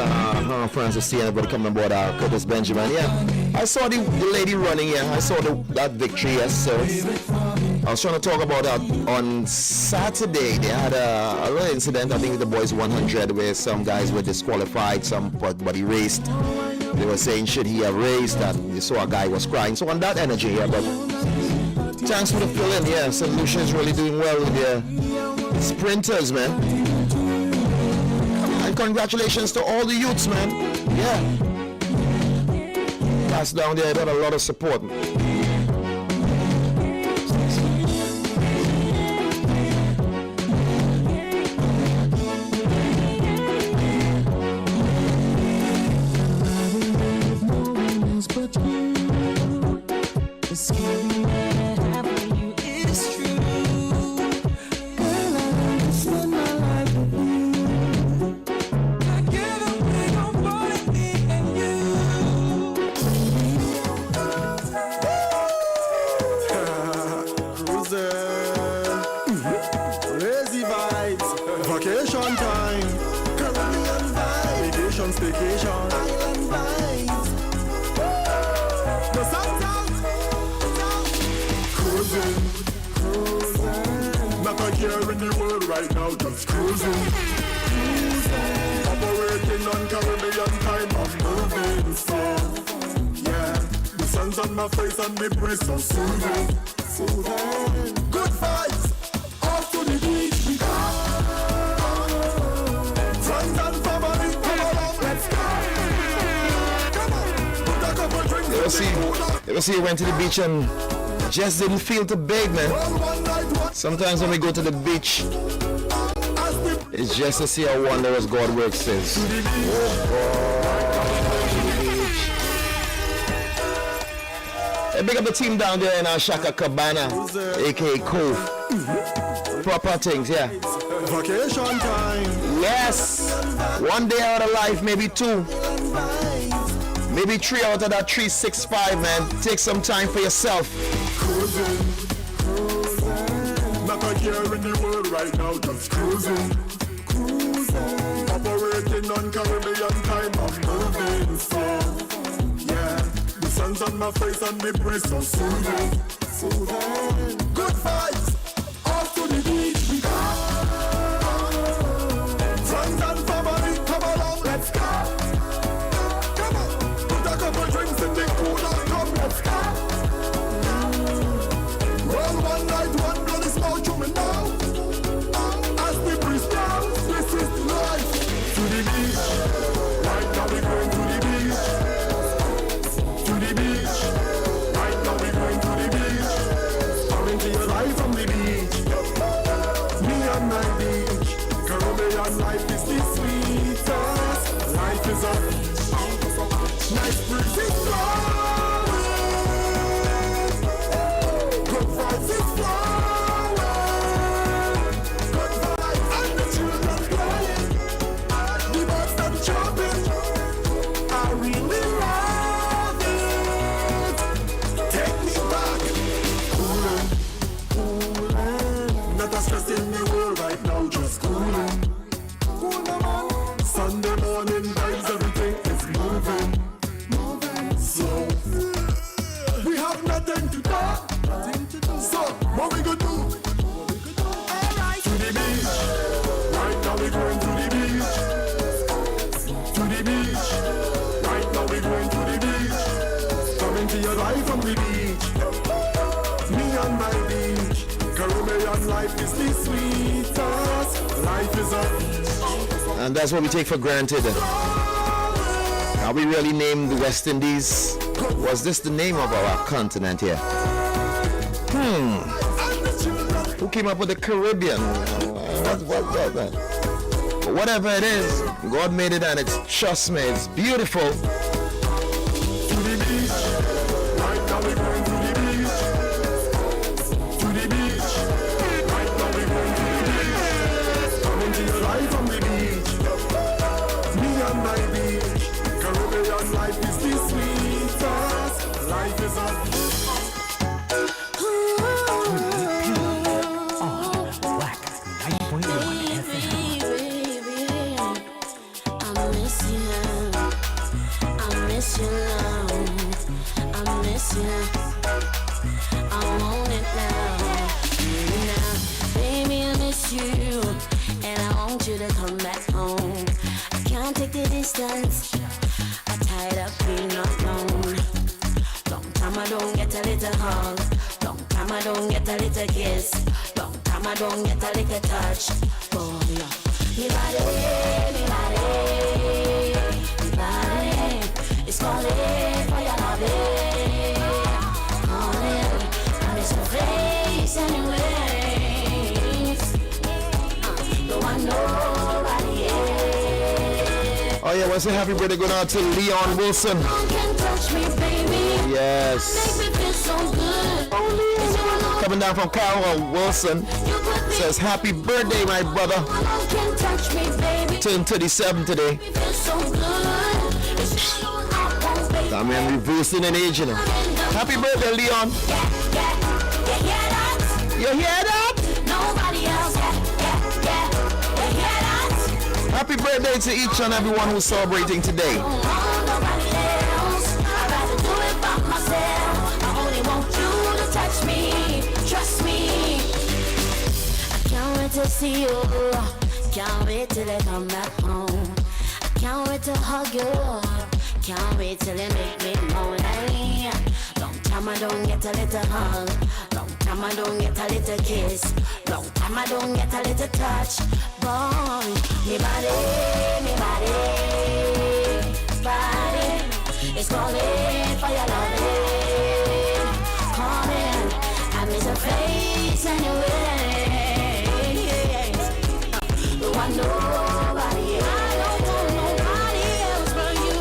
Francis T, and everybody coming aboard. Curtis Benjamin. Yeah, I saw the lady running. Yeah, I saw that victory. Yes, sir. I was trying to talk about that on Saturday. They had a little incident. I think with the boys 100, where some guys were disqualified. Somebody raced. They were saying should he have raced, and they saw a guy was crying. So on that energy, yeah. But thanks for the fill-in. Yeah, St. Lucia's really doing well with their sprinters, man. And congratulations to all the youths, man. Yeah. Pass down there, got a lot of support. Right now, just cruising. Operating on Caribbean time, I'm moving slow. Yeah, the sun's on my face and me breeze so soothing. Good vibes, off to the beach we go. Friends and family, come along, let's go. Come on, put a couple drinks in You see, you went to the beach and just didn't feel too big, man. Sometimes when we go to the beach, it's just to see how wondrous God works is. Hey, big up the team down there in our Shaka Cabana, aka Cove. Proper things, yeah. Vacation time. Yes. One day out of life, maybe two. Maybe 3 out of that 365, man. Take some time for yourself. Not a care in the world right now, just cruising. Operating on Caribbean time, I'm moving slow. Yeah, the sun's on my face and me breeze so soothing. Good vibes, off to the beach we go. Friends and family, come along, let's go. Come on, put a couple drinks in the cooler, come, let's go. Roll one night, one bloody smoke to me now. As the breeze down, this is the life. To the beach, right now we're going to the beach. To the beach, right now we're going to the beach. Come into your life from the beach. Me and my beach. Caribbean life is the sweetest. Life is a nice breezy flowing. Good vibes is flowing. Good vibes and the children playing. The birds that jumping. I really love it. Take me back. Coolin'. Not a stress in the world right now, just coolin'. Sunday morning vibes, everything is moving. So we have nothing to do. So what we gonna do? To the beach. Right now we going to the beach. To the beach. Right now we going to the beach. Come into your life from the beach. Me on my beach. Caribbean life is the sweetest. Life is a And that's what we take for granted. Are we really named the West Indies? Was this the name of our continent here? Who came up with the Caribbean? What's that, man? But whatever it is, God made it and it's, trust me, it's beautiful. to the beach. Right now we're going to the beach. To the beach. Right now we're going to the beach. Come into your life from the beach. Me and my beach. Caribbean life is the sweetest. Life is a WACK 90.1 FM. you. I want it now. Baby, I miss you, and I want you to come back home. I can't take the distance. I'm tired of being alone. Long time I don't get a little hug. Long time I don't get a little kiss. Long time I don't get a little touch. Oh, yeah. Me body, it's calling for your loving. Calling, I miss your face anyways. Don't want nobody else. Oh yeah, what's a happy birthday going out to Leon Wilson? Yes. Make me feel so good. Coming down from Carl Wilson. Says happy birthday, my brother. Turned 37 today. I mean, reversing an age, you know. Happy birthday, Leon. You hear that? Nobody else. You hear that? Happy birthday to each and everyone who's celebrating today. Nobody else. I'd rather do it by myself. I only want you to touch me. Trust me. I can't wait to see you. Can't wait till I come back home. I can't wait to hug you. Can't wait till you make me moan. Long time I don't get a little hug. Long time I don't get a little kiss. Long time I don't get a little touch. Boy, me body, it's calling for your loving. Calling, I miss your face anyway. Don't want nobody else. I don't want nobody else but you.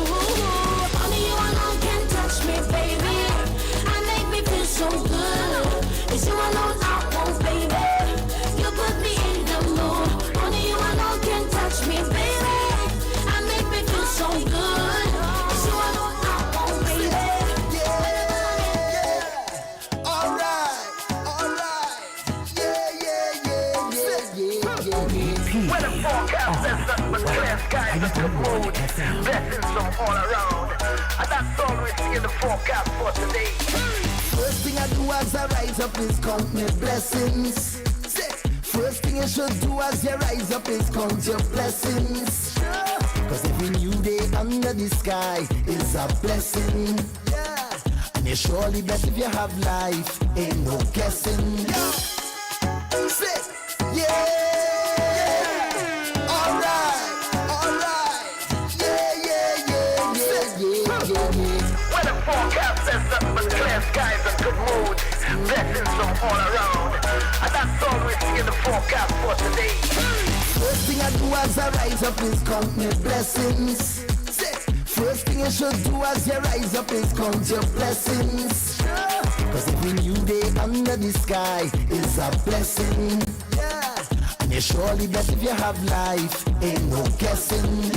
Only you alone can touch me, baby. And make me feel so good. It's you alone I want, baby. You put me in the mood. Only you alone can touch me, baby. And make me feel so good. It's you alone I want, baby. When the forecast says nothing but clear skies and good mood, blessings from all around, and that's all we see in the forecast for today. First thing I do as I rise up is count my blessings. First thing you should do as you rise up is count your blessings. Cause every new day under the sky is a blessing. And you're surely blessed if you have life, ain't no guessing. Yeah. When the forecast says nothing but clear skies and good moods, blessings from all around, and that's all we see in the forecast for today. First thing I do as I rise up is count my blessings. First thing you should do as you rise up is count your blessings. Cause every new day under the sky is a blessing. And you're surely blessed if you have life, ain't no guessing.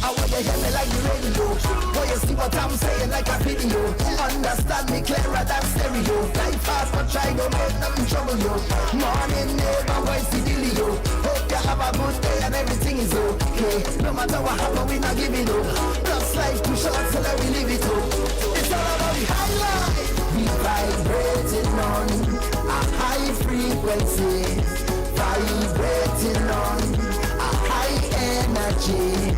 I want you hear me like the radio. Boy, you see what I'm saying like a video. Understand me clearer than stereo. Life fast but try to make nothing trouble you. Morning neighbor, voice the dealio. Hope you have a good day and everything is okay. No matter what happen, we not giving up. Plus life too short, so let me live it up. It's all about the high life. We vibrating on a high frequency. Vibrating on a high energy.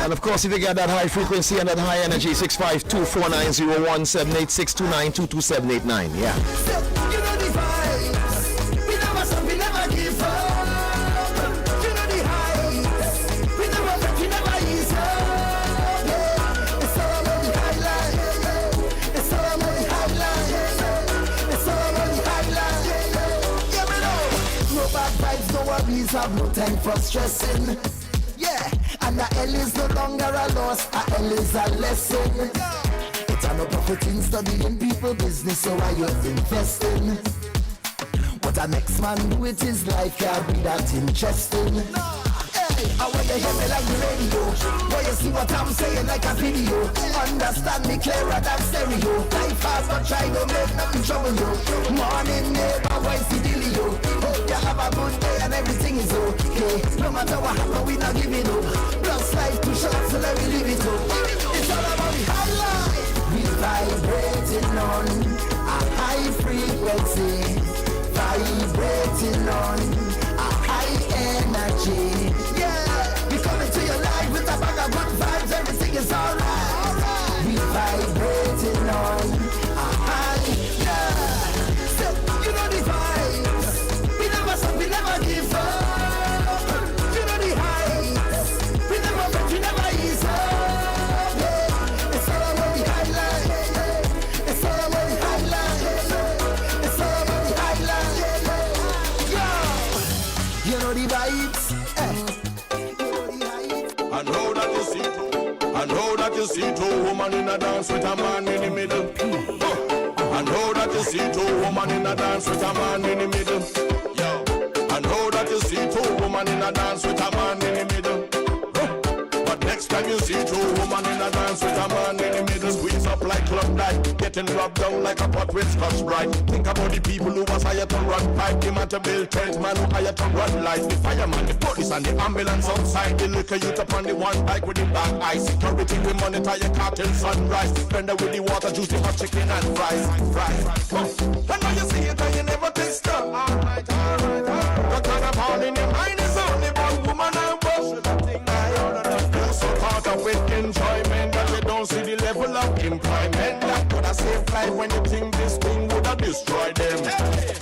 And of course, if you get that high frequency and that high energy, 652-490-1762922789. Yeah. You know the vibes. We never stop, we never give up. You know the heights. We never let, we never ease up. Yeah. It's all about the highlight. It's all about the highlight. It's all about the highlight. Yeah, we know. No bad vibes, no worries, have no time for stressing. Yeah, and a L is no longer a loss, a L is a lesson. It's an profit in studying people business, so why you investing? What a next man do with his life can't be that interesting. Hey, I want you hear me like the radio. Boy, you see what I'm saying like a video. Understand me clearer than stereo. Life fast but try to make nothing trouble you. Morning neighbor, voice the dealio. Hope you have a good day and everything is okay. No matter what happen, we not give it up. Plus life too short, so let me live it up. It's all about the high two women in a dance with a man in the middle. I know that you see two women in a dance with a man in the middle. I know that you see two women in a dance with a man in the middle. But next time you see two women in a dance with a man in the middle, squeeze up like club light, getting rubbed down like a pot with scotch brite. Think about the people who was hired to run pipe, the man to build tent, man who hired to run lights, the fireman, the police and the ambulance outside, the liquor youth upon the one bike with the black eye, security we monitor your car till sunrise, vendor with the water juice, the hot chicken and fries. I know you see it and you never taste it. Alright. The kind of all in your mind is only one woman and worship that thing. You're so caught up with enjoyment that you don't see the level of employment. That could have saved life when you think this thing would have destroyed them.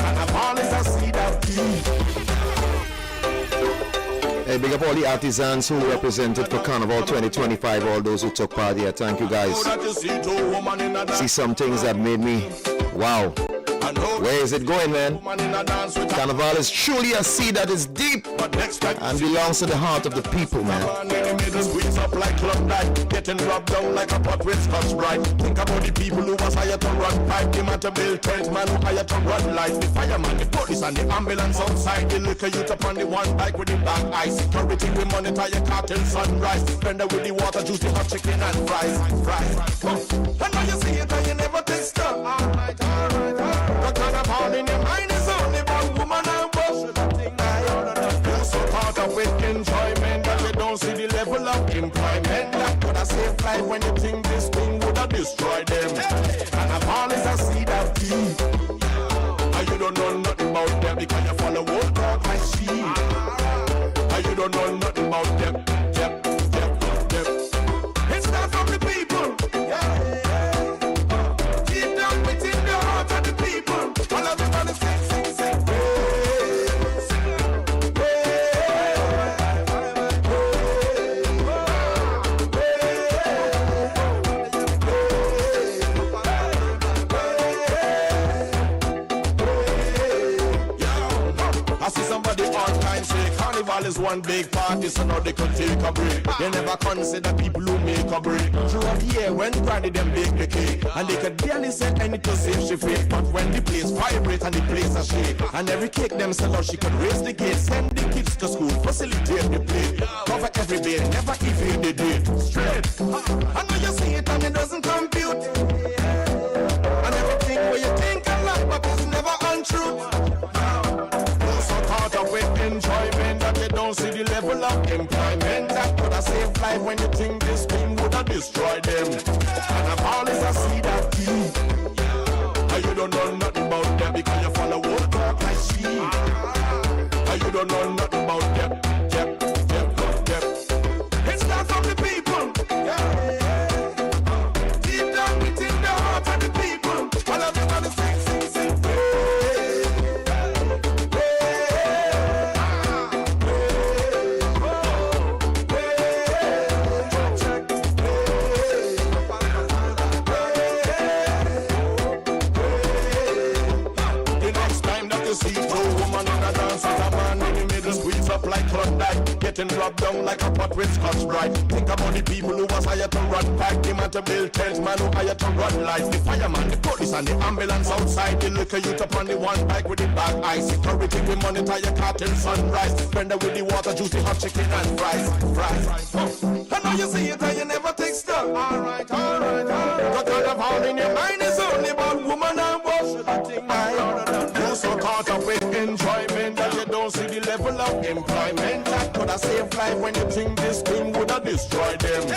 And of all is a seed of tea. Hey, big up all the artisans who represented for Carnival 2025, all those who took part here. Thank you guys. See some things that made me, wow. Where is it going, man? Carnival is truly a seed that is deep and belongs to the heart of the people, man. Squeeze up like club light, getting rubbed down like a pot with scotch brite. Think about the people who was hired to run pipe, the man to build tent, man who hired to run lights, the fireman, the police and the ambulance outside, the liquor youth upon the one bike with the black eye, security we monitor your car till sunrise, vendor with the water juice, the hot chicken and fries. I know you see it and you never taste it. Alright. The kind of all in your mind is only one woman and worship that thing. You're so caught up with enjoyment that you don't see the level of employment. That could have saved life when you think this thing would have destroyed them. And of all is a seed of tea. And you don't know nothing about them because you follow old talk like sheep. And you don't know nothing about them. Yep. It's not from the people. Deep down within the heart of the people. All of them on the sing. I see somebody online say Carnival is one big party, so now they could take a break. They never consider people who make a break. Throughout the year when Granny them bake the cake, and they could barely send any to save she fake. But when the place vibrate and the place a shake, and every cake them sell out, she could raise the gate, send the kids to school, facilitate the play, cover every day, never evade the date. Straight. I know you see it and it doesn't compute. And everything where you think and like, but it's never untrue. Caught up with enjoyment that you don't see the level of employment. That could have saved life when you think this thing would have destroyed them. And of all is a seed of tea. And you don't know nothing about them because you follow old talk like sheep. And you don't know nothing about them. Yep. It's not from the people. Deep down within the heart of the people. All of them are the sing. Like Klondike, getting rubbed down like a pot with scotch brite. Think about the people who was hired to run pipe, the man to build tents, man who hired to run lights, the fireman, the police and the ambulance outside, the liquor youth upon the one bike with the black eye, security we monitor your car till sunrise, vendor with the water juice, the hot chicken and fries. I know you see it and you never take stuff. Alright. The kind of all in your mind is only one woman and worship that thing. You're so caught up with enjoyment that you don't see the level of employment. That could have saved life when you think this thing would have destroyed them.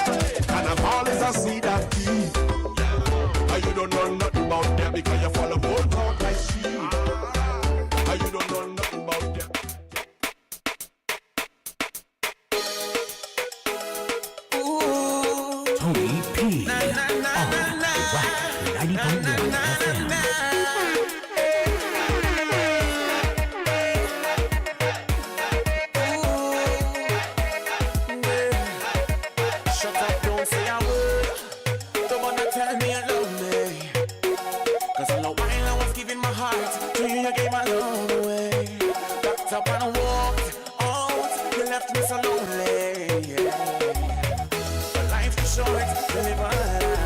And of all is a seed of tea. And you don't know nothing about them because you follow old talk like sheep. And you don't know nothing about them. Tony P. on WACK 90.1 FM. Up and walked out, you left me so lonely. Yeah. But life is short, live a life.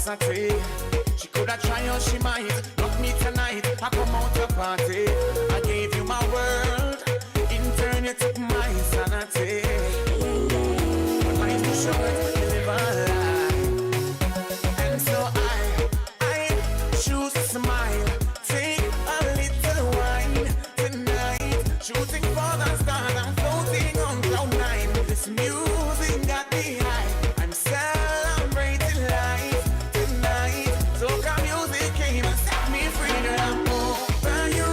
capacity. She coulda tried how she might, not me tonight. I come out to party. I gave you my world, in turn you took my sanity. But life's too short to live a lie, and so I choose to smile. Take a little wine tonight, shooting for the stars. I'm floating on cloud nine. This music got me high. I'm celebrating life tonight. Soca music came and set me free. Girl, I'm over you.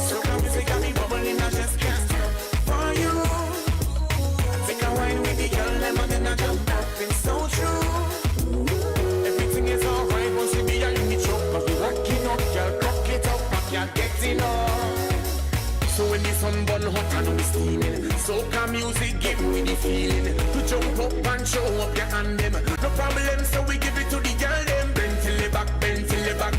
Soca music got me bubbling, I just can't stop for you. Take a wine with the girl, them and then I jump up. It's so true. Everything is alright once you be a limit choke. Cause we rocking up, girl, cock it up, I can't get enough. So when the sun burn hot and we steaming, soca music give me the feeling to jump up and show up your hand them. No problem, so we give it to the girl them. Bend till the back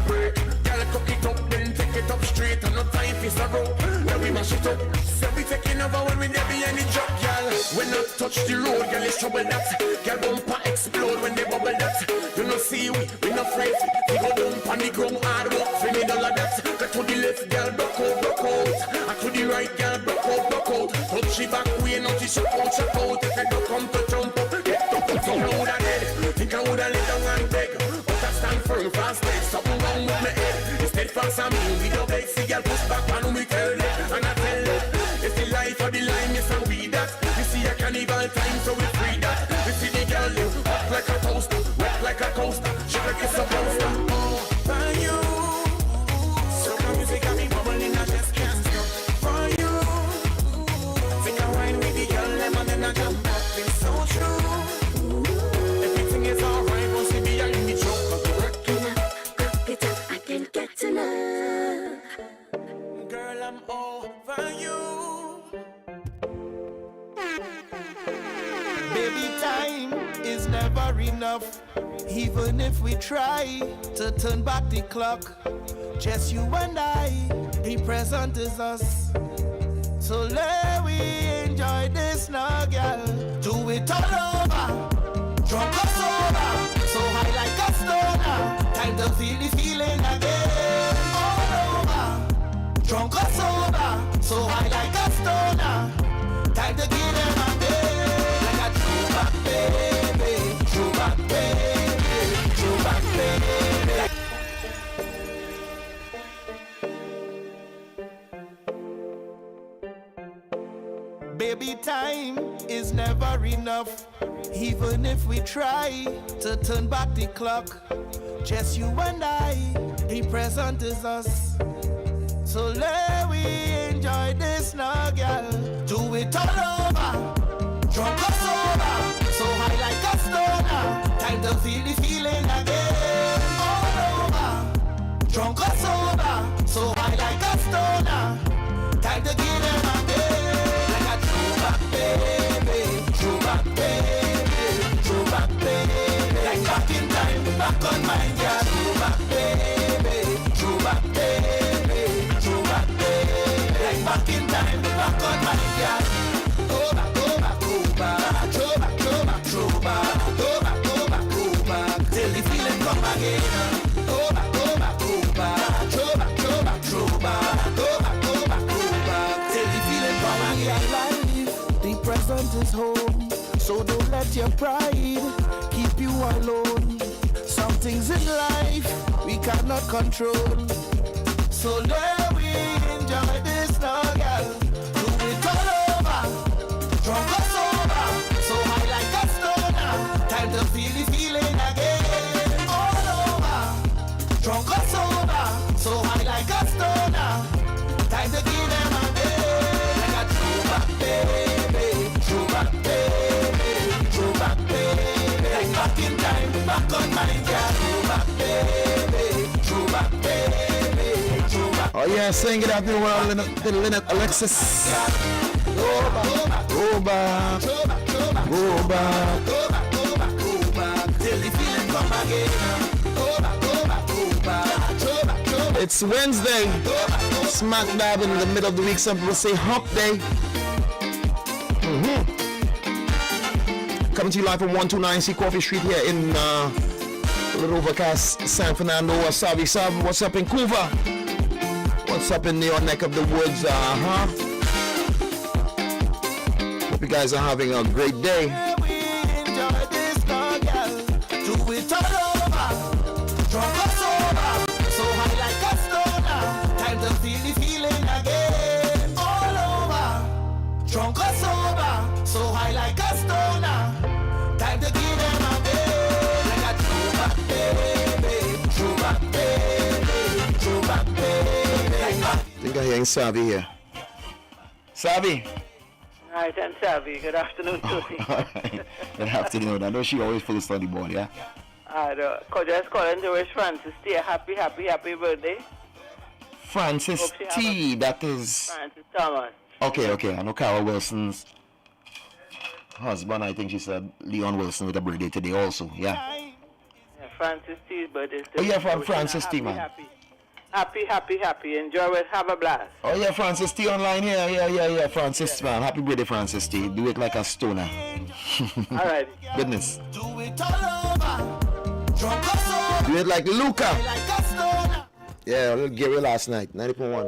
break. Girl cock it up, then take it up straight. And no time for sorrow, now we mash it up. So we taking over when we never any drop, girl. When I touch the road, girl, it's trouble that. Girl bumper explode when they bubble that. You know see we not afraid. We go down on the ground hard work for me all of that. Get to the left, girl, broke out. And to the right, girl, broke out. Touch she back way, not she shut out. If I don't come to jump up, get up. Think I woulda dead, think I woulda let down and beg. But I stand firm, fast steady, something wrong with my head. It's steadfast on me, we don't beg. See girl push back and we tell it, and I tell it. It's the life of the line, yes and we that. We see a carnival time, so we free that. We see the girl live, hot like a toaster, wet like a coaster. She like it's supposed to. For you, soca music got me bubbling, I just can't stop. For you, take a wine with the girl, them and then I jump up. It's so true. Everything is alright once you be a limit choke. But we working up, cock it up, I can't get enough. Girl, I'm over you. Baby, time is never enough. Even if we try to turn back the clock, just you and I, the present is us. So let we enjoy this now, girl. Do it all over, drunk or sober, so high like a stoner. Time to feel the feeling again. All over, drunk or sober, so high like a stoner. Time to give them again. Like a throwback baby, throwback baby, throwback baby. Baby, time is never enough. Even if we try to turn back the clock, just you and I, the present is us. So let we enjoy this now, girl. Do it all over, drunk or sober, so high like a stoner. Time to feel the feeling again. All over, drunk or sober, so high like a stoner. Time to give them again. Like a throwback baby, throwback baby, throwback baby. Like back in time, back on my girl. Throwback baby, throwback baby, throwback baby. Like back in time, back on my girl. Go back, go back, go back. Throw back, throw back, throw back. Go back, go back, go back. Till the feeling come again. Go back, go back, go back. Throw back, throw back, throw back. Go back, go back, go back. Till the feeling come again. Life, the present is home. So don't let your pride keep you alone. Some things in life we cannot control. So let we enjoy this now, girl. Do it all over, drunk or sober, so high like a stoner. Time to feel the feeling again. All over, drunk or sober, so high like a stoner. Time to give them again. Like a throwback baby, throwback baby, throwback baby. Like back in time, back on my girl. Throwback baby, throwback baby, throwback. Oh yeah, sing it out the world, little Alexis. Go back, go back, go back, go back, go back, go back, go back, till the feeling come again. Go back, go back, go back, go back, go back. It's Wednesday, smack dab in the middle of the week. Some people say hump day. Coming to you live from 129 C Coffee Street here in little overcast San Fernando or Savi Sav. What's up in Cuba? What's up in your neck of the woods? Hope you guys are having a great day. Do it all over, drunk or sober, so high like a stoner. Time to feel the feeling again. All over, drunk or sober, so high like a stoner. Time to give them a bit. Like a throwback baby, throwback baby, throwback baby. I think I'm hearing Savi here. Savi. Right, and Savvy, good afternoon to you. Good afternoon. I know she always full of study board, yeah? I just calling to wish Francis T a happy birthday. Francis T, that is... Francis Thomas. Okay. I know Carol Wilson's husband, I think she said Leon Wilson with a birthday today also, yeah. Yeah, Francis T's birthday. Oh yeah, from Francis T, man. Happy. Enjoy it. Have a blast. Oh yeah, Francis T online here. Yeah. Francis, man. Happy birthday, Francis T. Do it like a stoner. All right. Goodness. Do it all over, drunk or sober. Do it like Luca. Like a stoner. Yeah, a little Gary last night. 90.1.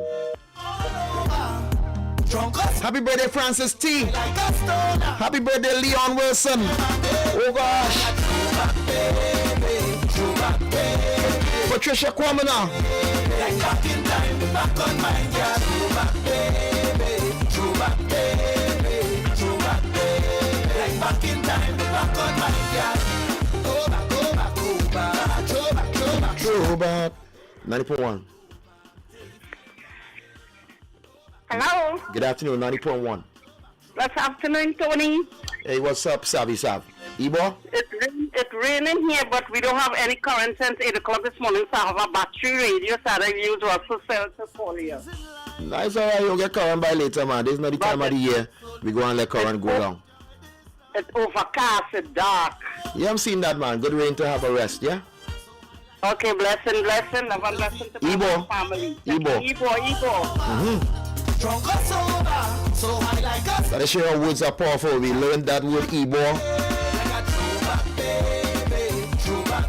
Happy birthday, Francis T. Like a stoner. Happy birthday, Leon Wilson. Oh gosh. Patricia Kwamina. Like back in time, back on my girl. Throwback baby. Like back in time, back on my girl. Go back. Throwback. 90.1. Hello. Good afternoon, 90.1. Good afternoon, Tony. Hey, what's up, Savi Sav? Ibo? It's raining here, but we don't have any current since 8 o'clock this morning, so I have a battery radio that I use also sell to call you. Nice, alright, you'll get current by later, man. This is not the time of the year we go and let current go down. It's overcast, it's dark. Yeah, I'm seeing that, man. Good rain to have a rest, yeah? Okay, blessing. Love and blessing to my family. Ibo. Drunk or sober, so high like a Gotta share our words are powerful. We learned that word Ibo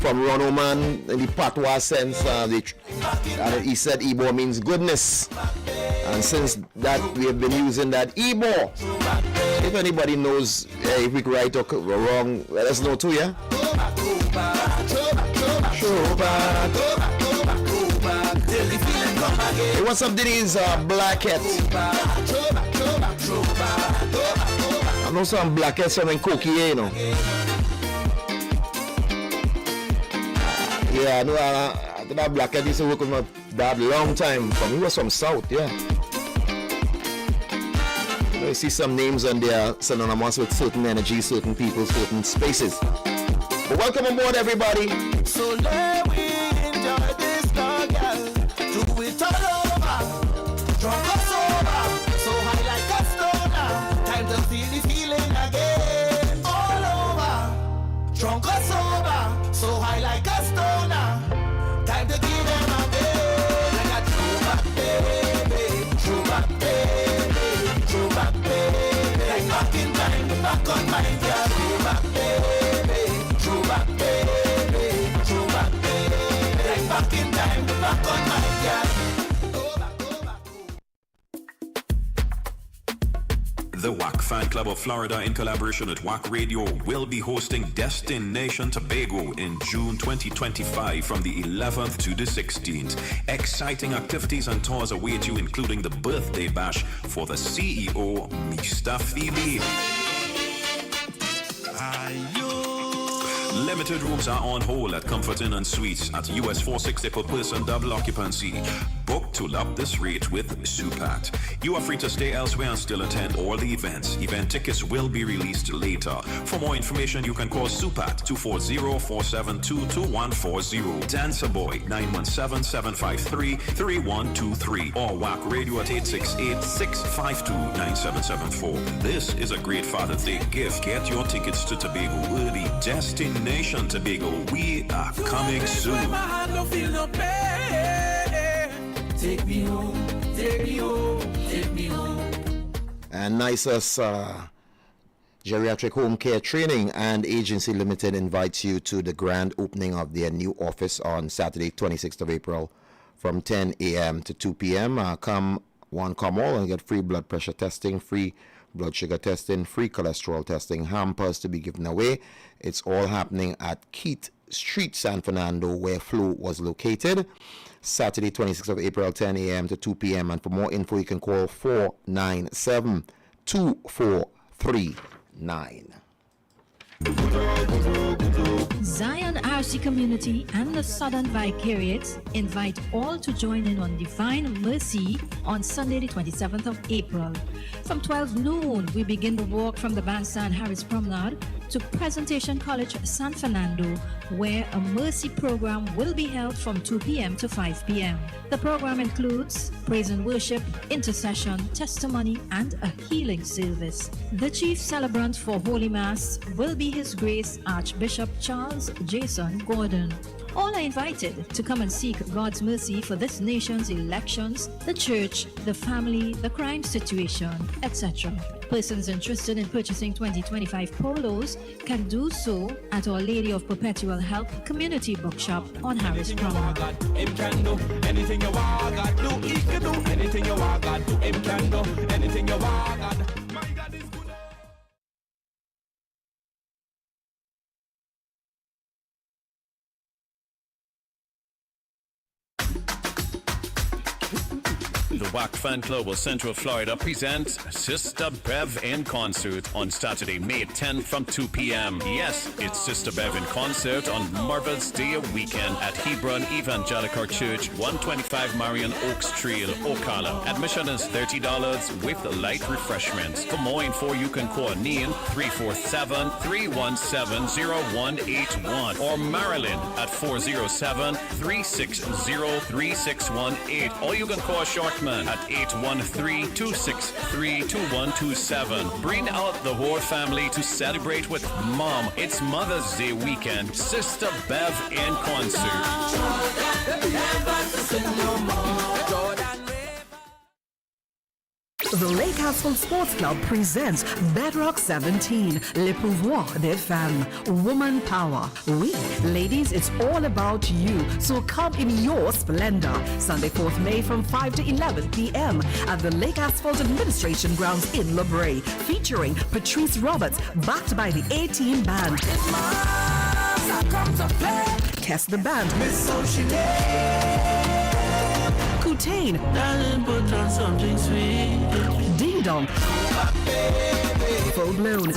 from Ron Oman in the patois sense. And he said Ibo means goodness. And since that, we have been using that Ibo. If anybody knows if we right or wrong, let us know too, yeah? Hey, what's up, Diddy's Blackhead? I know some Blackheads from Koki, you know. Yeah, I know that Blackhead used to work with my dad long time. He was from South, yeah. You see some names on there synonymous with certain energy, certain people, certain spaces. But welcome aboard, everybody. So let me enjoy this now, girl. Do it all over, drunk or sober, so high like a stoner. Time to feel the feeling again. All over, drunk or sober, so high like a stoner. Time to give them a bit. Like a throwback baby, throwback baby. Like back in time, back on my girl. Throwback baby, throwback baby. Like back in time, back on my girl. The WACK Fan Club of Florida, in collaboration with WACK Radio, will be hosting Destination Tobago in June 2025 from the 11th to the 16th. Exciting activities and tours await you, including the birthday bash for the CEO, Mr. Phoebe. Limited rooms are on hold at Comfort Inn and Suites at US $460 per person, double occupancy. Book to love this rate with Supat. You are free to stay elsewhere and still attend all the events. Event tickets will be released later. For more information, you can call Supat 240-472-2140. Dancer Boy 917-753-3123 or WACK Radio at 868-652-9774. This is a great Father's Day gift. Get your tickets to Tobago early. Destination Tobago. We are coming soon. Take me home, take me home, take me home. And nicest Geriatric Home Care Training and Agency Limited invites you to the grand opening of their new office on Saturday, 26th of April from 10 a.m. to 2 p.m. Come all and get free blood pressure testing, free blood sugar testing, free cholesterol testing, hampers to be given away. It's all happening at Keith Street, San Fernando, where Flo was located. Saturday, 26th of April, 10 a.m. to 2 p.m. And for more info, you can call 497-2439. Zion RC Community and the Southern Vicariates invite all to join in on Divine Mercy on Sunday the 27th of April. From 12 noon, we begin the walk from the Bandstand Harris Promenade to Presentation College San Fernando, where a mercy program will be held from 2 p.m. to 5 p.m. The program includes praise and worship, intercession, testimony, and a healing service. The chief celebrant for Holy Mass will be His Grace Archbishop Charles Jason Gordon. All are invited to come and seek God's mercy for this nation's elections, the church, the family, the crime situation, etc. Persons interested in purchasing 2025 polos can do so at Our Lady of Perpetual Help Community Bookshop on Harris Promenade. Him can do anything you want, God do. He can do anything you want, God do. Him can do anything you want, God. My God is good. The WACK Fan Club of Central Florida presents Sister Bev in concert on Saturday, May 10th from 2 p.m. Yes, it's Sister Bev in concert on Marvel's Day weekend at Hebron Evangelical Church, 125 Marion Oaks Trail, Ocala. Admission is $30 with light refreshments. For more info, you can call Neil 347-317-0181 or Marilyn at 407-360-3618. Or you can call Shortman at 813-263-2127. Bring out the whole family to celebrate with Mom. It's Mother's Day weekend. Sister Bev in concert. The Lake Asphalt Sports Club presents Bedrock 17, Le Pouvoir des Femmes, Woman Power. We, ladies, it's all about you, so come in your splendor. Sunday, 4th May from 5 to 11 p.m. at the Lake Asphalt Administration Grounds in La Brea, featuring Patrice Roberts, backed by the A-Team Band. Test the Band. Kutain, put on something sweet. Ding Dong, Full Blown,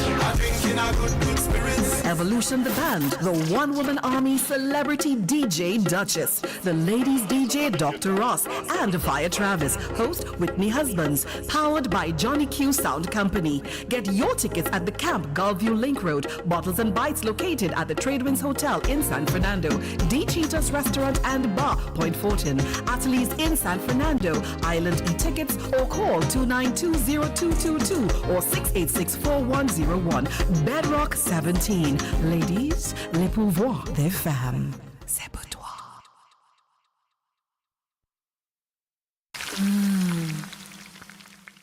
Evolution the Band, the one-woman army celebrity DJ Duchess, the ladies DJ Dr. Ross, and Fire Travis, host Whitney Husbands, powered by Johnny Q Sound Company. Get your tickets at the Camp Gulfview Link Road, Bottles and Bites located at the Tradewinds Hotel in San Fernando, D. Cheetah's Restaurant and Bar, Point Fortin, Ateliers in San Fernando, Island e-tickets, or call 292-0222 or 686-4101. Bedrock 17. Ladies, les pouvoirs des femmes. C'est pour toi.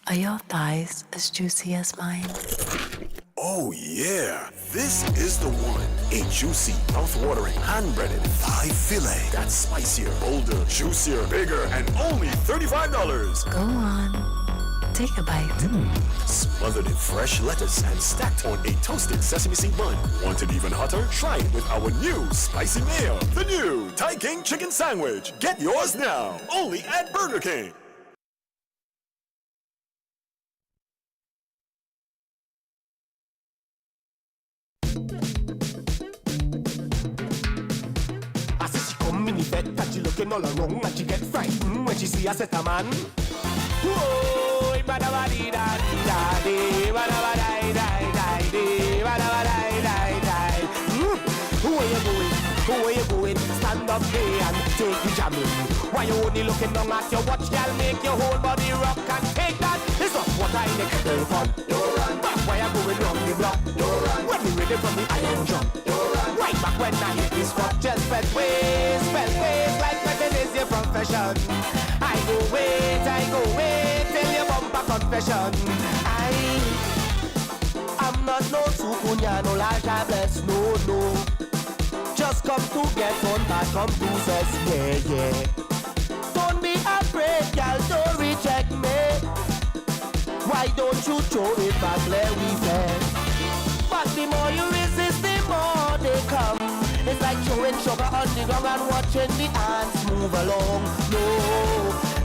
Are your thighs as juicy as mine? Oh yeah, this is the one. A juicy, mouth-watering, hand-breaded thigh fillet that's spicier, bolder, juicier, bigger, and only $35. Go on, take a bite. Smothered in fresh lettuce and stacked on a toasted sesame seed bun. Want it even hotter? Try it with our new spicy mayo. The new Thai King Chicken Sandwich. Get yours now, only at Burger King. That she looking all wrong and she get frightened when she see a set a man. Whoa, who are you going? Who are you going? Stand up there and take the jamming. Why you only looking down at your watch, girl? Make your whole body rock and take that. It's not what I the kettle from. Don't run back. Why you going round the block? Don't run. When we ready from the iron drum. Don't run. Right back when I hit this spot. Just spell ways like nothing is your profession. I go wait till you bump a confession. I'm not no sukunya, no large bless, no. Just come to get on, not come to us, yeah. Don't be afraid, girl, don't reject me. Why don't you throw it back, let we fair? But the more you resist, the more they come. It's like throwing sugar on the ground and watching the ants move along. No,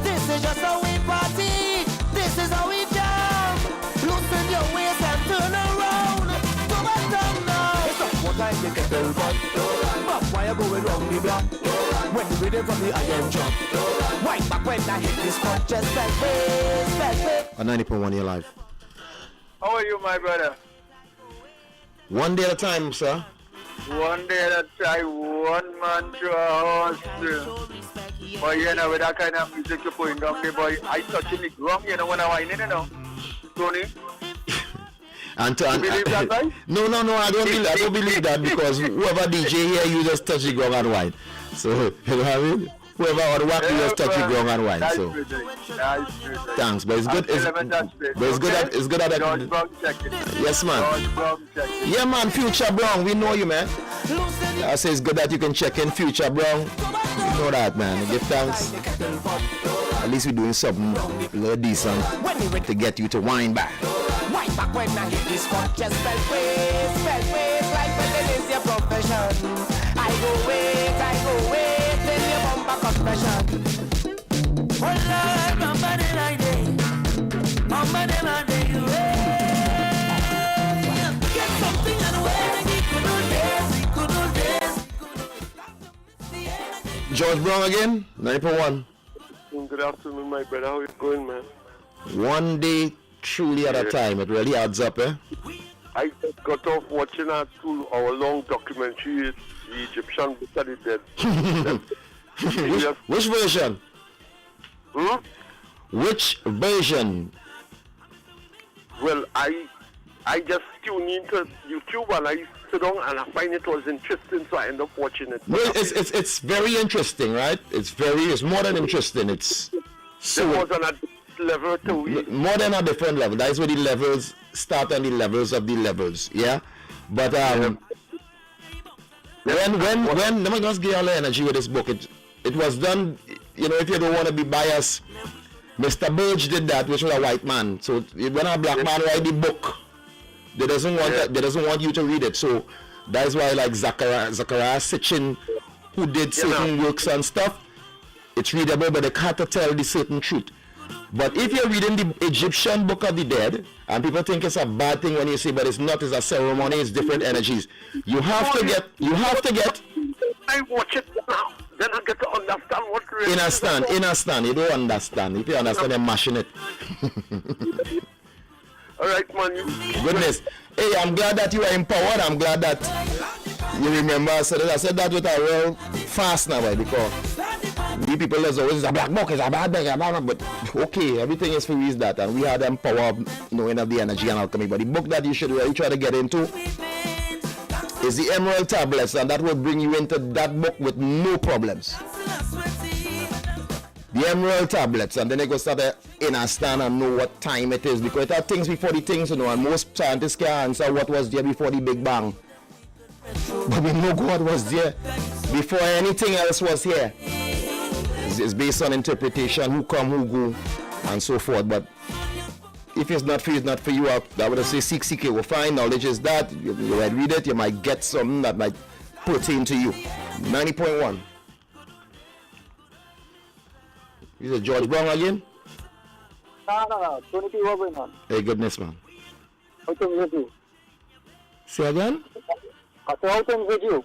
this is just how we party. This is how we jam. Loosen your waist and turn around. Go back down now. It's not one time you get the fun. But why you going wrong the block? When you read it from the iron jump. Right back when I hit this spot, just back way. A 90.1 your life. How are you, my brother? One day at a time, sir. One day at a time, one man to a horse. But you know, with that kind of music you're putting down there, boy, I touching the ground, you know, when I whine in, you know. Tony? You believe that, right? No, I don't believe that, because whoever DJ here, you just touch the ground and whine. So, you know what I mean? Whoever on WACK, you just touch the ground and whine. So, thanks, but it's good. It's good at that. Yes, man. Yeah, man, Future Brown, we know you, man. I say it's good that you can check in, Future Brown. You know that, man. Give thanks. At least we're doing something a little decent to get you to whine back. Whine back when I hit this spot, just spell ways, like when it is your profession. I go wait, then your bumper confession. Well, Lord, mama then I day, get something and wait, good old days. George Brown again, 9.1. Good afternoon, my brother. How you going, man? One day truly at a time. It really adds up, eh? I just got off watching a 2-hour-long documentary, the Egyptian book that he did. Which version? Hmm? Which version? Well, I just tuned into YouTube and I sit down and I find it was interesting, so I end up watching it. Well, it's very interesting, right? It's more than interesting. It's so it was on a level to more than a different level. That's where the levels start and the levels of the levels, yeah. But when let me just give you all the energy with this book. It was done, you know, if you don't want to be biased, Mr. Burge did that, which was a white man. So when a black man write the book, they doesn't want you to read it. So that's why, like Zachariah Sitchin, who did certain works and stuff, it's readable, but they can't tell the certain truth. But if you're reading the Egyptian Book of the Dead, and people think it's a bad thing when you say, but it's not, it's a ceremony, it's different energies. You have to get. I watch it now, then I get to understand what really. Understand. You don't understand. If you understand, you're mashing it. All right, man. Goodness. Hey, I'm glad that you are empowered. I'm glad that you remember. I said that with a real fast now, because we people there's always a black book, it's a bad book, but okay, everything is for reason that, and we had them power of knowing of the energy and alchemy. But the book that you should really try to get into is the Emerald Tablets, and that will bring you into that book with no problems. The Emerald Tablets, and then they go start to understand and know what time it is, because it had things before the things, you know, and most scientists can't answer what was there before the Big Bang. But we know God was there before anything else was here. It's based on interpretation, who come, who go, and so forth. But if it's not for you, it's not for you. I would say seek it. Well, find knowledge is that. You might read it, you might get something that might pertain to you. 90.1. Is it George Brown again? No. Tony P. What going on? Hey, goodness, man. How things with you? Say again? I said, how things with you?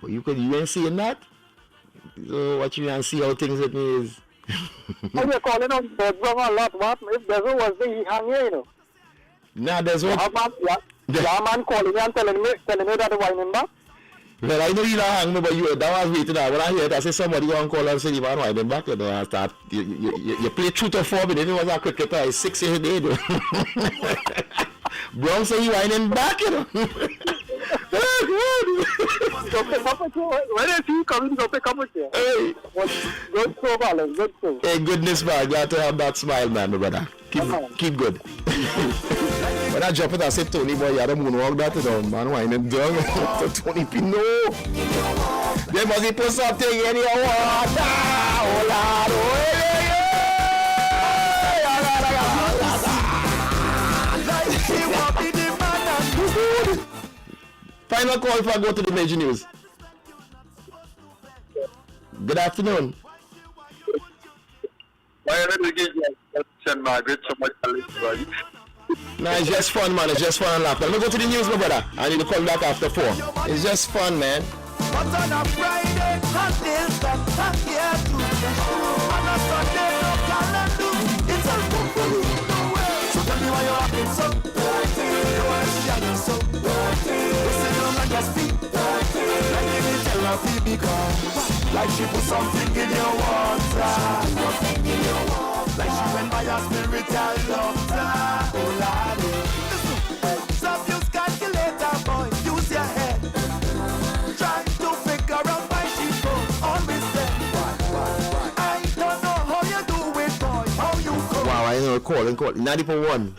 Well, you ain't seeing that? So what you and see how things with me is. How you calling on George Brown a lot, what? If there's no was there, he hang here, you know. Nah, there's one. Yeah, man calling me and telling me that the whining back. Well, I know you don't hang me, but that was waiting out. When I hear it, I say somebody go and call and say, you man, whining back, you know, and start. You play truth or 4 minutes. If it was a cricketer, it's 6 years a day. Brown say you whining back, you know. Go pick up with you. When is he coming? Go pick up with you. Hey. Good show, Alan. Good show. Hey, goodness, man. Glad to have that smile, man, my brother. Keep good. When I jump it, I say, Tony, boy, you don't moonwalk that down, man. Why not down? To Tony Pino. They must be put something in your water. Oh, Lord. Oh, final call if I go to the major news. Good afternoon. Why don't you give Margaret so much right? Nah, it's just fun, man. It's just fun and laughter. Let me go to the news, my brother. I need to call back after 4. It's just fun, man. But on a Friday, Sunday, Saturday, Tuesday, on a Sunday, no calendar. It's a football. So tell me why you're acting so dirty. You are shining so dirty. You sit down on your feet, dirty. Like you need therapy because, like she put something in your water. Something in your water. Like she went by your spiritual doctor. Oh, Lordy. Listen, stop use calculator, boy. Use your head. Try to figure out why she goes on with them. I don't know how you do it, boy. How you go. Wow, I know calling 90.1.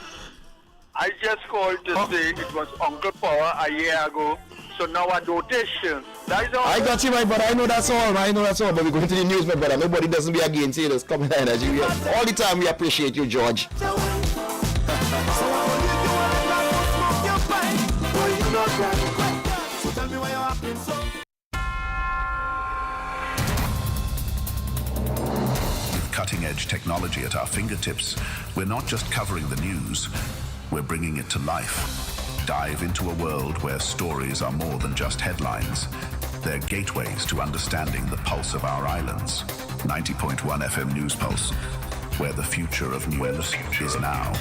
I just called to say it was Uncle Power a year ago. So now a dotation. That is all. I got you, my brother. I know that's all. But we're going to the news, my brother. Nobody doesn't be against you. Just come in energy. All the time we appreciate you, George. With cutting-edge technology at our fingertips, we're not just covering the news, we're bringing it to life. Dive into a world where stories are more than just headlines. They're gateways to understanding the pulse of our islands. 90.1 FM News Pulse, where the future of news is now.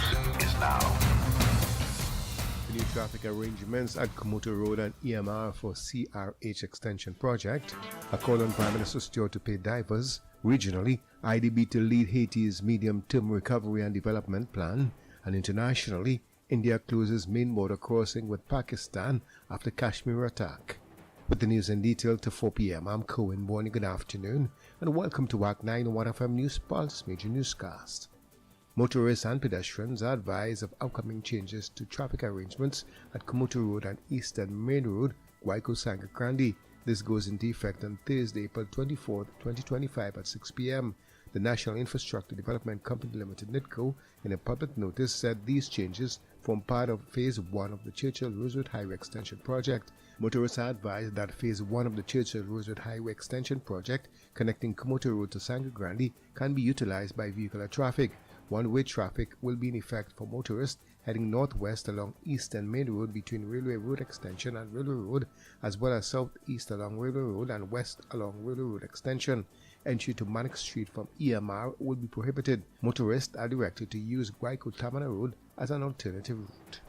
The new traffic arrangements at Komoto Road and EMR for CRH Extension Project, a call on Prime Minister Stewart to pay divers regionally, IDB to lead Haiti's medium-term recovery and development plan, and internationally, India closes main border crossing with Pakistan after Kashmir attack. With the news in detail to 4 p.m., I'm Cohen Bonnie. Good afternoon, and welcome to WACK 91 FM News Pulse Major Newscast. Motorists and pedestrians are advised of upcoming changes to traffic arrangements at Komoto Road and Eastern Main Road, Guayco Sangakrandi. This goes into effect on Thursday, April 24, 2025 at 6 p.m. The National Infrastructure Development Company Limited, NITCO, in a public notice said these changes form part of Phase 1 of the Churchill-Rosewood Highway Extension Project. Motorists are advised that Phase 1 of the Churchill-Rosewood Highway Extension Project, connecting Komoto Road to Sangagrande, can be utilized by vehicular traffic. One-way traffic will be in effect for motorists heading northwest along Eastern Main Road between Railway Road Extension and Railway Road, as well as southeast along Railway Road and west along Railway Road Extension. Entry to Manic Street from EMR will be prohibited. Motorists are directed to use Guayco Tamana Road as an alternative route.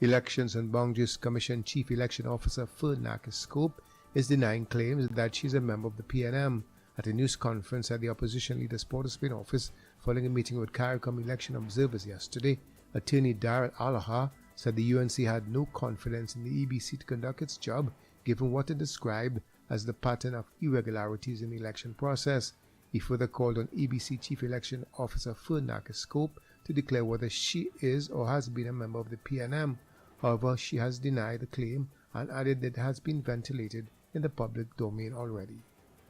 Elections and Boundaries Commission Chief Election Officer Fernaka Scope is denying claims that she's a member of the PNM. At a news conference at the opposition leader's Port of Spain office following a meeting with CARICOM election observers yesterday, attorney Darrell Alaha said the UNC had no confidence in the EBC to conduct its job given what it described as the pattern of irregularities in the election process. He further called on EBC Chief Election Officer Fernaka Scope to declare whether she is or has been a member of the PNM. However, she has denied the claim and added that it has been ventilated in the public domain already.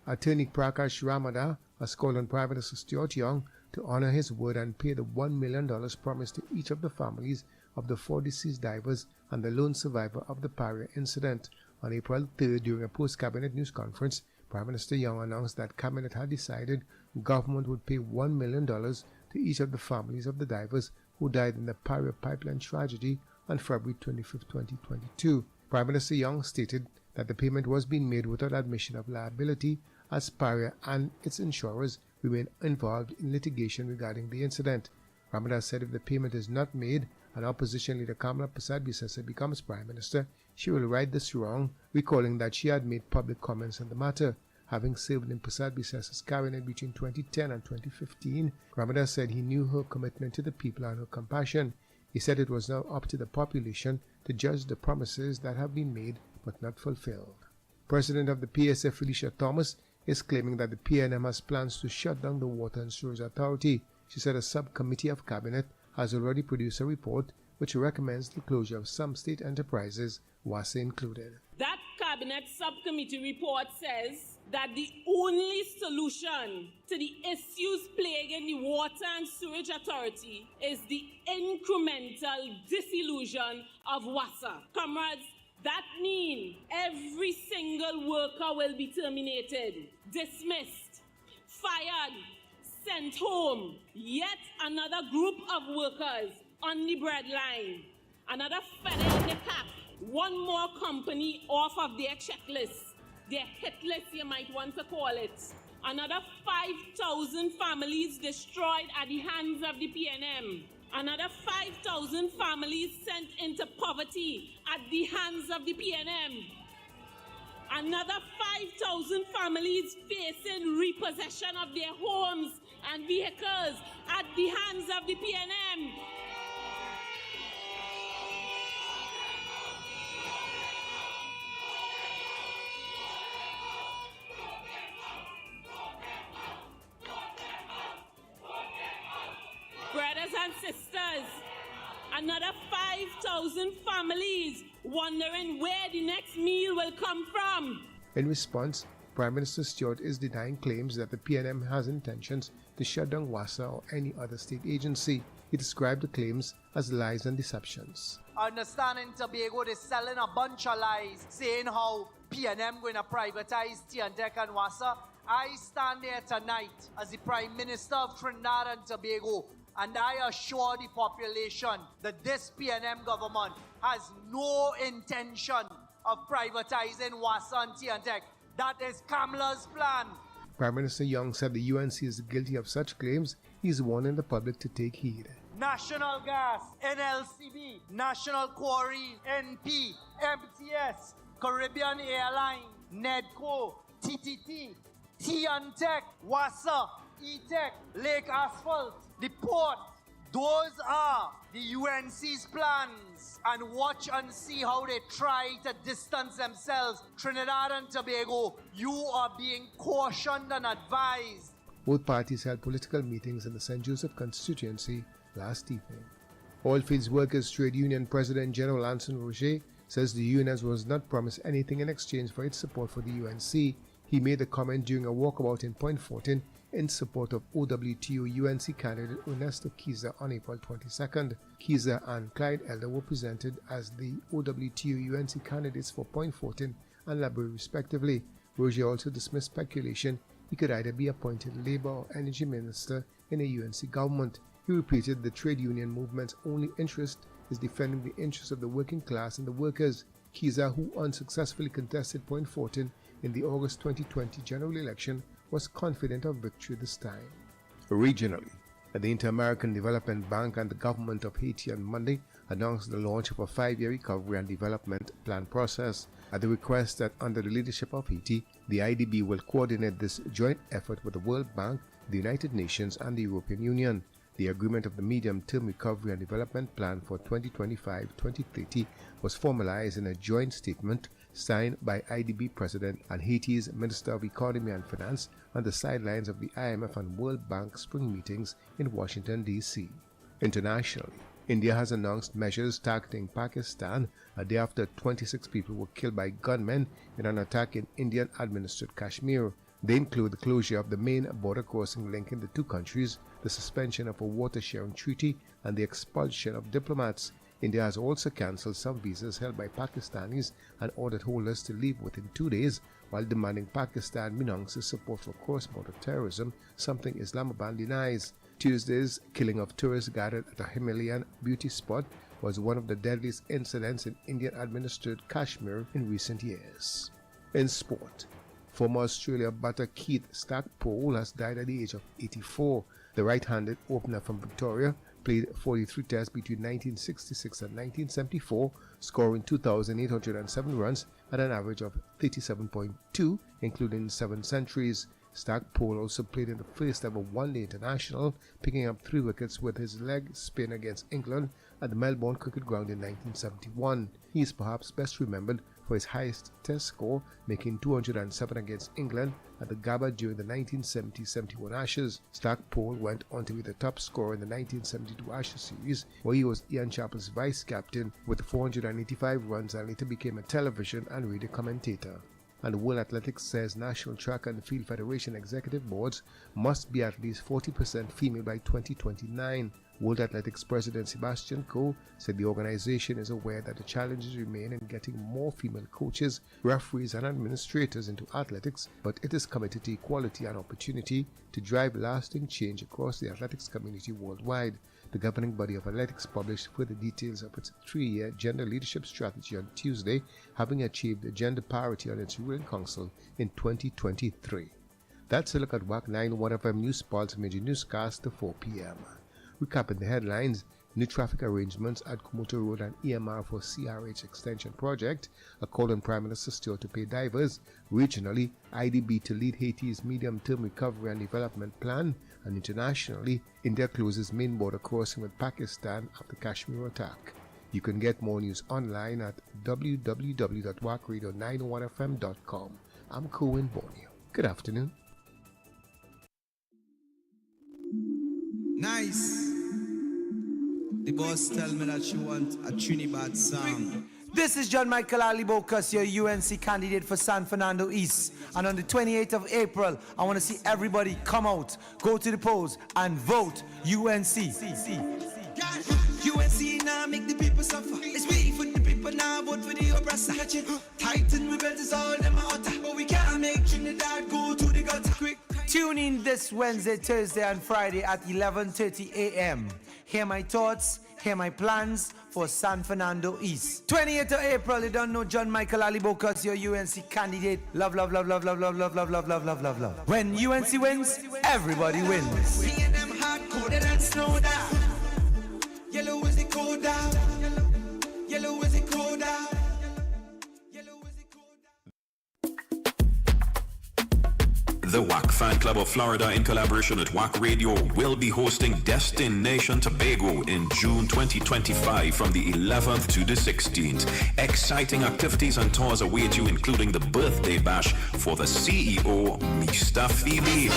Attorney Prakash Ramada has called on Prime Minister Stuart Young to honor his word and pay the $1 million promised to each of the families of the 4 deceased divers and the lone survivor of the Paria incident. On April 3rd, during a post-cabinet news conference, Prime Minister Young announced that Cabinet had decided government would pay $1 million to each of the families of the divers who died in the Paria pipeline tragedy on February 25, 2022. Prime Minister Young stated that the payment was being made without admission of liability, as Paria and its insurers remain involved in litigation regarding the incident. Ramada said if the payment is not made and opposition leader Kamala Persad-Bissessar becomes Prime Minister, she will right this wrong, recalling that she had made public comments on the matter. Having served in Persad-Bissessar's cabinet between 2010 and 2015, Ramada said he knew her commitment to the people and her compassion. He said it was now up to the population to judge the promises that have been made but not fulfilled. President of the PSF, Felicia Thomas, is claiming that the PNM has plans to shut down the Water and Sewage Authority. She said a subcommittee of cabinet has already produced a report which recommends the closure of some state enterprises, WASA included. That cabinet subcommittee report says that the only solution to the issues plaguing the Water and Sewage Authority is the incremental dissolution of WASA. Comrades, that means every single worker will be terminated, dismissed, fired, sent home. Yet another group of workers on the breadline, another feather in the cap, one more company off of their checklist, their hit list you might want to call it. Another 5,000 families destroyed at the hands of the PNM. Another 5,000 families sent into poverty at the hands of the PNM. Another 5,000 families facing repossession of their homes and vehicles at the hands of the PNM. Brothers and sisters, another 5,000 families wondering where the next meal will come from. In response, Prime Minister Stewart is denying claims that the PNM has intentions to shut down WASA or any other state agency. He described the claims as lies and deceptions. I understand in Tobago they're selling a bunch of lies, saying how PNM going to privatize TNTEC and WASA. I stand there tonight as the Prime Minister of Trinidad and Tobago, and I assure the population that this PNM government has no intention of privatizing WASA and TNTEC. That is Kamla's plan. Prime Minister Young said the UNC is guilty of such claims. He is warning the public to take heed. National Gas, NLCB, National Quarry, NP, MTS, Caribbean Airline, NEDCO, TTT, TNTEC, WASA, E-Tech, Lake Asphalt, the port. Those are the UNC's plans. And watch and see how they try to distance themselves. Trinidad and Tobago, you are being cautioned and advised. Both parties held political meetings in the St. Joseph constituency last evening. Oilfields Workers Trade Union President General Anson Roger says the union was not promised anything in exchange for its support for the UNC. He made the comment during a walkabout in Point Fortin in support of OWTO-UNC candidate Ernesto Kiza on April 22nd. Kiza and Clyde Elder were presented as the OWTO-UNC candidates for Point Fortin and Labrie respectively. Roger also dismissed speculation he could either be appointed Labour or Energy Minister in a UNC government. He repeated the trade union movement's only interest is defending the interests of the working class and the workers. Kiza, who unsuccessfully contested Point Fortin in the August 2020 general election, was confident of victory this time. Regionally, the Inter-American Development Bank and the government of Haiti on Monday announced the launch of a 5-year recovery and development plan process. At the request that under the leadership of Haiti, the IDB will coordinate this joint effort with the World Bank, the United Nations and the European Union. The agreement of the Medium-Term Recovery and Development Plan for 2025-2030 was formalized in a joint statement signed by IDB President and Haiti's Minister of Economy and Finance on the sidelines of the IMF and World Bank spring meetings in Washington, D.C. Internationally, India has announced measures targeting Pakistan a day after 26 people were killed by gunmen in an attack in Indian-administered Kashmir. They include the closure of the main border crossing linking the two countries, the suspension of a water-sharing treaty, and the expulsion of diplomats. India has also cancelled some visas held by Pakistanis and ordered holders to leave within 2 days, while demanding Pakistan renounce its support for cross-border terrorism, something Islamabad denies. Tuesday's killing of tourists gathered at a Himalayan beauty spot was one of the deadliest incidents in Indian-administered Kashmir in recent years. In sport, former Australia batter Keith Stackpole has died at the age of 84. The right-handed opener from Victoria played 43 tests between 1966 and 1974, scoring 2,807 runs at an average of 37.2, including 7 centuries. Stackpole also played in the first ever one-day international, picking up 3 wickets with his leg spin against England at the Melbourne Cricket Ground in 1971. He is perhaps best remembered for his highest test score, making 207 against England at the Gabba during the 1970-71 Ashes. Stackpole went on to be the top scorer in the 1972 Ashes series, where he was Ian Chappell's vice-captain with 485 runs and later became a television and radio commentator. And World Athletics says National Track and Field Federation executive boards must be at least 40% female by 2029. World Athletics President Sebastian Coe said the organization is aware that the challenges remain in getting more female coaches, referees and administrators into athletics, but it is committed to equality and opportunity to drive lasting change across the athletics community worldwide. The governing body of athletics published further details of its 3-year gender leadership strategy on Tuesday, having achieved gender parity on its ruling council in 2023. That's a look at WACK 91 FM News Pulse Major Newscast to 4 p.m. Recapping the headlines: new traffic arrangements at Komoto Road and EMR for CRH Extension Project, a call on Prime Minister Stewart to pay divers, regionally, IDB to lead Haiti's medium-term recovery and development plan, and internationally, India closes main border crossing with Pakistan after Kashmir attack. You can get more news online at www.wackradio901fm.com. I'm Cohen Borneo. Good afternoon. Nice. The boss tell me that she want a Trinidad song. This is John Michael Alibokas, your UNC candidate for San Fernando East. And on the 28th of April, I want to see everybody come out, go to the polls, and vote UNC. UNC now make the people suffer. It's we for the people now, vote for the oppressor. Titan rebels is all them out, but we can't make Trinidad go to the gutter quick. Tune in this Wednesday, Thursday, and Friday at 11:30 a.m. Hear my thoughts, hear my plans for San Fernando East. 28th of April, you don't know John Michael Alibokas, your UNC candidate. Love, love, love, love, love, love, love, love, love, love, love, love, love. When UNC wins, everybody wins. Me and them hard-coded and snowed down. Yellow is the code down. Yellow is the code down. The WACK Fan Club of Florida, in collaboration with WACK Radio, will be hosting Destination Tobago in June 2025 from the 11th to the 16th. Exciting activities and tours await you, including the birthday bash for the CEO, Mr. Phoebe.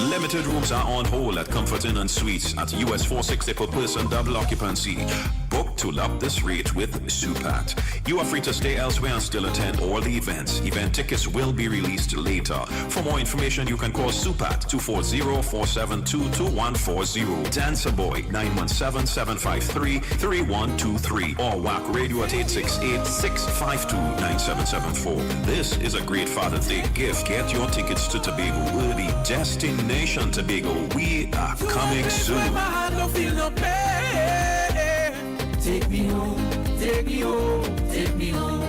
Limited rooms are on hold at Comfort Inn and Suites at US $460 per person, double occupancy. Book to lock this rate with Supat. You are free to stay elsewhere and still attend all the events. Event tickets will be released later. For more information, you can call Supat 240-472-2140. Dancer Boy 917-753-3123 or WACK Radio at 868-652-9774. This is a great Father's Day gift. Get your tickets to Tobago early. Destination Tobago. We are coming soon. Take me home, take me home, take me home.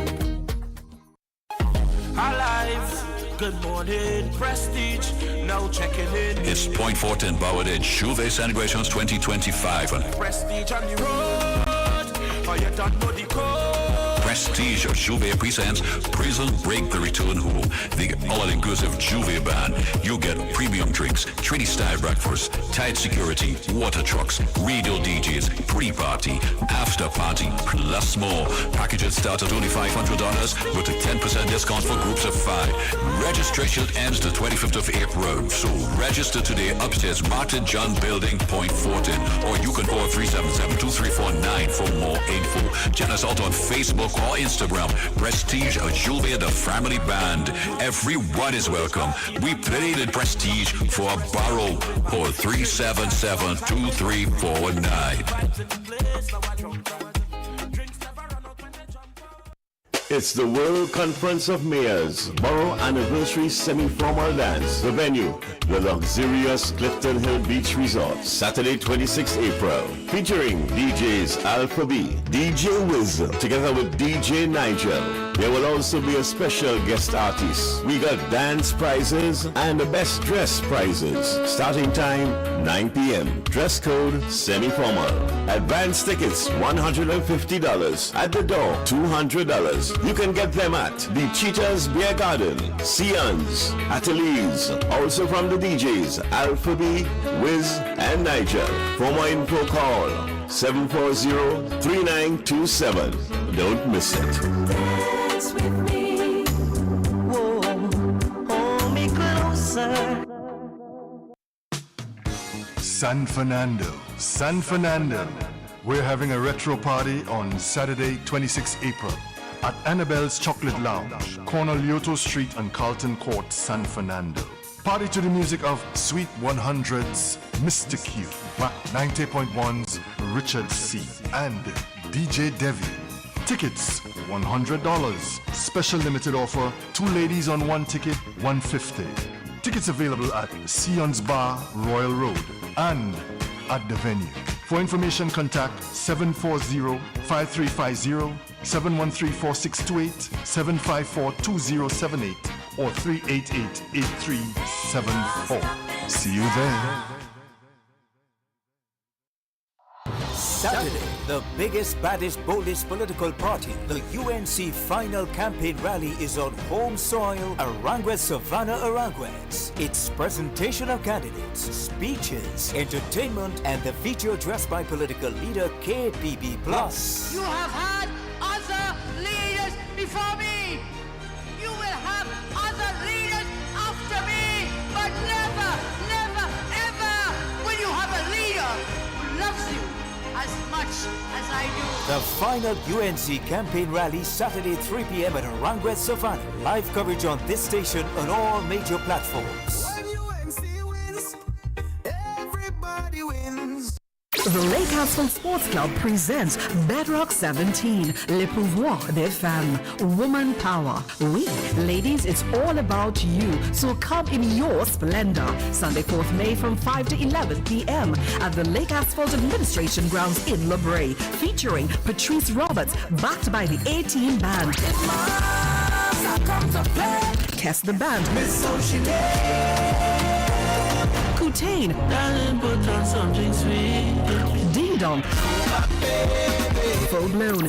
Alive, good morning, Prestige, now checking in. It's Point Fortin powered in Juve Celebrations 2025. Prestige on the road, oh you don't know the code. Prestige of Juve presents Prison Break the Return Home, the all-inclusive Juve band. You get premium drinks, Trinity-style breakfast, tight security, water trucks, radio DJs, pre-party, after-party, plus more. Packages start at only $500 with a 10% discount for groups of 5. Registration ends the 25th of April, so register today upstairs Martin John Building, Point Fortin, or you can call 377-2349 for more info. Check us out on Facebook or Instagram. Prestige Juve, the family band. Everyone is welcome. We played in Prestige for a borrow. Call 377-2349. It's the World Conference of Mayors Borough Anniversary Semi-Formal Dance. The venue, the luxurious Clifton Hill Beach Resort, Saturday 26 April. Featuring DJs Alpha B, DJ Wiz, together with DJ Nigel. There will also be a special guest artist. We got dance prizes and the best dress prizes. Starting time 9 p.m. Dress code semi-formal. Advance tickets $150. At the door $200. You can get them at the Cheetah's Beer Garden, Sion's, Ateliers. Also from the DJs Alpha B, Wiz, and Nigel. For more info, call 740-3927. Don't miss it. Dance with me. Whoa, hold me closer. San Fernando. We're having a retro party on Saturday, 26 April at Annabelle's Chocolate Lounge, corner Lyoto Street and Carlton Court, San Fernando. Party to the music of Sweet 100's Mr. Q, WACK 90.1's Richard C, and DJ Devi. Tickets, $100. Special limited offer, 2 ladies on 1 ticket, $150. Tickets available at Sion's Bar, Royal Road, and at the venue. For information, contact 740-5350, 713-4628, 754-2078, or 388-8374. See you there. Saturday, the biggest, baddest, boldest political party, the UNC final campaign rally is on home soil, Arangua Savannah Aranguez. It's presentation of candidates, speeches, entertainment, and the feature addressed by political leader KPB+. You have had other leaders before me. You will have other leaders after me, but never, never, ever will you have a leader who loves you as much as I do. The final UNC campaign rally Saturday 3 p.m. at Arangua Savannah. Live coverage on this station on all major platforms. When UNC wins, everybody wins. The Lake Castle Sports Club presents Bedrock 17, Le Pouvoir des Femmes, Woman Power. We, ladies, it's all about you, so come in your splendor. Sunday, 4th May from 5 to 11 p.m. at the Lake Asphalt Administration Grounds in La Brea, featuring Patrice Roberts, backed by the A-Team Band. Test the Band. Kutain, put on something sweet. Ding Dong, Full Blown,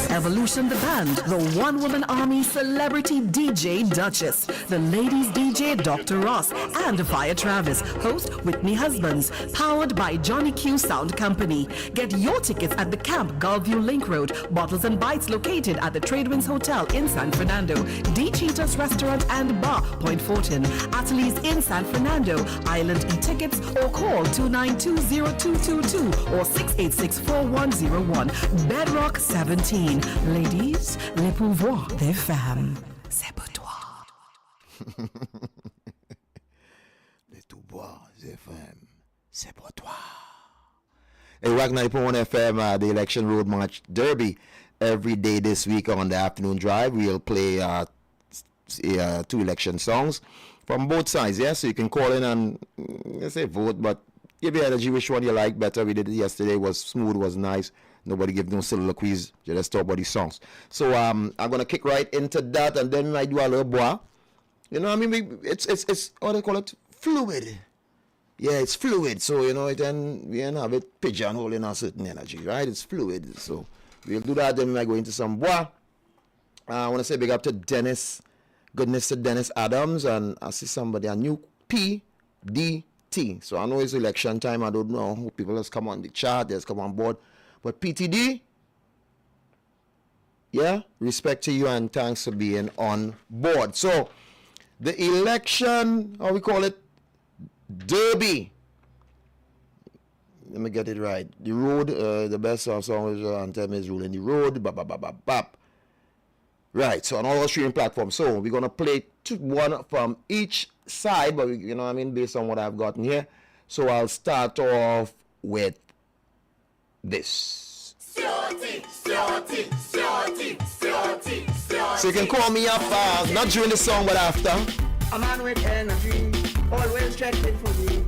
Evolution the Band, the one-woman army celebrity DJ Duchess, the ladies DJ Dr. Ross, and Fire Travis, host Whitney Husbands, powered by Johnny Q Sound Company. Get your tickets at the Camp Gulview Link Road, Bottles and Bites located at the Tradewinds Hotel in San Fernando, D. Cheetah's Restaurant and Bar, Point Fortin, Ateliers in San Fernando, Island e-tickets, or call 292-0222 or 686-4101. Bedrock 17. Ladies, le pouvoir des femmes. C'est pour toi. Le pouvoir des femmes. C'est pour toi. Hey, WACK 90.1 FM, the Election Road March Derby. Every day this week on the afternoon drive, we'll play 2 election songs from both sides, yeah? So you can call in and, let's say, vote, but give your energy which one you like better. We did it yesterday. It was smooth, was nice. Nobody gave no soliloquies. Just talk about these songs. So I'm going to kick right into that, and then we might do a little bois. You know, I mean, it's what do they call it? Fluid. Yeah, it's fluid. So, you know, we can have it pigeonholing a certain energy, right? It's fluid. So we'll do that, then we might go into some bois. I want to say big up to Dennis. Goodness to Dennis Adams, and I see somebody, a new PDT. So I know it's election time. I don't know who people has come on the chat, has come on board. But PTD, yeah, respect to you and thanks for being on board. So the election, how we call it, derby. Let me get it right. The road, the best song is anthem is Ruling the Road. Bap, bap, bap, bap, bap. Right, so on all the streaming platforms. So we're going to play one from each side, but you know what I mean, based on what I've gotten here. So I'll start off with this. So you can call me up, not during the song, but after. A man with energy, always checking for me.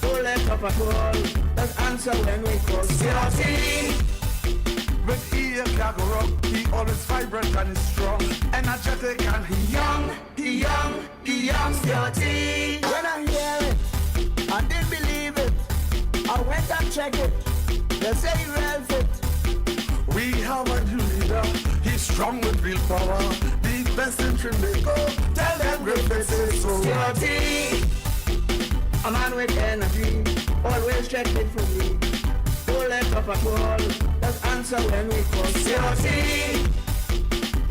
Don't let up at all, just answer when we call. With ear go up, he always vibrant and strong, energetic and he young, Scotty. When I hear it, I didn't believe it. I went and checked it. They say he real fit. We have a new leader, he's strong with real power. The best in Trinidad, tell them great faces so. Scotty, a A man with energy, always checking for me. Don't let up at all, just answer when we call. CRT.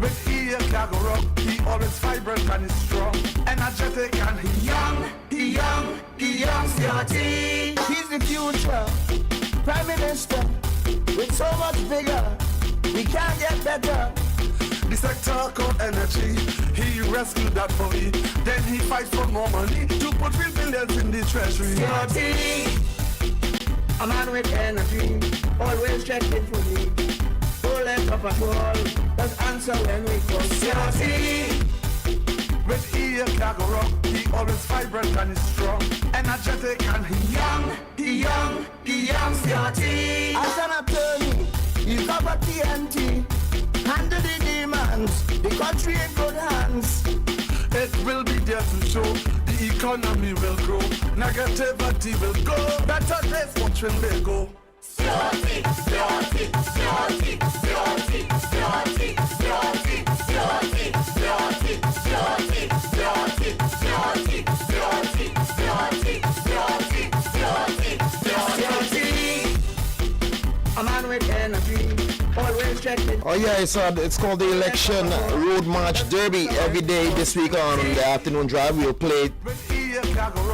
With ear cargo rock, he always vibrant and he's strong, energetic and he young, CRT. He's the future, Prime Minister, with so much bigger, we can't get better. The sector called energy, he rescued that for me. Then he fights for more money to put real billions in the treasury. CRT, a man with energy, always checking for me. Don't let up at all, just answer when we call. CRT. With ear cargo rock, he always vibrant and he's strong, energetic and he young, CRT. As an attorney, he's cover TNT. Handle the demands, the country in good hands. It will be there to show the economy will grow, negativity will go, better days watch when they go. CRT. A man with energy, always checking. Oh yeah, it's called the Election Road March Derby. Every day this week on the afternoon drive, we'll play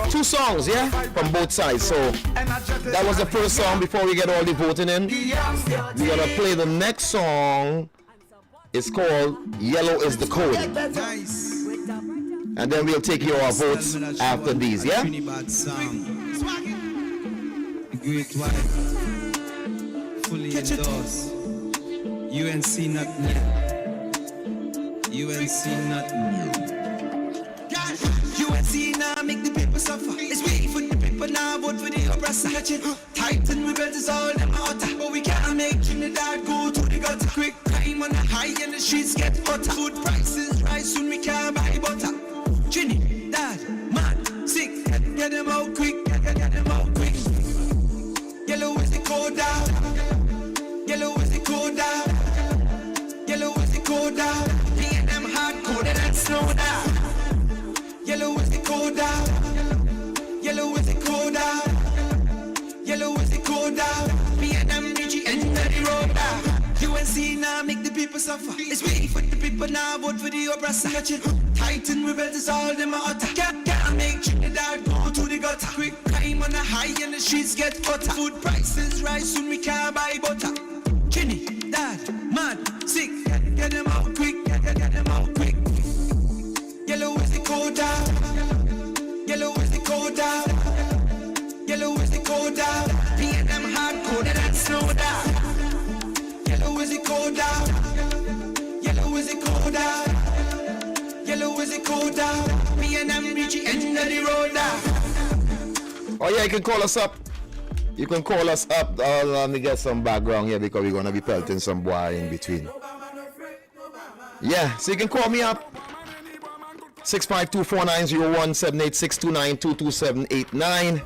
2 songs, yeah, from both sides. So that was the first song before we get all the voting in. We're gonna play the next song. It's called Yellow is the Code. And then we'll take your votes after these, yeah? Great wife, fully endorsed. UNC nothing yet. UNC nothing. UNC now make the people suffer. It's we for the people now, vote for the oppressor. Tighten rebels is all them hotter. But we can't make Trinidad go to the gutter. Quick crime on the high and the streets get hotter. Food prices rise soon, we can't buy butter. Trinidad, man, sick, get them out quick, get them out quick. Yellow is the code down. Yellow is the code down. Yellow is the code down. Me and them hardcore and slow down. Yellow is the code down. Yellow is the code down. Yellow is the code down. Me and them Richie and the road down. UNC now make the people suffer. It's we for the people now, vote for the oppressor. Tighten rebels is all them hotter. Can't make Trinidad go to the gutter. Quick crime on the high and the streets get hotter. Food prices rise soon, we can't buy butter. Trinidad, mad, sick, get them out quick, get them out quick. Yellow is the code down. Yellow is the code down. Yellow is the code down. Me and them hardcore and slow down. Yellow is the code down. Yellow is the code down. Yellow is the code down. Me and them Richie end of the road down. Oh yeah, you can call us up. You can call us up. Let me get some background here because we're gonna be pelting some boy in between. Yeah, so you can call me up. 652-4901-78629-22789.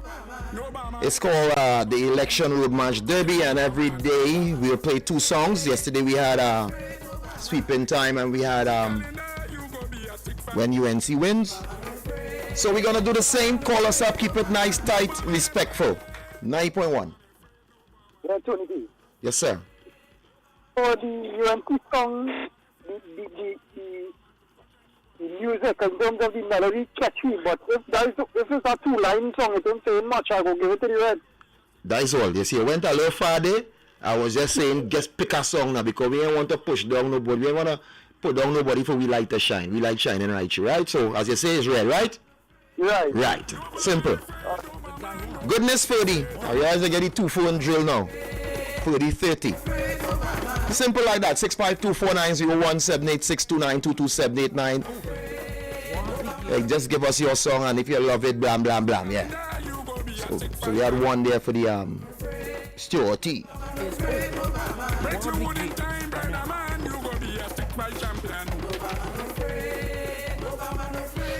It's called the Election Road March Derby, and every day we'll play 2 songs. Yesterday we had Sweeping Time, and we had When UNC Wins. So we're gonna do the same. Call us up, keep it nice, tight, respectful. 9.1. Yeah, Tony B. Yes, sir. For the UNC song, the music in terms of the melody catchy, but if it's a 2-line song, it don't say much. I will give it to the red. That is all. You see, I went a little farther. I was just saying, just pick a song now because we don't want to push down nobody. We don't want to put down nobody for we like to shine. We like shining right? So, as you say, it's red, right? Right. Right. Simple. Goodness, 30. I realize I get the 2-phone drill now. 30. Simple like that. 652-4901-78629-22789. Hey, just give us your song, and if you love it, blam blam blam. Yeah. So we had one there for the Stuart T.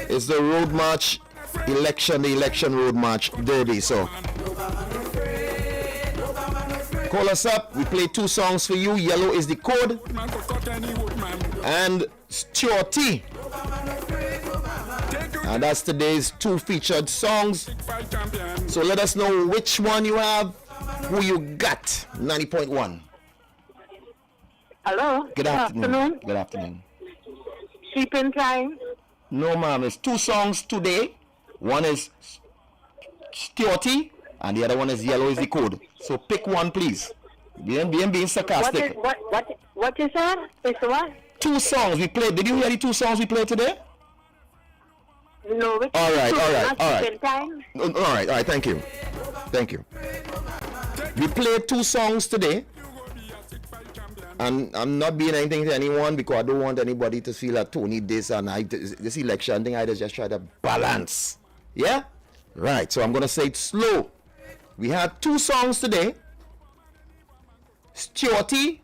It's the Road March election, the Election Road March Derby. So call us up. We play 2 songs for you. Yellow is the code. And Stuart T. And that's today's 2 featured songs. So let us know which one you have, who you got. 90.1. Hello. Good afternoon. Good afternoon. Sleeping time. No, ma'am. It's 2 songs today. One is Stewarty, and the other one is Yellow is the Code. So pick one, please. Being sarcastic. What is that? It's what? 2 songs we played. Did you hear the 2 songs we played today? No. All right. Time. All right. Thank you. We played 2 songs today. And I'm not being anything to anyone because I don't want anybody to feel that Tony this and this election thing. I just try to balance. Yeah? Right. So I'm going to say it slow. We had 2 songs today. Stewarty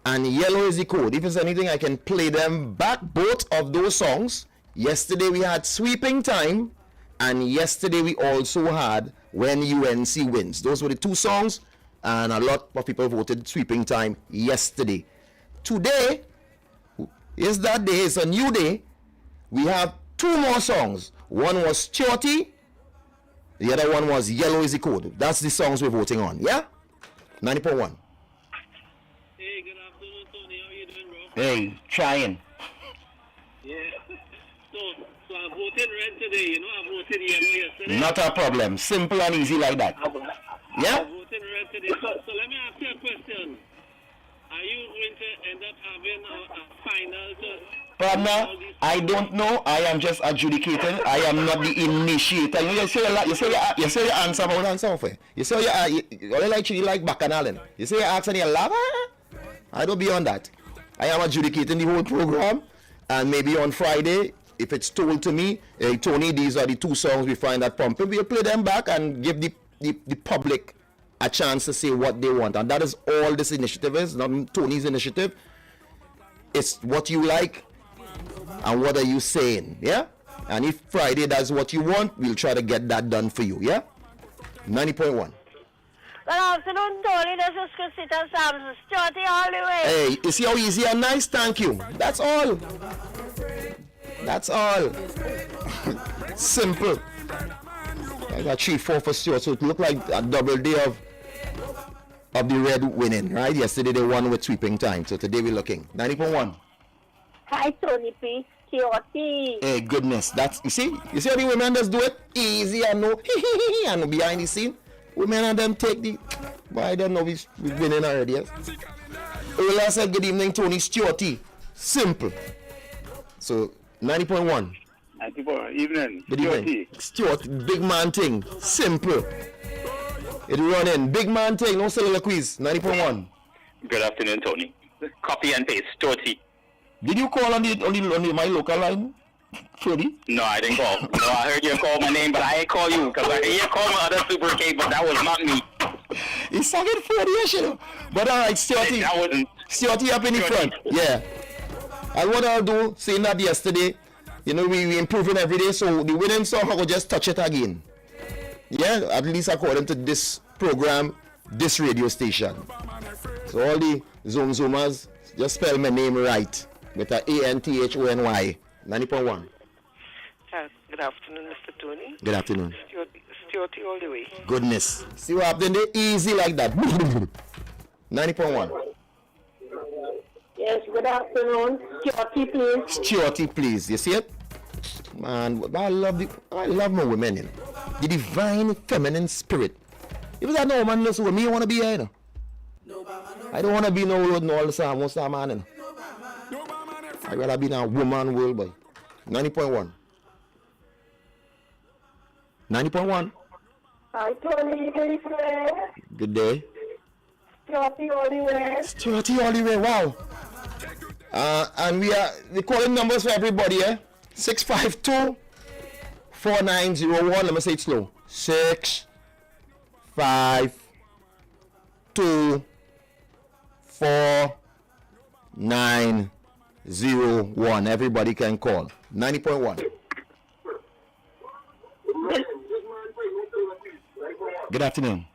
and Yellow is the Code. If there's anything, I can play them back, both of those songs. Yesterday we had Sweeping Time, and yesterday we also had When UNC Wins. Those were the 2 songs, and a lot of people voted Sweeping Time yesterday. Today is that day. It's a new day. We have 2 more songs. One was Stewarty, the other one was Yellow is the Code. That's the songs we're voting on. Yeah? 90.1. Hey, trying. Yeah. So I voted red today, I voted yellow yesterday. Not a problem. Simple and easy like that. Yeah? I voted red today. So let me ask you a question. Are you going to end up having a final to... Partner, I don't know. I am just adjudicating. I am not the initiator. You say your answer about answer for. You say you like Bacchanal. You say you ask and you laugh. I don't be on that. I am adjudicating the whole program, and maybe on Friday, if it's told to me, hey, Tony, these are the 2 songs we find that pumping, we'll play them back and give the public a chance to say what they want. And that is all this initiative is, not Tony's initiative. It's what you like and what are you saying, yeah? And if Friday does what you want, we'll try to get that done for you, yeah? 90.1. Good afternoon, Tony. This is Chrisita Samson. Stewarty all the way. Hey, you see how easy and nice? Thank you. That's all. Simple. I got 3-4 for Stuart, so it looked like a double day of the red winning, right? Yesterday they won with Sweeping Time, so today we're looking. 90.1. Hi, Tony P. Stewarty. Hey, goodness. That's, you see how the women just do it? Easy and no and behind the scene. Women and them take the... Well, I don't know, we're winning already, yes? Earlier I said, good evening, Tony. Stewarty. Simple. So, 90.1. 90.1. Evening. Good evening. Stuart, big man thing. Simple. It run in. Big man thing. No soliloquies. 90.1. Good afternoon, Tony. Copy and paste. Stewarty. Did you call on my local line? Freddie? No, I didn't call. No, I heard you call my name, but I ain't call you because I heard you call my other Super K, but that was not me. He's talking 40 years, you know. But all right, Stewarty. That wasn't. Stewarty up in the front. Yeah. And what I'll do, saying that yesterday, we improving every day, so the winning song, I will just touch it again. Yeah, at least according to this program, this radio station. So all the Zoomers, just spell my name right with a ANTHONY. 90.1. Good afternoon, Mr. Tony. Good afternoon. Stewarty all the way. Goodness. See what happened there? Easy like that. 90.1. Yes, good afternoon. Stewarty, please. Stewarty, please. You see it? Man, I love my women, The divine feminine spirit. If it's no woman, that's what me want to be here, I don't want to be no road all the time, most of the man, I'd rather be in a woman world, boy. 90.1. 90.1. Hi, Tony. Good day. Stewarty all the way. Stewarty all the way, wow. And we're calling numbers for everybody, 652-4901. Let me say it slow. 652-4901. Everybody can call. 90.1. Good afternoon.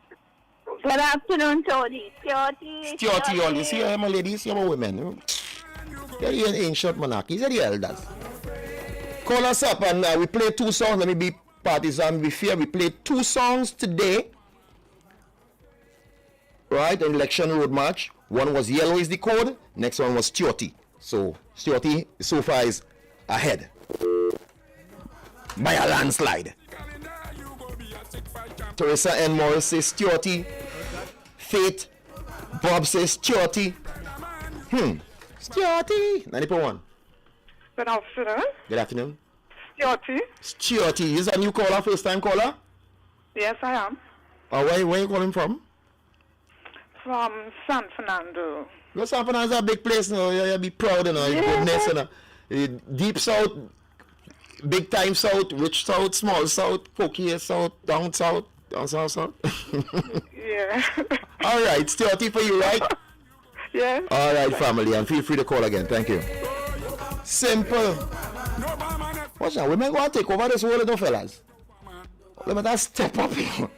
Good afternoon, Tony. Stewarty, all you see, my ladies, my women. They're in short monarchies, they're the elders. Call us up and we play 2 songs. Let me be partisan, be fair. We played 2 songs today. Right, an election road march. One was Yellow is the Code. Next one was Stuarty. So Stuarty so far is ahead by a landslide. Teresa N. Morris says Stuarty. Faith Bob says Stuarty. Stuarty. 90.1. Good afternoon. Good afternoon. Stuarty. Stuarty. Is a new caller, first time caller? Yes, I am. Where you calling from? From San Fernando. Well, San Fernando is a big place now. You be proud, you know. Goodness, you know. Deep South, big time South, rich South, small South, pokey South, down South. Yeah. All right, Stuarty for you, right? Yes. All right, family, and feel free to call again. Thank you. Simple. Watch out, we may go and take over this world, though, fellas. Let me just step up here.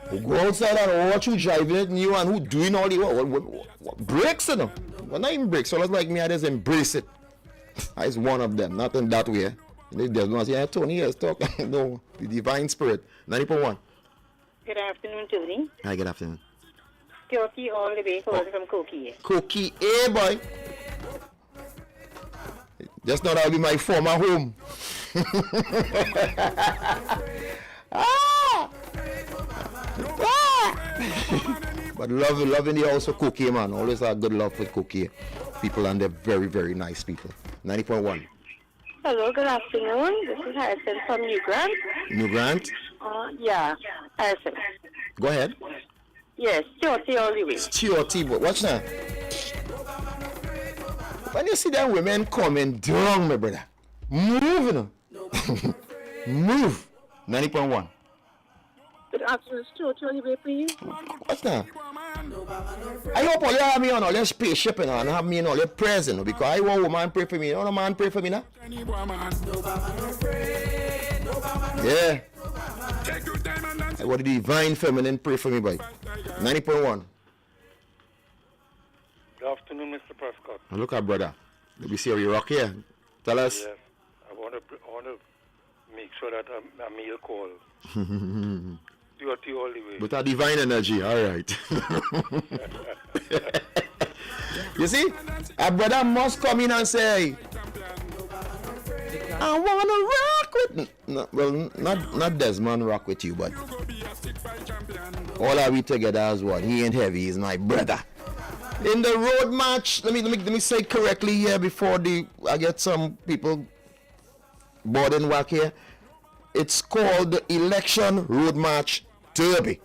Who go outside and watch you driving it new and who doing all the what breaks, you know. Well, not even breaks, so let's like me, I just embrace it. It's one of them, not in that way. They just want to say, Tony, yes, talk. No, the divine spirit. 90.1. Good afternoon, Tony. Hi, good afternoon. Stuarty all the way calling from Cookie. Cookie, boy. Just know that'll be my former home. But loving the house of Cookie, man. Always have good love for Cookie people, and they're very, very nice people. 90.1. Hello, good afternoon. This is Harrison from New Grant. New Grant? Yeah, Harrison. Go ahead. Yes, Stuarty all the way. Stuarty, but watch now. When you see them women coming down, my brother, move, you know. Move. 90.1. Good afternoon, Stuarty all the way, please. What's that? I hope all you have me on all your spaceship, you know, and have me in all your prayers, you know, because I want a woman pray for me. You want a man pray for me now? Yeah. I want the divine feminine pray for me, boy. 90.1. Good afternoon, Mr. Prescott. Look at brother. Let me see how you rock here. Tell us. Yes, I want to make sure that a meal call. Stuarty all the way. With a divine energy, all right. You see, a brother must come in and say, I want to rock with... No, well, not Desmond rock with you, but all are we together as one. He ain't heavy, he's my brother. In the road march, let me say it correctly here before I get some people boarding WACK here. It's called the Election Road March Derby.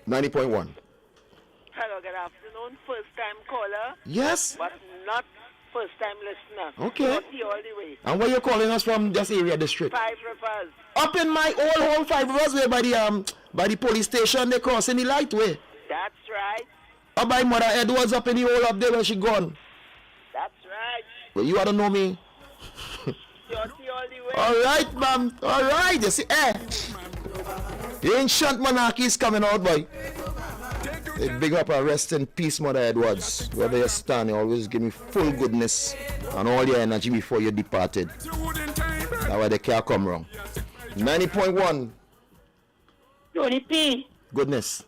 90.1. Hello, good afternoon. First time caller. Yes. But not first time listener. Okay. Stuarty all the way. And where you calling us from? This area district? 5 Rivers. Up in my old home 5 Rivers way by the police station, they crossing the light way. That's right. Up by Mother Edwards up in the hole up there where she gone. That's right. Well, you ought to know me. Stuarty all the way. All right, ma'am. All right. You see, the ancient monarchy is coming out, boy. Hey, big up and rest in peace, Mother Edwards. Wherever you stand, you always give me full goodness and all your energy before you departed. That way they can't come wrong. 90.1. Tony P. Goodness.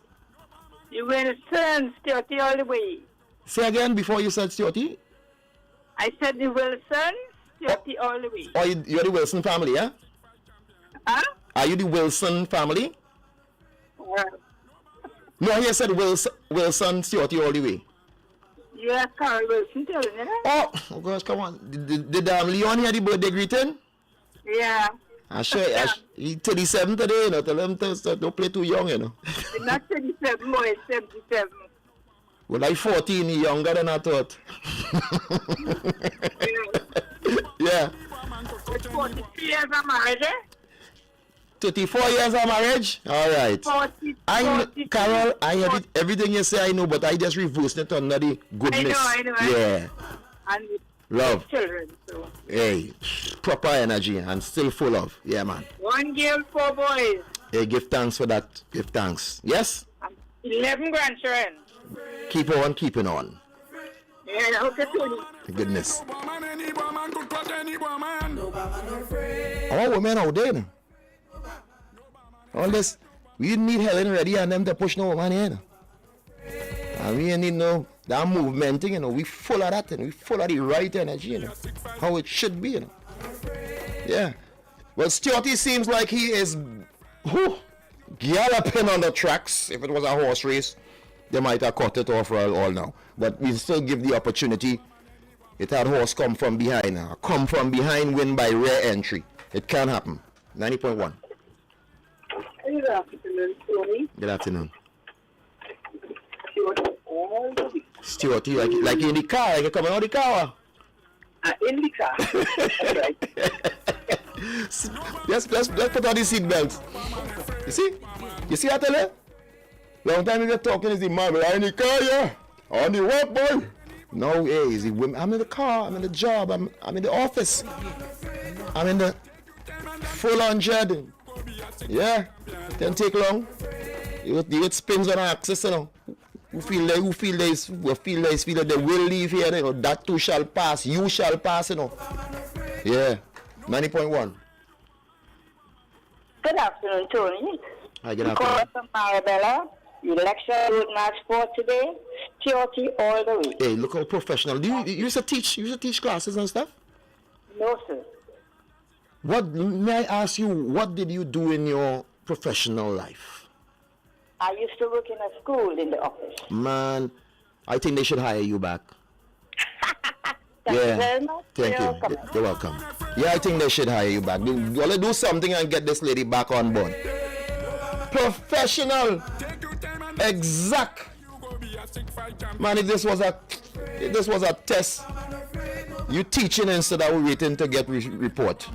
You will send Stuarty all the way. Say again before you said Stuarty? I said the Wilson, Stuarty all the way. Oh, you're the Wilson family, yeah? Huh? Are you the Wilson family? No, he said Wilson, Stuarty all the way. Yeah, Carl Wilson telling you that. Oh gosh, come on. Did Leon hear the birthday greeting? Yeah. I sure he's 37 today, you know. Tell him to don't play too young, you know. He's not 37, more, he's 77. Well, like 14, he's younger than I thought. Yeah. It's 43 years of marriage, eh? 34 years of marriage? All right. 40, Carol, I have it, everything you say I know, but I just reversed it under the goodness. I know. Yeah. And love. Children, so. Hey, proper energy and still full of. Yeah, man. 1 girl, 4 boys. Hey, give thanks for that. Give thanks. Yes? 11 grandchildren. Keep on keeping on. Yeah, okay, Tony. Goodness. All women out there. No? All this, we didn't need Helen ready and them to push no woman in. And we ain't need no that movement thing, you know. We full of that, and we full of the right energy, you know. How it should be, you know. Yeah. Well, Stuarty seems like he is galloping on the tracks. If it was a horse race, they might have cut it off all now. But we still give the opportunity. It had horse come from behind. Come from behind, win by rare entry. It can happen. 90.1. Good afternoon, Tony. Good afternoon. All the way. Stuart, like in the car, like you're coming out of the car. In the car. That's right. Let's put on the seat belts. You see? You see that, tell long time you get talking is the man, I'm in the car, yeah. On the work, boy. No, hey, is it women? I'm in the car, I'm in the job, I'm in the office. I'm in the full 100. Yeah, can't take long. It spins on our axis, you know. Who feel that they will leave here, you know, that too shall pass, you shall pass, you know. Yeah, 90.1. Good afternoon, Tony. Hi, good afternoon. Call from Marabella. Election road match for today. Stuarty all the way. Hey, look how professional. You used to teach classes and stuff? No, sir. What, may I ask you, what did you do in your professional life? I used to work in a school in the office. Man, I think they should hire you back. Thank you very much. Thank you. You're welcome. Yeah, I think they should hire you back. Do something and get this lady back on board. Professional. Exact. Man, if this was a test, you teaching instead of waiting to get report.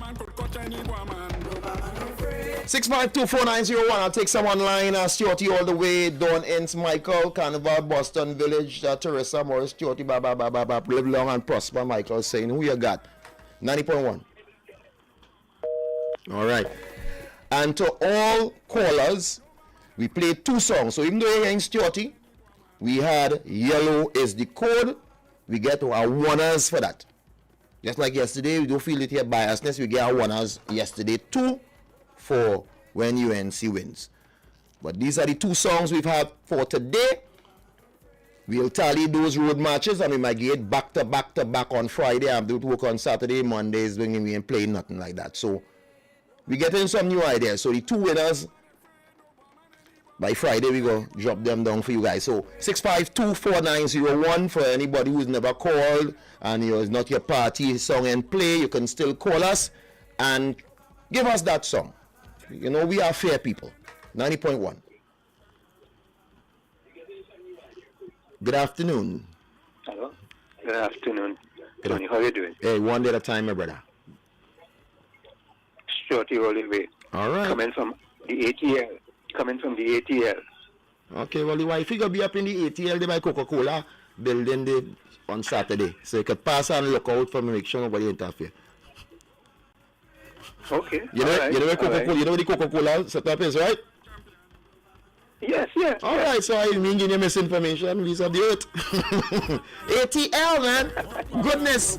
6524901. I'll take some online. Stuarty all the way. Dawn Ince, Michael, Carnival, Boston Village, Teresa, Morris, Stuarty, live long and prosper. Michael saying, who you got? 90.1. All right. And to all callers, we played 2 songs. So even though you're hearing Stuarty, we had Yellow is the Code. We get our winners for that. Just like yesterday, we don't feel it here biasness. We get our winners yesterday too for when UNC wins. But these are the 2 songs we've had for today. We'll tally those road matches and we might get back to back on Friday. I have to work on Saturday, Mondays when we ain't playing nothing like that. So we getting some new ideas. So the 2 winners, by Friday we go drop them down for you guys. So 6524901 for anybody who's never called and it's not your party song and play, you can still call us and give us that song. You know, we are fair people. 90.1. Good afternoon. Hello. Good afternoon. Tony, how are you doing? Hey, one day at a time, my brother. Stuarty all the way. All right. Coming from the ATL. Okay, well, the wife will be up in the ATL, by Coca-Cola building on Saturday. So you could pass and look out for me, make sure nobody interfere. Okay. You know where Coca-Cola, you know where the Coca-Cola setup is, right? Yes. All right, so I mean giving you misinformation, we of the earth. ATL, man. Goodness.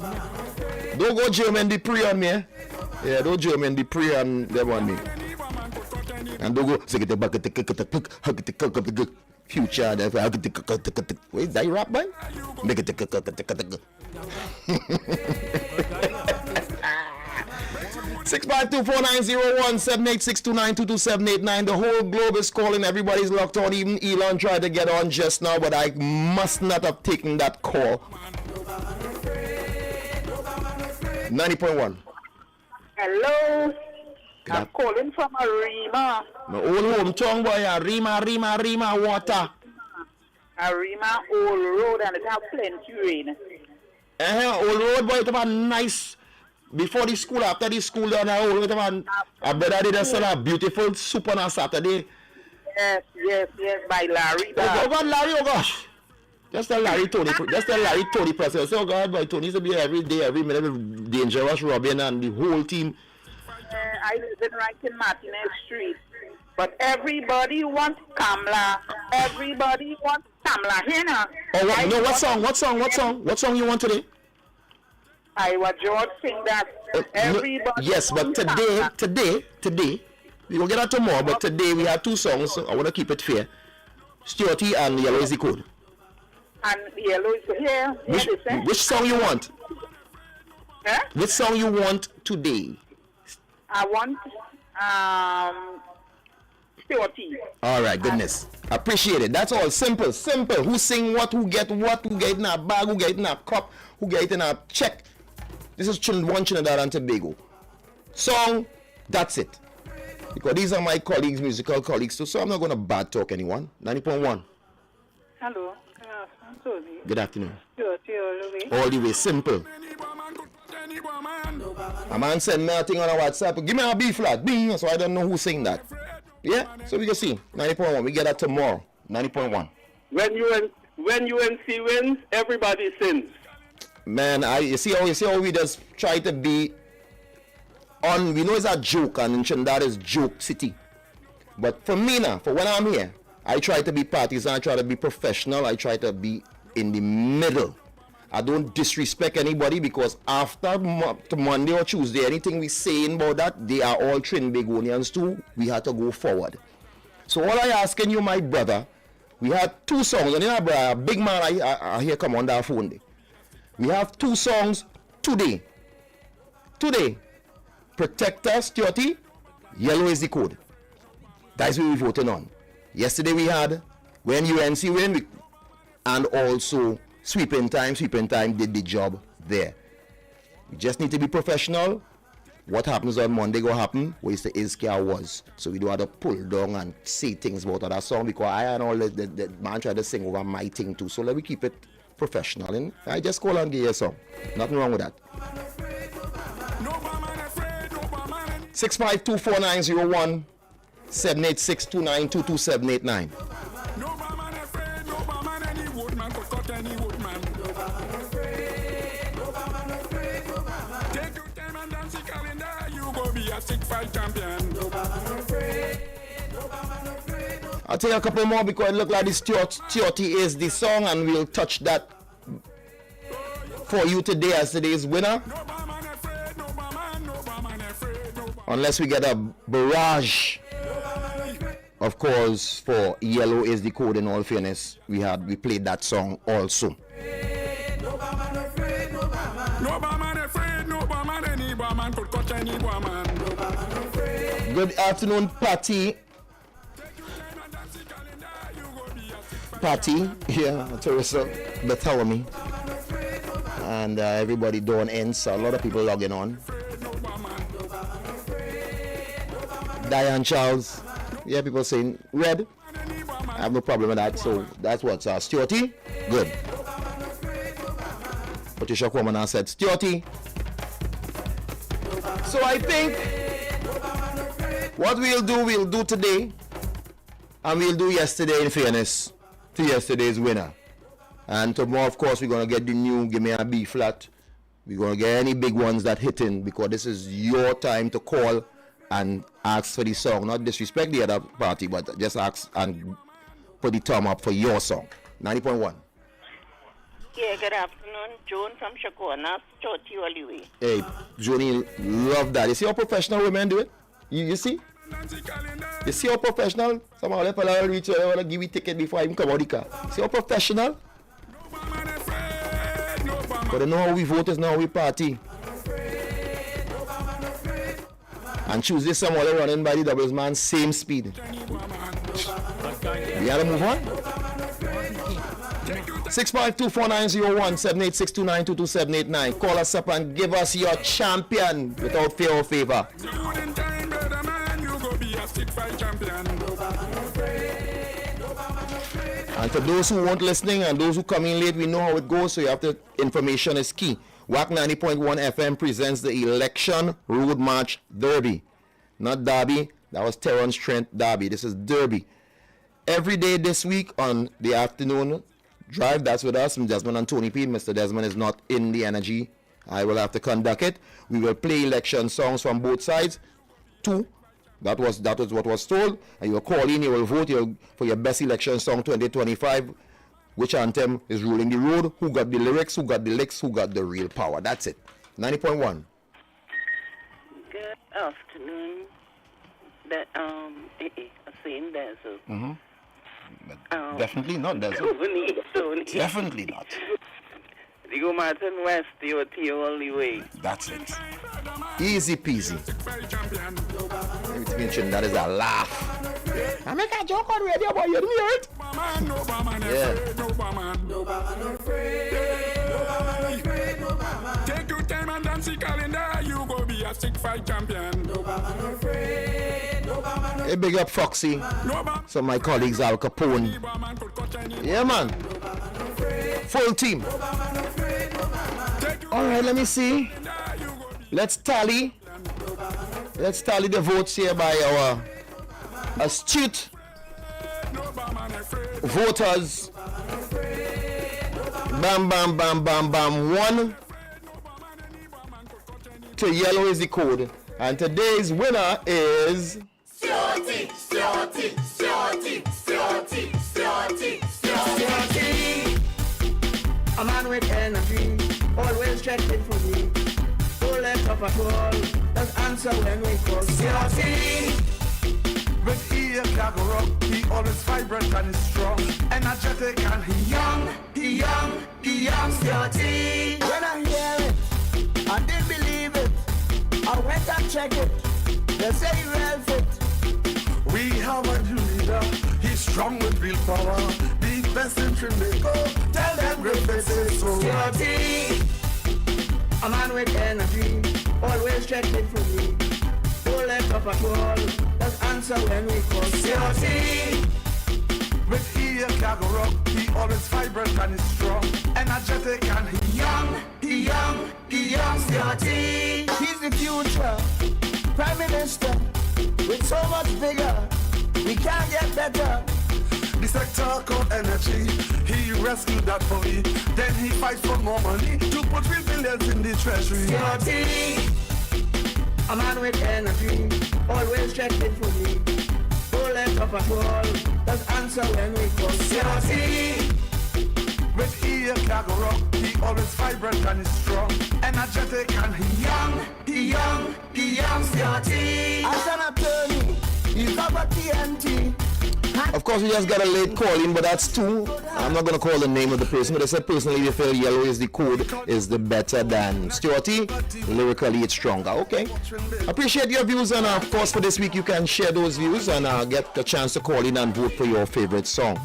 Don't go German Dupree on me, eh? Yeah, don't German Dupree on them on me. And don't go future. Wait, that you rap, man? 6524901-786292278. The whole globe is calling. Everybody's locked on. Even Elon tried to get on just now, but I must not have taken that call. 90.1. Hello. I'm calling from Arima. My old hometown boy, Arima, water. Arima Old Road, and it has plenty rain. Old Road boy, it was nice. Before the school, after the school, then I better did a beautiful soup on a Saturday. Yes, by Larry. Oh God, Larry, oh gosh. Just tell Larry Tony President. Oh God, boy, Tony used to be every day, every minute, dangerous Robin and the whole team. I live in right in Martinez Street. But everybody wants Kamla. Everybody wants Kamla here now. Oh, no, what song you want today? I was George sing that. Everybody. Yes, but today, we will get that tomorrow, but today we have two songs. I want to keep it fair. Stuarty and Yellow is the Code. And Yellow is here. Which song you want? Huh? Which song you want today? I want Stuarty. All right, goodness. Appreciate it. That's all. Simple. Who sing what, who get in a bag, who get in a cup, who get in a check. This is one Trinidad and Tobago. Song, that's it. Because these are my colleagues, musical colleagues too, so I'm not going to bad talk anyone. 90.1. Hello. Good afternoon. Stuarty All the way, simple. A man sent me a thing on a WhatsApp. Give me a B flat. Bing. So I don't know who sing that. Yeah, so we can see. 90.1. We get that tomorrow. 90.1. When UNC wins, everybody sins. Man, you see how we just try to be on. We know it's a joke, and in Trinidad is joke city. But for me now, for when I'm here, I try to be partisan. I try to be professional. I try to be in the middle. I don't disrespect anybody, because after Monday or Tuesday, anything we saying about that, they are all Trinbagonians too. We had to go forward. So all I asking you, my brother, we had two songs, and then a big man I hear come on that phone day. We have two songs today. Protector, Stuarty, Yellow is the Code. That's what we're voting on. Yesterday we had When UNC Win, and also Sweeping Time did the job there. We just need to be professional. What happens on Monday go happen, where the Iskia was. So we don't have to pull down and say things about that song, because I and all the man tried to sing over my thing too. So let me keep it professional. And I just call and give you a song. Nothing wrong with that. 6524901 7862922 I'll take a couple more, because it looks like this Stuarty is the song, and we'll touch that for you today as today's winner. Unless we get a barrage, of course, for Yellow is the Code. In all fairness, we played that song also. Good afternoon, Patty. Yeah, Teresa Bartholomew, and everybody doing ends. A lot of people logging on. Diane Charles, yeah, people saying red. I have no problem with that. So that's what Stuarty. Good. Patricia Kwamana said Stuarty. So I think what we'll do today, and we'll do yesterday in fairness to yesterday's winner. And tomorrow, of course, we're going to get the new Give Me a B flat. We're going to get any big ones that hit in, because this is your time to call and ask for the song. Not disrespect the other party, but just ask and put the thumb up for your song. 90.1. Yeah, good afternoon. Joan from Shakona, Stuarty Oliwe. Hey, Joanie, love that. You see how professional women do it? You see? You see how professional? Some of the people will reach, they want to give me a ticket before I even come out of the car. See how professional? But they know how we vote is now we party. And Tuesday, somebody running by the doubles man, same speed. We gotta move on. 6524901 7862922 Call us up and give us your champion without fear or favor. And for those who weren't listening and those who come in late, we know how it goes, so you have to, information is key. WACK 90.1 FM presents the Election Road March Derby. Not Derby, that was Terrence Trent Derby. This is Derby. Every day this week on the afternoon drive, that's with us, Desmond and Tony P. Mr. Desmond is not in the energy. I will have to conduct it. We will play election songs from both sides. Two. That was what was told. And you will call in, you will vote for your best election song 2025. which anthem is ruling the road, who got the lyrics, who got the licks, who got the real power. That's it. 90.1. Good afternoon. That same desert. Definitely not desert. Tony. Definitely not. You go Martin West, you're the only way. That's it. Easy peasy. Mention that is a laugh. I make a joke on radio, boy. You didn't hear it? Yeah. Take your time and dance the calendar. You go be a stick fight champion. Hey, big up Foxy. Some of my colleagues Al Capone. Yeah, man. Full team. All right, let me see. Let's tally the votes here by our astute voters. Bam, bam, bam, bam, bam. 1 to yellow is the code. And today's winner is... Stuarty. A man with energy, always checking for me. Full left up at all, let's answer when we call. Stuarty. With ear cargo rock, he always vibrant and is strong, energetic and he young. Stuarty. When I hear it, I didn't believe it. I went and checked it. They say he real fit. We have a new leader, he's strong with real power. The best in Trinidad, tell them great faces so. Stuarty. A man with energy, always checking for me. Full left up at all, let's answer when we call. Stuarty. With ear cargo rock, he always vibrant and is strong, energetic and he young. Stuarty. He's the future Prime Minister, with so much bigger, we can't get better. The sector called energy, he rescued that for me. Then he fights for more money to put real billions in the treasury. Stuarty. A man with energy, always checking for me. Full left up at all, let's answer when we call. Stuarty. With ear cargo rock, he always vibrant and is strong, energetic and he young. Stuarty. As an attorney, he's up at TNT. Of course, we just got a late call in, but that's two. I'm not going to call the name of the person, but I said personally, they feel yellow is the code, is the better than Stuarty. Lyrically, it's stronger. Okay. Appreciate your views, and of course, for this week, you can share those views and get the chance to call in and vote for your favorite song.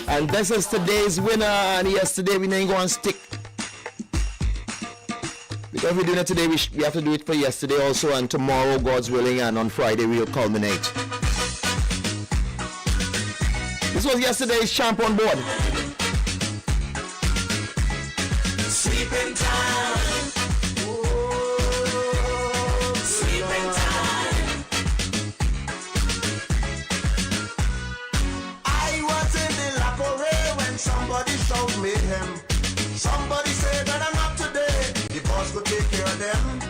And this is today's winner, and yesterday we didn't go and stick. Because we're doing it today, we have to do it for yesterday also, and tomorrow, God's willing, and on Friday, we'll culminate. This was yesterday's champ on board. Sleeping time. Sleeping time. I was in the laboratory when somebody showed me him. Somebody said that I'm up today. The boss could take care of them.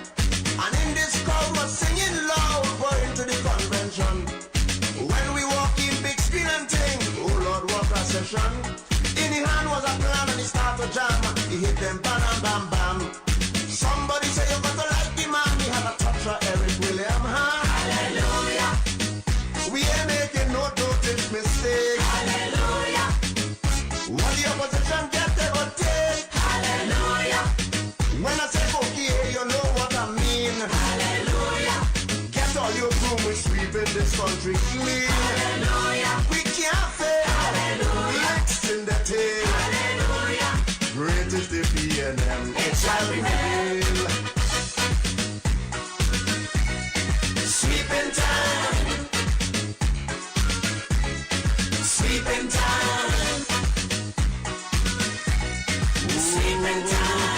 And in this crowd was singing loud, going to the convention. When we walk in big screen and ting, oh Lord, what a session. In the hand was a plan and he start to jam. He hit them bam, bam, bam. Somebody say you got to like the man. He had a touch of Eric William. Hallelujah. We ain't making no dosage mistake. Hallelujah. What the opposition get, they go take. Hallelujah. When I say okay, you know what I mean. Hallelujah. Get all your broom, we sweeping this country clean. Hallelujah. We can't fail. Hallelujah. Next in the tail. Hallelujah. Great is the PNM. It shall be real. Sweeping time. Sweeping time. Sweeping time.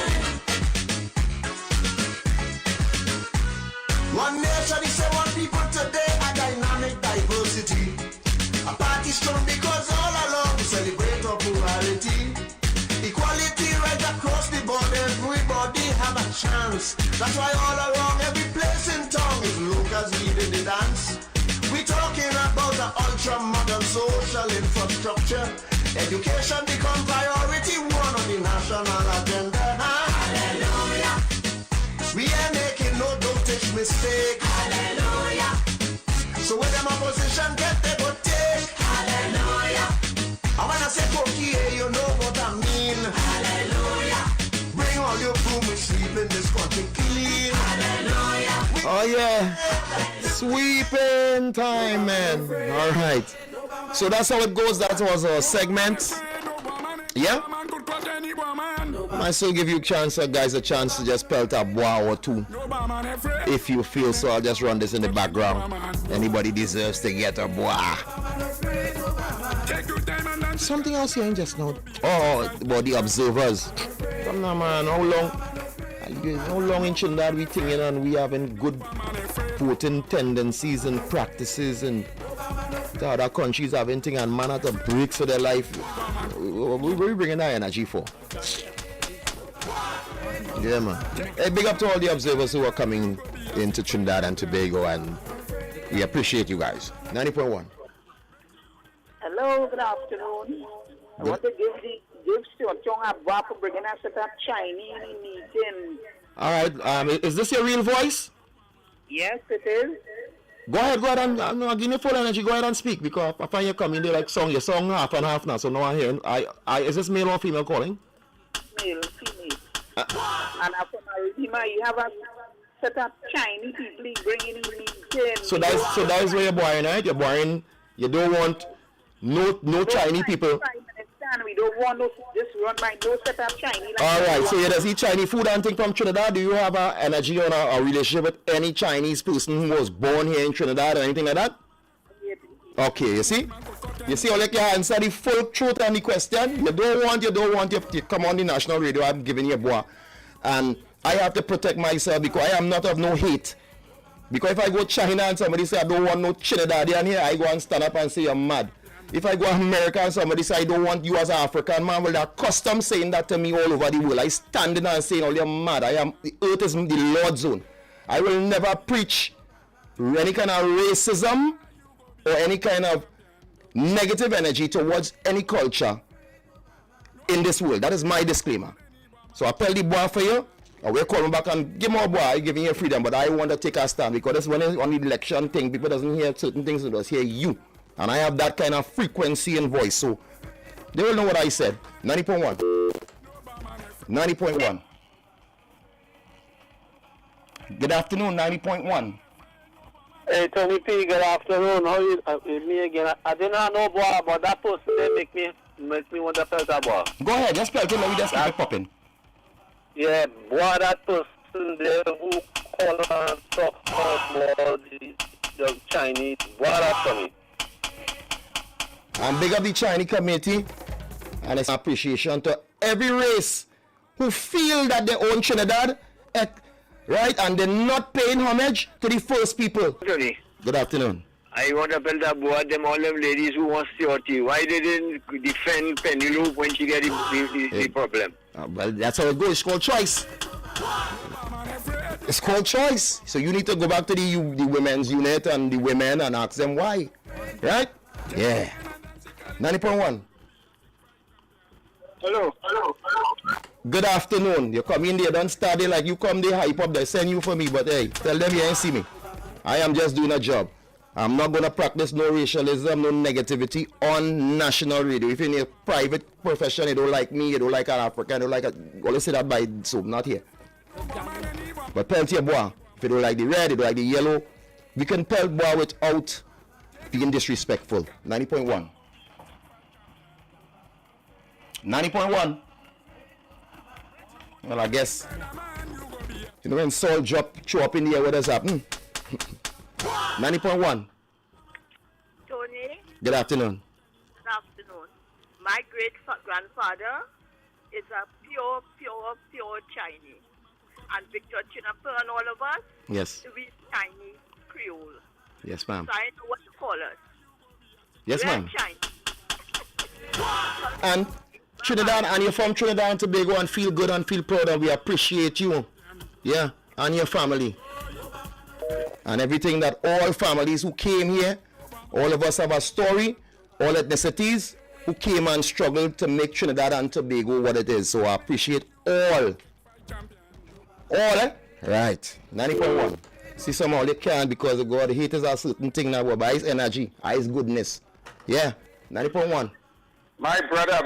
One nation is one people today, a dynamic diversity. A party strong because all along we celebrate our plurality. Equality right across the board, everybody have a chance. That's why all around every place in town is locals leading the dance. We talking about the ultra modern social infrastructure. Education become priority one on the national agenda. Hallelujah. We ain't making no don't take mistake. Hallelujah. So when them opposition get they go take. Hallelujah. I wanna say cookie, you know what I mean. Hallelujah. Bring all your broom and sweep in this country clean. Hallelujah. Oh yeah, sweeping time, man. All right, so that's how it goes. That was our segment. Yeah, I still give you guys a chance to just pelt a boy or two if you feel so. I'll just run this in the background. Anybody deserves to get a boy. Something else here just now. Oh, about the observers. Come on, man. How long in Trinidad we thinking and we having good voting tendencies and practices, and the other countries having thing and man at the breaks for their life. What we bringing that energy for? Yeah, man. Hey, big up to all the observers who are coming into Trinidad and Tobago, and we appreciate you guys. 90.1. Hello, good afternoon. I want to give Stuart Chong a bar for bringing us to that Chinese meeting. All right. Is this your real voice? Yes, it is. Go ahead and give me full energy. Go ahead and speak, because I find you coming there like your song half and half now. So now I'm hearing. Is this male or female calling? Male, female. And after my Redeemer, you have a set of Chinese people bringing in meeting. So that's where you're born, right? You're born. You don't want no Chinese people. We don't want this run by no set of Chinese. All right, so you does eat Chinese food and thing from Trinidad. Do you have an energy or a relationship with any Chinese person who was born here in Trinidad or anything like that? Okay, you see, all like you answer the full truth and the question. You don't want you come on the national radio. I'm giving you a boy, and I have to protect myself because I am not of no hate. Because if I go China and somebody say I don't want no Trinidadian here, I go and stand up and say you're mad. If I go to America and somebody say I don't want you as an African man, well, they're custom saying that to me all over the world. I stand in and saying, oh, you're mad. The earth is the Lord's zone. I will never preach any kind of racism or any kind of negative energy towards any culture in this world. That is my disclaimer. So I tell the boy for you, I will call him back and give more boy, giving you freedom, but I want to take a stand because that's when on the election thing, people doesn't hear certain things, they just hear you. And I have that kind of frequency and voice, so they will know what I said. 90.1. 90.1. Good afternoon, 90.1. Hey, Tony P, good afternoon. How you? Me again. I did not know boy, but that person they make me want to pelt a boy. Go ahead, just pelt him and we just keep it popping. Yeah, boy, that person there who call and talk about the Chinese. Boy, that's for me. And big up the Chinese community, and it's an appreciation to every race who feel that they own Trinidad, right? And they're not paying homage to the first people. Tony. Good afternoon. I want to build up board them all them ladies who want security. Why they didn't defend Penelope when she get the problem? Well, that's how it goes. It's called choice. It's called choice. So you need to go back to the women's unit and the women and ask them why, right? Yeah. 90.1. Hello. Good afternoon. You come in there, don't start it like you come there, hype up, they send you for me, but hey, tell them you ain't see me. I am just doing a job. I'm not going to practice no racialism, no negativity on national radio. If you're in a private profession, you don't like me, you don't like an African, you don't like always say that by soap, not here. But pelt your boy. If you don't like the red, you don't like the yellow, we can pelt boy without being disrespectful. 90.1. 90.1. Well, I guess, you know, when Saul show up in the air, what does happen? 90.1. Tony, Good afternoon. good afternoon. My great-grandfather is a pure Chinese. And Victor Chinapur and all of us, Yes. we Chinese Creole. Yes, ma'am. So I know what to call us. Yes, We're ma'am. Chinese. And Trinidad, and you're from Trinidad and Tobago and feel good and feel proud, and we appreciate you. Yeah, and your family. And everything that all families who came here, all of us have a story, all ethnicities, who came and struggled to make Trinidad and Tobago what it is. So I appreciate all. Right. 90.1. See, somehow they can't because the God haters are certain thing now, but by his energy, by his goodness. Yeah, 90.1. My brother.